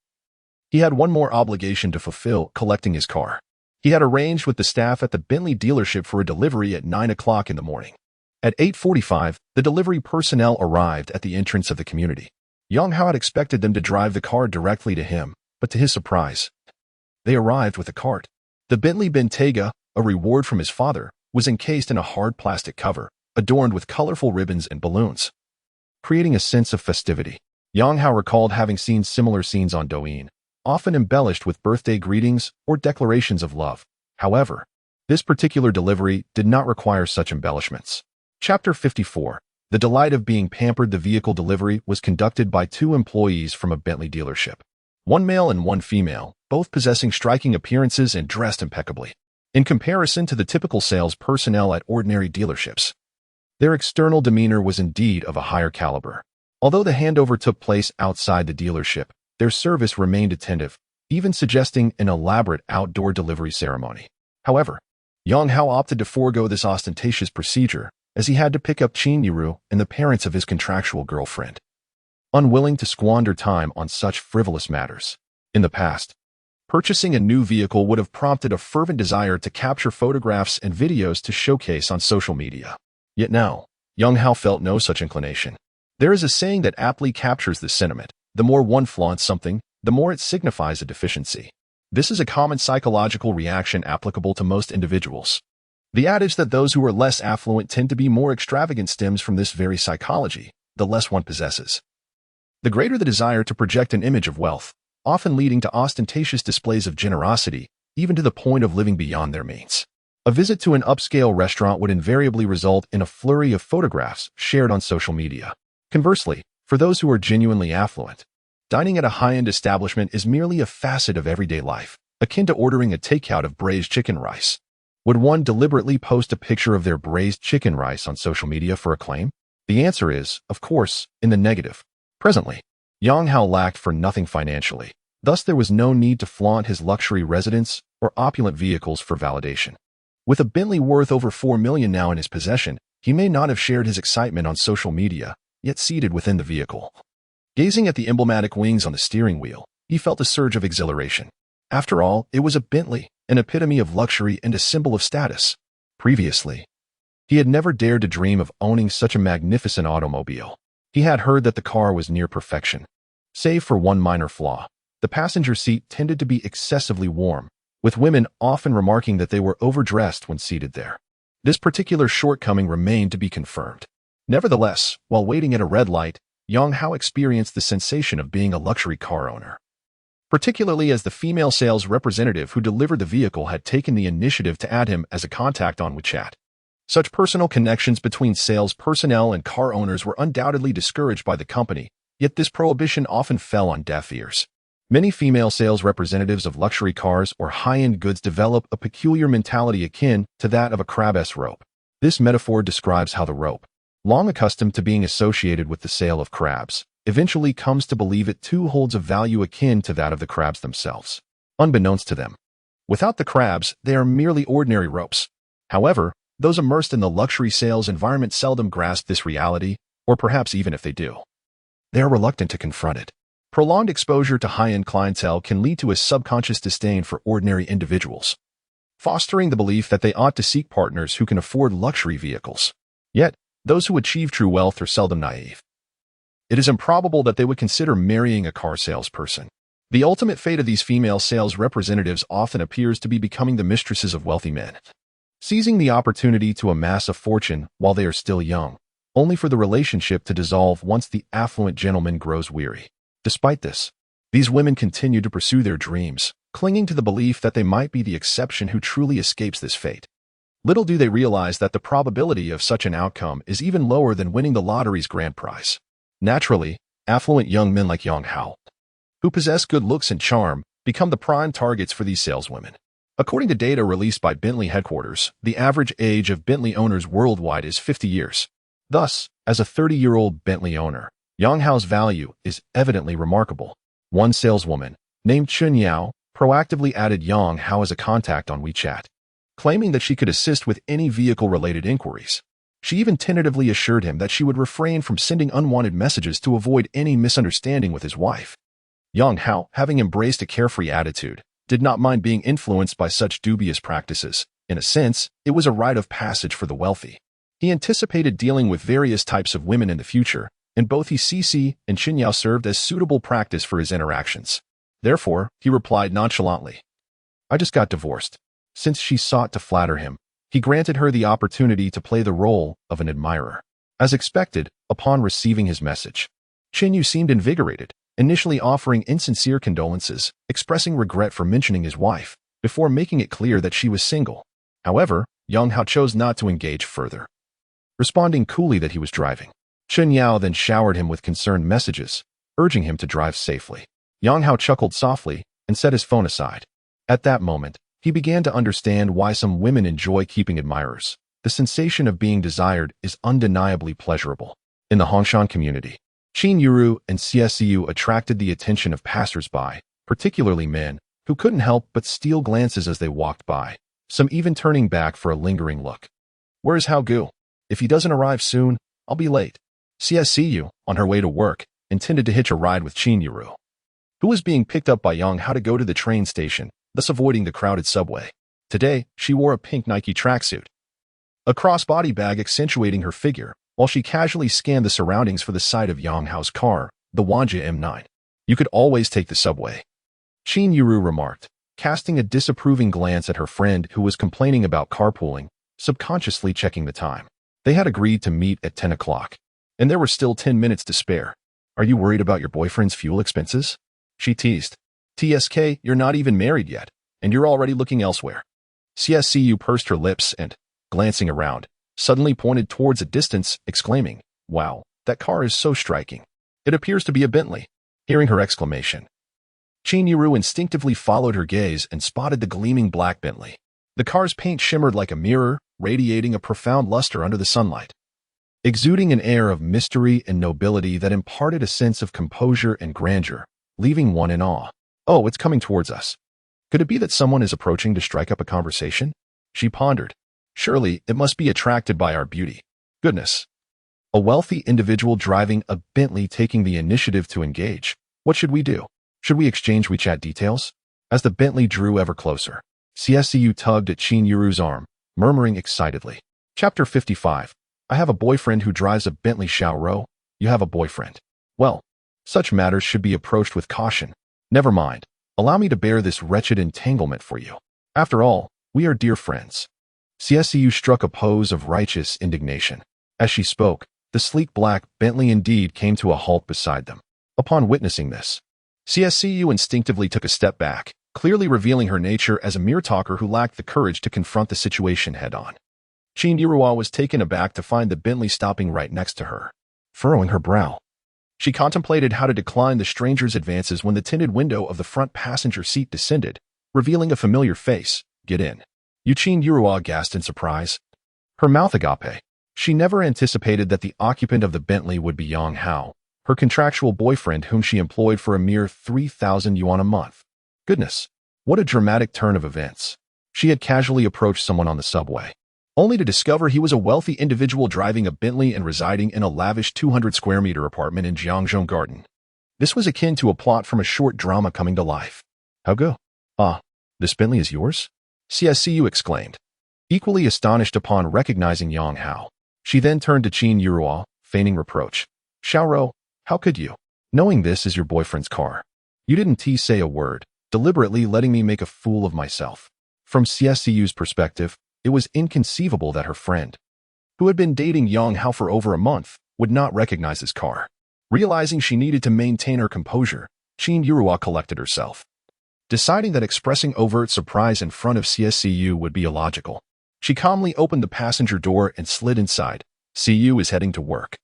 he had one more obligation to fulfill, collecting his car. He had arranged with the staff at the Bentley dealership for a delivery at 9 o'clock in the morning. At 8:45, the delivery personnel arrived at the entrance of the community. Yang Hao had expected them to drive the car directly to him, but to his surprise, they arrived with a cart. The Bentley Bentayga, a reward from his father, was encased in a hard plastic cover, adorned with colorful ribbons and balloons, creating a sense of festivity. Yang Hao recalled having seen similar scenes on Douyin, often embellished with birthday greetings or declarations of love. However, this particular delivery did not require such embellishments. Chapter 54. The delight of being pampered. The vehicle delivery was conducted by 2 employees from a Bentley dealership. One male and one female, both possessing striking appearances and dressed impeccably. In comparison to the typical sales personnel at ordinary dealerships, their external demeanor was indeed of a higher caliber. Although the handover took place outside the dealership, their service remained attentive, even suggesting an elaborate outdoor delivery ceremony. However, Yang Hao opted to forego this ostentatious procedure, as he had to pick up Qin Yuru and the parents of his contractual girlfriend. Unwilling to squander time on such frivolous matters. In the past, Purchasing a new vehicle would have prompted a fervent desire to capture photographs and videos to showcase on social media. Yet now, Yang Hao felt no such inclination. There is a saying that aptly captures this sentiment: the more one flaunts something, the more it signifies a deficiency. This is a common psychological reaction applicable to most individuals. The adage that those who are less affluent tend to be more extravagant stems from this very psychology: the less one possesses, the greater the desire to project an image of wealth, often leading to ostentatious displays of generosity, even to the point of living beyond their means. A visit to an upscale restaurant would invariably result in a flurry of photographs shared on social media. Conversely, for those who are genuinely affluent, dining at a high-end establishment is merely a facet of everyday life, akin to ordering a takeout of braised chicken rice. Would one deliberately post a picture of their braised chicken rice on social media for acclaim? The answer is, of course, in the negative. Presently, Yang Hao lacked for nothing financially. Thus, there was no need to flaunt his luxury residence or opulent vehicles for validation. With a Bentley worth over $4 million now in his possession, he may not have shared his excitement on social media, yet seated within the vehicle, gazing at the emblematic wings on the steering wheel, he felt a surge of exhilaration. After all, it was a Bentley, an epitome of luxury and a symbol of status. Previously, he had never dared to dream of owning such a magnificent automobile. He had heard that the car was near perfection. Save for one minor flaw, the passenger seat tended to be excessively warm, with women often remarking that they were overdressed when seated there. This particular shortcoming remained to be confirmed. Nevertheless, while waiting at a red light, Yang Hao experienced the sensation of being a luxury car owner, particularly as the female sales representative who delivered the vehicle had taken the initiative to add him as a contact on WeChat. Such personal connections between sales personnel and car owners were undoubtedly discouraged by the company, yet this prohibition often fell on deaf ears. Many female sales representatives of luxury cars or high-end goods develop a peculiar mentality akin to that of a crab's rope. This metaphor describes how the rope, long accustomed to being associated with the sale of crabs, eventually comes to believe it too holds a value akin to that of the crabs themselves. Unbeknownst to them, without the crabs, they are merely ordinary ropes. However, those immersed in the luxury sales environment seldom grasp this reality, or perhaps even if they do, they are reluctant to confront it. Prolonged exposure to high-end clientele can lead to a subconscious disdain for ordinary individuals, fostering the belief that they ought to seek partners who can afford luxury vehicles. Yet, those who achieve true wealth are seldom naive. It is improbable that they would consider marrying a car salesperson. The ultimate fate of these female sales representatives often appears to be becoming the mistresses of wealthy men, seizing the opportunity to amass a fortune while they are still young, only for the relationship to dissolve once the affluent gentleman grows weary. Despite this, these women continue to pursue their dreams, clinging to the belief that they might be the exception who truly escapes this fate. Little do they realize that the probability of such an outcome is even lower than winning the lottery's grand prize. Naturally, affluent young men like Yang Hao, who possess good looks and charm, become the prime targets for these saleswomen. According to data released by Bentley headquarters, the average age of Bentley owners worldwide is 50 years. Thus, as a 30-year-old Bentley owner, Yang Hao's value is evidently remarkable. One saleswoman, named Chun Yao, proactively added Yang Hao as a contact on WeChat, claiming that she could assist with any vehicle-related inquiries. She even tentatively assured him that she would refrain from sending unwanted messages to avoid any misunderstanding with his wife. Yang Hao, having embraced a carefree attitude, did not mind being influenced by such dubious practices. In a sense, it was a rite of passage for the wealthy. He anticipated dealing with various types of women in the future, and both CC and Chun Yao served as suitable practice for his interactions. Therefore, he replied nonchalantly, "I just got divorced." Since she sought to flatter him, he granted her the opportunity to play the role of an admirer. As expected, upon receiving his message, Chun Yu seemed invigorated, initially offering insincere condolences, expressing regret for mentioning his wife, before making it clear that she was single. However, Yang Hao chose not to engage further, responding coolly that he was driving. Chun Yao then showered him with concerned messages, urging him to drive safely. Yang Hao chuckled softly and set his phone aside. At that moment, he began to understand why some women enjoy keeping admirers. The sensation of being desired is undeniably pleasurable. In the Hongshan community, Qin Yuru and CSCU attracted the attention of passers-by, particularly men, who couldn't help but steal glances as they walked by, some even turning back for a lingering look. "Where's Hao Gu? If he doesn't arrive soon, I'll be late." CSCU, on her way to work, intended to hitch a ride with Qin Yuru, who was being picked up by Yang Hao to go to the train station, thus avoiding the crowded subway. Today, she wore a pink Nike tracksuit, a crossbody bag accentuating her figure, while she casually scanned the surroundings for the sight of Yang Hao's car, the Wanja M9. You could always take the subway, Qin Yuru remarked, casting a disapproving glance at her friend who was complaining about carpooling, subconsciously checking the time. They had agreed to meet at 10 o'clock, and there were still 10 minutes to spare. Are you worried about your boyfriend's fuel expenses? She teased. TSK, you're not even married yet, and you're already looking elsewhere. CSCU pursed her lips and, glancing around, suddenly pointed towards a distance, exclaiming, "Wow, that car is so striking. It appears to be a Bentley." Hearing her exclamation, Qin Yuru instinctively followed her gaze and spotted the gleaming black Bentley. The car's paint shimmered like a mirror, radiating a profound luster under the sunlight, exuding an air of mystery and nobility that imparted a sense of composure and grandeur, leaving one in awe. Oh, it's coming towards us. Could it be that someone is approaching to strike up a conversation? She pondered. Surely, it must be attracted by our beauty. Goodness. A wealthy individual driving a Bentley taking the initiative to engage. What should we do? Should we exchange WeChat details? As the Bentley drew ever closer, CSCU tugged at Qin Yuru's arm, murmuring excitedly. Chapter 55. I have a boyfriend who drives a Bentley. Xiaoro. You have a boyfriend. Well, such matters should be approached with caution. Never mind. Allow me to bear this wretched entanglement for you. After all, we are dear friends. CSCU struck a pose of righteous indignation. As she spoke, the sleek black Bentley indeed came to a halt beside them. Upon witnessing this, CSCU instinctively took a step back, clearly revealing her nature as a mere talker who lacked the courage to confront the situation head-on. Qin Yuru was taken aback to find the Bentley stopping right next to her. Furrowing her brow, she contemplated how to decline the stranger's advances when the tinted window of the front passenger seat descended, revealing a familiar face. Get in. Qin Yuru gasped in surprise. Her mouth agape. She never anticipated that the occupant of the Bentley would be Yang Hao, her contractual boyfriend whom she employed for a mere 3,000 yuan a month. Goodness, what a dramatic turn of events. She had casually approached someone on the subway, only to discover he was a wealthy individual driving a Bentley and residing in a lavish 200-square-meter apartment in Jiangzhou Garden. This was akin to a plot from a short drama coming to life. How go? Ah, this Bentley is yours? CSCU exclaimed, equally astonished upon recognizing Yang Hao. She then turned to Qin Yuru, feigning reproach. Xiaoro, how could you? Knowing this is your boyfriend's car. You didn't say a word, deliberately letting me make a fool of myself. From CSCU's perspective, it was inconceivable that her friend, who had been dating Yang Hao for over a month, would not recognize his car. Realizing she needed to maintain her composure, Qin Yuru collected herself, deciding that expressing overt surprise in front of CSCU would be illogical. She calmly opened the passenger door and slid inside. CU is heading to work.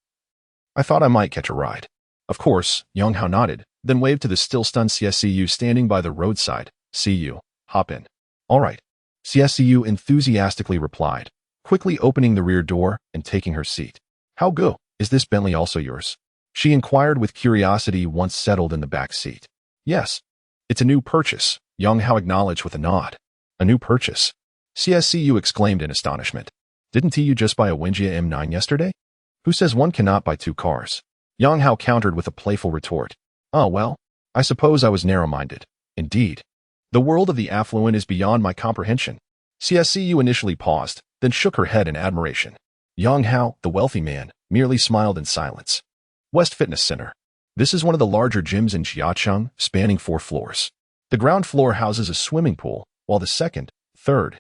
I thought I might catch a ride. Of course, Yang Hao nodded, then waved to the still-stunned CSCU standing by the roadside. CU, hop in. All right. CSCU enthusiastically replied, quickly opening the rear door and taking her seat. How go? Is this Bentley also yours? She inquired with curiosity once settled in the back seat. Yes. It's a new purchase, Yang Hao acknowledged with a nod. A new purchase? CSCU exclaimed in astonishment. Didn't you just buy a Wenjia M9 yesterday? Who says one cannot buy two cars? Yang Hao countered with a playful retort. Oh well, I suppose I was narrow-minded. Indeed. The world of the affluent is beyond my comprehension. CSCU initially paused, then shook her head in admiration. Yang Hao, the wealthy man, merely smiled in silence. West Fitness Center. This is one of the larger gyms in Jiacheng, spanning 4 floors. The ground floor houses a swimming pool, while the second, third,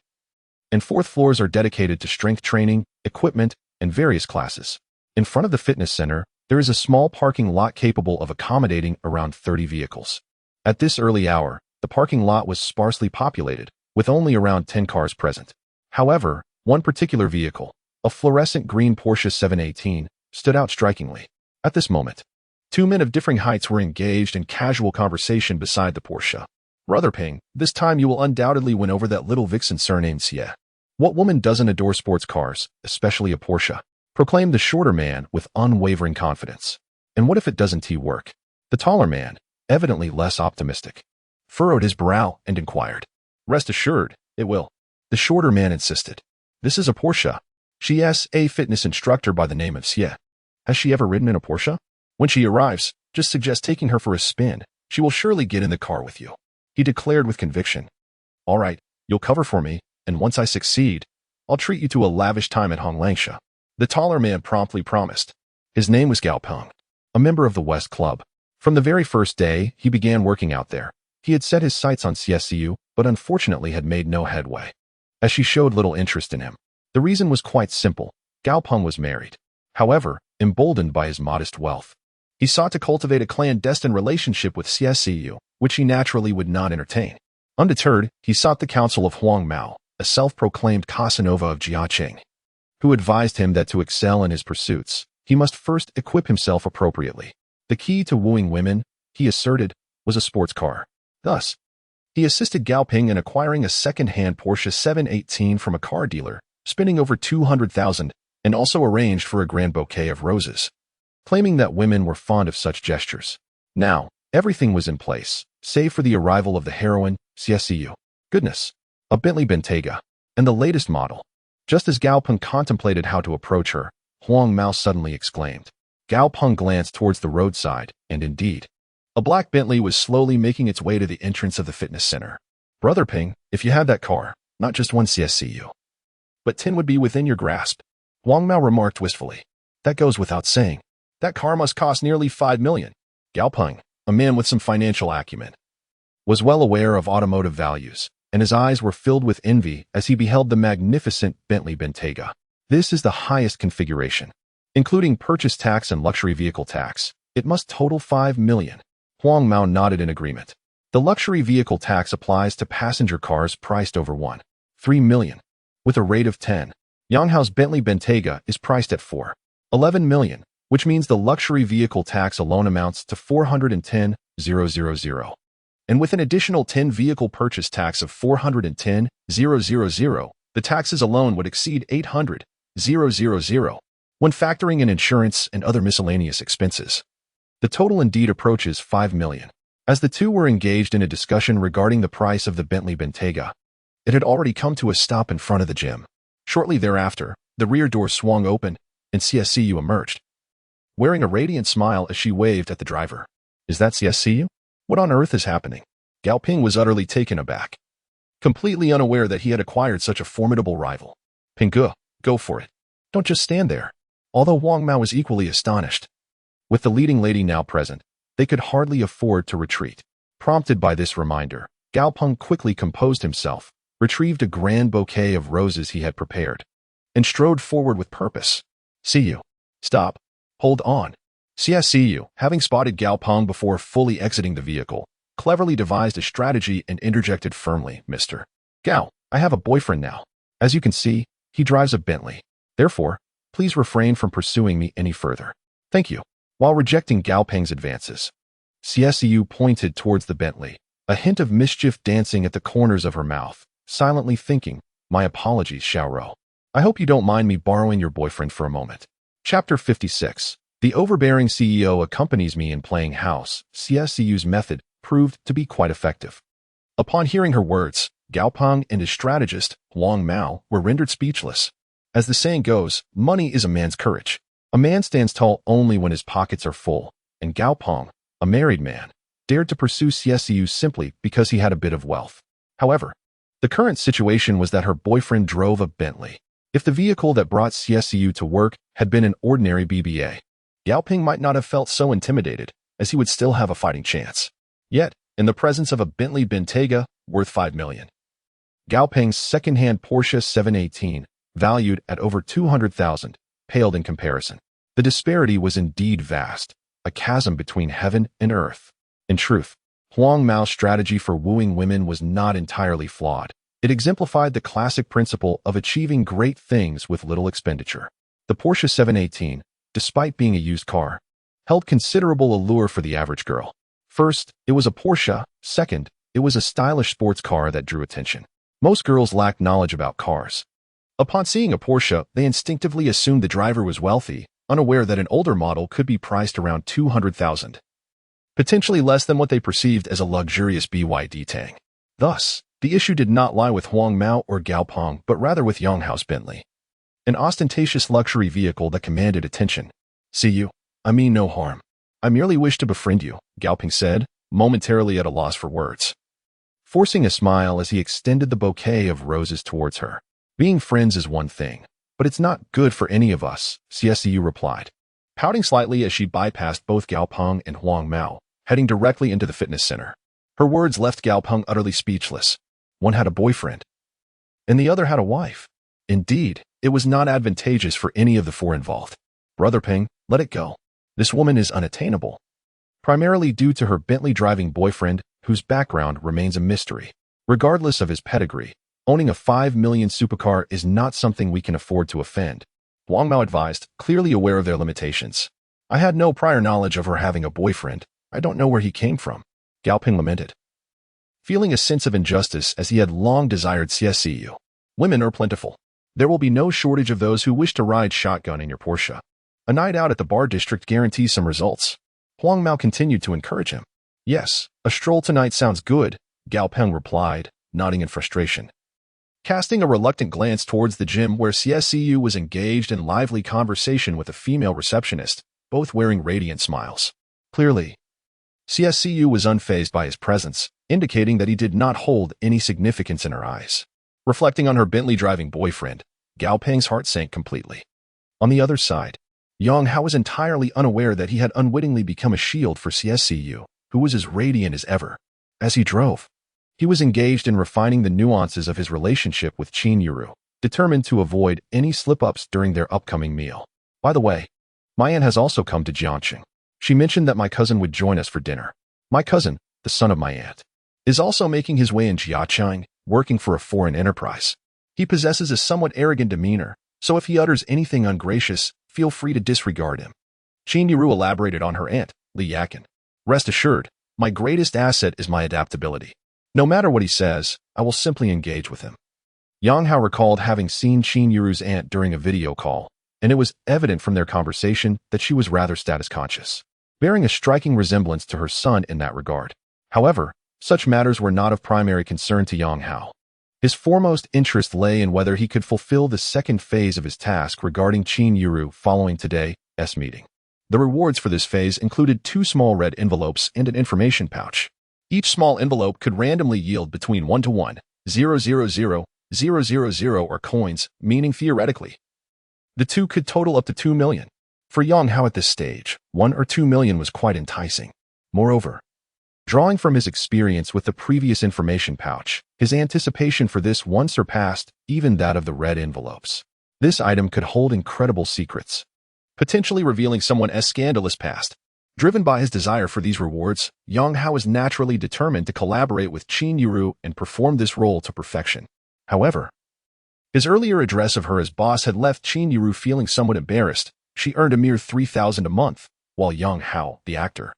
and fourth floors are dedicated to strength training, equipment, and various classes. In front of the fitness center, there is a small parking lot capable of accommodating around 30 vehicles. At this early hour, the parking lot was sparsely populated, with only around 10 cars present. However, one particular vehicle, a fluorescent green Porsche 718, stood out strikingly. At this moment, 2 men of differing heights were engaged in casual conversation beside the Porsche. Brother Ping, this time you will undoubtedly win over that little vixen surnamed Xie. What woman doesn't adore sports cars, especially a Porsche? Proclaimed the shorter man with unwavering confidence. And what if it doesn't work? The taller man, evidently less optimistic, furrowed his brow and inquired. Rest assured, it will. The shorter man insisted. This is a Porsche. She is a fitness instructor by the name of Xie. Has she ever ridden in a Porsche? When she arrives, just suggest taking her for a spin. She will surely get in the car with you, he declared with conviction. All right, you'll cover for me, and once I succeed, I'll treat you to a lavish time at Honglangsha, the taller man promptly promised. His name was Gao Peng, a member of the West Club. From the very first day he began working out there, he had set his sights on CSCU, but unfortunately had made no headway, as she showed little interest in him. The reason was quite simple. Gao Peng was married. However, emboldened by his modest wealth, he sought to cultivate a clandestine relationship with CSCU, which he naturally would not entertain. Undeterred, he sought the counsel of Huang Mao, a self-proclaimed Casanova of Jiaqing, who advised him that to excel in his pursuits, he must first equip himself appropriately. The key to wooing women, he asserted, was a sports car. Thus, he assisted Gao Peng in acquiring a second-hand Porsche 718 from a car dealer, spending over 200,000, and also arranged for a grand bouquet of roses, claiming that women were fond of such gestures. Now, everything was in place, save for the arrival of the heroine, CSCU. Goodness, a Bentley Bentayga, and the latest model. Just as Gao Peng contemplated how to approach her, Huang Mao suddenly exclaimed. Gao Peng glanced towards the roadside, and indeed, a black Bentley was slowly making its way to the entrance of the fitness center. Brother Peng, if you had that car, not just one CSCU, but 10 would be within your grasp, Huang Mao remarked wistfully. That goes without saying. That car must cost nearly 5 million. Gao Peng, a man with some financial acumen, was well aware of automotive values, and his eyes were filled with envy as he beheld the magnificent Bentley Bentayga. This is the highest configuration, including purchase tax and luxury vehicle tax. It must total 5 million. Huang Mao nodded in agreement. The luxury vehicle tax applies to passenger cars priced over 1.3 million, with a rate of 10. Yang Hao's Bentley Bentayga is priced at 4.11 million, which means the luxury vehicle tax alone amounts to 410,000, and with an additional 10 vehicle purchase tax of 410,000, the taxes alone would exceed 800,000 when factoring in insurance and other miscellaneous expenses. The total indeed approaches 5 million. As the two were engaged in a discussion regarding the price of the Bentley Bentayga, it had already come to a stop in front of the gym. Shortly thereafter, the rear door swung open, and CSCU emerged, wearing a radiant smile as she waved at the driver. Is that CSCU? What on earth is happening? Gao Peng was utterly taken aback, completely unaware that he had acquired such a formidable rival. Peng Ge, go for it. Don't just stand there. Although Huang Mao was equally astonished, with the leading lady now present, they could hardly afford to retreat. Prompted by this reminder, Gao Peng quickly composed himself, retrieved a grand bouquet of roses he had prepared, and strode forward with purpose. See you. Stop. Hold on. CSCU, having spotted Gao Peng before fully exiting the vehicle, cleverly devised a strategy and interjected firmly, Mr. Gao, I have a boyfriend now. As you can see, he drives a Bentley. Therefore, please refrain from pursuing me any further. Thank you. While rejecting Gao Peng's advances, CSCU pointed towards the Bentley, a hint of mischief dancing at the corners of her mouth, silently thinking, my apologies, Xiaoro. I hope you don't mind me borrowing your boyfriend for a moment. Chapter 56. The overbearing CEO accompanies me in playing house. CSCU's method proved to be quite effective. Upon hearing her words, Gao Peng and his strategist, Huang Mao, were rendered speechless. As the saying goes, money is a man's courage. A man stands tall only when his pockets are full, and Gao Peng, a married man, dared to pursue CSCU simply because he had a bit of wealth. However, the current situation was that her boyfriend drove a Bentley. If the vehicle that brought CSCU to work had been an ordinary BBA, Gao Peng might not have felt so intimidated, as he would still have a fighting chance. Yet, in the presence of a Bentley Bentayga worth 5 million, Gao Peng's second-hand Porsche 718, valued at over 200,000, paled in comparison. The disparity was indeed vast, a chasm between heaven and earth. In truth, Huang Mao's strategy for wooing women was not entirely flawed. It exemplified the classic principle of achieving great things with little expenditure. The Porsche 718, despite being a used car, held considerable allure for the average girl. First, it was a Porsche. Second, it was a stylish sports car that drew attention. Most girls lacked knowledge about cars. Upon seeing a Porsche, they instinctively assumed the driver was wealthy, unaware that an older model could be priced around 200,000, potentially less than what they perceived as a luxurious BYD Tang. Thus, the issue did not lie with Huang Mao or Gao Peng, but rather with Yang Hao's Bentley, an ostentatious luxury vehicle that commanded attention. See you. I mean no harm. I merely wish to befriend you, Gao Peng said, momentarily at a loss for words. Forcing a smile as he extended the bouquet of roses towards her. Being friends is one thing, but it's not good for any of us, CSCU replied, pouting slightly as she bypassed both Gao Peng and Huang Mao, heading directly into the fitness center. Her words left Gao Peng utterly speechless. One had a boyfriend, and the other had a wife. Indeed, it was not advantageous for any of the four involved. Brother Peng, let it go. This woman is unattainable. Primarily due to her Bentley-driving boyfriend, whose background remains a mystery. Regardless of his pedigree, owning a 5 million supercar is not something we can afford to offend. Huang Mao advised, clearly aware of their limitations. I had no prior knowledge of her having a boyfriend. I don't know where he came from. Gao Peng lamented, feeling a sense of injustice as he had long desired CSCU. Women are plentiful. There will be no shortage of those who wish to ride shotgun in your Porsche. A night out at the bar district guarantees some results. Huang Mao continued to encourage him. Yes, a stroll tonight sounds good, Gao Peng replied, nodding in frustration. Casting a reluctant glance towards the gym where CSCU was engaged in lively conversation with a female receptionist, both wearing radiant smiles. Clearly, CSCU was unfazed by his presence, indicating that he did not hold any significance in her eyes. Reflecting on her Bentley-driving boyfriend, Gao Peng's heart sank completely. On the other side, Yang Hao was entirely unaware that he had unwittingly become a shield for CSCU, who was as radiant as ever. As he drove, he was engaged in refining the nuances of his relationship with Qin Yuru, determined to avoid any slip-ups during their upcoming meal. By the way, my aunt has also come to Jiangqing. She mentioned that my cousin would join us for dinner. My cousin, the son of my aunt, is also making his way in Jiangqing, working for a foreign enterprise. He possesses a somewhat arrogant demeanor, so if he utters anything ungracious, feel free to disregard him. Qin Yuru elaborated on her aunt, Li Yakin. Rest assured, my greatest asset is my adaptability. No matter what he says, I will simply engage with him. Yang Hao recalled having seen Qin Yuru's aunt during a video call, and it was evident from their conversation that she was rather status-conscious, bearing a striking resemblance to her son in that regard. However, such matters were not of primary concern to Yang Hao. His foremost interest lay in whether he could fulfill the second phase of his task regarding Qin Yuru following today's meeting. The rewards for this phase included 2 small red envelopes and an information pouch. Each small envelope could randomly yield between 1 to 1, 000, 000 or coins, meaning theoretically, the 2 could total up to 2 million. For Yang Hao at this stage, 1 or 2 million was quite enticing. Moreover, drawing from his experience with the previous information pouch, his anticipation for this one surpassed even that of the red envelopes. This item could hold incredible secrets, potentially revealing someone's scandalous past. Driven by his desire for these rewards, Yang Hao was naturally determined to collaborate with Qin Yuru and perform this role to perfection. However, his earlier address of her as boss had left Qin Yuru feeling somewhat embarrassed. She earned a mere 3,000 a month, while Yang Hao, the actor,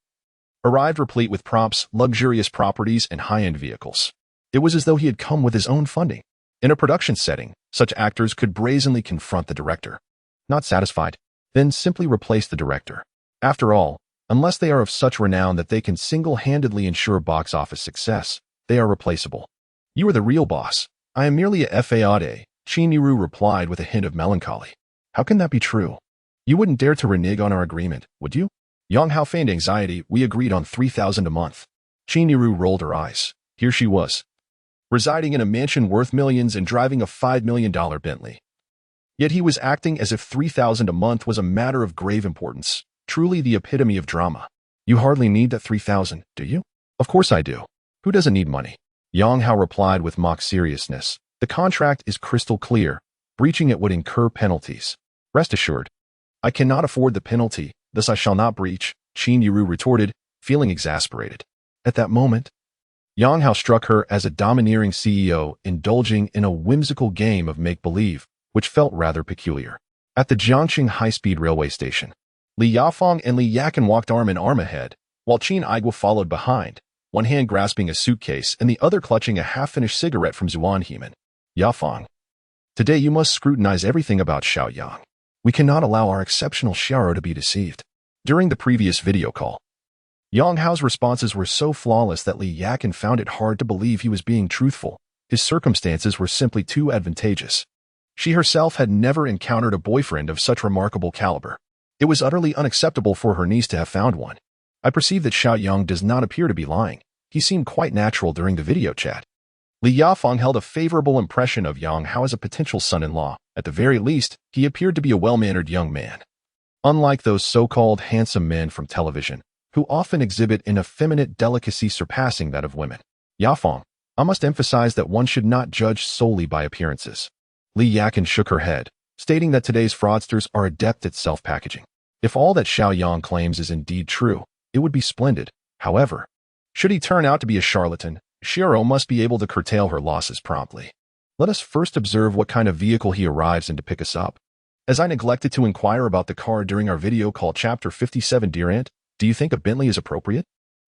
arrived replete with props, luxurious properties, and high-end vehicles. It was as though he had come with his own funding. In a production setting, such actors could brazenly confront the director. Not satisfied, then simply replace the director. After all, unless they are of such renown that they can single-handedly ensure box office success, they are replaceable. You are the real boss. I am merely a faade, Qin Yuru replied with a hint of melancholy. How can that be true? You wouldn't dare to renege on our agreement, would you? Yang Hao feigned anxiety. We agreed on 3,000 a month. Qin Yuru rolled her eyes. Here she was, residing in a mansion worth millions and driving a $5 million Bentley. Yet he was acting as if 3,000 a month was a matter of grave importance. Truly the epitome of drama. You hardly need that 3,000, do you? Of course I do. Who doesn't need money? Yang Hao replied with mock seriousness. The contract is crystal clear. Breaching it would incur penalties. Rest assured, I cannot afford the penalty, thus I shall not breach, Qin Yuru retorted, feeling exasperated. At that moment, Yang Hao struck her as a domineering CEO indulging in a whimsical game of make-believe, which felt rather peculiar. At the Jiangqing high-speed railway station, Li Yafeng and Li Yakin walked arm in arm ahead, while Qin Igua followed behind, one hand grasping a suitcase and the other clutching a half-finished cigarette from Zuan Heman. Yafeng, today you must scrutinize everything about Xiaoyang. We cannot allow our exceptional Xiao to be deceived. During the previous video call, Yang Hao's responses were so flawless that Li Yakin found it hard to believe he was being truthful. His circumstances were simply too advantageous. She herself had never encountered a boyfriend of such remarkable caliber. It was utterly unacceptable for her niece to have found one. I perceive that Xiaoyang does not appear to be lying. He seemed quite natural during the video chat. Li Yafeng held a favorable impression of Yang Hao as a potential son-in-law. At the very least, he appeared to be a well-mannered young man. Unlike those so-called handsome men from television, who often exhibit an effeminate delicacy surpassing that of women. Yafeng, I must emphasize that one should not judge solely by appearances. Li Yakin shook her head, stating that today's fraudsters are adept at self-packaging. If all that Xiaoyang claims is indeed true, it would be splendid. However, should he turn out to be a charlatan, Shiro must be able to curtail her losses promptly. Let us first observe what kind of vehicle he arrives in to pick us up. As I neglected to inquire about the car during our video called Chapter 57, dear Aunt, do you think a Bentley is appropriate?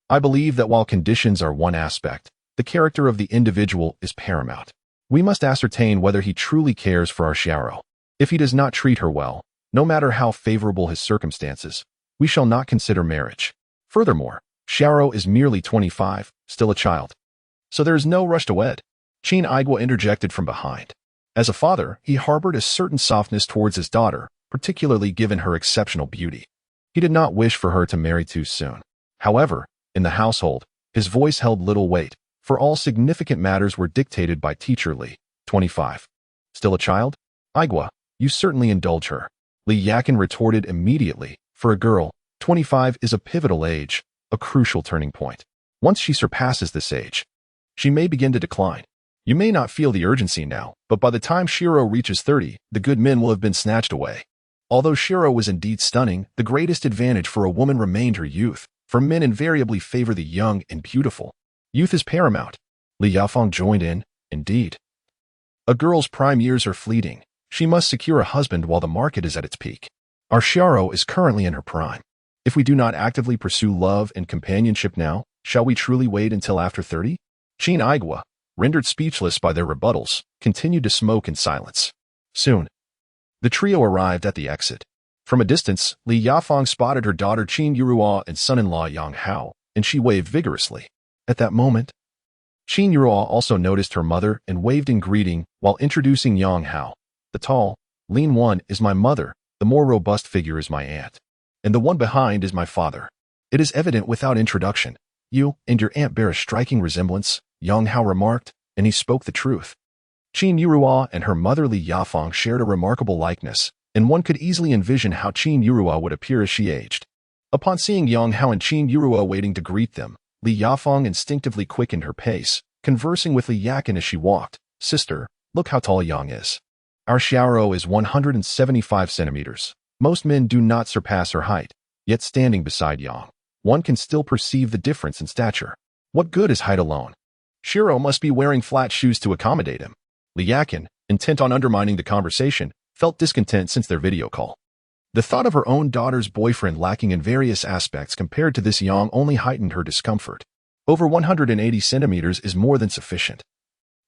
I believe that while conditions are one aspect, the character of the individual is paramount. We must ascertain whether he truly cares for our Xiao. If he does not treat her well, no matter how favorable his circumstances, we shall not consider marriage. Furthermore, Xiao is merely 25, still a child. So there is no rush to wed. Qin Aigua interjected from behind. As a father, he harbored a certain softness towards his daughter, particularly given her exceptional beauty. He did not wish for her to marry too soon. However, in the household, his voice held little weight, for all significant matters were dictated by teacher Li, 25. Still a child? Aigua, you certainly indulge her. Li Yakin retorted immediately. For a girl, 25 is a pivotal age, a crucial turning point. Once she surpasses this age, she may begin to decline. You may not feel the urgency now, but by the time Shiro reaches 30, the good men will have been snatched away. Although Shiro was indeed stunning, the greatest advantage for a woman remained her youth, for men invariably favor the young and beautiful. Youth is paramount. Li Yafeng joined in. Indeed. A girl's prime years are fleeting. She must secure a husband while the market is at its peak. Our Xiao is currently in her prime. If we do not actively pursue love and companionship now, shall we truly wait until after 30? Qin Aigua, rendered speechless by their rebuttals, continued to smoke in silence. Soon, the trio arrived at the exit. From a distance, Li Yafeng spotted her daughter Qin Yurua and son-in-law Yang Hao, and she waved vigorously. At that moment, Qin Yurua also noticed her mother and waved in greeting while introducing Yang Hao. The tall, lean one is my mother, the more robust figure is my aunt, and the one behind is my father. It is evident without introduction. You and your aunt bear a striking resemblance, Yang Hao remarked, and he spoke the truth. Qin Yurua and her mother Li Yafeng shared a remarkable likeness, and one could easily envision how Qin Yurua would appear as she aged. Upon seeing Yang Hao and Qin Yurua waiting to greet them, Li Yafeng instinctively quickened her pace, conversing with Li Yakin as she walked. Sister, look how tall Yang is. Our Xiao is 175 centimeters. Most men do not surpass her height, yet standing beside Yang, one can still perceive the difference in stature. What good is height alone? Shiro must be wearing flat shoes to accommodate him. Li Yakin, intent on undermining the conversation, felt discontent since their video call. The thought of her own daughter's boyfriend lacking in various aspects compared to this Yang only heightened her discomfort. Over 180 centimeters is more than sufficient.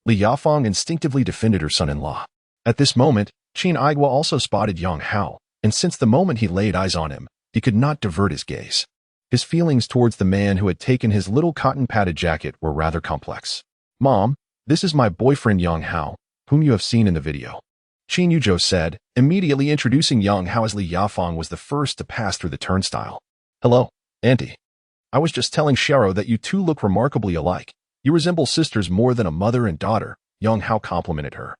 Li Yafeng instinctively defended her son-in-law. At this moment, Qin Aigua also spotted Yang Hao, and since the moment he laid eyes on him, he could not divert his gaze. His feelings towards the man who had taken his little cotton-padded jacket were rather complex. Mom, this is my boyfriend Yang Hao, whom you have seen in the video. Qin Yuzhou said, immediately introducing Yang Hao as Li Yafeng was the first to pass through the turnstile. Hello, Auntie. I was just telling Shiro that you two look remarkably alike. You resemble sisters more than a mother and daughter, Yang Hao complimented her,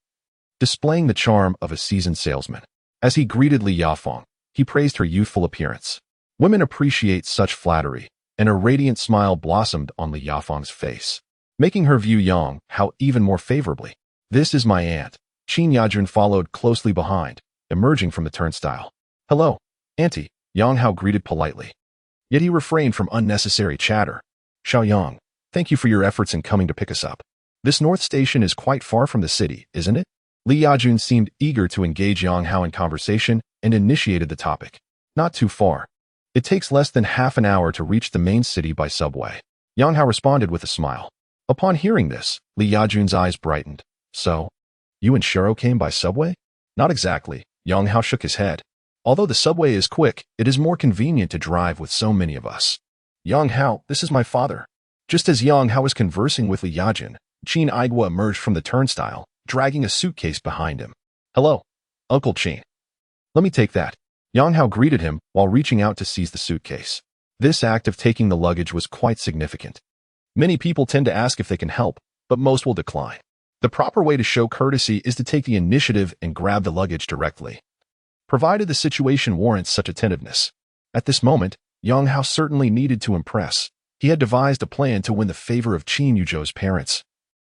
displaying the charm of a seasoned salesman. As he greeted Li Yafeng, he praised her youthful appearance. Women appreciate such flattery, and a radiant smile blossomed on Li Yafeng's face, making her view Yang Hao even more favorably. This is my aunt. Qin Yajun followed closely behind, emerging from the turnstile. Hello, Auntie, Yang Hao greeted politely. Yet he refrained from unnecessary chatter. Xiaoyang, thank you for your efforts in coming to pick us up. This north station is quite far from the city, isn't it? Li Yajun seemed eager to engage Yang Hao in conversation and initiated the topic. Not too far. It takes less than half an hour to reach the main city by subway. Yang Hao responded with a smile. Upon hearing this, Li Yajun's eyes brightened. So, you and Shiro came by subway? Not exactly, Yang Hao shook his head. Although the subway is quick, it is more convenient to drive with so many of us. Yang Hao, this is my father. Just as Yang Hao was conversing with Li Yajun, Qin Aigua emerged from the turnstile, dragging a suitcase behind him. Hello, Uncle Qin. Let me take that. Yang Hao greeted him while reaching out to seize the suitcase. This act of taking the luggage was quite significant. Many people tend to ask if they can help, but most will decline. The proper way to show courtesy is to take the initiative and grab the luggage directly, provided the situation warrants such attentiveness. At this moment, Yang Hao certainly needed to impress. He had devised a plan to win the favor of Qin Yuzhou's parents,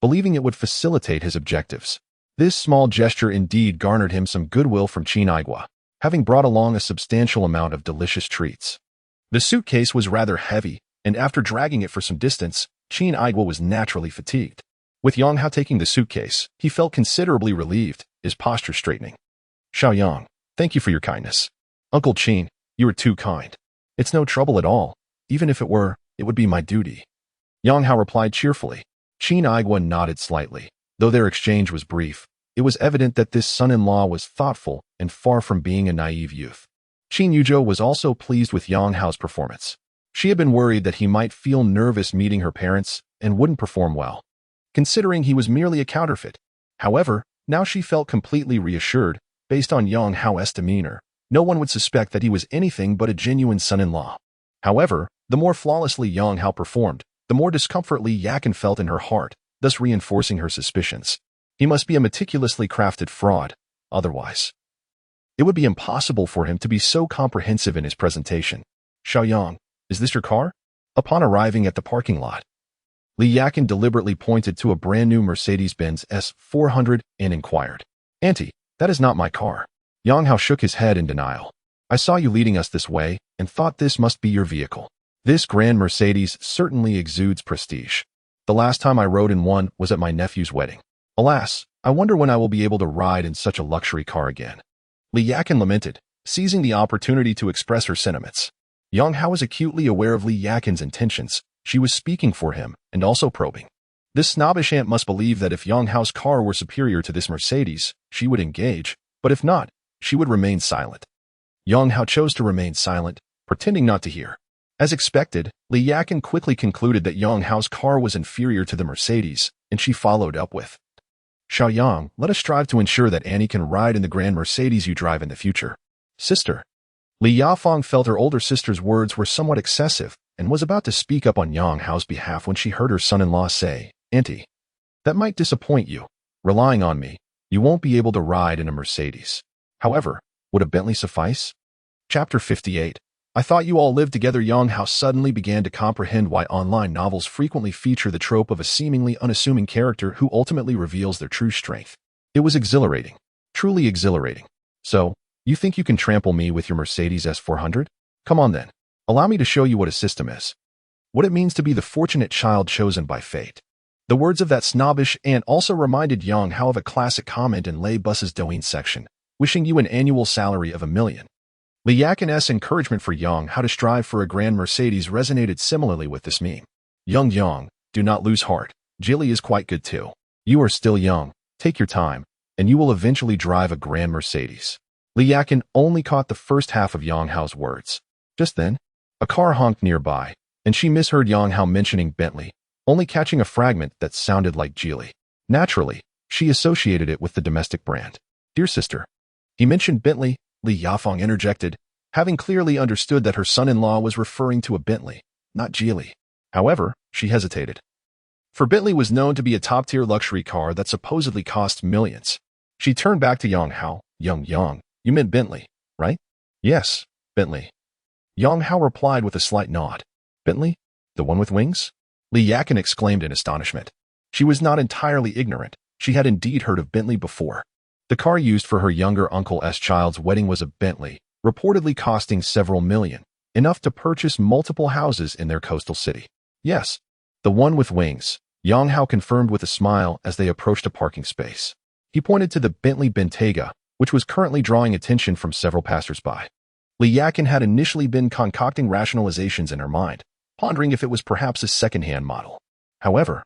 believing it would facilitate his objectives. This small gesture indeed garnered him some goodwill from Qin Aigua, having brought along a substantial amount of delicious treats. The suitcase was rather heavy, and after dragging it for some distance, Qin Aigua was naturally fatigued. With Yang Hao taking the suitcase, he felt considerably relieved, his posture straightening. Xiaoyang, thank you for your kindness. Uncle Qin, you are too kind. It's no trouble at all. Even if it were, it would be my duty. Yang Hao replied cheerfully. Qin Aigua nodded slightly. Though their exchange was brief, it was evident that this son-in-law was thoughtful and far from being a naive youth. Qin Yuzhou was also pleased with Yang Hao's performance. She had been worried that he might feel nervous meeting her parents and wouldn't perform well, considering he was merely a counterfeit. However, now she felt completely reassured. Based on Yang Hao's demeanor, no one would suspect that he was anything but a genuine son-in-law. However, the more flawlessly Yang Hao performed, the more discomfort Li Yakin felt in her heart, thus reinforcing her suspicions. He must be a meticulously crafted fraud, otherwise it would be impossible for him to be so comprehensive in his presentation. Xiaoyang, is this your car? Upon arriving at the parking lot, Li Yakin deliberately pointed to a brand-new Mercedes-Benz S400 and inquired, Auntie, that is not my car. Yang Hao shook his head in denial. I saw you leading us this way and thought this must be your vehicle. This grand Mercedes certainly exudes prestige. The last time I rode in one was at my nephew's wedding. Alas, I wonder when I will be able to ride in such a luxury car again. Li Yakin lamented, seizing the opportunity to express her sentiments. Yang Hao was acutely aware of Li Yakin's intentions. She was speaking for him and also probing. This snobbish aunt must believe that if Yang Hao's car were superior to this Mercedes, she would engage, but if not, she would remain silent. Yang Hao chose to remain silent, pretending not to hear. As expected, Li Yakin quickly concluded that Yang Hao's car was inferior to the Mercedes, and she followed up with, Xiaoyang, let us strive to ensure that Annie can ride in the grand Mercedes you drive in the future. Sister. Li Yafeng felt her older sister's words were somewhat excessive and was about to speak up on Yang Hao's behalf when she heard her son-in-law say, Auntie, that might disappoint you. Relying on me, you won't be able to ride in a Mercedes. However, would a Bentley suffice? Chapter 58. I thought you all lived together. Yang Hao suddenly began to comprehend why online novels frequently feature the trope of a seemingly unassuming character who ultimately reveals their true strength. It was exhilarating. Truly exhilarating. So, you think you can trample me with your Mercedes S400? Come on then. Allow me to show you what a system is. What it means to be the fortunate child chosen by fate. The words of that snobbish aunt also reminded Yang Hao of a classic comment in Lei Bus's Douyin section, wishing you an annual salary of $1 million. Li Yakin's encouragement for Yang Hao to strive for a grand Mercedes resonated similarly with this meme. Yang, do not lose heart. Jilly is quite good too. You are still young, take your time, and you will eventually drive a grand Mercedes. Li Yakin only caught the first half of Yang Hao's words. Just then, a car honked nearby, and she misheard Yang Hao mentioning Bentley, only catching a fragment that sounded like Geely. Naturally, she associated it with the domestic brand. Dear sister, he mentioned Bentley, Li Yafeng interjected, having clearly understood that her son-in-law was referring to a Bentley, not Geely. However, she hesitated. For Bentley was known to be a top-tier luxury car that supposedly cost millions. She turned back to Yang Hao. Yang, you meant Bentley, right? Yes, Bentley. Yang Hao replied with a slight nod. Bentley? The one with wings? Li Yakin exclaimed in astonishment. She was not entirely ignorant. She had indeed heard of Bentley before. The car used for her younger uncle's child's wedding was a Bentley, reportedly costing several million, enough to purchase multiple houses in their coastal city. Yes, the one with wings, Yang Hao confirmed with a smile as they approached a parking space. He pointed to the Bentley Bentayga, which was currently drawing attention from several passers-by. Li Yakin had initially been concocting rationalizations in her mind, pondering if it was perhaps a second-hand model. However,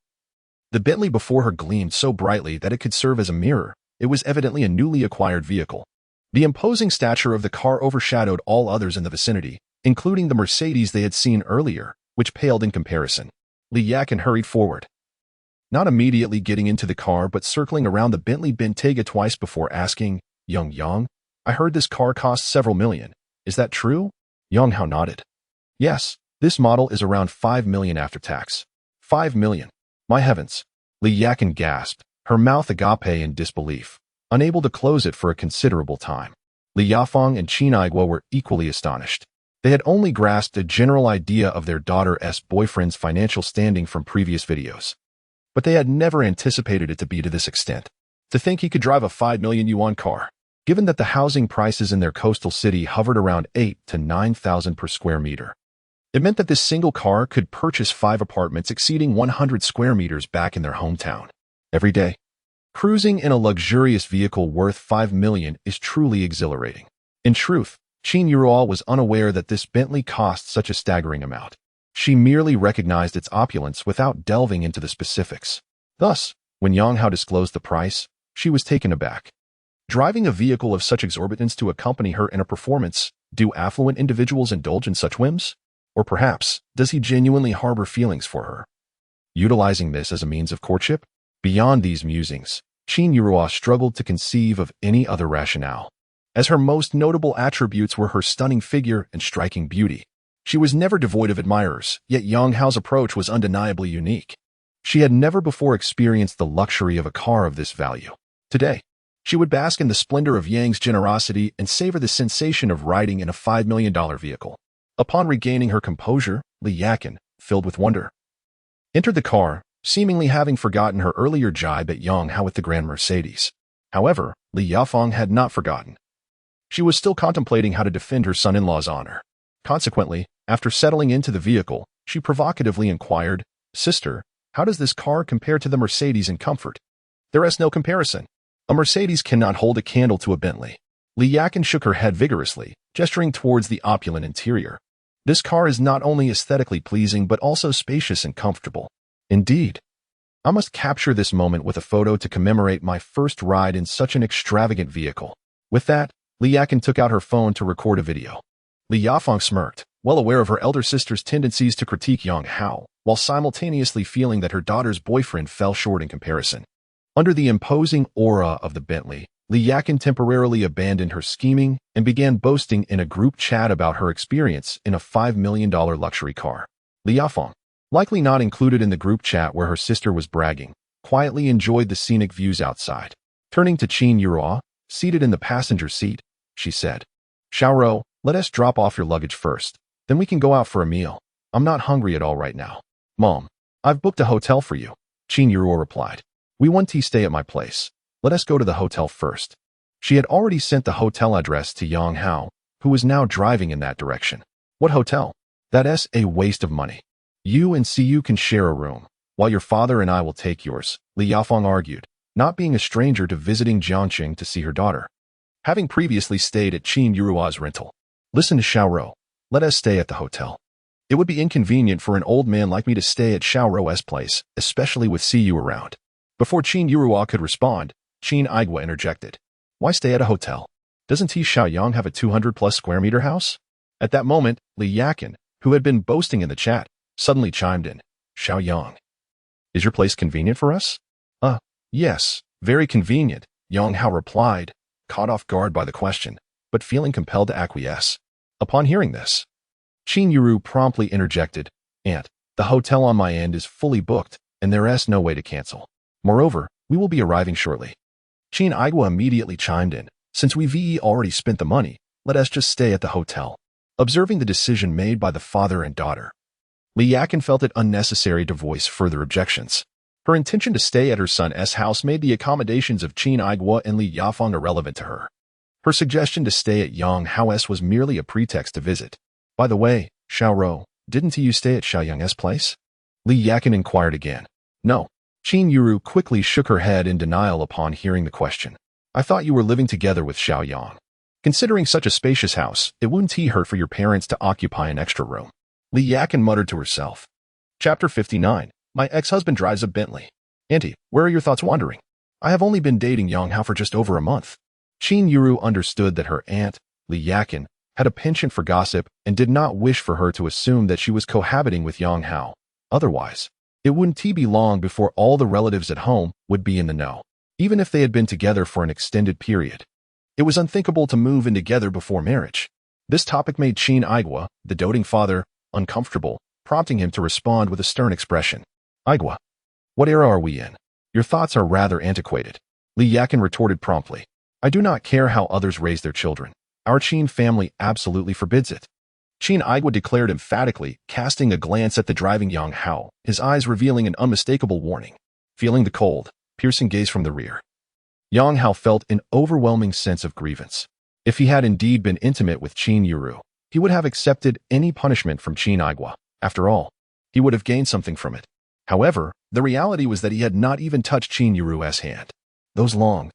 the Bentley before her gleamed so brightly that it could serve as a mirror. It was evidently a newly acquired vehicle. The imposing stature of the car overshadowed all others in the vicinity, including the Mercedes they had seen earlier, which paled in comparison. Li Yakin hurried forward, not immediately getting into the car but circling around the Bentley Bentayga twice before asking, Yang, I heard this car costs several million. Is that true? Yang Hao nodded. Yes, This model is around 5 million after tax. 5 million. My heavens. Li Yakin gasped, her mouth agape in disbelief, unable to close it for a considerable time. Li Yafeng and Qin Aiguo were equally astonished. They had only grasped a general idea of their daughter's boyfriend's financial standing from previous videos. But they had never anticipated it to be to this extent. To think he could drive a 5 million yuan car, given that the housing prices in their coastal city hovered around 8 to 9,000 per square meter. It meant that this single car could purchase 5 apartments exceeding 100 square meters back in their hometown. Every day, cruising in a luxurious vehicle worth 5 million is truly exhilarating. In truth, Qin Yuruo was unaware that this Bentley cost such a staggering amount. She merely recognized its opulence without delving into the specifics. Thus, when Yang Hao disclosed the price, she was taken aback. Driving a vehicle of such exorbitance to accompany her in a performance, do affluent individuals indulge in such whims? Or perhaps, does he genuinely harbor feelings for her? Utilizing this as a means of courtship? Beyond these musings, Qin Yuruo struggled to conceive of any other rationale, as her most notable attributes were her stunning figure and striking beauty. She was never devoid of admirers, yet Yang Hao's approach was undeniably unique. She had never before experienced the luxury of a car of this value. Today, she would bask in the splendor of Yang's generosity and savor the sensation of riding in a $5 million vehicle. Upon regaining her composure, Li Yakin, filled with wonder, entered the car, seemingly having forgotten her earlier jibe at Yang Hao with the Grand Mercedes. However, Li Yafeng had not forgotten. She was still contemplating how to defend her son-in-law's honor. Consequently, after settling into the vehicle, she provocatively inquired, "Sister, how does this car compare to the Mercedes in comfort?" "There is no comparison. A Mercedes cannot hold a candle to a Bentley." Li Yakin shook her head vigorously, gesturing towards the opulent interior. "This car is not only aesthetically pleasing but also spacious and comfortable. Indeed, I must capture this moment with a photo to commemorate my first ride in such an extravagant vehicle." With that, Li Yakin took out her phone to record a video. Li Yafeng smirked, well aware of her elder sister's tendencies to critique Yang Hao, while simultaneously feeling that her daughter's boyfriend fell short in comparison. Under the imposing aura of the Bentley, Li Yakin temporarily abandoned her scheming and began boasting in a group chat about her experience in a $5 million luxury car. Li Yafeng, likely not included in the group chat where her sister was bragging, quietly enjoyed the scenic views outside. Turning to Qin Yuruo, seated in the passenger seat, she said, "Xiaoro, let us drop off your luggage first. Then we can go out for a meal. I'm not hungry at all right now." "Mom, I've booked a hotel for you," Qin Yuruo replied. "We want to stay at my place. Let us go to the hotel first." She had already sent the hotel address to Yang Hao, who was now driving in that direction. "What hotel?" "That's a waste of money. You and Siyu can share a room, while your father and I will take yours," Li Yafeng argued, not being a stranger to visiting Jiangqing to see her daughter, having previously stayed at Qin Yuruo's rental. "Listen to Xiaoro. Let us stay at the hotel. It would be inconvenient for an old man like me to stay at Xiaoro's place, especially with Siyu around." Before Qin Yuruo could respond, Qin Aiguo interjected. "Why stay at a hotel? Doesn't he Xiaoyang have a 200-plus square meter house?" At that moment, Li Yakin, who had been boasting in the chat, suddenly chimed in. "Xiaoyang, is your place convenient for us?" Yes, very convenient," Yang Hao replied, caught off guard by the question, but feeling compelled to acquiesce. Upon hearing this, Qin Yuruo promptly interjected, "Aunt, the hotel on my end is fully booked, and there is no way to cancel. Moreover, we will be arriving shortly." Qin Aiguo immediately chimed in, "Since we've already spent the money, let us just stay at the hotel." Observing the decision made by the father and daughter, Li Yakin felt it unnecessary to voice further objections. Her intention to stay at her son's house made the accommodations of Qin Aiguo and Li Yafeng irrelevant to her. Her suggestion to stay at Yang Hao's was merely a pretext to visit. "By the way, Xiaoro, didn't you stay at Xiaoyang's place?" Li Yakin inquired again. "No." Qin Yuruo quickly shook her head in denial upon hearing the question. "I thought you were living together with Xiaoyang. Considering such a spacious house, it wouldn't hurt for your parents to occupy an extra room." Li Yakin muttered to herself. Chapter 59. My ex-husband drives a Bentley. "Auntie, where are your thoughts wandering? I have only been dating Yang Hao for just over a month." Qin Yuruo understood that her aunt, Li Yakin, had a penchant for gossip and did not wish for her to assume that she was cohabiting with Yang Hao. Otherwise, it wouldn't be long before all the relatives at home would be in the know, even if they had been together for an extended period. It was unthinkable to move in together before marriage. This topic made Qin Aiguo, the doting father, uncomfortable, prompting him to respond with a stern expression. Aigwa, what era are we in? Your thoughts are rather antiquated. Li Yakin retorted promptly. I do not care how others raise their children. Our Qin family absolutely forbids it. Qin Aigwa declared emphatically, casting a glance at the driving Yang Hao, his eyes revealing an unmistakable warning. Feeling the cold, piercing gaze from the rear, Yang Hao felt an overwhelming sense of grievance. If he had indeed been intimate with Qin Yuru, he would have accepted any punishment from Qin Aigwa. After all, he would have gained something from it. However, the reality was that he had not even touched Qin Yuru's hand. Those long,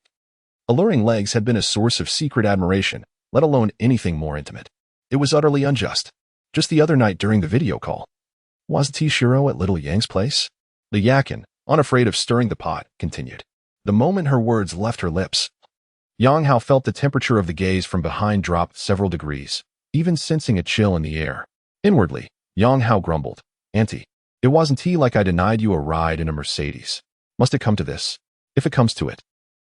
alluring legs had been a source of secret admiration, let alone anything more intimate. It was utterly unjust. Just the other night during the video call, wasn't he Shiro at Little Yang's place? Li Yakin, unafraid of stirring the pot, continued. The moment her words left her lips, Yang Hao felt the temperature of the gaze from behind drop several degrees, even sensing a chill in the air. Inwardly, Yang Hao grumbled, Auntie, it wasn't he like I denied you a ride in a Mercedes. Must it come to this? If it comes to it,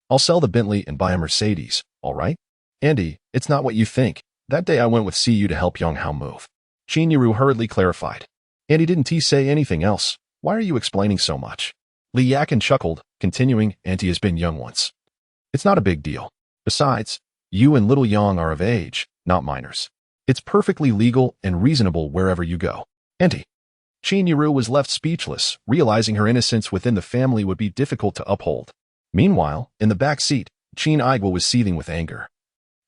I'll sell the Bentley and buy a Mercedes, all right? Andy, it's not what you think. That day I went with CU to help Yang Hao move. Qin Yuru hurriedly clarified. Andy, didn't he say anything else? Why are you explaining so much? Li Yakin chuckled, continuing, Auntie has been young once. It's not a big deal. Besides, you and little Yang are of age, not minors. It's perfectly legal and reasonable wherever you go. Auntie. Qin Yuru was left speechless, realizing her innocence within the family would be difficult to uphold. Meanwhile, in the back seat, Qin Aigwa was seething with anger.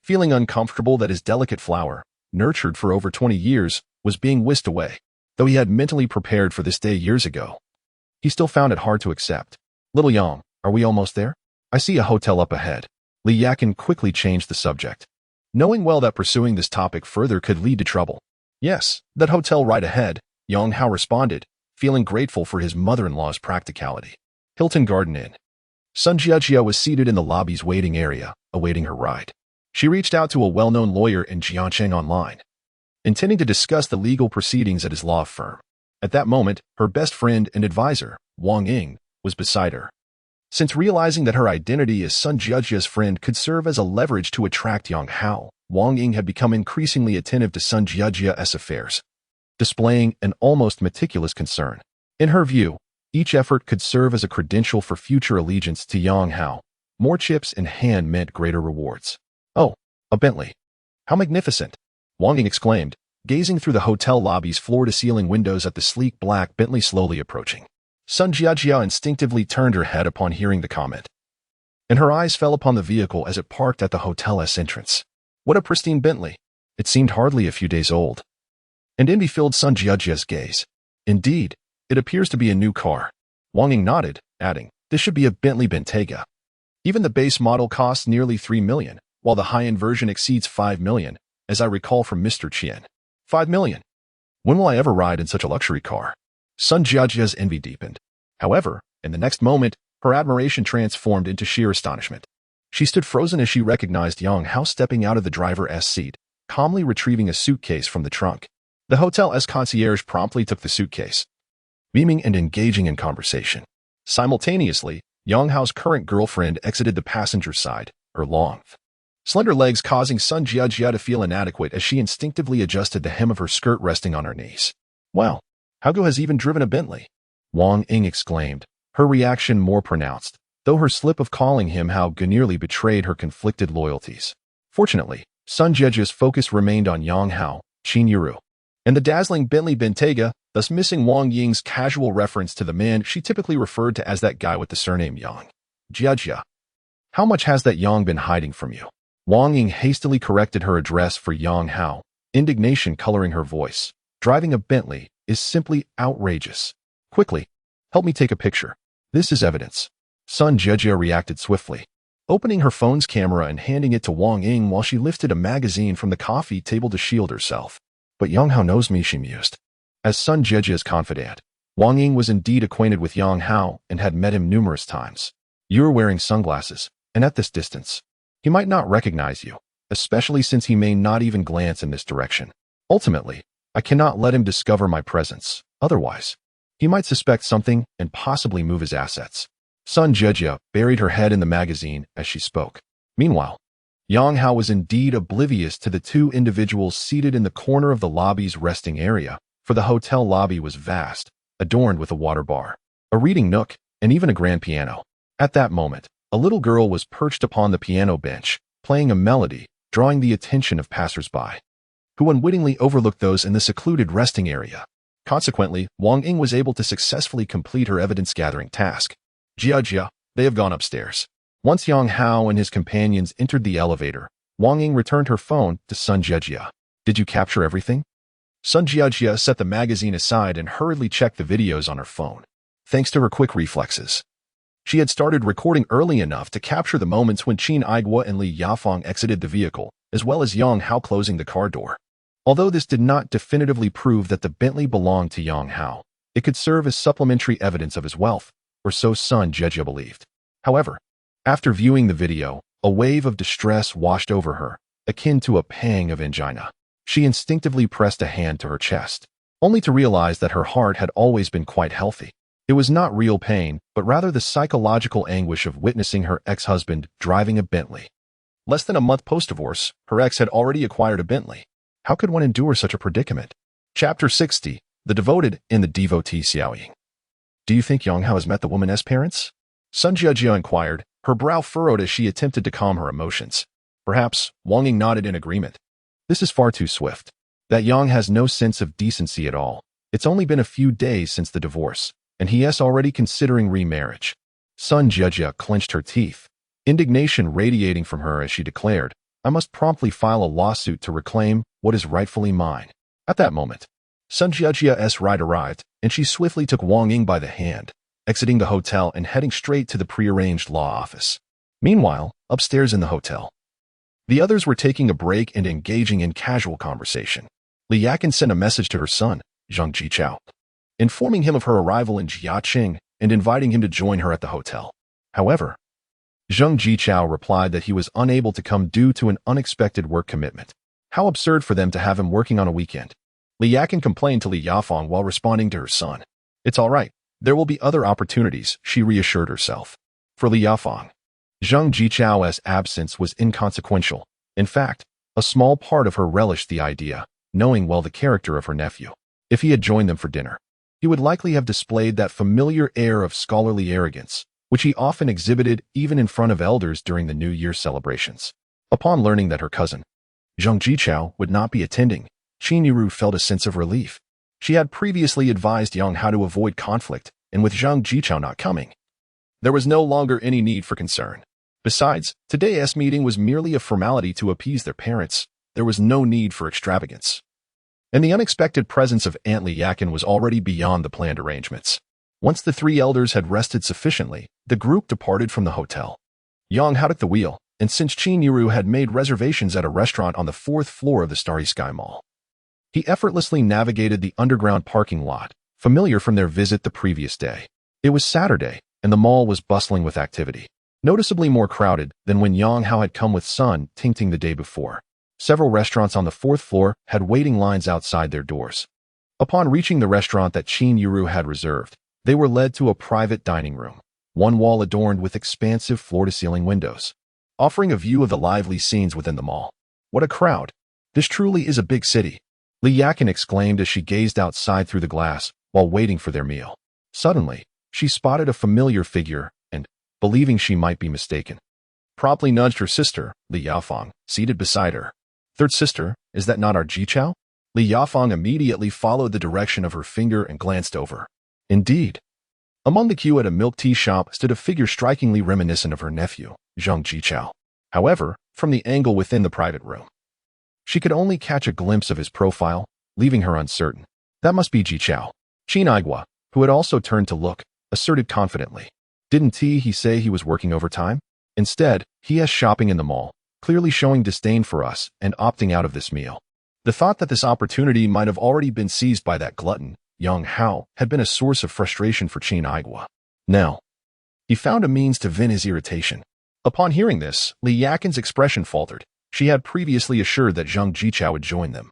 Feeling uncomfortable that his delicate flower, nurtured for over 20 years, was being whisked away. Though he had mentally prepared for this day years ago, he still found it hard to accept. Little Yang, are we almost there? I see a hotel up ahead. Li Yakin quickly changed the subject, knowing well that pursuing this topic further could lead to trouble. Yes, that hotel right ahead, Yang Hao responded, feeling grateful for his mother-in-law's practicality. Hilton Garden Inn. Sun Jiajia was seated in the lobby's waiting area, awaiting her ride. She reached out to a well-known lawyer in Jiancheng online, intending to discuss the legal proceedings at his law firm. At that moment, her best friend and advisor, Wang Ying, was beside her. Since realizing that her identity as Sun Jiajia's friend could serve as a leverage to attract Yang Hao, Wang Ying had become increasingly attentive to Sun Jiajia's affairs, displaying an almost meticulous concern. In her view, each effort could serve as a credential for future allegiance to Yang Hao. More chips in hand meant greater rewards. Oh, a Bentley. How magnificent! Wang Ying exclaimed, gazing through the hotel lobby's floor-to-ceiling windows at the sleek black Bentley slowly approaching. Sun Jiajia instinctively turned her head upon hearing the comment, and her eyes fell upon the vehicle as it parked at the hotel's entrance. What a pristine Bentley! It seemed hardly a few days old. And envy filled Sun Jiajia's gaze. Indeed, it appears to be a new car. Wang Ying nodded, adding, this should be a Bentley Bentayga. Even the base model costs nearly 3 million, while the high-end version exceeds 5 million, as I recall from Mr. Qian. 5 million. When will I ever ride in such a luxury car? Sun Jiajia's envy deepened. However, in the next moment, her admiration transformed into sheer astonishment. She stood frozen as she recognized Yang Hao stepping out of the driver's seat, calmly retrieving a suitcase from the trunk. The hotel's concierge promptly took the suitcase, beaming and engaging in conversation. Simultaneously, Yang Hao's current girlfriend exited the passenger side, her long, slender legs causing Sun Jiajia to feel inadequate as she instinctively adjusted the hem of her skirt resting on her knees. Wow, Haogu has even driven a Bentley, Wang Ying exclaimed, her reaction more pronounced, though her slip of calling him Haogu nearly betrayed her conflicted loyalties. Fortunately, Sun Jiajia's focus remained on Yang Hao, Qin Yuru, and the dazzling Bentley Bentayga, thus missing Wang Ying's casual reference to the man she typically referred to as that guy with the surname Yang. Jiajia. How much has that Yang been hiding from you? Wang Ying hastily corrected her address for Yang Hao, indignation coloring her voice. Driving a Bentley is simply outrageous. Quickly, help me take a picture. This is evidence. Sun Jiajia reacted swiftly, opening her phone's camera and handing it to Wang Ying while she lifted a magazine from the coffee table to shield herself. But Yang Hao knows me, she mused. As Sun Jiajia's confidant, Wang Ying was indeed acquainted with Yang Hao and had met him numerous times. You're wearing sunglasses, and at this distance, he might not recognize you, especially since he may not even glance in this direction. Ultimately, I cannot let him discover my presence. Otherwise, he might suspect something and possibly move his assets. Sun Jiajia buried her head in the magazine as she spoke. Meanwhile, Yang Hao was indeed oblivious to the two individuals seated in the corner of the lobby's resting area, for the hotel lobby was vast, adorned with a water bar, a reading nook, and even a grand piano. At that moment, a little girl was perched upon the piano bench, playing a melody, drawing the attention of passers-by, who unwittingly overlooked those in the secluded resting area. Consequently, Wang Ying was able to successfully complete her evidence-gathering task. Jia, they have gone upstairs. Once Yang Hao and his companions entered the elevator, Wang Ying returned her phone to Sun Jia. Did you capture everything? Sun Jia set the magazine aside and hurriedly checked the videos on her phone. Thanks to her quick reflexes, she had started recording early enough to capture the moments when Qin Aigua and Li Yafang exited the vehicle, as well as Yang Hao closing the car door. Although this did not definitively prove that the Bentley belonged to Yang Hao, it could serve as supplementary evidence of his wealth, or so Sun Jia believed. However, after viewing the video, a wave of distress washed over her, akin to a pang of angina. She instinctively pressed a hand to her chest, only to realize that her heart had always been quite healthy. It was not real pain, but rather the psychological anguish of witnessing her ex-husband driving a Bentley. Less than a month post-divorce, her ex had already acquired a Bentley. How could one endure such a predicament? Chapter 60, The Devoted and the Devotee Xiaoying. Do you think Yang Hao has met the woman's parents? Sun Jia inquired, her brow furrowed as she attempted to calm her emotions. Perhaps, Wang Ying nodded in agreement. This is far too swift. That Yang has no sense of decency at all. It's only been a few days since the divorce, and he is already considering remarriage. Sun Jia clenched her teeth, indignation radiating from her as she declared, I must promptly file a lawsuit to reclaim what is rightfully mine. At that moment, Sun Jia's ride arrived, and she swiftly took Wang Ying by the hand, exiting the hotel and heading straight to the prearranged law office. Meanwhile, upstairs in the hotel, the others were taking a break and engaging in casual conversation. Li Yakin sent a message to her son, Zhang Jichao, informing him of her arrival in Jiaqing and inviting him to join her at the hotel. However, Zhang Jichao replied that he was unable to come due to an unexpected work commitment. How absurd for them to have him working on a weekend. Li Yakin complained to Li Yafang while responding to her son. It's all right. There will be other opportunities, she reassured herself. For Li Yafang, Zhang Jichao's absence was inconsequential. In fact, a small part of her relished the idea, knowing well the character of her nephew. If he had joined them for dinner, he would likely have displayed that familiar air of scholarly arrogance, which he often exhibited even in front of elders during the New Year celebrations. Upon learning that her cousin, Zhang Jichao, would not be attending, Qin Yiru felt a sense of relief. She had previously advised Yang how to avoid conflict, and with Zhang Jichao not coming, there was no longer any need for concern. Besides, today's meeting was merely a formality to appease their parents. There was no need for extravagance. And the unexpected presence of Aunt Li Yakin was already beyond the planned arrangements. Once the three elders had rested sufficiently, the group departed from the hotel. Yang Hao took the wheel, and since Qin Yiru had made reservations at a restaurant on the 4th floor of the Starry Sky Mall, he effortlessly navigated the underground parking lot, familiar from their visit the previous day. It was Saturday, and the mall was bustling with activity, noticeably more crowded than when Yang Hao had come with Sun Tingting the day before. Several restaurants on the 4th floor had waiting lines outside their doors. Upon reaching the restaurant that Qin Yiru had reserved, they were led to a private dining room, one wall adorned with expansive floor-to-ceiling windows, offering a view of the lively scenes within the mall. What a crowd! This truly is a big city, Li Yakin exclaimed as she gazed outside through the glass while waiting for their meal. Suddenly, she spotted a familiar figure and, believing she might be mistaken, promptly nudged her sister, Li Yafang, seated beside her. Third sister, is that not our Jichao? Li Yafang immediately followed the direction of her finger and glanced over. Indeed. Among the queue at a milk tea shop stood a figure strikingly reminiscent of her nephew, Zhang Jichao. However, from the angle within the private room, she could only catch a glimpse of his profile, leaving her uncertain. That must be Jichao. Qin Aigua, who had also turned to look, asserted confidently. Didn't he say he was working overtime? Instead, he is shopping in the mall, clearly showing disdain for us and opting out of this meal. The thought that this opportunity might have already been seized by that glutton, Yang Hao, had been a source of frustration for Qin Aigua. Now, he found a means to vent his irritation. Upon hearing this, Li Yakin's expression faltered. She had previously assured that Zhang Jichao would join them,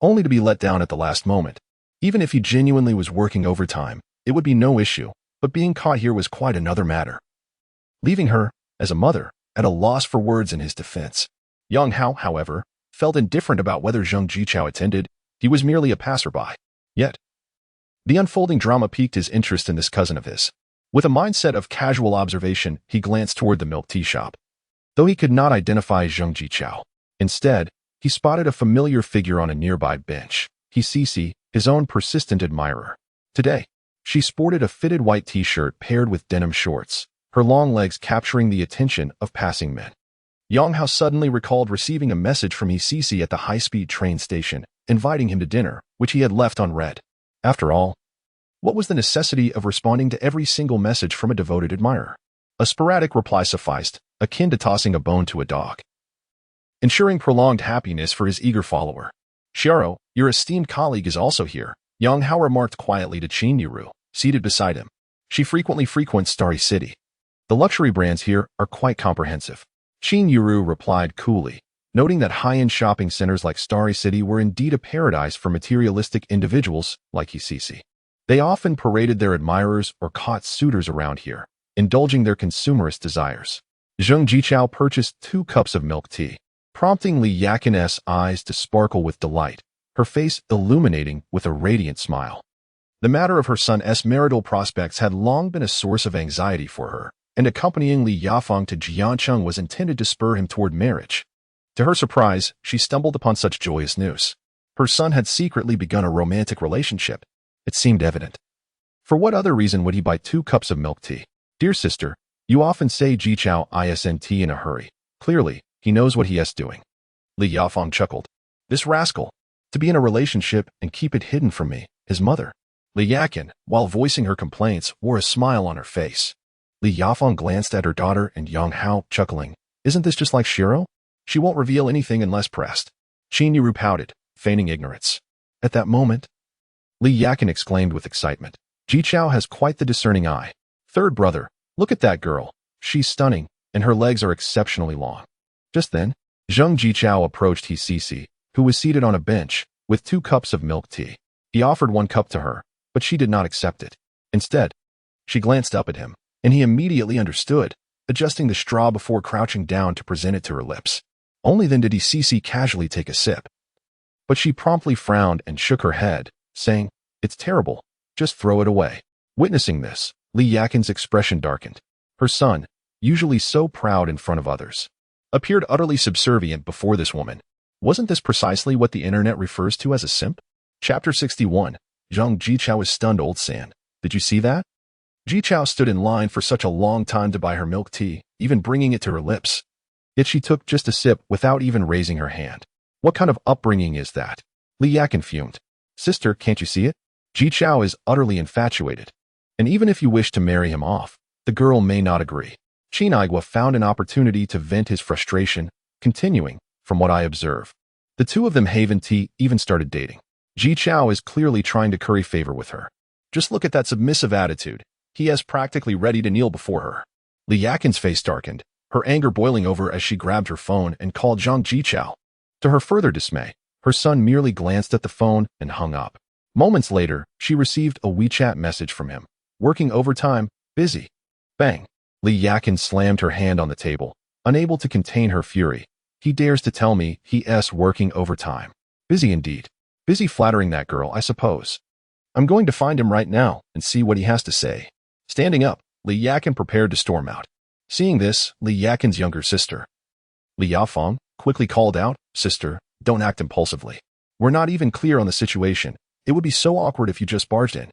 only to be let down at the last moment. Even if he genuinely was working overtime, it would be no issue, but being caught here was quite another matter. Leaving her, as a mother, at a loss for words in his defense. Yang Hao, however, felt indifferent about whether Zhang Jichao attended. He was merely a passerby. Yet, the unfolding drama piqued his interest in this cousin of his. With a mindset of casual observation, he glanced toward the milk tea shop. Though he could not identify Zheng Jichao. Instead, he spotted a familiar figure on a nearby bench. Cece, his own persistent admirer. Today, she sported a fitted white t-shirt paired with denim shorts, her long legs capturing the attention of passing men. Yang Hao suddenly recalled receiving a message from Cece at the high-speed train station, inviting him to dinner, which he had left unread. After all, what was the necessity of responding to every single message from a devoted admirer? A sporadic reply sufficed, akin to tossing a bone to a dog, ensuring prolonged happiness for his eager follower. Xiao, your esteemed colleague is also here, Yang Hao remarked quietly to Qin Yuru, seated beside him. She frequently frequents Starry City. The luxury brands here are quite comprehensive. Qin Yuru replied coolly, noting that high-end shopping centers like Starry City were indeed a paradise for materialistic individuals like Cece. They often paraded their admirers or caught suitors around here, indulging their consumerist desires. Zheng Jichao purchased 2 cups of milk tea, prompting Li Yakin's eyes to sparkle with delight, her face illuminating with a radiant smile. The matter of her son's marital prospects had long been a source of anxiety for her, and accompanying Li Yafeng to Jiancheng was intended to spur him toward marriage. To her surprise, she stumbled upon such joyous news. Her son had secretly begun a romantic relationship. It seemed evident. For what other reason would he buy 2 cups of milk tea? Dear sister, you often say Jichao isn't in a hurry. Clearly, he knows what he is doing. Li Yafeng chuckled. This rascal, to be in a relationship and keep it hidden from me, his mother. Li Yakin, while voicing her complaints, wore a smile on her face. Li Yafeng glanced at her daughter and Yang Hao, chuckling. Isn't this just like Shiro? She won't reveal anything unless pressed. Qin Yuru pouted, feigning ignorance. At that moment, Li Yakin exclaimed with excitement. Jichao has quite the discerning eye. Third brother, look at that girl. She's stunning, and her legs are exceptionally long. Just then, Zheng Jichao approached Cece, who was seated on a bench, with 2 cups of milk tea. He offered 1 cup to her, but she did not accept it. Instead, she glanced up at him, and he immediately understood, adjusting the straw before crouching down to present it to her lips. Only then did Cece casually take a sip. But she promptly frowned and shook her head, saying, It's terrible. Just throw it away. Witnessing this, Li Yakin's expression darkened. Her son, usually so proud in front of others, appeared utterly subservient before this woman. Wasn't this precisely what the internet refers to as a simp? Chapter 61. Zheng Jichao is stunned. Old San. Did you see that? Jichao stood in line for such a long time to buy her milk tea, even bringing it to her lips. Yet she took just a sip without even raising her hand. What kind of upbringing is that? Li Yakin fumed. Sister, can't you see it? Jichao is utterly infatuated. And even if you wish to marry him off, the girl may not agree. Qin found an opportunity to vent his frustration, continuing, from what I observe. The two of them haven't even started dating. Jichao is clearly trying to curry favor with her. Just look at that submissive attitude. He is practically ready to kneel before her. Li Yakin's face darkened, her anger boiling over as she grabbed her phone and called Zheng Jichao. To her further dismay, her son merely glanced at the phone and hung up. Moments later, she received a WeChat message from him. Working overtime, busy. Bang. Li Yakin slammed her hand on the table, unable to contain her fury. He dares to tell me he's working overtime. Busy indeed. Busy flattering that girl, I suppose. I'm going to find him right now and see what he has to say. Standing up, Li Yakin prepared to storm out. Seeing this, Li Yakin's younger sister, Li Yafeng, quickly called out, Sister, don't act impulsively. We're not even clear on the situation. It would be so awkward if you just barged in.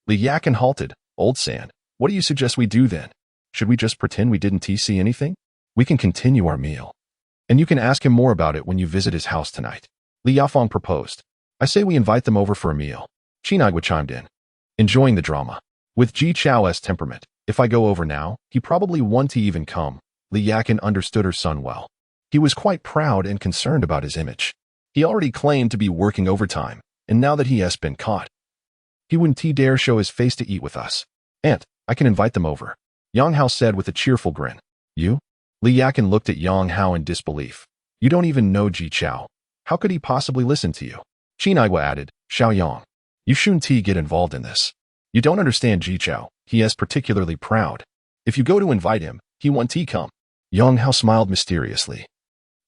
Li Yakin halted. Old San, what do you suggest we do then? Should we just pretend we didn't see anything? We can continue our meal. And you can ask him more about it when you visit his house tonight. Li Yafeng proposed. I say we invite them over for a meal. Qin chimed in, enjoying the drama. With Jichao's temperament, if I go over now, he probably won't even come. Li Yakin understood her son well. He was quite proud and concerned about his image. He already claimed to be working overtime, and now that he has been caught, he wouldn't dare show his face to eat with us. Aunt, I can invite them over, Yang Hao said with a cheerful grin. You? Li Yakin looked at Yang Hao in disbelief. You don't even know Jichao. How could he possibly listen to you? Qin added, Xiaoyang, you shouldn't get involved in this. You don't understand Jichao. He is particularly proud. If you go to invite him, he won't come. Yang Hao smiled mysteriously.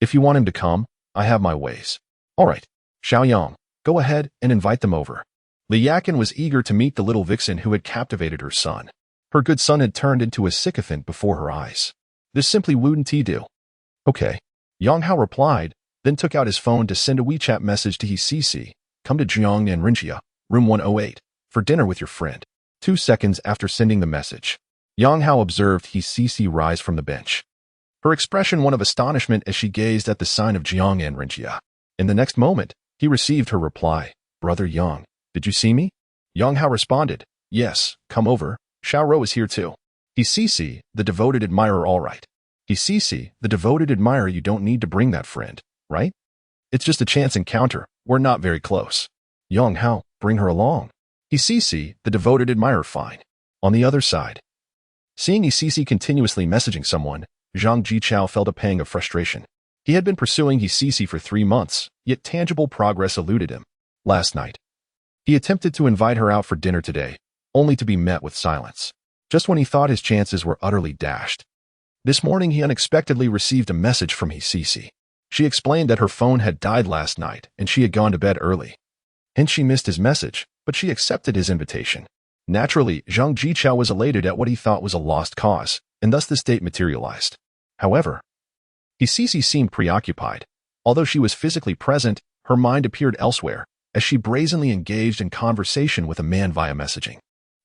If you want him to come, I have my ways. All right, Xiaoyang, go ahead and invite them over. Li Yakin was eager to meet the little vixen who had captivated her son. Her good son had turned into a sycophant before her eyes. This simply wouldn't he do. Okay. Yang Hao replied, then took out his phone to send a WeChat message to his CC. Come to Jiang and Rinjia, room 108, for dinner with your friend. 2 seconds after sending the message, Yang Hao observed his CC rise from the bench. Her expression one of astonishment as she gazed at the sign of Jiang and Rinjia. In the next moment, he received her reply. Brother Yang, did you see me? Yang Hao responded, yes, come over. Xiao Rou is here too. His CC, the devoted admirer, all right. His CC, the devoted admirer, you don't need to bring that friend, right? It's just a chance encounter. We're not very close. Yang Hao, bring her along. His CC, the devoted admirer, fine. On the other side. Seeing his CC continuously messaging someone, Zhang Jichao felt a pang of frustration. He had been pursuing his CC for 3 months, yet tangible progress eluded him. Last night, he attempted to invite her out for dinner today, only to be met with silence. Just when he thought his chances were utterly dashed. This morning he unexpectedly received a message from his CC. She explained that her phone had died last night and she had gone to bed early. Hence she missed his message, but she accepted his invitation. Naturally, Zhang Jichao was elated at what he thought was a lost cause, and thus this date materialized. However, his CC seemed preoccupied. Although she was physically present, her mind appeared elsewhere, as she brazenly engaged in conversation with a man via messaging.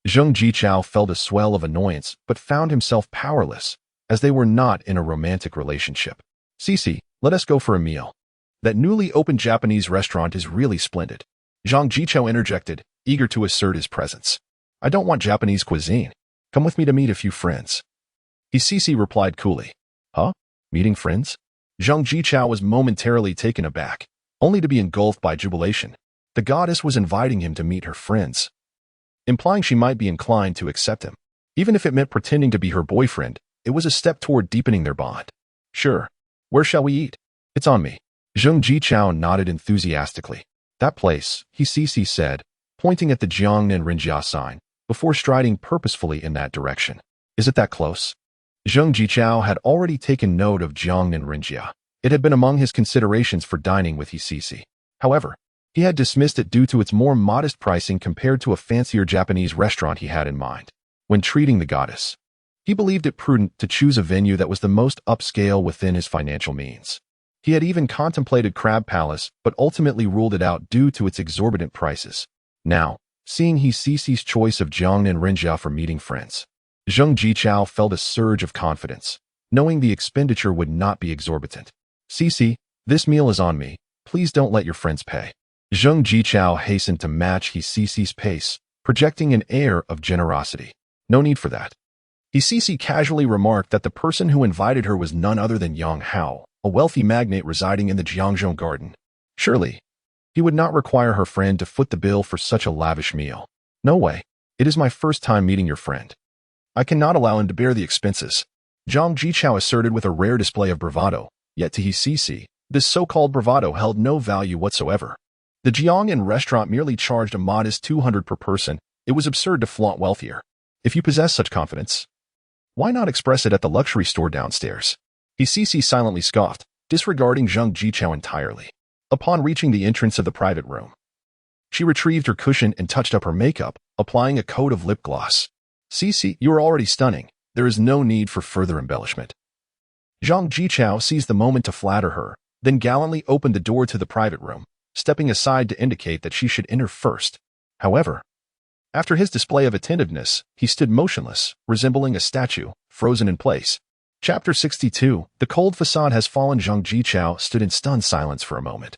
Zhang Jichao felt a swell of annoyance, but found himself powerless, as they were not in a romantic relationship. CC, let us go for a meal. That newly opened Japanese restaurant is really splendid. Zhang Jichao interjected, eager to assert his presence. I don't want Japanese cuisine. Come with me to meet a few friends. His CC replied coolly. Huh? Meeting friends? Zhang Jichao was momentarily taken aback, only to be engulfed by jubilation. The goddess was inviting him to meet her friends, implying she might be inclined to accept him. Even if it meant pretending to be her boyfriend, it was a step toward deepening their bond. Sure. Where shall we eat? It's on me. Zhang Jichao nodded enthusiastically. That place, his CC said, pointing at the Jiang and Rinjia sign, before striding purposefully in that direction. Is it that close? Zhang Jichao had already taken note of Jiang and Rinjia. It had been among his considerations for dining with his CC. However, he had dismissed it due to its more modest pricing compared to a fancier Japanese restaurant he had in mind. When treating the goddess, he believed it prudent to choose a venue that was the most upscale within his financial means. He had even contemplated Crab Palace, but ultimately ruled it out due to its exorbitant prices. Now, seeing his CC's choice of Jiang and Rinjia for meeting friends, Zhang Jichao felt a surge of confidence, knowing the expenditure would not be exorbitant. CC, this meal is on me. Please don't let your friends pay. Zhang Jichao hastened to match his CC's pace, projecting an air of generosity. No need for that. His CC casually remarked that the person who invited her was none other than Yang Hao, a wealthy magnate residing in the Jiangzhou garden. Surely, he would not require her friend to foot the bill for such a lavish meal. No way. It is my first time meeting your friend. I cannot allow him to bear the expenses. Zhang Jichao asserted with a rare display of bravado, yet to his CC, this so-called bravado held no value whatsoever. The Jiang'an restaurant merely charged a modest 200 per person. It was absurd to flaunt wealthier. If you possess such confidence, why not express it at the luxury store downstairs? His CC silently scoffed, disregarding Zhang Jichao entirely. Upon reaching the entrance of the private room, she retrieved her cushion and touched up her makeup, applying a coat of lip gloss. CC, you are already stunning. There is no need for further embellishment. Zhang Jichao seized the moment to flatter her, then gallantly opened the door to the private room, stepping aside to indicate that she should enter first. However, after his display of attentiveness, he stood motionless, resembling a statue, frozen in place. Chapter 62, The cold facade has fallen. Zhang Jichao stood in stunned silence for a moment,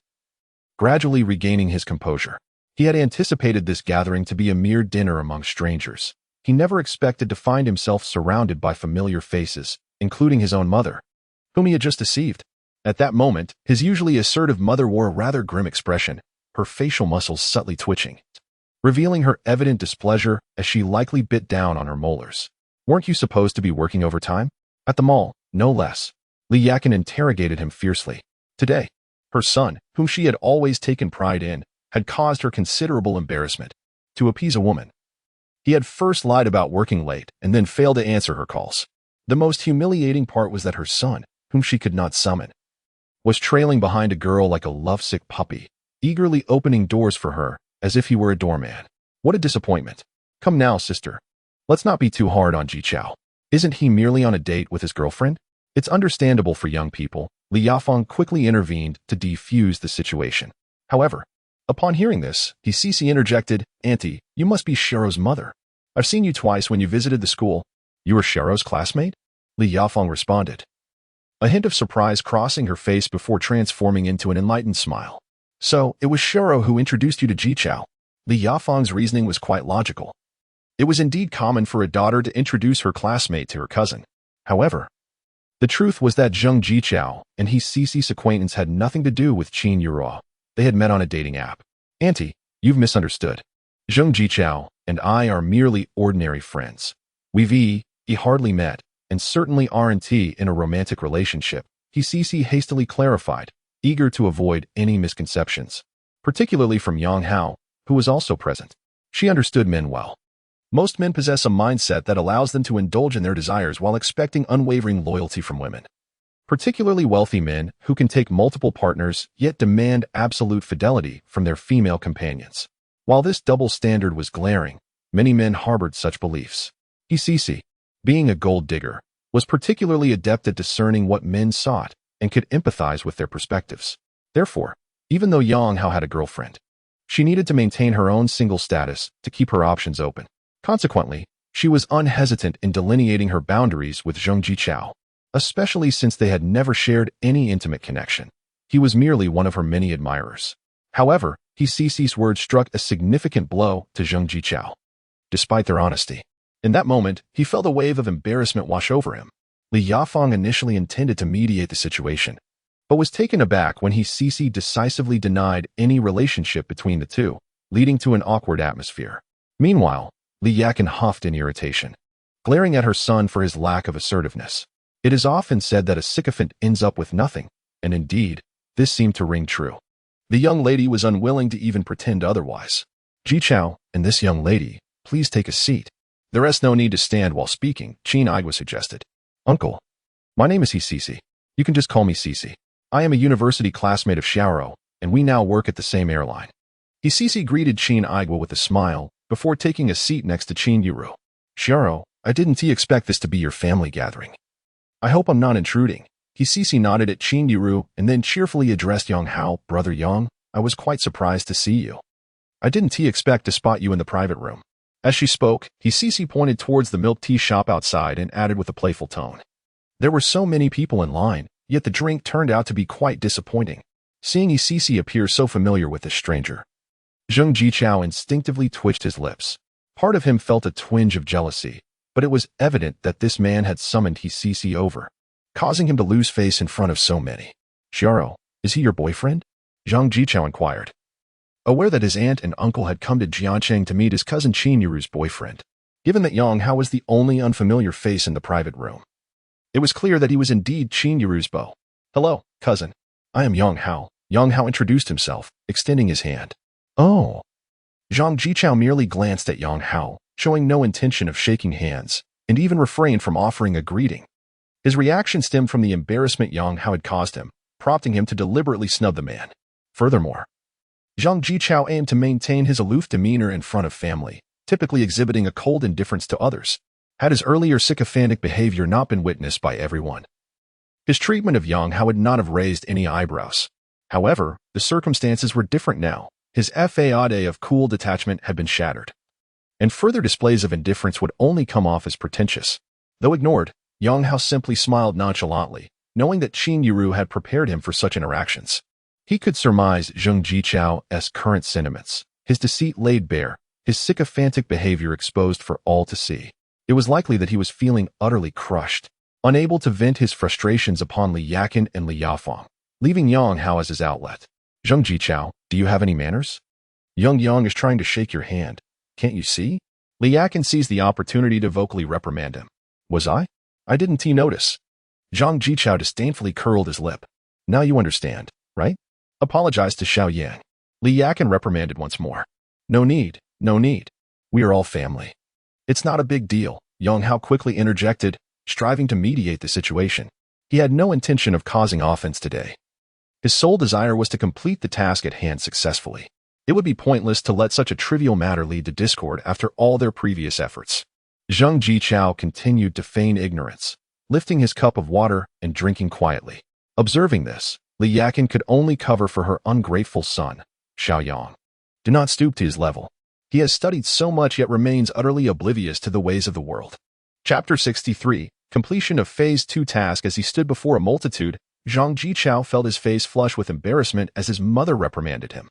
gradually regaining his composure. He had anticipated this gathering to be a mere dinner among strangers. He never expected to find himself surrounded by familiar faces, including his own mother, whom he had just deceived. At that moment, his usually assertive mother wore a rather grim expression, her facial muscles subtly twitching, revealing her evident displeasure as she likely bit down on her molars. Weren't you supposed to be working overtime? At the mall, no less. Li Yakin interrogated him fiercely. Today, her son, whom she had always taken pride in, had caused her considerable embarrassment. To appease a woman, he had first lied about working late and then failed to answer her calls. The most humiliating part was that her son, whom she could not summon, was trailing behind a girl like a lovesick puppy, eagerly opening doors for her as if he were a doorman. What a disappointment. Come now, sister. Let's not be too hard on Ji Chao. Isn't he merely on a date with his girlfriend? It's understandable for young people. Li Yafeng quickly intervened to defuse the situation. However, upon hearing this, he CC interjected, Auntie, you must be Xiao's mother. I've seen you twice when you visited the school. You were Xiao's classmate? Li Yafeng responded, a hint of surprise crossing her face before transforming into an enlightened smile. So, it was Xiao who introduced you to Ji Chao. Li Yafeng's reasoning was quite logical. It was indeed common for a daughter to introduce her classmate to her cousin. However, the truth was that Zheng Jichao and his CC's acquaintance had nothing to do with Qin Yuro. They had met on a dating app. Auntie, you've misunderstood. Zheng Jichao and I are merely ordinary friends. We've hardly met, and certainly aren't in a romantic relationship, his CC hastily clarified, eager to avoid any misconceptions, particularly from Yang Hao, who was also present. She understood men well. Most men possess a mindset that allows them to indulge in their desires while expecting unwavering loyalty from women. Particularly wealthy men who can take multiple partners yet demand absolute fidelity from their female companions. While this double standard was glaring, many men harbored such beliefs. Cece, being a gold digger, was particularly adept at discerning what men sought and could empathize with their perspectives. Therefore, even though Yang Hao had a girlfriend, she needed to maintain her own single status to keep her options open. Consequently, she was unhesitant in delineating her boundaries with Zheng Jichao, especially since they had never shared any intimate connection. He was merely one of her many admirers. However, Cece's words struck a significant blow to Zheng Jichao. Despite their honesty, in that moment, he felt a wave of embarrassment wash over him. Li Yafeng initially intended to mediate the situation, but was taken aback when Cece decisively denied any relationship between the two, leading to an awkward atmosphere. Meanwhile, Li Yaqin huffed in irritation, glaring at her son for his lack of assertiveness. It is often said that a sycophant ends up with nothing, and indeed, this seemed to ring true. The young lady was unwilling to even pretend otherwise. Ji Chao and this young lady, please take a seat. There is no need to stand while speaking, Qin Igua suggested. Uncle, my name is Cece. You can just call me Cece. I am a university classmate of Xiao, and we now work at the same airline. Cece greeted Qin Igua with a smile, before taking a seat next to Qin Yuru. Xiao, I didn't expect this to be your family gathering. I hope I'm not intruding. Cece nodded at Qin Yuru and then cheerfully addressed Yang Hao. Brother Yang, I was quite surprised to see you. I didn't expect to spot you in the private room. As she spoke, Cece pointed towards the milk tea shop outside and added with a playful tone. There were so many people in line, yet the drink turned out to be quite disappointing. Seeing Cece appear so familiar with this stranger, Zheng Jichao instinctively twitched his lips. Part of him felt a twinge of jealousy, but it was evident that this man had summoned Cece over, causing him to lose face in front of so many. Xiao, is he your boyfriend? Zheng Jichao inquired, aware that his aunt and uncle had come to Jiancheng to meet his cousin Qin Yuru's boyfriend. Given that Yang Hao was the only unfamiliar face in the private room, it was clear that he was indeed Qin Yuru's beau. Hello, cousin. I am Yang Hao. Yang Hao introduced himself, extending his hand. Oh. Zhang Jichao merely glanced at Yang Hao, showing no intention of shaking hands, and even refrained from offering a greeting. His reaction stemmed from the embarrassment Yang Hao had caused him, prompting him to deliberately snub the man. Furthermore, Zhang Jichao aimed to maintain his aloof demeanor in front of family, typically exhibiting a cold indifference to others. Had his earlier sycophantic behavior not been witnessed by everyone, his treatment of Yang Hao would not have raised any eyebrows. However, the circumstances were different now. His facade of cool detachment had been shattered, and further displays of indifference would only come off as pretentious. Though ignored, Yang Hao simply smiled nonchalantly, knowing that Qin Yuru had prepared him for such interactions. He could surmise Zheng Jichao's current sentiments, his deceit laid bare, his sycophantic behavior exposed for all to see. It was likely that he was feeling utterly crushed, unable to vent his frustrations upon Li Yaqin and Li Yafeng, leaving Yang Hao as his outlet. Zheng Jichao, do you have any manners? Yang is trying to shake your hand. Can't you see? Li Yaqin seized the opportunity to vocally reprimand him. Was I? I didn't notice. Zhang Jichao disdainfully curled his lip. Now you understand, right? Apologize to Xiao Yang. Li Yaqin reprimanded once more. No need, no need. We are all family. It's not a big deal, Yang Hao quickly interjected, striving to mediate the situation. He had no intention of causing offense today. His sole desire was to complete the task at hand successfully. It would be pointless to let such a trivial matter lead to discord after all their previous efforts. Zhang Jichao continued to feign ignorance, lifting his cup of water and drinking quietly. Observing this, Li Yakin could only cover for her ungrateful son, Xiaoyang. Do not stoop to his level. He has studied so much yet remains utterly oblivious to the ways of the world. Chapter 63, Completion of Phase 2 Task. As he stood before a multitude, Zhang Jichao felt his face flush with embarrassment as his mother reprimanded him.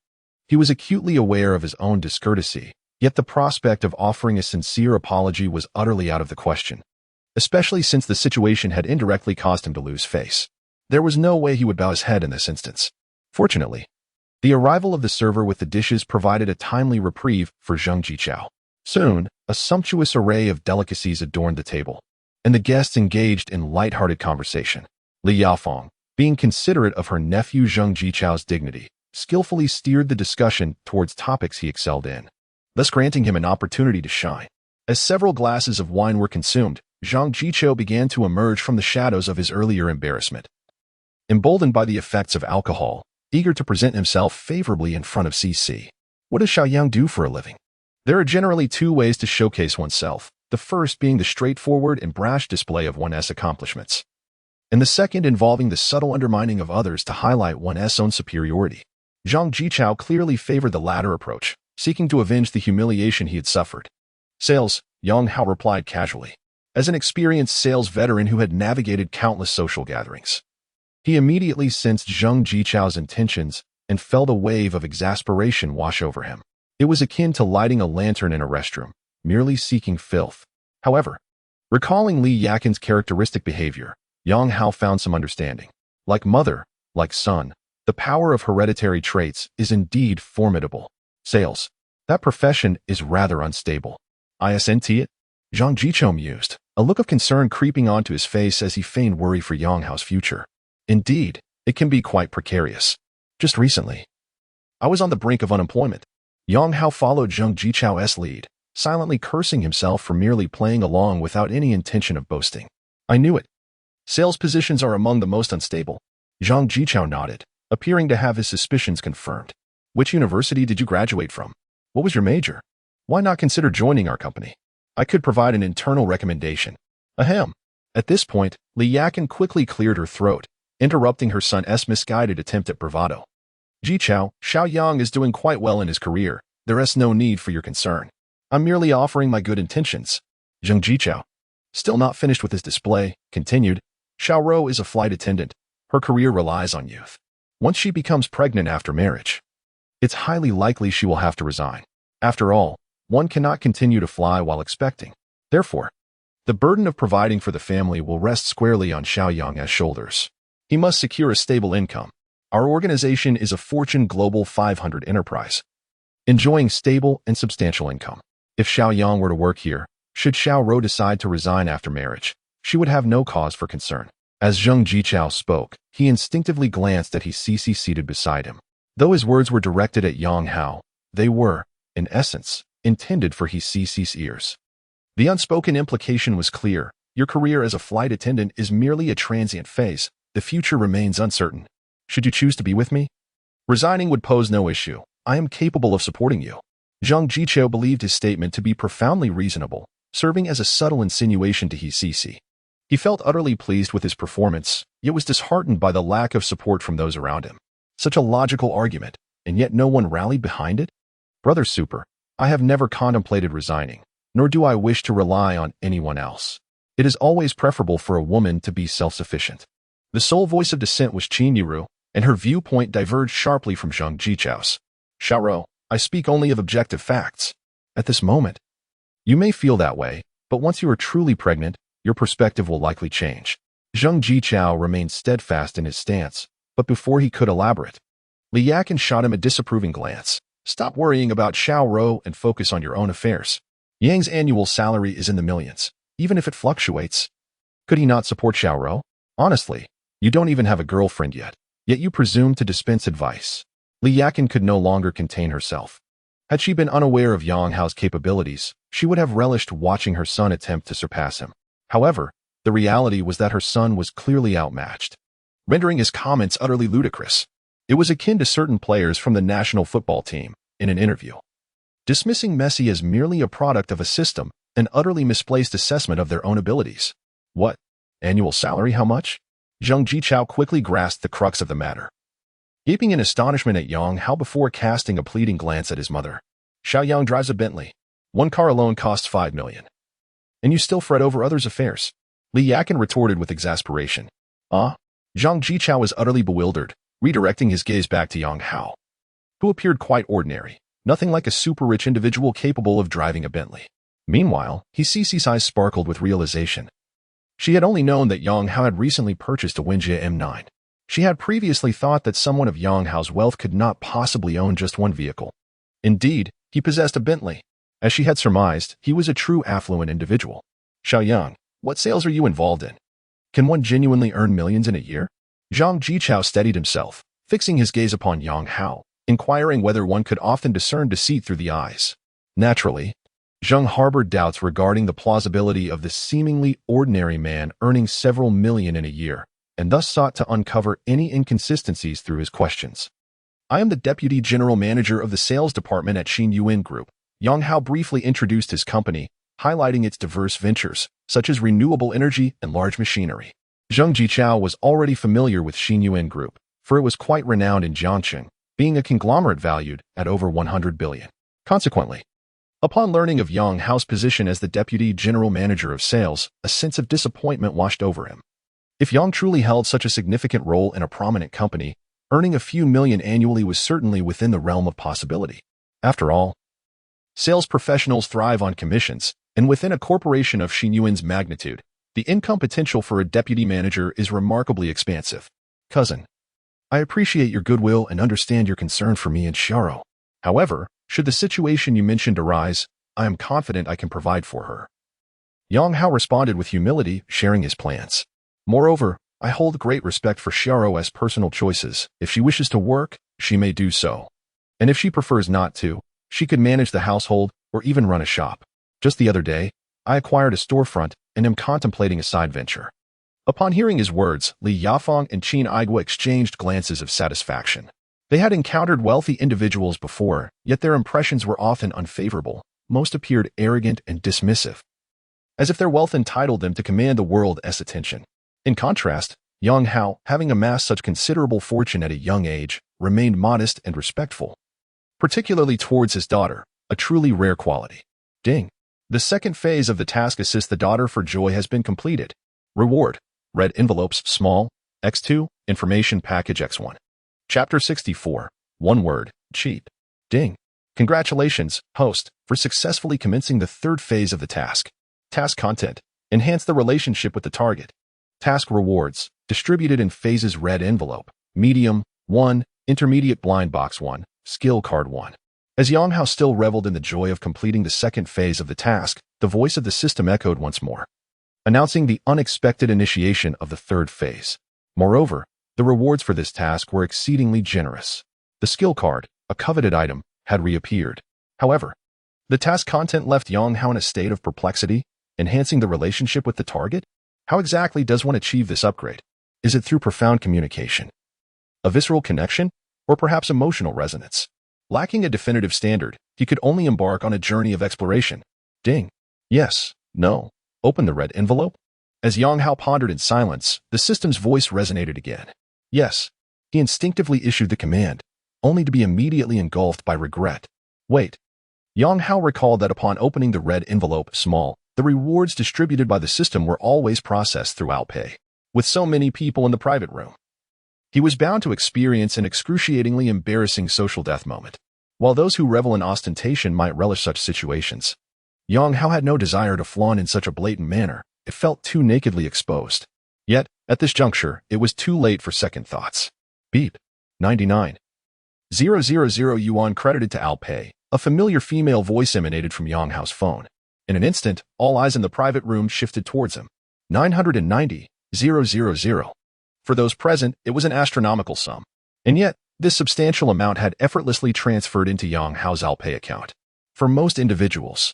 He was acutely aware of his own discourtesy, yet the prospect of offering a sincere apology was utterly out of the question, especially since the situation had indirectly caused him to lose face. There was no way he would bow his head in this instance. Fortunately, the arrival of the server with the dishes provided a timely reprieve for Zhang Jichao. Soon, a sumptuous array of delicacies adorned the table, and the guests engaged in light-hearted conversation. Li Yafeng, being considerate of her nephew Zhang Jichao's dignity, skillfully steered the discussion towards topics he excelled in, thus granting him an opportunity to shine. As several glasses of wine were consumed, Zhang Jichao began to emerge from the shadows of his earlier embarrassment. Emboldened by the effects of alcohol, eager to present himself favorably in front of CC. What does Xiaoyang do for a living? There are generally two ways to showcase oneself, the first being the straightforward and brash display of one's accomplishments, and the second involving the subtle undermining of others to highlight one's own superiority. Zhang Jichao clearly favored the latter approach, seeking to avenge the humiliation he had suffered. Sales, Yang Hao replied casually. As an experienced sales veteran who had navigated countless social gatherings, he immediately sensed Zhang Jichao's intentions and felt a wave of exasperation wash over him. It was akin to lighting a lantern in a restroom, merely seeking filth. However, recalling Li Yakin's characteristic behavior, Yang Hao found some understanding. Like mother, like son, the power of hereditary traits is indeed formidable. Sales. That profession is rather unstable. Isn't it? Zhang Jichao mused, a look of concern creeping onto his face as he feigned worry for Yang Hao's future. Indeed, it can be quite precarious. Just recently, I was on the brink of unemployment. Yang Hao followed Zhang Jichao's lead, silently cursing himself for merely playing along without any intention of boasting. I knew it. Sales positions are among the most unstable. Zhang Jichao nodded, appearing to have his suspicions confirmed. Which university did you graduate from? What was your major? Why not consider joining our company? I could provide an internal recommendation. Ahem. At this point, Li Yakin quickly cleared her throat, interrupting her son's misguided attempt at bravado. Jichao, Xiaoyang is doing quite well in his career. There is no need for your concern. I'm merely offering my good intentions. Zhang Jichao, still not finished with his display, continued. Xiaoro is a flight attendant. Her career relies on youth. Once she becomes pregnant after marriage, it's highly likely she will have to resign. After all, one cannot continue to fly while expecting. Therefore, the burden of providing for the family will rest squarely on Xiaoyang's shoulders. He must secure a stable income. Our organization is a Fortune Global 500 enterprise, enjoying stable and substantial income. If Xiaoyang were to work here, should Xiaoro decide to resign after marriage, she would have no cause for concern. As Zhang Jichao spoke, he instinctively glanced at his CC seated beside him. Though his words were directed at Yang Hao, they were, in essence, intended for his CC's ears. The unspoken implication was clear. Your career as a flight attendant is merely a transient phase. The future remains uncertain. Should you choose to be with me? Resigning would pose no issue. I am capable of supporting you. Zhang Jichao believed his statement to be profoundly reasonable, serving as a subtle insinuation to his CC. He felt utterly pleased with his performance, yet was disheartened by the lack of support from those around him. Such a logical argument, and yet no one rallied behind it? Brother Super, I have never contemplated resigning, nor do I wish to rely on anyone else. It is always preferable for a woman to be self-sufficient. The sole voice of dissent was Qin Yiru, and her viewpoint diverged sharply from Zhang Jichao's. Xiaoro, I speak only of objective facts. At this moment, you may feel that way, but once you are truly pregnant, your perspective will likely change. Zhang Jichao remained steadfast in his stance, but before he could elaborate, Li Yakin shot him a disapproving glance. Stop worrying about Xiaoro and focus on your own affairs. Yang's annual salary is in the millions, even if it fluctuates. Could he not support Xiaoro? Honestly, you don't even have a girlfriend yet you presume to dispense advice. Li Yakin could no longer contain herself. Had she been unaware of Yang Hao's capabilities, she would have relished watching her son attempt to surpass him. However, the reality was that her son was clearly outmatched, rendering his comments utterly ludicrous. It was akin to certain players from the national football team, in an interview, dismissing Messi as merely a product of a system, an utterly misplaced assessment of their own abilities. What? Annual salary how much? Zhang Jichao quickly grasped the crux of the matter. Gaping in astonishment at Yang Hao before casting a pleading glance at his mother. Xiaoyang drives a Bentley. One car alone costs 5 million. And you still fret over others' affairs? Li Yakin retorted with exasperation. Zhang Jichao was utterly bewildered, redirecting his gaze back to Yang Hao, who appeared quite ordinary, nothing like a super-rich individual capable of driving a Bentley. Meanwhile, Cici's eyes sparkled with realization. She had only known that Yang Hao had recently purchased a Wenjie M9. She had previously thought that someone of Yang Hao's wealth could not possibly own just one vehicle. Indeed, he possessed a Bentley. As she had surmised, he was a true affluent individual. Xiaoyang, what sales are you involved in? Can one genuinely earn millions in a year? Zhang Jichao steadied himself, fixing his gaze upon Yang Hao, inquiring whether one could often discern deceit through the eyes. Naturally, Zhang harbored doubts regarding the plausibility of this seemingly ordinary man earning several million in a year, and thus sought to uncover any inconsistencies through his questions. I am the Deputy General Manager of the Sales Department at Xinyuan Group. Yang Hao briefly introduced his company, highlighting its diverse ventures, such as renewable energy and large machinery. Zhang Jichao was already familiar with Xinyuan Group, for it was quite renowned in Jiangqing, being a conglomerate valued at over 100 billion. Consequently, upon learning of Yang Hao's position as the Deputy General Manager of Sales, a sense of disappointment washed over him. If Yang truly held such a significant role in a prominent company, earning a few million annually was certainly within the realm of possibility. After all, sales professionals thrive on commissions, and within a corporation of Xinyuan's magnitude, the income potential for a deputy manager is remarkably expansive. Cousin, I appreciate your goodwill and understand your concern for me and Xiaro. However, should the situation you mentioned arise, I am confident I can provide for her. Yang Hao responded with humility, sharing his plans. Moreover, I hold great respect for Xiao's personal choices. If she wishes to work, she may do so. And if she prefers not to, she could manage the household or even run a shop. Just the other day, I acquired a storefront and am contemplating a side venture. Upon hearing his words, Li Yafeng and Qin Aigua exchanged glances of satisfaction. They had encountered wealthy individuals before, yet their impressions were often unfavorable. Most appeared arrogant and dismissive, as if their wealth entitled them to command the world's attention. In contrast, Yang Hao, having amassed such considerable fortune at a young age, remained modest and respectful, particularly towards his daughter, a truly rare quality. Ding. The second phase of the task Assist the Daughter for Joy has been completed. Reward. Red envelopes, small, X2, information package X1. Chapter 64. One word, cheap. Ding. Congratulations, host, for successfully commencing the third phase of the task. Task content. Enhance the relationship with the target. Task rewards, distributed in phases. Red envelope, medium, 1, intermediate blind box 1, skill card 1. As Yang Hao still reveled in the joy of completing the second phase of the task, the voice of the system echoed once more, announcing the unexpected initiation of the third phase. Moreover, the rewards for this task were exceedingly generous. The skill card, a coveted item, had reappeared. However, the task content left Yang Hao in a state of perplexity, enhancing the relationship with the target. How exactly does one achieve this upgrade? Is it through profound communication, a visceral connection, or perhaps emotional resonance? Lacking a definitive standard, he could only embark on a journey of exploration. Ding. Yes, no. Open the red envelope. As Yang Hao pondered in silence, the system's voice resonated again. Yes. He instinctively issued the command, only to be immediately engulfed by regret. Wait. Yang Hao recalled that upon opening the red envelope, small, the rewards distributed by the system were always processed through Alipay. With so many people in the private room, he was bound to experience an excruciatingly embarrassing social death moment. While those who revel in ostentation might relish such situations, Yang Hao had no desire to flaunt in such a blatant manner. It felt too nakedly exposed. Yet, at this juncture, it was too late for second thoughts. Beep. 99,000 yuan credited to Alipay. A familiar female voice emanated from Yang Hao's phone. In an instant, all eyes in the private room shifted towards him. 990,000. For those present, it was an astronomical sum. And yet, this substantial amount had effortlessly transferred into Yang Hao's Alipay account. For most individuals,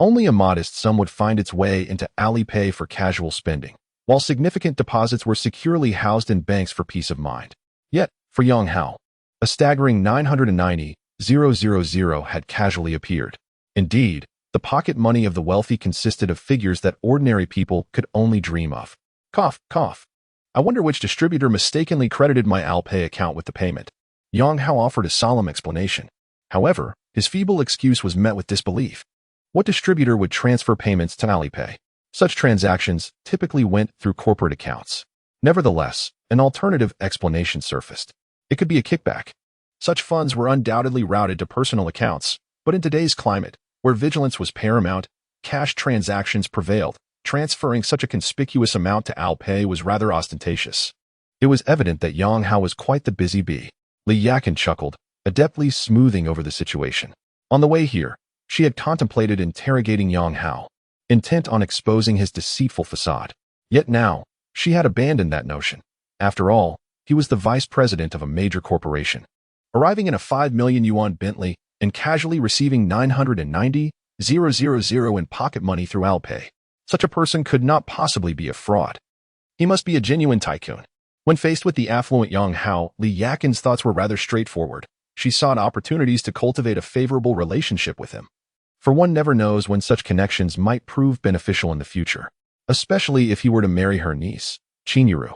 only a modest sum would find its way into Alipay for casual spending, while significant deposits were securely housed in banks for peace of mind. Yet, for Yang Hao, a staggering 990,000 had casually appeared. Indeed, the pocket money of the wealthy consisted of figures that ordinary people could only dream of. Cough, cough. I wonder which distributor mistakenly credited my Alipay account with the payment. Yang Hao offered a solemn explanation. However, his feeble excuse was met with disbelief. What distributor would transfer payments to Alipay? Such transactions typically went through corporate accounts. Nevertheless, an alternative explanation surfaced. It could be a kickback. Such funds were undoubtedly routed to personal accounts, but in today's climate, where vigilance was paramount, cash transactions prevailed. Transferring such a conspicuous amount to Alipay was rather ostentatious. It was evident that Yang Hao was quite the busy bee. Li Yakin chuckled, adeptly smoothing over the situation. On the way here, she had contemplated interrogating Yang Hao, intent on exposing his deceitful facade. Yet now, she had abandoned that notion. After all, he was the vice president of a major corporation. Arriving in a 5 million yuan Bentley and casually receiving 990,000 in pocket money through Alipay. Such a person could not possibly be a fraud. He must be a genuine tycoon. When faced with the affluent Yang Hao, Li Yakin's thoughts were rather straightforward. She sought opportunities to cultivate a favorable relationship with him. For one never knows when such connections might prove beneficial in the future, especially if he were to marry her niece, Qinyiru.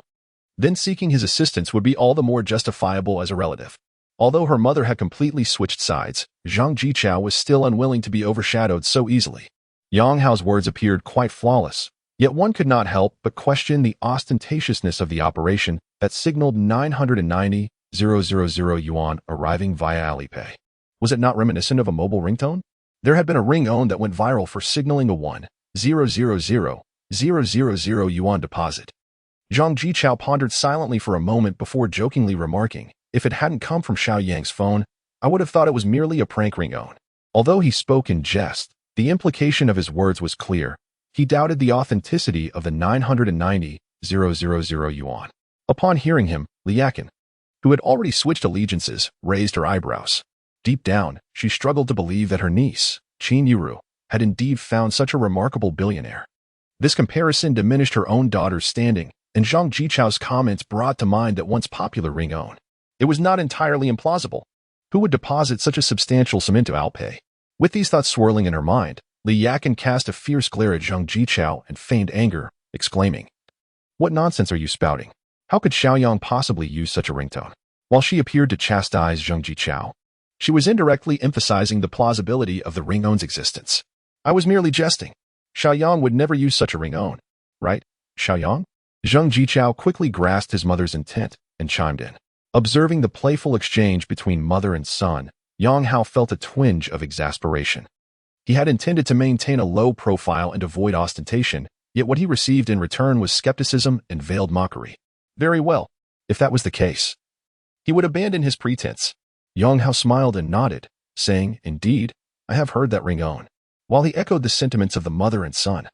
Then seeking his assistance would be all the more justifiable as a relative. Although her mother had completely switched sides, Zhang Jichao was still unwilling to be overshadowed so easily. Yang Hao's words appeared quite flawless, yet one could not help but question the ostentatiousness of the operation that signaled 990,000 yuan arriving via Alipay. Was it not reminiscent of a mobile ringtone? There had been a ringtone that went viral for signaling a 1,000,000 yuan deposit. Zhang Jichao pondered silently for a moment before jokingly remarking, "If it hadn't come from Xiao Yang's phone, I would have thought it was merely a prank ringtone." Although he spoke in jest, the implication of his words was clear. He doubted the authenticity of the 990,000 yuan. Upon hearing him, Li Yakin, who had already switched allegiances, raised her eyebrows. Deep down, she struggled to believe that her niece, Qinyiru, had indeed found such a remarkable billionaire. This comparison diminished her own daughter's standing, and Zhang Jichao's comments brought to mind that once popular ringtone. It was not entirely implausible. Who would deposit such a substantial sum into Alipay? With these thoughts swirling in her mind, Li Yakin cast a fierce glare at Zhang Jichao and feigned anger, exclaiming, "What nonsense are you spouting? How could Xiaoyang possibly use such a ringtone?" While she appeared to chastise Zhang Jichao, she was indirectly emphasizing the plausibility of the ringtone's existence. "I was merely jesting. Xiaoyang would never use such a ringtone, right, Xiaoyang?" Zhang Jichao quickly grasped his mother's intent and chimed in. Observing the playful exchange between mother and son, Yang Hao felt a twinge of exasperation. He had intended to maintain a low profile and avoid ostentation, yet what he received in return was skepticism and veiled mockery. Very well, if that was the case, he would abandon his pretense. Yang Hao smiled and nodded, saying, "Indeed, I have heard that ringtone." While he echoed the sentiments of the mother and son,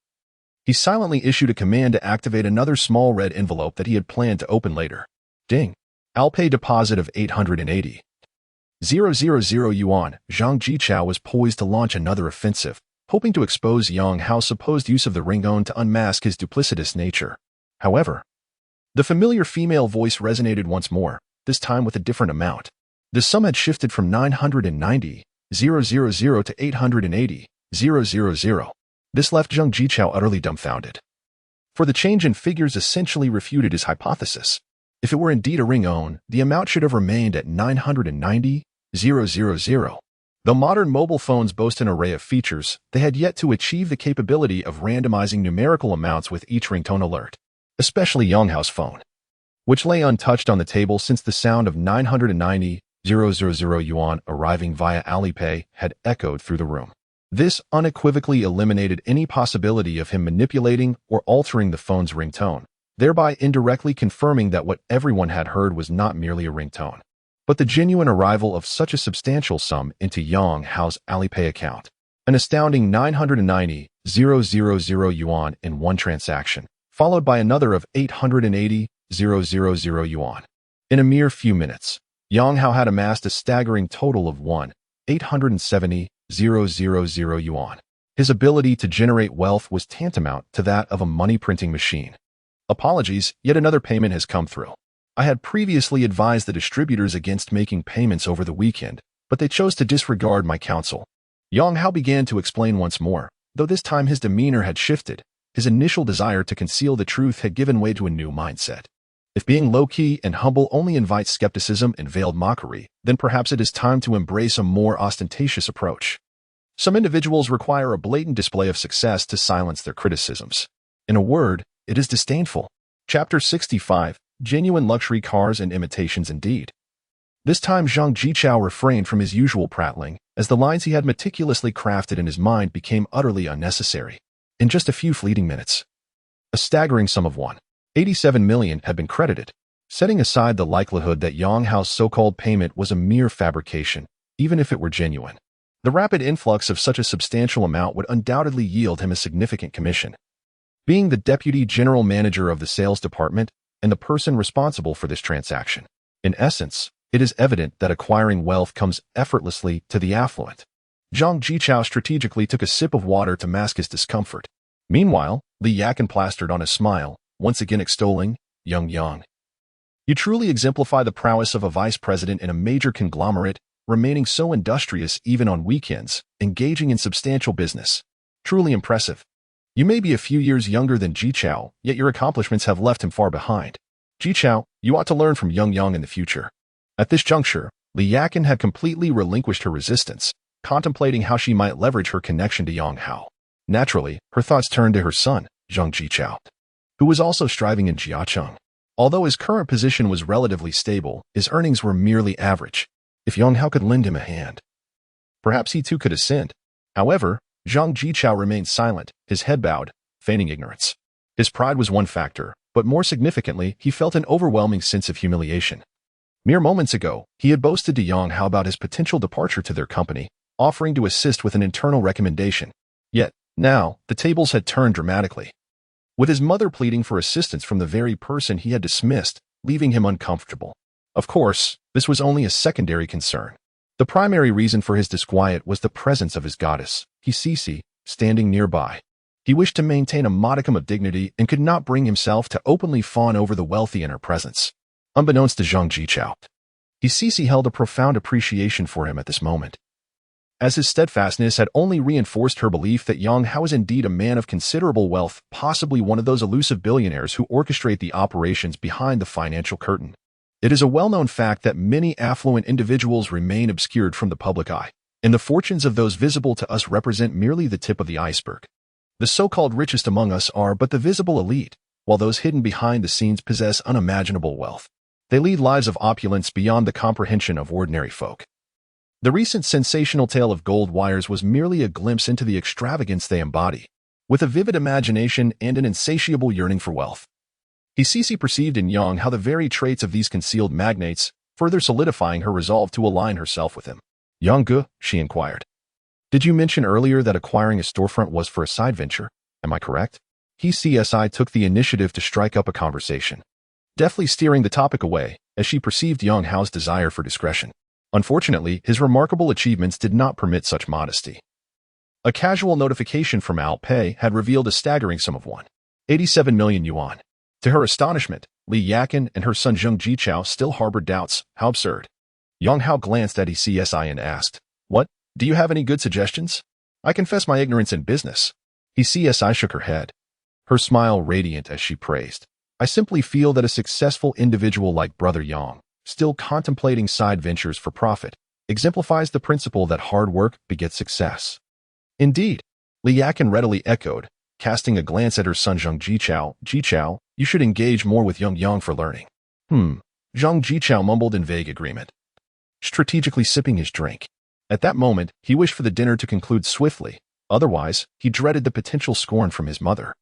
he silently issued a command to activate another small red envelope that he had planned to open later. Ding. Alipay deposit of 880,000 yuan. Zhang Jichao was poised to launch another offensive, hoping to expose Yang Hao's supposed use of the ringtone to unmask his duplicitous nature. However, the familiar female voice resonated once more, this time with a different amount. The sum had shifted from 990,000 to 880,000. This left Zhang Jichao utterly dumbfounded. For the change in figures essentially refuted his hypothesis. If it were indeed a ringtone, the amount should have remained at 990,000. Though modern mobile phones boast an array of features, they had yet to achieve the capability of randomizing numerical amounts with each ringtone alert, especially Yang Hao's phone, which lay untouched on the table since the sound of 990,000 yuan arriving via Alipay had echoed through the room. This unequivocally eliminated any possibility of him manipulating or altering the phone's ringtone, thereby indirectly confirming that what everyone had heard was not merely a ringtone, but the genuine arrival of such a substantial sum into Yang Hao's Alipay account. An astounding 990,000 yuan in one transaction, followed by another of 880,000 yuan. In a mere few minutes, Yang Hao had amassed a staggering total of 1,870,000 yuan. His ability to generate wealth was tantamount to that of a money-printing machine. Apologies, yet another payment has come through. I had previously advised the distributors against making payments over the weekend, but they chose to disregard my counsel. Yang Hao began to explain once more, though this time his demeanor had shifted. His initial desire to conceal the truth had given way to a new mindset. If being low-key and humble only invites skepticism and veiled mockery, then perhaps it is time to embrace a more ostentatious approach. Some individuals require a blatant display of success to silence their criticisms. In a word, it is disdainful. Chapter 65, Genuine Luxury Cars and Imitations Indeed. This time Zhang Jichao refrained from his usual prattling, as the lines he had meticulously crafted in his mind became utterly unnecessary. In just a few fleeting minutes, a staggering sum of 187 million had been credited. Setting aside the likelihood that Yang Hao's so-called payment was a mere fabrication, even if it were genuine, the rapid influx of such a substantial amount would undoubtedly yield him a significant commission. Being the deputy general manager of the sales department and the person responsible for this transaction, in essence, it is evident that acquiring wealth comes effortlessly to the affluent. Zhang Jichao strategically took a sip of water to mask his discomfort. Meanwhile, Li Yakin plastered on a smile, once again extolling Yang. You truly exemplify the prowess of a vice president in a major conglomerate, remaining so industrious even on weekends, engaging in substantial business. Truly impressive. You may be a few years younger than Jichao, yet your accomplishments have left him far behind. Jichao, you ought to learn from Yang in the future. At this juncture, Li Yakin had completely relinquished her resistance, contemplating how she might leverage her connection to Yang Hao. Naturally, her thoughts turned to her son, Zhang Jichao, who was also striving in Jiacheng. Although his current position was relatively stable, his earnings were merely average. If Yang Hao could lend him a hand, perhaps he too could ascend. However, Zhang Jichao remained silent, his head bowed, feigning ignorance. His pride was one factor, but more significantly, he felt an overwhelming sense of humiliation. Mere moments ago, he had boasted to Yang Hao about his potential departure to their company, offering to assist with an internal recommendation. Yet, now, the tables had turned dramatically, with his mother pleading for assistance from the very person he had dismissed, leaving him uncomfortable. Of course, this was only a secondary concern. The primary reason for his disquiet was the presence of his goddess, Hisisi, standing nearby. He wished to maintain a modicum of dignity and could not bring himself to openly fawn over the wealthy in her presence. Unbeknownst to Zhang Jichao, Hisisi held a profound appreciation for him at this moment, as his steadfastness had only reinforced her belief that Yang Hao was indeed a man of considerable wealth, possibly one of those elusive billionaires who orchestrate the operations behind the financial curtain. It is a well-known fact that many affluent individuals remain obscured from the public eye, and the fortunes of those visible to us represent merely the tip of the iceberg. The so-called richest among us are but the visible elite, while those hidden behind the scenes possess unimaginable wealth. They lead lives of opulence beyond the comprehension of ordinary folk. The recent sensational tale of gold wires was merely a glimpse into the extravagance they embody. With a vivid imagination and an insatiable yearning for wealth, Hisisi perceived in Yang Hao the very traits of these concealed magnates, further solidifying her resolve to align herself with him. Yang, she inquired. Did you mention earlier that acquiring a storefront was for a side venture? Am I correct? Hisisi took the initiative to strike up a conversation, deftly steering the topic away, as she perceived Yang Hao's desire for discretion. Unfortunately, his remarkable achievements did not permit such modesty. A casual notification from Alipay had revealed a staggering sum of 187 million yuan. To her astonishment, Li Yakin and her son Zhang Jichao still harbored doubts. How absurd. Yang Hao glanced at Hisisi and asked, What? Do you have any good suggestions? I confess my ignorance in business. Hisisi shook her head, her smile radiant as she praised. I simply feel that a successful individual like Brother Yang, still contemplating side ventures for profit, exemplifies the principle that hard work begets success. Indeed, Li Yakin readily echoed, casting a glance at her son Zhang Jichao. Jichao, you should engage more with Yang for learning. Zhang Jichao mumbled in vague agreement, strategically sipping his drink. At that moment, he wished for the dinner to conclude swiftly. Otherwise, he dreaded the potential scorn from his mother.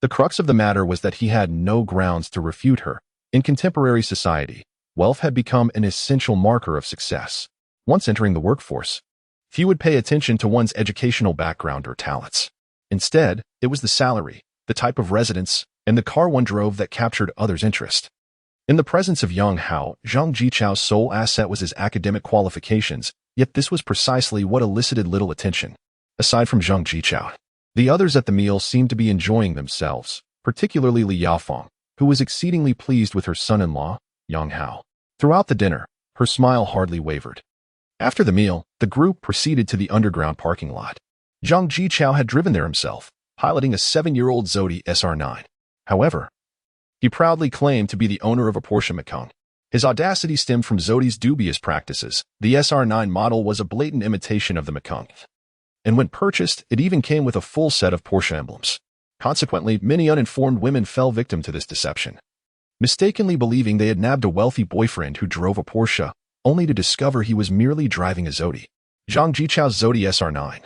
The crux of the matter was that he had no grounds to refute her. In contemporary society, wealth had become an essential marker of success. Once entering the workforce, few would pay attention to one's educational background or talents. Instead, it was the salary, the type of residence, and the car one drove that captured others' interest. In the presence of Yang Hao, Zhang Jichao's sole asset was his academic qualifications, yet this was precisely what elicited little attention. Aside from Zhang Jichao, the others at the meal seemed to be enjoying themselves, particularly Li Yaofeng, who was exceedingly pleased with her son-in-law, Yang Hao. Throughout the dinner, her smile hardly wavered. After the meal, the group proceeded to the underground parking lot. Zhang Jichao had driven there himself, piloting a 7-year-old Zodi SR9. However, he proudly claimed to be the owner of a Porsche Macan. His audacity stemmed from Zodi's dubious practices. The SR9 model was a blatant imitation of the Macan, and when purchased, it even came with a full set of Porsche emblems. Consequently, many uninformed women fell victim to this deception, mistakenly believing they had nabbed a wealthy boyfriend who drove a Porsche, only to discover he was merely driving a Zodi. Zhang Jichao's Zodi SR9,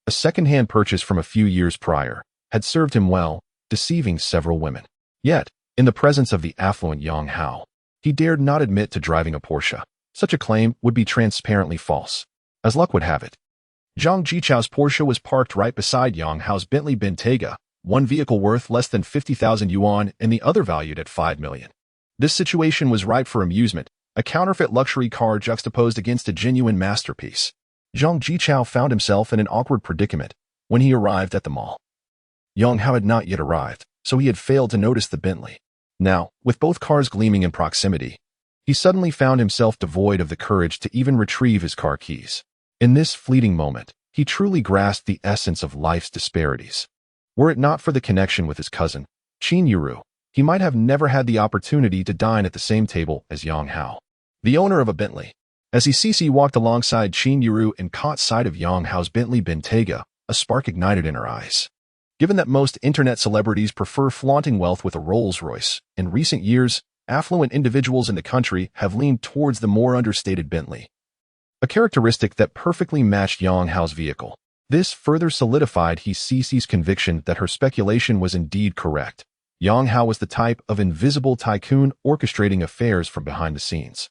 a second-hand purchase from a few years prior, had served him well, deceiving several women. Yet, in the presence of the affluent Yang Hao, he dared not admit to driving a Porsche. Such a claim would be transparently false. As luck would have it, Zhang Jichao's Porsche was parked right beside Yang Hao's Bentley Bentayga, one vehicle worth less than 50,000 yuan and the other valued at 5 million. This situation was ripe for amusement, a counterfeit luxury car juxtaposed against a genuine masterpiece. Zhang Jichao found himself in an awkward predicament when he arrived at the mall. Yang Hao had not yet arrived, so he had failed to notice the Bentley. Now, with both cars gleaming in proximity, he suddenly found himself devoid of the courage to even retrieve his car keys. In this fleeting moment, he truly grasped the essence of life's disparities. Were it not for the connection with his cousin, Qin Yuru, he might have never had the opportunity to dine at the same table as Yang Hao, the owner of a Bentley. As he walked alongside Qin Yuru and caught sight of Yang Hao's Bentley Bentayga, a spark ignited in her eyes. Given that most internet celebrities prefer flaunting wealth with a Rolls-Royce, in recent years, affluent individuals in the country have leaned towards the more understated Bentley, a characteristic that perfectly matched Yang Hao's vehicle. This further solidified Ci's conviction that her speculation was indeed correct. Yang Hao was the type of invisible tycoon orchestrating affairs from behind the scenes.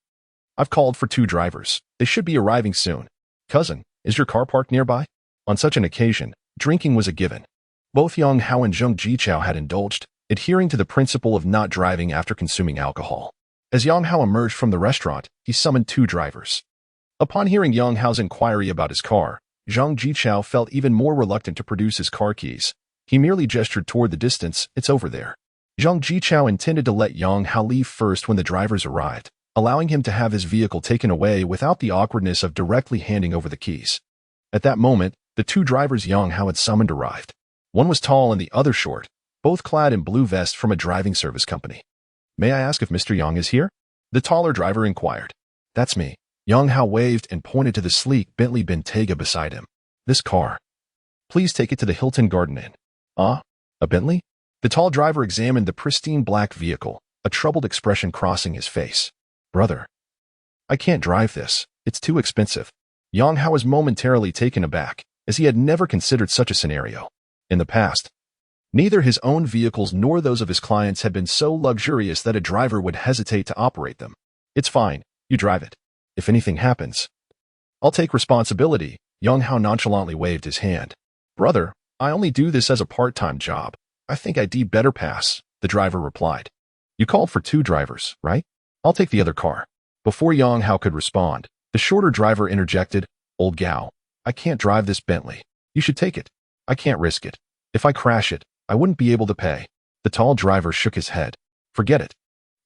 I've called for 2 drivers. They should be arriving soon. Cousin, is your car parked nearby? On such an occasion, drinking was a given. Both Yang Hao and Zhang Jichao had indulged, adhering to the principle of not driving after consuming alcohol. As Yang Hao emerged from the restaurant, he summoned 2 drivers. Upon hearing Yang Hao's inquiry about his car, Zhang Jichao felt even more reluctant to produce his car keys. He merely gestured toward the distance. It's over there. Zhang Jichao intended to let Yang Hao leave first when the drivers arrived, allowing him to have his vehicle taken away without the awkwardness of directly handing over the keys. At that moment, the 2 drivers Yang Hao had summoned arrived. One was tall and the other short, both clad in blue vests from a driving service company. May I ask if Mr. Yang is here? The taller driver inquired. That's me. Yang Hao waved and pointed to the sleek Bentley Bentayga beside him. This car. Please take it to the Hilton Garden Inn. Ah? A Bentley? The tall driver examined the pristine black vehicle, a troubled expression crossing his face. Brother, I can't drive this. It's too expensive. Yang Hao was momentarily taken aback, as he had never considered such a scenario. In the past, neither his own vehicles nor those of his clients had been so luxurious that a driver would hesitate to operate them. It's fine. You drive it. If anything happens, I'll take responsibility. Yang Hao nonchalantly waved his hand. Brother, I only do this as a part-time job. I think I'd better pass, the driver replied. You called for 2 drivers, right? I'll take the other car. Before Yang Hao could respond, the shorter driver interjected, Old Gao, I can't drive this Bentley. You should take it. I can't risk it. If I crash it, I wouldn't be able to pay. The tall driver shook his head. Forget it.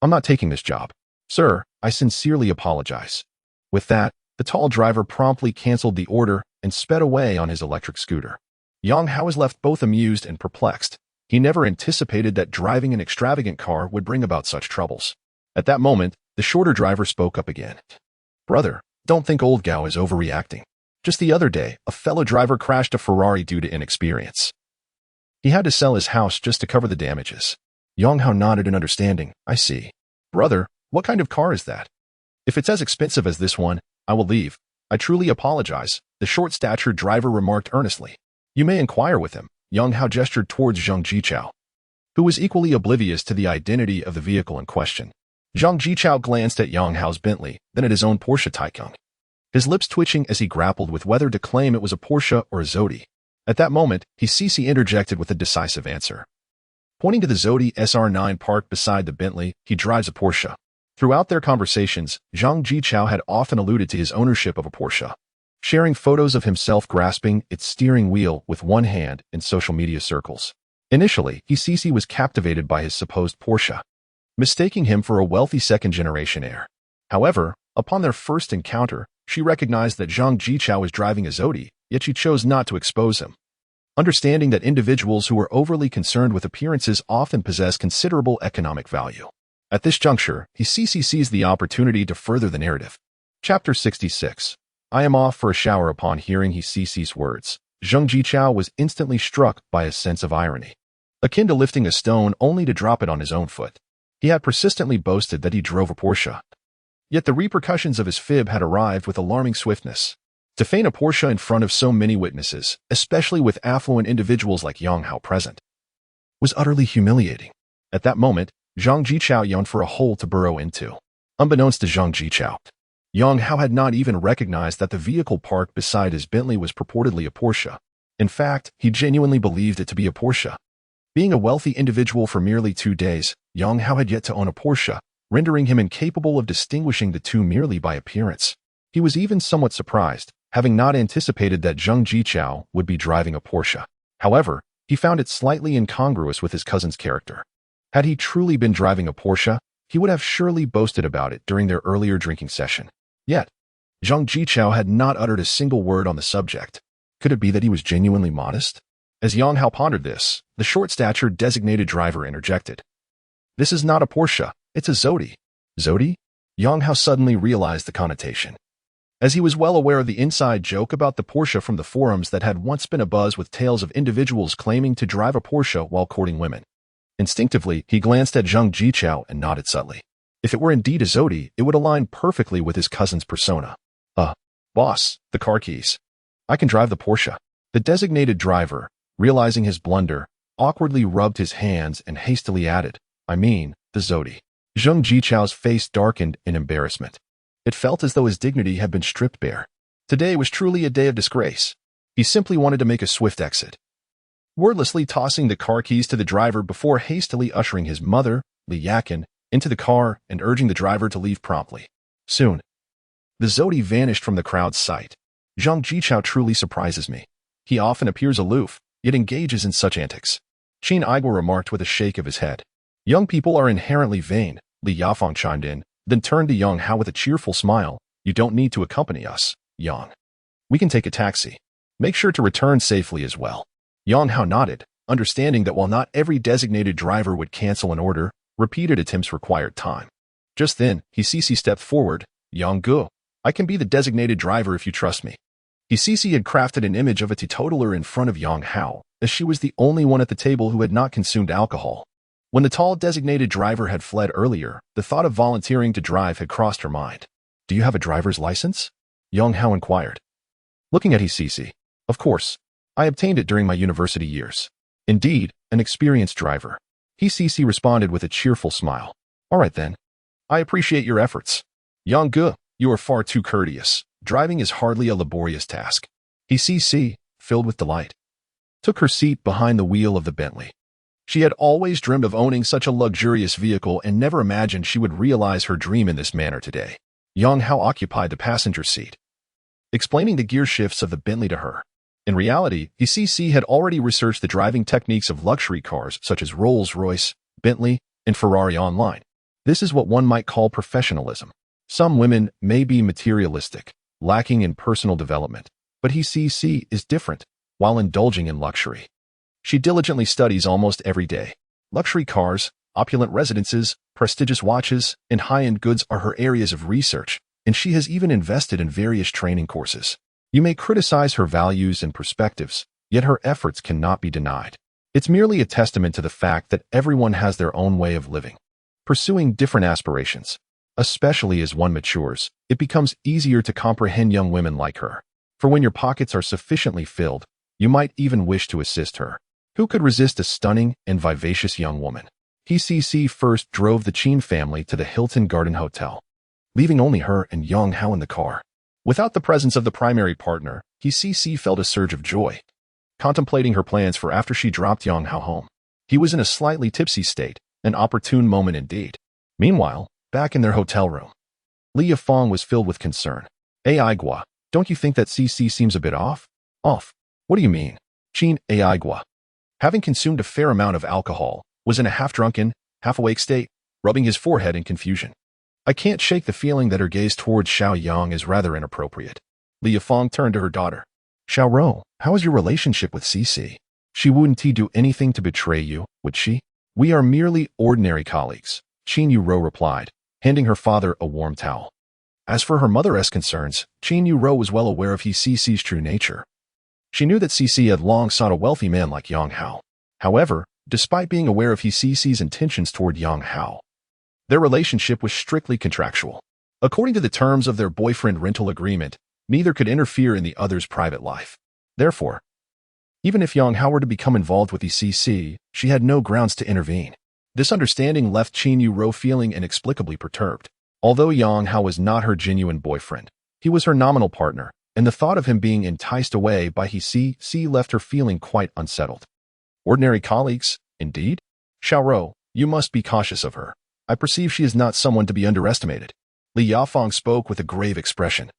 I'm not taking this job. Sir, I sincerely apologize. With that, the tall driver promptly canceled the order and sped away on his electric scooter. Yang Hao was left both amused and perplexed. He never anticipated that driving an extravagant car would bring about such troubles. At that moment, the shorter driver spoke up again. Brother, don't think Old Gao is overreacting. Just the other day, a fellow driver crashed a Ferrari due to inexperience. He had to sell his house just to cover the damages. Yang Hao nodded in understanding. I see. Brother, what kind of car is that? If it's as expensive as this one, I will leave. I truly apologize, the short-statured driver remarked earnestly. You may inquire with him. Yang Hao gestured towards Zhang Jichao, who was equally oblivious to the identity of the vehicle in question. Zhang Jichao glanced at Yang Hao's Bentley, then at his own Porsche Taycan, his lips twitching as he grappled with whether to claim it was a Porsche or a Zodi. At that moment, Cici interjected with a decisive answer. Pointing to the Zodi SR9 parked beside the Bentley, he drives a Porsche. Throughout their conversations, Zhang Jichao had often alluded to his ownership of a Porsche, sharing photos of himself grasping its steering wheel with one hand in social media circles. Initially, Cici was captivated by his supposed Porsche, mistaking him for a wealthy second-generation heir. However, upon their first encounter, She recognized that Zhang Jichao was driving a Zodi, yet she chose not to expose him. Understanding that individuals who are overly concerned with appearances often possess considerable economic value. At this juncture, he sees the opportunity to further the narrative. Chapter 66. I am off for a shower. Upon hearing he sees words, Zhang Jichao was instantly struck by a sense of irony, akin to lifting a stone only to drop it on his own foot. He had persistently boasted that he drove a Porsche. Yet the repercussions of his fib had arrived with alarming swiftness. To feign a Porsche in front of so many witnesses, especially with affluent individuals like Yang Hao present, was utterly humiliating. At that moment, Zhang Jichao yearned for a hole to burrow into. Unbeknownst to Zhang Jichao, Yang Hao had not even recognized that the vehicle parked beside his Bentley was purportedly a Porsche. In fact, he genuinely believed it to be a Porsche. Being a wealthy individual for merely 2 days, Yang Hao had yet to own a Porsche, rendering him incapable of distinguishing the two merely by appearance. He was even somewhat surprised, having not anticipated that Zhang Jichao would be driving a Porsche. However, he found it slightly incongruous with his cousin's character. Had he truly been driving a Porsche, he would have surely boasted about it during their earlier drinking session. Yet, Zhang Jichao had not uttered a single word on the subject. Could it be that he was genuinely modest? As Yang Hao pondered this, the short-statured designated driver interjected. This is not a Porsche, it's a Zodi. Zodi? Yang Hao suddenly realized the connotation, as he was well aware of the inside joke about the Porsche from the forums that had once been abuzz with tales of individuals claiming to drive a Porsche while courting women. Instinctively, he glanced at Zhang Jichao and nodded subtly. If it were indeed a Zodi, it would align perfectly with his cousin's persona. Boss, the car keys. I can drive the Porsche. The designated driver, realizing his blunder, awkwardly rubbed his hands and hastily added, I mean, the Zodi. Zhang Jichao's face darkened in embarrassment. It felt as though his dignity had been stripped bare. Today was truly a day of disgrace. He simply wanted to make a swift exit, wordlessly tossing the car keys to the driver before hastily ushering his mother, Li Yakin, into the car and urging the driver to leave promptly. Soon, the Zodi vanished from the crowd's sight. Zhang Jichao truly surprises me. He often appears aloof, yet engages in such antics, Qin Igua remarked with a shake of his head. Young people are inherently vain, Li Yafeng chimed in, then turned to Yang Hao with a cheerful smile. You don't need to accompany us, Yang. We can take a taxi. Make sure to return safely as well. Yang Hao nodded, understanding that while not every designated driver would cancel an order, repeated attempts required time. Just then, Hisisi stepped forward. Yang Gu, I can be the designated driver if you trust me. Hisisi had crafted an image of a teetotaler in front of Yang Hao, as she was the only one at the table who had not consumed alcohol. When the tall designated driver had fled earlier, the thought of volunteering to drive had crossed her mind. Do you have a driver's license? Yang Hao inquired, looking at Hisisi. Of course. I obtained it during my university years. Indeed, an experienced driver. Hisisi responded with a cheerful smile. All right then. I appreciate your efforts. Yang Gu, you are far too courteous. Driving is hardly a laborious task. Hisisi, filled with delight, took her seat behind the wheel of the Bentley. She had always dreamed of owning such a luxurious vehicle and never imagined she would realize her dream in this manner today. Yang Hao occupied the passenger seat, explaining the gear shifts of the Bentley to her. In reality, Hisisi had already researched the driving techniques of luxury cars such as Rolls-Royce, Bentley, and Ferrari online. This is what one might call professionalism. Some women may be materialistic, lacking in personal development, but Hisisi is different. While indulging in luxury, she diligently studies almost every day. Luxury cars, opulent residences, prestigious watches, and high-end goods are her areas of research, and she has even invested in various training courses. You may criticize her values and perspectives, yet her efforts cannot be denied. It's merely a testament to the fact that everyone has their own way of living, pursuing different aspirations. Especially as one matures, it becomes easier to comprehend young women like her. For when your pockets are sufficiently filled, you might even wish to assist her. Who could resist a stunning and vivacious young woman? Hisisi first drove the Qin family to the Hilton Garden Hotel, leaving only her and Yang Hao in the car. Without the presence of the primary partner, Hisisi felt a surge of joy, contemplating her plans for after she dropped Yang Hao home. He was in a slightly tipsy state, an opportune moment indeed. Meanwhile, back in their hotel room, Li Yafeng was filled with concern. Igua, don't you think that CC seems a bit off? Off? What do you mean? Qin Igua, having consumed a fair amount of alcohol, was in a half-drunken, half-awake state, rubbing his forehead in confusion. I can't shake the feeling that her gaze towards Xiao Yang is rather inappropriate. Li Yafeng turned to her daughter. Xiao Rou, how is your relationship with Cici? She wouldn't do anything to betray you, would she? We are merely ordinary colleagues, Qin Yuro replied, handing her father a warm towel. As for her mother's concerns, Qin Yuro was well aware of Cici's true nature. She knew that Cici had long sought a wealthy man like Yang Hao. However, despite being aware of Cici's intentions toward Yang Hao, their relationship was strictly contractual. According to the terms of their boyfriend rental agreement, neither could interfere in the other's private life. Therefore, even if Yang Hao were to become involved with Cici, she had no grounds to intervene. This understanding left Qin Yuro feeling inexplicably perturbed. Although Yang Hao was not her genuine boyfriend, he was her nominal partner, and the thought of him being enticed away by Cici left her feeling quite unsettled. Ordinary colleagues, indeed? Xiao Rou, you must be cautious of her. I perceive she is not someone to be underestimated. Li Yafeng spoke with a grave expression.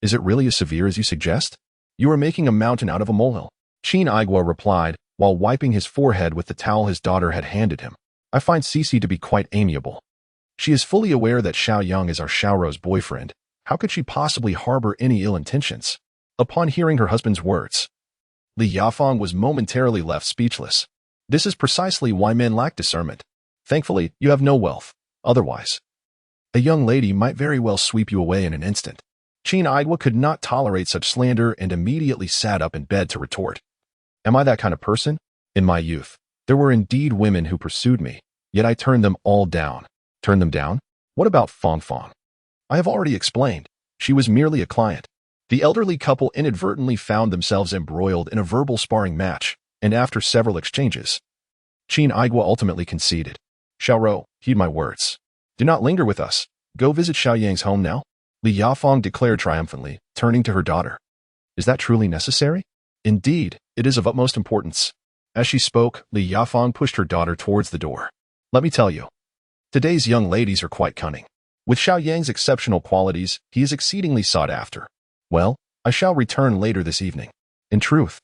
Is it really as severe as you suggest? You are making a mountain out of a molehill. Qin Igua replied, while wiping his forehead with the towel his daughter had handed him. I find Cici to be quite amiable. She is fully aware that Xiao Yang is our Xiao Rou's boyfriend. How could she possibly harbor any ill intentions? Upon hearing her husband's words, Li Yafeng was momentarily left speechless. This is precisely why men lack discernment. Thankfully, you have no wealth. Otherwise, a young lady might very well sweep you away in an instant. Qin Igua could not tolerate such slander and immediately sat up in bed to retort. Am I that kind of person? In my youth, there were indeed women who pursued me, yet I turned them all down. Turned them down? What about Fong Fong? I have already explained. She was merely a client. The elderly couple inadvertently found themselves embroiled in a verbal sparring match, and after several exchanges, Qin Igua ultimately conceded. Xiao Rou, heed my words. Do not linger with us. Go visit Xiao Yang's home now. Li Yafeng declared triumphantly, turning to her daughter. Is that truly necessary? Indeed, it is of utmost importance. As she spoke, Li Yafeng pushed her daughter towards the door. Let me tell you, today's young ladies are quite cunning. With Xiao Yang's exceptional qualities, he is exceedingly sought after. Well, I shall return later this evening. In truth,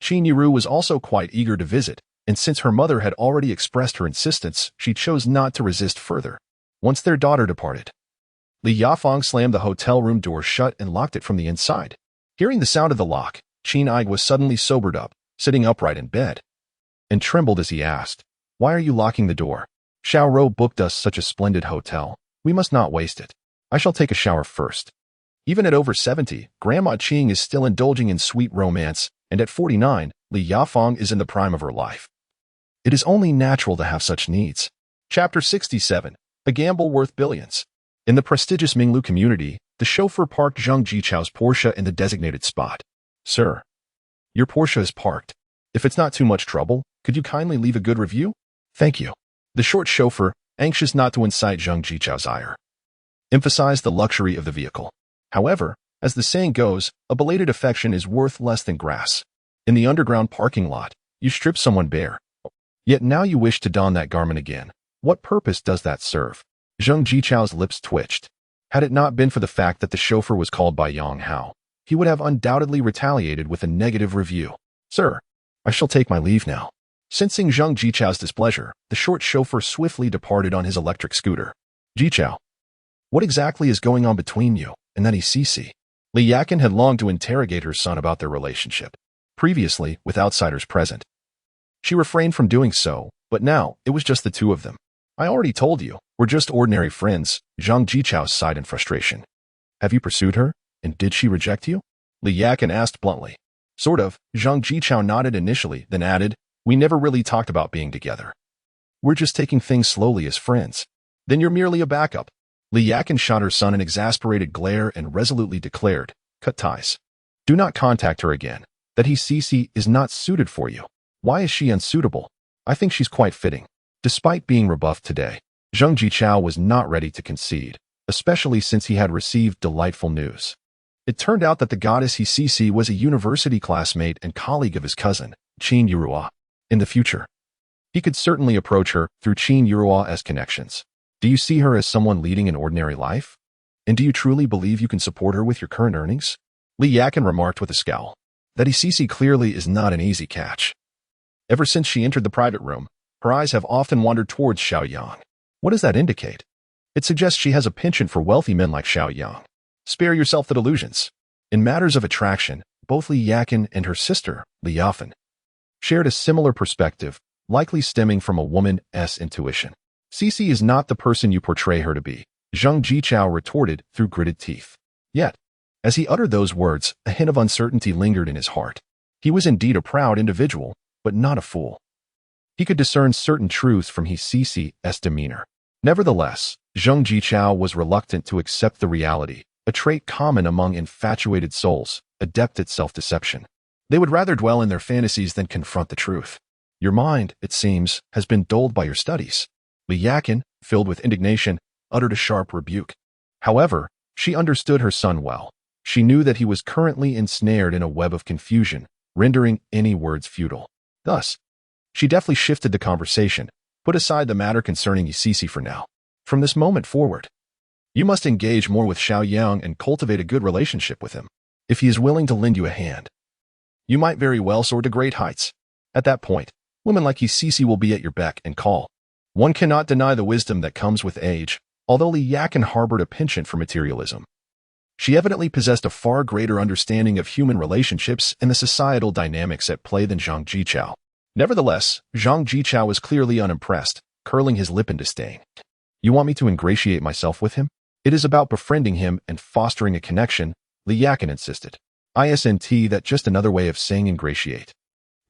Qin Yuro was also quite eager to visit, and since her mother had already expressed her insistence, she chose not to resist further. Once their daughter departed, Li Yafeng slammed the hotel room door shut and locked it from the inside. Hearing the sound of the lock, Qin Igua suddenly sobered up, sitting upright in bed, and trembled as he asked, Why are you locking the door? Xiao Rou booked us such a splendid hotel. We must not waste it. I shall take a shower first. Even at over 70, Grandma Qing is still indulging in sweet romance, and at 49, Li Yafeng is in the prime of her life. It is only natural to have such needs. Chapter 67. A Gamble Worth Billions. In the prestigious Minglu community, the chauffeur parked Zhang Jichao's Porsche in the designated spot. Sir, your Porsche is parked. If it's not too much trouble, could you kindly leave a good review? Thank you. The short chauffeur, anxious not to incite Zhang Jichao's ire, emphasized the luxury of the vehicle. However, as the saying goes, a belated affection is worth less than grass. In the underground parking lot, you strip someone bare. Yet now you wish to don that garment again. What purpose does that serve? Zhang Jichao's lips twitched. Had it not been for the fact that the chauffeur was called by Yang Hao, he would have undoubtedly retaliated with a negative review. Sir, I shall take my leave now. Sensing Zhang Jichao's displeasure, the short chauffeur swiftly departed on his electric scooter. Jichao, what exactly is going on between you and that Cici? Li Yakin had longed to interrogate her son about their relationship. Previously, with outsiders present, she refrained from doing so, but now it was just the two of them. I already told you, we're just ordinary friends, Zhang Jichao sighed in frustration. Have you pursued her, and did she reject you? Li Yakin asked bluntly. Sort of, Zhang Jichao nodded initially, then added, we never really talked about being together. We're just taking things slowly as friends. Then you're merely a backup. Li Yakin shot her son an exasperated glare and resolutely declared, cut ties. Do not contact her again. That Cici is not suited for you. Why is she unsuitable? I think she's quite fitting. Despite being rebuffed today, Zhang Jichao was not ready to concede, especially since he had received delightful news. It turned out that the goddess Cici was a university classmate and colleague of his cousin, Qin Yuro. In the future, he could certainly approach her through Qin Yuro's connections. Do you see her as someone leading an ordinary life? And do you truly believe you can support her with your current earnings? Li Yakin remarked with a scowl. That Cici clearly is not an easy catch. Ever since she entered the private room, her eyes have often wandered towards Xiao Yang. What does that indicate? It suggests she has a penchant for wealthy men like Xiao Yang. Spare yourself the delusions. In matters of attraction, both Li Yakin and her sister, Li Yafan, shared a similar perspective, likely stemming from a woman's intuition. Cece is not the person you portray her to be, Zhang Jichao retorted through gritted teeth. Yet, as he uttered those words, a hint of uncertainty lingered in his heart. He was indeed a proud individual, but not a fool. He could discern certain truths from his Cece's demeanor. Nevertheless, Zhang Jichao was reluctant to accept the reality, a trait common among infatuated souls, adept at self-deception. They would rather dwell in their fantasies than confront the truth. Your mind, it seems, has been dulled by your studies. Li Yakin, filled with indignation, uttered a sharp rebuke. However, she understood her son well. She knew that he was currently ensnared in a web of confusion, rendering any words futile. Thus, she deftly shifted the conversation, put aside the matter concerning Cece for now. From this moment forward, you must engage more with Xiao Yang and cultivate a good relationship with him. If he is willing to lend you a hand, you might very well soar to great heights. At that point, women like Cece will be at your beck and call. One cannot deny the wisdom that comes with age, although Li Yakin harbored a penchant for materialism. She evidently possessed a far greater understanding of human relationships and the societal dynamics at play than Zhang Jichao. Nevertheless, Zhang Jichao was clearly unimpressed, curling his lip in disdain. You want me to ingratiate myself with him? It is about befriending him and fostering a connection, Li Yakin insisted. Isn't that just another way of saying ingratiate?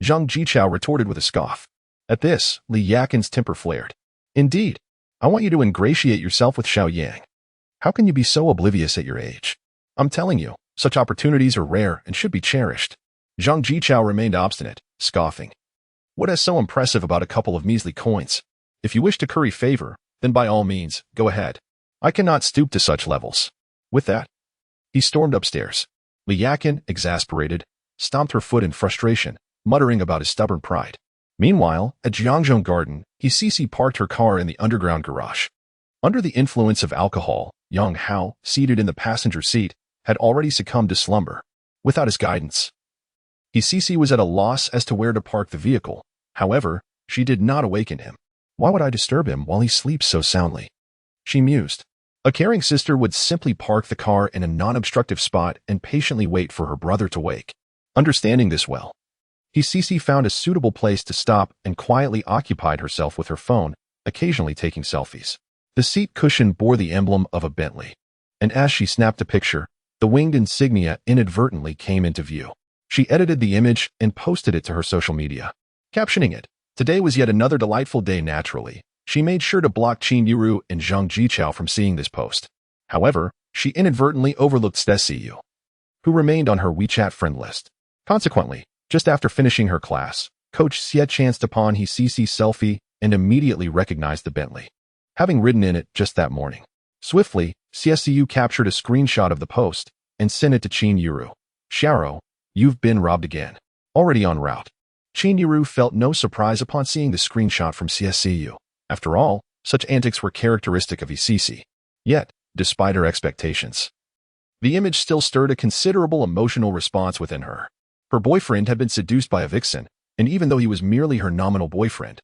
Zhang Jichao retorted with a scoff. At this, Li Yakin's temper flared. Indeed, I want you to ingratiate yourself with Xiao Yang. How can you be so oblivious at your age? I'm telling you, such opportunities are rare and should be cherished. Zhang Jichao remained obstinate, scoffing. What is so impressive about a couple of measly coins? If you wish to curry favor, then by all means, go ahead. I cannot stoop to such levels. With that, he stormed upstairs. Li Yakin, exasperated, stomped her foot in frustration, muttering about his stubborn pride. Meanwhile, at Jiangzhou Garden, Cece parked her car in the underground garage. Under the influence of alcohol, Yang Hao, seated in the passenger seat, had already succumbed to slumber. Without his guidance, Cece was at a loss as to where to park the vehicle. However, she did not awaken him. Why would I disturb him while he sleeps so soundly? She mused. A caring sister would simply park the car in a non-obstructive spot and patiently wait for her brother to wake. Understanding this well, Cece found a suitable place to stop and quietly occupied herself with her phone, occasionally taking selfies. The seat cushion bore the emblem of a Bentley, and as she snapped a picture, the winged insignia inadvertently came into view. She edited the image and posted it to her social media, captioning it, "Today was yet another delightful day naturally." She made sure to block Qin Yuru and Zhang Jichao from seeing this post. However, she inadvertently overlooked Stesiyu, who remained on her WeChat friend list. Consequently, just after finishing her class, Coach Xie chanced upon Cece's selfie and immediately recognized the Bentley, having ridden in it just that morning. Swiftly, Stesiyu captured a screenshot of the post and sent it to Qin Yuru. "Xiao, you've been robbed again." Already en route, Qin Yuru felt no surprise upon seeing the screenshot from Stesiyu. After all, such antics were characteristic of Cece. Yet, despite her expectations, the image still stirred a considerable emotional response within her. Her boyfriend had been seduced by a vixen, and even though he was merely her nominal boyfriend,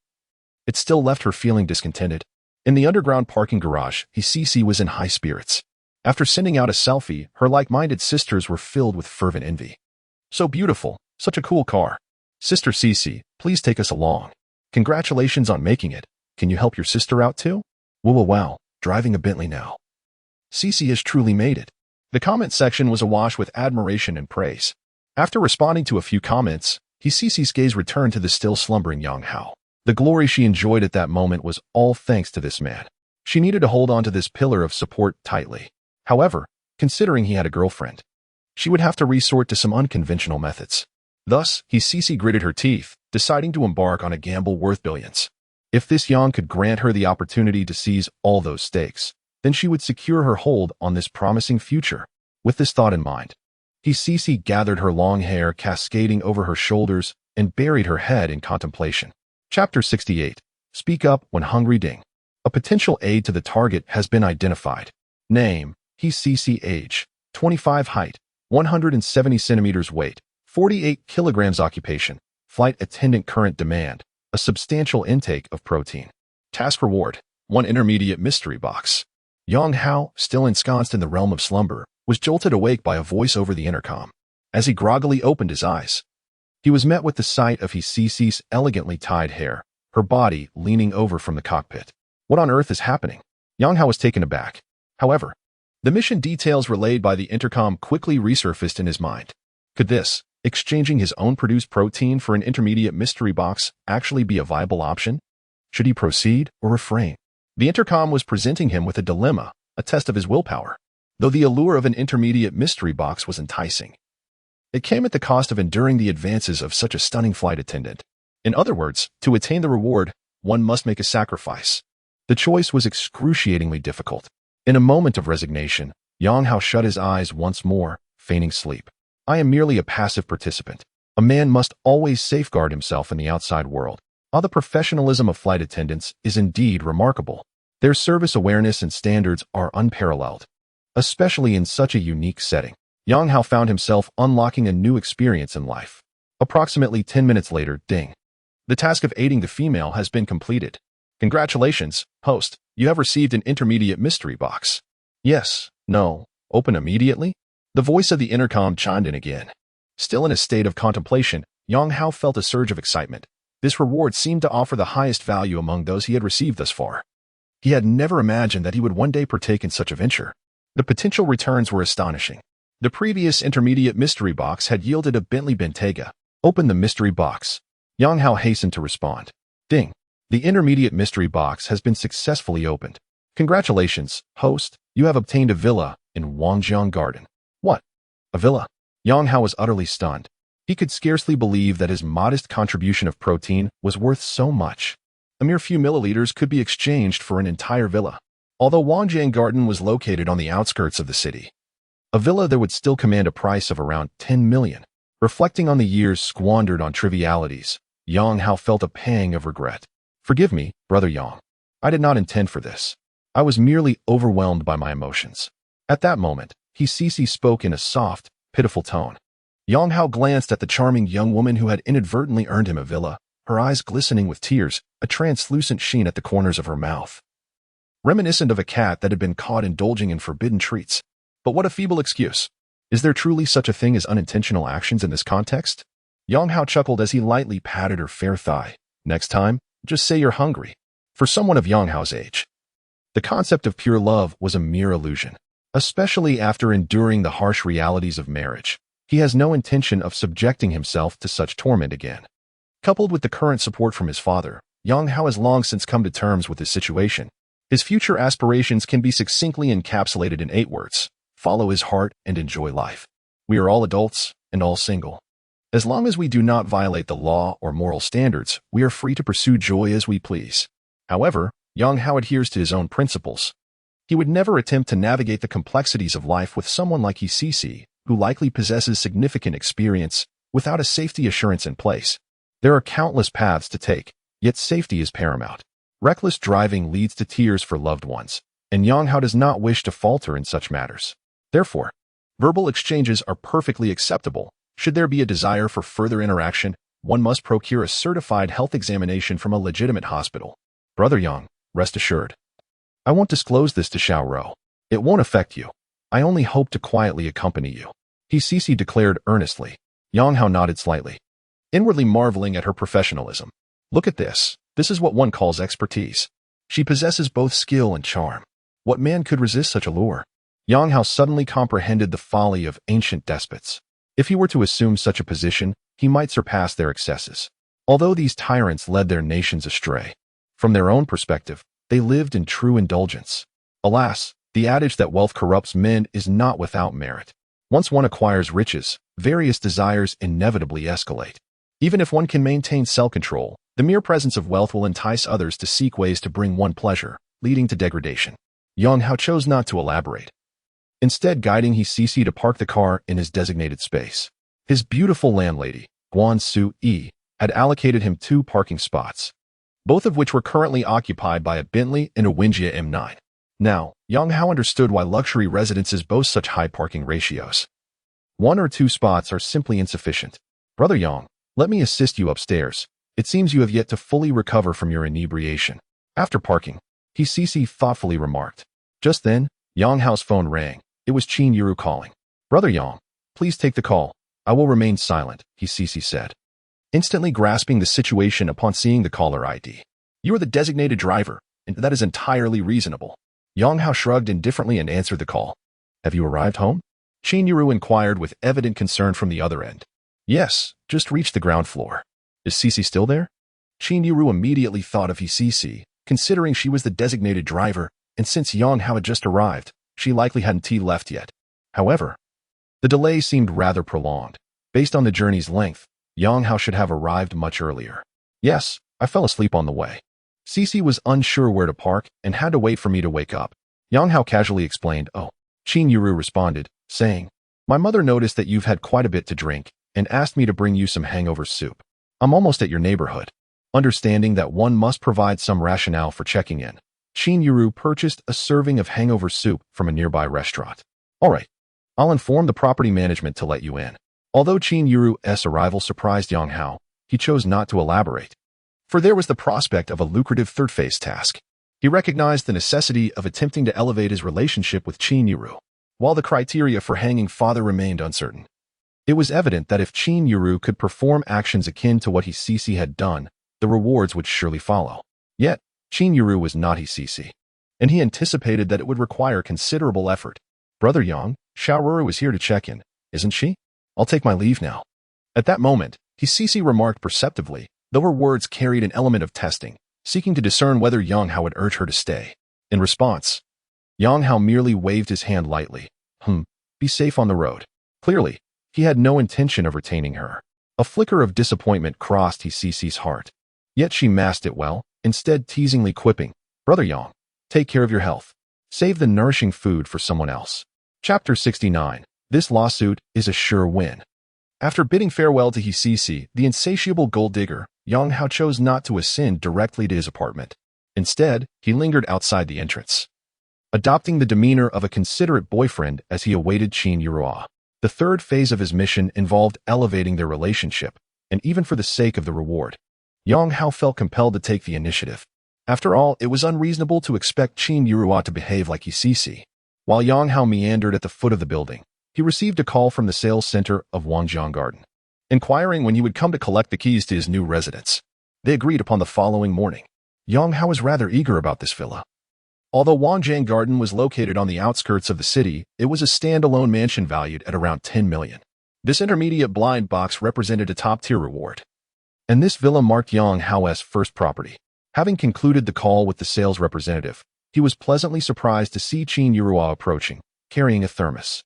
it still left her feeling discontented. In the underground parking garage, Cece was in high spirits. After sending out a selfie, her like-minded sisters were filled with fervent envy. "So beautiful, such a cool car. Sister Cece, please take us along. Congratulations on making it. Can you help your sister out too? Wow, driving a Bentley now. Cece has truly made it." The comment section was awash with admiration and praise. After responding to a few comments, Cece's gaze returned to the still slumbering Yang Hao. The glory she enjoyed at that moment was all thanks to this man. She needed to hold on to this pillar of support tightly. However, considering he had a girlfriend, she would have to resort to some unconventional methods. Thus, Cece gritted her teeth, deciding to embark on a gamble worth billions. If this Yang could grant her the opportunity to seize all those stakes, then she would secure her hold on this promising future. With this thought in mind, Cece gathered her long hair cascading over her shoulders and buried her head in contemplation. Chapter 68. Speak up when hungry. Ding. A potential aid to the target has been identified. Name, Cece. Age, 25. Height, 170 centimeters. Weight, 48 kilograms. Occupation, flight attendant. Current demand, a substantial intake of protein. Task reward, 1 intermediate mystery box. Yang Hao, still ensconced in the realm of slumber, was jolted awake by a voice over the intercom. As he groggily opened his eyes, he was met with the sight of his Cece's elegantly tied hair, her body leaning over from the cockpit. What on earth is happening? Yang Hao was taken aback. However, the mission details relayed by the intercom quickly resurfaced in his mind. Could this, exchanging his own produced protein for an intermediate mystery box, actually be a viable option? Should he proceed or refrain? The intercom was presenting him with a dilemma, a test of his willpower. Though the allure of an intermediate mystery box was enticing, it came at the cost of enduring the advances of such a stunning flight attendant. In other words, to attain the reward, one must make a sacrifice. The choice was excruciatingly difficult. In a moment of resignation, Yang Hao shut his eyes once more, feigning sleep. I am merely a passive participant. A man must always safeguard himself in the outside world. While the professionalism of flight attendants is indeed remarkable, their service awareness and standards are unparalleled, especially in such a unique setting. Yang Hao found himself unlocking a new experience in life. Approximately 10 minutes later, ding. The task of aiding the female has been completed. Congratulations, host. You have received an intermediate mystery box. Yes, no, open immediately? The voice of the intercom chimed in again. Still in a state of contemplation, Yang Hao felt a surge of excitement. This reward seemed to offer the highest value among those he had received thus far. He had never imagined that he would one day partake in such a venture. The potential returns were astonishing. The previous intermediate mystery box had yielded a Bentley Bentayga. Open the mystery box. Yang Hao hastened to respond. Ding. The intermediate mystery box has been successfully opened. Congratulations, host. You have obtained a villa in Wangjiang Garden. What? A villa? Yang Hao was utterly stunned. He could scarcely believe that his modest contribution of protein was worth so much. A mere few milliliters could be exchanged for an entire villa. Although Wangjiang Garden was located on the outskirts of the city, a villa there would still command a price of around 10 million. Reflecting on the years squandered on trivialities, Yang Hao felt a pang of regret. Forgive me, brother Yang. I did not intend for this. I was merely overwhelmed by my emotions. At that moment, Cece spoke in a soft, pitiful tone. Yang Hao glanced at the charming young woman who had inadvertently earned him a villa, her eyes glistening with tears, a translucent sheen at the corners of her mouth, reminiscent of a cat that had been caught indulging in forbidden treats. But what a feeble excuse. Is there truly such a thing as unintentional actions in this context? Yang Hao chuckled as he lightly patted her fair thigh. Next time, just say you're hungry. For someone of Yang Hao's age, the concept of pure love was a mere illusion. Especially after enduring the harsh realities of marriage, he has no intention of subjecting himself to such torment again. Coupled with the current support from his father, Yang Hao has long since come to terms with his situation. His future aspirations can be succinctly encapsulated in 8 words. Follow his heart and enjoy life. We are all adults and all single. As long as we do not violate the law or moral standards, we are free to pursue joy as we please. However, Yang Hao adheres to his own principles. He would never attempt to navigate the complexities of life with someone like Cece, who likely possesses significant experience, without a safety assurance in place. There are countless paths to take, yet safety is paramount. Reckless driving leads to tears for loved ones, and Yang Hao does not wish to falter in such matters. Therefore, verbal exchanges are perfectly acceptable. Should there be a desire for further interaction, one must procure a certified health examination from a legitimate hospital. Brother Yang, rest assured. I won't disclose this to Xiaoro. It won't affect you. I only hope to quietly accompany you. Cece declared earnestly. Yang Hao nodded slightly, inwardly marveling at her professionalism. Look at this. This is what one calls expertise. She possesses both skill and charm. What man could resist such a lure? Yang Hao suddenly comprehended the folly of ancient despots. If he were to assume such a position, he might surpass their excesses. Although these tyrants led their nations astray, from their own perspective, they lived in true indulgence. Alas, the adage that wealth corrupts men is not without merit. Once one acquires riches, various desires inevitably escalate. Even if one can maintain self-control, the mere presence of wealth will entice others to seek ways to bring one pleasure, leading to degradation. Yang Hao chose not to elaborate, instead guiding Cece to park the car in his designated space. His beautiful landlady, Guan Su-yi, had allocated him 2 parking spots, both of which were currently occupied by a Bentley and a Wingia M9. Now, Yang Hao understood why luxury residences boast such high parking ratios. 1 or 2 spots are simply insufficient. Brother Yang, let me assist you upstairs. It seems you have yet to fully recover from your inebriation. After parking, Cece thoughtfully remarked. Just then, Yang Hao's phone rang. It was Qin Yuru calling. "Brother Yang, please take the call. I will remain silent," he said, instantly grasping the situation upon seeing the caller ID. "You are the designated driver, and that is entirely reasonable." Yang Hao shrugged indifferently and answered the call. "Have you arrived home?" Qin Yuru inquired with evident concern from the other end. "Yes, just reached the ground floor." "Is Cici still there?" Qin Yuru immediately thought of Cici, considering she was the designated driver, and since Yang Hao had just arrived, she likely hadn't left yet. However, the delay seemed rather prolonged. Based on the journey's length, Yang Hao should have arrived much earlier. "Yes, I fell asleep on the way." Cici was unsure where to park and had to wait for me to wake up. Yang Hao casually explained. "Oh," Qin Yuru responded, saying, "My mother noticed that you've had quite a bit to drink and asked me to bring you some hangover soup. I'm almost at your neighborhood." Understanding that one must provide some rationale for checking in, Qin Yuru purchased a serving of hangover soup from a nearby restaurant. "All right, I'll inform the property management to let you in." Although Qin Yuru's arrival surprised Yang Hao, he chose not to elaborate, for there was the prospect of a lucrative third-phase task. He recognized the necessity of attempting to elevate his relationship with Qin Yuru, while the criteria for hanging father remained uncertain. It was evident that if Qin Yuru could perform actions akin to what Cici had done, the rewards would surely follow. Yet, Qin Yuru was not Cici, and he anticipated that it would require considerable effort. "Brother Yang, Xiaoruru is here to check in, isn't she? I'll take my leave now." At that moment, Cici remarked perceptively, though her words carried an element of testing, seeking to discern whether Yang Hao would urge her to stay. In response, Yang Hao merely waved his hand lightly. Be safe on the road." Clearly, he had no intention of retaining her. A flicker of disappointment crossed Cici's heart. Yet she masked it well, instead teasingly quipping, "Brother Yang, take care of your health. Save the nourishing food for someone else." Chapter 69. This lawsuit is a sure win. After bidding farewell to Cici, the insatiable gold digger, Yang Hao chose not to ascend directly to his apartment. Instead, he lingered outside the entrance, adopting the demeanor of a considerate boyfriend as he awaited Qin Yuru. The third phase of his mission involved elevating their relationship, and even for the sake of the reward, Yang Hao felt compelled to take the initiative. After all, it was unreasonable to expect Qin Yuru to behave like Cici. While Yang Hao meandered at the foot of the building, he received a call from the sales center of Wangjiang Garden, inquiring when he would come to collect the keys to his new residence. They agreed upon the following morning. Yang Hao was rather eager about this villa. Although Wangjiang Garden was located on the outskirts of the city, it was a standalone mansion valued at around 10 million. This intermediate blind box represented a top-tier reward, and this villa marked Yang Hao's first property. Having concluded the call with the sales representative, he was pleasantly surprised to see Qin Yuru approaching, carrying a thermos.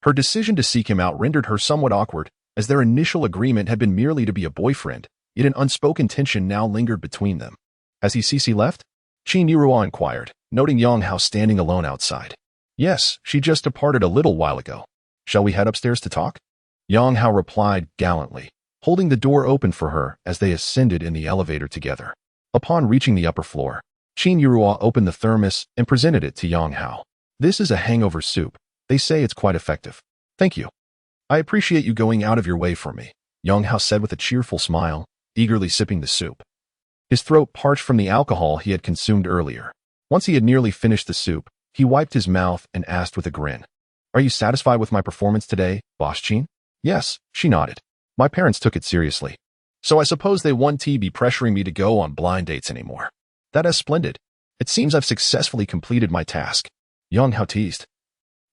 Her decision to seek him out rendered her somewhat awkward, as their initial agreement had been merely to be a boyfriend, yet an unspoken tension now lingered between them. "Has Cici left?" Qin Yuru inquired, noting Yang Hao standing alone outside. "Yes, she just departed a little while ago. Shall we head upstairs to talk?" Yang Hao replied gallantly, holding the door open for her as they ascended in the elevator together. Upon reaching the upper floor, Qin Yuru opened the thermos and presented it to Yang Hao. "This is a hangover soup. They say it's quite effective." "Thank you. I appreciate you going out of your way for me," Yang Hao said with a cheerful smile, eagerly sipping the soup. His throat parched from the alcohol he had consumed earlier. Once he had nearly finished the soup, he wiped his mouth and asked with a grin, "Are you satisfied with my performance today, Boss Qin?" "Yes," she nodded. "My parents took it seriously, so I suppose they won't be pressuring me to go on blind dates anymore." "That is splendid. It seems I've successfully completed my task," Yang Hao teased.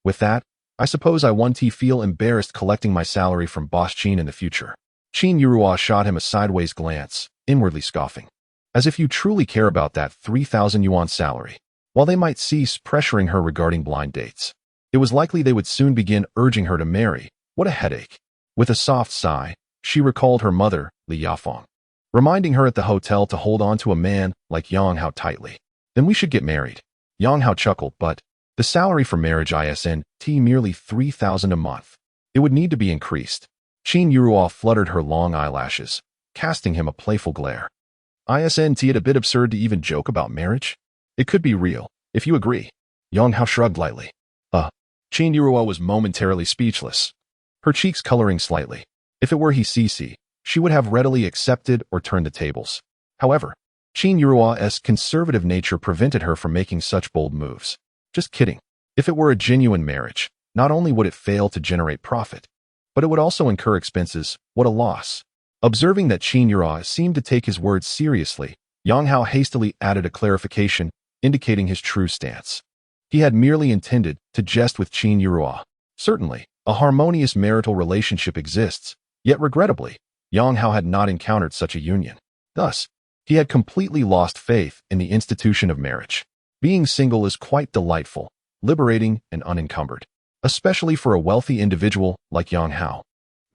"With that, I suppose I won't feel embarrassed collecting my salary from Boss Qin in the future." Qin Yuru shot him a sideways glance, inwardly scoffing. "As if you truly care about that 3,000 yuan salary. While they might cease pressuring her regarding blind dates, it was likely they would soon begin urging her to marry. What a headache." With a soft sigh, she recalled her mother, Li Yafeng, reminding her at the hotel to hold on to a man like Yang Hao tightly. "Then we should get married." Yang Hao chuckled, "But the salary for marriage isn't merely 3,000 a month. It would need to be increased." Qin Yuru fluttered her long eyelashes, casting him a playful glare. "Isn't it a bit absurd to even joke about marriage? It could be real, if you agree." Yang Hao shrugged lightly. Qin Yuru was momentarily speechless, her cheeks coloring slightly. If it were Cici, she would have readily accepted or turned the tables. However, Qin Yuru's conservative nature prevented her from making such bold moves. Just kidding. If it were a genuine marriage, not only would it fail to generate profit, but it would also incur expenses. What a loss. Observing that Qin Yura seemed to take his words seriously, Yang Hao hastily added a clarification, indicating his true stance. He had merely intended to jest with Qin Yura. Certainly, a harmonious marital relationship exists, yet regrettably, Yang Hao had not encountered such a union. Thus, he had completely lost faith in the institution of marriage. Being single is quite delightful, liberating, and unencumbered, especially for a wealthy individual like Yang Hao.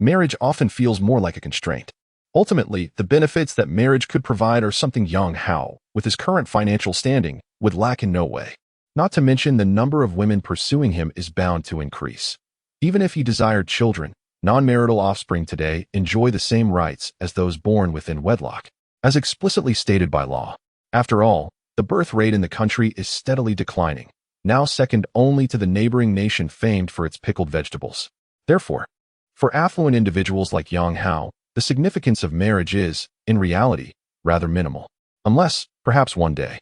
Marriage often feels more like a constraint. Ultimately, the benefits that marriage could provide are something Yang Hao, with his current financial standing, would lack in no way. Not to mention the number of women pursuing him is bound to increase. Even if he desired children, non-marital offspring today enjoy the same rights as those born within wedlock, as explicitly stated by law. After all, the birth rate in the country is steadily declining, now second only to the neighboring nation famed for its pickled vegetables. Therefore, for affluent individuals like Yang Hao, the significance of marriage is, in reality, rather minimal. Unless, perhaps one day,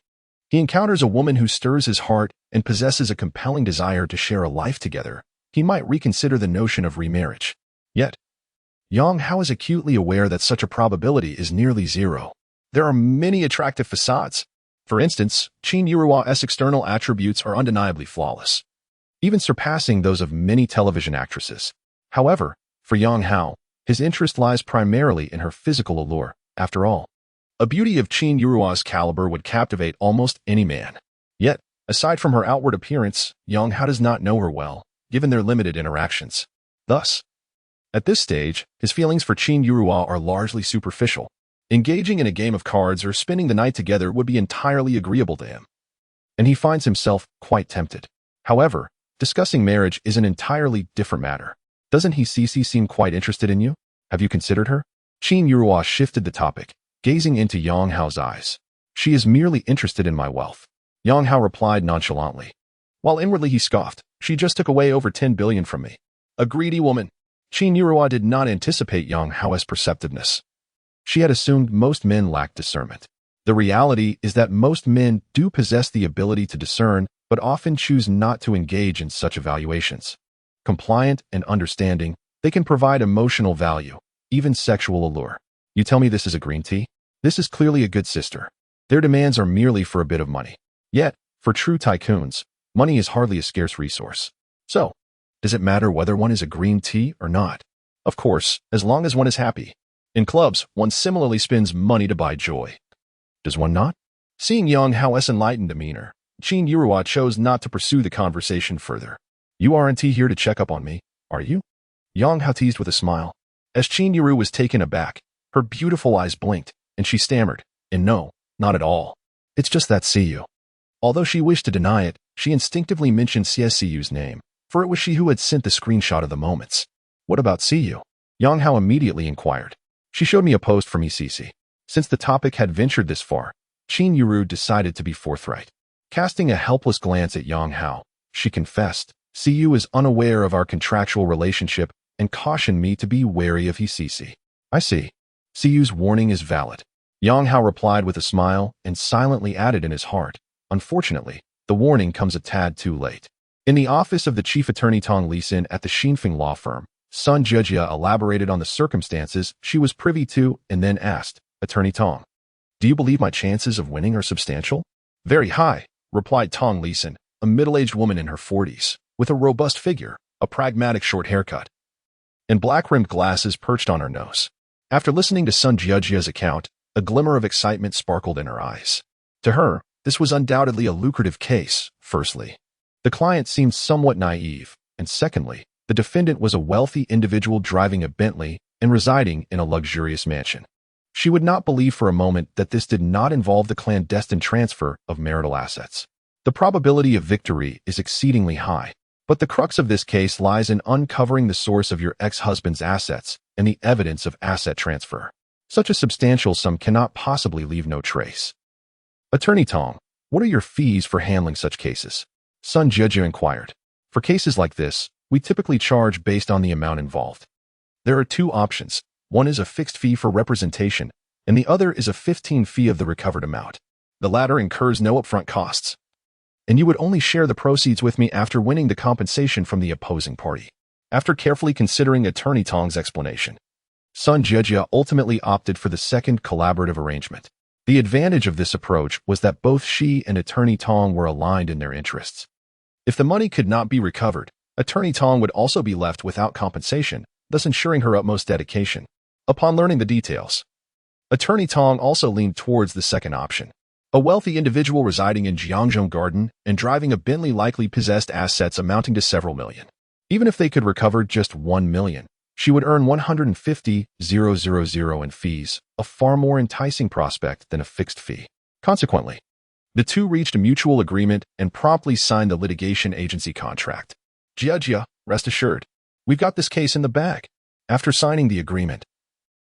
he encounters a woman who stirs his heart and possesses a compelling desire to share a life together, he might reconsider the notion of remarriage. Yet, Yang Hao is acutely aware that such a probability is nearly zero. There are many attractive facades. For instance, Qin Yurua's external attributes are undeniably flawless, even surpassing those of many television actresses. However, for Yang Hao, his interest lies primarily in her physical allure. After all, a beauty of Qin Yurua's caliber would captivate almost any man. Yet, aside from her outward appearance, Yang Hao does not know her well, given their limited interactions. Thus, at this stage, his feelings for Qin Yurua are largely superficial. Engaging in a game of cards or spending the night together would be entirely agreeable to him, and he finds himself quite tempted. However, discussing marriage is an entirely different matter. Doesn't he seem quite interested in you? Have you considered her? Qin Yurua shifted the topic, gazing into Yang Hao's eyes. She is merely interested in my wealth. Yang Hao replied nonchalantly. While inwardly he scoffed, she just took away over 10 billion from me. A greedy woman. Qin Yurua did not anticipate Yang Hao's perceptiveness. She had assumed most men lacked discernment. The reality is that most men do possess the ability to discern, but often choose not to engage in such evaluations. Compliant and understanding, they can provide emotional value, even sexual allure. You tell me this is a green tea? This is clearly a good sister. Their demands are merely for a bit of money. Yet, for true tycoons, money is hardly a scarce resource. So, does it matter whether one is a green tea or not? Of course, as long as one is happy. In clubs, one similarly spends money to buy joy. Does one not? Seeing Yang Hao's enlightened demeanor, Qin Yurua chose not to pursue the conversation further. You aren't here to check up on me, are you? Yang Hao teased with a smile. As Qin Yurua was taken aback, her beautiful eyes blinked, and she stammered, and no, not at all. It's just that CU. Although she wished to deny it, she instinctively mentioned CSCU's name, for it was she who had sent the screenshot of the moments. What about CU? Yang Hao immediately inquired. She showed me a post from ECC. Since the topic had ventured this far, Qin Yurua decided to be forthright. Casting a helpless glance at Yang Hao, she confessed, CU is unaware of our contractual relationship and cautioned me to be wary of ECC. I see. CU's warning is valid. Yang Hao replied with a smile and silently added in his heart, unfortunately, the warning comes a tad too late. In the office of the chief attorney Tong Lisin at the Xinfeng law firm, Sun Jejia elaborated on the circumstances she was privy to and then asked, Attorney Tong, do you believe my chances of winning are substantial? Very high, replied Tong Lisin, a middle-aged woman in her 40s, with a robust figure, a pragmatic short haircut, and black-rimmed glasses perched on her nose. After listening to Sun Jejia's account, a glimmer of excitement sparkled in her eyes. To her, this was undoubtedly a lucrative case. Firstly, the client seemed somewhat naive, and secondly, the defendant was a wealthy individual driving a Bentley and residing in a luxurious mansion. She would not believe for a moment that this did not involve the clandestine transfer of marital assets. The probability of victory is exceedingly high, but the crux of this case lies in uncovering the source of your ex-husband's assets and the evidence of asset transfer. Such a substantial sum cannot possibly leave no trace. Attorney Tong, what are your fees for handling such cases? Sun Jejia inquired. For cases like this, we typically charge based on the amount involved. There are two options. One is a fixed fee for representation, and the other is a 15 fee of the recovered amount. The latter incurs no upfront costs. and you would only share the proceeds with me after winning the compensation from the opposing party. After carefully considering Attorney Tong's explanation, Sun Jejia ultimately opted for the second collaborative arrangement. The advantage of this approach was that both she and Attorney Tong were aligned in their interests. If the money could not be recovered, Attorney Tong would also be left without compensation, thus ensuring her utmost dedication. Upon learning the details, Attorney Tong also leaned towards the second option. A wealthy individual residing in Jiangzhou Garden and driving a Bentley likely possessed assets amounting to several million. Even if they could recover just 1 million, she would earn 150,000 in fees, a far more enticing prospect than a fixed fee. Consequently, the two reached a mutual agreement and promptly signed the litigation agency contract. Jejia, rest assured, we've got this case in the bag. After signing the agreement,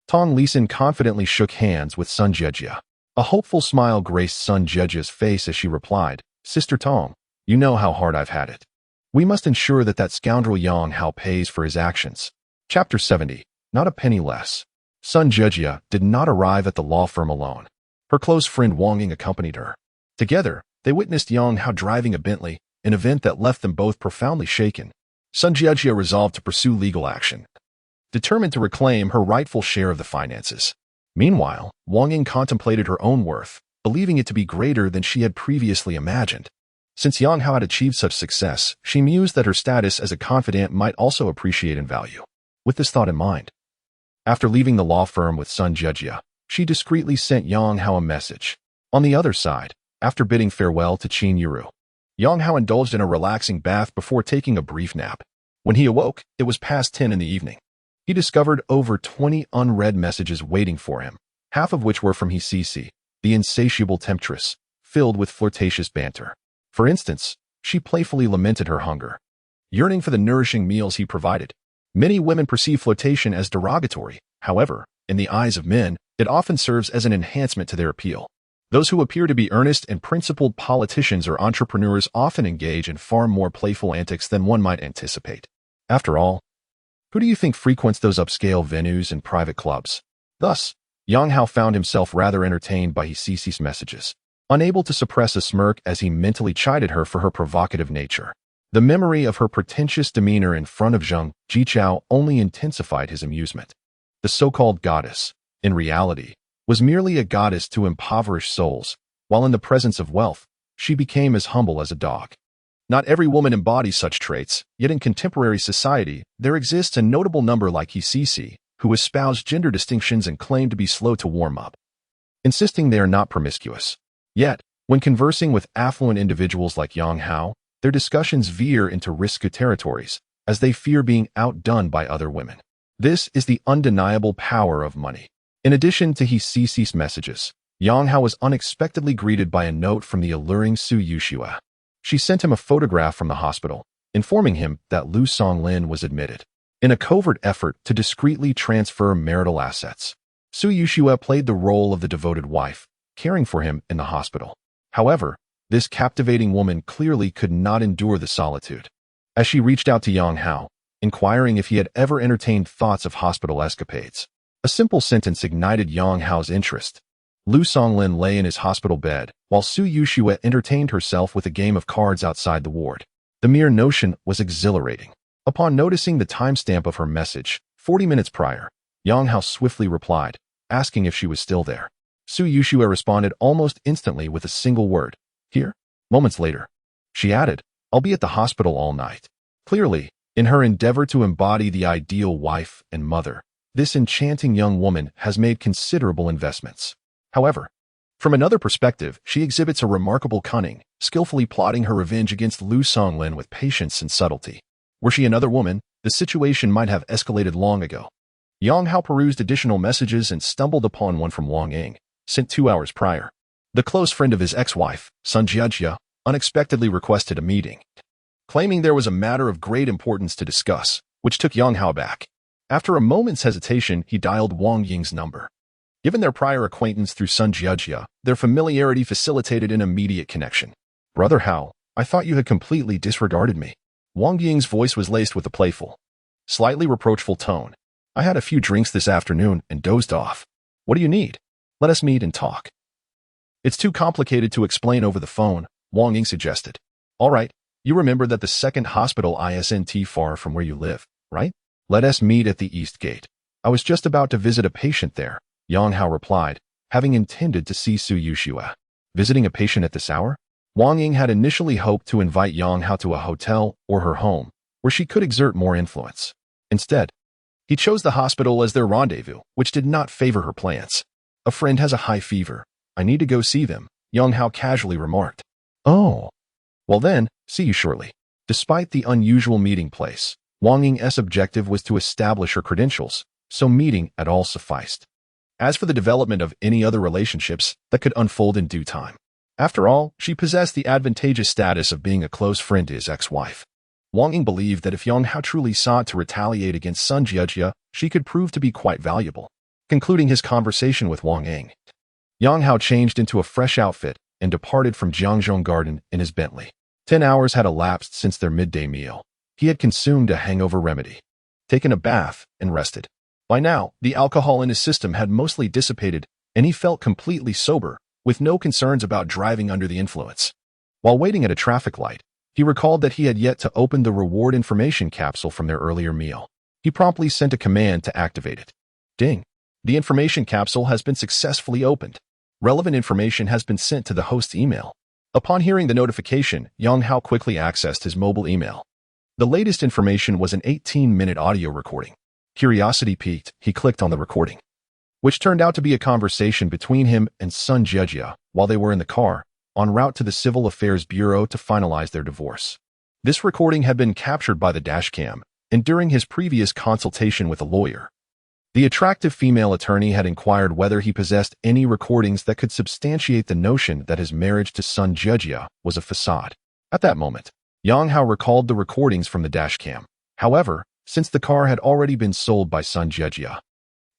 Tong Lisin confidently shook hands with Sun Jejia. A hopeful smile graced Sun Jejia's face as she replied, Sister Tong, you know how hard I've had it. We must ensure that scoundrel Yang Hao pays for his actions. Chapter 70. Not a penny less. Sun Jejia did not arrive at the law firm alone. Her close friend Wang Ying accompanied her. Together, they witnessed Yang Hao driving a Bentley, an event that left them both profoundly shaken. Sun Jejia resolved to pursue legal action, determined to reclaim her rightful share of the finances. Meanwhile, Wang Ying contemplated her own worth, believing it to be greater than she had previously imagined. Since Yang Hao had achieved such success, she mused that her status as a confidant might also appreciate in value. With this thought in mind, after leaving the law firm with Sun Jejia, she discreetly sent Yang Hao a message. On the other side, after bidding farewell to Qin Yuru, Yang Hao indulged in a relaxing bath before taking a brief nap. When he awoke, it was past 10 in the evening. He discovered over 20 unread messages waiting for him, half of which were from his Cici, the insatiable temptress, filled with flirtatious banter. For instance, she playfully lamented her hunger, yearning for the nourishing meals he provided. Many women perceive flirtation as derogatory. However, in the eyes of men, it often serves as an enhancement to their appeal. Those who appear to be earnest and principled politicians or entrepreneurs often engage in far more playful antics than one might anticipate. After all, who do you think frequents those upscale venues and private clubs? Thus, Yang Hao found himself rather entertained by his Cici's messages, unable to suppress a smirk as he mentally chided her for her provocative nature. The memory of her pretentious demeanor in front of Zheng Jichao only intensified his amusement. The so-called goddess, in reality, was merely a goddess to impoverished souls, while in the presence of wealth, she became as humble as a dog. Not every woman embodies such traits, yet in contemporary society, there exists a notable number like Hisisi, who espouse gender distinctions and claim to be slow to warm up, insisting they are not promiscuous. Yet, when conversing with affluent individuals like Yang Hao, their discussions veer into risky territories, as they fear being outdone by other women. This is the undeniable power of money. In addition to Hisisi's messages, Yang Hao was unexpectedly greeted by a note from the alluring Su Yushua. She sent him a photograph from the hospital, informing him that Lu Songlin was admitted. In a covert effort to discreetly transfer marital assets, Su Yushua played the role of the devoted wife, caring for him in the hospital. However, this captivating woman clearly could not endure the solitude. As she reached out to Yang Hao, inquiring if he had ever entertained thoughts of hospital escapades, a simple sentence ignited Yang Hao's interest. Lu Songlin lay in his hospital bed, while Su Yushua entertained herself with a game of cards outside the ward. The mere notion was exhilarating. Upon noticing the timestamp of her message, 40 minutes prior, Yang Hao swiftly replied, asking if she was still there. Su Yushua responded almost instantly with a single word, "Here?" Moments later, she added, "I'll be at the hospital all night." Clearly, in her endeavor to embody the ideal wife and mother, this enchanting young woman has made considerable investments. However, from another perspective, she exhibits a remarkable cunning, skillfully plotting her revenge against Lu Songlin with patience and subtlety. Were she another woman, the situation might have escalated long ago. Yang Hao perused additional messages and stumbled upon one from Wang Ying, sent 2 hours prior. The close friend of his ex-wife, Sun Jejia, unexpectedly requested a meeting, claiming there was a matter of great importance to discuss, which took Yang Hao back. After a moment's hesitation, he dialed Wang Ying's number. Given their prior acquaintance through Sun Jejia, their familiarity facilitated an immediate connection. "Brother Hao, I thought you had completely disregarded me." Wang Ying's voice was laced with a playful, slightly reproachful tone. "I had a few drinks this afternoon and dozed off. What do you need? Let us meet and talk." "It's too complicated to explain over the phone," Wang Ying suggested. All right, you remember that the second hospital isn't far from where you live, right? Let us meet at the East Gate. I was just about to visit a patient there, Yang Hao replied, having intended to see Su Yushua. Visiting a patient at this hour? Wang Ying had initially hoped to invite Yang Hao to a hotel or her home, where she could exert more influence. Instead, he chose the hospital as their rendezvous, which did not favor her plans. A friend has a high fever. I need to go see them, Yang Hao casually remarked. Oh. Well then, see you shortly. Despite the unusual meeting place, Wang Ying's objective was to establish her credentials, so meeting at all sufficed. As for the development of any other relationships, that could unfold in due time. After all, she possessed the advantageous status of being a close friend to his ex-wife. Wang Ying believed that if Yang Hao truly sought to retaliate against Sun Jiejie, she could prove to be quite valuable. Concluding his conversation with Wang Ying, Yang Hao changed into a fresh outfit and departed from Jiangzhong Garden in his Bentley. 10 hours had elapsed since their midday meal. He had consumed a hangover remedy, taken a bath, and rested. By now, the alcohol in his system had mostly dissipated, and he felt completely sober, with no concerns about driving under the influence. While waiting at a traffic light, he recalled that he had yet to open the reward information capsule from their earlier meal. He promptly sent a command to activate it. Ding! The information capsule has been successfully opened. Relevant information has been sent to the host's email. Upon hearing the notification, Yang Hao quickly accessed his mobile email. The latest information was an 18-minute audio recording. Curiosity piqued, he clicked on the recording, which turned out to be a conversation between him and Sun Jiejie while they were in the car, en route to the Civil Affairs Bureau to finalize their divorce. This recording had been captured by the dashcam, and during his previous consultation with a lawyer, the attractive female attorney had inquired whether he possessed any recordings that could substantiate the notion that his marriage to Sun Jiejie was a facade. At that moment, Yang Hao recalled the recordings from the dashcam. However, since the car had already been sold by Sun Jiejie,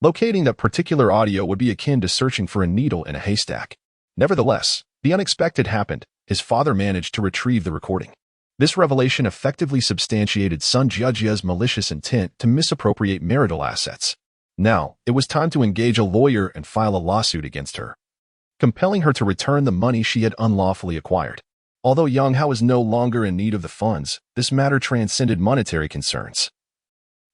locating that particular audio would be akin to searching for a needle in a haystack. Nevertheless, the unexpected happened. His father managed to retrieve the recording. This revelation effectively substantiated Sun Jiejie's malicious intent to misappropriate marital assets. Now, it was time to engage a lawyer and file a lawsuit against her, compelling her to return the money she had unlawfully acquired. Although Yang Hao was no longer in need of the funds, this matter transcended monetary concerns.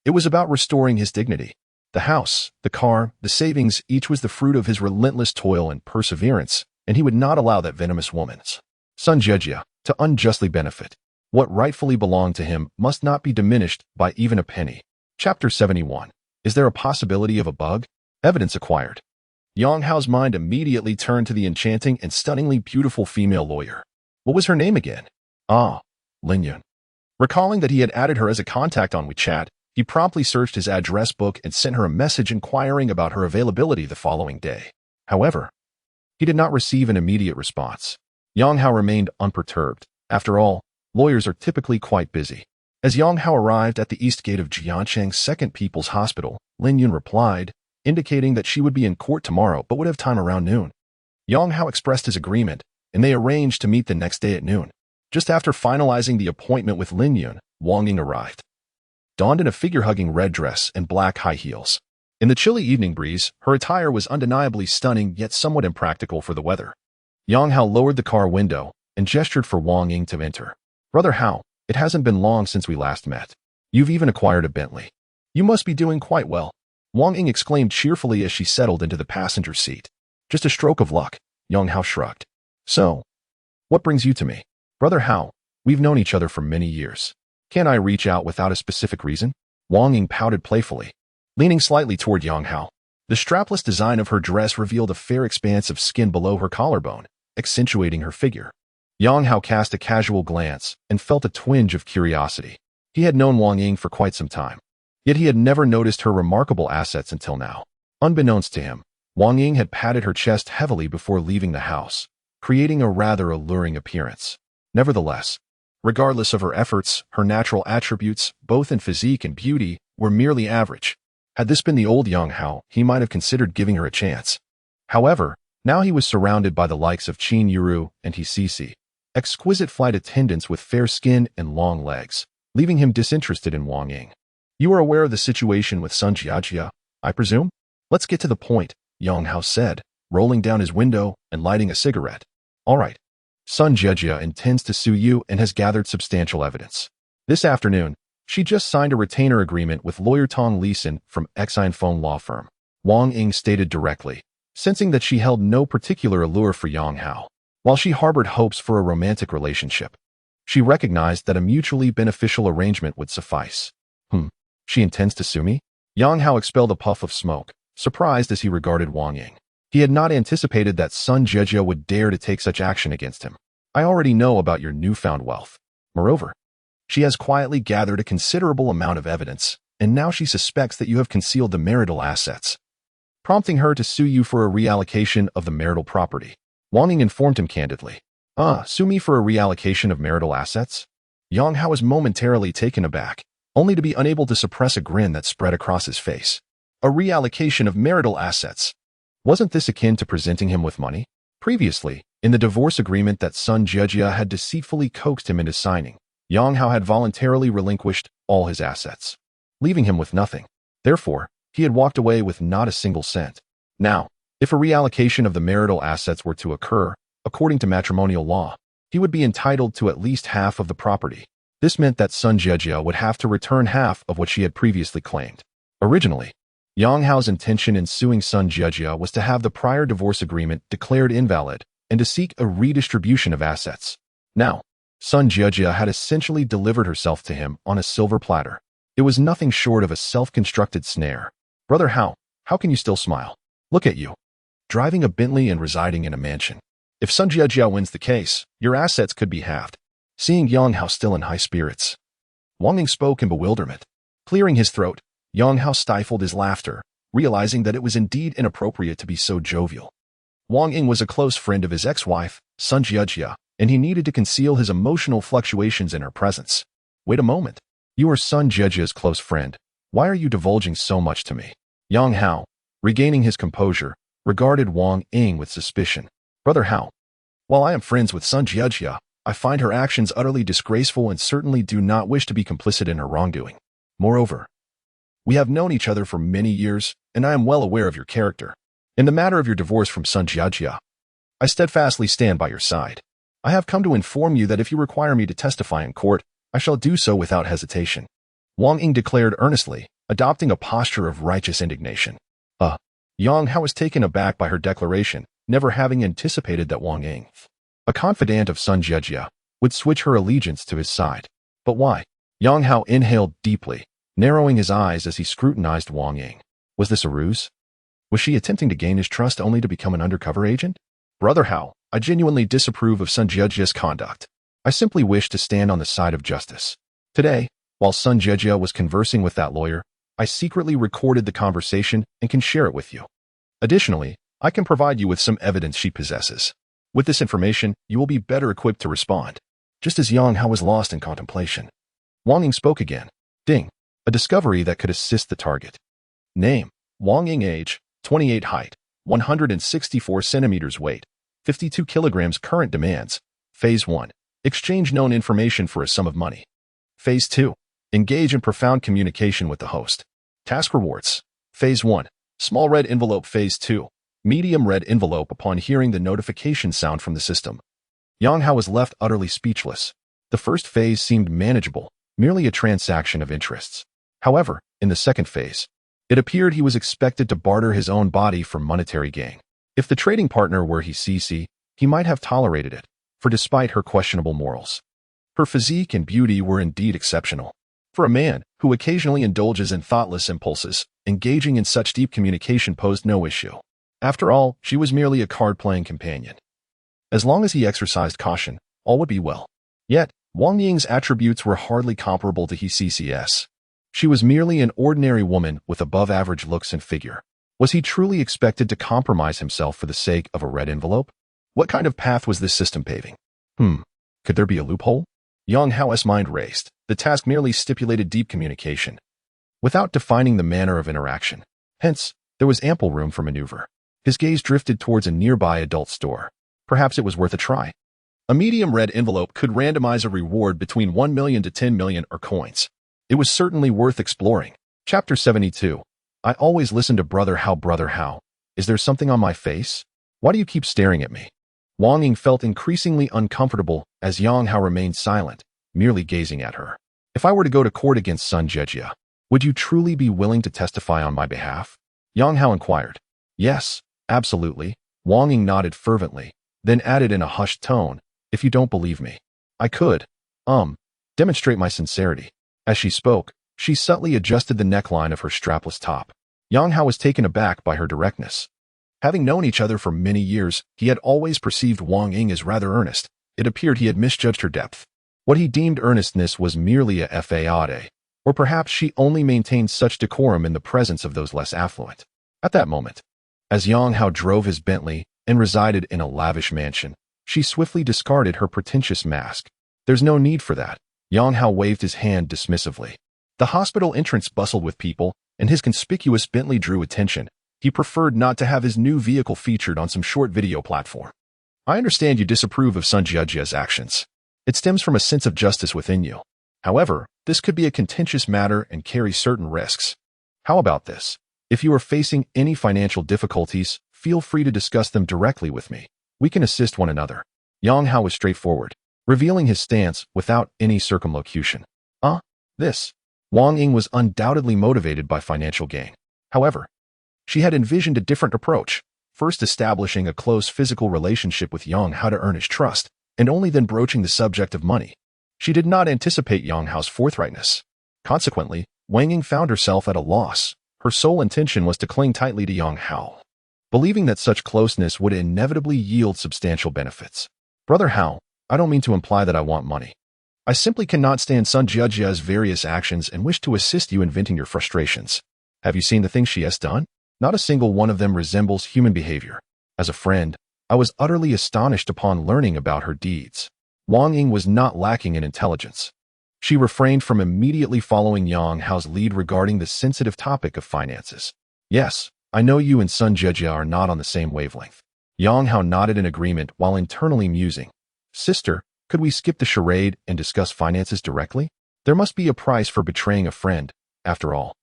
It was about restoring his dignity. The house, the car, the savings, each was the fruit of his relentless toil and perseverance, and he would not allow that venomous woman's, Sun Jiejie, to unjustly benefit. What rightfully belonged to him must not be diminished by even a penny. Chapter 71. Is there a possibility of a bug? Evidence acquired. Yang Hao's mind immediately turned to the enchanting and stunningly beautiful female lawyer. What was her name again? Ah, Lin Yun. Recalling that he had added her as a contact on WeChat, he promptly searched his address book and sent her a message inquiring about her availability the following day. However, he did not receive an immediate response. Yang Hao remained unperturbed. After all, lawyers are typically quite busy. As Yang Hao arrived at the east gate of Jiancheng's Second People's Hospital, Lin Yun replied, indicating that she would be in court tomorrow but would have time around noon. Yang Hao expressed his agreement, and they arranged to meet the next day at noon. Just after finalizing the appointment with Lin Yun, Wang Ying arrived, donned in a figure-hugging red dress and black high heels. In the chilly evening breeze, her attire was undeniably stunning yet somewhat impractical for the weather. Yang Hao lowered the car window and gestured for Wang Ying to enter. Brother Hao, it hasn't been long since we last met. You've even acquired a Bentley. You must be doing quite well. Wang Ying exclaimed cheerfully as she settled into the passenger seat. Just a stroke of luck, Yang Hao shrugged. So, what brings you to me? Brother Hao, we've known each other for many years. Can't I reach out without a specific reason? Wang Ying pouted playfully, leaning slightly toward Yang Hao. The strapless design of her dress revealed a fair expanse of skin below her collarbone, accentuating her figure. Yang Hao cast a casual glance and felt a twinge of curiosity. He had known Wang Ying for quite some time, yet he had never noticed her remarkable assets until now. Unbeknownst to him, Wang Ying had patted her chest heavily before leaving the house, creating a rather alluring appearance. Nevertheless, regardless of her efforts, her natural attributes, both in physique and beauty, were merely average. Had this been the old Yang Hao, he might have considered giving her a chance. However, now he was surrounded by the likes of Qin Yuru and Hisisi, exquisite flight attendants with fair skin and long legs, leaving him disinterested in Wang Ying. You are aware of the situation with Sun Jiejie, I presume? Let's get to the point, Yang Hao said, rolling down his window and lighting a cigarette. All right. Sun Jejia intends to sue you and has gathered substantial evidence. This afternoon, she just signed a retainer agreement with lawyer Tong Leeson from Exine Phone law firm. Wang Ying stated directly, sensing that she held no particular allure for Yang Hao. While she harbored hopes for a romantic relationship, she recognized that a mutually beneficial arrangement would suffice. She intends to sue me? Yang Hao expelled a puff of smoke, surprised as he regarded Wang Ying. He had not anticipated that Sun Jejia would dare to take such action against him. I already know about your newfound wealth. Moreover, she has quietly gathered a considerable amount of evidence, and now she suspects that you have concealed the marital assets, prompting her to sue you for a reallocation of the marital property. Wang Ying informed him candidly. Sue me for a reallocation of marital assets? Yang Hao was momentarily taken aback, only to be unable to suppress a grin that spread across his face. A reallocation of marital assets. Wasn't this akin to presenting him with money? Previously, in the divorce agreement that Sun Jejia had deceitfully coaxed him into signing, Yang Hao had voluntarily relinquished all his assets, leaving him with nothing. Therefore, he had walked away with not a single cent. Now, if a reallocation of the marital assets were to occur, according to matrimonial law, he would be entitled to at least half of the property. This meant that Sun Jejia would have to return half of what she had previously claimed. Originally, Yang Hao's intention in suing Sun Jejia was to have the prior divorce agreement declared invalid and to seek a redistribution of assets. Now, Sun Jejia had essentially delivered herself to him on a silver platter. It was nothing short of a self-constructed snare. Brother Hao, how can you still smile? Look at you, driving a Bentley and residing in a mansion. If Sun Jejia wins the case, your assets could be halved. Seeing Yang Hao still in high spirits, Wang Ying spoke in bewilderment. Clearing his throat, Yang Hao stifled his laughter, realizing that it was indeed inappropriate to be so jovial. Wang Ying was a close friend of his ex-wife, Sun Jejia, and he needed to conceal his emotional fluctuations in her presence. Wait a moment. You are Sun Jejia's close friend. Why are you divulging so much to me? Yang Hao, regaining his composure, regarded Wang Ying with suspicion. Brother Hao, while I am friends with Sun Jejia, I find her actions utterly disgraceful and certainly do not wish to be complicit in her wrongdoing. Moreover, we have known each other for many years, and I am well aware of your character. In the matter of your divorce from Sun Jejia, I steadfastly stand by your side. I have come to inform you that if you require me to testify in court, I shall do so without hesitation. Wang Ying declared earnestly, adopting a posture of righteous indignation. Yang Hao was taken aback by her declaration, never having anticipated that Wang Ying, a confidant of Sun Jejia, would switch her allegiance to his side. But why? Yang Hao inhaled deeply, narrowing his eyes as he scrutinized Wang Ying. Was this a ruse? Was she attempting to gain his trust only to become an undercover agent? Brother Hao, I genuinely disapprove of Sun Jejia's conduct. I simply wish to stand on the side of justice. Today, while Sun Jejia was conversing with that lawyer, I secretly recorded the conversation and can share it with you. Additionally, I can provide you with some evidence she possesses. With this information, you will be better equipped to respond. Just as Yang Hao was lost in contemplation, Wang Ying spoke again. Ding. A discovery that could assist the target. Name: Wang Ying. Age: 28. Height: 164 centimeters. Weight: 52 kilograms. Current demands: Phase 1. Exchange known information for a sum of money. Phase 2. Engage in profound communication with the host. Task rewards: Phase 1. Small red envelope. Phase 2. Medium red envelope. Upon hearing the notification sound from the system, Yang Hao was left utterly speechless. The first phase seemed manageable, merely a transaction of interests. However, in the second phase, it appeared he was expected to barter his own body for monetary gain. If the trading partner were he might have tolerated it, for despite her questionable morals, her physique and beauty were indeed exceptional. For a man who occasionally indulges in thoughtless impulses, engaging in such deep communication posed no issue. After all, she was merely a card-playing companion. As long as he exercised caution, all would be well. Yet, Wang Ying's attributes were hardly comparable to his. She was merely an ordinary woman with above-average looks and figure. Was he truly expected to compromise himself for the sake of a red envelope? What kind of path was this system paving? Could there be a loophole? Yang Hao's mind raced. The task merely stipulated deep communication, without defining the manner of interaction. Hence, there was ample room for maneuver. His gaze drifted towards a nearby adult store. Perhaps it was worth a try. A medium red envelope could randomize a reward between 1 million to 10 million or coins. It was certainly worth exploring. Chapter 72. I always listen to Brother Hao. Brother Hao, is there something on my face? Why do you keep staring at me? Wang Ying felt increasingly uncomfortable as Yang Hao remained silent, merely gazing at her. If I were to go to court against Sun Jejia, would you truly be willing to testify on my behalf? Yang Hao inquired. Yes, absolutely. Wang Ying nodded fervently, then added in a hushed tone, if you don't believe me, I could, demonstrate my sincerity. As she spoke, she subtly adjusted the neckline of her strapless top. Yang Hao was taken aback by her directness. Having known each other for many years, he had always perceived Wang Ying as rather earnest. It appeared he had misjudged her depth. What he deemed earnestness was merely a fade, or perhaps she only maintained such decorum in the presence of those less affluent. At that moment, as Yang Hao drove his Bentley and resided in a lavish mansion, she swiftly discarded her pretentious mask. There's no need for that. Yang Hao waved his hand dismissively. The hospital entrance bustled with people, and his conspicuous Bentley drew attention. He preferred not to have his new vehicle featured on some short video platform. I understand you disapprove of Sun Jejia's actions. It stems from a sense of justice within you. However, this could be a contentious matter and carry certain risks. How about this? If you are facing any financial difficulties, feel free to discuss them directly with me. We can assist one another. Yang Hao was straightforward, revealing his stance without any circumlocution. This. Wang Ying was undoubtedly motivated by financial gain. However, she had envisioned a different approach, first establishing a close physical relationship with Yang Hao to earn his trust, and only then broaching the subject of money. She did not anticipate Yang Hao's forthrightness. Consequently, Wang Ying found herself at a loss. Her sole intention was to cling tightly to Yang Hao, believing that such closeness would inevitably yield substantial benefits. Brother Hao, I don't mean to imply that I want money. I simply cannot stand Sun Jejia's various actions and wish to assist you in venting your frustrations. Have you seen the things she has done? Not a single one of them resembles human behavior. As a friend, I was utterly astonished upon learning about her deeds. Wang Ying was not lacking in intelligence. She refrained from immediately following Yang Hao's lead regarding the sensitive topic of finances. Yes, I know you and Sun Jejia are not on the same wavelength. Yang Hao nodded in agreement while internally musing. Sister, could we skip the charade and discuss finances directly? There must be a price for betraying a friend, after all.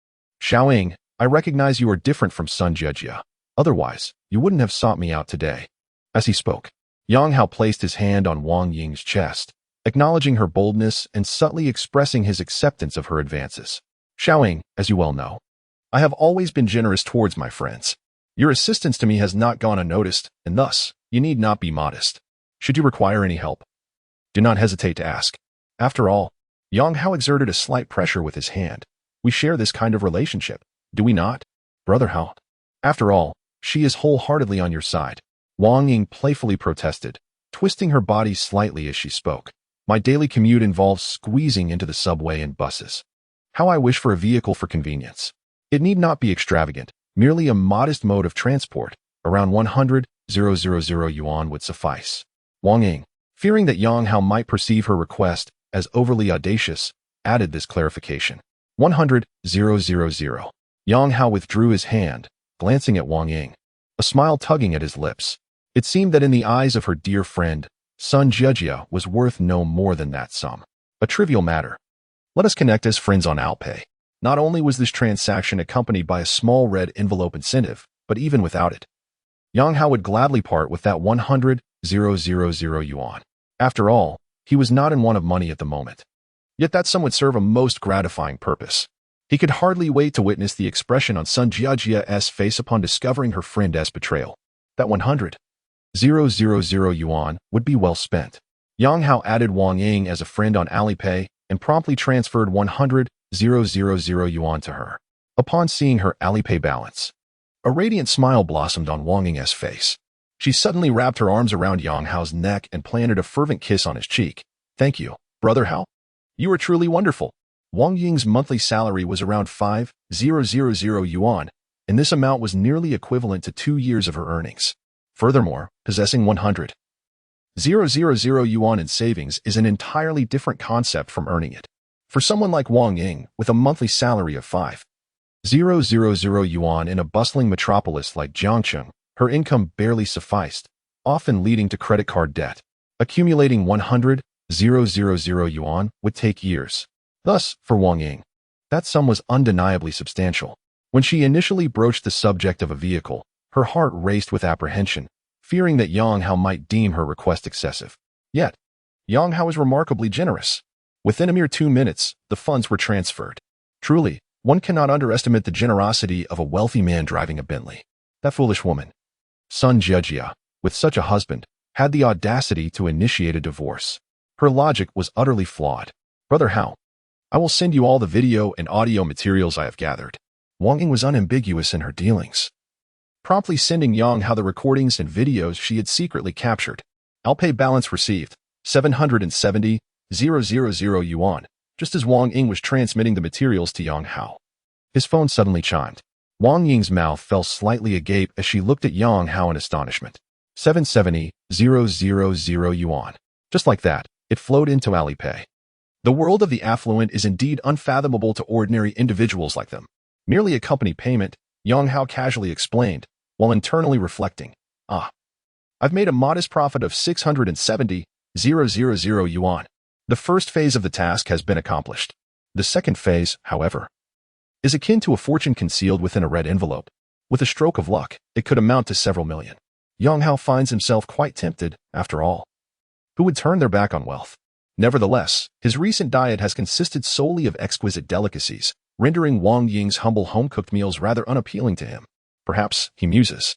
Xiaoying, I recognize you are different from Sun Jejia. Otherwise, you wouldn't have sought me out today. As he spoke, Yang Hao placed his hand on Wang Ying's chest, acknowledging her boldness and subtly expressing his acceptance of her advances. Xiaoying, as you well know, I have always been generous towards my friends. Your assistance to me has not gone unnoticed, and thus, you need not be modest. Should you require any help, do not hesitate to ask. After all, Yang Hao exerted a slight pressure with his hand. We share this kind of relationship, do we not? Brother Hao. After all, she is wholeheartedly on your side. Wang Ying playfully protested, twisting her body slightly as she spoke. My daily commute involves squeezing into the subway and buses. How I wish for a vehicle for convenience. It need not be extravagant, merely a modest mode of transport. Around 100,000 yuan would suffice. Wang Ying, fearing that Yang Hao might perceive her request as overly audacious, added this clarification. 100,000. Yang Hao withdrew his hand, glancing at Wang Ying, a smile tugging at his lips. It seemed that in the eyes of her dear friend, Sun Jejia was worth no more than that sum. A trivial matter. Let us connect as friends on Alipay. Not only was this transaction accompanied by a small red envelope incentive, but even without it, Yang Hao would gladly part with that 100,000 yuan. After all, he was not in want of money at the moment. Yet that sum would serve a most gratifying purpose. He could hardly wait to witness the expression on Sun Jejia's face upon discovering her friend's betrayal. That 100,000 yuan would be well spent. Yang Hao added Wang Ying as a friend on Alipay and promptly transferred 100,000 yuan to her. Upon seeing her Alipay balance, a radiant smile blossomed on Wang Ying's face. She suddenly wrapped her arms around Yang Hao's neck and planted a fervent kiss on his cheek. Thank you, Brother Hao. You are truly wonderful. Wang Ying's monthly salary was around 5,000 yuan, and this amount was nearly equivalent to 2 years of her earnings. Furthermore, possessing 100,000 yuan in savings is an entirely different concept from earning it. For someone like Wang Ying, with a monthly salary of 5,000 yuan in a bustling metropolis like Jiangcheng, her income barely sufficed, often leading to credit card debt. Accumulating 100,000 yuan would take years. Thus, for Wang Ying, that sum was undeniably substantial. When she initially broached the subject of a vehicle, her heart raced with apprehension, fearing that Yang Hao might deem her request excessive. Yet, Yang Hao was remarkably generous. Within a mere 2 minutes, the funds were transferred. Truly, one cannot underestimate the generosity of a wealthy man driving a Bentley. That foolish woman, Sun Jiejia, with such a husband, had the audacity to initiate a divorce. Her logic was utterly flawed. Brother Hao, I will send you all the video and audio materials I have gathered. Wang Ying was unambiguous in her dealings, promptly sending Yang Hao the recordings and videos she had secretly captured. Alipay balance received, 770,000 yuan, just as Wang Ying was transmitting the materials to Yang Hao. His phone suddenly chimed. Wang Ying's mouth fell slightly agape as she looked at Yang Hao in astonishment. 770,000 yuan. Just like that, it flowed into Alipay. The world of the affluent is indeed unfathomable to ordinary individuals like them. Merely a company payment, Yang Hao casually explained, while internally reflecting. I've made a modest profit of 670,000 yuan. The first phase of the task has been accomplished. The second phase, however, is akin to a fortune concealed within a red envelope. With a stroke of luck, it could amount to several million. Yang Hao finds himself quite tempted, after all. Who would turn their back on wealth? Nevertheless, his recent diet has consisted solely of exquisite delicacies, rendering Wang Ying's humble home-cooked meals rather unappealing to him. Perhaps, he muses,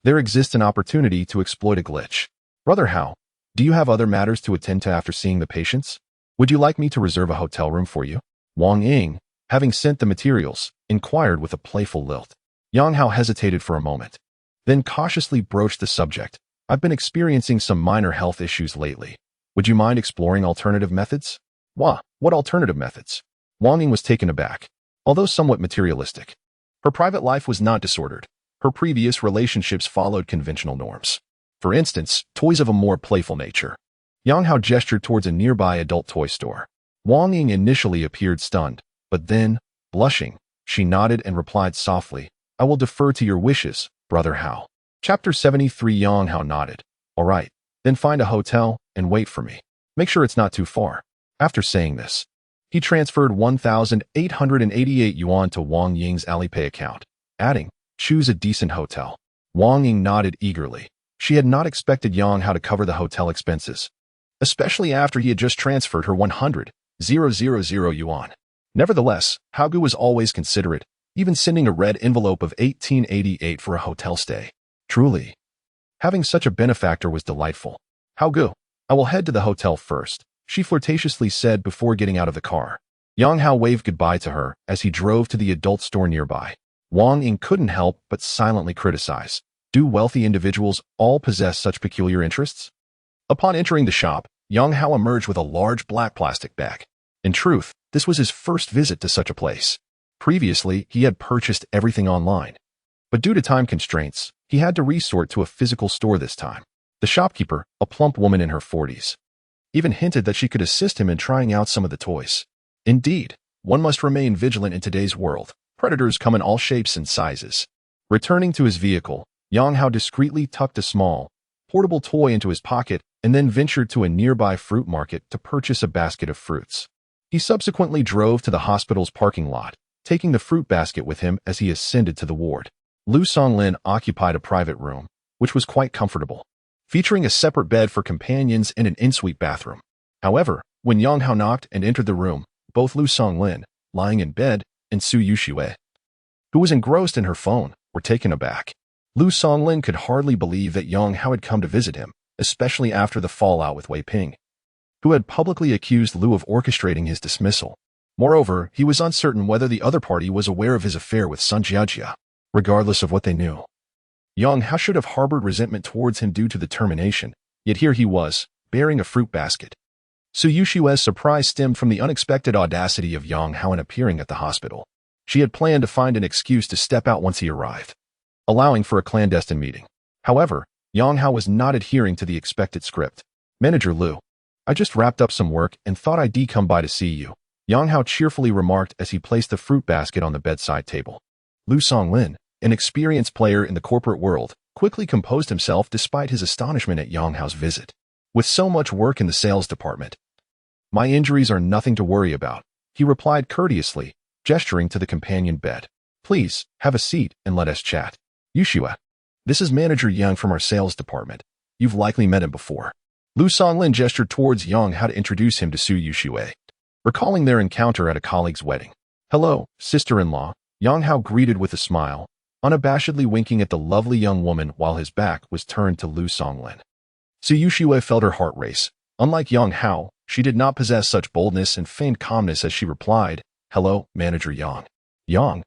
there exists an opportunity to exploit a glitch. Brother Hao, do you have other matters to attend to after seeing the patients? Would you like me to reserve a hotel room for you? Wang Ying, having sent the materials, inquired with a playful lilt. Yang Hao hesitated for a moment, then cautiously broached the subject. I've been experiencing some minor health issues lately. Would you mind exploring alternative methods? What alternative methods? Wang Ying was taken aback, although somewhat materialistic. Her private life was not disordered. Her previous relationships followed conventional norms. For instance, toys of a more playful nature. Yang Hao gestured towards a nearby adult toy store. Wang Ying initially appeared stunned, but then, blushing, she nodded and replied softly, I will defer to your wishes, Brother Hao. Chapter 73. Yang Hao nodded. All right, then find a hotel and wait for me. Make sure it's not too far. After saying this, he transferred 1,888 yuan to Wang Ying's Alipay account, adding, choose a decent hotel. Wang Ying nodded eagerly. She had not expected Yang Hao to cover the hotel expenses, especially after he had just transferred her 100,000 yuan. Nevertheless, Haogu was always considerate, even sending a red envelope of 1888 for a hotel stay. Truly, having such a benefactor was delightful. Haogu, I will head to the hotel first, she flirtatiously said before getting out of the car. Yang Hao waved goodbye to her as he drove to the adult store nearby. Wang Ying couldn't help but silently criticize. Do wealthy individuals all possess such peculiar interests? Upon entering the shop, Yang Hao emerged with a large black plastic bag. In truth, this was his first visit to such a place. Previously, he had purchased everything online. But due to time constraints, he had to resort to a physical store this time. The shopkeeper, a plump woman in her 40s, even hinted that she could assist him in trying out some of the toys. Indeed, one must remain vigilant in today's world. Predators come in all shapes and sizes. Returning to his vehicle, Yang Hao discreetly tucked a small, portable toy into his pocket and then ventured to a nearby fruit market to purchase a basket of fruits. He subsequently drove to the hospital's parking lot, taking the fruit basket with him as he ascended to the ward. Lu Songlin occupied a private room, which was quite comfortable, featuring a separate bed for companions and an ensuite bathroom. However, when Yang Hao knocked and entered the room, both Lu Songlin, lying in bed, and Su Yuxue, who was engrossed in her phone, were taken aback. Lu Songlin could hardly believe that Yang Hao had come to visit him, especially after the fallout with Wei Ping, who had publicly accused Lu of orchestrating his dismissal. Moreover, he was uncertain whether the other party was aware of his affair with Sun Jiejia. Regardless of what they knew, Yang Hao should have harbored resentment towards him due to the termination, yet here he was, bearing a fruit basket. Su Yushue's surprise stemmed from the unexpected audacity of Yang Hao in appearing at the hospital. She had planned to find an excuse to step out once he arrived, allowing for a clandestine meeting. However, Yang Hao was not adhering to the expected script. Manager Lu, I just wrapped up some work and thought I'd come by to see you, Yang Hao cheerfully remarked as he placed the fruit basket on the bedside table. Lu Songlin, an experienced player in the corporate world, quickly composed himself despite his astonishment at Yang Hao's visit. With so much work in the sales department, my injuries are nothing to worry about, he replied courteously, gesturing to the companion bed. Please, have a seat and let us chat. Yushua, This is Manager Yang from our sales department. You've likely met him before. Lu Songlin gestured towards Yang Hao to introduce him to Su Yushui, recalling their encounter at a colleague's wedding. Hello, sister-in-law, Yang Hao greeted with a smile, unabashedly winking at the lovely young woman while his back was turned to Lu Songlin. Su Yushui felt her heart race. Unlike Yang Hao, she did not possess such boldness and feigned calmness as she replied, Hello, Manager Yang. Yang,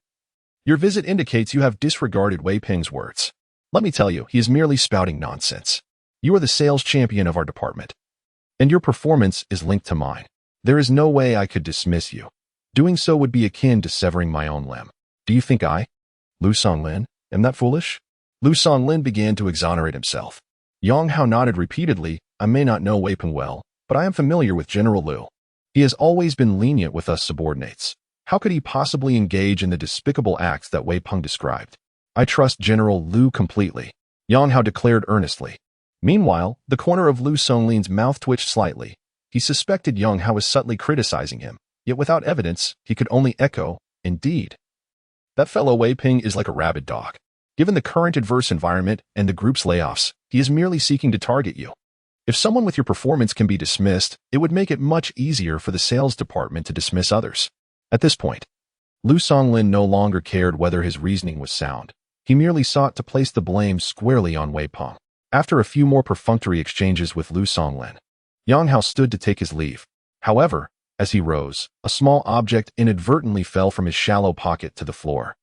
your visit indicates you have disregarded Wei Ping's words. Let me tell you, he is merely spouting nonsense. You are the sales champion of our department, and your performance is linked to mine. There is no way I could dismiss you. Doing so would be akin to severing my own limb. Do you think I, Lu Songlin, am that foolish? Lu Songlin began to exonerate himself. Yang Hao nodded repeatedly. I may not know Wei Ping well, but I am familiar with General Lu. He has always been lenient with us subordinates. How could he possibly engage in the despicable acts that Wei Ping described? I trust General Lu completely, Yang Hao declared earnestly. Meanwhile, the corner of Lu Songlin's mouth twitched slightly. He suspected Yang Hao was subtly criticizing him, yet without evidence, he could only echo, Indeed. That fellow Wei Ping is like a rabid dog. Given the current adverse environment and the group's layoffs, he is merely seeking to target you. If someone with your performance can be dismissed, it would make it much easier for the sales department to dismiss others. At this point, Lu Songlin no longer cared whether his reasoning was sound. He merely sought to place the blame squarely on Wei Ping. After a few more perfunctory exchanges with Lu Songlin, Yang Hao stood to take his leave. However, as he rose, a small object inadvertently fell from his shallow pocket to the floor.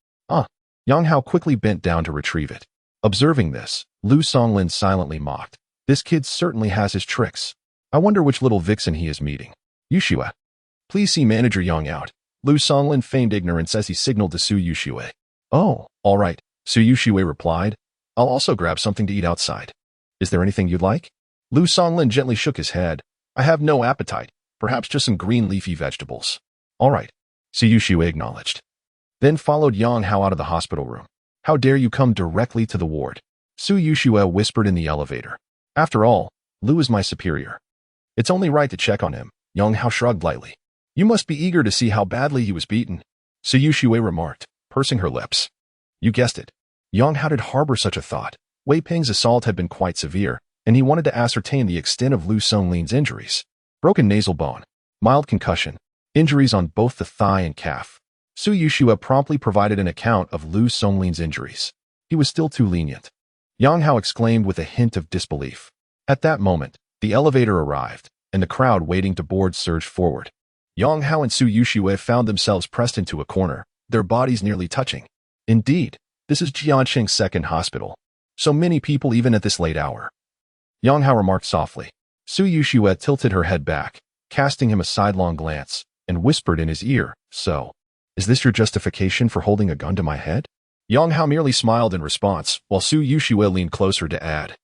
Yang Hao quickly bent down to retrieve it. Observing this, Lu Songlin silently mocked. This kid certainly has his tricks. I wonder which little vixen he is meeting. Yushui, please see Manager Yang out. Lu Songlin feigned ignorance as he signaled to Su Yushui. Oh, all right, Su Yushui replied. I'll also grab something to eat outside. Is there anything you'd like? Lu Songlin gently shook his head. I have no appetite. Perhaps just some green leafy vegetables. All right, Su Yushui acknowledged. Then followed Yang Hao out of the hospital room. How dare you come directly to the ward? Su Yushui whispered in the elevator. After all, Lu is my superior. It's only right to check on him. Yang Hao shrugged lightly. You must be eager to see how badly he was beaten, Su Yushui remarked, pursing her lips. You guessed it. Yang Hao did harbor such a thought. Wei Ping's assault had been quite severe, and he wanted to ascertain the extent of Lu Songlin's injuries. Broken nasal bone, mild concussion, injuries on both the thigh and calf. Su Yushui promptly provided an account of Lu Songlin's injuries. He was still too lenient. Yang Hao exclaimed with a hint of disbelief. At that moment, the elevator arrived, and the crowd waiting to board surged forward. Yang Hao and Su Yushui found themselves pressed into a corner, their bodies nearly touching. Indeed, this is Jianqing's second hospital. So many people even at this late hour. Yang Hao remarked softly. Su Yushui tilted her head back, casting him a sidelong glance, and whispered in his ear, So, is this your justification for holding a gun to my head? Yang Hao merely smiled in response, while Su Yushui leaned closer to add,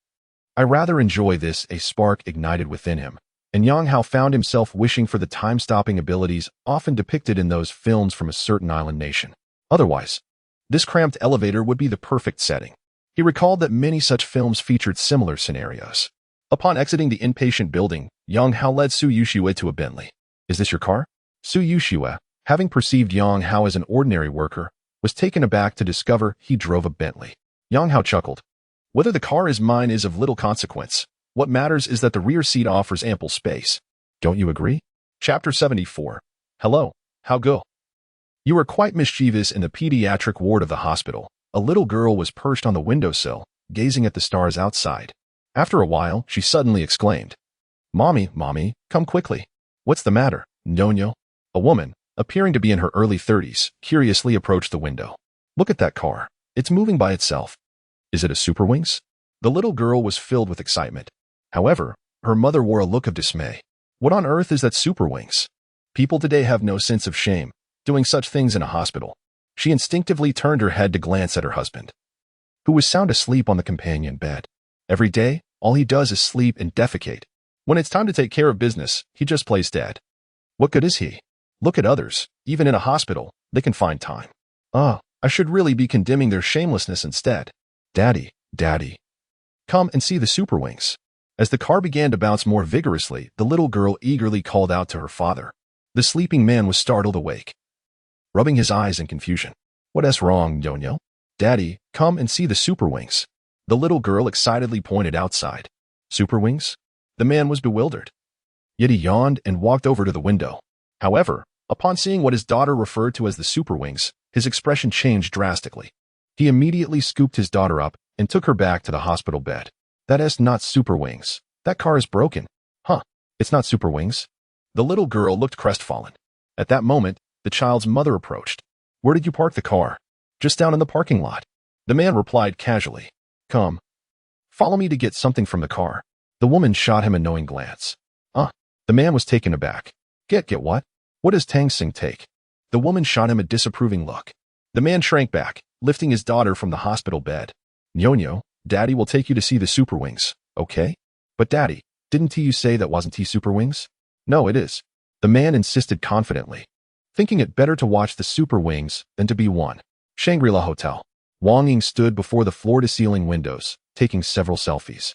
I rather enjoy this. A spark ignited within him, and Yang Hao found himself wishing for the time-stopping abilities often depicted in those films from a certain island nation. Otherwise, this cramped elevator would be the perfect setting. He recalled that many such films featured similar scenarios. Upon exiting the inpatient building, Yang Hao led Su Yushui to a Bentley. Is this your car? Su Yushui, having perceived Yang Hao as an ordinary worker, was taken aback to discover he drove a Bentley. Yang Hao chuckled. Whether the car is mine is of little consequence. What matters is that the rear seat offers ample space. Don't you agree? Chapter 74. Hello, how go? You were quite mischievous in the pediatric ward of the hospital. A little girl was perched on the windowsill, gazing at the stars outside. After a while, she suddenly exclaimed, Mommy, Mommy, come quickly. What's the matter, Nonyo? A woman, appearing to be in her early 30s, curiously approached the window. Look at that car. It's moving by itself. Is it a Super Wings? The little girl was filled with excitement. However, her mother wore a look of dismay. What on earth is that Super Wings? People today have no sense of shame, doing such things in a hospital. She instinctively turned her head to glance at her husband, who was sound asleep on the companion bed. Every day, all he does is sleep and defecate. When it's time to take care of business, he just plays dead. What good is he? Look at others. Even in a hospital, they can find time. I should really be condemning their shamelessness instead. Daddy, Daddy, come and see the Super Wings. As the car began to bounce more vigorously, the little girl eagerly called out to her father. The sleeping man was startled awake, rubbing his eyes in confusion. What's wrong, Nonyo? Daddy, come and see the Super Wings. The little girl excitedly pointed outside. Super wings? The man was bewildered. Yet he yawned and walked over to the window. However, upon seeing what his daughter referred to as the super wings, his expression changed drastically. He immediately scooped his daughter up and took her back to the hospital bed. That is not super wings. That car is broken. Huh, it's not super wings? The little girl looked crestfallen. At that moment, the child's mother approached. Where did you park the car? Just down in the parking lot. The man replied casually. Come. Follow me to get something from the car. The woman shot him a knowing glance. The man was taken aback. Get what? What does Tang Sing take? The woman shot him a disapproving look. The man shrank back, lifting his daughter from the hospital bed. Nyo, Daddy will take you to see the super wings, okay? But Daddy, didn't you say that wasn't he super wings? No, it is. The man insisted confidently, thinking it better to watch the super wings than to be one. Shangri-La Hotel. Wang Ying stood before the floor-to-ceiling windows, taking several selfies,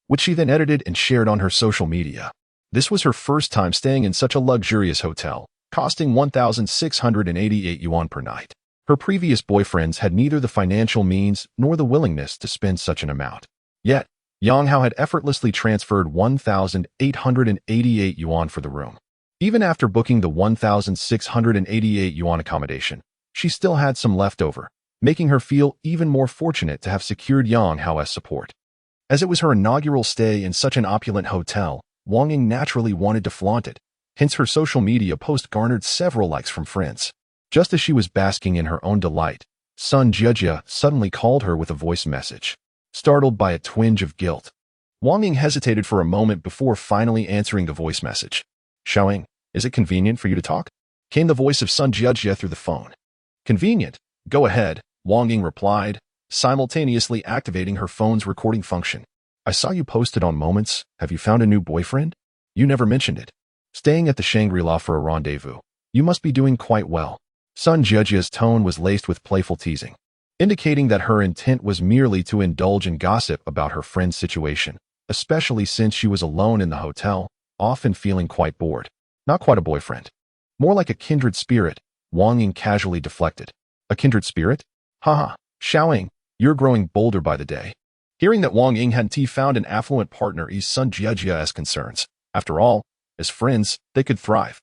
which she then edited and shared on her social media. This was her first time staying in such a luxurious hotel, costing 1,688 yuan per night. Her previous boyfriends had neither the financial means nor the willingness to spend such an amount. Yet, Yang Hao had effortlessly transferred 1,888 yuan for the room. Even after booking the 1,688 yuan accommodation, she still had some left over, making her feel even more fortunate to have secured Yang Hao's support. As it was her inaugural stay in such an opulent hotel, Wang Ying naturally wanted to flaunt it, hence her social media post garnered several likes from friends. Just as she was basking in her own delight, Sun Jiejia suddenly called her with a voice message. Startled by a twinge of guilt, Wang Ying hesitated for a moment before finally answering the voice message. Xiaoying, is it convenient for you to talk? Came the voice of Sun Jiejia through the phone. Convenient. Go ahead, Wang Ying replied, simultaneously activating her phone's recording function. I saw you posted on Moments. Have you found a new boyfriend? You never mentioned it. Staying at the Shangri-La for a rendezvous. You must be doing quite well. Sun Jiejia's tone was laced with playful teasing, indicating that her intent was merely to indulge in gossip about her friend's situation, especially since she was alone in the hotel, often feeling quite bored. Not quite a boyfriend. More like a kindred spirit, Wang Ying casually deflected. A kindred spirit? Haha, Xiaoying, you're growing bolder by the day. Hearing that Wang Ying hadn't found an affluent partner eased Sun Jiejia's concerns. After all, as friends, they could thrive.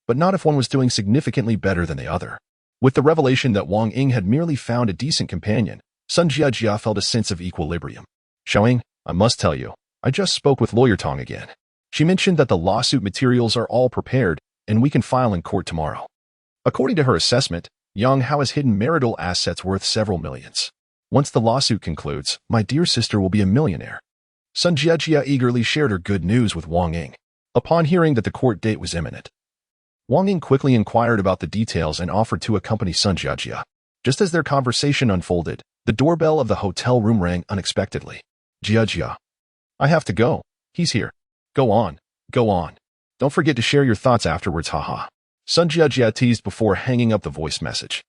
But not if one was doing significantly better than the other. With the revelation that Wang Ying had merely found a decent companion, Sun Jiejia felt a sense of equilibrium. Xiaoying, I must tell you, I just spoke with Lawyer Tong again. She mentioned that the lawsuit materials are all prepared and we can file in court tomorrow. According to her assessment, Yang Hao has hidden marital assets worth several millions. Once the lawsuit concludes, my dear sister will be a millionaire. Sun Jiejia eagerly shared her good news with Wang Ying. Upon hearing that the court date was imminent, Wang Ying quickly inquired about the details and offered to accompany Sun Jiejia. Just as their conversation unfolded, the doorbell of the hotel room rang unexpectedly. Jiejia. I have to go. He's here. Go on. Go on. Don't forget to share your thoughts afterwards, haha. Sun Jiejia teased before hanging up the voice message.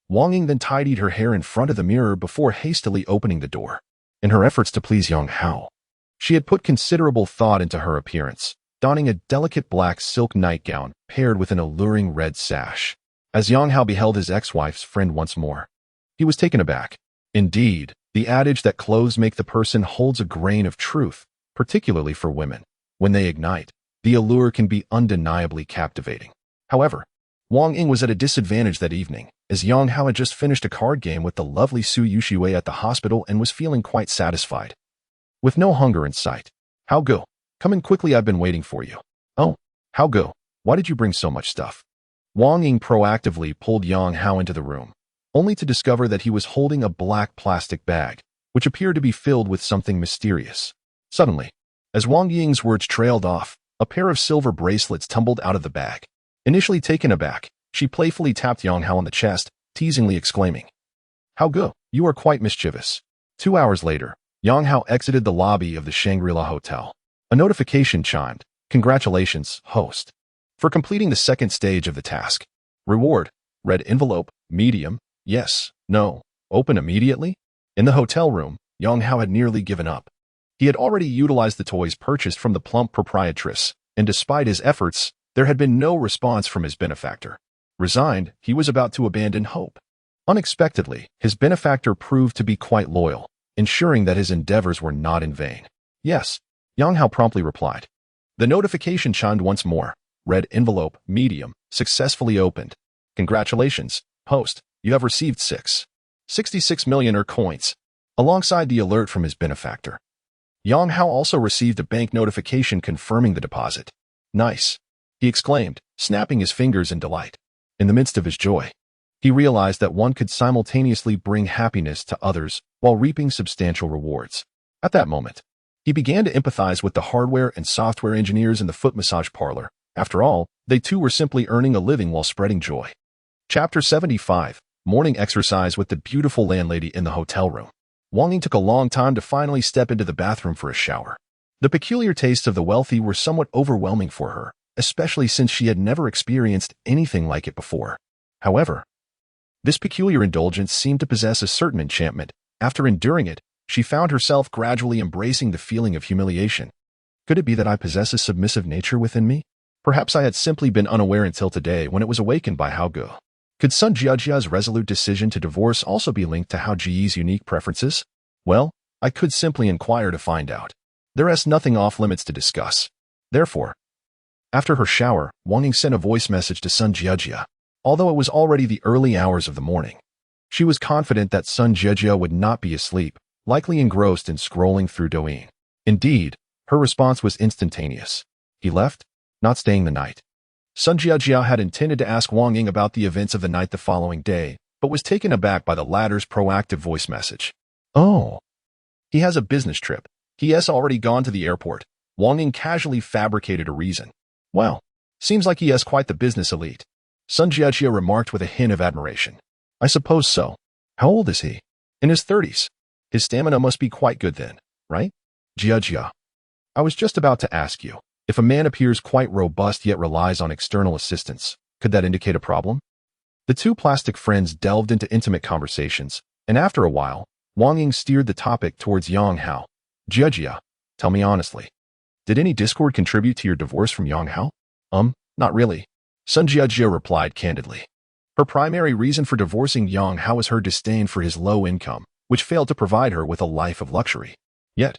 Wang Ying then tidied her hair in front of the mirror before hastily opening the door. In her efforts to please Yang Hao, she had put considerable thought into her appearance, donning a delicate black silk nightgown paired with an alluring red sash. As Yang Hao beheld his ex-wife's friend once more, he was taken aback. Indeed, the adage that clothes make the person holds a grain of truth, particularly for women. When they ignite, the allure can be undeniably captivating. However, Wang Ying was at a disadvantage that evening, as Yang Hao had just finished a card game with the lovely Su Yushiwei at the hospital and was feeling quite satisfied. With no hunger in sight. Hao Go, come in quickly, I've been waiting for you. Oh, Hao Go, why did you bring so much stuff? Wang Ying proactively pulled Yang Hao into the room, only to discover that he was holding a black plastic bag, which appeared to be filled with something mysterious. Suddenly, as Wang Ying's words trailed off, a pair of silver bracelets tumbled out of the bag. Initially taken aback, she playfully tapped Yang Hao on the chest, teasingly exclaiming, Hao Go, you are quite mischievous. 2 hours later, Yang Hao exited the lobby of the Shangri-La Hotel. A notification chimed. Congratulations, host, for completing the second stage of the task. Reward, red envelope, medium, yes, no, open immediately? In the hotel room, Yang Hao had nearly given up. He had already utilized the toys purchased from the plump proprietress, and despite his efforts, there had been no response from his benefactor. Resigned, he was about to abandon hope. Unexpectedly, his benefactor proved to be quite loyal, ensuring that his endeavors were not in vain. Yes, Yang Hao promptly replied. The notification chimed once more. Red envelope, medium, successfully opened. Congratulations, host, you have received 66 million coins, alongside the alert from his benefactor. Yang Hao also received a bank notification confirming the deposit. Nice, he exclaimed, snapping his fingers in delight. In the midst of his joy, he realized that one could simultaneously bring happiness to others while reaping substantial rewards. At that moment, he began to empathize with the hardware and software engineers in the foot massage parlor. After all, they too were simply earning a living while spreading joy. Chapter 75, Morning Exercise with the Beautiful Landlady in the Hotel Room. Wang Ying took a long time to finally step into the bathroom for a shower. The peculiar tastes of the wealthy were somewhat overwhelming for her, especially since she had never experienced anything like it before. However, this peculiar indulgence seemed to possess a certain enchantment. After enduring it, she found herself gradually embracing the feeling of humiliation. Could it be that I possess a submissive nature within me? Perhaps I had simply been unaware until today when it was awakened by Hao Ge. Could Sun Jiajia's resolute decision to divorce also be linked to Hao Ji's unique preferences? Well, I could simply inquire to find out. There is nothing off limits to discuss. Therefore, after her shower, Wang Ying sent a voice message to Sun Jiajia. Although it was already the early hours of the morning, she was confident that Sun Jiajia would not be asleep, likely engrossed in scrolling through Douyin. Indeed, her response was instantaneous. He left, not staying the night. Sun Jiajia had intended to ask Wang Ying about the events of the night the following day, but was taken aback by the latter's proactive voice message. Oh, he has a business trip. He has already gone to the airport. Wang Ying casually fabricated a reason. Well, seems like he has quite the business elite. Sun Jiajia remarked with a hint of admiration. I suppose so. How old is he? In his 30s. His stamina must be quite good then, right? Jiajia. I was just about to ask you, if a man appears quite robust yet relies on external assistance, could that indicate a problem? The two plastic friends delved into intimate conversations, and after a while, Wang Ying steered the topic towards Yang Hao. Jiajia, tell me honestly, did any discord contribute to your divorce from Yang Hao? Not really. Sun Jiajia replied candidly. Her primary reason for divorcing Yang Hao was her disdain for his low income, which failed to provide her with a life of luxury. Yet,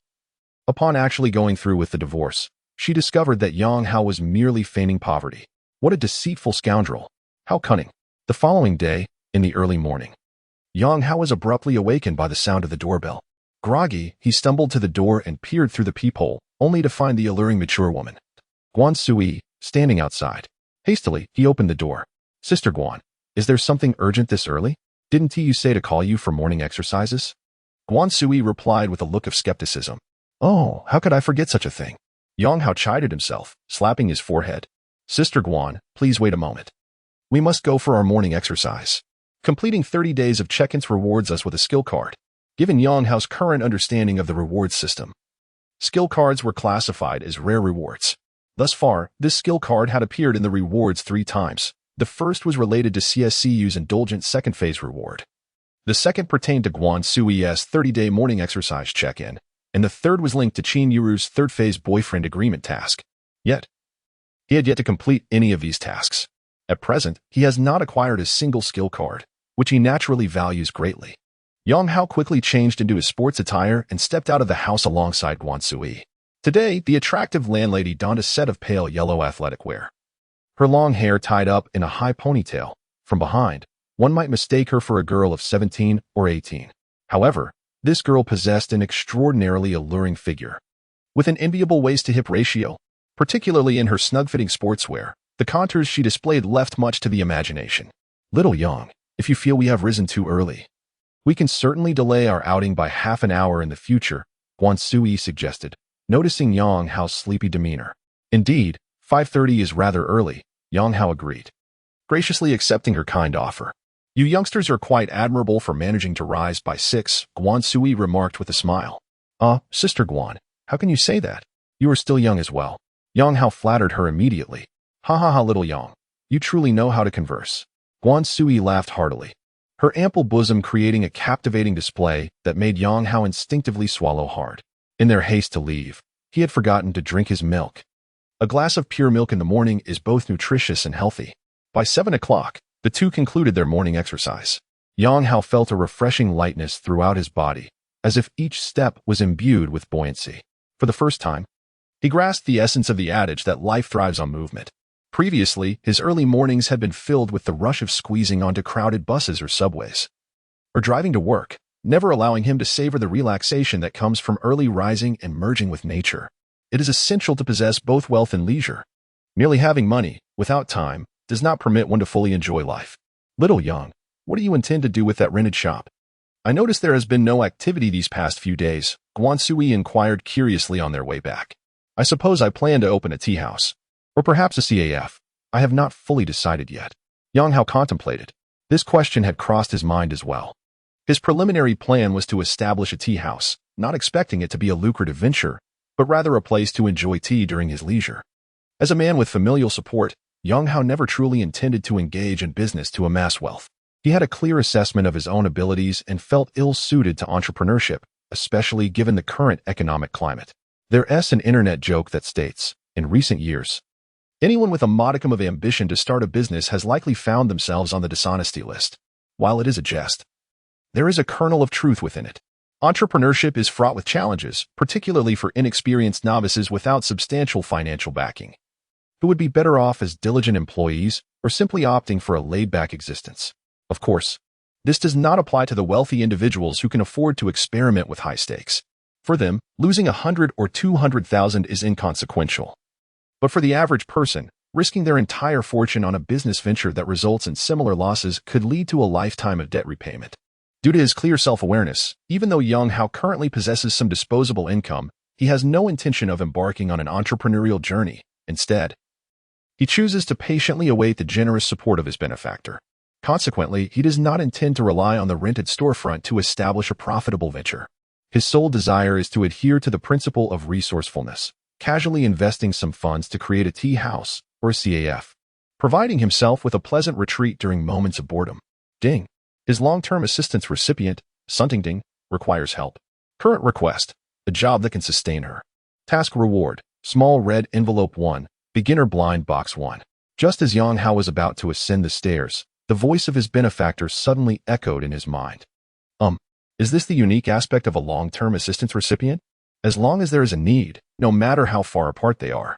upon actually going through with the divorce, she discovered that Yang Hao was merely feigning poverty. What a deceitful scoundrel. How cunning. The following day, in the early morning, Yang Hao was abruptly awakened by the sound of the doorbell. Groggy, he stumbled to the door and peered through the peephole, only to find the alluring mature woman, Guan Sui, standing outside. Hastily, he opened the door. Sister Guan, is there something urgent this early? Didn't you say to call you for morning exercises? Guan Sui replied with a look of skepticism. Oh, how could I forget such a thing? Yang Hao chided himself, slapping his forehead. Sister Guan, please wait a moment. We must go for our morning exercise. Completing 30 days of check-ins rewards us with a skill card. Given Yang Hao's current understanding of the rewards system, skill cards were classified as rare rewards. Thus far, this skill card had appeared in the rewards 3 times. The first was related to CSCU's indulgent second phase reward. The second pertained to Guan Sui's 30-day morning exercise check-in, and the third was linked to Qin Yuru's third phase boyfriend agreement task. Yet, he had yet to complete any of these tasks. At present, he has not acquired a single skill card, which he naturally values greatly. Yang Hao quickly changed into his sports attire and stepped out of the house alongside Guan Sui. Today, the attractive landlady donned a set of pale yellow athletic wear. Her long hair tied up in a high ponytail. From behind, one might mistake her for a girl of 17 or 18. However, this girl possessed an extraordinarily alluring figure. With an enviable waist-to-hip ratio, particularly in her snug-fitting sportswear, the contours she displayed left much to the imagination. Little Yang, if you feel we have risen too early, we can certainly delay our outing by half an hour in the future, Guan Sui suggested, noticing Yang Hao's sleepy demeanor. Indeed, 5:30 is rather early, Yang Hao agreed, graciously accepting her kind offer. You youngsters are quite admirable for managing to rise by 6, Guan Sui remarked with a smile. Sister Guan, how can you say that? You are still young as well. Yang Hao flattered her immediately. Ha ha ha, little Yang, you truly know how to converse. Guan Sui laughed heartily, her ample bosom creating a captivating display that made Yang Hao instinctively swallow hard. In their haste to leave, he had forgotten to drink his milk. A glass of pure milk in the morning is both nutritious and healthy. By 7 o'clock, the two concluded their morning exercise. Yang Hao felt a refreshing lightness throughout his body, as if each step was imbued with buoyancy. For the first time, he grasped the essence of the adage that life thrives on movement. Previously, his early mornings had been filled with the rush of squeezing onto crowded buses or subways, or driving to work, never allowing him to savor the relaxation that comes from early rising and merging with nature. It is essential to possess both wealth and leisure. Merely having money, without time, does not permit one to fully enjoy life. Little Yang, what do you intend to do with that rented shop? I noticed there has been no activity these past few days, Guansui inquired curiously on their way back. I suppose I plan to open a tea house. Or perhaps a CAF. I have not fully decided yet. Yang Hao contemplated. This question had crossed his mind as well. His preliminary plan was to establish a tea house, not expecting it to be a lucrative venture, but rather a place to enjoy tea during his leisure. As a man with familial support, Yang Hao never truly intended to engage in business to amass wealth. He had a clear assessment of his own abilities and felt ill-suited to entrepreneurship, especially given the current economic climate. There's an internet joke that states, in recent years, anyone with a modicum of ambition to start a business has likely found themselves on the dishonesty list. While it is a jest, there is a kernel of truth within it. Entrepreneurship is fraught with challenges, particularly for inexperienced novices without substantial financial backing, who would be better off as diligent employees or simply opting for a laid-back existence. Of course, this does not apply to the wealthy individuals who can afford to experiment with high stakes. For them, losing 100 or 200,000 is inconsequential. But for the average person, risking their entire fortune on a business venture that results in similar losses could lead to a lifetime of debt repayment. Due to his clear self-awareness, even though Yang Hao currently possesses some disposable income, he has no intention of embarking on an entrepreneurial journey. Instead, he chooses to patiently await the generous support of his benefactor. Consequently, he does not intend to rely on the rented storefront to establish a profitable venture. His sole desire is to adhere to the principle of resourcefulness, casually investing some funds to create a tea house or a CAF, providing himself with a pleasant retreat during moments of boredom. Ding. His long-term assistance recipient, Suntingding, requires help. Current request, a job that can sustain her. Task reward, small red envelope 1, beginner blind box 1. Just as Yang Hao was about to ascend the stairs, the voice of his benefactor suddenly echoed in his mind. Is this the unique aspect of a long-term assistance recipient? As long as there is a need, no matter how far apart they are,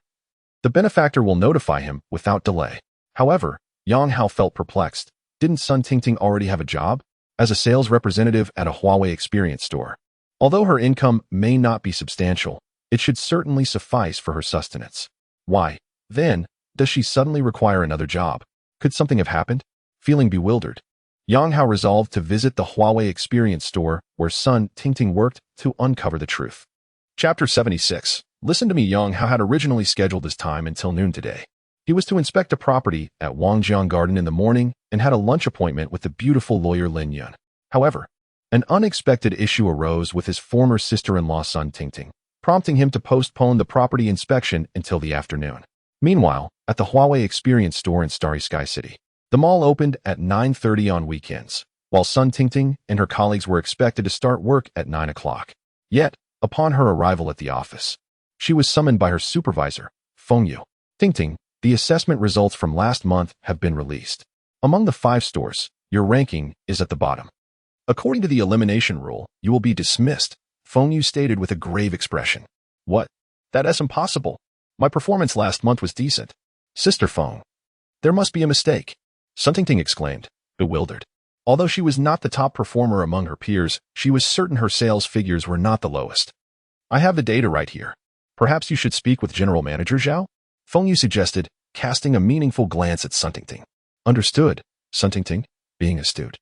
the benefactor will notify him without delay. However, Yang Hao felt perplexed. Didn't Sun Tingting already have a job as a sales representative at a Huawei experience store? Although her income may not be substantial, it should certainly suffice for her sustenance. Why, then, does she suddenly require another job? Could something have happened? Feeling bewildered, Yang Hao resolved to visit the Huawei experience store where Sun Tingting worked to uncover the truth. Chapter 76. Listen to me. Yang Hao had originally scheduled his time until noon today. He was to inspect a property at Wangjiang Garden in the morning and had a lunch appointment with the beautiful lawyer Lin Yun. However, an unexpected issue arose with his former sister-in-law Sun Tingting, prompting him to postpone the property inspection until the afternoon. Meanwhile, at the Huawei experience store in Starry Sky City, the mall opened at 9:30 on weekends, while Sun Tingting and her colleagues were expected to start work at 9 o'clock. Yet, upon her arrival at the office, she was summoned by her supervisor, Feng Yu. Tingting, the assessment results from last month have been released. Among the 5 stores, your ranking is at the bottom. According to the elimination rule, you will be dismissed, Feng Yu stated with a grave expression. What? That is impossible. My performance last month was decent. Sister Feng. There must be a mistake. Sun Tingting exclaimed, bewildered. Although she was not the top performer among her peers, she was certain her sales figures were not the lowest. I have the data right here. Perhaps you should speak with General Manager Zhao? Feng Yu suggested, casting a meaningful glance at Sun Tingting. Understood, Sun Tingting, being astute,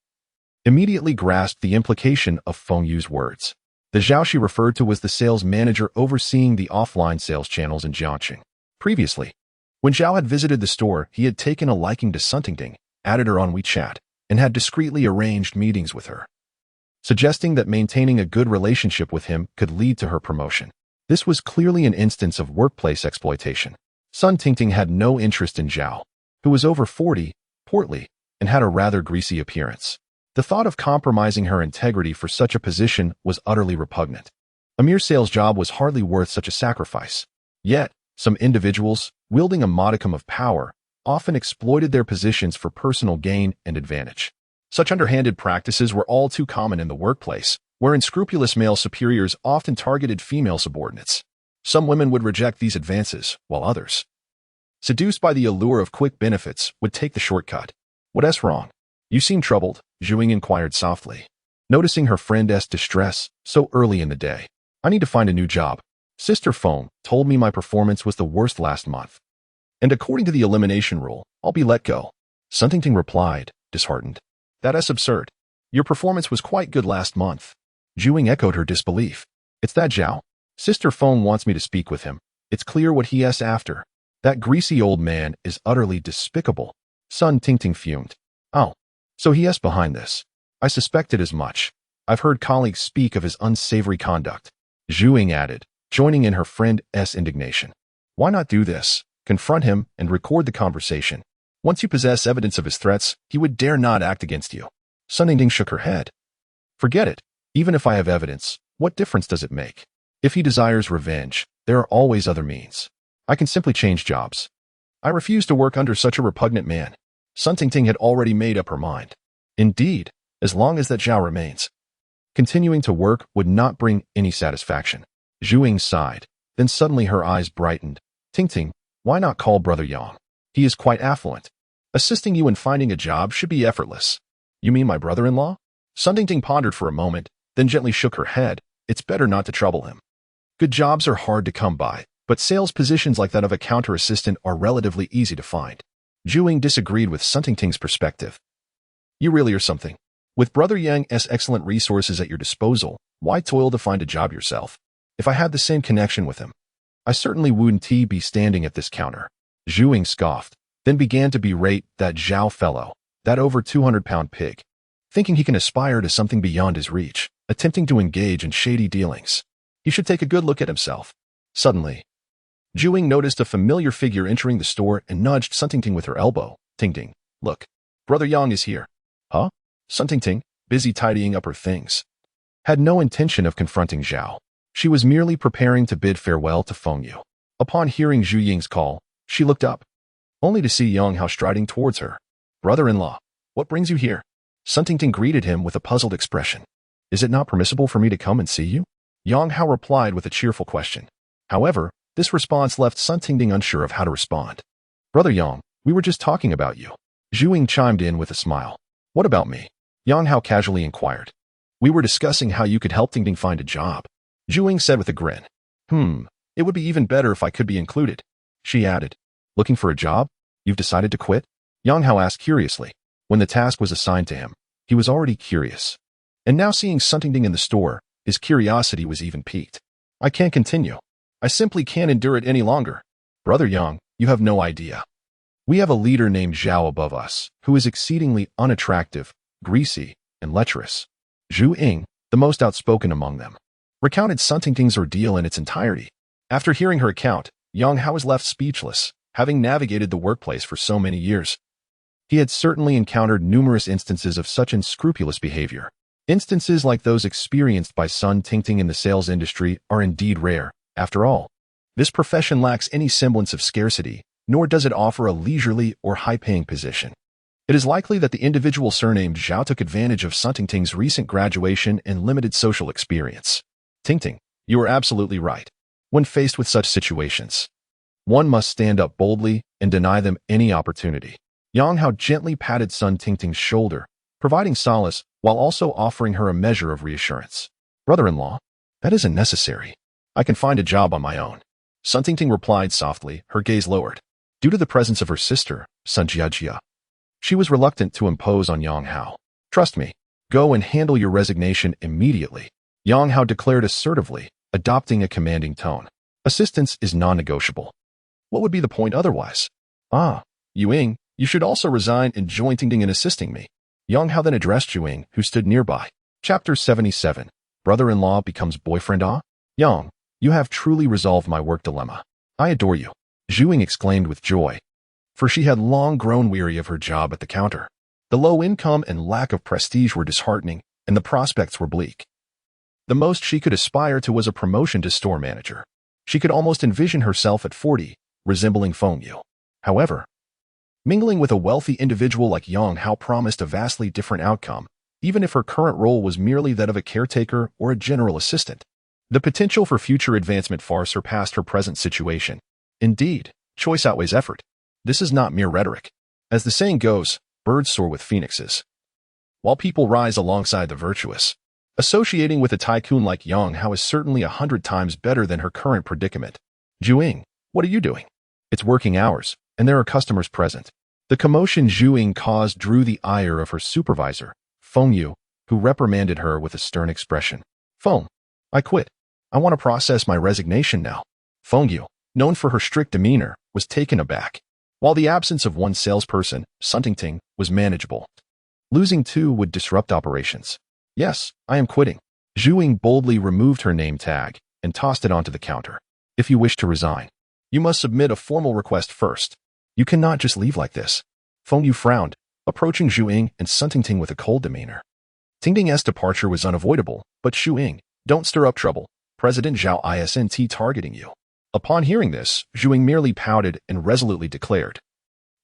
immediately grasped the implication of Feng Yu's words. The Zhao she referred to was the sales manager overseeing the offline sales channels in Jiangqing. Previously, when Zhao had visited the store, he had taken a liking to Sun Tingting, added her on WeChat, and had discreetly arranged meetings with her, suggesting that maintaining a good relationship with him could lead to her promotion. This was clearly an instance of workplace exploitation. Sun Tingting had no interest in Zhao, who was over 40, portly, and had a rather greasy appearance. The thought of compromising her integrity for such a position was utterly repugnant. A mere sales job was hardly worth such a sacrifice. Yet, some individuals, wielding a modicum of power, often exploited their positions for personal gain and advantage. Such underhanded practices were all too common in the workplace, where unscrupulous male superiors often targeted female subordinates. Some women would reject these advances, while others, seduced by the allure of quick benefits, would take the shortcut. What's wrong? You seem troubled, Zhuing inquired softly, noticing her friend's distress so early in the day. I need to find a new job. Sister Feng told me my performance was the worst last month, and according to the elimination rule, I'll be let go. Sun Tingting replied, disheartened. That's absurd. Your performance was quite good last month. Zhuing echoed her disbelief. It's that Zhao. Sister Feng wants me to speak with him. It's clear what he is after. That greasy old man is utterly despicable. Sun Tingting fumed. Oh, so he is behind this. I suspected as much. I've heard colleagues speak of his unsavory conduct. Zhuing added, joining in her friend's indignation. Why not do this? Confront him and record the conversation. Once you possess evidence of his threats, he would dare not act against you. Sun Tingting shook her head. Forget it. Even if I have evidence, what difference does it make? If he desires revenge, there are always other means. I can simply change jobs. I refuse to work under such a repugnant man. Sun Tingting had already made up her mind. Indeed, as long as that Zhao remains, continuing to work would not bring any satisfaction. Zhuing sighed. Then suddenly her eyes brightened. Tingting, why not call Brother Yang? He is quite affluent. Assisting you in finding a job should be effortless. You mean my brother-in-law? Sun Tingting pondered for a moment, then gently shook her head. It's better not to trouble him. Good jobs are hard to come by, but sales positions like that of a counter assistant are relatively easy to find. Zhuing disagreed with Sun Tingting's perspective. You really are something. With Brother Yang's excellent resources at your disposal, why toil to find a job yourself? If I had the same connection with him, I certainly wouldn't be standing at this counter. Zhuing scoffed, then began to berate that Zhao fellow, that over 200-pound pig, thinking he can aspire to something beyond his reach, attempting to engage in shady dealings. He should take a good look at himself. Suddenly, Zhuing noticed a familiar figure entering the store and nudged Sun Tingting with her elbow. Tingting, look, Brother Yang is here. Huh? Sun Tingting, busy tidying up her things, had no intention of confronting Zhao. She was merely preparing to bid farewell to Feng Yu. Upon hearing Zhu Ying's call, she looked up, only to see Yang Hao striding towards her. Brother-in-law, what brings you here? Sun Tingting greeted him with a puzzled expression. Is it not permissible for me to come and see you? Yang Hao replied with a cheerful question. However, this response left Sun Tingting unsure of how to respond. Brother Yang, we were just talking about you. Zhu Ying chimed in with a smile. What about me? Yang Hao casually inquired. We were discussing how you could help Tingting find a job. Zhu Ying said with a grin. It would be even better if I could be included. She added. Looking for a job? You've decided to quit? Yang Hao asked curiously. When the task was assigned to him, he was already curious. And now seeing Sun Tingting in the store, his curiosity was even piqued. I can't continue. I simply can't endure it any longer. Brother Yang, you have no idea. We have a leader named Zhao above us, who is exceedingly unattractive, greasy, and lecherous. Zhu Ying, the most outspoken among them, recounted Sun Tingting's ordeal in its entirety. After hearing her account, Yang Hao was left speechless, having navigated the workplace for so many years. He had certainly encountered numerous instances of such unscrupulous behavior. Instances like those experienced by Sun Tingting in the sales industry are indeed rare. After all, this profession lacks any semblance of scarcity, nor does it offer a leisurely or high-paying position. It is likely that the individual surnamed Zhao took advantage of Sun Tingting's recent graduation and limited social experience. Tingting, you are absolutely right. When faced with such situations, one must stand up boldly and deny them any opportunity. Yang Hao gently patted Sun Tingting's shoulder, providing solace while also offering her a measure of reassurance. Brother-in-law, that isn't necessary. I can find a job on my own. Sun Tingting replied softly, her gaze lowered. Due to the presence of her sister, Sun Jiajia, she was reluctant to impose on Yang Hao. Trust me, go and handle your resignation immediately. Yang Hao declared assertively, adopting a commanding tone. Assistance is non-negotiable. What would be the point otherwise? Yu Ying, you should also resign and join Tingting in assisting me. Yang Hao then addressed Zhu Ying, who stood nearby. Chapter 77. Brother-in-law becomes boyfriend. Yang, you have truly resolved my work dilemma. I adore you. Zhu Ying exclaimed with joy, for she had long grown weary of her job at the counter. The low income and lack of prestige were disheartening, and the prospects were bleak. The most she could aspire to was a promotion to store manager. She could almost envision herself at 40, resembling Feng Yu. However, mingling with a wealthy individual like Yang Hao promised a vastly different outcome. even if her current role was merely that of a caretaker or a general assistant. The potential for future advancement far surpassed her present situation. Indeed, choice outweighs effort. This is not mere rhetoric. As the saying goes, birds soar with phoenixes, while people rise alongside the virtuous. Associating with a tycoon like Yang Hao is certainly 100 times better than her current predicament. Zhuing, what are you doing? It's working hours, and there are customers present. The commotion Zhuing caused drew the ire of her supervisor, Feng Yu, who reprimanded her with a stern expression. Feng, I quit. I want to process my resignation now. Feng Yu, known for her strict demeanor, was taken aback. While the absence of one salesperson, Suntingting, was manageable, losing two would disrupt operations. Yes, I am quitting. Zhuing boldly removed her name tag and tossed it onto the counter. If you wish to resign, you must submit a formal request first. You cannot just leave like this. Feng Yu frowned, approaching Zhuing and Suntingting with a cold demeanor. Tingting's departure was unavoidable, but Zhuing, don't stir up trouble. President Zhao isn't targeting you. Upon hearing this, Zhuing merely pouted and resolutely declared,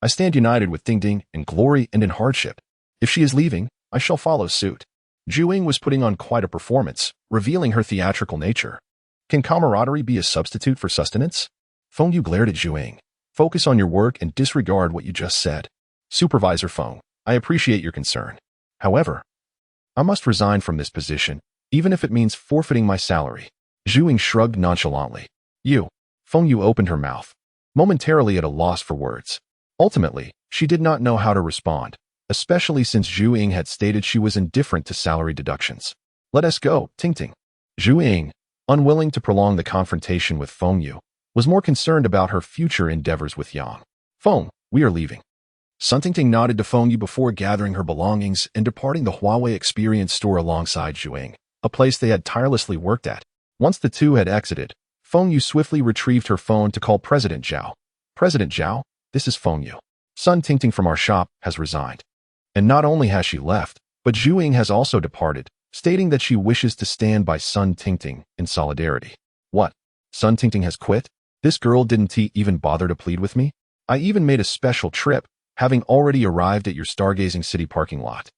I stand united with Tingting in glory and in hardship. If she is leaving, I shall follow suit. Zhuing was putting on quite a performance, revealing her theatrical nature. Can camaraderie be a substitute for sustenance? Feng Yu glared at Zhuing. Focus on your work and disregard what you just said. Supervisor Feng, I appreciate your concern. However, I must resign from this position, even if it means forfeiting my salary. Zhuing shrugged nonchalantly. You. Feng Yu opened her mouth, momentarily at a loss for words. Ultimately, she did not know how to respond, especially since Zhuing had stated she was indifferent to salary deductions. Let us go, Tingting. Zhuing, unwilling to prolong the confrontation with Feng Yu, was more concerned about her future endeavors with Yang. Feng, we are leaving. Suntingting nodded to Feng Yu before gathering her belongings and departing the Huawei Experience store alongside Zhuing, a place they had tirelessly worked at. Once the two had exited, Feng Yu swiftly retrieved her phone to call President Zhao. President Zhao, this is Feng Yu. Sun Tingting from our shop has resigned. And not only has she left, but Zhuing has also departed, stating that she wishes to stand by Sun Tingting in solidarity. What? Sun Tingting has quit? This girl didn't even bother to plead with me? I even made a special trip, having already arrived at your stargazing city parking lot.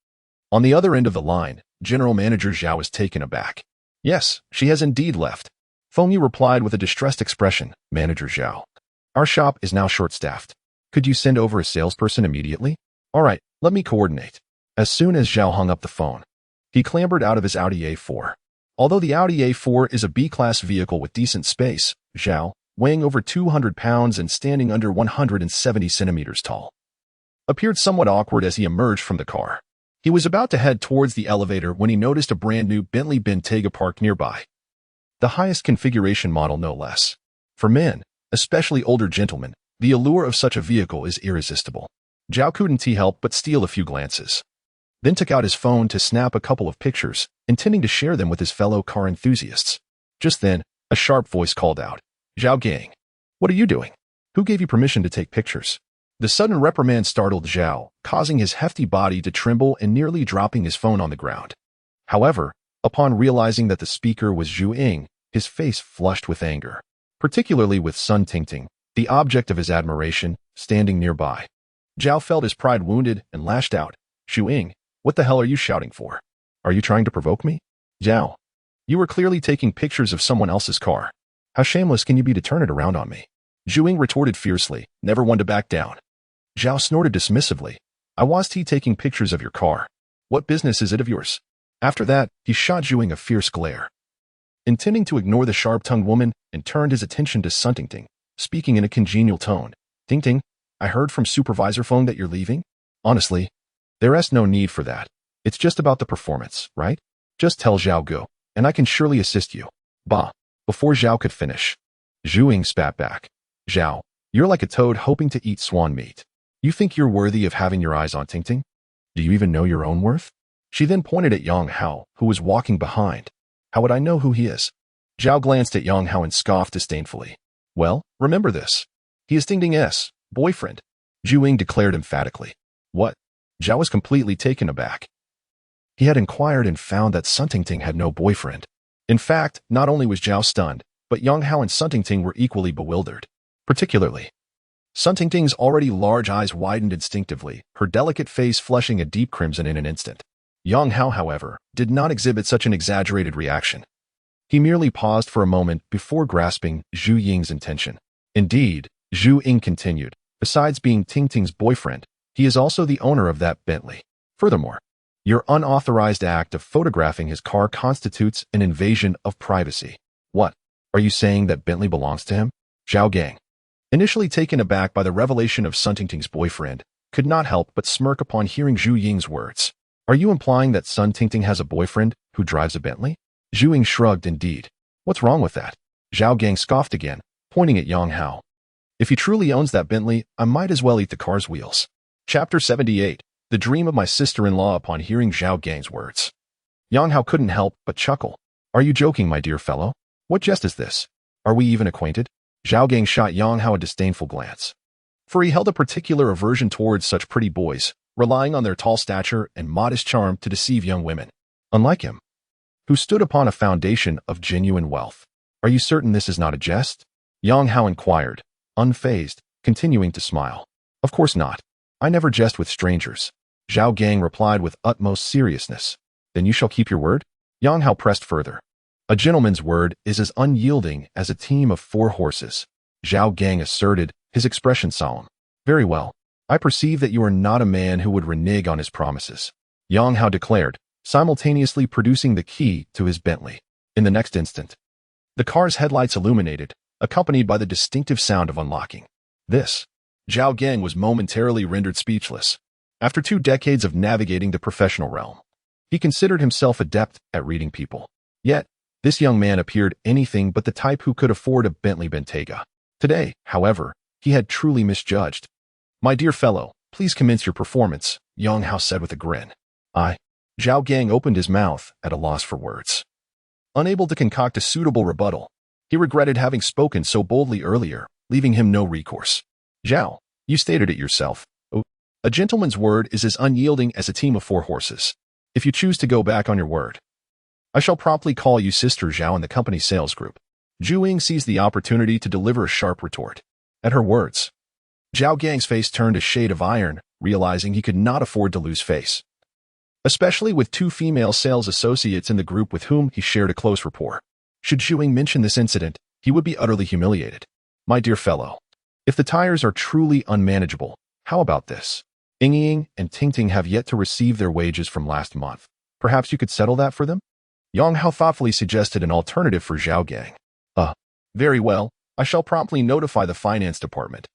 On the other end of the line, General Manager Zhao was taken aback. Yes, she has indeed left. Feng Yu replied with a distressed expression, Manager Zhao. Our shop is now short-staffed. Could you send over a salesperson immediately? All right, let me coordinate. As soon as Zhao hung up the phone, he clambered out of his Audi A4. Although the Audi A4 is a B-class vehicle with decent space, Zhao, weighing over 200 pounds and standing under 170 centimeters tall, appeared somewhat awkward as he emerged from the car. He was about to head towards the elevator when he noticed a brand new Bentley Bentayga parked nearby. The highest configuration model, no less. For men, especially older gentlemen, the allure of such a vehicle is irresistible. Zhao couldn't help but steal a few glances, then took out his phone to snap a couple of pictures, intending to share them with his fellow car enthusiasts. Just then, a sharp voice called out, Zhao Gang, what are you doing? Who gave you permission to take pictures? The sudden reprimand startled Zhao, causing his hefty body to tremble and nearly dropping his phone on the ground. However, upon realizing that the speaker was Zhuing, his face flushed with anger, particularly with Sun Tingting, the object of his admiration, standing nearby. Zhao felt his pride wounded and lashed out. Zhuing, what the hell are you shouting for? Are you trying to provoke me? Zhao, you were clearly taking pictures of someone else's car. How shameless can you be to turn it around on me? Zhuing retorted fiercely, never one to back down. Zhao snorted dismissively. I was taking pictures of your car. What business is it of yours? After that, he shot Zhuing a fierce glare, intending to ignore the sharp-tongued woman, and turned his attention to Sun Tingting, speaking in a congenial tone. Tingting, I heard from Supervisor Feng that you're leaving? Honestly, there's no need for that. It's just about the performance, right? Just tell Zhao go, and I can surely assist you. Bah. Before Zhao could finish, Zhuing spat back. Zhao, you're like a toad hoping to eat swan meat. You think you're worthy of having your eyes on Tingting? Do you even know your own worth? She then pointed at Yang Hao, who was walking behind. How would I know who he is? Zhao glanced at Yang Hao and scoffed disdainfully. Well, remember this. He is Tingting's boyfriend, Zhuing declared emphatically. What? Zhao was completely taken aback. He had inquired and found that Sun Tingting had no boyfriend. In fact, not only was Zhao stunned, but Yang Hao and Sun Tingting were equally bewildered. Particularly, Sun Tingting's already large eyes widened instinctively, her delicate face flushing a deep crimson in an instant. Yang Hao, however, did not exhibit such an exaggerated reaction. He merely paused for a moment before grasping Zhu Ying's intention. Indeed, Zhu Ying continued, besides being Ting Ting's boyfriend, he is also the owner of that Bentley. Furthermore, your unauthorized act of photographing his car constitutes an invasion of privacy. What? Are you saying that Bentley belongs to him? Zhao Gang, initially taken aback by the revelation of Sun Tingting's boyfriend, could not help but smirk upon hearing Zhu Ying's words. Are you implying that Sun Tingting has a boyfriend who drives a Bentley? Zhu Ying shrugged indeed. What's wrong with that? Zhao Gang scoffed again, pointing at Yang Hao. If he truly owns that Bentley, I might as well eat the car's wheels. Chapter 78. The dream of my sister-in-law upon hearing Zhao Gang's words. Yang Hao couldn't help but chuckle. Are you joking, my dear fellow? What jest is this? Are we even acquainted? Zhao Gang shot Yang Hao a disdainful glance. For he held a particular aversion towards such pretty boys, relying on their tall stature and modest charm to deceive young women. Unlike him, who stood upon a foundation of genuine wealth. Are you certain this is not a jest? Yang Hao inquired, unfazed, continuing to smile. Of course not. I never jest with strangers. Zhao Gang replied with utmost seriousness. Then you shall keep your word? Yang Hao pressed further. A gentleman's word is as unyielding as a team of 4 horses. Zhao Gang asserted, his expression solemn. Very well. I perceive that you are not a man who would renege on his promises. Yang Hao declared, simultaneously producing the key to his Bentley. In the next instant, the car's headlights illuminated, accompanied by the distinctive sound of unlocking. Zhao Gang was momentarily rendered speechless. After 2 decades of navigating the professional realm, he considered himself adept at reading people. Yet, this young man appeared anything but the type who could afford a Bentley Bentayga. Today, however, he had truly misjudged. My dear fellow, please commence your performance, Yang Hao said with a grin. Zhao Gang opened his mouth at a loss for words. Unable to concoct a suitable rebuttal, he regretted having spoken so boldly earlier, leaving him no recourse. Zhao, you stated it yourself. A gentleman's word is as unyielding as a team of 4 horses. If you choose to go back on your word, I shall promptly call you Sister Zhao in the company's sales group. Zhu Ying seized the opportunity to deliver a sharp retort. At her words, Zhao Gang's face turned a shade of iron, realizing he could not afford to lose face. Especially with 2 female sales associates in the group with whom he shared a close rapport. Should Zhu Ying mention this incident, he would be utterly humiliated. My dear fellow, if the tires are truly unmanageable, how about this? Ying and Ting Ting have yet to receive their wages from last month. Perhaps you could settle that for them? Yang Hao thoughtfully suggested an alternative for Zhao Gang. Very well, I shall promptly notify the finance department.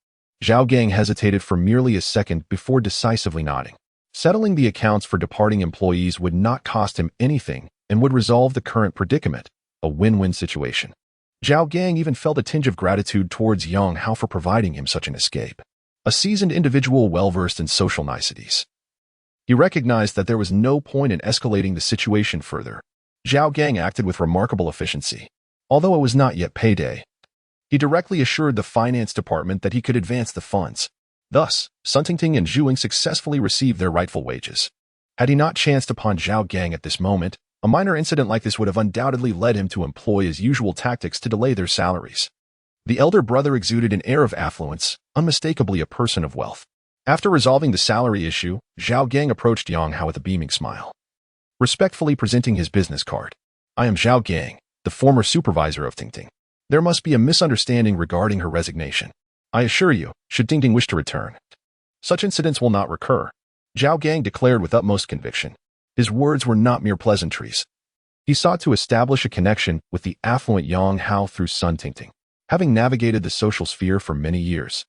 Zhao Gang hesitated for merely a second before decisively nodding. Settling the accounts for departing employees would not cost him anything and would resolve the current predicament, a win-win situation. Zhao Gang even felt a tinge of gratitude towards Yang Hao for providing him such an escape. A seasoned individual well-versed in social niceties. He recognized that there was no point in escalating the situation further. Zhao Gang acted with remarkable efficiency. Although it was not yet payday, he directly assured the finance department that he could advance the funds. Thus, Sun Tingting and Zhu Ying successfully received their rightful wages. Had he not chanced upon Zhao Gang at this moment, a minor incident like this would have undoubtedly led him to employ his usual tactics to delay their salaries. The elder brother exuded an air of affluence, unmistakably a person of wealth. After resolving the salary issue, Zhao Gang approached Yang Hao with a beaming smile, respectfully presenting his business card. I am Zhao Gang, the former supervisor of Ting Ting. There must be a misunderstanding regarding her resignation. I assure you, should Ting Ting wish to return, such incidents will not recur. Zhao Gang declared with utmost conviction. His words were not mere pleasantries. He sought to establish a connection with the affluent Yang Hao through Sun Tingting. Having navigated the social sphere for many years,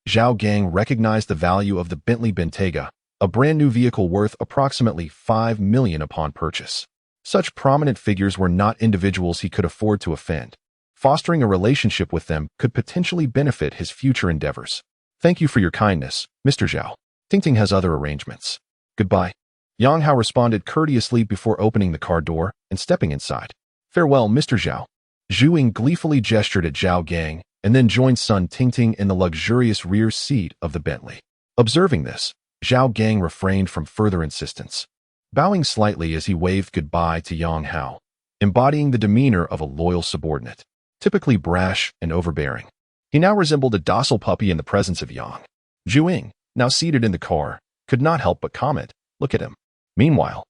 Zhao Gang recognized the value of the Bentley Bentayga, a brand new vehicle worth approximately $5 million upon purchase. Such prominent figures were not individuals he could afford to offend. Fostering a relationship with them could potentially benefit his future endeavors. Thank you for your kindness, Mr. Zhao. Ting Ting has other arrangements. Goodbye. Yang Hao responded courteously before opening the car door and stepping inside. Farewell, Mr. Zhao. Zhu Ying gleefully gestured at Zhao Gang and then joined Sun Tingting in the luxurious rear seat of the Bentley. Observing this, Zhao Gang refrained from further insistence, bowing slightly as he waved goodbye to Yang Hao, embodying the demeanor of a loyal subordinate, typically brash and overbearing. He now resembled a docile puppy in the presence of Yang. Zhu Ying, now seated in the car, could not help but comment, look at him. Meanwhile,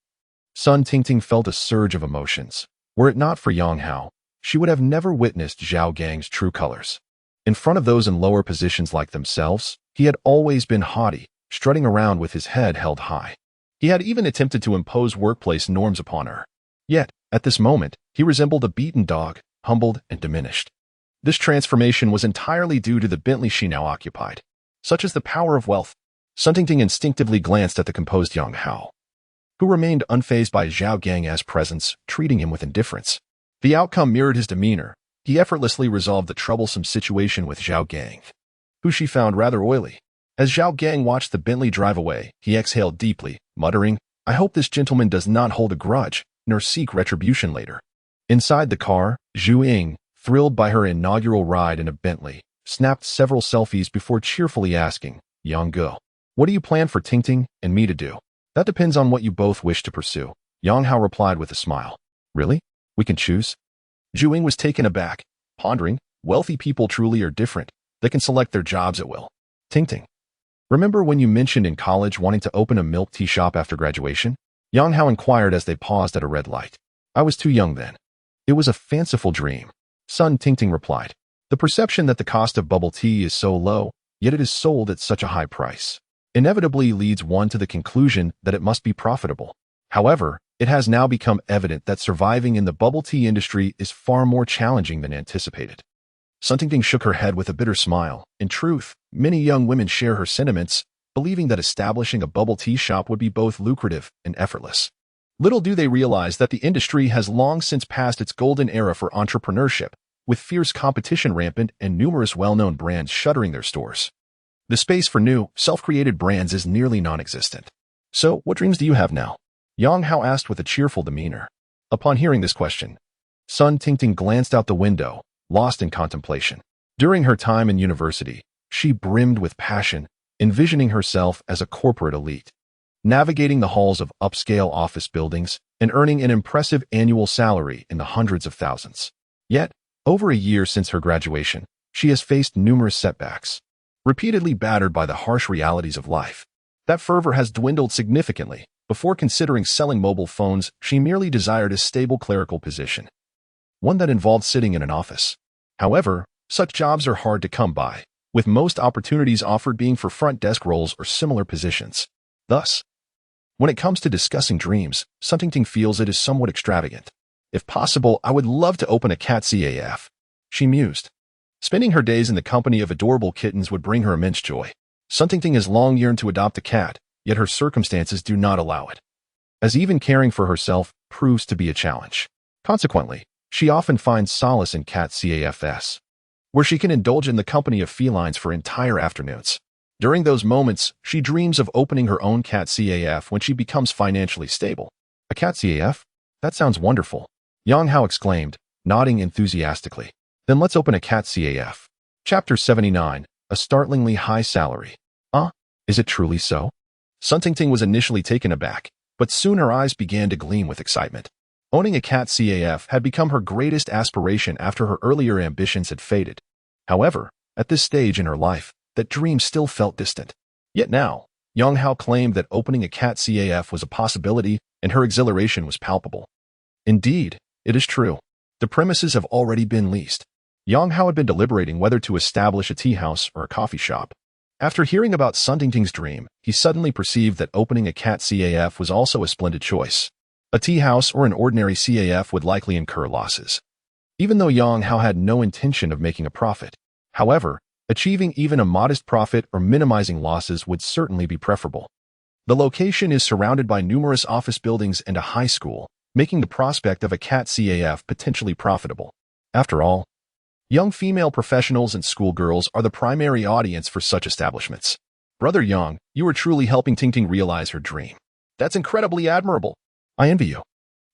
Sun Tingting felt a surge of emotions. Were it not for Yang Hao, she would have never witnessed Zhao Gang's true colors. In front of those in lower positions like themselves, he had always been haughty, strutting around with his head held high. He had even attempted to impose workplace norms upon her. Yet, at this moment, he resembled a beaten dog, humbled and diminished. This transformation was entirely due to the Bentley she now occupied. Such is the power of wealth. Sun Tingting instinctively glanced at the composed Yang Hao, who remained unfazed by Zhao Gang's presence, treating him with indifference. The outcome mirrored his demeanor. He effortlessly resolved the troublesome situation with Zhao Gang, who she found rather oily. As Zhao Gang watched the Bentley drive away, he exhaled deeply, muttering, "I hope this gentleman does not hold a grudge, nor seek retribution later." Inside the car, Zhu Ying, thrilled by her inaugural ride in a Bentley, snapped several selfies before cheerfully asking, "Yang Go, what do you plan for Tingting and me to do?" "That depends on what you both wish to pursue," Yang Hao replied with a smile. "Really? We can choose?" Zhu Ying was taken aback, pondering, wealthy people truly are different. They can select their jobs at will. "Tingting, remember when you mentioned in college wanting to open a milk tea shop after graduation?" Yang Hao inquired as they paused at a red light. "I was too young then. It was a fanciful dream," Sun Tingting replied. "The perception that the cost of bubble tea is so low, yet it is sold at such a high price, inevitably leads one to the conclusion that it must be profitable. However, it has now become evident that surviving in the bubble tea industry is far more challenging than anticipated." Sun Tingting shook her head with a bitter smile. In truth, many young women share her sentiments, believing that establishing a bubble tea shop would be both lucrative and effortless. Little do they realize that the industry has long since passed its golden era for entrepreneurship, with fierce competition rampant and numerous well-known brands shuttering their stores. The space for new, self-created brands is nearly non-existent. "So, what dreams do you have now?" Yang Hao asked with a cheerful demeanor. Upon hearing this question, Sun Tingting glanced out the window, lost in contemplation. During her time in university, she brimmed with passion, envisioning herself as a corporate elite, navigating the halls of upscale office buildings and earning an impressive annual salary in the hundreds of thousands. Yet, over a year since her graduation, she has faced numerous setbacks, repeatedly battered by the harsh realities of life. That fervor has dwindled significantly. Before considering selling mobile phones, she merely desired a stable clerical position, one that involved sitting in an office. However, such jobs are hard to come by, with most opportunities offered being for front desk roles or similar positions. Thus, when it comes to discussing dreams, Sun Tingting feels it is somewhat extravagant. "If possible, I would love to open a cat CAF," she mused. Spending her days in the company of adorable kittens would bring her immense joy. Sun Tingting has long yearned to adopt a cat, yet her circumstances do not allow it, as even caring for herself proves to be a challenge. Consequently, she often finds solace in cat CAFs, where she can indulge in the company of felines for entire afternoons. During those moments, she dreams of opening her own cat CAF when she becomes financially stable. "A cat CAF? That sounds wonderful," Yang Hao exclaimed, nodding enthusiastically. "Then let's open a cat CAF." Chapter 79, A Startlingly High Salary. Is it truly so?" Sun Tingting was initially taken aback, but soon her eyes began to gleam with excitement. Owning a cat CAF had become her greatest aspiration after her earlier ambitions had faded. However, at this stage in her life, that dream still felt distant. Yet now, Yang Hao claimed that opening a cat CAF was a possibility, and her exhilaration was palpable. Indeed, it is true. The premises have already been leased. Yang Hao had been deliberating whether to establish a tea house or a coffee shop. After hearing about Sun Tingting's dream, he suddenly perceived that opening a cat CAF was also a splendid choice. A tea house or an ordinary CAF would likely incur losses, even though Yang Hao had no intention of making a profit. However, achieving even a modest profit or minimizing losses would certainly be preferable. The location is surrounded by numerous office buildings and a high school, making the prospect of a cat CAF potentially profitable. After all, young female professionals and schoolgirls are the primary audience for such establishments. "Brother Yang, you are truly helping Tingting realize her dream. That's incredibly admirable. I envy you.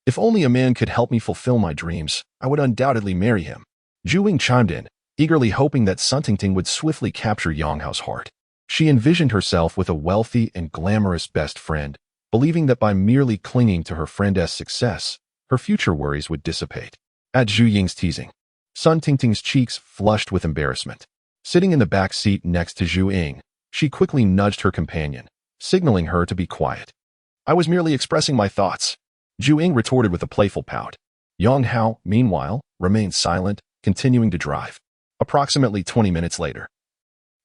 If only a man could help me fulfill my dreams, I would undoubtedly marry him." Zhu Ying chimed in, eagerly hoping that Sun Tingting would swiftly capture Yang Hao's heart. She envisioned herself with a wealthy and glamorous best friend, believing that by merely clinging to her friend's success, her future worries would dissipate. At Zhu Ying's teasing, Sun Tingting's cheeks flushed with embarrassment. Sitting in the back seat next to Zhu Ying, she quickly nudged her companion, signaling her to be quiet. "I was merely expressing my thoughts." Zhu Ying retorted with a playful pout. Yang Hao, meanwhile, remained silent, continuing to drive. Approximately 20 minutes later,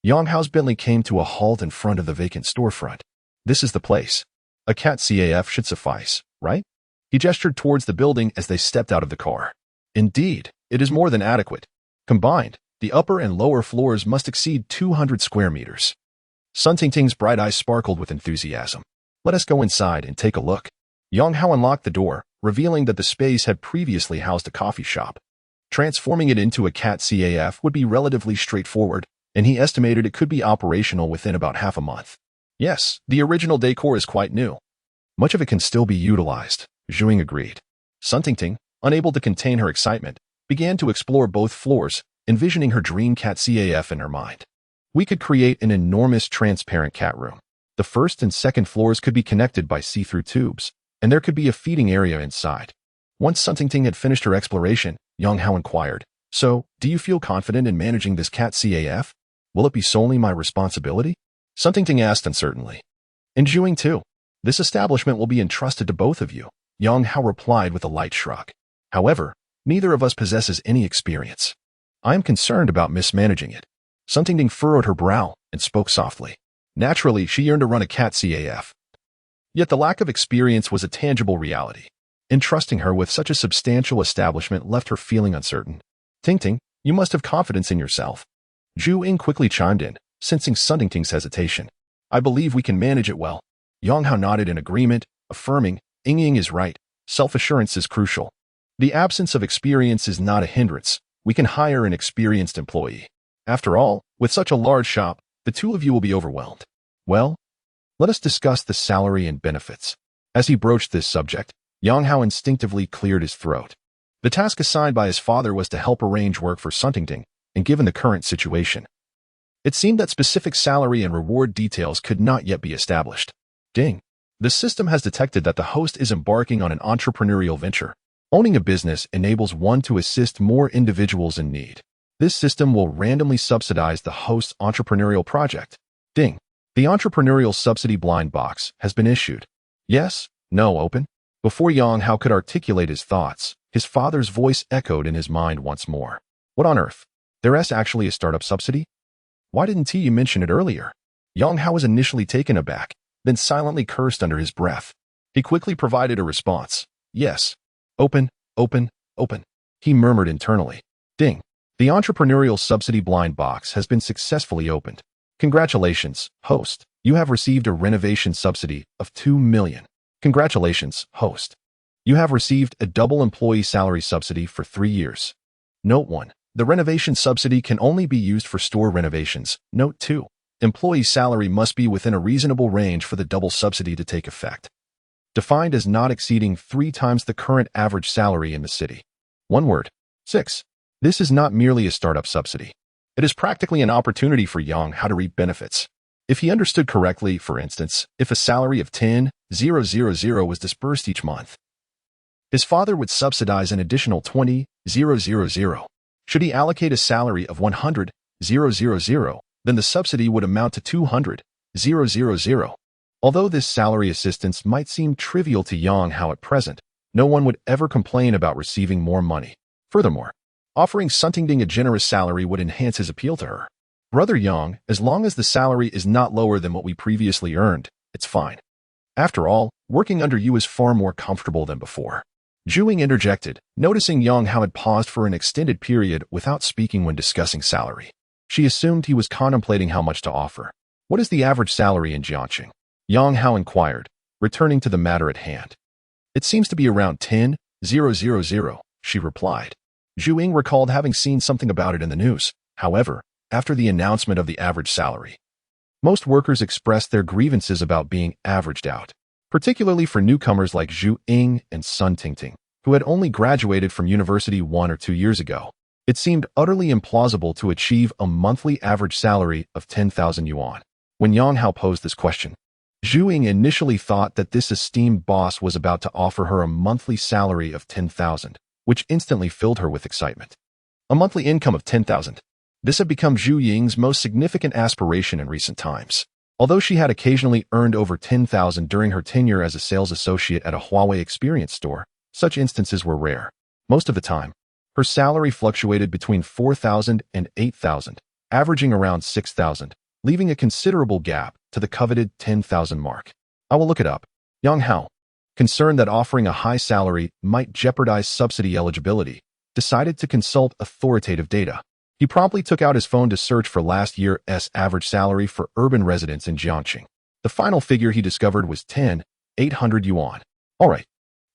Yang Hao's Bentley came to a halt in front of the vacant storefront. This is the place. A cat CAF should suffice, right? He gestured towards the building as they stepped out of the car. Indeed, it is more than adequate. Combined, the upper and lower floors must exceed 200 square meters. Sun Tingting's bright eyes sparkled with enthusiasm. Let us go inside and take a look. Yang Hao unlocked the door, revealing that the space had previously housed a coffee shop. Transforming it into a cat CAF would be relatively straightforward, and he estimated it could be operational within about half a month. Yes, the original decor is quite new. Much of it can still be utilized, Zhu Ying agreed. Sun Tingting, unable to contain her excitement, began to explore both floors, envisioning her dream cat CAF in her mind. We could create an enormous transparent cat room. The first and second floors could be connected by see-through tubes, and there could be a feeding area inside. Once Sun Tingting had finished her exploration, Yang Hao inquired, "So, do you feel confident in managing this cat CAF? Will it be solely my responsibility?" Sun Tingting asked uncertainly. "And Zhu Ying too. This establishment will be entrusted to both of you," Yang Hao replied with a light shrug. "However, neither of us possesses any experience. I am concerned about mismanaging it." Sun Tingting furrowed her brow and spoke softly. Naturally, she yearned to run a cat CAF. Yet the lack of experience was a tangible reality. Entrusting her with such a substantial establishment left her feeling uncertain. "Tingting, you must have confidence in yourself." Zhu Ying quickly chimed in, sensing Sun Tingting's hesitation. "I believe we can manage it well." Yang Hao nodded in agreement, affirming, "Ying is right. Self-assurance is crucial. The absence of experience is not a hindrance. We can hire an experienced employee. After all, with such a large shop, the two of you will be overwhelmed. Well, let us discuss the salary and benefits." As he broached this subject, Yang Hao instinctively cleared his throat. The task assigned by his father was to help arrange work for Sun Tingting, and given the current situation, it seemed that specific salary and reward details could not yet be established. Ding. The system has detected that the host is embarking on an entrepreneurial venture. Owning a business enables one to assist more individuals in need. This system will randomly subsidize the host's entrepreneurial project. Ding. The entrepreneurial subsidy blind box has been issued. Yes, no, open. Before Yang Hao could articulate his thoughts, his father's voice echoed in his mind once more. What on earth? There's actually a startup subsidy? Why didn't you mention it earlier? Yang Hao was initially taken aback, then silently cursed under his breath. He quickly provided a response. Yes. Open, open, open. He murmured internally. Ding. The entrepreneurial subsidy blind box has been successfully opened. Congratulations, host. You have received a renovation subsidy of 2 million. Congratulations, host. You have received a double employee salary subsidy for 3 years. Note 1. The renovation subsidy can only be used for store renovations. Note 2. Employee salary must be within a reasonable range for the double subsidy to take effect. Defined as not exceeding 3 times the current average salary in the city. One word. 6. This is not merely a startup subsidy. It is practically an opportunity for Yang Hao to reap benefits. If he understood correctly, for instance, if a salary of 10,000 was disbursed each month, his father would subsidize an additional 20,000. Should he allocate a salary of 100,000, then the subsidy would amount to 200,000. Although this salary assistance might seem trivial to Yang Hao at present, no one would ever complain about receiving more money. Furthermore, offering Sun Tingting a generous salary would enhance his appeal to her. Brother Yang, as long as the salary is not lower than what we previously earned, it's fine. After all, working under you is far more comfortable than before. Zhu Ying interjected, noticing Yang Hao had paused for an extended period without speaking when discussing salary. She assumed he was contemplating how much to offer. What is the average salary in Jiangxing? Yang Hao inquired, returning to the matter at hand. It seems to be around 10,000, she replied. Zhu Ying recalled having seen something about it in the news. However, after the announcement of the average salary, most workers expressed their grievances about being averaged out, particularly for newcomers like Zhu Ying and Sun Tingting, who had only graduated from university 1 or 2 years ago. It seemed utterly implausible to achieve a monthly average salary of 10,000 yuan. When Yang Hao posed this question, Zhu Ying initially thought that this esteemed boss was about to offer her a monthly salary of 10,000, which instantly filled her with excitement. A monthly income of 10,000. This had become Zhu Ying's most significant aspiration in recent times. Although she had occasionally earned over 10,000 during her tenure as a sales associate at a Huawei experience store, such instances were rare. Most of the time, her salary fluctuated between 4,000 and 8,000, averaging around 6,000, leaving a considerable gap to the coveted 10,000 mark. I will look it up. Yang Hao, concerned that offering a high salary might jeopardize subsidy eligibility, decided to consult authoritative data. He promptly took out his phone to search for last year's average salary for urban residents in Jiangxing. The final figure he discovered was 10,800 yuan. All right,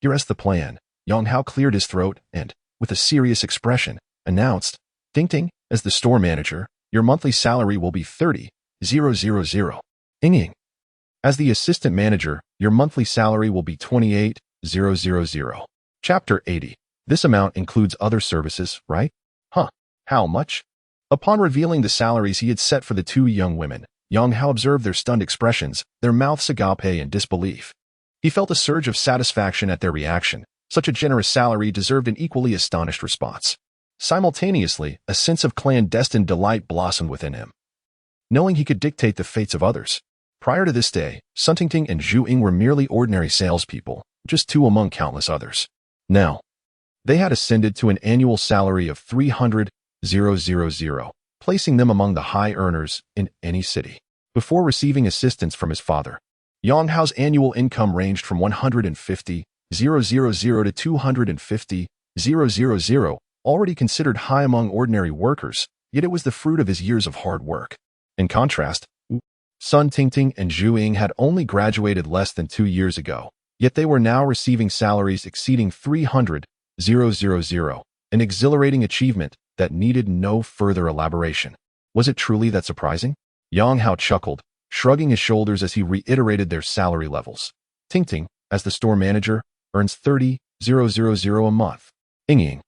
here's the plan. Yang Hao cleared his throat and, with a serious expression, announced, "Ting ting, as the store manager, your monthly salary will be 30,000. Ing. As the assistant manager, your monthly salary will be 28,000. Chapter 80. This amount includes other services, right? Huh. How much? Upon revealing the salaries he had set for the two young women, Yang Hao observed their stunned expressions, their mouths agape in disbelief. He felt a surge of satisfaction at their reaction. Such a generous salary deserved an equally astonished response. Simultaneously, a sense of clandestine delight blossomed within him, knowing he could dictate the fates of others. Prior to this day, Sun Tingting and Zhu Ying were merely ordinary salespeople, just two among countless others. Now, they had ascended to an annual salary of 300,000, placing them among the high earners in any city. Before receiving assistance from his father, Yang Hao's annual income ranged from 150,000 to 250,000, already considered high among ordinary workers, yet it was the fruit of his years of hard work. In contrast, Sun Tingting and Zhu Ying had only graduated less than 2 years ago, yet they were now receiving salaries exceeding 300,000, an exhilarating achievement that needed no further elaboration. Was it truly that surprising? Yang Hao chuckled, shrugging his shoulders as he reiterated their salary levels. Tingting, as the store manager, earns 30,000 a month. Ying,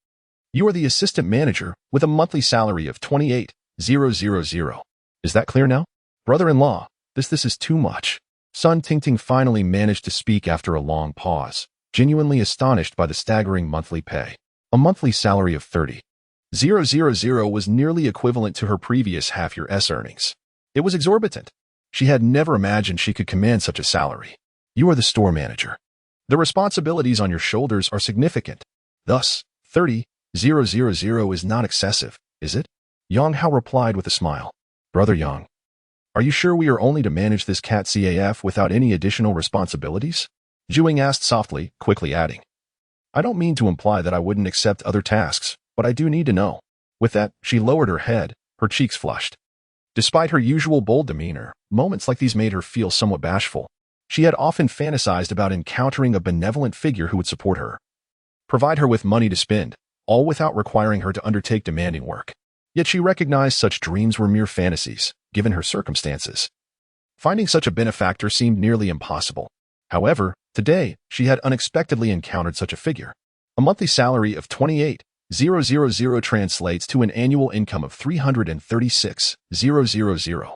you are the assistant manager with a monthly salary of 28,000. Is that clear now? Brother-in-law, this is too much. Sun Tingting finally managed to speak after a long pause, genuinely astonished by the staggering monthly pay. A monthly salary of 30,000 was nearly equivalent to her previous half-year's earnings. It was exorbitant. She had never imagined she could command such a salary. You are the store manager. The responsibilities on your shoulders are significant. Thus, 30,000 is not excessive, is it? Yang Hao replied with a smile. Brother Yang, are you sure we are only to manage this catapulting without any additional responsibilities? Zhu Ying asked softly, quickly adding, I don't mean to imply that I wouldn't accept other tasks, but I do need to know. With that, she lowered her head, her cheeks flushed. Despite her usual bold demeanor, moments like these made her feel somewhat bashful. She had often fantasized about encountering a benevolent figure who would support her, provide her with money to spend, all without requiring her to undertake demanding work. Yet she recognized such dreams were mere fantasies, given her circumstances. Finding such a benefactor seemed nearly impossible. However, today, she had unexpectedly encountered such a figure. A monthly salary of 28,000 translates to an annual income of 336,000.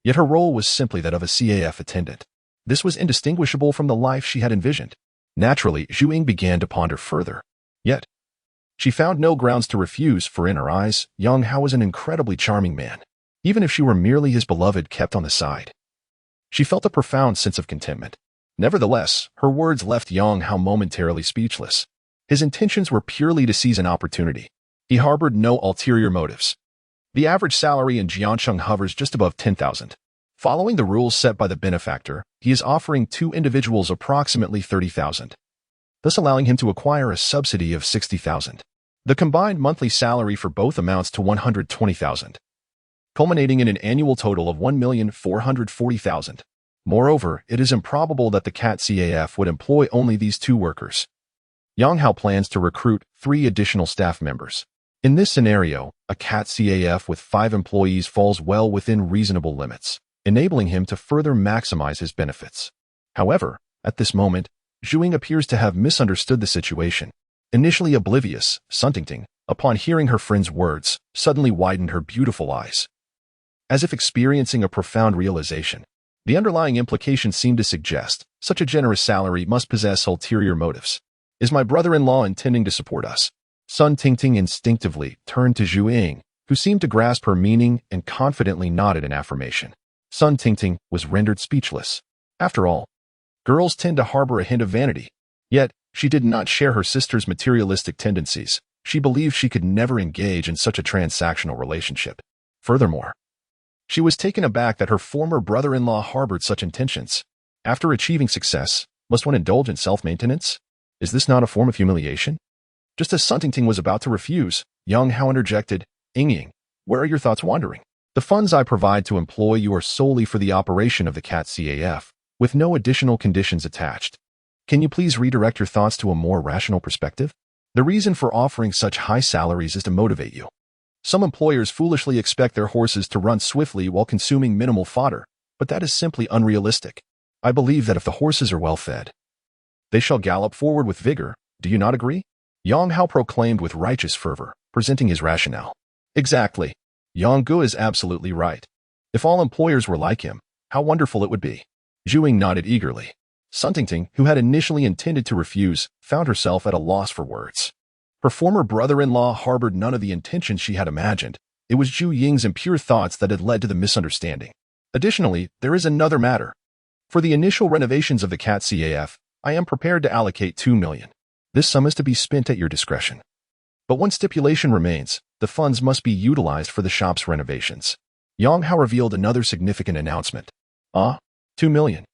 Yet her role was simply that of a CAF attendant. This was indistinguishable from the life she had envisioned. Naturally, Zhu Ying began to ponder further. Yet, she found no grounds to refuse, for in her eyes, Yang Hao was an incredibly charming man, even if she were merely his beloved kept on the side. She felt a profound sense of contentment. Nevertheless, her words left Yang Hao momentarily speechless. His intentions were purely to seize an opportunity. He harbored no ulterior motives. The average salary in Jiangxing hovers just above 10,000. Following the rules set by the benefactor, he is offering two individuals approximately 30,000, thus allowing him to acquire a subsidy of 60,000. The combined monthly salary for both amounts to 120,000, culminating in an annual total of 1,440,000. Moreover, it is improbable that the CAF would employ only these two workers. Yang Hao plans to recruit 3 additional staff members. In this scenario, a CAF with 5 employees falls well within reasonable limits, enabling him to further maximize his benefits. However, at this moment, Zhu Ying appears to have misunderstood the situation. Initially oblivious, Sun Tingting, upon hearing her friend's words, suddenly widened her beautiful eyes, as if experiencing a profound realization. The underlying implication seemed to suggest such a generous salary must possess ulterior motives. Is my brother-in-law intending to support us? Sun Tingting instinctively turned to Zhu Ying, who seemed to grasp her meaning and confidently nodded in affirmation. Sun Tingting was rendered speechless. After all, girls tend to harbor a hint of vanity. Yet, she did not share her sister's materialistic tendencies. She believed she could never engage in such a transactional relationship. Furthermore, she was taken aback that her former brother-in-law harbored such intentions. After achieving success, must one indulge in self-maintenance? Is this not a form of humiliation? Just as Sun Tingting was about to refuse, Yang Hao interjected, Ying, where are your thoughts wandering? The funds I provide to employ you are solely for the operation of the CAT CAF, with no additional conditions attached. Can you please redirect your thoughts to a more rational perspective? The reason for offering such high salaries is to motivate you. Some employers foolishly expect their horses to run swiftly while consuming minimal fodder, but that is simply unrealistic. I believe that if the horses are well fed, they shall gallop forward with vigor. Do you not agree? Yang Hao proclaimed with righteous fervor, presenting his rationale. Exactly. Yang Gu is absolutely right. If all employers were like him, how wonderful it would be. Zhuing nodded eagerly. Sun Tingting, who had initially intended to refuse, found herself at a loss for words. Her former brother-in-law harbored none of the intentions she had imagined. It was Zhu Ying's impure thoughts that had led to the misunderstanding. Additionally, there is another matter. For the initial renovations of the CAT CAF, I am prepared to allocate 2 million. This sum is to be spent at your discretion. But one stipulation remains. The funds must be utilized for the shop's renovations. Yang Hao revealed another significant announcement. 2 million.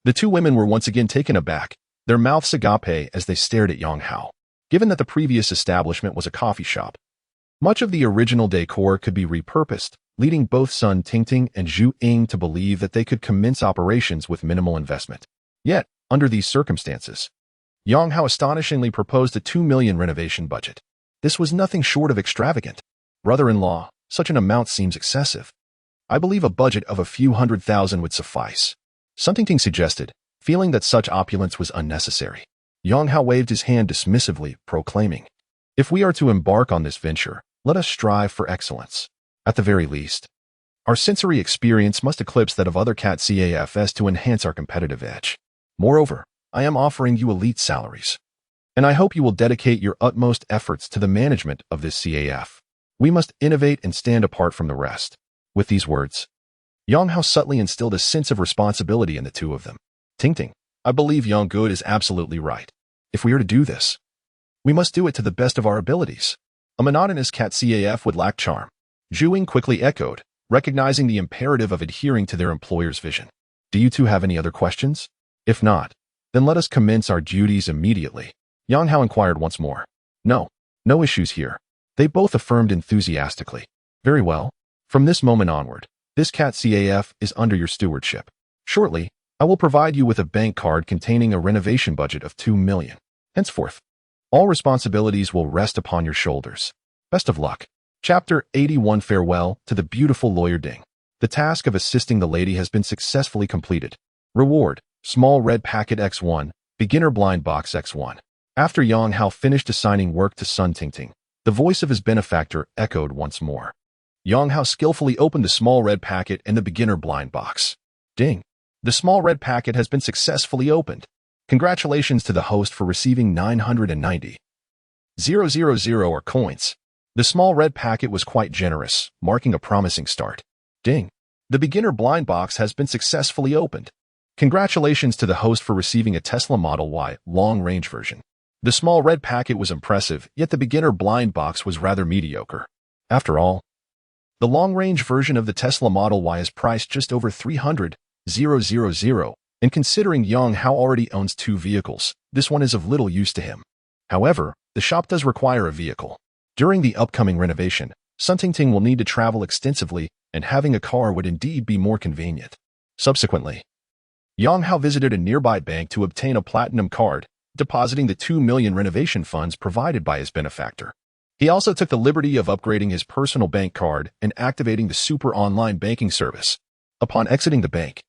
The two women were once again taken aback, their mouths agape as they stared at Yang Hao. Given that the previous establishment was a coffee shop, much of the original decor could be repurposed, leading both Sun Tingting and Zhu Ying to believe that they could commence operations with minimal investment. Yet, under these circumstances, Yang Hao astonishingly proposed a 2 million renovation budget. This was nothing short of extravagant. Brother-in-law, such an amount seems excessive. I believe a budget of a few 100,000 would suffice. Sun Tingting suggested, feeling that such opulence was unnecessary. Yang Hao waved his hand dismissively, proclaiming, if we are to embark on this venture, let us strive for excellence. At the very least, our sensory experience must eclipse that of other CAT CAFs to enhance our competitive edge. Moreover, I am offering you elite salaries, and I hope you will dedicate your utmost efforts to the management of this CAF. We must innovate and stand apart from the rest. With these words, Yang Hao subtly instilled a sense of responsibility in the two of them. Tingting, I believe Yang Gu is absolutely right. If we are to do this, we must do it to the best of our abilities. A monotonous CAT CAF would lack charm. Zhu Ying quickly echoed, recognizing the imperative of adhering to their employer's vision. Do you two have any other questions? If not, then let us commence our duties immediately. Yang Hao inquired once more. No issues here. They both affirmed enthusiastically. Very well. From this moment onward, this CAT CAF is under your stewardship. Shortly, I will provide you with a bank card containing a renovation budget of 2 million. Henceforth, all responsibilities will rest upon your shoulders. Best of luck. Chapter 81. Farewell to the beautiful lawyer Ding. The task of assisting the lady has been successfully completed. Reward, small red packet X1, beginner blind box X1. After Yang Hao finished assigning work to Sun Tingting, the voice of his benefactor echoed once more. Yang Hao skillfully opened the small red packet and the beginner blind box. Ding. The small red packet has been successfully opened. Congratulations to the host for receiving 990,000 or coins. The small red packet was quite generous, marking a promising start. Ding. The beginner blind box has been successfully opened. Congratulations to the host for receiving a Tesla Model Y long-range version. The small red packet was impressive, yet the beginner blind box was rather mediocre. After all, the long-range version of the Tesla Model Y is priced just over 300,000, and considering Yang Hao already owns 2 vehicles, this one is of little use to him. However, the shop does require a vehicle. During the upcoming renovation, Sun Tingting will need to travel extensively, and having a car would indeed be more convenient. Subsequently, Yang Hao visited a nearby bank to obtain a platinum card, depositing the 2 million renovation funds provided by his benefactor. He also took the liberty of upgrading his personal bank card and activating the super online banking service. Upon exiting the bank,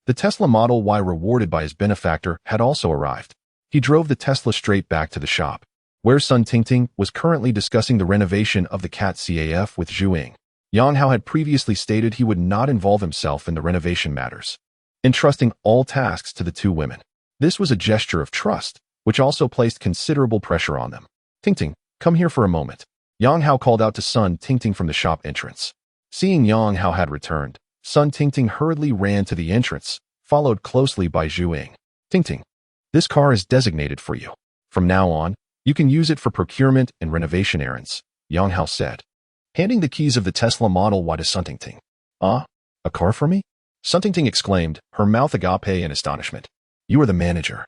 the Tesla Model Y rewarded by his benefactor had also arrived. He drove the Tesla straight back to the shop, where Sun Tingting was currently discussing the renovation of the CAT CAF with Zhu Ying. Yang Hao had previously stated he would not involve himself in the renovation matters, entrusting all tasks to the two women. This was a gesture of trust, which also placed considerable pressure on them. Tingting, come here for a moment. Yang Hao called out to Sun Tingting from the shop entrance. Seeing Yang Hao had returned, Sun Tingting hurriedly ran to the entrance, followed closely by Zhu Ying. Tingting, this car is designated for you. From now on, you can use it for procurement and renovation errands, Yang Hao said, handing the keys of the Tesla Model Y to Sun Tingting. Ah, a car for me? Sun Tingting exclaimed, her mouth agape in astonishment. You are the manager.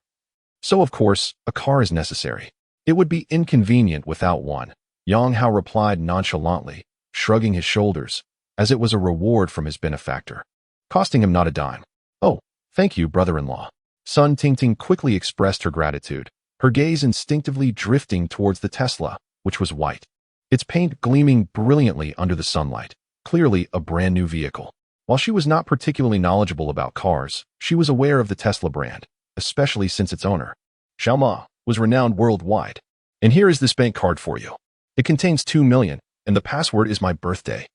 So of course, a car is necessary. It would be inconvenient without one, Yang Hao replied nonchalantly, shrugging his shoulders, as it was a reward from his benefactor, costing him not a dime. Oh, thank you, brother-in-law. Sun Tingting quickly expressed her gratitude, her gaze instinctively drifting towards the Tesla, which was white, its paint gleaming brilliantly under the sunlight, clearly a brand-new vehicle. While she was not particularly knowledgeable about cars, she was aware of the Tesla brand, especially since its owner, Xiaoma, was renowned worldwide. And here is this bank card for you. It contains 2 million, and the password is my birthday.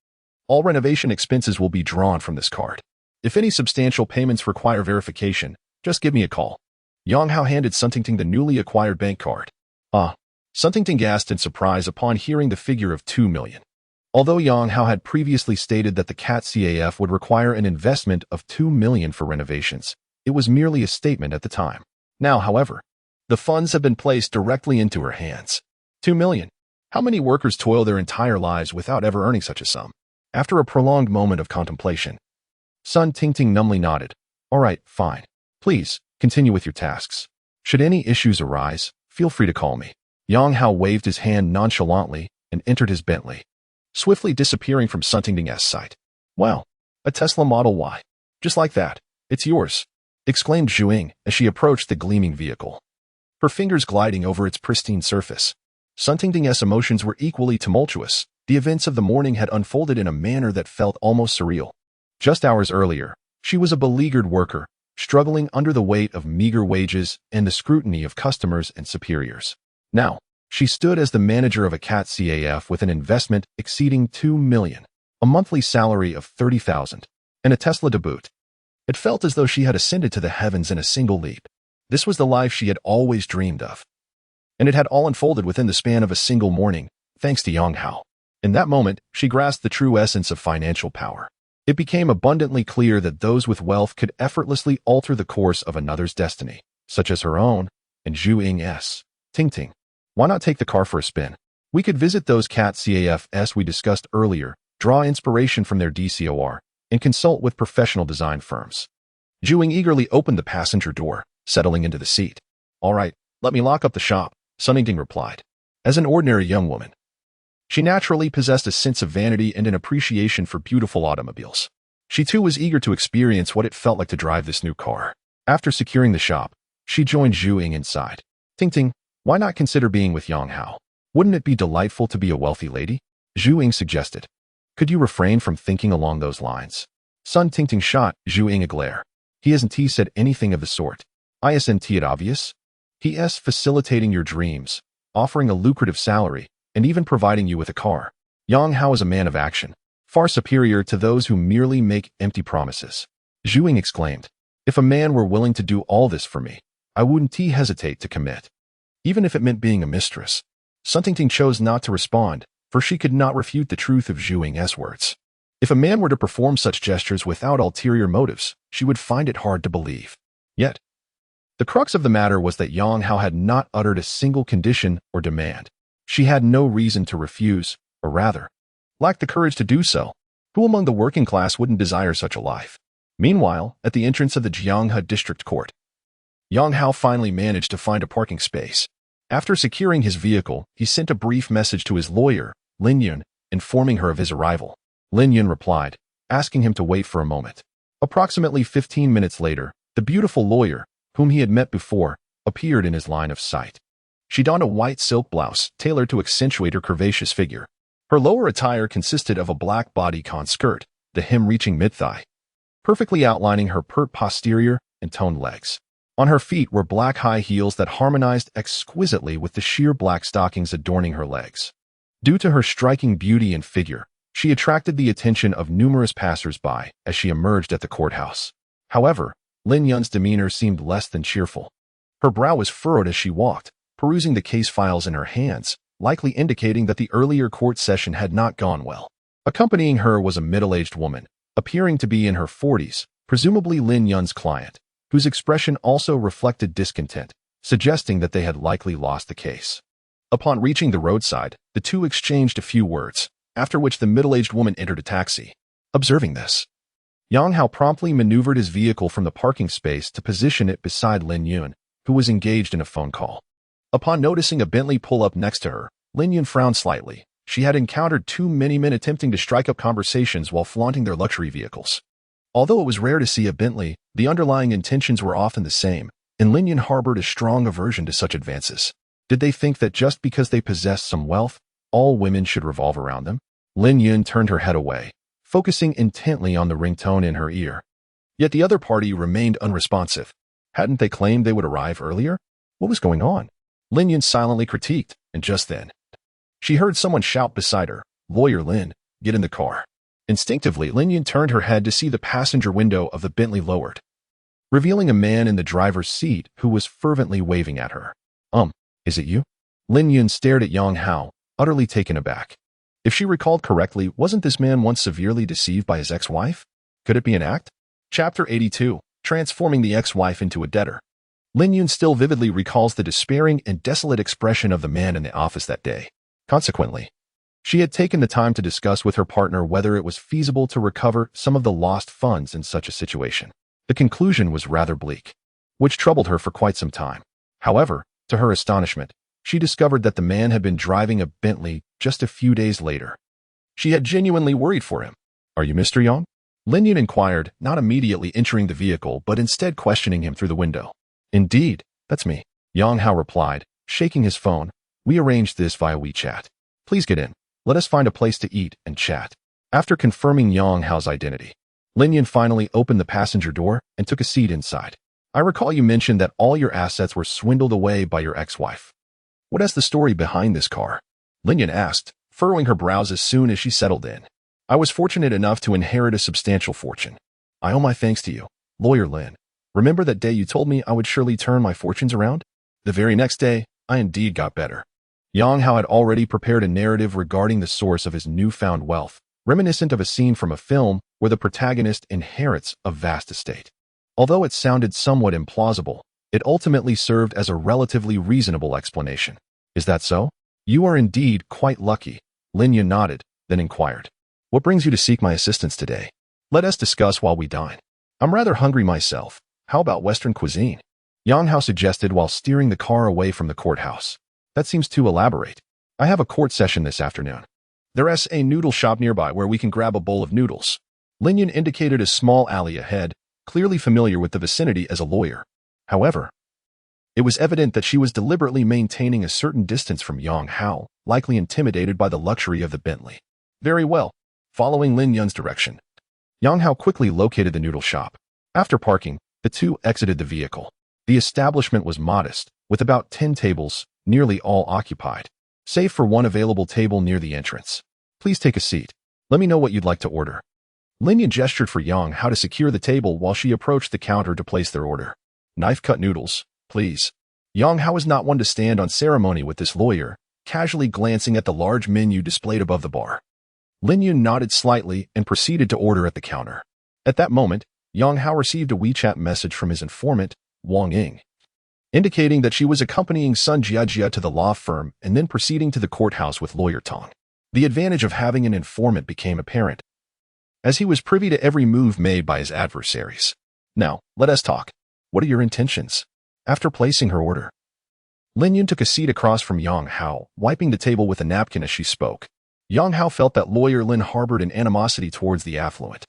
All renovation expenses will be drawn from this card. If any substantial payments require verification, just give me a call. Yang Hao handed Sun Tingting the newly acquired bank card. Ah, Sun Tingting gasped in surprise upon hearing the figure of 2 million. Although Yang Hao had previously stated that the CAT-CAF would require an investment of 2 million for renovations, it was merely a statement at the time. Now, however, the funds have been placed directly into her hands. 2 million. How many workers toil their entire lives without ever earning such a sum? After a prolonged moment of contemplation, Sun Tingting numbly nodded. All right, fine. Please, continue with your tasks. Should any issues arise, feel free to call me. Yang Hao waved his hand nonchalantly and entered his Bentley, swiftly disappearing from Sun Tingting's sight. Wow, a Tesla Model Y. Just like that. It's yours, exclaimed Zhu Ying as she approached the gleaming vehicle, her fingers gliding over its pristine surface. Sun Tingting's emotions were equally tumultuous. The events of the morning had unfolded in a manner that felt almost surreal. Just hours earlier, she was a beleaguered worker, struggling under the weight of meager wages and the scrutiny of customers and superiors. Now, she stood as the manager of a CAT-CAF with an investment exceeding 2 million, a monthly salary of 30,000, and a Tesla to boot. It felt as though she had ascended to the heavens in a single leap. This was the life she had always dreamed of. And it had all unfolded within the span of a single morning, thanks to Yang Hao. In that moment, she grasped the true essence of financial power. It became abundantly clear that those with wealth could effortlessly alter the course of another's destiny, such as her own and Zhu Ying's. Tingting, why not take the car for a spin? We could visit those CAT-CAFs we discussed earlier, draw inspiration from their DCOR, and consult with professional design firms. Zhu Ying eagerly opened the passenger door, settling into the seat. All right, let me lock up the shop, Sun Tingting replied. As an ordinary young woman, she naturally possessed a sense of vanity and an appreciation for beautiful automobiles. She too was eager to experience what it felt like to drive this new car. After securing the shop, she joined Zhu Ying inside. Tingting, why not consider being with Yang Hao? Wouldn't it be delightful to be a wealthy lady? Zhu Ying suggested. Could you refrain from thinking along those lines? Sun Tingting shot Zhu Ying a glare. He hasn't said anything of the sort. Isn't it obvious? He.s. facilitating your dreams, offering a lucrative salary, and even providing you with a car. Yang Hao is a man of action, far superior to those who merely make empty promises. Zhu Ying exclaimed. If a man were willing to do all this for me, I wouldn't hesitate to commit. Even if it meant being a mistress. Sun Tingting chose not to respond, for she could not refute the truth of Zhu Ying's words. If a man were to perform such gestures without ulterior motives, she would find it hard to believe. Yet, the crux of the matter was that Yang Hao had not uttered a single condition or demand. She had no reason to refuse, or rather, lacked the courage to do so. Who among the working class wouldn't desire such a life? Meanwhile, at the entrance of the Jianghe District Court, Yang Hao finally managed to find a parking space. After securing his vehicle, he sent a brief message to his lawyer, Lin Yun, informing her of his arrival. Lin Yun replied, asking him to wait for a moment. Approximately 15 minutes later, the beautiful lawyer, whom he had met before, appeared in his line of sight. She donned a white silk blouse tailored to accentuate her curvaceous figure. Her lower attire consisted of a black bodycon skirt, the hem reaching mid-thigh, perfectly outlining her pert posterior and toned legs. On her feet were black high heels that harmonized exquisitely with the sheer black stockings adorning her legs. Due to her striking beauty and figure, she attracted the attention of numerous passers-by as she emerged at the courthouse. However, Lin Yun's demeanor seemed less than cheerful. Her brow was furrowed as she walked, perusing the case files in her hands, likely indicating that the earlier court session had not gone well. Accompanying her was a middle-aged woman, appearing to be in her 40s, presumably Lin Yun's client, whose expression also reflected discontent, suggesting that they had likely lost the case. Upon reaching the roadside, the two exchanged a few words, after which the middle-aged woman entered a taxi. Observing this, Yang Hao promptly maneuvered his vehicle from the parking space to position it beside Lin Yun, who was engaged in a phone call. Upon noticing a Bentley pull up next to her, Lin Yun frowned slightly. She had encountered too many men attempting to strike up conversations while flaunting their luxury vehicles. Although it was rare to see a Bentley, the underlying intentions were often the same, and Lin Yun harbored a strong aversion to such advances. Did they think that just because they possessed some wealth, all women should revolve around them? Lin Yun turned her head away, focusing intently on the ringtone in her ear. Yet the other party remained unresponsive. Hadn't they claimed they would arrive earlier? What was going on? Lin Yun silently critiqued, and just then, she heard someone shout beside her, "Lawyer Lin, get in the car." Instinctively, Lin Yun turned her head to see the passenger window of the Bentley lowered, revealing a man in the driver's seat who was fervently waving at her. Is it you?" Lin Yun stared at Yang Hao, utterly taken aback. If she recalled correctly, wasn't this man once severely deceived by his ex-wife? Could it be an act? Chapter 82, Transforming the Ex-Wife into a Debtor. Lin Yun still vividly recalls the despairing and desolate expression of the man in the office that day. Consequently, she had taken the time to discuss with her partner whether it was feasible to recover some of the lost funds in such a situation. The conclusion was rather bleak, which troubled her for quite some time. However, to her astonishment, she discovered that the man had been driving a Bentley just a few days later. She had genuinely worried for him. "Are you Mr. Yang?" Lin Yun inquired, not immediately entering the vehicle, but instead questioning him through the window. "Indeed, that's me," Yang Hao replied, shaking his phone. "We arranged this via WeChat. Please get in. Let us find a place to eat and chat." After confirming Yang Hao's identity, Lin Yun finally opened the passenger door and took a seat inside. "I recall you mentioned that all your assets were swindled away by your ex-wife. What is the story behind this car?" Lin Yun asked, furrowing her brows as soon as she settled in. "I was fortunate enough to inherit a substantial fortune. I owe my thanks to you, Lawyer Lin. Remember that day you told me I would surely turn my fortunes around? The very next day, I indeed got better." Yang Hao had already prepared a narrative regarding the source of his newfound wealth, reminiscent of a scene from a film where the protagonist inherits a vast estate. Although it sounded somewhat implausible, it ultimately served as a relatively reasonable explanation. "Is that so? You are indeed quite lucky." Lin Yun nodded, then inquired, "What brings you to seek my assistance today? Let us discuss while we dine. I'm rather hungry myself. How about Western cuisine?" Yang Hao suggested while steering the car away from the courthouse. "That seems too elaborate. I have a court session this afternoon. There's a noodle shop nearby where we can grab a bowl of noodles." Lin Yun indicated a small alley ahead, clearly familiar with the vicinity as a lawyer. However, it was evident that she was deliberately maintaining a certain distance from Yang Hao, likely intimidated by the luxury of the Bentley. "Very well." Following Lin Yun's direction, Yang Hao quickly located the noodle shop. After parking, the two exited the vehicle. The establishment was modest, with about 10 tables, nearly all occupied, save for one available table near the entrance. "Please take a seat. Let me know what you'd like to order." Lin Yun gestured for Yang Hao to secure the table while she approached the counter to place their order. "Knife-cut noodles, please." Yang Hao was not one to stand on ceremony with this lawyer, casually glancing at the large menu displayed above the bar. Lin Yun nodded slightly and proceeded to order at the counter. At that moment, Yang Hao received a WeChat message from his informant, Wang Ying, indicating that she was accompanying Sun Jiajia to the law firm and then proceeding to the courthouse with Lawyer Tong. The advantage of having an informant became apparent, as he was privy to every move made by his adversaries. "Now, let us talk. What are your intentions?" After placing her order, Lin Yun took a seat across from Yang Hao, wiping the table with a napkin as she spoke. Yang Hao felt that Lawyer Lin harbored an animosity towards the affluent.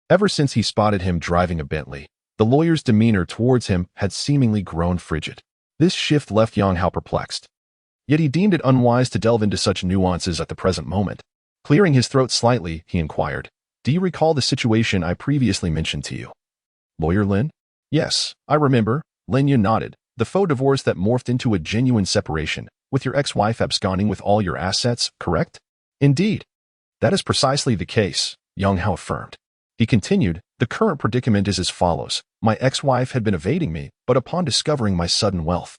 Ever since he spotted him driving a Bentley, the lawyer's demeanor towards him had seemingly grown frigid. This shift left Yang Hao perplexed. Yet he deemed it unwise to delve into such nuances at the present moment. Clearing his throat slightly, he inquired, "Do you recall the situation I previously mentioned to you?" "Lawyer Lin?" "Yes, I remember." Lin Yun nodded. "The faux divorce that morphed into a genuine separation, with your ex-wife absconding with all your assets, correct?" "Indeed. That is precisely the case," Yang Hao affirmed. He continued, "The current predicament is as follows. My ex-wife had been evading me, but upon discovering my sudden wealth,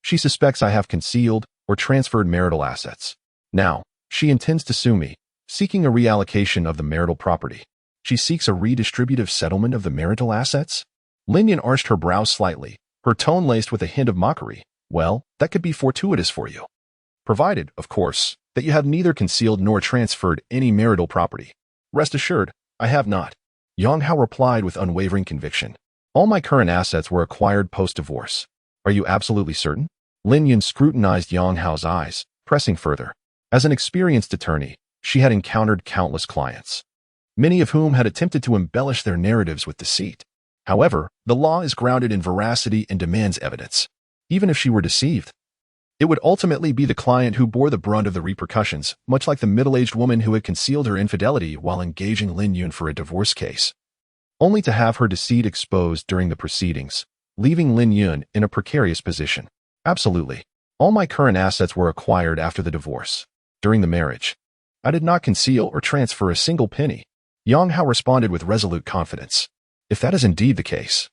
she suspects I have concealed or transferred marital assets. Now, she intends to sue me, seeking a reallocation of the marital property. She seeks a redistributive settlement of the marital assets? Lin Yun arched her brows slightly, her tone laced with a hint of mockery. Well, that could be fortuitous for you. Provided, of course, that you have neither concealed nor transferred any marital property. Rest assured, I have not. Yang Hao replied with unwavering conviction. All my current assets were acquired post-divorce. Are you absolutely certain? Lin Yun scrutinized Yang Hao's eyes, pressing further. As an experienced attorney, she had encountered countless clients, many of whom had attempted to embellish their narratives with deceit. However, the law is grounded in veracity and demands evidence. Even if she were deceived, it would ultimately be the client who bore the brunt of the repercussions, much like the middle-aged woman who had concealed her infidelity while engaging Lin Yun for a divorce case, only to have her deceit exposed during the proceedings, leaving Lin Yun in a precarious position. Absolutely. All my current assets were acquired after the divorce. During the marriage, I did not conceal or transfer a single penny. Yang Hao responded with resolute confidence. If that is indeed the case,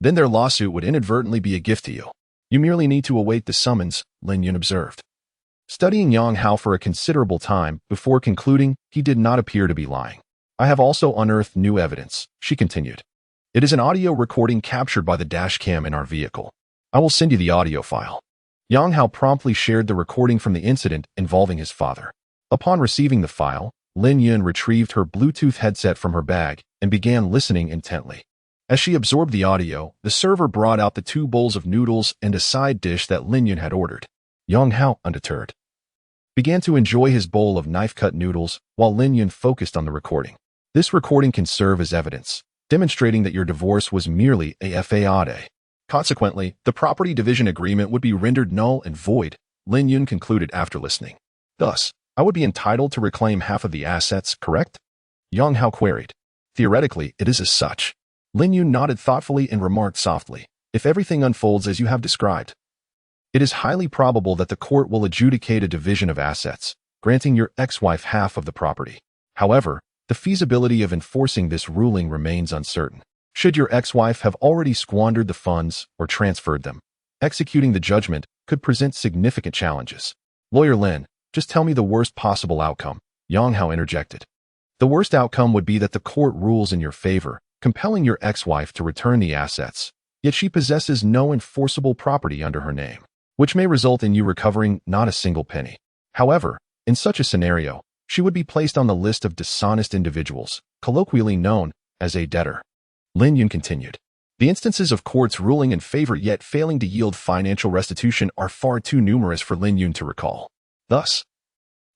then their lawsuit would inadvertently be a gift to you. You merely need to await the summons, Lin Yun observed, studying Yang Hao for a considerable time before concluding he did not appear to be lying. I have also unearthed new evidence, she continued. It is an audio recording captured by the dash cam in our vehicle. I will send you the audio file. Yang Hao promptly shared the recording from the incident involving his father. Upon receiving the file, Lin Yun retrieved her Bluetooth headset from her bag and began listening intently. As she absorbed the audio, the server brought out the 2 bowls of noodles and a side dish that Lin Yun had ordered. Yang Hao, undeterred, began to enjoy his bowl of knife-cut noodles while Lin Yun focused on the recording. This recording can serve as evidence, demonstrating that your divorce was merely a faade. Consequently, the property division agreement would be rendered null and void, Lin Yun concluded after listening. Thus, I would be entitled to reclaim half of the assets, correct? Yang Hao queried. Theoretically, it is as such. Lin Yun nodded thoughtfully and remarked softly, if everything unfolds as you have described, it is highly probable that the court will adjudicate a division of assets, granting your ex-wife half of the property. However, the feasibility of enforcing this ruling remains uncertain. Should your ex-wife have already squandered the funds or transferred them, executing the judgment could present significant challenges. Lawyer Lin, just tell me the worst possible outcome, Yang Hao interjected. The worst outcome would be that the court rules in your favor, compelling your ex-wife to return the assets, yet she possesses no enforceable property under her name, which may result in you recovering not a single penny. However, in such a scenario, she would be placed on the list of dishonest individuals, colloquially known as a debtor. Lin Yun continued. The instances of courts ruling in favor yet failing to yield financial restitution are far too numerous for Lin Yun to recall. Thus,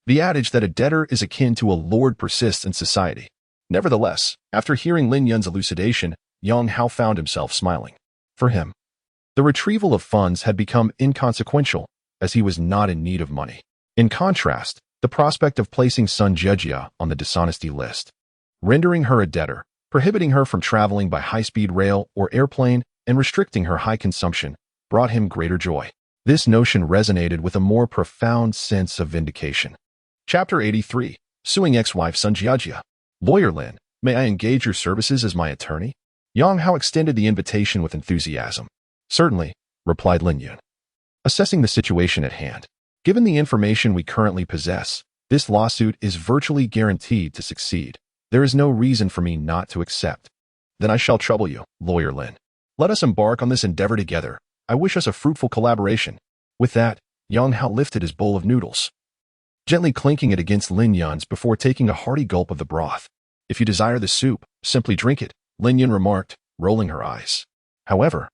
the adage that a debtor is akin to a lord persists in society. Nevertheless, after hearing Lin Yun's elucidation, Yang Hao found himself smiling. For him, the retrieval of funds had become inconsequential, as he was not in need of money. In contrast, the prospect of placing Sun Jejia on the dishonesty list, rendering her a debtor, prohibiting her from traveling by high-speed rail or airplane, and restricting her high consumption, brought him greater joy. This notion resonated with a more profound sense of vindication. Chapter 83. Suing Ex-Wife Sun Jejia. Lawyer Lin, may I engage your services as my attorney? Yang Hao extended the invitation with enthusiasm. Certainly, replied Lin Yun, assessing the situation at hand. Given the information we currently possess, this lawsuit is virtually guaranteed to succeed. There is no reason for me not to accept. Then I shall trouble you, Lawyer Lin. Let us embark on this endeavor together. I wish us a fruitful collaboration. With that, Yang Hao lifted his bowl of noodles, gently clinking it against Lin Yun's before taking a hearty gulp of the broth. If you desire the soup, simply drink it, Lin Yun remarked, rolling her eyes. However,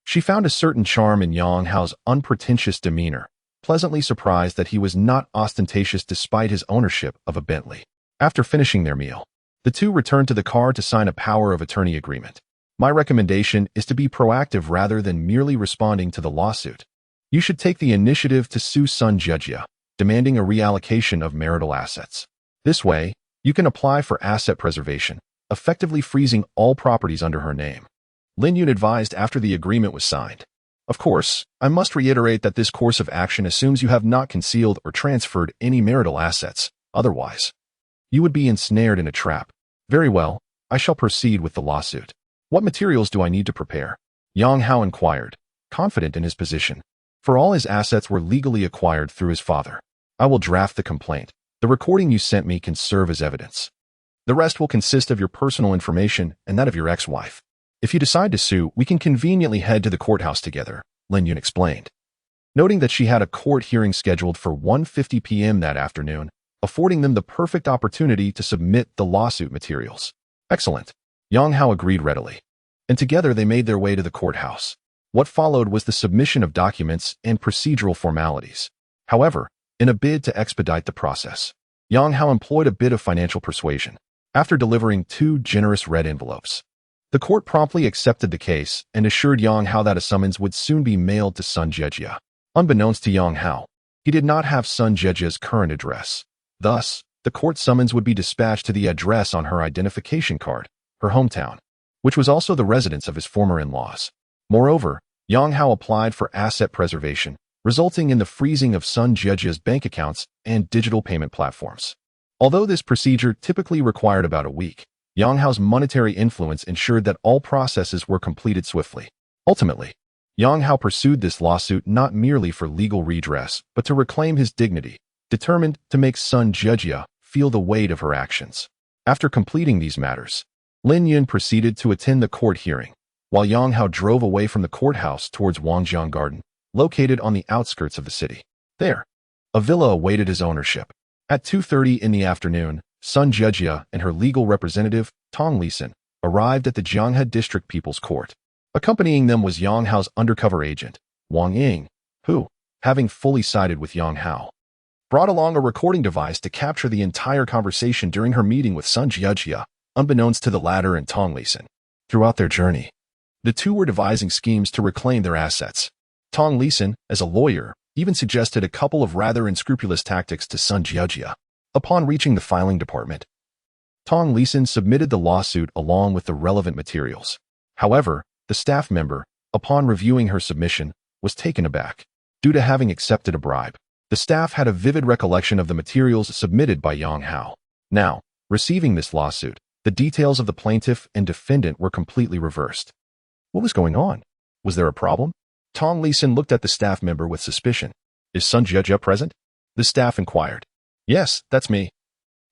she found a certain charm in Yang Hao's unpretentious demeanor, pleasantly surprised that he was not ostentatious despite his ownership of a Bentley. After finishing their meal, the two returned to the car to sign a power of attorney agreement. My recommendation is to be proactive rather than merely responding to the lawsuit. You should take the initiative to sue Sun Jejia, demanding a reallocation of marital assets. This way, you can apply for asset preservation, effectively freezing all properties under her name. Lin Yun advised after the agreement was signed. Of course, I must reiterate that this course of action assumes you have not concealed or transferred any marital assets. Otherwise, you would be ensnared in a trap. Very well, I shall proceed with the lawsuit. What materials do I need to prepare? Yang Hao inquired, confident in his position. For all his assets were legally acquired through his father. I will draft the complaint. The recording you sent me can serve as evidence. The rest will consist of your personal information and that of your ex-wife. If you decide to sue, we can conveniently head to the courthouse together, Lin Yun explained. Noting that she had a court hearing scheduled for 1:50 p.m. that afternoon, affording them the perfect opportunity to submit the lawsuit materials. Excellent. Yang Hao agreed readily. And together they made their way to the courthouse. What followed was the submission of documents and procedural formalities. However, in a bid to expedite the process, Yang Hao employed a bit of financial persuasion. After delivering 2 generous red envelopes, the court promptly accepted the case and assured Yang Hao that a summons would soon be mailed to Sun Jejia. Unbeknownst to Yang Hao, he did not have Sun Jejia's current address. Thus, the court summons would be dispatched to the address on her identification card, her hometown, which was also the residence of his former in-laws. Moreover, Yang Hao applied for asset preservation, resulting in the freezing of Sun Jejia's bank accounts and digital payment platforms. Although this procedure typically required about a week, Yang Hao's monetary influence ensured that all processes were completed swiftly. Ultimately, Yang Hao pursued this lawsuit not merely for legal redress, but to reclaim his dignity, determined to make Sun Jejia feel the weight of her actions. After completing these matters, Lin Yun proceeded to attend the court hearing, while Yang Hao drove away from the courthouse towards Wangjiang Garden, located on the outskirts of the city. There, a villa awaited his ownership. At 2:30 in the afternoon, Sun Jejia and her legal representative, Tong Lisan, arrived at the Jianghe District People's Court. Accompanying them was Yang Hao's undercover agent, Wang Ying, who, having fully sided with Yang Hao, brought along a recording device to capture the entire conversation during her meeting with Sun Jejia, unbeknownst to the latter and Tong Lisan. Throughout their journey, the two were devising schemes to reclaim their assets. Tong Lisan, as a lawyer, even suggested a couple of rather unscrupulous tactics to Sun Jejia. Upon reaching the filing department, Tong Lisan submitted the lawsuit along with the relevant materials. However, the staff member, upon reviewing her submission, was taken aback. Due to having accepted a bribe, the staff had a vivid recollection of the materials submitted by Yang Hao. Now, receiving this lawsuit, the details of the plaintiff and defendant were completely reversed. What was going on? Was there a problem? Tong Lisan looked at the staff member with suspicion. Is Sun Jejia present? The staff inquired. Yes, that's me.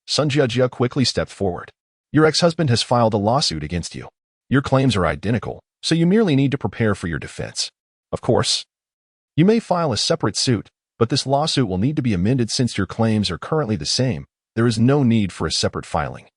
Sun Jejia quickly stepped forward. Your ex-husband has filed a lawsuit against you. Your claims are identical, so you merely need to prepare for your defense. Of course, you may file a separate suit, but this lawsuit will need to be amended since your claims are currently the same. There is no need for a separate filing.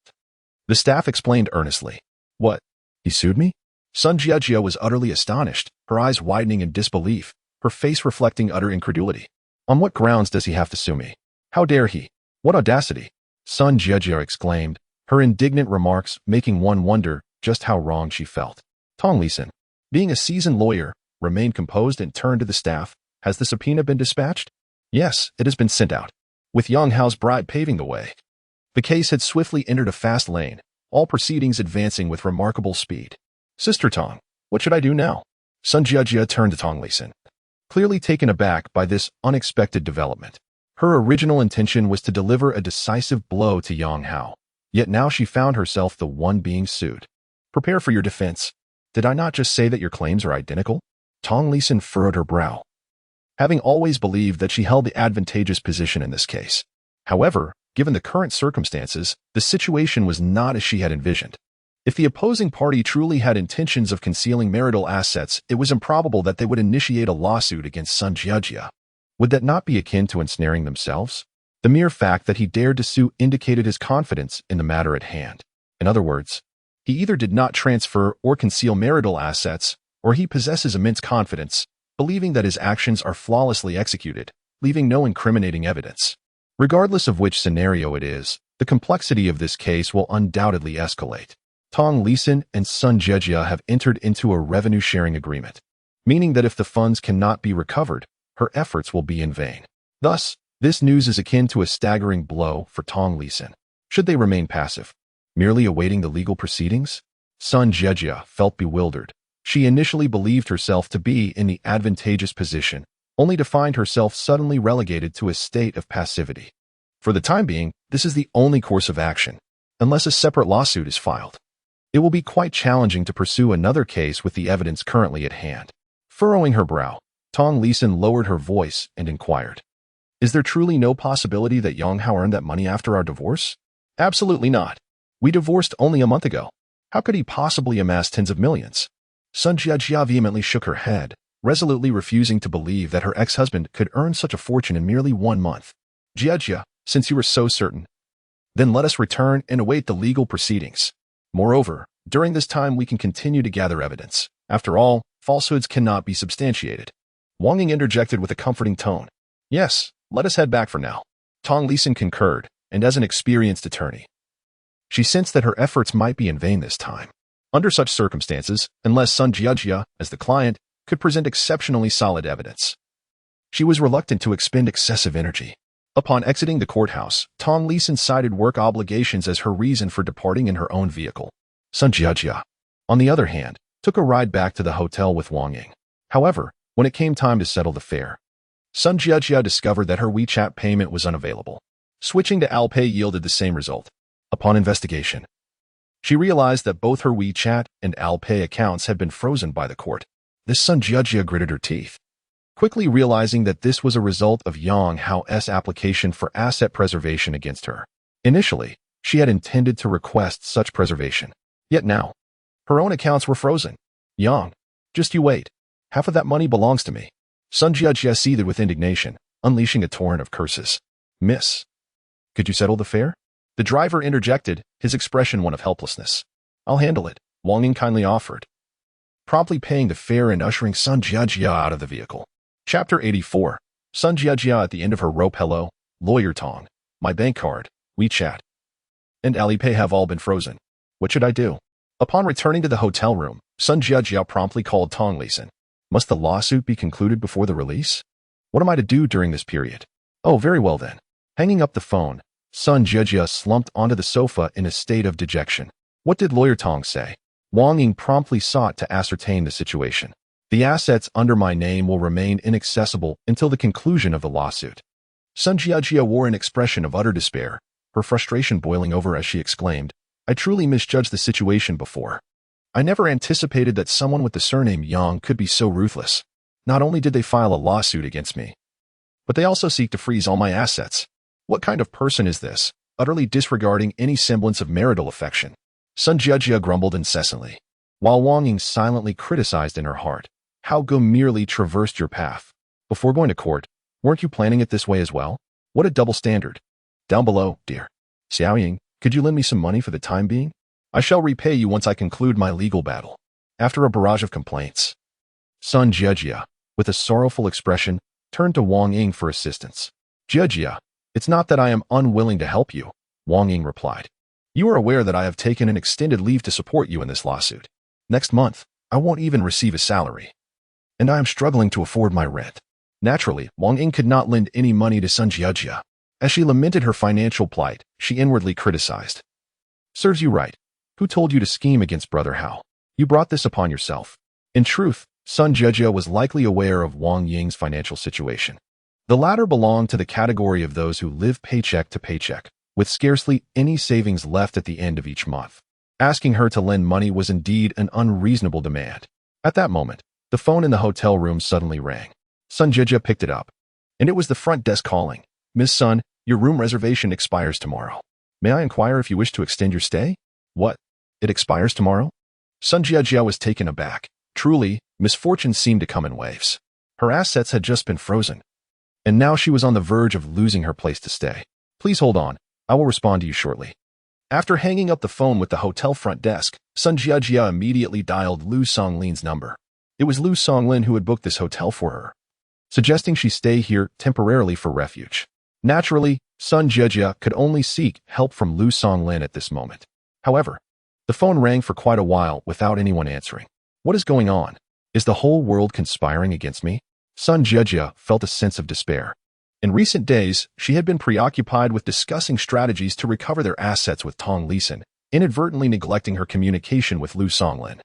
The staff explained earnestly. What? He sued me? Sun Jejia was utterly astonished, her eyes widening in disbelief, her face reflecting utter incredulity. On what grounds does he have to sue me? How dare he? What audacity? Sun Jejia exclaimed, her indignant remarks making one wonder just how wrong she felt. Tong Lisan, being a seasoned lawyer, remained composed and turned to the staff. Has the subpoena been dispatched? Yes, it has been sent out, with Yang Hao's bride paving the way. The case had swiftly entered a fast lane, all proceedings advancing with remarkable speed. Sister Tong, what should I do now? Sun Jejia turned to Tong Lisan, clearly taken aback by this unexpected development. Her original intention was to deliver a decisive blow to Yang Hao, yet now she found herself the one being sued. Prepare for your defense. Did I not just say that your claims are identical? Tong Lisan furrowed her brow, having always believed that she held the advantageous position in this case. However, given the current circumstances, the situation was not as she had envisioned. If the opposing party truly had intentions of concealing marital assets, it was improbable that they would initiate a lawsuit against Sun Jejia. Would that not be akin to ensnaring themselves? The mere fact that he dared to sue indicated his confidence in the matter at hand. In other words, he either did not transfer or conceal marital assets, or he possesses immense confidence, believing that his actions are flawlessly executed, leaving no incriminating evidence. Regardless of which scenario it is, the complexity of this case will undoubtedly escalate. Tong Lisan and Sun Jejia have entered into a revenue-sharing agreement, meaning that if the funds cannot be recovered, her efforts will be in vain. Thus, this news is akin to a staggering blow for Tong Lisan. Should they remain passive, merely awaiting the legal proceedings? Sun Jejia felt bewildered. She initially believed herself to be in the advantageous position, only to find herself suddenly relegated to a state of passivity. For the time being, this is the only course of action, unless a separate lawsuit is filed. It will be quite challenging to pursue another case with the evidence currently at hand. Furrowing her brow, Tong Lisan lowered her voice and inquired, is there truly no possibility that Yang Hao earned that money after our divorce? Absolutely not. We divorced only a month ago. How could he possibly amass tens of millions? Sun Jiajia vehemently shook her head, resolutely refusing to believe that her ex-husband could earn such a fortune in merely 1 month. Jiajia, since you were so certain, then let us return and await the legal proceedings. Moreover, during this time we can continue to gather evidence. After all, falsehoods cannot be substantiated. Wang Ying interjected with a comforting tone. Yes, let us head back for now. Tong Lisan concurred, and as an experienced attorney, she sensed that her efforts might be in vain this time. Under such circumstances, unless Sun Jiajia, as the client, could present exceptionally solid evidence, she was reluctant to expend excessive energy. Upon exiting the courthouse, Tong Lisan cited work obligations as her reason for departing in her own vehicle. Sun Jiajia, on the other hand, took a ride back to the hotel with Wang Ying. However, when it came time to settle the fare, Sun Jiajia discovered that her WeChat payment was unavailable. Switching to Alipay yielded the same result. Upon investigation, she realized that both her WeChat and Alipay accounts had been frozen by the court. This Sun Jiajia gritted her teeth, quickly realizing that this was a result of Yang Hao's application for asset preservation against her. Initially, she had intended to request such preservation. Yet now, her own accounts were frozen. Yang, just you wait. Half of that money belongs to me. Sun Jiajia seethed with indignation, unleashing a torrent of curses. Miss, could you settle the fare? The driver interjected, his expression one of helplessness. I'll handle it, Wang Ying kindly offered, promptly paying the fare and ushering Sun Jiajia out of the vehicle. Chapter 84. Sun Jiajia at the end of her rope. Hello, Lawyer Tong. My bank card, WeChat, and Alipay have all been frozen. What should I do? Upon returning to the hotel room, Sun Jiajia promptly called Tong Lisan. Must the lawsuit be concluded before the release? What am I to do during this period? Oh, very well then. Hanging up the phone, Sun Jiajia slumped onto the sofa in a state of dejection. What did Lawyer Tong say? Wang Ying promptly sought to ascertain the situation. The assets under my name will remain inaccessible until the conclusion of the lawsuit. Sun Jiajia wore an expression of utter despair, her frustration boiling over as she exclaimed, I truly misjudged the situation before. I never anticipated that someone with the surname Yang could be so ruthless. Not only did they file a lawsuit against me, but they also seek to freeze all my assets. What kind of person is this, utterly disregarding any semblance of marital affection? Sun Jiajia grumbled incessantly, while Wang Ying silently criticized in her heart. How Go merely traversed your path. Before going to court, weren't you planning it this way as well? What a double standard. Down below, dear. Xiao Ying, could you lend me some money for the time being? I shall repay you once I conclude my legal battle. After a barrage of complaints, Sun Jiajia, with a sorrowful expression, turned to Wang Ying for assistance. Jiajia, it's not that I am unwilling to help you, Wang Ying replied. You are aware that I have taken an extended leave to support you in this lawsuit. Next month, I won't even receive a salary, and I am struggling to afford my rent. Naturally, Wang Ying could not lend any money to Sun Jiajia. As she lamented her financial plight, she inwardly criticized. Serves you right. Who told you to scheme against Brother Hao? You brought this upon yourself. In truth, Sun Jiajia was likely aware of Wang Ying's financial situation. The latter belonged to the category of those who live paycheck to paycheck, with scarcely any savings left at the end of each month. Asking her to lend money was indeed an unreasonable demand. At that moment, the phone in the hotel room suddenly rang. Sun Jiajia picked it up, and it was the front desk calling. Miss Sun, your room reservation expires tomorrow. May I inquire if you wish to extend your stay? What? It expires tomorrow? Sun Jiajia was taken aback. Truly, misfortune seemed to come in waves. Her assets had just been frozen, and now she was on the verge of losing her place to stay. Please hold on. I will respond to you shortly. After hanging up the phone with the hotel front desk, Sun Jiajia immediately dialed Lu Songlin's number. It was Lu Songlin who had booked this hotel for her, suggesting she stay here temporarily for refuge. Naturally, Sun Jiajia could only seek help from Lu Songlin at this moment. However, the phone rang for quite a while without anyone answering. What is going on? Is the whole world conspiring against me? Sun Jiajia felt a sense of despair. In recent days, she had been preoccupied with discussing strategies to recover their assets with Tong Lisan, inadvertently neglecting her communication with Lu Songlin.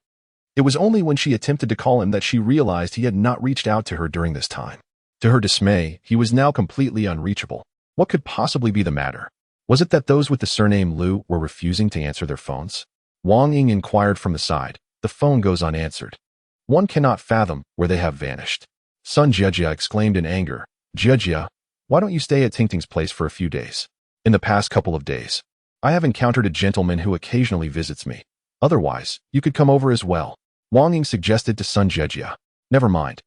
It was only when she attempted to call him that she realized he had not reached out to her during this time. To her dismay, he was now completely unreachable. What could possibly be the matter? Was it that those with the surname Lu were refusing to answer their phones? Wang Ying inquired from the side. The phone goes unanswered. One cannot fathom where they have vanished. Sun Jiajia exclaimed in anger. Jiajia, why don't you stay at Tingting's place for a few days? In the past couple of days, I have encountered a gentleman who occasionally visits me. Otherwise, you could come over as well. Wang Ying suggested to Sun Jiejia. Never mind.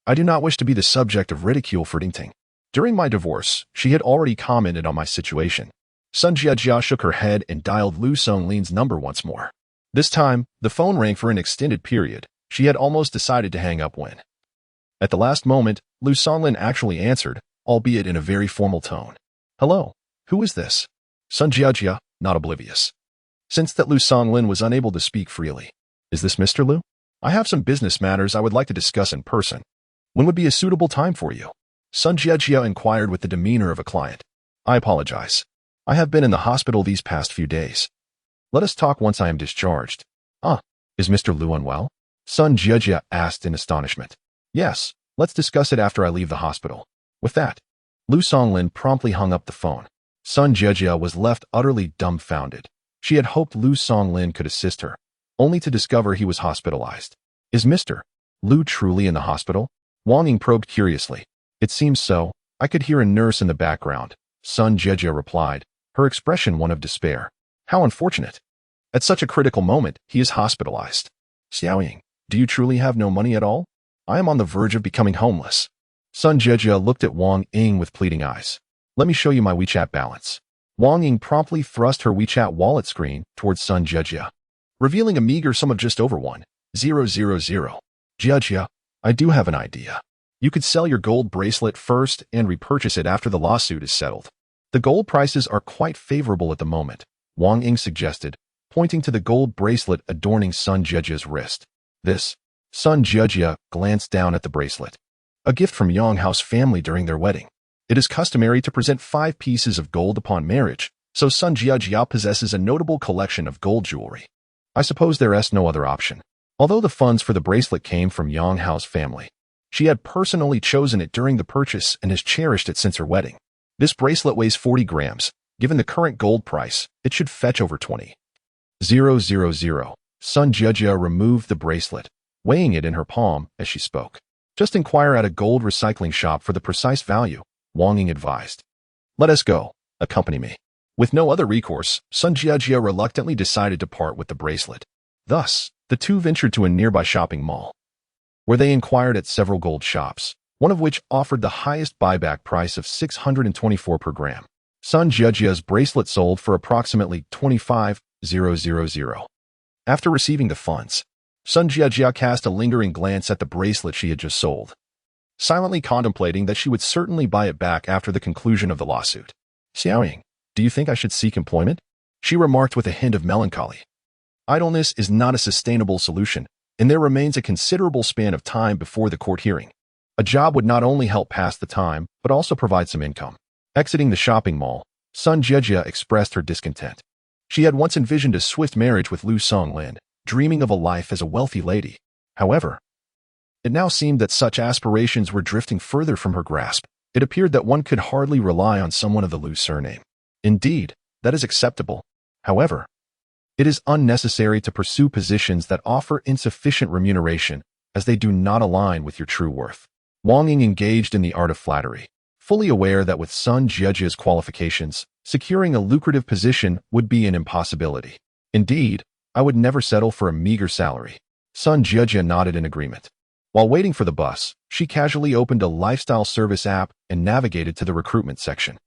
I do not wish to be the subject of ridicule for Dingting. During my divorce, she had already commented on my situation. Sun Jiejia shook her head and dialed Lu Songlin's number once more. This time, the phone rang for an extended period. She had almost decided to hang up when. At the last moment, Lu Songlin actually answered, albeit in a very formal tone. Hello, who is this? Sun Jiejia, not oblivious. Since that Lu Songlin was unable to speak freely. Is this Mr. Lu? I have some business matters I would like to discuss in person. When would be a suitable time for you? Sun Jiejia inquired with the demeanor of a client. I apologize. I have been in the hospital these past few days. Let us talk once I am discharged. Is Mr. Lu unwell? Sun Jiejia asked in astonishment. Yes, let's discuss it after I leave the hospital. With that, Lu Songlin promptly hung up the phone. Sun Jiejia was left utterly dumbfounded. She had hoped Lu Songlin could assist her, only to discover he was hospitalized. Is Mr. Lu truly in the hospital? Wang Ying probed curiously. It seems so. I could hear a nurse in the background. Sun Jiejia replied, her expression one of despair. How unfortunate. At such a critical moment, he is hospitalized. Xiaoying, do you truly have no money at all? I am on the verge of becoming homeless. Sun Jiejia looked at Wang Ying with pleading eyes. Let me show you my WeChat balance. Wang Ying promptly thrust her WeChat wallet screen towards Sun Jiejia, revealing a meager sum of just over 1,000. Jiejia, I do have an idea. You could sell your gold bracelet first and repurchase it after the lawsuit is settled. The gold prices are quite favorable at the moment, Wang Ying suggested, pointing to the gold bracelet adorning Sun Jiejia's wrist. This, Sun Jiejia glanced down at the bracelet. A gift from Yang Hao's family during their wedding. It is customary to present 5 pieces of gold upon marriage, so Sun Jiejia possesses a notable collection of gold jewelry. I suppose there is no other option. Although the funds for the bracelet came from Yang Hao's family, she had personally chosen it during the purchase and has cherished it since her wedding. This bracelet weighs 40 grams. Given the current gold price, it should fetch over 20,000. Sun Jiejia removed the bracelet, weighing it in her palm as she spoke. Just inquire at a gold recycling shop for the precise value, Wang Ying advised. Let us go. Accompany me. With no other recourse, Sun Jiejia reluctantly decided to part with the bracelet. Thus, the two ventured to a nearby shopping mall, where they inquired at several gold shops, one of which offered the highest buyback price of 624 per gram. Sun Jiejia's bracelet sold for approximately 25,000. After receiving the funds, Sun Jiejia cast a lingering glance at the bracelet she had just sold, silently contemplating that she would certainly buy it back after the conclusion of the lawsuit. Xiaoying, do you think I should seek employment? She remarked with a hint of melancholy. Idleness is not a sustainable solution, and there remains a considerable span of time before the court hearing. A job would not only help pass the time, but also provide some income. Exiting the shopping mall, Sun Jiejia expressed her discontent. She had once envisioned a swift marriage with Lu Songlin, dreaming of a life as a wealthy lady. However, it now seemed that such aspirations were drifting further from her grasp. It appeared that one could hardly rely on someone of the Lu surname. Indeed, that is acceptable. However, it is unnecessary to pursue positions that offer insufficient remuneration, as they do not align with your true worth. Wang Ying engaged in the art of flattery, fully aware that with Sun Jiejia's qualifications, securing a lucrative position would be an impossibility. Indeed, I would never settle for a meager salary. Sun Jiejia nodded in agreement. While waiting for the bus, she casually opened a lifestyle service app and navigated to the recruitment section.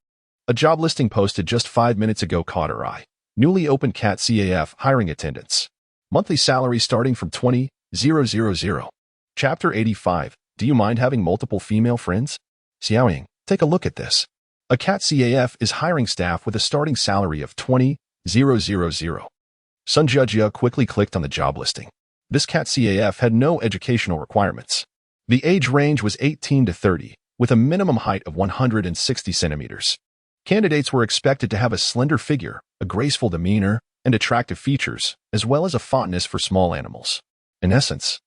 A job listing posted just 5 minutes ago caught her eye. Newly opened CAT-CAF hiring attendants. Monthly salary starting from 20,000. Chapter 85. Do you mind having multiple female friends? Xiaoying, take a look at this. A CAT-CAF is hiring staff with a starting salary of 20,000. Sun Jiejia quickly clicked on the job listing. This CAT-CAF had no educational requirements. The age range was 18 to 30, with a minimum height of 160 centimeters. Candidates were expected to have a slender figure, a graceful demeanor, and attractive features, as well as a fondness for small animals. In essence,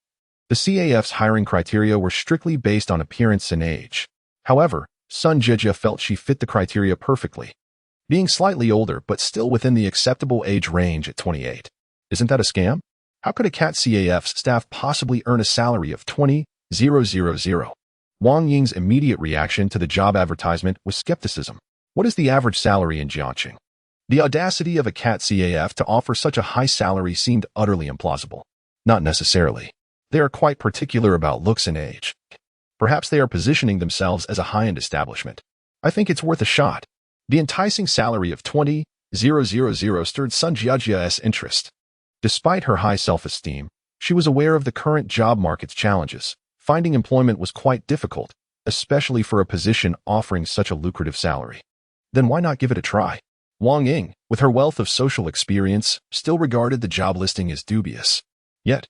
the CAF's hiring criteria were strictly based on appearance and age. However, Sun Jiejia felt she fit the criteria perfectly, being slightly older but still within the acceptable age range at 28. Isn't that a scam? How could a CAT-CAF's staff possibly earn a salary of 20,000? Wang Ying's immediate reaction to the job advertisement was skepticism. What is the average salary in Jiangqing? The audacity of a cat CAF to offer such a high salary seemed utterly implausible. Not necessarily. They are quite particular about looks and age. Perhaps they are positioning themselves as a high-end establishment. I think it's worth a shot. The enticing salary of 20,000 stirred Sun Jiajia's interest. Despite her high self-esteem, she was aware of the current job market's challenges. Finding employment was quite difficult, especially for a position offering such a lucrative salary. Then why not give it a try? Wang Ying, with her wealth of social experience, still regarded the job listing as dubious. Yet,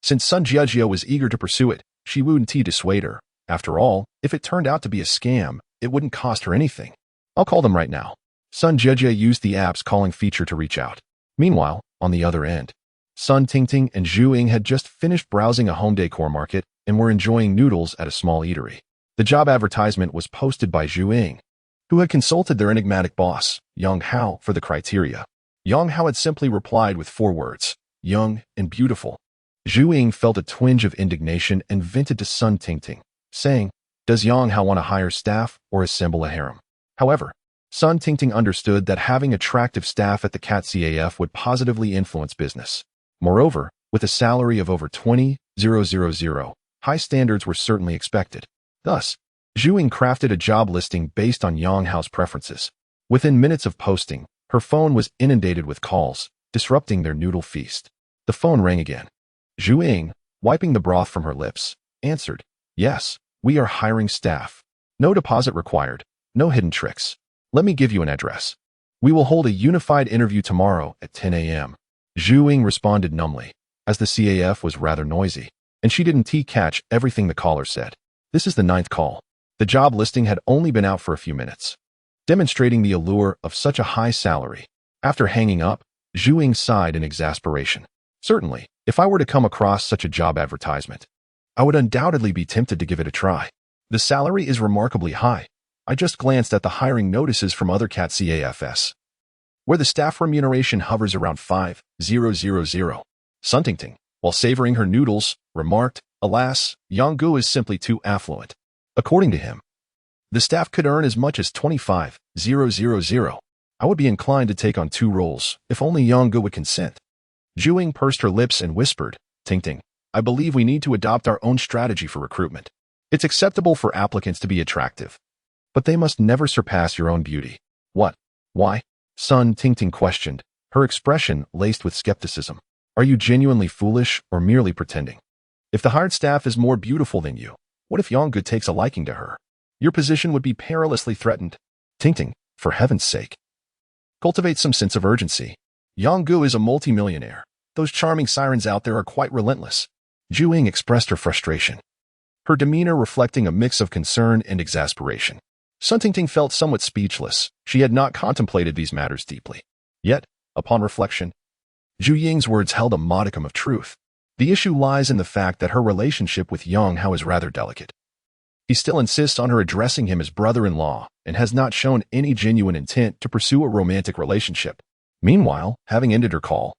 since Sun Jiajia was eager to pursue it, she wouldn't dissuade her. After all, if it turned out to be a scam, it wouldn't cost her anything. I'll call them right now. Sun Jiajia used the app's calling feature to reach out. Meanwhile, on the other end, Sun Tingting and Zhu Ying had just finished browsing a home decor market and were enjoying noodles at a small eatery. The job advertisement was posted by Zhu Ying, who had consulted their enigmatic boss, Yang Hao, for the criteria. Yang Hao had simply replied with 4 words, young and beautiful. Zhu Ying felt a twinge of indignation and vented to Sun Tingting, saying, does Yang Hao want to hire staff or assemble a harem? However, Sun Tingting understood that having attractive staff at the Cat CAF would positively influence business. Moreover, with a salary of over 20,000, high standards were certainly expected. Thus, Zhu Ying crafted a job listing based on Yang Hao's preferences. Within minutes of posting, her phone was inundated with calls, disrupting their noodle feast. The phone rang again. Zhu Ying, wiping the broth from her lips, answered, yes, we are hiring staff. No deposit required, no hidden tricks. Let me give you an address. We will hold a unified interview tomorrow at 10 a.m. Zhu Ying responded numbly, as the CAF was rather noisy, and she didn't catch everything the caller said. This is the 9th call. The job listing had only been out for a few minutes, demonstrating the allure of such a high salary. After hanging up, Zhu Ying sighed in exasperation. Certainly, if I were to come across such a job advertisement, I would undoubtedly be tempted to give it a try. The salary is remarkably high. I just glanced at the hiring notices from other Cat CAFs, where the staff remuneration hovers around 5,000. Sun Tingting, while savoring her noodles, remarked, alas, Yang Gu is simply too affluent. According to him, the staff could earn as much as 25,000. I would be inclined to take on 2 roles, if only Yang Gu would consent. Zhu Ying pursed her lips and whispered, Tingting, I believe we need to adopt our own strategy for recruitment. It's acceptable for applicants to be attractive, but they must never surpass your own beauty. What? Why? Sun Tingting questioned, her expression laced with skepticism. Are you genuinely foolish or merely pretending? If the hired staff is more beautiful than you, what if Yang Gu takes a liking to her? Your position would be perilously threatened. Tingting, for heaven's sake, cultivate some sense of urgency. Yang Gu is a multimillionaire. Those charming sirens out there are quite relentless. Zhu Ying expressed her frustration, her demeanor reflecting a mix of concern and exasperation. Sun Tingting felt somewhat speechless. She had not contemplated these matters deeply. Yet, upon reflection, Zhu Ying's words held a modicum of truth. The issue lies in the fact that her relationship with Yang Hao is rather delicate. He still insists on her addressing him as brother-in-law and has not shown any genuine intent to pursue a romantic relationship. Meanwhile, having ended her call,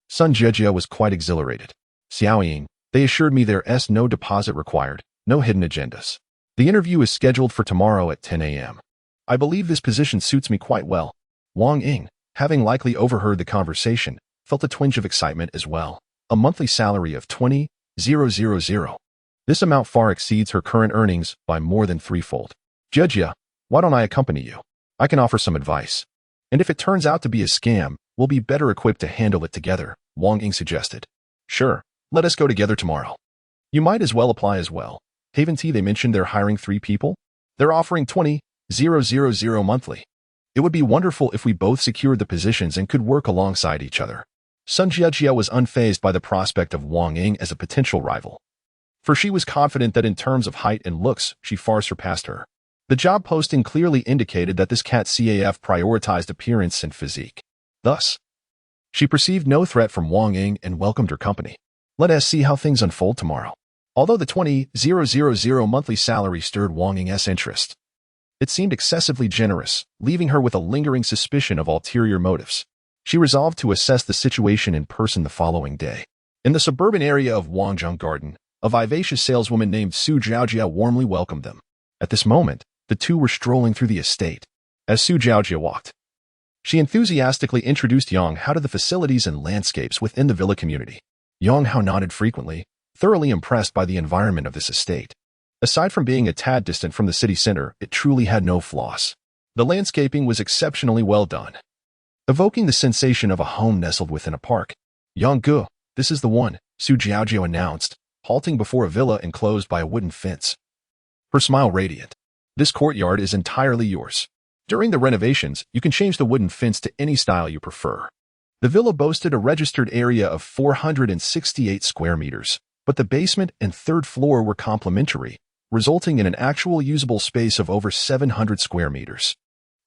Sun Jiajia was quite exhilarated. Xiao Ying, they assured me there's no deposit required, no hidden agendas. The interview is scheduled for tomorrow at 10 a.m. I believe this position suits me quite well. Wang Ying, having likely overheard the conversation, felt a twinge of excitement as well. A monthly salary of 20,000. This amount far exceeds her current earnings by more than 3-fold. Jiajia, why don't I accompany you? I can offer some advice. And if it turns out to be a scam, we'll be better equipped to handle it together, Wang Ying suggested. Sure, let us go together tomorrow. You might as well apply as well. Haven't they mentioned they're hiring 3 people? They're offering 20,000 monthly. It would be wonderful if we both secured the positions and could work alongside each other. Sun Jiajia was unfazed by the prospect of Wang Ying as a potential rival, for she was confident that in terms of height and looks, she far surpassed her. The job posting clearly indicated that this Cat CAF prioritized appearance and physique. Thus, she perceived no threat from Wang Ying and welcomed her company. Let us see how things unfold tomorrow. Although the 20,000 monthly salary stirred Wang Ying's interest, it seemed excessively generous, leaving her with a lingering suspicion of ulterior motives. She resolved to assess the situation in person the following day. In the suburban area of Wangzhong Garden, a vivacious saleswoman named Su Jiaojia warmly welcomed them. At this moment, the two were strolling through the estate. As Su Jiaojia walked She enthusiastically introduced Yang Hao to the facilities and landscapes within the villa community. Yang Hao nodded frequently, thoroughly impressed by the environment of this estate. Aside from being a tad distant from the city center, it truly had no flaws. The landscaping was exceptionally well done, evoking the sensation of a home nestled within a park. Yang Gu, this is the one, Su Jiaojiao announced, halting before a villa enclosed by a wooden fence. Her smile radiant. This courtyard is entirely yours. During the renovations, you can change the wooden fence to any style you prefer. The villa boasted a registered area of 468 square meters, but the basement and third floor were complementary, resulting in an actual usable space of over 700 square meters.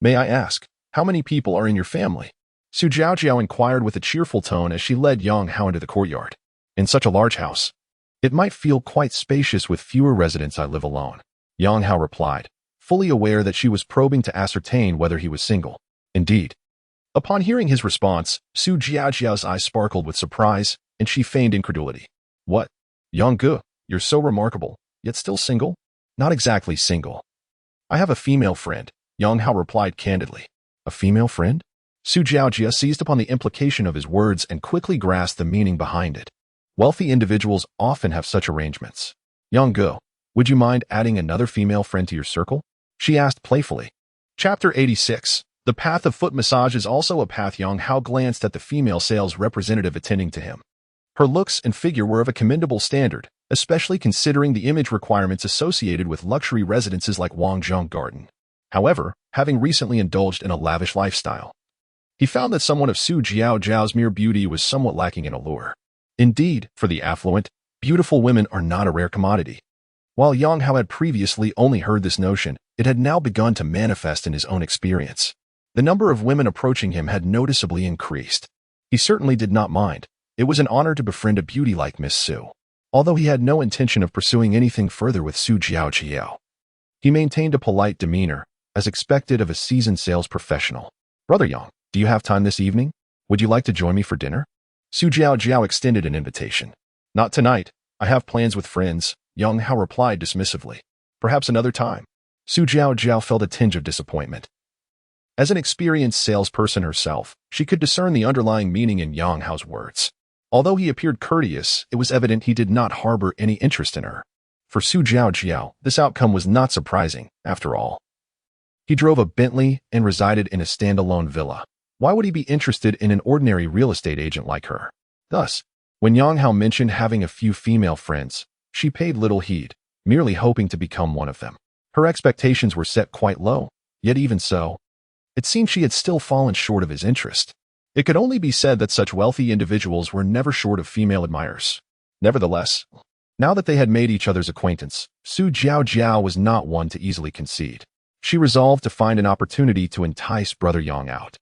May I ask, how many people are in your family? Su Jiaojiao inquired with a cheerful tone as she led Yang Hao into the courtyard. In such a large house, it might feel quite spacious with fewer residents. I live alone, Yang Hao replied, fully aware that she was probing to ascertain whether he was single. Indeed. Upon hearing his response, Su Jiaojiao's eyes sparkled with surprise, and she feigned incredulity. What? Yang Gu, you're so remarkable, yet still single? Not exactly single. I have a female friend, Yang Hao replied candidly. A female friend? Su Jiaojia seized upon the implication of his words and quickly grasped the meaning behind it. Wealthy individuals often have such arrangements. Yang Gu, would you mind adding another female friend to your circle? She asked playfully. Chapter 86. The path of foot massage is also a path. Yang Hao glanced at the female sales representative attending to him. Her looks and figure were of a commendable standard, especially considering the image requirements associated with luxury residences like Wangzhong Garden. However, having recently indulged in a lavish lifestyle, he found that someone of Su Jiaojiao's mere beauty was somewhat lacking in allure. Indeed, for the affluent, beautiful women are not a rare commodity. While Yang Hao had previously only heard this notion, it had now begun to manifest in his own experience. The number of women approaching him had noticeably increased. He certainly did not mind. It was an honor to befriend a beauty like Miss Su. Although he had no intention of pursuing anything further with Su Jiaojiao, he maintained a polite demeanor, as expected of a seasoned sales professional. Brother Yang, do you have time this evening? Would you like to join me for dinner? Su Jiaojiao extended an invitation. Not tonight. I have plans with friends, Yang Hao replied dismissively. Perhaps another time. Su Jiaojiao felt a tinge of disappointment. As an experienced salesperson herself, she could discern the underlying meaning in Yang Hao's words. Although he appeared courteous, it was evident he did not harbor any interest in her. For Su Jiaojiao, this outcome was not surprising, after all. He drove a Bentley and resided in a standalone villa. Why would he be interested in an ordinary real estate agent like her? Thus, when Yang Hao mentioned having a few female friends, she paid little heed, merely hoping to become one of them. Her expectations were set quite low, yet even so, it seemed she had still fallen short of his interest. It could only be said that such wealthy individuals were never short of female admirers. Nevertheless, now that they had made each other's acquaintance, Su Jiaojiao was not one to easily concede. She resolved to find an opportunity to entice Brother Yang out,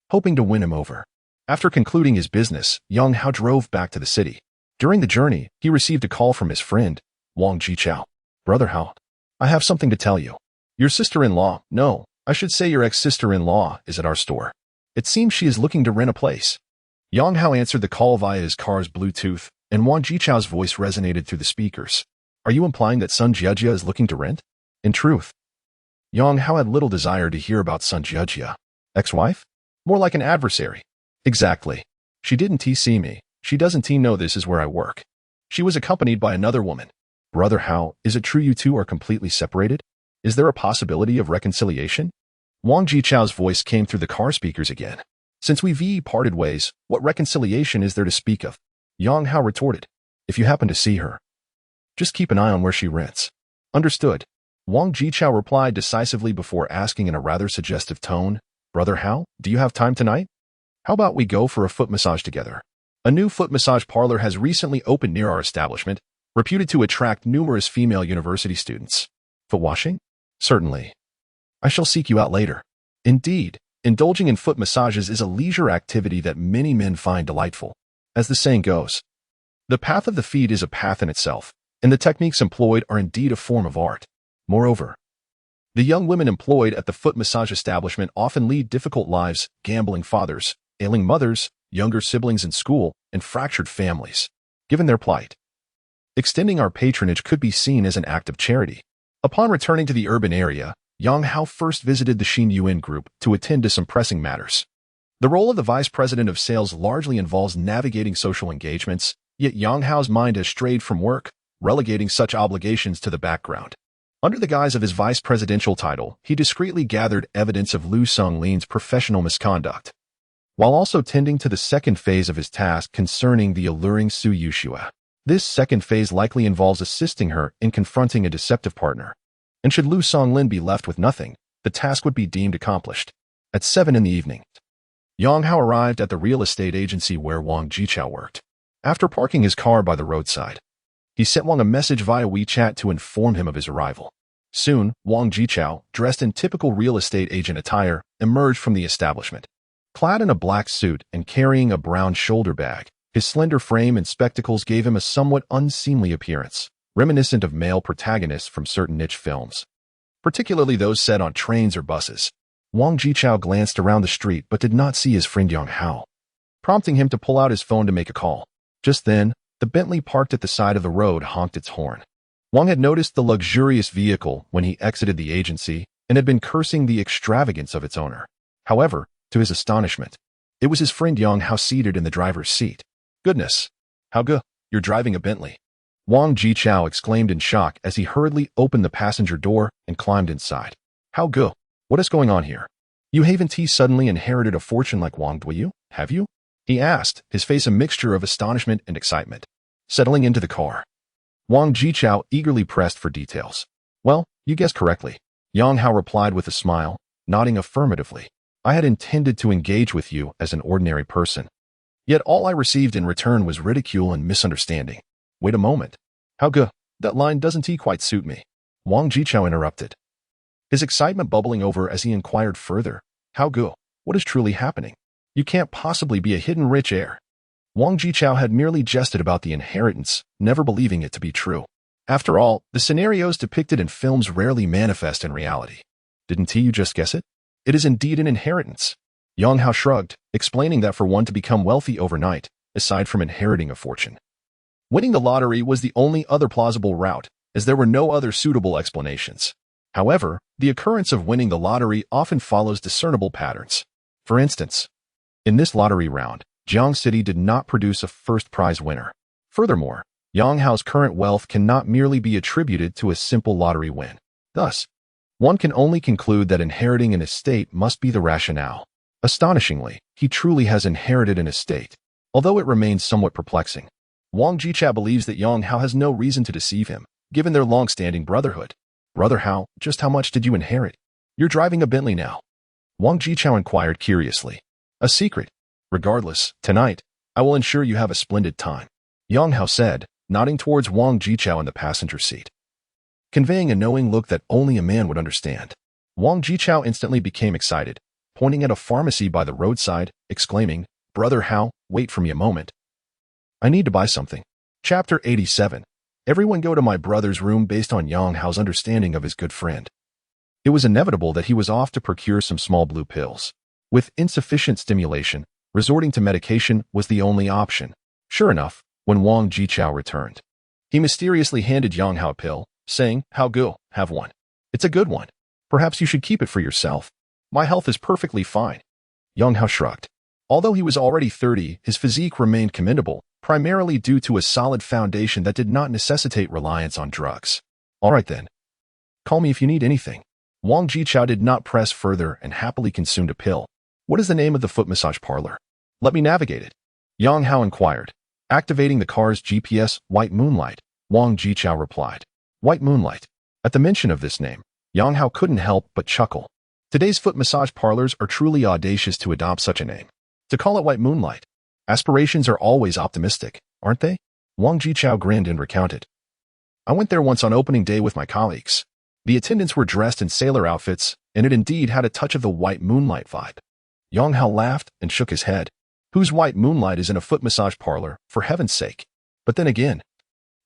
hoping to win him over. After concluding his business, Yang Hao drove back to the city. During the journey, he received a call from his friend, Wang Jichao. Brother Hao, I have something to tell you. Your sister-in-law, no, I should say your ex-sister-in-law, is at our store. It seems she is looking to rent a place. Yang Hao answered the call via his car's Bluetooth, and Wang Jichao's voice resonated through the speakers. Are you implying that Sun Jiajia is looking to rent? In truth, Yang Hao had little desire to hear about Sun Jiajia. Ex-wife? More like an adversary. Exactly. She didn't see me. She doesn't know this is where I work. She was accompanied by another woman. Brother Hao, is it true you two are completely separated? Is there a possibility of reconciliation? Wang Jichao's voice came through the car speakers again. Since we've parted ways, what reconciliation is there to speak of? Yang Hao retorted. If you happen to see her, just keep an eye on where she rents. Understood. Wang Jichao replied decisively before asking in a rather suggestive tone, Brother Hao, do you have time tonight? How about we go for a foot massage together? A new foot massage parlor has recently opened near our establishment, reputed to attract numerous female university students. Foot washing? Certainly. I shall seek you out later. Indeed, indulging in foot massages is a leisure activity that many men find delightful. As the saying goes, the path of the feet is a path in itself, and the techniques employed are indeed a form of art. Moreover, the young women employed at the foot massage establishment often lead difficult lives, gambling fathers, ailing mothers, younger siblings in school, and fractured families. Given their plight, extending our patronage could be seen as an act of charity. Upon returning to the urban area, Yang Hao first visited the Xin Yuan group to attend to some pressing matters. The role of the vice president of sales largely involves navigating social engagements, yet Yang Hao's mind has strayed from work, relegating such obligations to the background. Under the guise of his vice presidential title, he discreetly gathered evidence of Lu Songlin's professional misconduct, while also tending to the second phase of his task concerning the alluring Su Yushua. This second phase likely involves assisting her in confronting a deceptive partner. And should Lu Songlin be left with nothing, the task would be deemed accomplished. At 7 in the evening, Yang Hao arrived at the real estate agency where Wang Jichao worked. After parking his car by the roadside, he sent Wang a message via WeChat to inform him of his arrival. Soon, Wang Jichao, dressed in typical real estate agent attire, emerged from the establishment. Clad in a black suit and carrying a brown shoulder bag, his slender frame and spectacles gave him a somewhat unseemly appearance, reminiscent of male protagonists from certain niche films, particularly those set on trains or buses. Wang Jichao glanced around the street but did not see his friend Yang Hao, prompting him to pull out his phone to make a call. Just then, the Bentley parked at the side of the road honked its horn. Wang had noticed the luxurious vehicle when he exited the agency and had been cursing the extravagance of its owner. However, to his astonishment, it was his friend Yang Hao seated in the driver's seat. "Goodness, how good, you're driving a Bentley," Wang Jichao exclaimed in shock as he hurriedly opened the passenger door and climbed inside. "How good? What is going on here? You haven't suddenly inherited a fortune like Wang Duyu, have you?" he asked, his face a mixture of astonishment and excitement. Settling into the car, Wang Jichao eagerly pressed for details. "Well, you guessed correctly," Yang Hao replied with a smile, nodding affirmatively. "I had intended to engage with you as an ordinary person. Yet all I received in return was ridicule and misunderstanding." "Wait a moment. How good? That line doesn't quite suit me," Wang Jichao interrupted, his excitement bubbling over as he inquired further. "How good? What is truly happening? You can't possibly be a hidden rich heir." Wang Jichao had merely jested about the inheritance, never believing it to be true. After all, the scenarios depicted in films rarely manifest in reality. "Didn't you just guess it? It is indeed an inheritance." Yang Hao shrugged, explaining that for one to become wealthy overnight, aside from inheriting a fortune, winning the lottery was the only other plausible route, as there were no other suitable explanations. However, the occurrence of winning the lottery often follows discernible patterns. For instance, in this lottery round, Jiang City did not produce a first prize winner. Furthermore, Yang Hao's current wealth cannot merely be attributed to a simple lottery win. Thus, one can only conclude that inheriting an estate must be the rationale. Astonishingly, he truly has inherited an estate, although it remains somewhat perplexing. Wang Jichao believes that Yang Hao has no reason to deceive him, given their long-standing brotherhood. "Brother Hao, just how much did you inherit? You're driving a Bentley now," Wang Jichao inquired curiously. "A secret. Regardless, tonight, I will ensure you have a splendid time," Yang Hao said, nodding towards Wang Jichao in the passenger seat, conveying a knowing look that only a man would understand. Wang Jichao instantly became excited, pointing at a pharmacy by the roadside, exclaiming, "Brother Hao, wait for me a moment. I need to buy something." Chapter 87. Everyone go to my brother's room based on Yang Hao's understanding of his good friend. It was inevitable that he was off to procure some small blue pills. With insufficient stimulation, resorting to medication was the only option. Sure enough, when Wang Jichao returned, he mysteriously handed Yang Hao a pill, saying, "How good, have one. It's a good one. Perhaps you should keep it for yourself. My health is perfectly fine." Yang Hao shrugged. Although he was already 30, his physique remained commendable, primarily due to a solid foundation that did not necessitate reliance on drugs. "All right then. Call me if you need anything." Wang Jichao did not press further and happily consumed a pill. "What is the name of the foot massage parlor? Let me navigate it," Yang Hao inquired. Activating the car's GPS, "White Moonlight," Wang Jichao replied. "White Moonlight." At the mention of this name, Yang Hao couldn't help but chuckle. Today's foot massage parlors are truly audacious to adopt such a name. To call it White Moonlight. Aspirations are always optimistic, aren't they? Wang Jichao grinned and recounted. "I went there once on opening day with my colleagues. The attendants were dressed in sailor outfits, and it indeed had a touch of the White Moonlight vibe." Yang Hao laughed and shook his head. Whose white moonlight is in a foot massage parlor, for heaven's sake? But then again,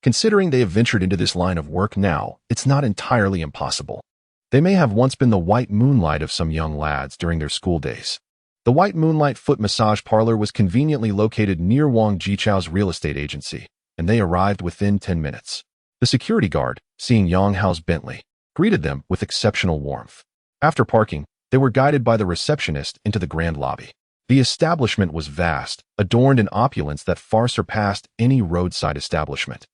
considering they have ventured into this line of work now, it's not entirely impossible. They may have once been the white moonlight of some young lads during their school days. The White Moonlight foot massage parlor was conveniently located near Wang Jichao's real estate agency, and they arrived within 10 minutes. The security guard, seeing Yang Hao's Bentley, greeted them with exceptional warmth. After parking, they were guided by the receptionist into the grand lobby. The establishment was vast, adorned in opulence that far surpassed any roadside establishment,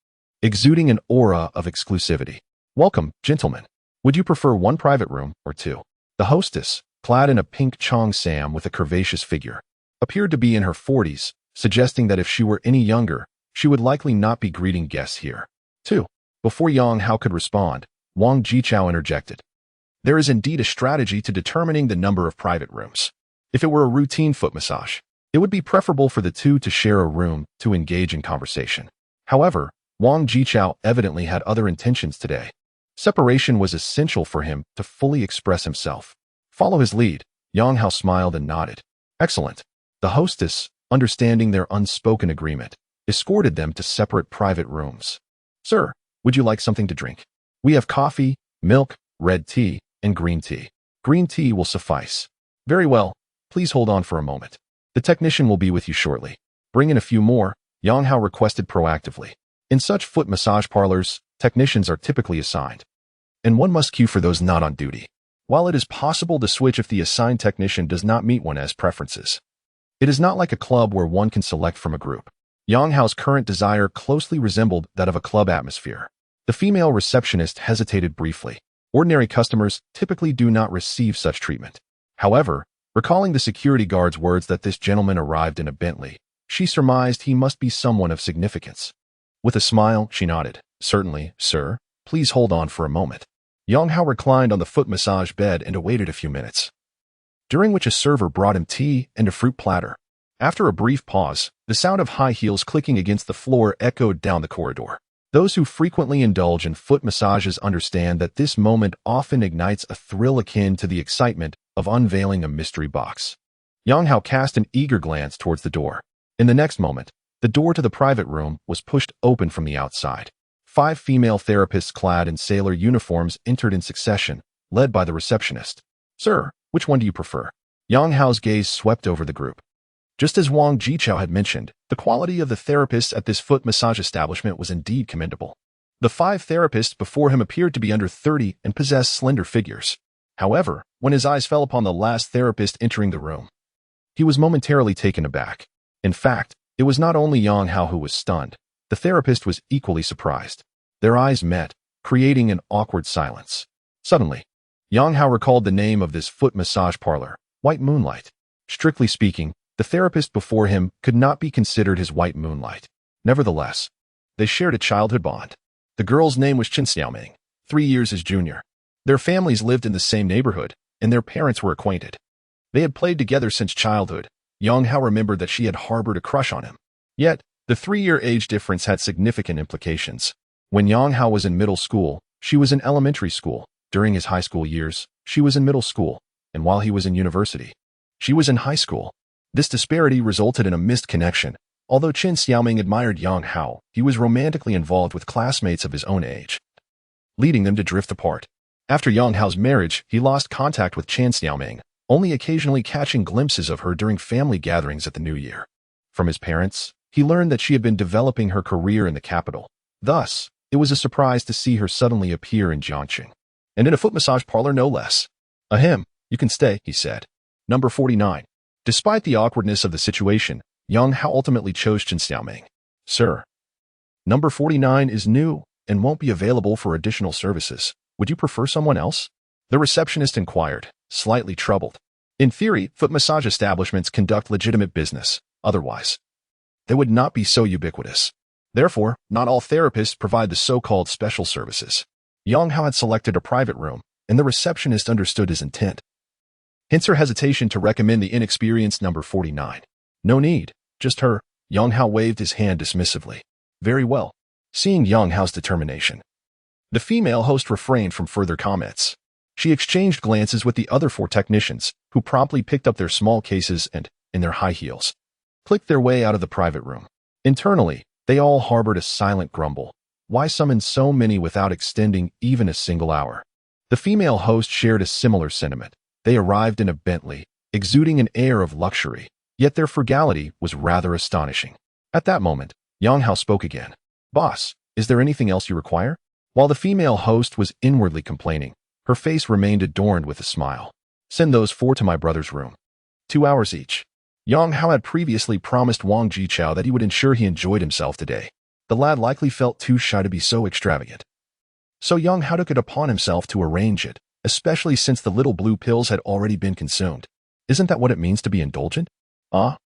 exuding an aura of exclusivity. "Welcome, gentlemen. Would you prefer one private room or two?" The hostess, clad in a pink cheongsam with a curvaceous figure, appeared to be in her 40s, suggesting that if she were any younger, she would likely not be greeting guests here. Two. Before Yang Hao could respond, Wang Jichao interjected. "There is indeed a strategy to determining the number of private rooms. If it were a routine foot massage, it would be preferable for the two to share a room to engage in conversation. However, Wang Jichao evidently had other intentions today. Separation was essential for him to fully express himself. Follow his lead." Yang Hao smiled and nodded. "Excellent." The hostess, understanding their unspoken agreement, escorted them to separate private rooms. "Sir, would you like something to drink? We have coffee, milk, red tea, and green tea. Green tea will suffice." "Very well. Please hold on for a moment. The technician will be with you shortly. Bring in a few more," Yang Hao requested proactively. In such foot massage parlors, technicians are typically assigned, and one must queue for those not on duty. While it is possible to switch if the assigned technician does not meet one's preferences, it is not like a club where one can select from a group. Yang Hao's current desire closely resembled that of a club atmosphere. The female receptionist hesitated briefly. Ordinary customers typically do not receive such treatment. However, recalling the security guard's words that this gentleman arrived in a Bentley, she surmised he must be someone of significance. With a smile, she nodded. "Certainly, sir. Please hold on for a moment." Yang Hao reclined on the foot massage bed and awaited a few minutes, during which a server brought him tea and a fruit platter. After a brief pause, the sound of high heels clicking against the floor echoed down the corridor. Those who frequently indulge in foot massages understand that this moment often ignites a thrill akin to the excitement of unveiling a mystery box. Yang Hao cast an eager glance towards the door. In the next moment, the door to the private room was pushed open from the outside. 5 female therapists clad in sailor uniforms entered in succession, led by the receptionist. "Sir, which one do you prefer?" Yang Hao's gaze swept over the group. Just as Wang Jichao had mentioned, the quality of the therapists at this foot massage establishment was indeed commendable. The 5 therapists before him appeared to be under 30 and possessed slender figures. However, when his eyes fell upon the last therapist entering the room, he was momentarily taken aback. In fact, it was not only Yang Hao who was stunned. The therapist was equally surprised. Their eyes met, creating an awkward silence. Suddenly, Yang Hao recalled the name of this foot massage parlor, White Moonlight. Strictly speaking, the therapist before him could not be considered his white moonlight. Nevertheless, they shared a childhood bond. The girl's name was Chen Xiaoming, 3 years his junior. Their families lived in the same neighborhood, and their parents were acquainted. They had played together since childhood. Yang Hao remembered that she had harbored a crush on him. Yet, the 3-year age difference had significant implications. When Yang Hao was in middle school, she was in elementary school. During his high school years, she was in middle school, and while he was in university, she was in high school. This disparity resulted in a missed connection. Although Chen Xiaoming admired Yang Hao, he was romantically involved with classmates of his own age, leading them to drift apart. After Yang Hao's marriage, he lost contact with Chen Xiaoming, only occasionally catching glimpses of her during family gatherings at the New Year. From his parents, he learned that she had been developing her career in the capital. Thus, it was a surprise to see her suddenly appear in Jiangqing, and in a foot massage parlor no less. "Ahem, you can stay," he said. Number 49. Despite the awkwardness of the situation, Yang Hao ultimately chose Chen Xiaoming. "Sir, number 49 is new and won't be available for additional services. Would you prefer someone else?" The receptionist inquired, slightly troubled. In theory, foot massage establishments conduct legitimate business. Otherwise, they would not be so ubiquitous. Therefore, not all therapists provide the so-called special services. Yang Hao had selected a private room, and the receptionist understood his intent. Hence her hesitation to recommend the inexperienced number 49. "No need, just her." Yang Hao waved his hand dismissively. "Very well." Seeing Yang Hao's determination, the female host refrained from further comments. She exchanged glances with the other 4 technicians, who promptly picked up their small cases and, in their high heels, clicked their way out of the private room. Internally, they all harbored a silent grumble. Why summon so many without extending even a single hour? The female host shared a similar sentiment. They arrived in a Bentley, exuding an air of luxury, yet their frugality was rather astonishing. At that moment, Yang Hao spoke again. "Boss, is there anything else you require?" While the female host was inwardly complaining, her face remained adorned with a smile. "Send those 4 to my brother's room. 2 hours each." Yang Hao had previously promised Wang Jichao that he would ensure he enjoyed himself today. The lad likely felt too shy to be so extravagant. So Yang Hao took it upon himself to arrange it, especially since the little blue pills had already been consumed. Isn't that what it means to be indulgent? Ah,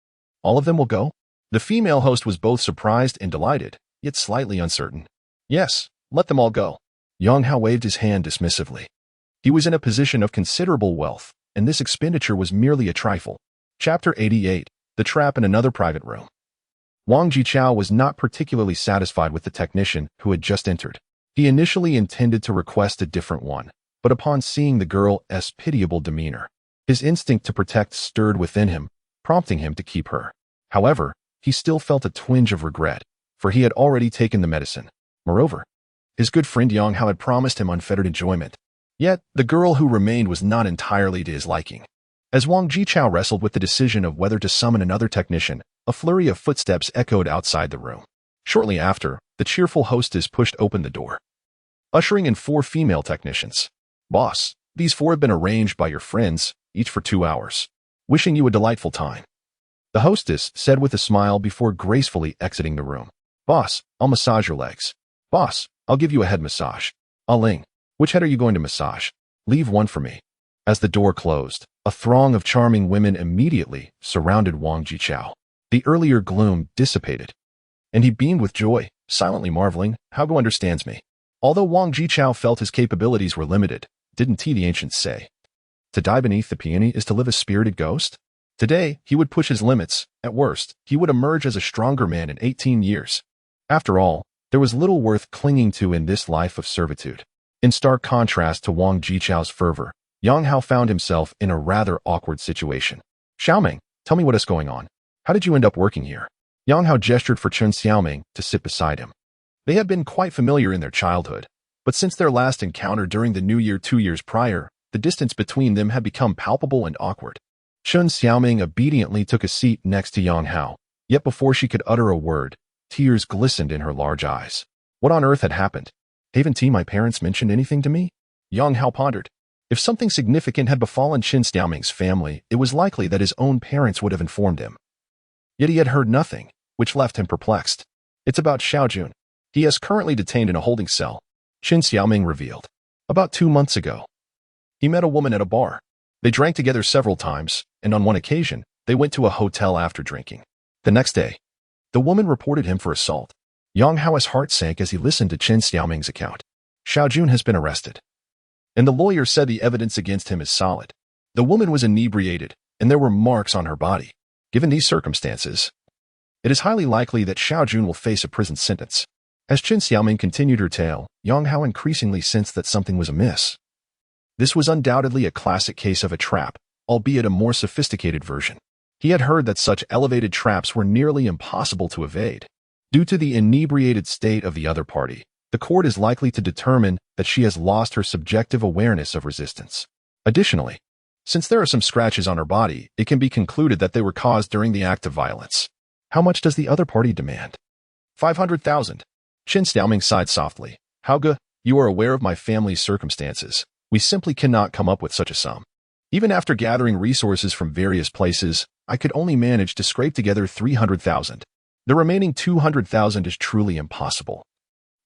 all of them will go? The female host was both surprised and delighted, yet slightly uncertain. Yes, let them all go. Yang Hao waved his hand dismissively. He was in a position of considerable wealth, and this expenditure was merely a trifle. Chapter 88, The Trap in Another Private Room. Wang Jichao was not particularly satisfied with the technician who had just entered. He initially intended to request a different one, but upon seeing the girl's pitiable demeanor, his instinct to protect stirred within him, prompting him to keep her. However, he still felt a twinge of regret, for he had already taken the medicine. Moreover, his good friend Yang Hao had promised him unfettered enjoyment. Yet, the girl who remained was not entirely to his liking. As Wang Jichao wrestled with the decision of whether to summon another technician, a flurry of footsteps echoed outside the room. Shortly after, the cheerful hostess pushed open the door, ushering in 4 female technicians. Boss, these 4 have been arranged by your friends, each for 2 hours. Wishing you a delightful time. The hostess said with a smile before gracefully exiting the room. Boss, I'll massage your legs. Boss, I'll give you a head massage. Ling, which head are you going to massage? Leave one for me. As the door closed, a throng of charming women immediately surrounded Wang Jichao. The earlier gloom dissipated, and he beamed with joy, silently marveling, how Go understands me. Although Wang Jichao felt his capabilities were limited, didn't the ancients say, to die beneath the peony is to live a spirited ghost? Today, he would push his limits. At worst, he would emerge as a stronger man in 18 years. After all, there was little worth clinging to in this life of servitude. In stark contrast to Wang Jichao's fervor, Yang Hao found himself in a rather awkward situation. Xiaoming, tell me what is going on. How did you end up working here? Yang Hao gestured for Chen Xiaoming to sit beside him. They had been quite familiar in their childhood, but since their last encounter during the New Year 2 years prior, the distance between them had become palpable and awkward. Chen Xiaoming obediently took a seat next to Yang Hao, yet before she could utter a word, tears glistened in her large eyes. What on earth had happened? Haven't my parents mentioned anything to me? Yang Hao pondered. If something significant had befallen Chen Xiaoming's family, it was likely that his own parents would have informed him. Yet he had heard nothing, which left him perplexed. It's about Xiaojun. He is currently detained in a holding cell, Chen Xiaoming revealed. About 2 months ago, he met a woman at a bar. They drank together several times, and on one occasion, they went to a hotel after drinking. The next day, the woman reported him for assault. Yang Hao's heart sank as he listened to Chen Xiaoming's account. Xiaojun has been arrested, and the lawyer said the evidence against him is solid. The woman was inebriated, and there were marks on her body. Given these circumstances, it is highly likely that Xiaojun will face a prison sentence. As Chen Xiaoming continued her tale, Yang Hao increasingly sensed that something was amiss. This was undoubtedly a classic case of a trap, albeit a more sophisticated version. He had heard that such elevated traps were nearly impossible to evade. Due to the inebriated state of the other party, the court is likely to determine that she has lost her subjective awareness of resistance. Additionally, since there are some scratches on her body, it can be concluded that they were caused during the act of violence. How much does the other party demand? 500,000. Chen Xiaoming sighed softly. Hauge, you are aware of my family's circumstances. We simply cannot come up with such a sum. Even after gathering resources from various places, I could only manage to scrape together 300,000. The remaining 200,000 is truly impossible.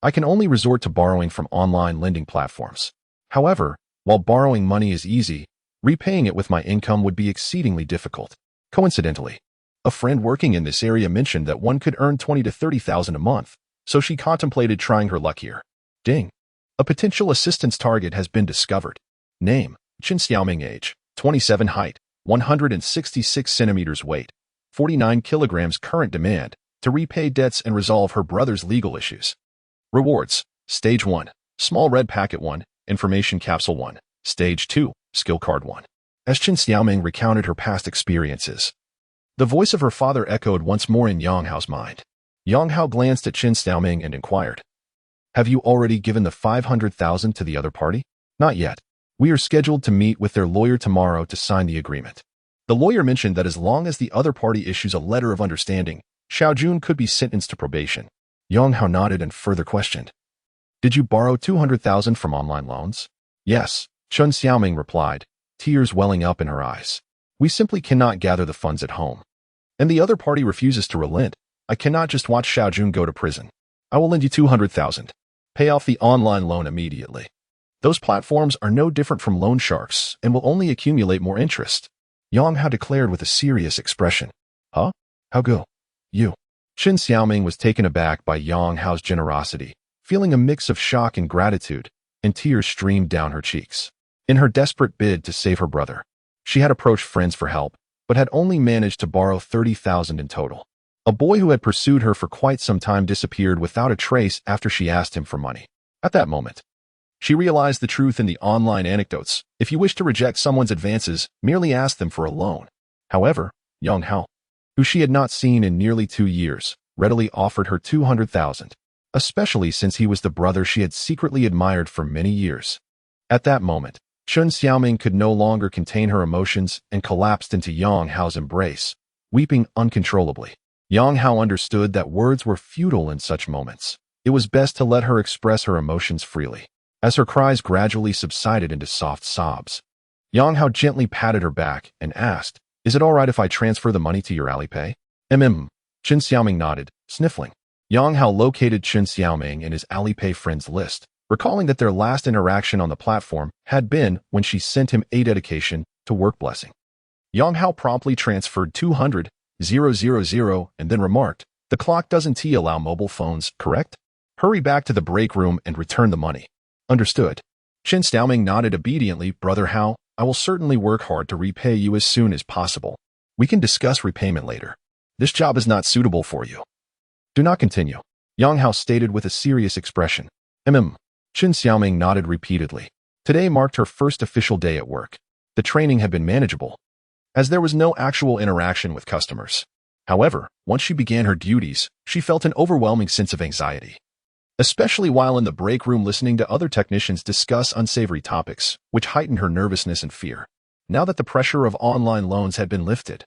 I can only resort to borrowing from online lending platforms. However, while borrowing money is easy, repaying it with my income would be exceedingly difficult. Coincidentally, a friend working in this area mentioned that one could earn 20 to 30,000 a month, so she contemplated trying her luck here. Ding. A potential assistance target has been discovered. Name, Chen Xiaoming. Age, 27. Height, 166 centimeters. Weight, 49 kilograms. Current demand, to repay debts and resolve her brother's legal issues. Rewards, Stage 1, Small Red Packet 1, Information Capsule 1, Stage 2, Skill Card 1. As Chen Xiaoming recounted her past experiences, the voice of her father echoed once more in Yang Hao's mind. Yang Hao glanced at Chen Xiaoming and inquired, have you already given the 500,000 to the other party? Not yet. We are scheduled to meet with their lawyer tomorrow to sign the agreement. The lawyer mentioned that as long as the other party issues a letter of understanding, Xiaojun could be sentenced to probation. Yang Hao nodded and further questioned, did you borrow 200,000 from online loans? Yes, Chen Xiaoming replied, tears welling up in her eyes. We simply cannot gather the funds at home. and the other party refuses to relent, I cannot just watch Xiaojun go to prison. I will lend you 200,000. Pay off the online loan immediately. Those platforms are no different from loan sharks and will only accumulate more interest. Yang Hao declared with a serious expression. Huh? How go? You. Qin Xiaoming was taken aback by Yang Hao's generosity, feeling a mix of shock and gratitude, and tears streamed down her cheeks. In her desperate bid to save her brother, she had approached friends for help, but had only managed to borrow 30,000 in total. A boy who had pursued her for quite some time disappeared without a trace after she asked him for money. At that moment, she realized the truth in the online anecdotes. If you wish to reject someone's advances, merely ask them for a loan. However, Yang Hao, who she had not seen in nearly 2 years, readily offered her 200,000, especially since he was the brother she had secretly admired for many years. At that moment, Qin Xiaoming could no longer contain her emotions and collapsed into Yang Hao's embrace, weeping uncontrollably. Yang Hao understood that words were futile in such moments. It was best to let her express her emotions freely. As her cries gradually subsided into soft sobs, Yang Hao gently patted her back and asked, "Is it all right if I transfer the money to your Alipay?" Qin Xiaoming nodded, sniffling. Yang Hao located Qin Xiaoming in his Alipay friends list, recalling that their last interaction on the platform had been when she sent him a dedication to work blessing. Yang Hao promptly transferred 200,000 and then remarked, "The clock doesn't allow mobile phones, correct? Hurry back to the break room and return the money." Understood. Qin Xiaoming nodded obediently. "Brother Hao, I will certainly work hard to repay you as soon as possible. We can discuss repayment later. This job is not suitable for you. Do not continue," Yang Hao stated with a serious expression. Qin Xiaoming nodded repeatedly. Today marked her first official day at work. The training had been manageable, as there was no actual interaction with customers. However, once she began her duties, she felt an overwhelming sense of anxiety, especially while in the break room listening to other technicians discuss unsavory topics, which heightened her nervousness and fear. Now that the pressure of online loans had been lifted,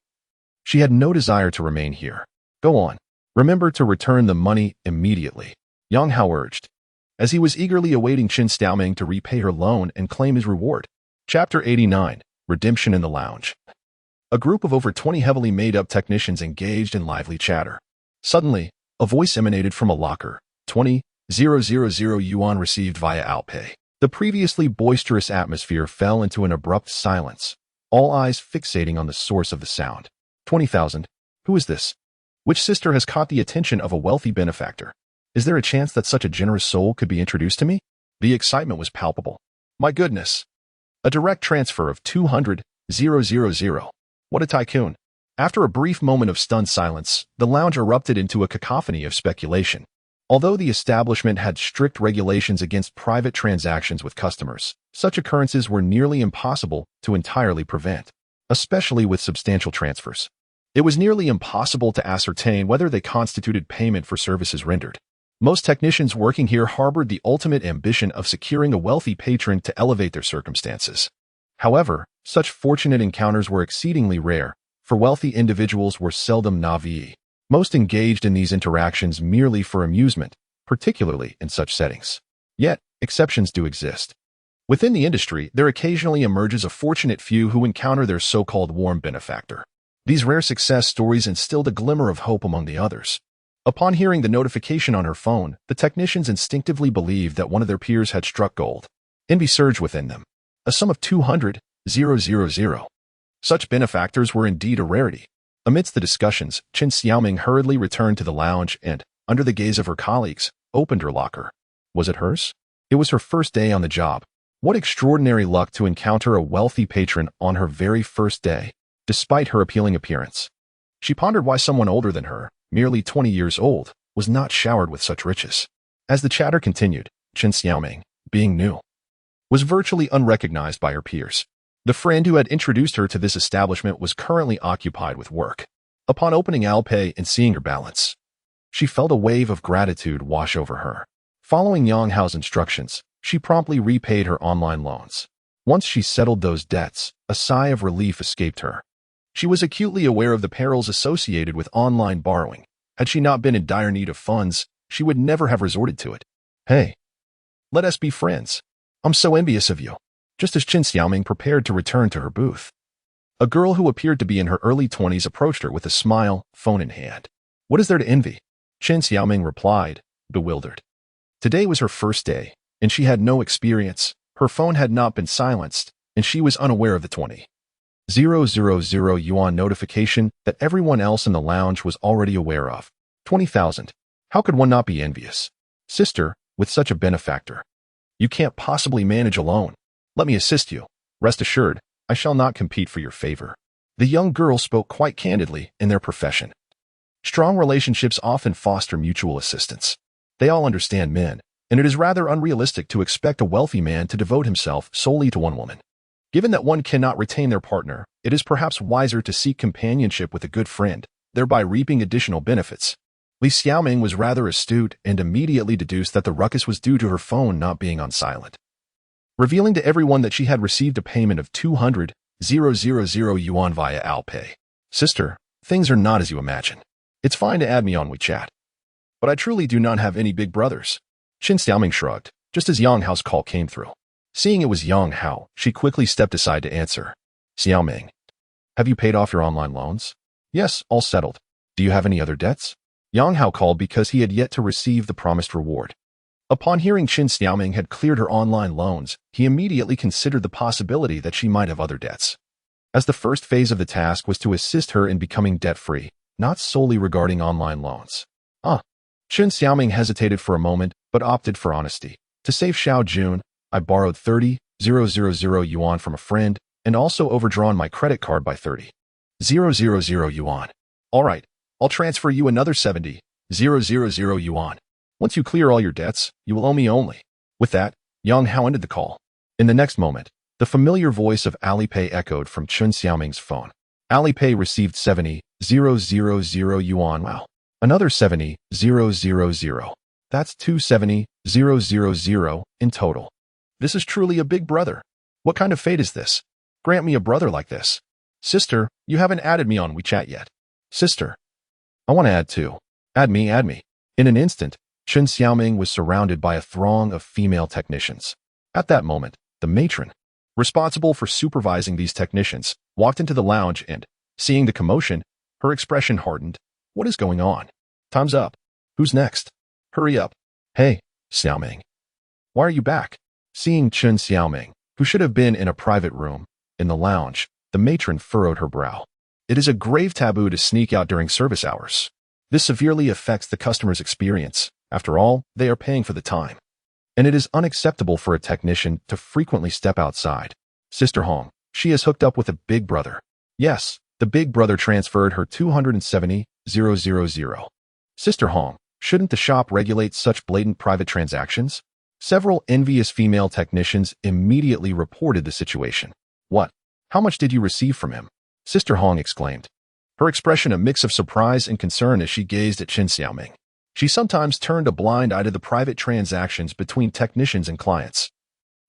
she had no desire to remain here. "Go on. Remember to return the money immediately," Yang Hao urged, as he was eagerly awaiting Qin Xiaoming to repay her loan and claim his reward. Chapter 89, Redemption in the Lounge. A group of over 20 heavily made-up technicians engaged in lively chatter. Suddenly, a voice emanated from a locker. 20,000 yuan received via Alipay. The previously boisterous atmosphere fell into an abrupt silence, all eyes fixating on the source of the sound. 20,000. Who is this? Which sister has caught the attention of a wealthy benefactor? Is there a chance that such a generous soul could be introduced to me? The excitement was palpable. My goodness! A direct transfer of 200,000. What a tycoon! After a brief moment of stunned silence, the lounge erupted into a cacophony of speculation. Although the establishment had strict regulations against private transactions with customers, such occurrences were nearly impossible to entirely prevent, especially with substantial transfers. It was nearly impossible to ascertain whether they constituted payment for services rendered. Most technicians working here harbored the ultimate ambition of securing a wealthy patron to elevate their circumstances. However, such fortunate encounters were exceedingly rare, for wealthy individuals were seldom naive. Most engaged in these interactions merely for amusement, particularly in such settings. Yet, exceptions do exist. Within the industry, there occasionally emerges a fortunate few who encounter their so-called warm benefactor. These rare success stories instilled a glimmer of hope among the others. Upon hearing the notification on her phone, the technicians instinctively believed that one of their peers had struck gold. Envy surged within them. A sum of 200,000. Such benefactors were indeed a rarity. Amidst the discussions, Qin Xiaoming hurriedly returned to the lounge and, under the gaze of her colleagues, opened her locker. Was it hers? It was her first day on the job. What extraordinary luck to encounter a wealthy patron on her very first day, despite her appealing appearance. She pondered why someone older than her, merely 20 years old, was not showered with such riches. As the chatter continued, Qin Xiaoming, being new, was virtually unrecognized by her peers. The friend who had introduced her to this establishment was currently occupied with work. Upon opening Alipay and seeing her balance, she felt a wave of gratitude wash over her. Following Yang Hao's instructions, she promptly repaid her online loans. Once she settled those debts, a sigh of relief escaped her. She was acutely aware of the perils associated with online borrowing. Had she not been in dire need of funds, she would never have resorted to it. Hey, let us be friends. I'm so envious of you. Just as Qin Xiaoming prepared to return to her booth, A girl who appeared to be in her early 20s approached her with a smile, phone in hand. What is there to envy? Chen Xiaoming replied, bewildered. Today was her first day, and she had no experience. Her phone had not been silenced, and she was unaware of the 20,000 yuan notification that everyone else in the lounge was already aware of. 20,000. How could one not be envious? Sister, with such a benefactor. You can't possibly manage alone. Let me assist you. Rest assured, I shall not compete for your favor. The young girl spoke quite candidly in their profession. Strong relationships often foster mutual assistance. They all understand men, and it is rather unrealistic to expect a wealthy man to devote himself solely to one woman. Given that one cannot retain their partner, it is perhaps wiser to seek companionship with a good friend, thereby reaping additional benefits. Li Xiaoming was rather astute and immediately deduced that the ruckus was due to her phone not being on silent. Revealing to everyone that she had received a payment of 200,000 yuan via Alipay. Sister, things are not as you imagine. It's fine to add me on WeChat. But I truly do not have any big brothers. Chen Xiaoming shrugged, just as Yang Hao's call came through. Seeing it was Yang Hao, she quickly stepped aside to answer. Xiaoming, have you paid off your online loans? Yes, all settled. Do you have any other debts? Yang Hao called because he had yet to receive the promised reward. Upon hearing Chen Xiaoming had cleared her online loans, he immediately considered the possibility that she might have other debts. As the first phase of the task was to assist her in becoming debt-free, not solely regarding online loans. Chen Xiaoming hesitated for a moment, but opted for honesty. To save Xiao Jun, I borrowed 30,000 yuan from a friend and also overdrawn my credit card by 30,000 yuan. All right, I'll transfer you another 70,000 yuan. Once you clear all your debts, you will owe me only. With that, Yang Hao ended the call. In the next moment, the familiar voice of Alipay echoed from Chen Xiaoming's phone. Alipay received 70,000 yuan. Wow. Another 70,000. That's 270,000 in total. This is truly a big brother. What kind of fate is this? Grant me a brother like this. Sister, you haven't added me on WeChat yet. Sister, I want to add too. Add me. In an instant, Chen Xiaoming was surrounded by a throng of female technicians. At that moment, the matron, responsible for supervising these technicians, walked into the lounge and, seeing the commotion, her expression hardened. What is going on? Time's up. Who's next? Hurry up. Hey, Xiaoming. Why are you back? Seeing Chen Xiaoming, who should have been in a private room, in the lounge, the matron furrowed her brow. It is a grave taboo to sneak out during service hours. This severely affects the customer's experience. After all, they are paying for the time. And it is unacceptable for a technician to frequently step outside. Sister Hong, she is hooked up with a big brother. Yes, the big brother transferred her 270,000. Sister Hong, shouldn't the shop regulate such blatant private transactions? Several envious female technicians immediately reported the situation. What? How much did you receive from him? Sister Hong exclaimed, her expression a mix of surprise and concern as she gazed at Chen Xiaoming. She sometimes turned a blind eye to the private transactions between technicians and clients.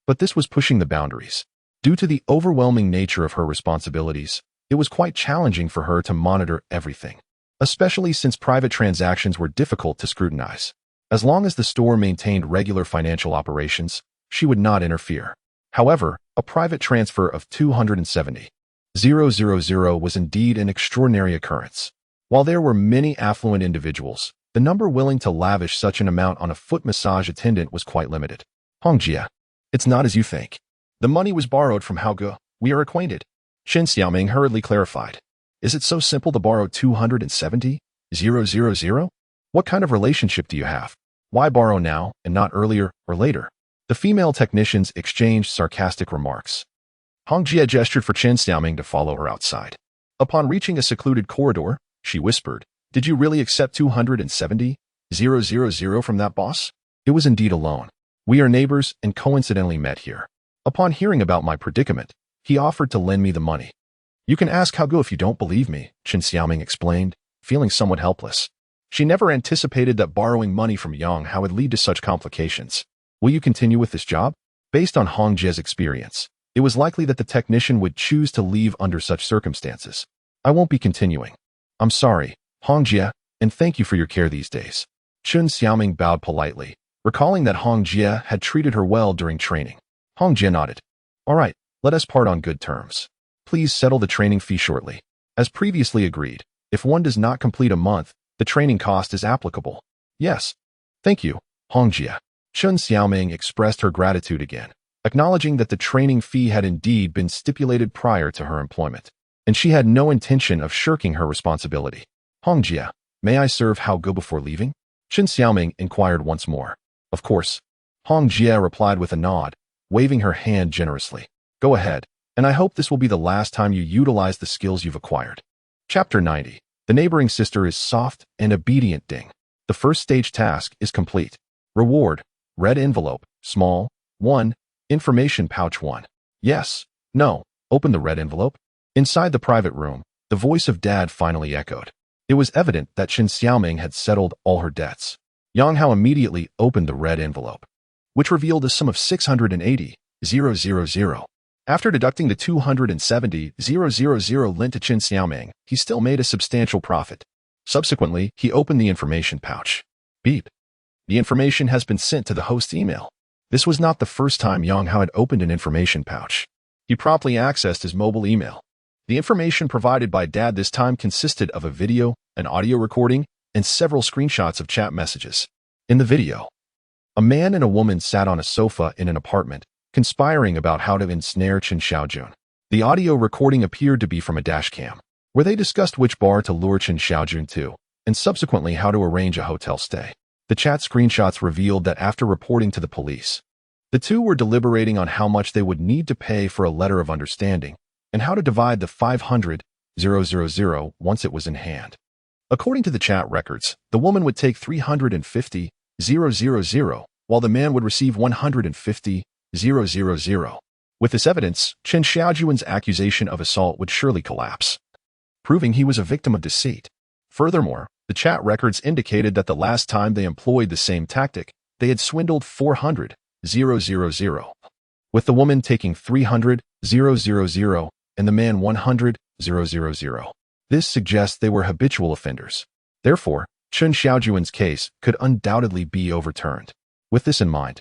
But this was pushing the boundaries. Due to the overwhelming nature of her responsibilities, it was quite challenging for her to monitor everything, especially since private transactions were difficult to scrutinize. As long as the store maintained regular financial operations, she would not interfere. However, a private transfer of 270,000 was indeed an extraordinary occurrence. While there were many affluent individuals, the number willing to lavish such an amount on a foot massage attendant was quite limited. Hongjia, it's not as you think. The money was borrowed from Haoge. We are acquainted. Chen Xiaoming hurriedly clarified. Is it so simple to borrow 270,000? What kind of relationship do you have? Why borrow now and not earlier or later? The female technicians exchanged sarcastic remarks. Hong Jie gestured for Chen Xiaoming to follow her outside. Upon reaching a secluded corridor, she whispered, Did you really accept 270,000 from that boss? It was indeed a loan. We are neighbors and coincidentally met here. Upon hearing about my predicament, he offered to lend me the money. You can ask Haoge if you don't believe me, Chen Xiaoming explained, feeling somewhat helpless. She never anticipated that borrowing money from Yang Hao would lead to such complications. Will you continue with this job? Based on Hong Jie's experience, it was likely that the technician would choose to leave under such circumstances. I won't be continuing. I'm sorry, Hong Jie, and thank you for your care these days. Chen Xiaoming bowed politely, recalling that Hong Jie had treated her well during training. Hong Jie nodded. All right, let us part on good terms. please settle the training fee shortly? As previously agreed, if one does not complete a month, the training cost is applicable. Yes. Thank you, Hongjia. Chen Xiaoming expressed her gratitude again, acknowledging that the training fee had indeed been stipulated prior to her employment, and she had no intention of shirking her responsibility. Hongjia, may I serve Hao Ge before leaving? Chen Xiaoming inquired once more. Of course. Hongjia replied with a nod, waving her hand generously. Go ahead, and I hope this will be the last time you utilize the skills you've acquired. Chapter 90. The neighboring sister is soft and obedient. Ding. The first stage task is complete. Reward. Red envelope. Small. 1. Information pouch 1. Yes. No. Open the red envelope. Inside the private room, the voice of Dad finally echoed. It was evident that Chen Xiaoming had settled all her debts. Yang Hao immediately opened the red envelope, which revealed a sum of 680,000. After deducting the 270,000 lent to Chen Xiaoming, he still made a substantial profit. Subsequently, he opened the information pouch. Beep. The information has been sent to the host's email. This was not the first time Yang Hao had opened an information pouch. He promptly accessed his mobile email. The information provided by Dad this time consisted of a video, an audio recording, and several screenshots of chat messages. In the video, a man and a woman sat on a sofa in an apartment, conspiring about how to ensnare Chen Xiaojun. The audio recording appeared to be from a dashcam, where they discussed which bar to lure Chen Xiaojun to, and subsequently how to arrange a hotel stay. The chat screenshots revealed that after reporting to the police, the two were deliberating on how much they would need to pay for a letter of understanding and how to divide the 500,000 once it was in hand. According to the chat records, the woman would take 350,000, while the man would receive 150,000. With this evidence, Chen Xiaojun's accusation of assault would surely collapse, proving he was a victim of deceit. Furthermore, the chat records indicated that the last time they employed the same tactic, they had swindled 400,000, with the woman taking 300,000 and the man 100,000. This suggests they were habitual offenders. Therefore, Chen Xiaojun's case could undoubtedly be overturned. With this in mind,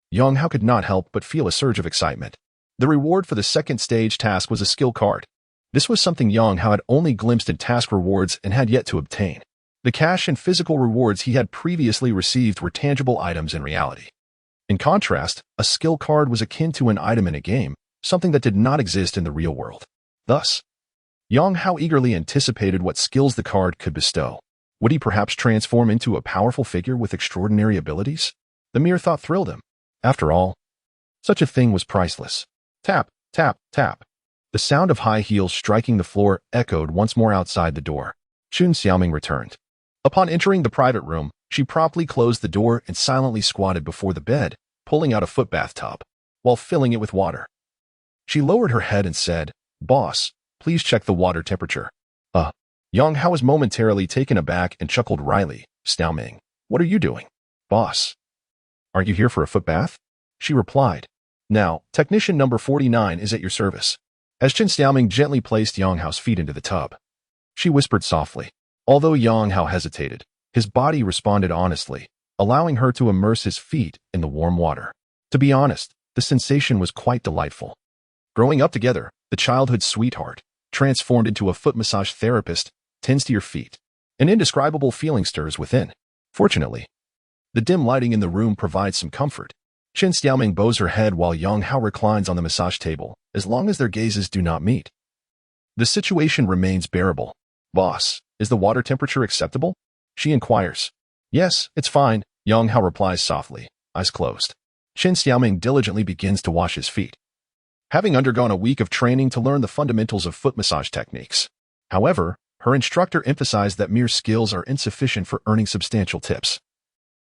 Yang Hao could not help but feel a surge of excitement. The reward for the second stage task was a skill card. This was something Yang Hao had only glimpsed in task rewards and had yet to obtain. The cash and physical rewards he had previously received were tangible items in reality. In contrast, a skill card was akin to an item in a game, something that did not exist in the real world. Thus, Yang Hao eagerly anticipated what skills the card could bestow. Would he perhaps transform into a powerful figure with extraordinary abilities? The mere thought thrilled him. After all, such a thing was priceless. Tap, tap, tap. The sound of high heels striking the floor echoed once more outside the door. Chen Xiaoming returned. Upon entering the private room, she promptly closed the door and silently squatted before the bed, pulling out a foot bathtub, while filling it with water. She lowered her head and said, "Boss, please check the water temperature." Yang Hao was momentarily taken aback and chuckled wryly. "Xiaoming, what are you doing?" "Boss, are you here for a foot bath?" She replied. "Now, technician number 49 is at your service." As Chen Xiaoming gently placed Yang Hao's feet into the tub, she whispered softly. Although Yang Hao hesitated, his body responded honestly, allowing her to immerse his feet in the warm water. To be honest, the sensation was quite delightful. Growing up together, the childhood sweetheart, transformed into a foot massage therapist, tends to your feet. An indescribable feeling stirs within. Fortunately, the dim lighting in the room provides some comfort. Chen Xiaoming bows her head while Yang Hao reclines on the massage table, as long as their gazes do not meet. The situation remains bearable. "Boss, is the water temperature acceptable?" she inquires. "Yes, it's fine," Yang Hao replies softly, eyes closed. Chen Xiaoming diligently begins to wash his feet, having undergone a week of training to learn the fundamentals of foot massage techniques. However, her instructor emphasized that mere skills are insufficient for earning substantial tips.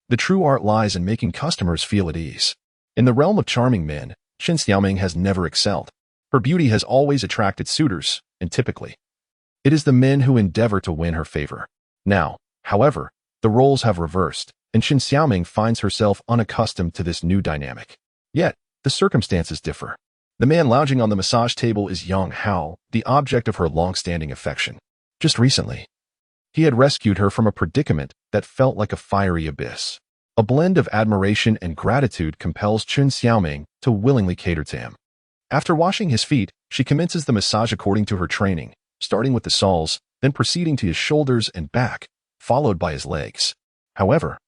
The true art lies in making customers feel at ease. In the realm of charming men, Chen Xiaoming has never excelled. Her beauty has always attracted suitors, and typically, it is the men who endeavor to win her favor. Now, however, the roles have reversed, and Chen Xiaoming finds herself unaccustomed to this new dynamic. Yet, the circumstances differ. The man lounging on the massage table is Yang Hao, the object of her long-standing affection. Just recently, he had rescued her from a predicament that felt like a fiery abyss. A blend of admiration and gratitude compels Chen Xiaoming to willingly cater to him. After washing his feet, she commences the massage according to her training, starting with the soles, then proceeding to his shoulders and back, followed by his legs. However,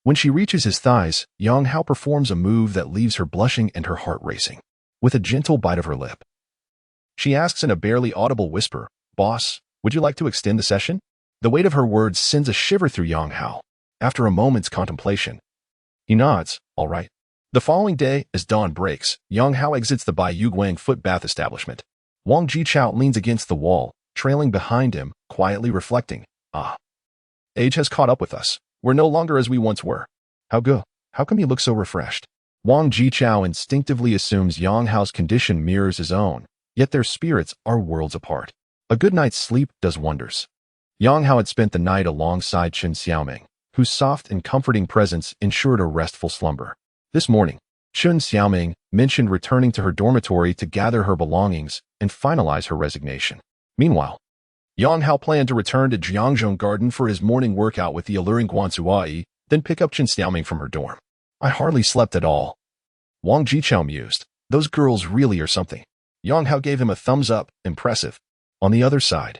when she reaches his thighs, Yang Hao performs a move that leaves her blushing and her heart racing. With a gentle bite of her lip, she asks in a barely audible whisper, "Boss, would you like to extend the session?" The weight of her words sends a shiver through Yang Hao. After a moment's contemplation, he nods, "All right." The following day, as dawn breaks, Yang Hao exits the Bai Yuguang foot bath establishment. Wang Jichao leans against the wall, trailing behind him, quietly reflecting, "Ah, age has caught up with us. We're no longer as we once were. How good? How come you look so refreshed?" Wang Jichao instinctively assumes Yang Hao's condition mirrors his own, yet their spirits are worlds apart. A good night's sleep does wonders. Yang Hao had spent the night alongside Chen Xiaoming, whose soft and comforting presence ensured a restful slumber. This morning, Chen Xiaoming mentioned returning to her dormitory to gather her belongings and finalize her resignation. Meanwhile, Yang Hao planned to return to Jiangzhou Garden for his morning workout with the alluring Guanzuai, then pick up Chen Xiaoming from her dorm. "I hardly slept at all," Wang Jichao mused. "Those girls really are something." Yang Hao gave him a thumbs up, impressive. On the other side,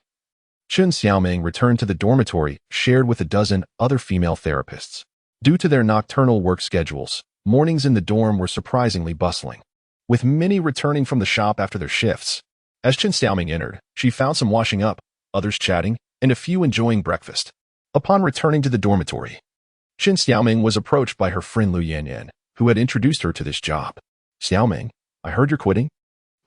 Chen Xiaoming returned to the dormitory shared with a dozen other female therapists. Due to their nocturnal work schedules, mornings in the dorm were surprisingly bustling, with many returning from the shop after their shifts. As Chen Xiaoming entered, she found some washing up, others chatting, and a few enjoying breakfast. Upon returning to the dormitory, Chen Xiaoming was approached by her friend Lu Yanyan, who had introduced her to this job. "Xiaoming, I heard you're quitting."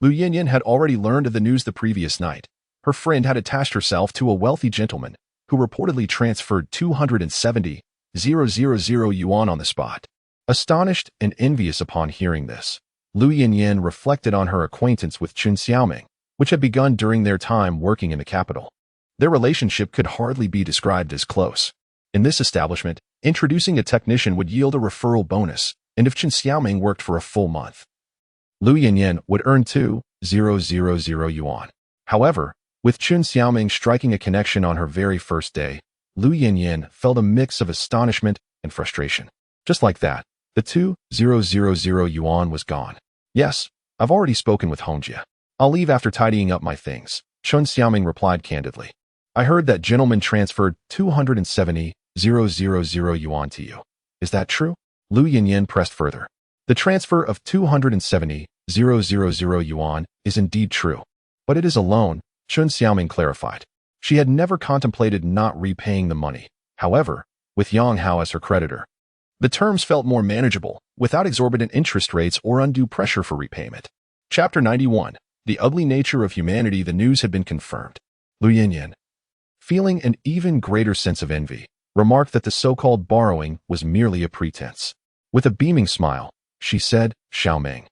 Lu Yanyan had already learned of the news the previous night. Her friend had attached herself to a wealthy gentleman who reportedly transferred 270,000 yuan on the spot. Astonished and envious upon hearing this, Lu Yanyan reflected on her acquaintance with Chen Xiaoming, which had begun during their time working in the capital. Their relationship could hardly be described as close. In this establishment, introducing a technician would yield a referral bonus, and if Chen Xiaoming worked for a full month, Lu Yanyan would earn 2,000 yuan. However, with Chen Xiaoming striking a connection on her very first day, Lu Yanyan felt a mix of astonishment and frustration. Just like that, the 2,000 yuan was gone. "Yes, I've already spoken with Hongjia. I'll leave after tidying up my things," Chen Xiaoming replied candidly. "I heard that gentleman transferred 270,000 yuan to you. Is that true?" Lu Yanyan pressed further. "The transfer of 270,000 yuan is indeed true, but it is a loan," Chen Xiaoming clarified. She had never contemplated not repaying the money. However, with Yang Hao as her creditor, the terms felt more manageable, without exorbitant interest rates or undue pressure for repayment. Chapter 91. The ugly nature of humanity. The news had been confirmed. Lu Yanyan, feeling an even greater sense of envy, remarked that the so-called borrowing was merely a pretense. With a beaming smile, she said, "Xiaoming,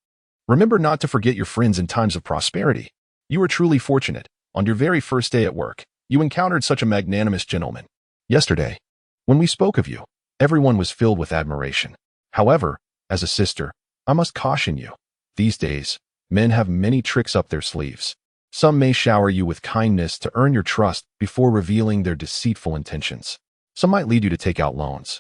remember not to forget your friends in times of prosperity. You were truly fortunate. On your very first day at work, you encountered such a magnanimous gentleman. Yesterday, when we spoke of you, everyone was filled with admiration. However, as a sister, I must caution you. These days, men have many tricks up their sleeves. Some may shower you with kindness to earn your trust before revealing their deceitful intentions. Some might lead you to take out loans,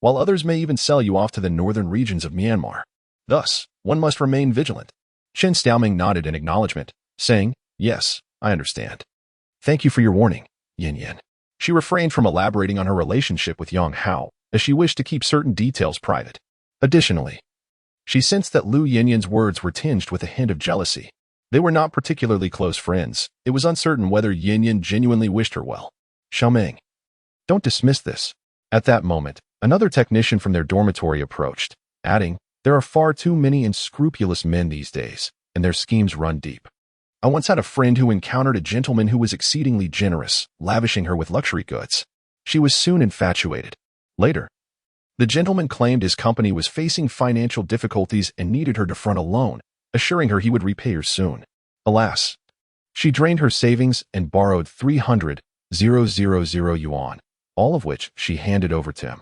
while others may even sell you off to the northern regions of Myanmar. Thus, one must remain vigilant." Chen Xiaoming nodded in acknowledgement, saying, "Yes, I understand. Thank you for your warning, Yin Yin." She refrained from elaborating on her relationship with Yang Hao, as she wished to keep certain details private. Additionally, she sensed that Lu Yanyan's words were tinged with a hint of jealousy. They were not particularly close friends. It was uncertain whether Yin Yin genuinely wished her well. "Xiaoming, don't dismiss this." At that moment, another technician from their dormitory approached, adding, "There are far too many unscrupulous men these days, and their schemes run deep. I once had a friend who encountered a gentleman who was exceedingly generous, lavishing her with luxury goods. She was soon infatuated. Later, the gentleman claimed his company was facing financial difficulties and needed her to front a loan, assuring her he would repay her soon. Alas, she drained her savings and borrowed 300,000 yuan, all of which she handed over to him.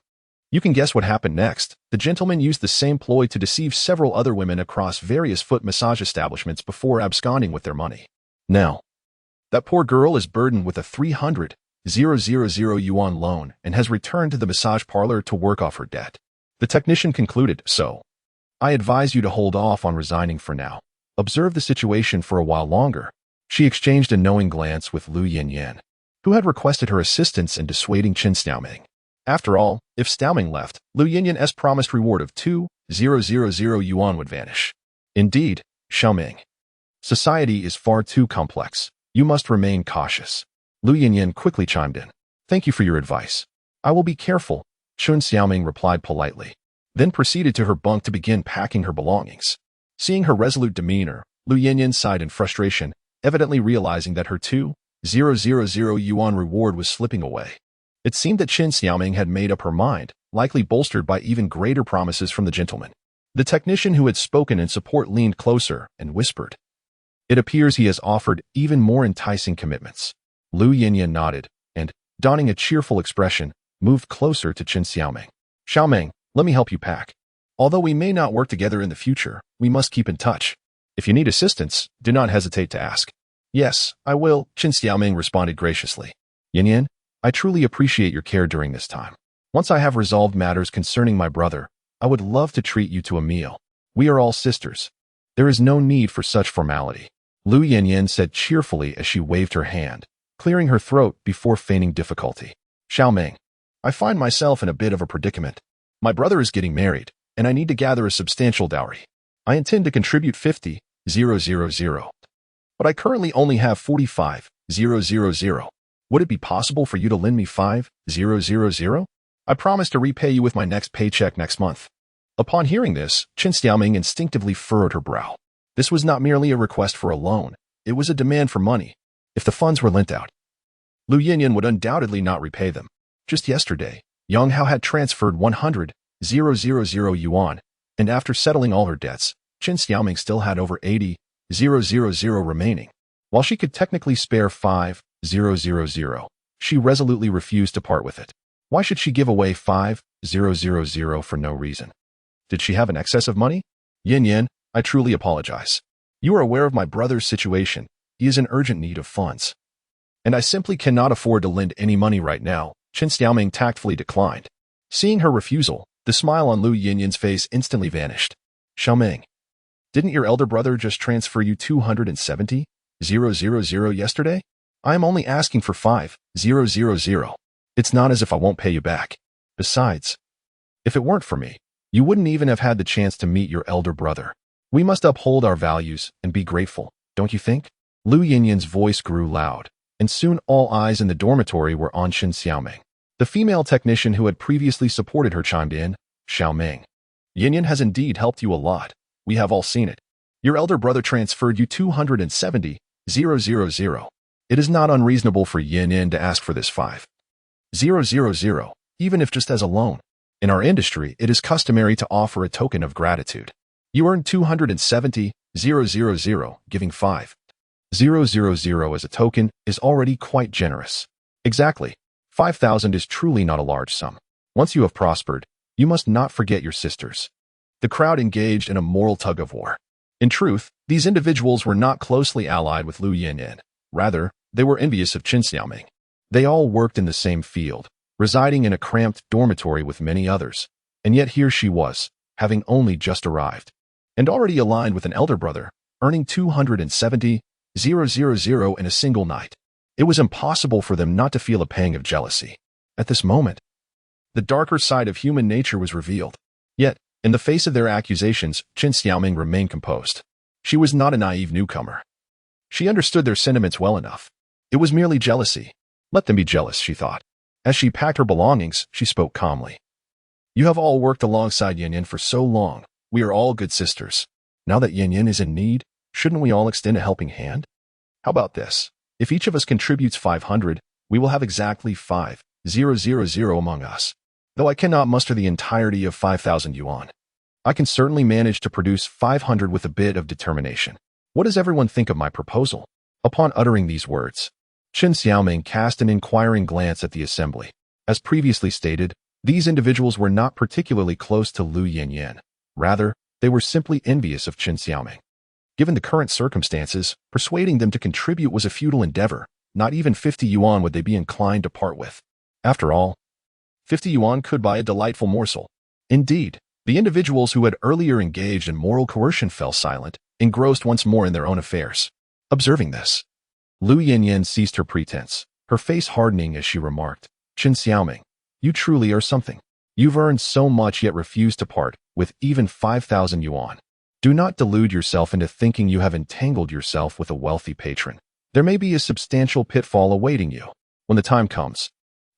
You can guess what happened next. The gentleman used the same ploy to deceive several other women across various foot massage establishments before absconding with their money. Now, that poor girl is burdened with a 300,000 yuan loan and has returned to the massage parlor to work off her debt. The technician concluded, "So, I advise you to hold off on resigning for now. observed the situation for a while longer. She exchanged a knowing glance with Lu Yinyan, who had requested her assistance in dissuading Qin Xiaoming. After all, if Xiaoming left, Lu Yinyan's promised reward of 2,000 yuan would vanish. Indeed, Xiaoming, society is far too complex. You must remain cautious. Lu Yinyan quickly chimed in. Thank you for your advice. I will be careful, Qin Xiaoming replied politely, then proceeded to her bunk to begin packing her belongings. Seeing her resolute demeanor, Lu Yinyan sighed in frustration, evidently realizing that her 2,000 yuan reward was slipping away. It seemed that Qin Xiaoming had made up her mind, likely bolstered by even greater promises from the gentleman. The technician who had spoken in support leaned closer and whispered, "It appears he has offered even more enticing commitments." Lu Yinyan nodded, and, donning a cheerful expression, moved closer to Qin Xiaoming. "Xiaoming, let me help you pack. Although we may not work together in the future, we must keep in touch. If you need assistance, do not hesitate to ask." "Yes, I will," Qin Xiaoming responded graciously. "Yinyan, I truly appreciate your care during this time. Once I have resolved matters concerning my brother, I would love to treat you to a meal. We are all sisters. There is no need for such formality," Lu Yinyan said cheerfully as she waved her hand, clearing her throat before feigning difficulty. "Xiaoming, I find myself in a bit of a predicament. My brother is getting married, and I need to gather a substantial dowry. I intend to contribute 50,000, but I currently only have 45,000. Would it be possible for you to lend me 5,000? I promise to repay you with my next paycheck next month." Upon hearing this, Qin Xiaoming instinctively furrowed her brow. This was not merely a request for a loan, it was a demand for money. If the funds were lent out, Lu Yinyan would undoubtedly not repay them. Just yesterday, Yang Hao had transferred 100,000 yuan, and after settling all her debts, Qin Xiaoming still had over 80,000 remaining. While she could technically spare 5,000, she resolutely refused to part with it. Why should she give away 5,000 for no reason? Did she have an excess of money? "Yin, I truly apologize. You are aware of my brother's situation. He is in urgent need of funds, and I simply cannot afford to lend any money right now," Qin Xiaoming tactfully declined. Seeing her refusal, the smile on Lu Yinyan's face instantly vanished. "Xiaoming, didn't your elder brother just transfer you 270,000 yesterday? I am only asking for 5,000. It's not as if I won't pay you back. Besides, if it weren't for me, you wouldn't even have had the chance to meet your elder brother. We must uphold our values and be grateful, don't you think?" Lu Yinyan's voice grew loud, and soon all eyes in the dormitory were on Qin Xiaoming. The female technician who had previously supported her chimed in, "Xiaoming, Yinyan has indeed helped you a lot. We have all seen it. Your elder brother transferred you 270,000. It is not unreasonable for Yinyan to ask for this 5,000, even if just as a loan. In our industry, it is customary to offer a token of gratitude. You earned 270,000, giving 5,000 as a token is already quite generous. Exactly. 5,000 is truly not a large sum. Once you have prospered, you must not forget your sisters." The crowd engaged in a moral tug-of-war. In truth, these individuals were not closely allied with Lu Yinyan. Rather, they were envious of Qin Xiaoming. They all worked in the same field, residing in a cramped dormitory with many others, and yet here she was, having only just arrived, and already aligned with an elder brother, earning 270,000 in a single night. It was impossible for them not to feel a pang of jealousy. At this moment, the darker side of human nature was revealed. Yet, in the face of their accusations, Qin Xiaoming remained composed. She was not a naive newcomer. She understood their sentiments well enough. It was merely jealousy. Let them be jealous, she thought. As she packed her belongings, she spoke calmly. "You have all worked alongside Yinyan for so long. We are all good sisters. Now that Yinyan is in need, shouldn't we all extend a helping hand? How about this? If each of us contributes 500, we will have exactly 5,000 among us. Though I cannot muster the entirety of 5,000 yuan, I can certainly manage to produce 500 with a bit of determination. What does everyone think of my proposal?" Upon uttering these words, Qin Xiaoming cast an inquiring glance at the assembly. As previously stated, these individuals were not particularly close to Lu Yinyan. Rather, they were simply envious of Qin Xiaoming. Given the current circumstances, persuading them to contribute was a futile endeavor. Not even 50 yuan would they be inclined to part with. After all, 50 yuan could buy a delightful morsel. Indeed, the individuals who had earlier engaged in moral coercion fell silent, engrossed once more in their own affairs. Observing this, Lu Yinyan ceased her pretense, her face hardening as she remarked, "Qin Xiaoming, you truly are something. You've earned so much yet refuse to part with even 5,000 yuan. Do not delude yourself into thinking you have entangled yourself with a wealthy patron. There may be a substantial pitfall awaiting you. When the time comes,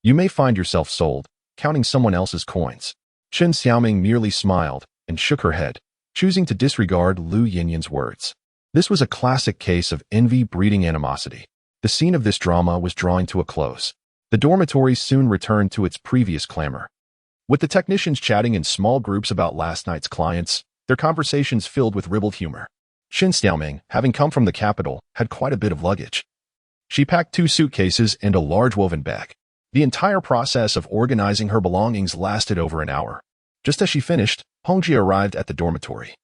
you may find yourself sold, counting someone else's coins." Qin Xiaoming merely smiled and shook her head, choosing to disregard Lu Yinyan's words. This was a classic case of envy breeding animosity. The scene of this drama was drawing to a close. The dormitory soon returned to its previous clamor. With the technicians chatting in small groups about last night's clients, their conversations filled with ribald humor. Qin Xiaoming, having come from the capital, had quite a bit of luggage. She packed 2 suitcases and a large woven bag. The entire process of organizing her belongings lasted over an hour. Just as she finished, Hongjie arrived at the dormitory,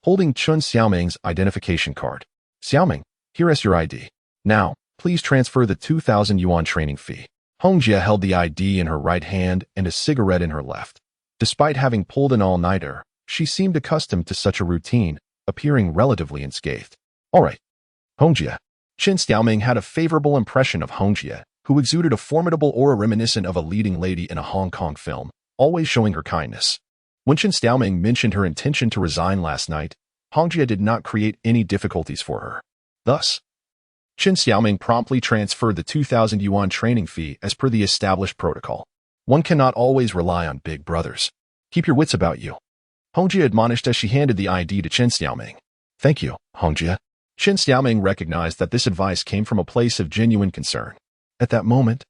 holding Qin Xiaoming's identification card. "Xiaoming, here is your ID. Now, please transfer the 2,000 yuan training fee." Hongjie held the ID in her right hand and a cigarette in her left. Despite having pulled an all-nighter, she seemed accustomed to such a routine, appearing relatively unscathed. "All right, Hongjie." Qin Xiaoming had a favorable impression of Hongjie, who exuded a formidable aura reminiscent of a leading lady in a Hong Kong film, always showing her kindness. When Qin Xiaoming mentioned her intention to resign last night, Hongjie did not create any difficulties for her. Thus, Qin Xiaoming promptly transferred the 2,000 yuan training fee as per the established protocol. One cannot always rely on big brothers. Keep your wits about you, Hongjie admonished as she handed the ID to Qin Xiaoming. "Thank you, Hongjie." Qin Xiaoming recognized that this advice came from a place of genuine concern. At that moment,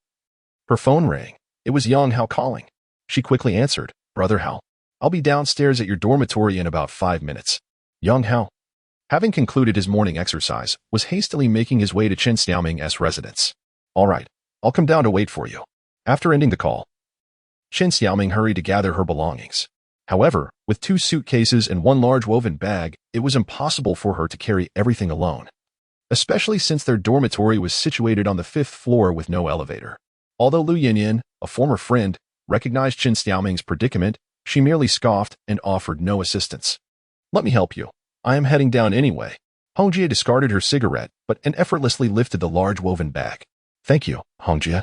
her phone rang. It was Yang Hao calling. She quickly answered, "Brother Hao, I'll be downstairs at your dormitory in about 5 minutes." Yang Hao, having concluded his morning exercise, was hastily making his way to Qin Xiaoming's residence. "All right, I'll come down to wait for you." After ending the call, Qin Xiaoming hurried to gather her belongings. However, with 2 suitcases and 1 large woven bag, it was impossible for her to carry everything alone, especially since their dormitory was situated on the 5th floor with no elevator. Although Lu Yinyan, a former friend, recognized Qin Xiaoming's predicament, she merely scoffed and offered no assistance. "Let me help you. I am heading down anyway." Hongjie discarded her cigarette, and effortlessly lifted the large woven bag. "Thank you, Hongjie."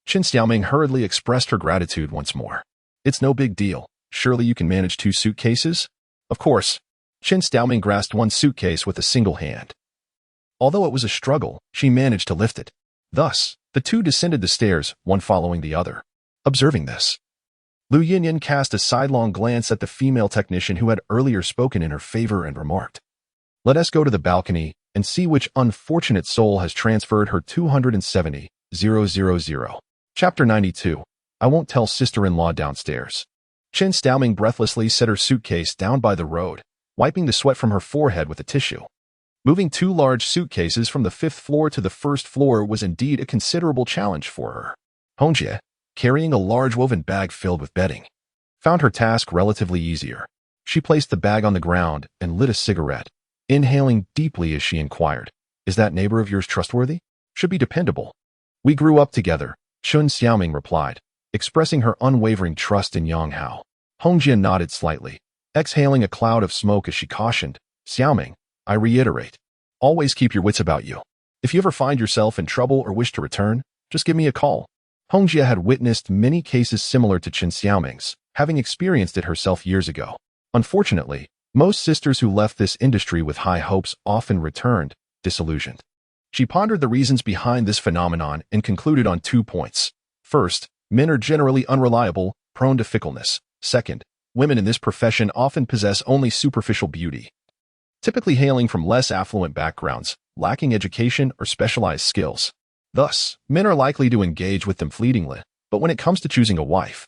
Qin Xiaoming hurriedly expressed her gratitude once more. "It's no big deal. Surely you can manage 2 suitcases?" Of course. Qin Xiaoming grasped 1 suitcase with a single hand. Although it was a struggle, she managed to lift it. Thus, the 2 descended the stairs, one following the other. Observing this, Lu Yinyan cast a sidelong glance at the female technician who had earlier spoken in her favor and remarked, "Let us go to the balcony and see which unfortunate soul has transferred her 270,000. Chapter 92. I won't tell sister-in-law downstairs. Qin Xiaoming breathlessly set her suitcase down by the road, wiping the sweat from her forehead with a tissue. Moving 2 large suitcases from the 5th floor to the 1st floor was indeed a considerable challenge for her. Hongjie, carrying a large woven bag filled with bedding, found her task relatively easier. She placed the bag on the ground and lit a cigarette, inhaling deeply as she inquired, "Is that neighbor of yours trustworthy? Should be dependable." "We grew up together," Qin Xiaoming replied, expressing her unwavering trust in Yang Hao. Hongjie nodded slightly, exhaling a cloud of smoke as she cautioned, "Xiaoming, I reiterate, always keep your wits about you. If you ever find yourself in trouble or wish to return, just give me a call." Hongjie had witnessed many cases similar to Qin Xiaoming's, having experienced it herself years ago. Unfortunately, most sisters who left this industry with high hopes often returned, disillusioned. She pondered the reasons behind this phenomenon and concluded on 2 points. First, men are generally unreliable, prone to fickleness. Second, women in this profession often possess only superficial beauty, typically hailing from less affluent backgrounds, lacking education or specialized skills. Thus, men are likely to engage with them fleetingly, but when it comes to choosing a wife,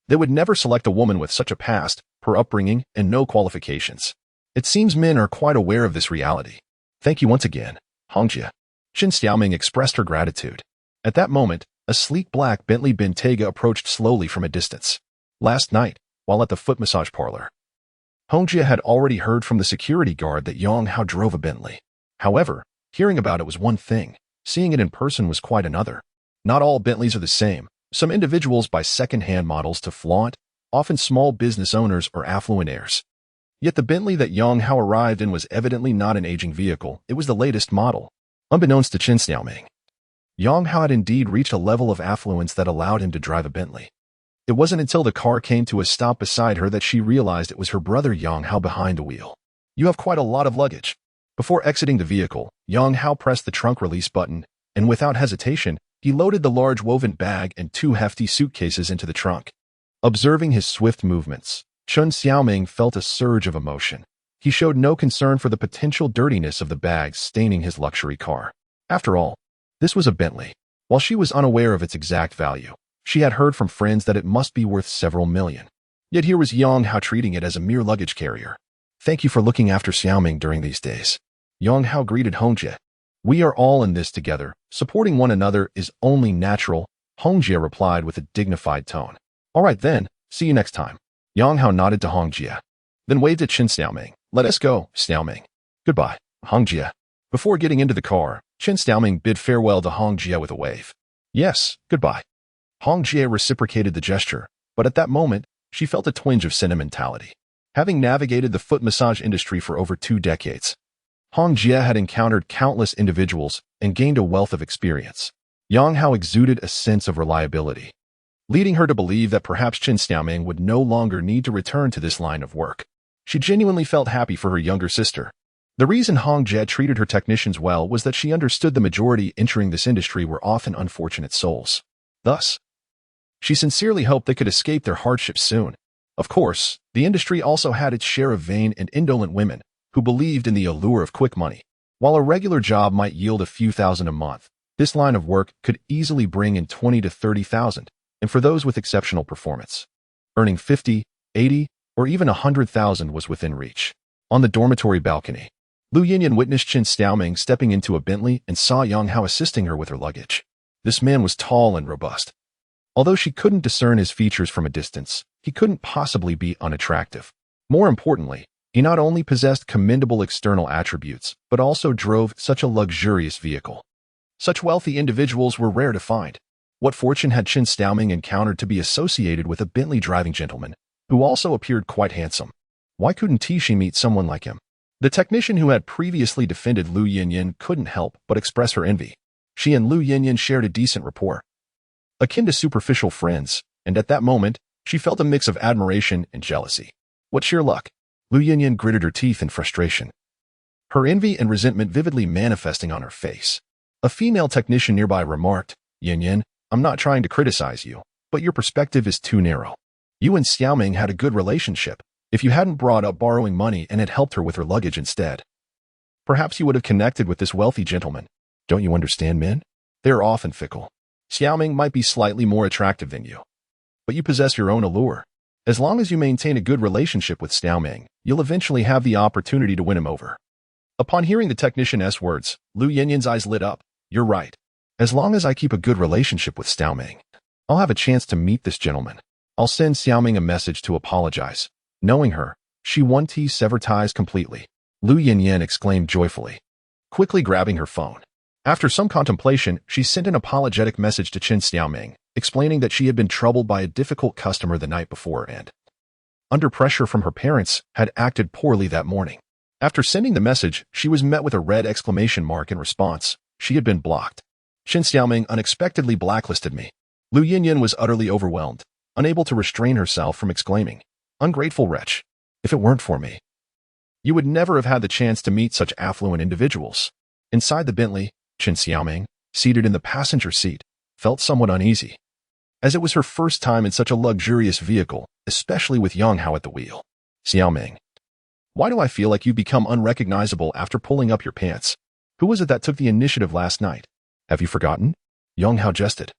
they would never select a woman with such a past, poor upbringing, and no qualifications. It seems men are quite aware of this reality. "Thank you once again, Hongjie." Qin Xiaoming expressed her gratitude. At that moment, a sleek black Bentley Bentayga approached slowly from a distance. Last night, while at the foot massage parlor, Hongjie had already heard from the security guard that Yang Hao drove a Bentley. However, hearing about it was one thing, seeing it in person was quite another. Not all Bentleys are the same. Some individuals buy second-hand models to flaunt, often small business owners or affluent heirs. Yet the Bentley that Yang Hao arrived in was evidently not an aging vehicle, it was the latest model. Unbeknownst to Qin Xiaoming, Yang Hao had indeed reached a level of affluence that allowed him to drive a Bentley. It wasn't until the car came to a stop beside her that she realized it was her brother Yang Hao behind the wheel. "You have quite a lot of luggage." Before exiting the vehicle, Yang Hao pressed the trunk release button, and without hesitation, he loaded the large woven bag and 2 hefty suitcases into the trunk. Observing his swift movements, Qin Xiaoming felt a surge of emotion. He showed no concern for the potential dirtiness of the bags staining his luxury car. After all, this was a Bentley. While she was unaware of its exact value, she had heard from friends that it must be worth several million. Yet here was Yang Hao treating it as a mere luggage carrier. "Thank you for looking after Xiaoming during these days." Yang Hao greeted Hongjie. "We are all in this together. Supporting one another is only natural," Hongjie replied with a dignified tone. "All right then, see you next time." Yang Hao nodded to Hongjie, then waved at Qin Xiaoming. "Let us go, Xiaoming." "Goodbye, Hongjie." Before getting into the car, Qin Xiaoming bid farewell to Hongjie with a wave. "Yes, goodbye." Hongjie reciprocated the gesture, but at that moment, she felt a twinge of sentimentality. Having navigated the foot massage industry for over 2 decades, Hongjie had encountered countless individuals and gained a wealth of experience. Yang Hao exuded a sense of reliability, leading her to believe that perhaps Qin Xiaoming would no longer need to return to this line of work. She genuinely felt happy for her younger sister. The reason Hongjie treated her technicians well was that she understood the majority entering this industry were often unfortunate souls. Thus, she sincerely hoped they could escape their hardships soon. Of course, the industry also had its share of vain and indolent women who believed in the allure of quick money. While a regular job might yield a few thousand a month, this line of work could easily bring in 20 to 30,000, and for those with exceptional performance, earning 50, 80, or even 100,000 was within reach. On the dormitory balcony, Lu Yinyan witnessed Qin Xiaoming stepping into a Bentley and saw Yang Hao assisting her with her luggage. This man was tall and robust. Although she couldn't discern his features from a distance, he couldn't possibly be unattractive. More importantly, he not only possessed commendable external attributes, but also drove such a luxurious vehicle. Such wealthy individuals were rare to find. What fortune had Qin Xiaoming encountered to be associated with a Bentley driving gentleman, who also appeared quite handsome? Why couldn't she meet someone like him? The technician who had previously defended Lu Yinyan couldn't help but express her envy. She and Lu Yinyan shared a decent rapport, akin to superficial friends, and at that moment, she felt a mix of admiration and jealousy. What sheer luck! Lu Yinyan gritted her teeth in frustration, her envy and resentment vividly manifesting on her face. A female technician nearby remarked, "Yinyan, I'm not trying to criticize you, but your perspective is too narrow. You and Xiaoming had a good relationship. If you hadn't brought up borrowing money and had helped her with her luggage instead, perhaps you would have connected with this wealthy gentleman. Don't you understand men? They are often fickle. Xiaoming might be slightly more attractive than you, but you possess your own allure. As long as you maintain a good relationship with Xiaoming, you'll eventually have the opportunity to win him over." Upon hearing the technician's words, Lu Yinyan's eyes lit up. "You're right. As long as I keep a good relationship with Xiaoming, I'll have a chance to meet this gentleman. I'll send Xiaoming a message to apologize." Knowing her, she wanted to sever ties completely. Lu Yinyan exclaimed joyfully, quickly grabbing her phone. After some contemplation, she sent an apologetic message to Qin Xiaoming, explaining that she had been troubled by a difficult customer the night before and, under pressure from her parents, had acted poorly that morning. After sending the message, she was met with a red exclamation mark in response. She had been blocked. "Qin Xiaoming unexpectedly blacklisted me." Lu Yinyan was utterly overwhelmed, unable to restrain herself from exclaiming, "Ungrateful wretch. If it weren't for me, you would never have had the chance to meet such affluent individuals." Inside the Bentley, Qin Xiaoming, seated in the passenger seat, felt somewhat uneasy, as it was her first time in such a luxurious vehicle, especially with Yang Hao at the wheel. "Xiaoming, why do I feel like you've become unrecognizable after pulling up your pants? Who was it that took the initiative last night? Have you forgotten?" Yang Hao jested,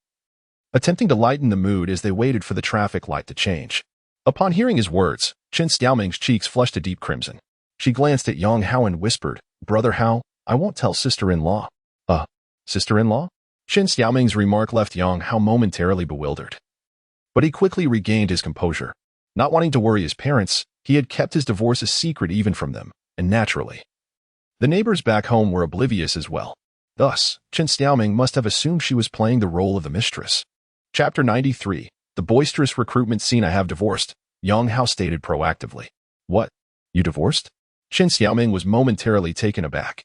attempting to lighten the mood as they waited for the traffic light to change. Upon hearing his words, Qin Xiaoming's cheeks flushed a deep crimson. She glanced at Yang Hao and whispered, "Brother Hao, I won't tell sister-in-law." Sister-in-law?" Qin Xiaoming's remark left Yang Hao momentarily bewildered, but he quickly regained his composure. Not wanting to worry his parents, he had kept his divorce a secret even from them, and naturally, the neighbors back home were oblivious as well. Thus, Qin Xiaoming must have assumed she was playing the role of the mistress. Chapter 93. The boisterous recruitment scene. "I have divorced," Yang Hao stated proactively. "What? You divorced? Qin Xiaoming was momentarily taken aback,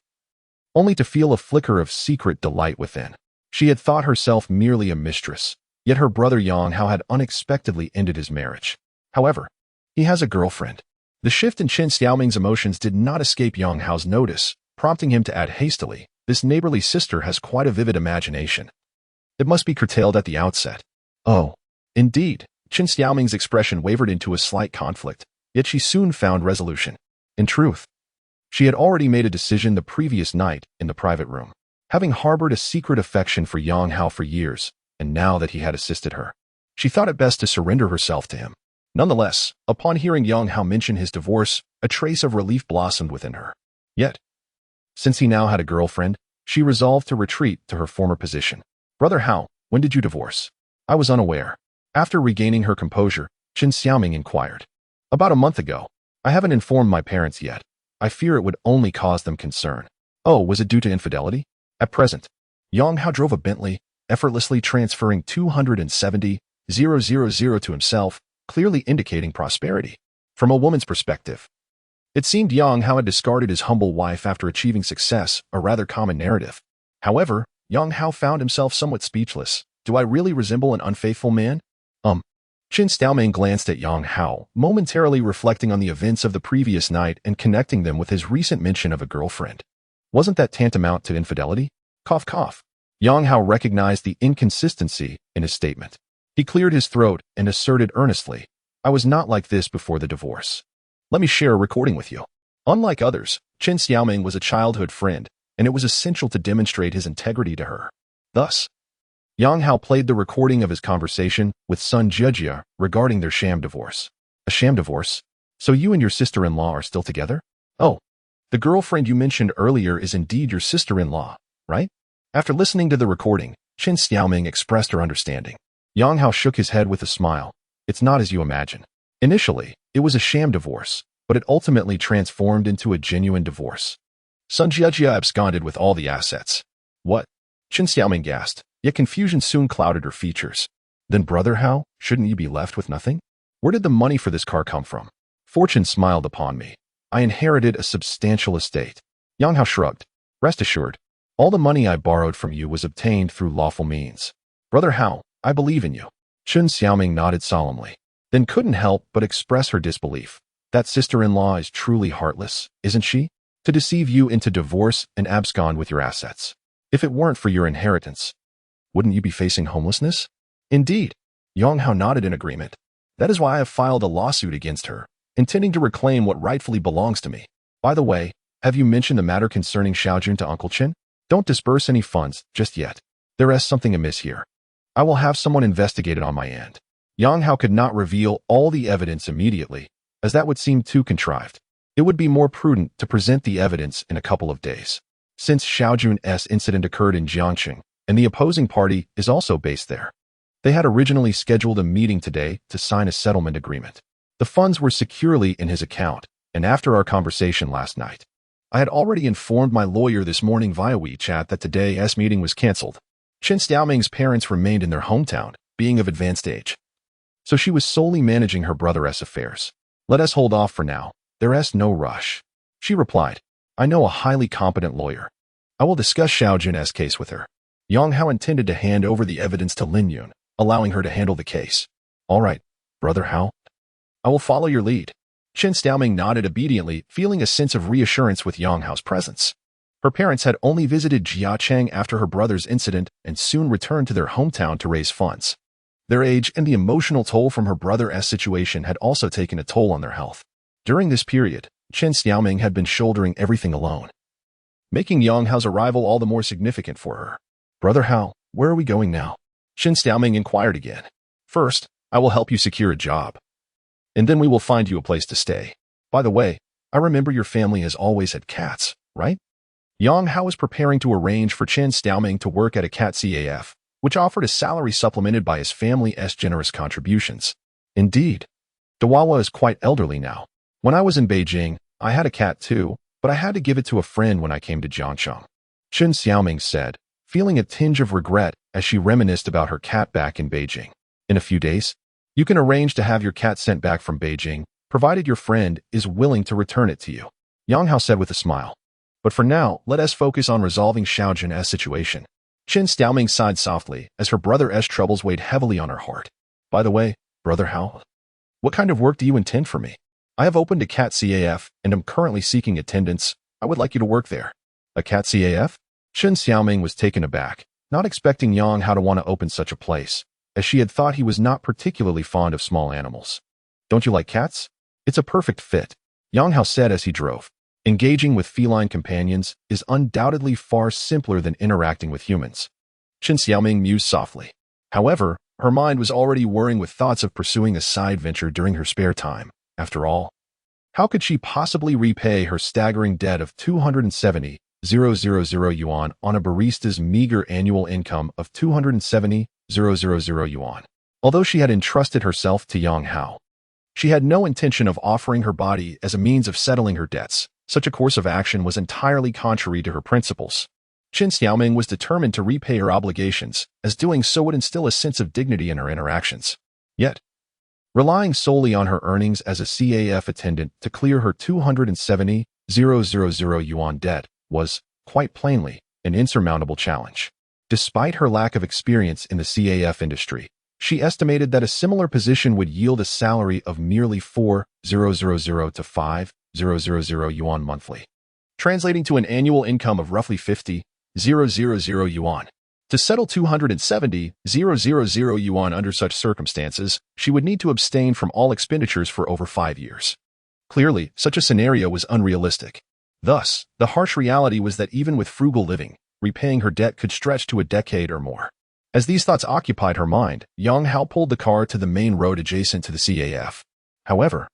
only to feel a flicker of secret delight within. She had thought herself merely a mistress, yet her brother Yang Hao had unexpectedly ended his marriage. However, he has a girlfriend. The shift in Qin Xiaoming's emotions did not escape Yang Hao's notice, prompting him to add hastily, "This neighborly sister has quite a vivid imagination. It must be curtailed at the outset." Oh, indeed. Qin Xiaoming's expression wavered into a slight conflict, yet she soon found resolution. In truth, she had already made a decision the previous night in the private room. Having harbored a secret affection for Yang Hao for years, and now that he had assisted her, she thought it best to surrender herself to him. Nonetheless, upon hearing Yang Hao mention his divorce, a trace of relief blossomed within her. Yet, since he now had a girlfriend, she resolved to retreat to her former position. "Brother Hao, when did you divorce?" "I was unaware." After regaining her composure, Qin Xiaoming inquired. "About a month ago. I haven't informed my parents yet. I fear it would only cause them concern." "Oh, was it due to infidelity?" At present, Yang Hao drove a Bentley, effortlessly transferring 270,000 to himself, clearly indicating prosperity. From a woman's perspective, it seemed Yang Hao had discarded his humble wife after achieving success, a rather common narrative. However, Yang Hao found himself somewhat speechless. "Do I really resemble an unfaithful man?" Qin Xiaoming glanced at Yang Hao, momentarily reflecting on the events of the previous night and connecting them with his recent mention of a girlfriend. Wasn't that tantamount to infidelity? Cough, cough. Yang Hao recognized the inconsistency in his statement. He cleared his throat and asserted earnestly, "I was not like this before the divorce. Let me share a recording with you." Unlike others, Qin Xiaoming was a childhood friend, and it was essential to demonstrate his integrity to her. Thus, Yang Hao played the recording of his conversation with Sun Jejia regarding their sham divorce. "A sham divorce? So you and your sister-in-law are still together?" "Oh, the girlfriend you mentioned earlier is indeed your sister-in-law, right?" After listening to the recording, Qin Xiaoming expressed her understanding. Yang Hao shook his head with a smile. "It's not as you imagine. Initially, it was a sham divorce, but it ultimately transformed into a genuine divorce. Sun Jejia absconded with all the assets." "What?" Qin Xiaoming gasped, yet confusion soon clouded her features. "Then brother Hao, shouldn't you be left with nothing? Where did the money for this car come from?" "Fortune smiled upon me. I inherited a substantial estate." Yang Hao shrugged. "Rest assured, all the money I borrowed from you was obtained through lawful means." "Brother Hao, I believe in you." Qin Xiaoming nodded solemnly, then couldn't help but express her disbelief. "That sister-in-law is truly heartless, isn't she? To deceive you into divorce and abscond with your assets. If it weren't for your inheritance, wouldn't you be facing homelessness?" "Indeed." Yang Hao nodded in agreement. "That is why I have filed a lawsuit against her, intending to reclaim what rightfully belongs to me. By the way, have you mentioned the matter concerning Xiaojun to Uncle Qin? Don't disburse any funds just yet. There is something amiss here. I will have someone investigate it on my end." Yang Hao could not reveal all the evidence immediately, as that would seem too contrived. It would be more prudent to present the evidence in a couple of days. Since Xiaojun's incident occurred in Jiangxing, and the opposing party is also based there, they had originally scheduled a meeting today to sign a settlement agreement. The funds were securely in his account, and after our conversation last night, I had already informed my lawyer this morning via WeChat that today's meeting was cancelled. Qin Xiaoming's parents remained in their hometown, being of advanced age, so she was solely managing her brother's affairs. "Let us hold off for now. There's no rush," she replied. "I know a highly competent lawyer. I will discuss Xiaojun's case with her." Yang Hao intended to hand over the evidence to Lin Yun, allowing her to handle the case. "All right, brother Hao. I will follow your lead." Qin Xiaoming nodded obediently, feeling a sense of reassurance with Yang Hao's presence. Her parents had only visited Jiacheng after her brother's incident and soon returned to their hometown to raise funds. Their age and the emotional toll from her brother's situation had also taken a toll on their health. During this period, Qin Xiaoming had been shouldering everything alone, making Yang Hao's arrival all the more significant for her. "Brother Hao, where are we going now?" Qin Xiaoming inquired again. "First, I will help you secure a job, and then we will find you a place to stay. By the way, I remember your family has always had cats, right?" Yang Hao was preparing to arrange for Qin Xiaoming to work at a cat CAF, which offered a salary supplemented by his family's generous contributions. "Indeed. Dawawa is quite elderly now. When I was in Beijing, I had a cat too, but I had to give it to a friend when I came to Jiangxing," Qin Xiaoming said, feeling a tinge of regret as she reminisced about her cat back in Beijing. "In a few days, you can arrange to have your cat sent back from Beijing, provided your friend is willing to return it to you," Yang Hao said with a smile. "But for now, let us focus on resolving Xiao Jun's situation." Qin Xiaoming sighed softly as her brother's troubles weighed heavily on her heart. "By the way, Brother Hao, what kind of work do you intend for me? I have opened a cat CAF and am currently seeking attendance. I would like you to work there." "A cat CAF?" Qin Xiaoming was taken aback, not expecting Yang Hao to want to open such a place, as she had thought he was not particularly fond of small animals. "Don't you like cats? It's a perfect fit," Yang Hao said as he drove. Engaging with feline companions is undoubtedly far simpler than interacting with humans. Qin Xiaoming mused softly. However, her mind was already whirring with thoughts of pursuing a side venture during her spare time. After all, how could she possibly repay her staggering debt of 270,000 yuan on a barista's meager annual income of 270,000 yuan? Although she had entrusted herself to Yang Hao, she had no intention of offering her body as a means of settling her debts. Such a course of action was entirely contrary to her principles. Qin Xiaoming was determined to repay her obligations, as doing so would instill a sense of dignity in her interactions. Yet, relying solely on her earnings as a CAF attendant to clear her 270,000 yuan debt was, quite plainly, an insurmountable challenge. Despite her lack of experience in the CAF industry, she estimated that a similar position would yield a salary of merely 4,000 to 5,000 yuan monthly, translating to an annual income of roughly 50,000 yuan. To settle 270,000 yuan under such circumstances, she would need to abstain from all expenditures for over 5 years. Clearly, such a scenario was unrealistic. Thus, the harsh reality was that even with frugal living, repaying her debt could stretch to a decade or more. As these thoughts occupied her mind, Yang Hao pulled the car to the main road adjacent to the CAF. However,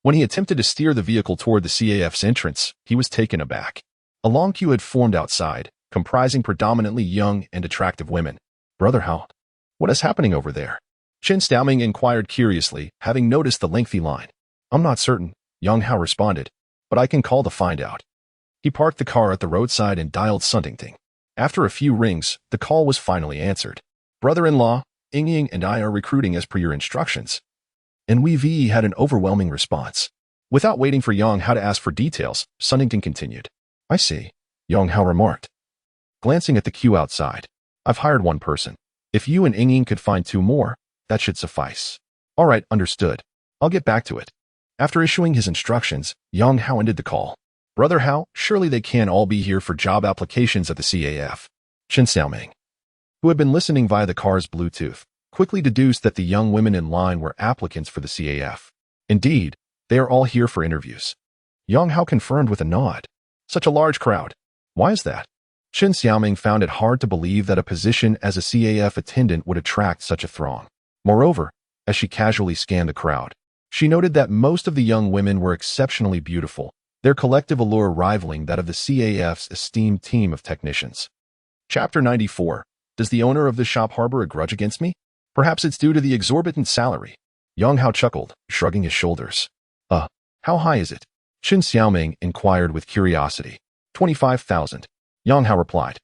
when he attempted to steer the vehicle toward the CAF's entrance, he was taken aback. A long queue had formed outside, comprising predominantly young and attractive women. "Brother Hao, what is happening over there?" Qin Xiaoming inquired curiously, having noticed the lengthy line. "I'm not certain," Yang Hao responded, "but I can call to find out." He parked the car at the roadside and dialed something. After a few rings, the call was finally answered. "Brother-in-law, Ying and I are recruiting as per your instructions." And Wei had an overwhelming response. Without waiting for Yang Hao to ask for details, Sunnington continued. "I see," Yang Hao remarked, glancing at the queue outside. "I've hired one person. If you and Ying could find 2 more, that should suffice." "All right, understood. I'll get back to it." After issuing his instructions, Yang Hao ended the call. "Brother Hao, surely they can't all be here for job applications at the CAF." Qin Xiaoming, who had been listening via the car's Bluetooth, quickly deduced that the young women in line were applicants for the CAF. "Indeed, they are all here for interviews." Yang Hao confirmed with a nod. "Such a large crowd. Why is that?" Qin Xiaoming found it hard to believe that a position as a CAF attendant would attract such a throng. Moreover, as she casually scanned the crowd, she noted that most of the young women were exceptionally beautiful, their collective allure rivaling that of the CAF's esteemed team of technicians. Chapter 94. Does the owner of this shop harbor a grudge against me? Perhaps it's due to the exorbitant salary. Yang Hao chuckled, shrugging his shoulders. How high is it?" Qin Xiaoming inquired with curiosity. 25,000. Yang Hao replied.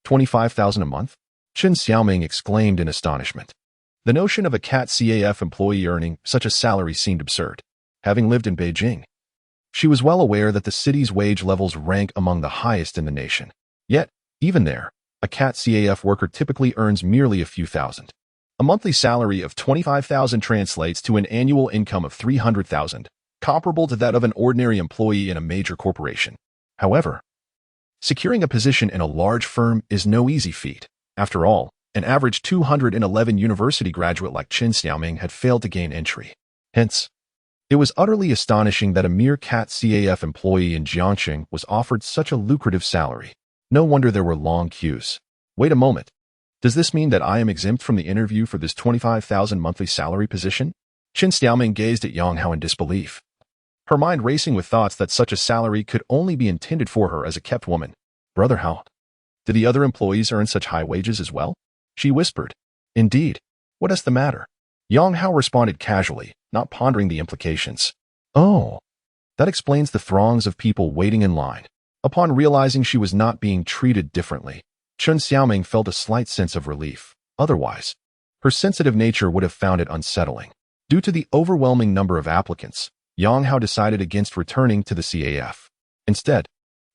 25,000 a month? Qin Xiaoming exclaimed in astonishment. The notion of a cat CAF employee earning such a salary seemed absurd. Having lived in Beijing, she was well aware that the city's wage levels rank among the highest in the nation. Yet, even there, a cat CAF worker typically earns merely a few thousand. A monthly salary of 25,000 translates to an annual income of 300,000, comparable to that of an ordinary employee in a major corporation. However, securing a position in a large firm is no easy feat. After all, an average 211 university graduate like Qin Xiaoming had failed to gain entry. Hence, it was utterly astonishing that a mere cat CAF employee in Jiangxing was offered such a lucrative salary. No wonder there were long queues. Wait a moment. Does this mean that I am exempt from the interview for this 25,000 monthly salary position? Qin Xiaoming gazed at Yang Hao in disbelief, her mind racing with thoughts that such a salary could only be intended for her as a kept woman. "Brother Hao, do the other employees earn such high wages as well?" she whispered. "Indeed. What is the matter?" Yang Hao responded casually, not pondering the implications. "Oh, that explains the throngs of people waiting in line." Upon realizing she was not being treated differently, Qin Xiaoming felt a slight sense of relief. Otherwise, her sensitive nature would have found it unsettling. Due to the overwhelming number of applicants, Yang Hao decided against returning to the CAF. Instead,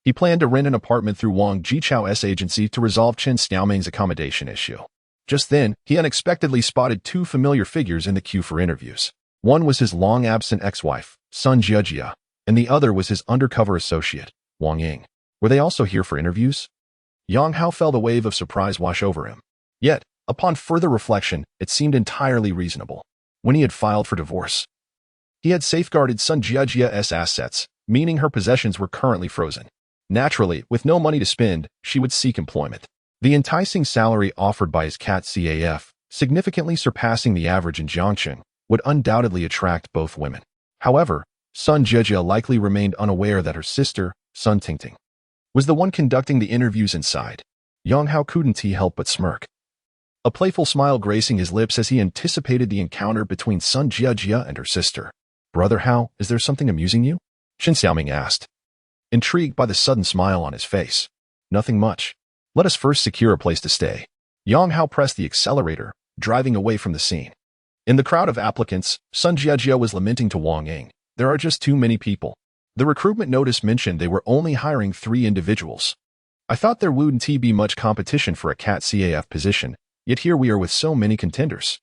he planned to rent an apartment through Wang Jichao's agency to resolve Chen Xiaoming's accommodation issue. Just then, he unexpectedly spotted two familiar figures in the queue for interviews. One was his long-absent ex-wife, Sun Jiejia, and the other was his undercover associate, Wang Ying. Were they also here for interviews? Yang Hao felt a wave of surprise wash over him. Yet, upon further reflection, it seemed entirely reasonable. When he had filed for divorce, he had safeguarded Sun Jiejia's assets, meaning her possessions were currently frozen. Naturally, with no money to spend, she would seek employment. The enticing salary offered by his CAF, significantly surpassing the average in Jiangqing, would undoubtedly attract both women. However, Sun Jiejia likely remained unaware that her sister, Sun Tingting, was the one conducting the interviews inside. Yang Hao couldn't help but smirk, a playful smile gracing his lips as he anticipated the encounter between Sun Jiejia and her sister. "Brother Hao, is there something amusing you?" Chen Xiaoming asked, intrigued by the sudden smile on his face. "Nothing much. Let us first secure a place to stay." Yang Hao pressed the accelerator, driving away from the scene. In the crowd of applicants, Sun Jiejia was lamenting to Wang Ying, "There are just too many people. The recruitment notice mentioned they were only hiring 3 individuals. I thought there wouldn't be much competition for a CAF position, yet here we are with so many contenders."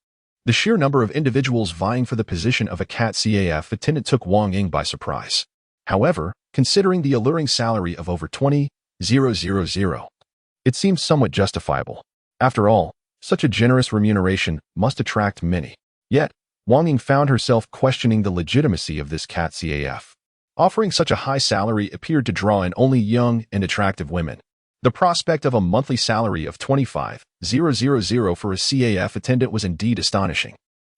The sheer number of individuals vying for the position of a CAF attendant took Wang Ying by surprise. However, considering the alluring salary of over 20,000, it seemed somewhat justifiable. After all, such a generous remuneration must attract many. Yet, Wang Ying found herself questioning the legitimacy of this CAF. Offering such a high salary appeared to draw in only young and attractive women. The prospect of a monthly salary of 25,000 for a CAF attendant was indeed astonishing.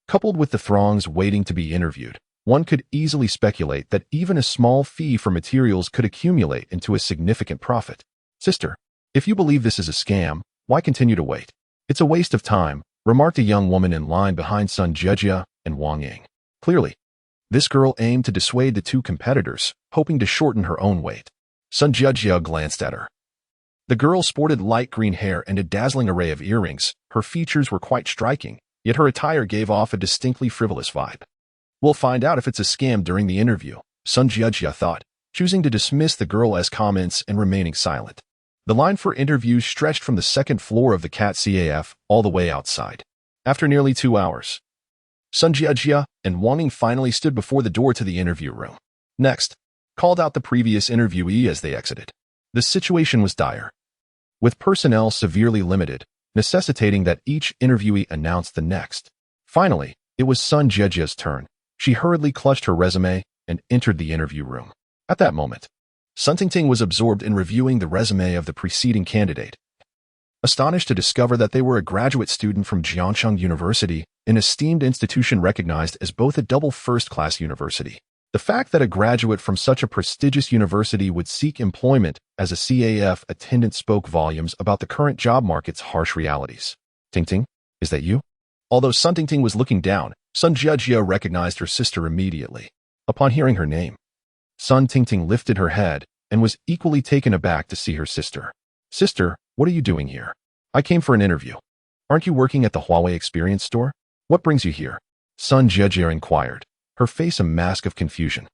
Coupled with the throngs waiting to be interviewed, one could easily speculate that even a small fee for materials could accumulate into a significant profit. "Sister, if you believe this is a scam, why continue to wait? It's a waste of time," remarked a young woman in line behind Sun Jiejia and Wang Ying. Clearly, this girl aimed to dissuade the two competitors, hoping to shorten her own wait. Sun Jiejia glanced at her. The girl sported light green hair and a dazzling array of earrings. Her features were quite striking, yet her attire gave off a distinctly frivolous vibe. "We'll find out if it's a scam during the interview," Sun Jiejia thought, choosing to dismiss the girl's comments and remaining silent. The line for interviews stretched from the second floor of the CAF all the way outside. After nearly 2 hours, Sun Jiejia and Wang Ying finally stood before the door to the interview room. "Next," called out the previous interviewee as they exited. The situation was dire, with personnel severely limited, necessitating that each interviewee announce the next. Finally, it was Sun Jiejia's turn. She hurriedly clutched her resume and entered the interview room. At that moment, Sun Tingting was absorbed in reviewing the resume of the preceding candidate, astonished to discover that they were a graduate student from Jiangcheng University, an esteemed institution recognized as both a double first-class university. The fact that a graduate from such a prestigious university would seek employment as a CAF attendant spoke volumes about the current job market's harsh realities. "Tingting, is that you?" Although Sun Tingting was looking down, Sun Jiejia recognized her sister immediately. Upon hearing her name, Sun Tingting lifted her head and was equally taken aback to see her sister. "Sister, what are you doing here?" "I came for an interview." "Aren't you working at the Huawei Experience Store? What brings you here?" Sun Jiejia inquired, her face a mask of confusion.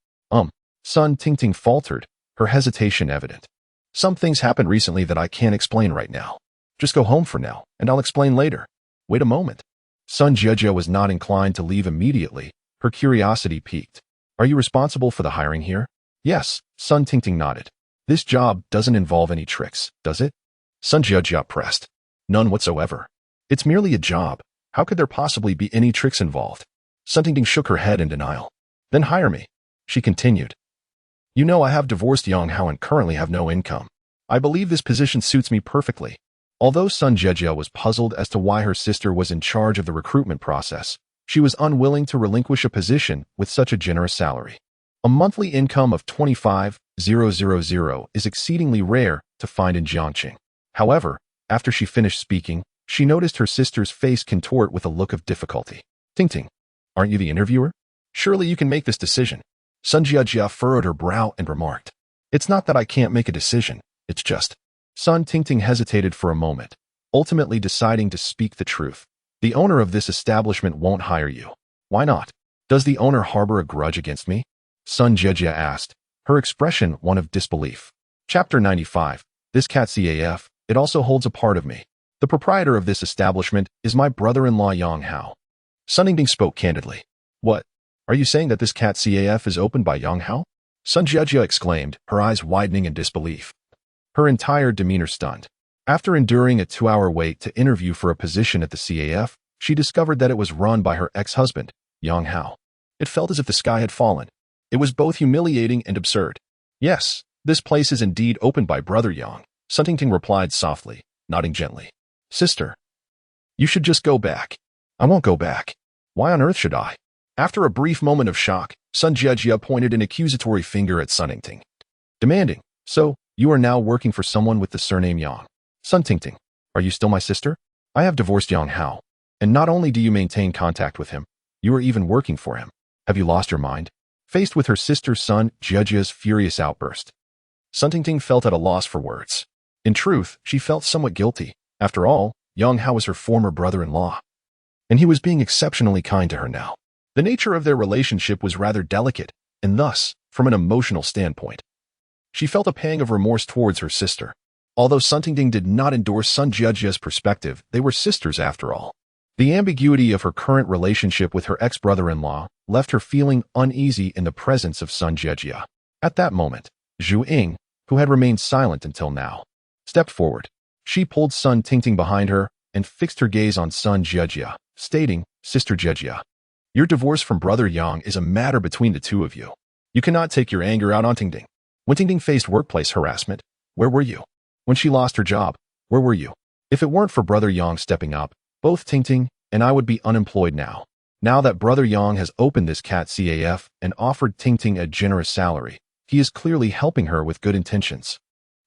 Sun Tingting faltered, her hesitation evident. "Some things happened recently that I can't explain right now. Just go home for now, and I'll explain later." "Wait a moment." Sun Jiejia was not inclined to leave immediately, her curiosity piqued. "Are you responsible for the hiring here?" "Yes," Sun Tingting nodded. "This job doesn't involve any tricks, does it?" Sun Jiejia pressed. "None whatsoever. It's merely a job. How could there possibly be any tricks involved?" Sun Tingting shook her head in denial. "Then hire me," she continued. "You know I have divorced Yang Hao and currently have no income. I believe this position suits me perfectly." Although Sun Jiejia was puzzled as to why her sister was in charge of the recruitment process, she was unwilling to relinquish a position with such a generous salary. A monthly income of 25,000 is exceedingly rare to find in Jiangqing. However, after she finished speaking, she noticed her sister's face contort with a look of difficulty. "Tingting, aren't you the interviewer? Surely you can make this decision." Sun Jiejia furrowed her brow and remarked, "It's not that I can't make a decision, it's just..." Sun Tingting hesitated for a moment, ultimately deciding to speak the truth. "The owner of this establishment won't hire you." "Why not?" Does the owner harbor a grudge against me? Sun Jejia asked, her expression one of disbelief. Chapter 95. This cat CAF, it also holds a part of me. The proprietor of this establishment is my brother-in-law Yang Hao. Sun Tingting spoke candidly. What? Are you saying that this cat CAF is opened by Yang Hao? Sun Jejia exclaimed, her eyes widening in disbelief. Her entire demeanor stunned. After enduring a 2-hour wait to interview for a position at the CAF, she discovered that it was run by her ex-husband, Yang Hao. It felt as if the sky had fallen. It was both humiliating and absurd. Yes, this place is indeed opened by Brother Yang, Sun Tingting replied softly, nodding gently. Sister, you should just go back. I won't go back. Why on earth should I? After a brief moment of shock, Sun Jejia pointed an accusatory finger at Sun Tingting, demanding, So, you are now working for someone with the surname Yang. Sun Tingting, are you still my sister? I have divorced Yang Hao. And not only do you maintain contact with him, you are even working for him. Have you lost your mind? Faced with her sister Sun Jejia's furious outburst, Sun Tingting felt at a loss for words. In truth, she felt somewhat guilty. After all, Yang Hao was her former brother-in-law, and he was being exceptionally kind to her now. The nature of their relationship was rather delicate, and thus, from an emotional standpoint, she felt a pang of remorse towards her sister. Although Sun Tingting did not endorse Sun Jejia's perspective, they were sisters after all. The ambiguity of her current relationship with her ex-brother-in-law left her feeling uneasy in the presence of Sun Jejia. At that moment, Zhu Ying, who had remained silent until now, stepped forward. She pulled Sun Tingting behind her and fixed her gaze on Sun Jejia, stating, Sister Jejia, your divorce from Brother Yang is a matter between the two of you. You cannot take your anger out on Tingting. When Tingting faced workplace harassment, where were you? When she lost her job, where were you? If it weren't for Brother Yang stepping up, both Tingting and I would be unemployed now. Now that Brother Yang has opened this cat CAF and offered Tingting a generous salary, he is clearly helping her with good intentions.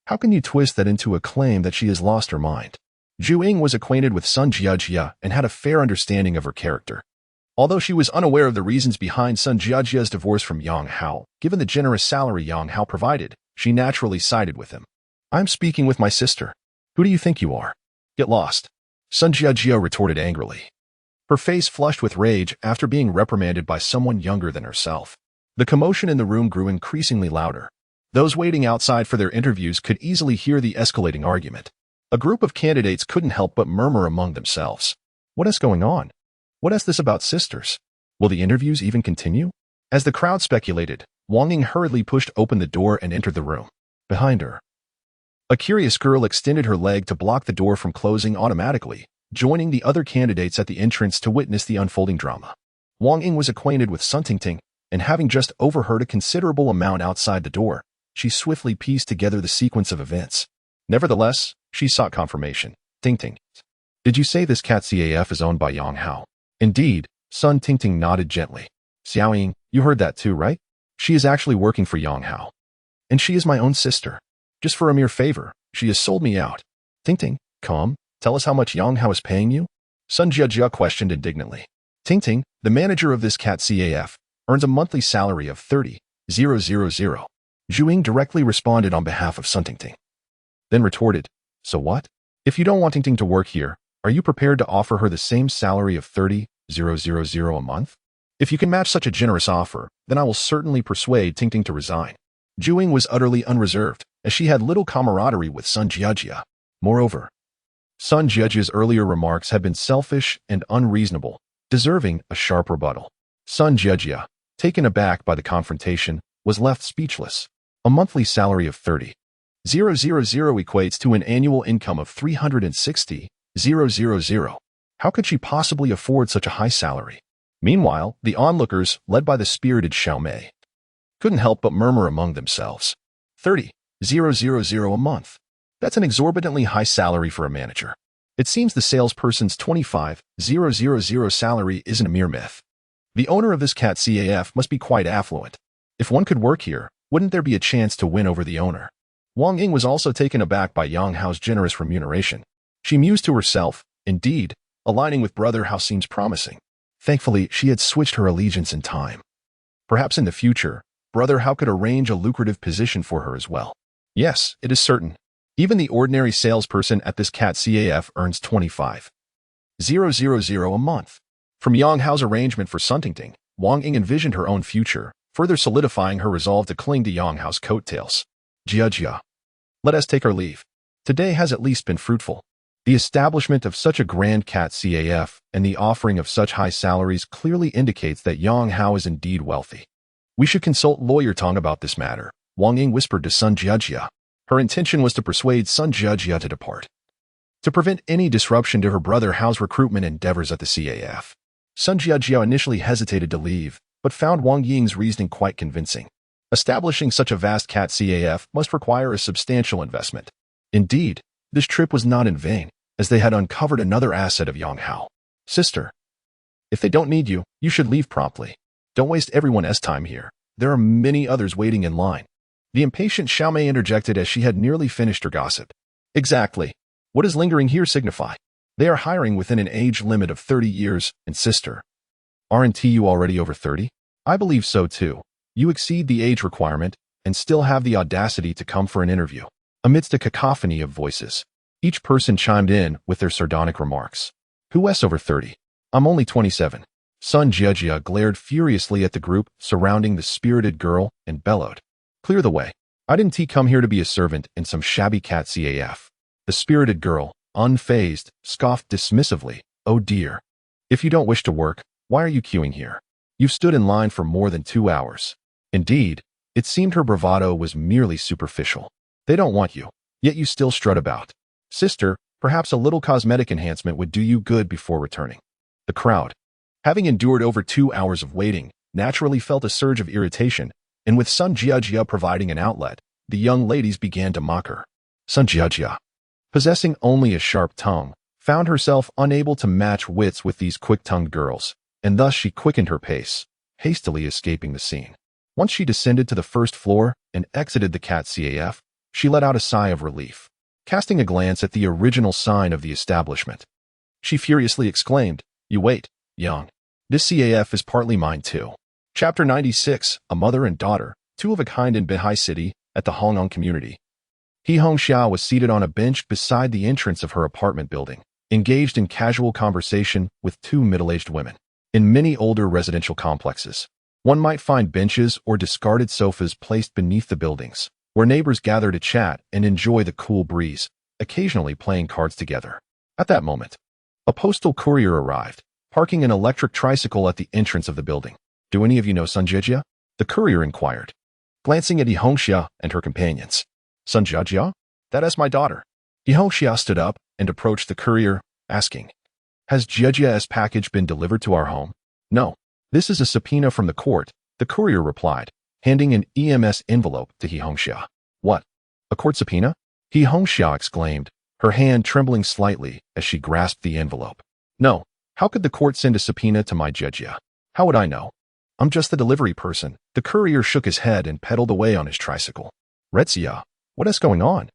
How can you twist that into a claim that she has lost her mind? Zhu Ying was acquainted with Sun Jejia and had a fair understanding of her character. Although she was unaware of the reasons behind Sun Jejia's divorce from Yang Hao, given the generous salary Yang Hao provided, she naturally sided with him. I'm speaking with my sister. Who do you think you are? Get lost. Sun Jejia retorted angrily. Her face flushed with rage after being reprimanded by someone younger than herself. The commotion in the room grew increasingly louder. Those waiting outside for their interviews could easily hear the escalating argument. A group of candidates couldn't help but murmur among themselves. What is going on? What is this about sisters? Will the interviews even continue? As the crowd speculated, Wang Ying hurriedly pushed open the door and entered the room. Behind her, a curious girl extended her leg to block the door from closing automatically, joining the other candidates at the entrance to witness the unfolding drama. Wang Ying was acquainted with Sun Tingting, and having just overheard a considerable amount outside the door, she swiftly pieced together the sequence of events. Nevertheless, she sought confirmation. Tingting, did you say this cat CAF is owned by Yang Hao? Indeed, Sun Tingting nodded gently. Xiaoying, you heard that too, right? She is actually working for Yang Hao. And she is my own sister. Just for a mere favor, she has sold me out. Tingting, come, tell us how much Yang Hao is paying you? Sun Jejia questioned indignantly. Tingting, the manager of this cat CAF, earns a monthly salary of 30,000. Zhu Ying directly responded on behalf of Sun Tingting. Then retorted, so what? If you don't want Tingting to work here, are you prepared to offer her the same salary of 30,000 a month? If you can match such a generous offer, then I will certainly persuade Tingting to resign. Zhu Ying was utterly unreserved, as she had little camaraderie with Sun Jejia. Moreover, Sun Jejia's earlier remarks had been selfish and unreasonable, deserving a sharp rebuttal. Sun Jejia, taken aback by the confrontation, was left speechless. A monthly salary of 30,000 equates to an annual income of 360,000. How could she possibly afford such a high salary? Meanwhile, the onlookers, led by the spirited Xiaomei, couldn't help but murmur among themselves. 30,000 a month. That's an exorbitantly high salary for a manager. It seems the salesperson's 25,000 salary isn't a mere myth. The owner of this cat CAF must be quite affluent. If one could work here, wouldn't there be a chance to win over the owner? Wang Ying was also taken aback by Yang Hao's generous remuneration. She mused to herself, indeed, aligning with Brother Hao seems promising. Thankfully, she had switched her allegiance in time. Perhaps in the future, Brother Hao could arrange a lucrative position for her as well. Yes, it is certain. Even the ordinary salesperson at this cat CAF earns 25,000 a month. From Yang Hao's arrangement for Sun Tingting, Wang Ying envisioned her own future, further solidifying her resolve to cling to Yang Hao's coattails. Jia, let us take our leave. Today has at least been fruitful. The establishment of such a grand CAF and the offering of such high salaries clearly indicates that Yang Hao is indeed wealthy. We should consult Lawyer Tong about this matter, Wang Ying whispered to Sun Jia. Her intention was to persuade Sun Jia to depart, to prevent any disruption to her brother Hao's recruitment endeavors at the CAF. Sun Jia initially hesitated to leave, but found Wang Ying's reasoning quite convincing. Establishing such a vast CAF must require a substantial investment. Indeed, this trip was not in vain, as they had uncovered another asset of Yang Hao. Sister, if they don't need you, you should leave promptly. Don't waste everyone's time here. There are many others waiting in line. The impatient Xiaomei interjected as she had nearly finished her gossip. Exactly. What does lingering here signify? They are hiring within an age limit of 30 years, and sister, aren't you already over 30? I believe so too. You exceed the age requirement and still have the audacity to come for an interview. Amidst a cacophony of voices, each person chimed in with their sardonic remarks. Who's over 30? I'm only 27. Sun Jia glared furiously at the group surrounding the spirited girl and bellowed. Clear the way. I didn't come here to be a servant in some shabby CAF. The spirited girl, unfazed, scoffed dismissively. Oh dear. If you don't wish to work, why are you queuing here? You've stood in line for more than 2 hours. Indeed, it seemed her bravado was merely superficial. They don't want you, yet you still strut about. Sister, perhaps a little cosmetic enhancement would do you good before returning. The crowd, having endured over 2 hours of waiting, naturally felt a surge of irritation, and with Sun Jia providing an outlet, the young ladies began to mock her. Sun Jia, possessing only a sharp tongue, found herself unable to match wits with these quick-tongued girls, and thus she quickened her pace, hastily escaping the scene. Once she descended to the first floor and exited the CAF, she let out a sigh of relief. Casting a glance at the original sign of the establishment, she furiously exclaimed, "You wait, Yang. This CAF is partly mine too." Chapter 96, A Mother and Daughter, two of a kind in Binhai City, at the Hongnong community. He Hongxiao was seated on a bench beside the entrance of her apartment building, engaged in casual conversation with two middle-aged women. In many older residential complexes, one might find benches or discarded sofas placed beneath the buildings, where neighbors gather to chat and enjoy the cool breeze, occasionally playing cards together. At that moment, a postal courier arrived, parking an electric tricycle at the entrance of the building. "Do any of you know Sun Jia?" the courier inquired, glancing at Yi Hongxia and her companions. "Sun Jia? That is my daughter." Yi Hongxia stood up and approached the courier, asking, "Has Jia's package been delivered to our home?" "No. This is a subpoena from the court," the courier replied, handing an EMS envelope to Yi Hongxia. "What? A court subpoena?" Yi Hongxia exclaimed, her hand trembling slightly as she grasped the envelope. "No. How could the court send a subpoena to my Jia? How would I know? I'm just the delivery person." The courier shook his head and pedaled away on his tricycle. "Retsia, what is going on?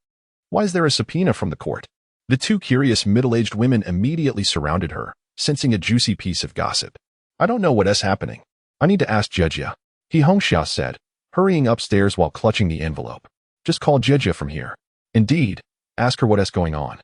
Why is there a subpoena from the court?" The two curious middle-aged women immediately surrounded her, sensing a juicy piece of gossip. "I don't know what is happening. I need to ask Jia," Yi Hongxia said, hurrying upstairs while clutching the envelope. "Just call Jia from here." "Indeed, ask her what is going on.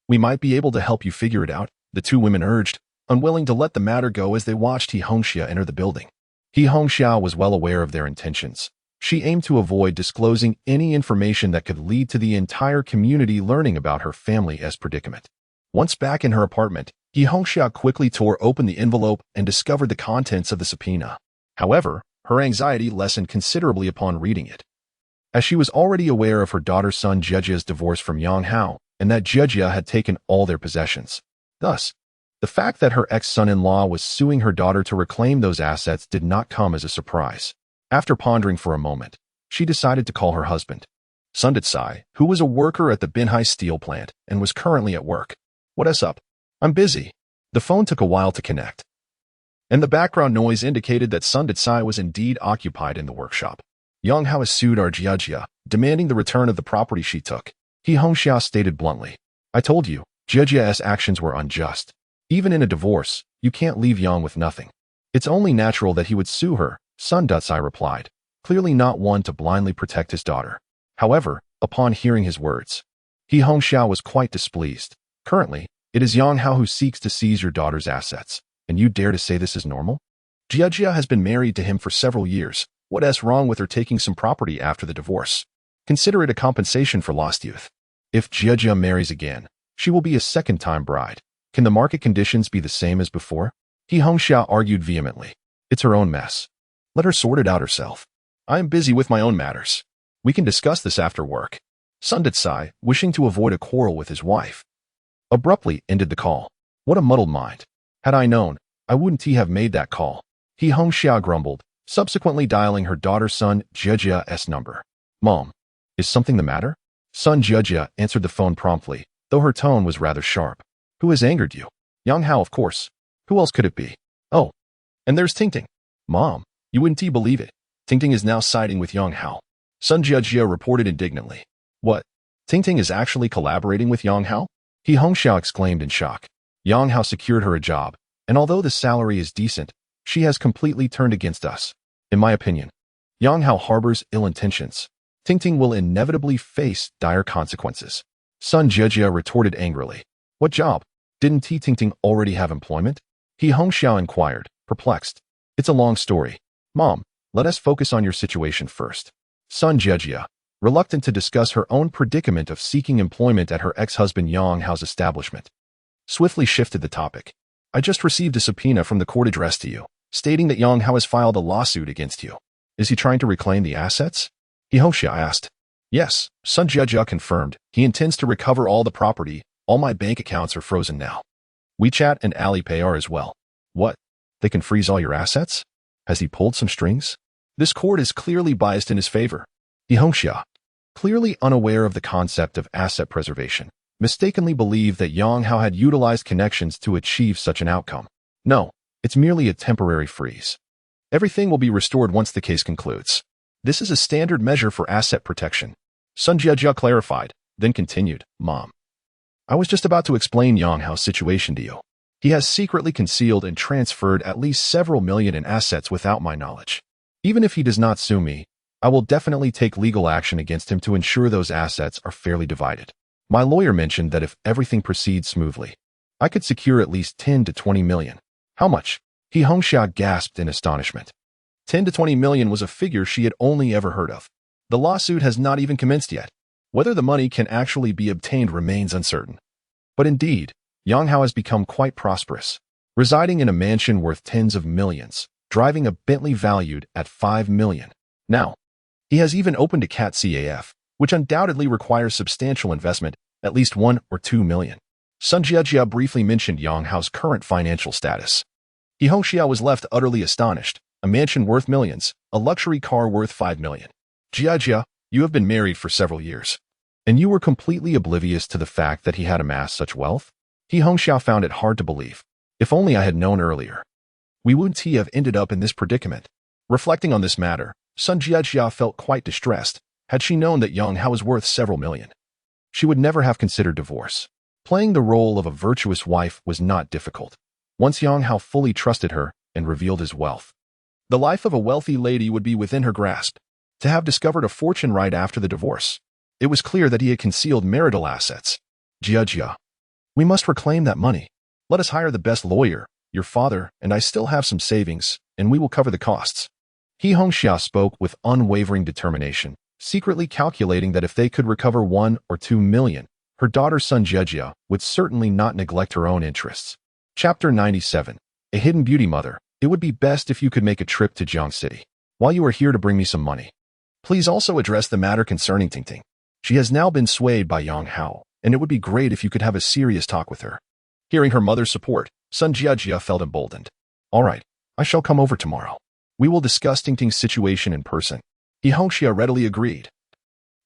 We might be able to help you figure it out," the two women urged, unwilling to let the matter go as they watched Yi Hongxia enter the building. Yi Hongxia was well aware of their intentions. She aimed to avoid disclosing any information that could lead to the entire community learning about her family's predicament. Once back in her apartment, Yi Hongxia quickly tore open the envelope and discovered the contents of the subpoena. However, her anxiety lessened considerably upon reading it, as she was already aware of her daughter Sun Jia's divorce from Yang Hao and that Jia had taken all their possessions. Thus, the fact that her ex-son-in-law was suing her daughter to reclaim those assets did not come as a surprise. After pondering for a moment, she decided to call her husband, Sun Detsai, who was a worker at the Binhai steel plant and was currently at work. "What is up?" "I'm busy." The phone took a while to connect, and the background noise indicated that Sun Detsai was indeed occupied in the workshop. Yang Hao has sued our Jia, demanding the return of the property she took. Yi Hongxia stated bluntly, "I told you, Jia's actions were unjust. Even in a divorce, you can't leave Yang with nothing. It's only natural that he would sue her," Sun Detsai replied, clearly not one to blindly protect his daughter. However, upon hearing his words, Yi Hongxia was quite displeased. "Currently, it is Yang Hao who seeks to seize your daughter's assets, and you dare to say this is normal? Jia has been married to him for several years. What's wrong with her taking some property after the divorce? Consider it a compensation for lost youth. If Jia marries again, she will be a second-time bride. Can the market conditions be the same as before? He Hongxia argued vehemently. It's her own mess. Let her sort it out herself. I am busy with my own matters. We can discuss this after work. Sun Sai, wishing to avoid a quarrel with his wife, abruptly ended the call. What a muddled mind. Had I known, I wouldn't have made that call. He Hongxia grumbled, subsequently dialing her daughter Sun Jia's number. Mom, is something the matter? Sun Jia answered the phone promptly, though her tone was rather sharp. Who has angered you? Yang Hao, of course. Who else could it be? Oh, and there's Tingting. Mom, you wouldn't believe it. Tingting is now siding with Yang Hao. Sun Jia reported indignantly. What? Tingting is actually collaborating with Yang Hao? He Hongxia exclaimed in shock. Yang Hao secured her a job, and although the salary is decent, she has completely turned against us. In my opinion, Yang Hao harbors ill intentions. Tingting will inevitably face dire consequences. Sun Jia retorted angrily. What job? Didn't Tingting already have employment? He Hongxia inquired, perplexed. It's a long story. Mom, let us focus on your situation first. Sun Jia, reluctant to discuss her own predicament of seeking employment at her ex-husband Yang Hao's establishment, swiftly shifted the topic. I just received a subpoena from the court addressed to you, stating that Yang Hao has filed a lawsuit against you. Is he trying to reclaim the assets? He Hongxia asked. Yes, Sun Jia confirmed. He intends to recover all the property. All my bank accounts are frozen now. WeChat and Alipay are as well. What? They can freeze all your assets? Has he pulled some strings? This court is clearly biased in his favor. He Hongxia, clearly unaware of the concept of asset preservation, mistakenly believed that Yang Hao had utilized connections to achieve such an outcome. No, it's merely a temporary freeze. Everything will be restored once the case concludes. This is a standard measure for asset protection. Sun Jia clarified, then continued, Mom, I was just about to explain Yang Hao's situation to you. He has secretly concealed and transferred at least several million in assets without my knowledge. Even if he does not sue me, I will definitely take legal action against him to ensure those assets are fairly divided. My lawyer mentioned that if everything proceeds smoothly, I could secure at least 10 to 20 million. How much? He Hongxia gasped in astonishment. 10 to 20 million was a figure she had only ever heard of. The lawsuit has not even commenced yet. Whether the money can actually be obtained remains uncertain. But indeed, Yang Hao has become quite prosperous, residing in a mansion worth tens of millions, driving a Bentley valued at 5 million. Now, he has even opened a catapulting, which undoubtedly requires substantial investment, at least 1 or 2 million. Sun Jia briefly mentioned Yang Hao's current financial status. He Hongxia was left utterly astonished. A mansion worth millions, a luxury car worth 5 million. Jia, you have been married for several years, and you were completely oblivious to the fact that he had amassed such wealth? He Hongxia found it hard to believe. If only I had known earlier, we wouldn't have ended up in this predicament. Reflecting on this matter, Sun Jia felt quite distressed. Had she known that Yang Hao was worth several million, she would never have considered divorce. Playing the role of a virtuous wife was not difficult, once Yang Hao fully trusted her and revealed his wealth. The life of a wealthy lady would be within her grasp. To have discovered a fortune right after the divorce, it was clear that he had concealed marital assets. Jia, we must reclaim that money. Let us hire the best lawyer. Your father and I still have some savings, and we will cover the costs. He Hongxia spoke with unwavering determination, secretly calculating that if they could recover 1 or 2 million, her daughter Sun Jia would certainly not neglect her own interests. Chapter 97. A Hidden Beauty Mother. It would be best if you could make a trip to Jiang City, while you are here to bring me some money. Please also address the matter concerning Tingting. She has now been swayed by Yang Hao, and it would be great if you could have a serious talk with her. Hearing her mother's support, Sun Jia felt emboldened. All right, I shall come over tomorrow. We will discuss Tingting's situation in person. He Hongxia readily agreed.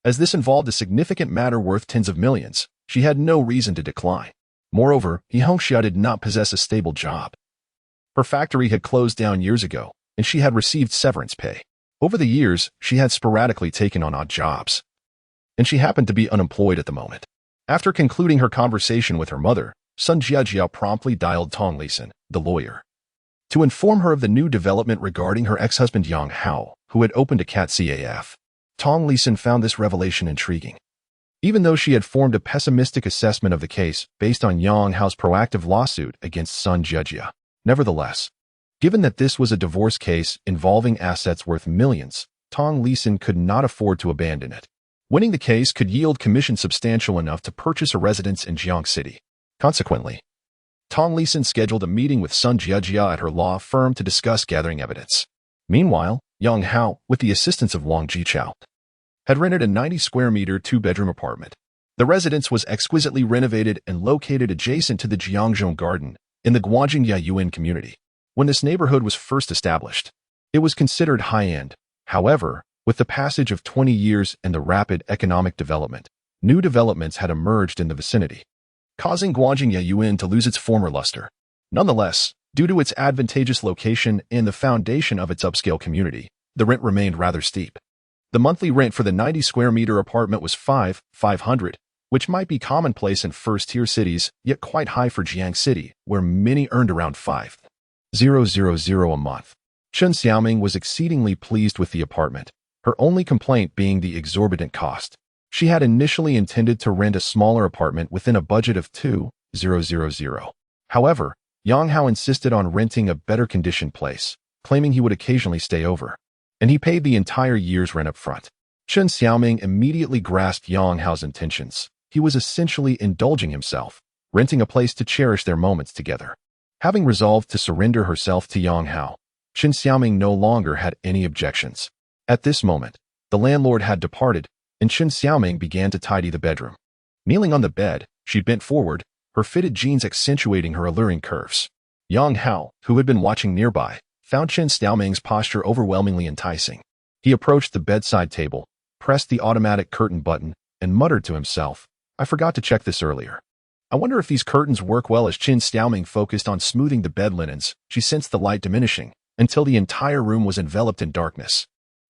As this involved a significant matter worth tens of millions, she had no reason to decline. Moreover, He Hongxia did not possess a stable job. Her factory had closed down years ago, and she had received severance pay. Over the years, she had sporadically taken on odd jobs, and she happened to be unemployed at the moment. After concluding her conversation with her mother, Sun Jia promptly dialed Tong Lisan, the lawyer, to inform her of the new development regarding her ex-husband Yang Hao, who had opened a catapulting. Tong Lisan found this revelation intriguing. Even though she had formed a pessimistic assessment of the case based on Yang Hao's proactive lawsuit against Sun Jia, nevertheless, Given that this was a divorce case involving assets worth millions, Tong Lisin could not afford to abandon it. Winning the case could yield commission substantial enough to purchase a residence in Jiang City. Consequently, Tong Lisin scheduled a meeting with Sun Jiajia at her law firm to discuss gathering evidence. Meanwhile, Yang Hao, with the assistance of Wang Jichao, had rented a 90-square-meter two-bedroom apartment. The residence was exquisitely renovated and located adjacent to the Jiangzhou Garden in the Guanjing Yayuan community. When this neighborhood was first established, it was considered high-end. However, with the passage of 20 years and the rapid economic development, new developments had emerged in the vicinity, causing Guanjing Yayuan to lose its former luster. Nonetheless, due to its advantageous location and the foundation of its upscale community, the rent remained rather steep. The monthly rent for the 90-square-meter apartment was 500, which might be commonplace in first-tier cities, yet quite high for Jiang City, where many earned around 5,000 a month. Chen Xiaoming was exceedingly pleased with the apartment, her only complaint being the exorbitant cost. She had initially intended to rent a smaller apartment within a budget of 2,000. However, Yang Hao insisted on renting a better-conditioned place, claiming he would occasionally stay over, and he paid the entire year's rent up front. Chen Xiaoming immediately grasped Yang Hao's intentions. He was essentially indulging himself, renting a place to cherish their moments together. Having resolved to surrender herself to Yang Hao, Chen Xiaoming no longer had any objections. At this moment, the landlord had departed, and Chen Xiaoming began to tidy the bedroom. Kneeling on the bed, she bent forward, her fitted jeans accentuating her alluring curves. Yang Hao, who had been watching nearby, found Chen Xiaoming's posture overwhelmingly enticing. He approached the bedside table, pressed the automatic curtain button, and muttered to himself, "I forgot to check this earlier. I wonder if these curtains work well." As Chen Xiaoming focused on smoothing the bed linens, she sensed the light diminishing, until the entire room was enveloped in darkness.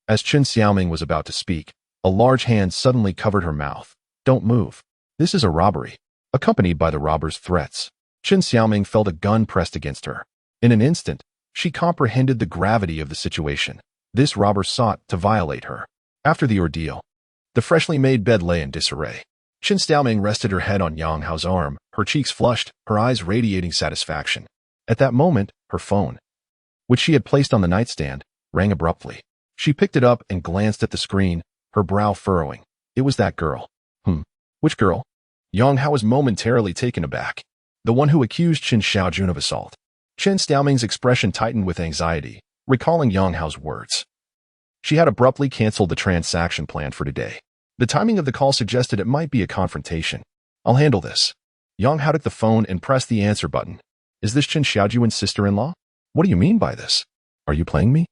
As Chen Xiaoming was about to speak, a large hand suddenly covered her mouth. "Don't move. This is a robbery." Accompanied by the robber's threats, Chen Xiaoming felt a gun pressed against her. In an instant, she comprehended the gravity of the situation. This robber sought to violate her. After the ordeal, the freshly made bed lay in disarray. Chen Xiaoming rested her head on Yang Hao's arm, her cheeks flushed, her eyes radiating satisfaction. At that moment, her phone, which she had placed on the nightstand, rang abruptly. She picked it up and glanced at the screen, her brow furrowing. It was that girl. Which girl? Yang Hao was momentarily taken aback. The one who accused Chen Xiaojun of assault. Chen Xiaoming's expression tightened with anxiety, recalling Yang Hao's words. She had abruptly canceled the transaction planned for today. The timing of the call suggested it might be a confrontation. "I'll handle this." Yang Hao took the phone and pressed the answer button. "Is this Chen Xiaojun's sister-in-law? What do you mean by this? Are you playing me?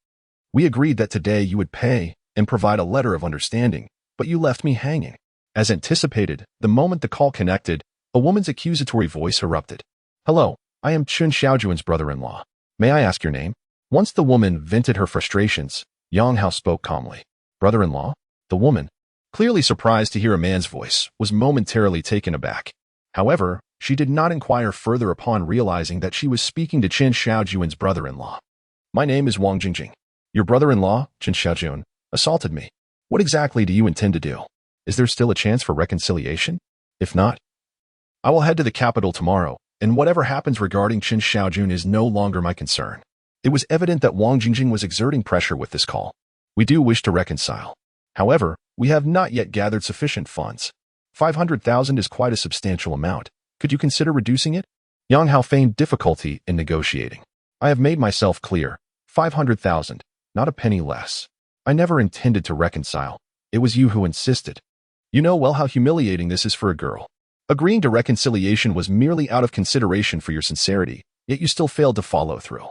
We agreed that today you would pay and provide a letter of understanding, but you left me hanging." As anticipated, the moment the call connected, a woman's accusatory voice erupted. "Hello, I am Chen Xiaojun's brother-in-law. May I ask your name?" Once the woman vented her frustrations, Yang Hao spoke calmly. "Brother-in-law?" The woman, clearly surprised to hear a man's voice, was momentarily taken aback. However, she did not inquire further upon realizing that she was speaking to Chen Xiaojun's brother-in-law. "My name is Wang Jingjing. Your brother-in-law, Chen Xiaojun, assaulted me. What exactly do you intend to do? Is there still a chance for reconciliation? If not, I will head to the capital tomorrow, and whatever happens regarding Chen Xiaojun is no longer my concern." It was evident that Wang Jingjing was exerting pressure with this call. "We do wish to reconcile. However, we have not yet gathered sufficient funds. 500,000 is quite a substantial amount. Could you consider reducing it?" Yang Hao feigned difficulty in negotiating. "I have made myself clear. 500,000, not a penny less. I never intended to reconcile. It was you who insisted. You know well how humiliating this is for a girl. Agreeing to reconciliation was merely out of consideration for your sincerity, yet you still failed to follow through."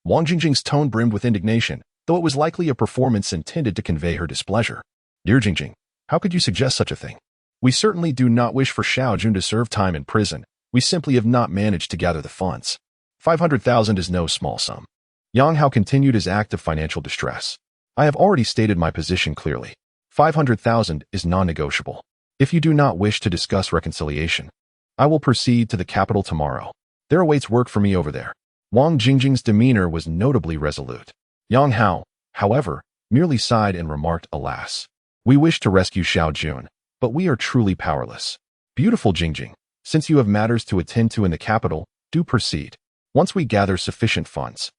Wang Jingjing's tone brimmed with indignation, though it was likely a performance intended to convey her displeasure. "Dear Jingjing, how could you suggest such a thing? We certainly do not wish for Xiaojun to serve time in prison. We simply have not managed to gather the funds. 500,000 is no small sum." Yang Hao continued his act of financial distress. "I have already stated my position clearly. 500,000 is non-negotiable. If you do not wish to discuss reconciliation, I will proceed to the capital tomorrow. There awaits work for me over there." Wang Jingjing's demeanor was notably resolute. Yang Hao, however, merely sighed and remarked, "Alas, we wish to rescue Xiaojun, but we are truly powerless." "Beautiful Jingjing, since you have matters to attend to in the capital, do proceed. Once we gather sufficient funds,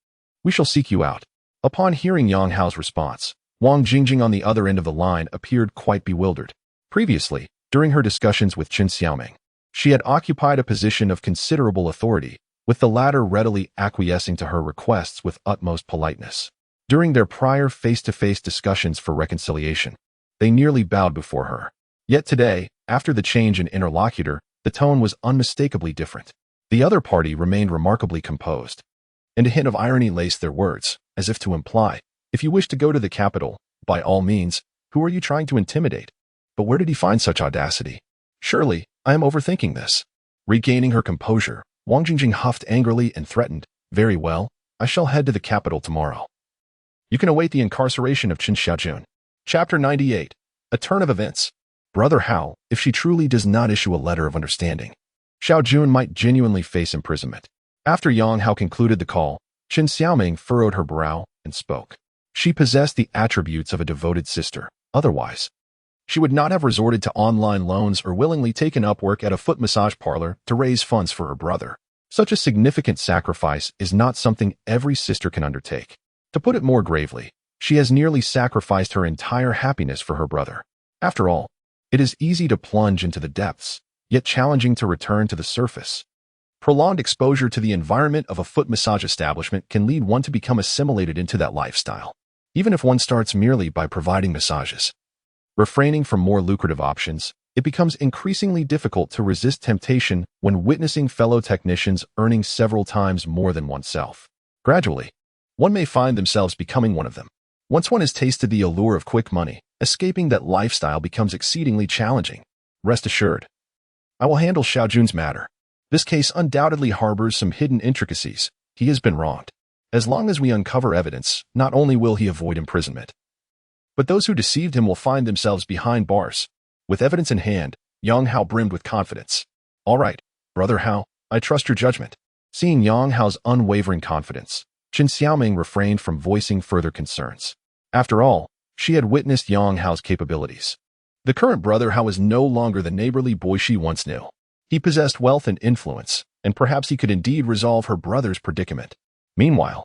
We shall seek you out. Upon hearing Yang Hao's response, Wang Jingjing on the other end of the line appeared quite bewildered. Previously, during her discussions with Qin Xiaoming, she had occupied a position of considerable authority, with the latter readily acquiescing to her requests with utmost politeness. During their prior face-to-face discussions for reconciliation, they nearly bowed before her. Yet today, after the change in interlocutor, the tone was unmistakably different. The other party remained remarkably composed, and a hint of irony laced their words, as if to imply, if you wish to go to the capital, by all means, who are you trying to intimidate? But where did he find such audacity? Surely, I am overthinking this. Regaining her composure, Wang Jingjing huffed angrily and threatened, very well, I shall head to the capital tomorrow. You can await the incarceration of Qin Xiaojun. Chapter 98. A turn of events. Brother Hao, if she truly does not issue a letter of understanding, Xiaojun might genuinely face imprisonment. After Yang Hao concluded the call, Qin Xiaoming furrowed her brow and spoke. She possessed the attributes of a devoted sister. Otherwise, she would not have resorted to online loans or willingly taken up work at a foot massage parlor to raise funds for her brother. Such a significant sacrifice is not something every sister can undertake. To put it more gravely, she has nearly sacrificed her entire happiness for her brother. After all, it is easy to plunge into the depths, yet challenging to return to the surface. Prolonged exposure to the environment of a foot massage establishment can lead one to become assimilated into that lifestyle, even if one starts merely by providing massages. Refraining from more lucrative options, it becomes increasingly difficult to resist temptation when witnessing fellow technicians earning several times more than oneself. Gradually, one may find themselves becoming one of them. Once one has tasted the allure of quick money, escaping that lifestyle becomes exceedingly challenging. Rest assured, I will handle Xiaojun's matter. This case undoubtedly harbors some hidden intricacies. He has been wronged. As long as we uncover evidence, not only will he avoid imprisonment, but those who deceived him will find themselves behind bars. With evidence in hand, Yang Hao brimmed with confidence. All right, Brother Hao, I trust your judgment. Seeing Yang Hao's unwavering confidence, Qin Xiaoming refrained from voicing further concerns. After all, she had witnessed Yang Hao's capabilities. The current Brother Hao was no longer the neighborly boy she once knew. He possessed wealth and influence, and perhaps he could indeed resolve her brother's predicament. Meanwhile,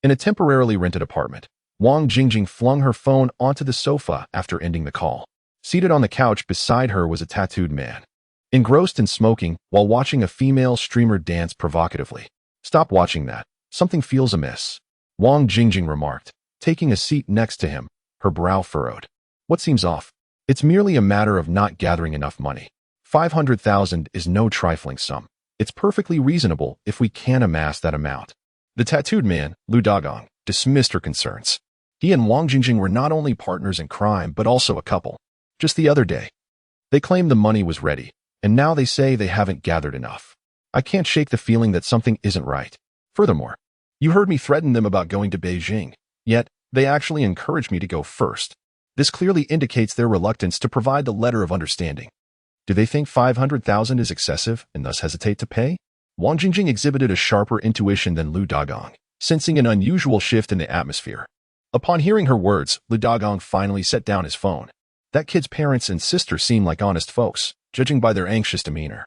in a temporarily rented apartment, Wang Jingjing flung her phone onto the sofa after ending the call. Seated on the couch beside her was a tattooed man, engrossed in smoking while watching a female streamer dance provocatively. Stop watching that. Something feels amiss, Wang Jingjing remarked, taking a seat next to him, her brow furrowed. What seems off? It's merely a matter of not gathering enough money. 500,000 is no trifling sum. It's perfectly reasonable if we can amass that amount. The tattooed man, Lu Dagong, dismissed her concerns. He and Wang Jingjing were not only partners in crime, but also a couple. Just the other day, they claimed the money was ready, and now they say they haven't gathered enough. I can't shake the feeling that something isn't right. Furthermore, you heard me threaten them about going to Beijing, yet they actually encouraged me to go first. This clearly indicates their reluctance to provide the letter of understanding. Do they think 500,000 is excessive and thus hesitate to pay? Wang Jingjing exhibited a sharper intuition than Lu Dagong, sensing an unusual shift in the atmosphere. Upon hearing her words, Lu Dagong finally set down his phone. That kid's parents and sister seem like honest folks, judging by their anxious demeanor.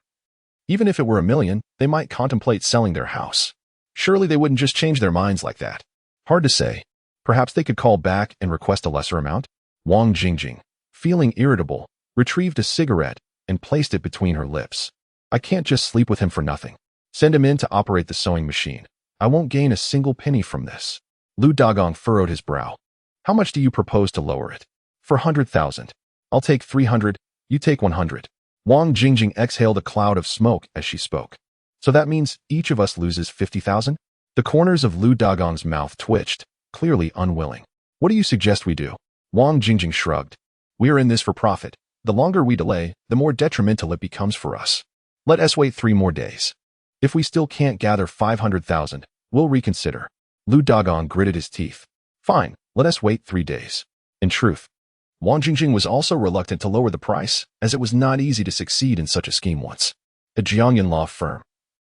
Even if it were $1 million, they might contemplate selling their house. Surely they wouldn't just change their minds like that. Hard to say. Perhaps they could call back and request a lesser amount? Wang Jingjing, feeling irritable, retrieved a cigarette and placed it between her lips. I can't just sleep with him for nothing. Send him in to operate the sewing machine. I won't gain a single penny from this. Lu Dagong furrowed his brow. How much do you propose to lower it? For 100,000. I'll take 300, you take 100. Wang Jingjing exhaled a cloud of smoke as she spoke. So that means each of us loses 50,000? The corners of Lu Dagong's mouth twitched, clearly unwilling. What do you suggest we do? Wang Jingjing shrugged. We are in this for profit. The longer we delay, the more detrimental it becomes for us. Let us wait 3 more days. If we still can't gather 500,000, we'll reconsider. Lu Dagong gritted his teeth. Fine, let us wait 3 days. In truth, Wang Jingjing was also reluctant to lower the price, as it was not easy to succeed in such a scheme once. A Jiangyan law firm.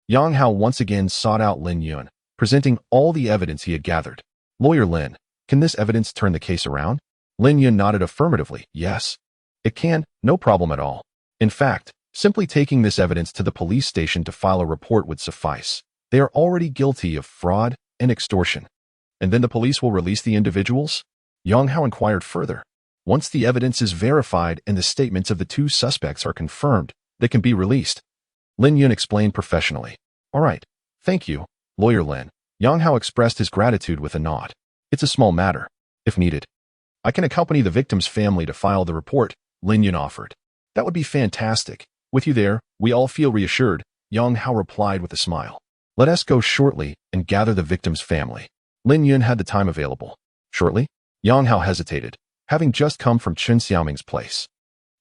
Yang Hao once again sought out Lin Yun, presenting all the evidence he had gathered. Lawyer Lin, can this evidence turn the case around? Lin Yun nodded affirmatively. Yes. It can, no problem at all. In fact, simply taking this evidence to the police station to file a report would suffice. They are already guilty of fraud and extortion. And then the police will release the individuals? Yang Hao inquired further. Once the evidence is verified and the statements of the two suspects are confirmed, they can be released. Lin Yun explained professionally. All right. Thank you, Lawyer Lin. Yang Hao expressed his gratitude with a nod. It's a small matter, if needed. I can accompany the victim's family to file the report, Lin Yun offered. That would be fantastic. With you there, we all feel reassured, Yang Hao replied with a smile. Let us go shortly and gather the victim's family. Lin Yun had the time available. Shortly? Yang Hao hesitated, having just come from Chen Xiaoming's place.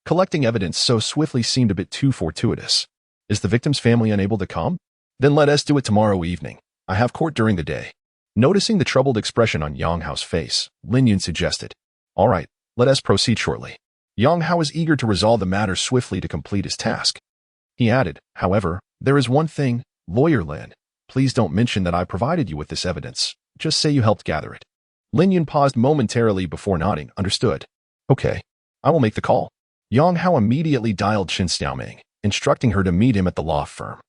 Collecting evidence so swiftly seemed a bit too fortuitous. Is the victim's family unable to come? Then let us do it tomorrow evening. I have court during the day. Noticing the troubled expression on Yang Hao's face, Lin Yun suggested. All right, let us proceed shortly. Yang Hao was eager to resolve the matter swiftly to complete his task. He added, however, there is one thing, Lawyer Lin. Please don't mention that I provided you with this evidence. Just say you helped gather it. Lin Yun paused momentarily before nodding. Understood. Okay, I will make the call. Yang Hao immediately dialed Chen Xiaoming, instructing her to meet him at the law firm.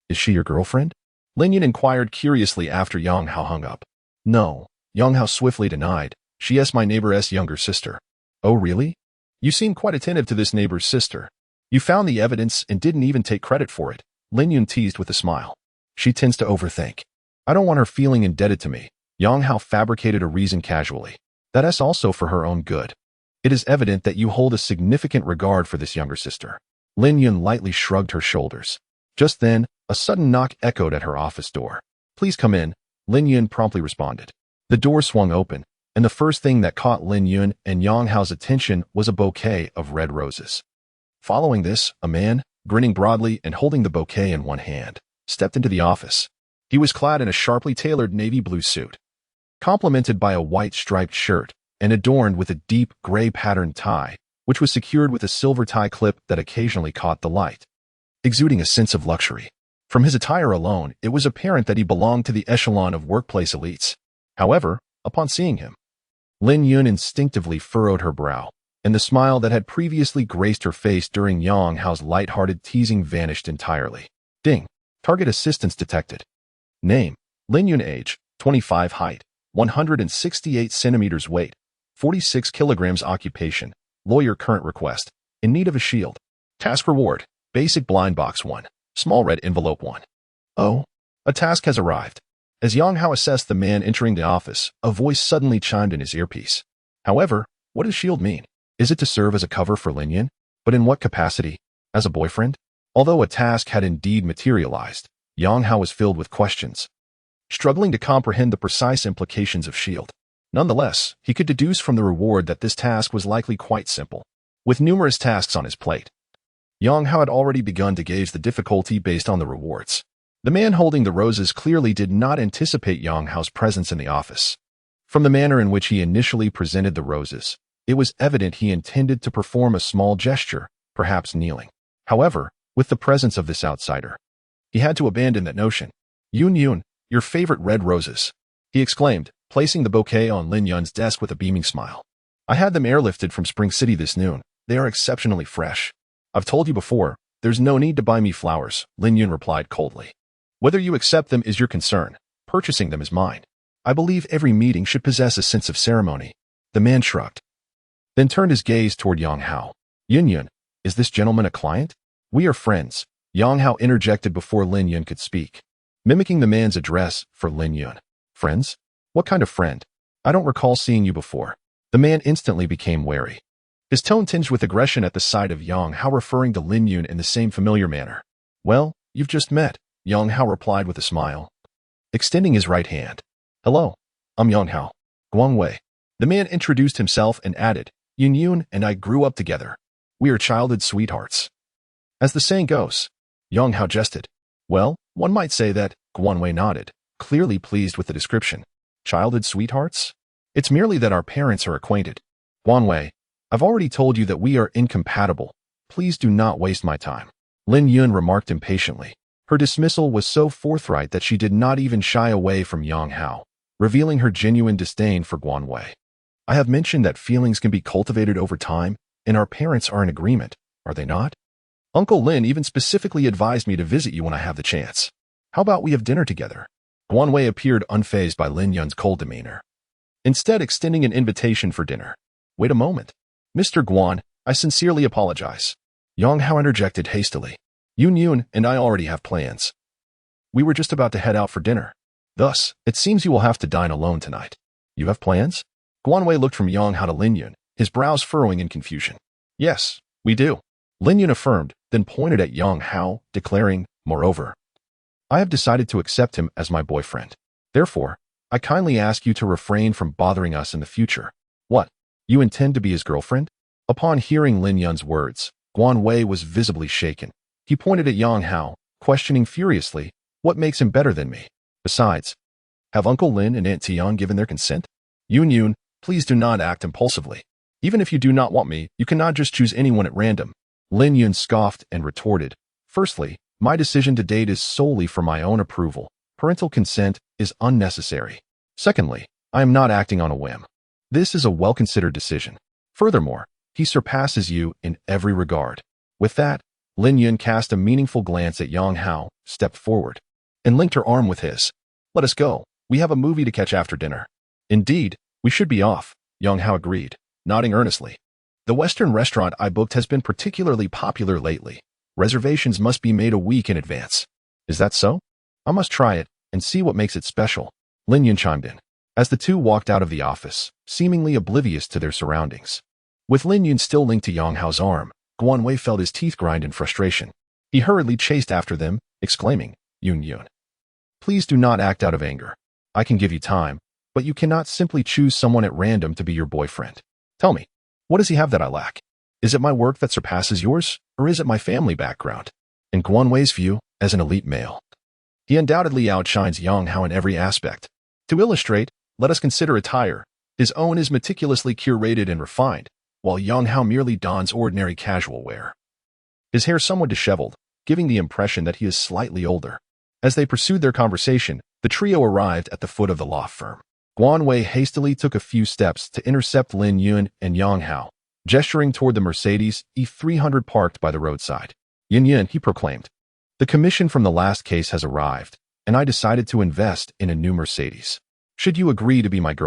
Is she your girlfriend? Lin Yun inquired curiously after Yang Hao hung up. No, Yang Hao swiftly denied. She is my neighbor's younger sister. Oh really? You seem quite attentive to this neighbor's sister. You found the evidence and didn't even take credit for it, Lin Yun teased with a smile. She tends to overthink. I don't want her feeling indebted to me. Yang Hao fabricated a reason casually. That is also for her own good. It is evident that you hold a significant regard for this younger sister. Lin Yun lightly shrugged her shoulders. Just then, a sudden knock echoed at her office door. Please come in, Lin Yun promptly responded. The door swung open, and the first thing that caught Lin Yun and Yang Hao's attention was a bouquet of red roses. Following this, a man, grinning broadly and holding the bouquet in one hand, stepped into the office. He was clad in a sharply tailored navy blue suit, complemented by a white striped shirt and adorned with a deep gray patterned tie, which was secured with a silver tie clip that occasionally caught the light, exuding a sense of luxury. From his attire alone, it was apparent that he belonged to the echelon of workplace elites. However, upon seeing him, Lin Yun instinctively furrowed her brow, and the smile that had previously graced her face during Yang Hao's light-hearted teasing vanished entirely. Ding. Target assistance detected. Name: Lin Yun. Age: 25. Height: 168 centimeters. Weight: 46 kilograms. Occupation: lawyer. Current request: in need of a shield. Task reward: basic blind box 1. Small red envelope 1. Oh, a task has arrived. As Yang Hao assessed the man entering the office, a voice suddenly chimed in his earpiece. However, what does shield mean? Is it to serve as a cover for Lin Yun? But in what capacity? As a boyfriend? Although a task had indeed materialized, Yang Hao was filled with questions, struggling to comprehend the precise implications of shield. Nonetheless, he could deduce from the reward that this task was likely quite simple. With numerous tasks on his plate, Yang Hao had already begun to gauge the difficulty based on the rewards. The man holding the roses clearly did not anticipate Yang Hao's presence in the office. From the manner in which he initially presented the roses, it was evident he intended to perform a small gesture, perhaps kneeling. However, with the presence of this outsider, he had to abandon that notion. Yun, your favorite red roses, he exclaimed, placing the bouquet on Lin Yun's desk with a beaming smile. I had them airlifted from Spring City this noon. They are exceptionally fresh. I've told you before, there's no need to buy me flowers, Lin Yun replied coldly. Whether you accept them is your concern. Purchasing them is mine. I believe every meeting should possess a sense of ceremony. The man shrugged, then turned his gaze toward Yang Hao. Yun, is this gentleman a client? We are friends, Yang Hao interjected before Lin Yun could speak, mimicking the man's address for Lin Yun. Friends? What kind of friend? I don't recall seeing you before. The man instantly became wary, his tone tinged with aggression at the sight of Yang Hao referring to Lin Yun in the same familiar manner. Well, you've just met, Yang Hao replied with a smile, extending his right hand. Hello, I'm Yang Hao, Guang Wei. The man introduced himself and added, Yun and I grew up together. We are childhood sweethearts. As the saying goes, Yang Hao jested. Well, one might say that, Guan Wei nodded, clearly pleased with the description. Childhood sweethearts? It's merely that our parents are acquainted. Guan Wei, I've already told you that we are incompatible. Please do not waste my time. Lin Yun remarked impatiently. Her dismissal was so forthright that she did not even shy away from Yang Hao, revealing her genuine disdain for Guan Wei. I have mentioned that feelings can be cultivated over time, and our parents are in agreement, are they not? Uncle Lin even specifically advised me to visit you when I have the chance. How about we have dinner together? Guan Wei appeared unfazed by Lin Yun's cold demeanor, instead extending an invitation for dinner. Wait a moment. Mr. Guan, I sincerely apologize. Yang Hao interjected hastily. Yun and I already have plans. We were just about to head out for dinner. Thus, it seems you will have to dine alone tonight. You have plans? Guan Wei looked from Yang Hao to Lin Yun, his brows furrowing in confusion. Yes, we do. Lin Yun affirmed, then pointed at Yang Hao, declaring, moreover, I have decided to accept him as my boyfriend. Therefore, I kindly ask you to refrain from bothering us in the future. What? You intend to be his girlfriend? Upon hearing Lin Yun's words, Guan Wei was visibly shaken. He pointed at Yang Hao, questioning furiously, what makes him better than me? Besides, have Uncle Lin and Aunt Tian given their consent? Yun, please do not act impulsively. Even if you do not want me, you cannot just choose anyone at random. Lin Yun scoffed and retorted, firstly, my decision to date is solely for my own approval. Parental consent is unnecessary. Secondly, I am not acting on a whim. This is a well-considered decision. Furthermore, he surpasses you in every regard. With that, Lin Yun cast a meaningful glance at Yang Hao, stepped forward, and linked her arm with his. Let us go. We have a movie to catch after dinner. Indeed, we should be off, Yang Hao agreed, nodding earnestly. The Western restaurant I booked has been particularly popular lately. Reservations must be made a week in advance. Is that so? I must try it and see what makes it special. Lin Yun chimed in, as the two walked out of the office, seemingly oblivious to their surroundings. With Lin Yun still linked to Yang Hao's arm, Guan Wei felt his teeth grind in frustration. He hurriedly chased after them, exclaiming, Yun, please do not act out of anger. I can give you time, but you cannot simply choose someone at random to be your boyfriend. Tell me, what does he have that I lack? Is it my work that surpasses yours, or is it my family background? In Guan Wei's view, as an elite male, he undoubtedly outshines Yang Hao in every aspect. To illustrate, let us consider attire. His own is meticulously curated and refined, while Yang Hao merely dons ordinary casual wear. His hair somewhat disheveled, giving the impression that he is slightly older. As they pursued their conversation, the trio arrived at the foot of the law firm. Guan Wei hastily took a few steps to intercept Lin Yun and Yang Hao, gesturing toward the Mercedes E300 parked by the roadside. Yin, he proclaimed. The commission from the last case has arrived, and I decided to invest in a new Mercedes. Should you agree to be my girlfriend?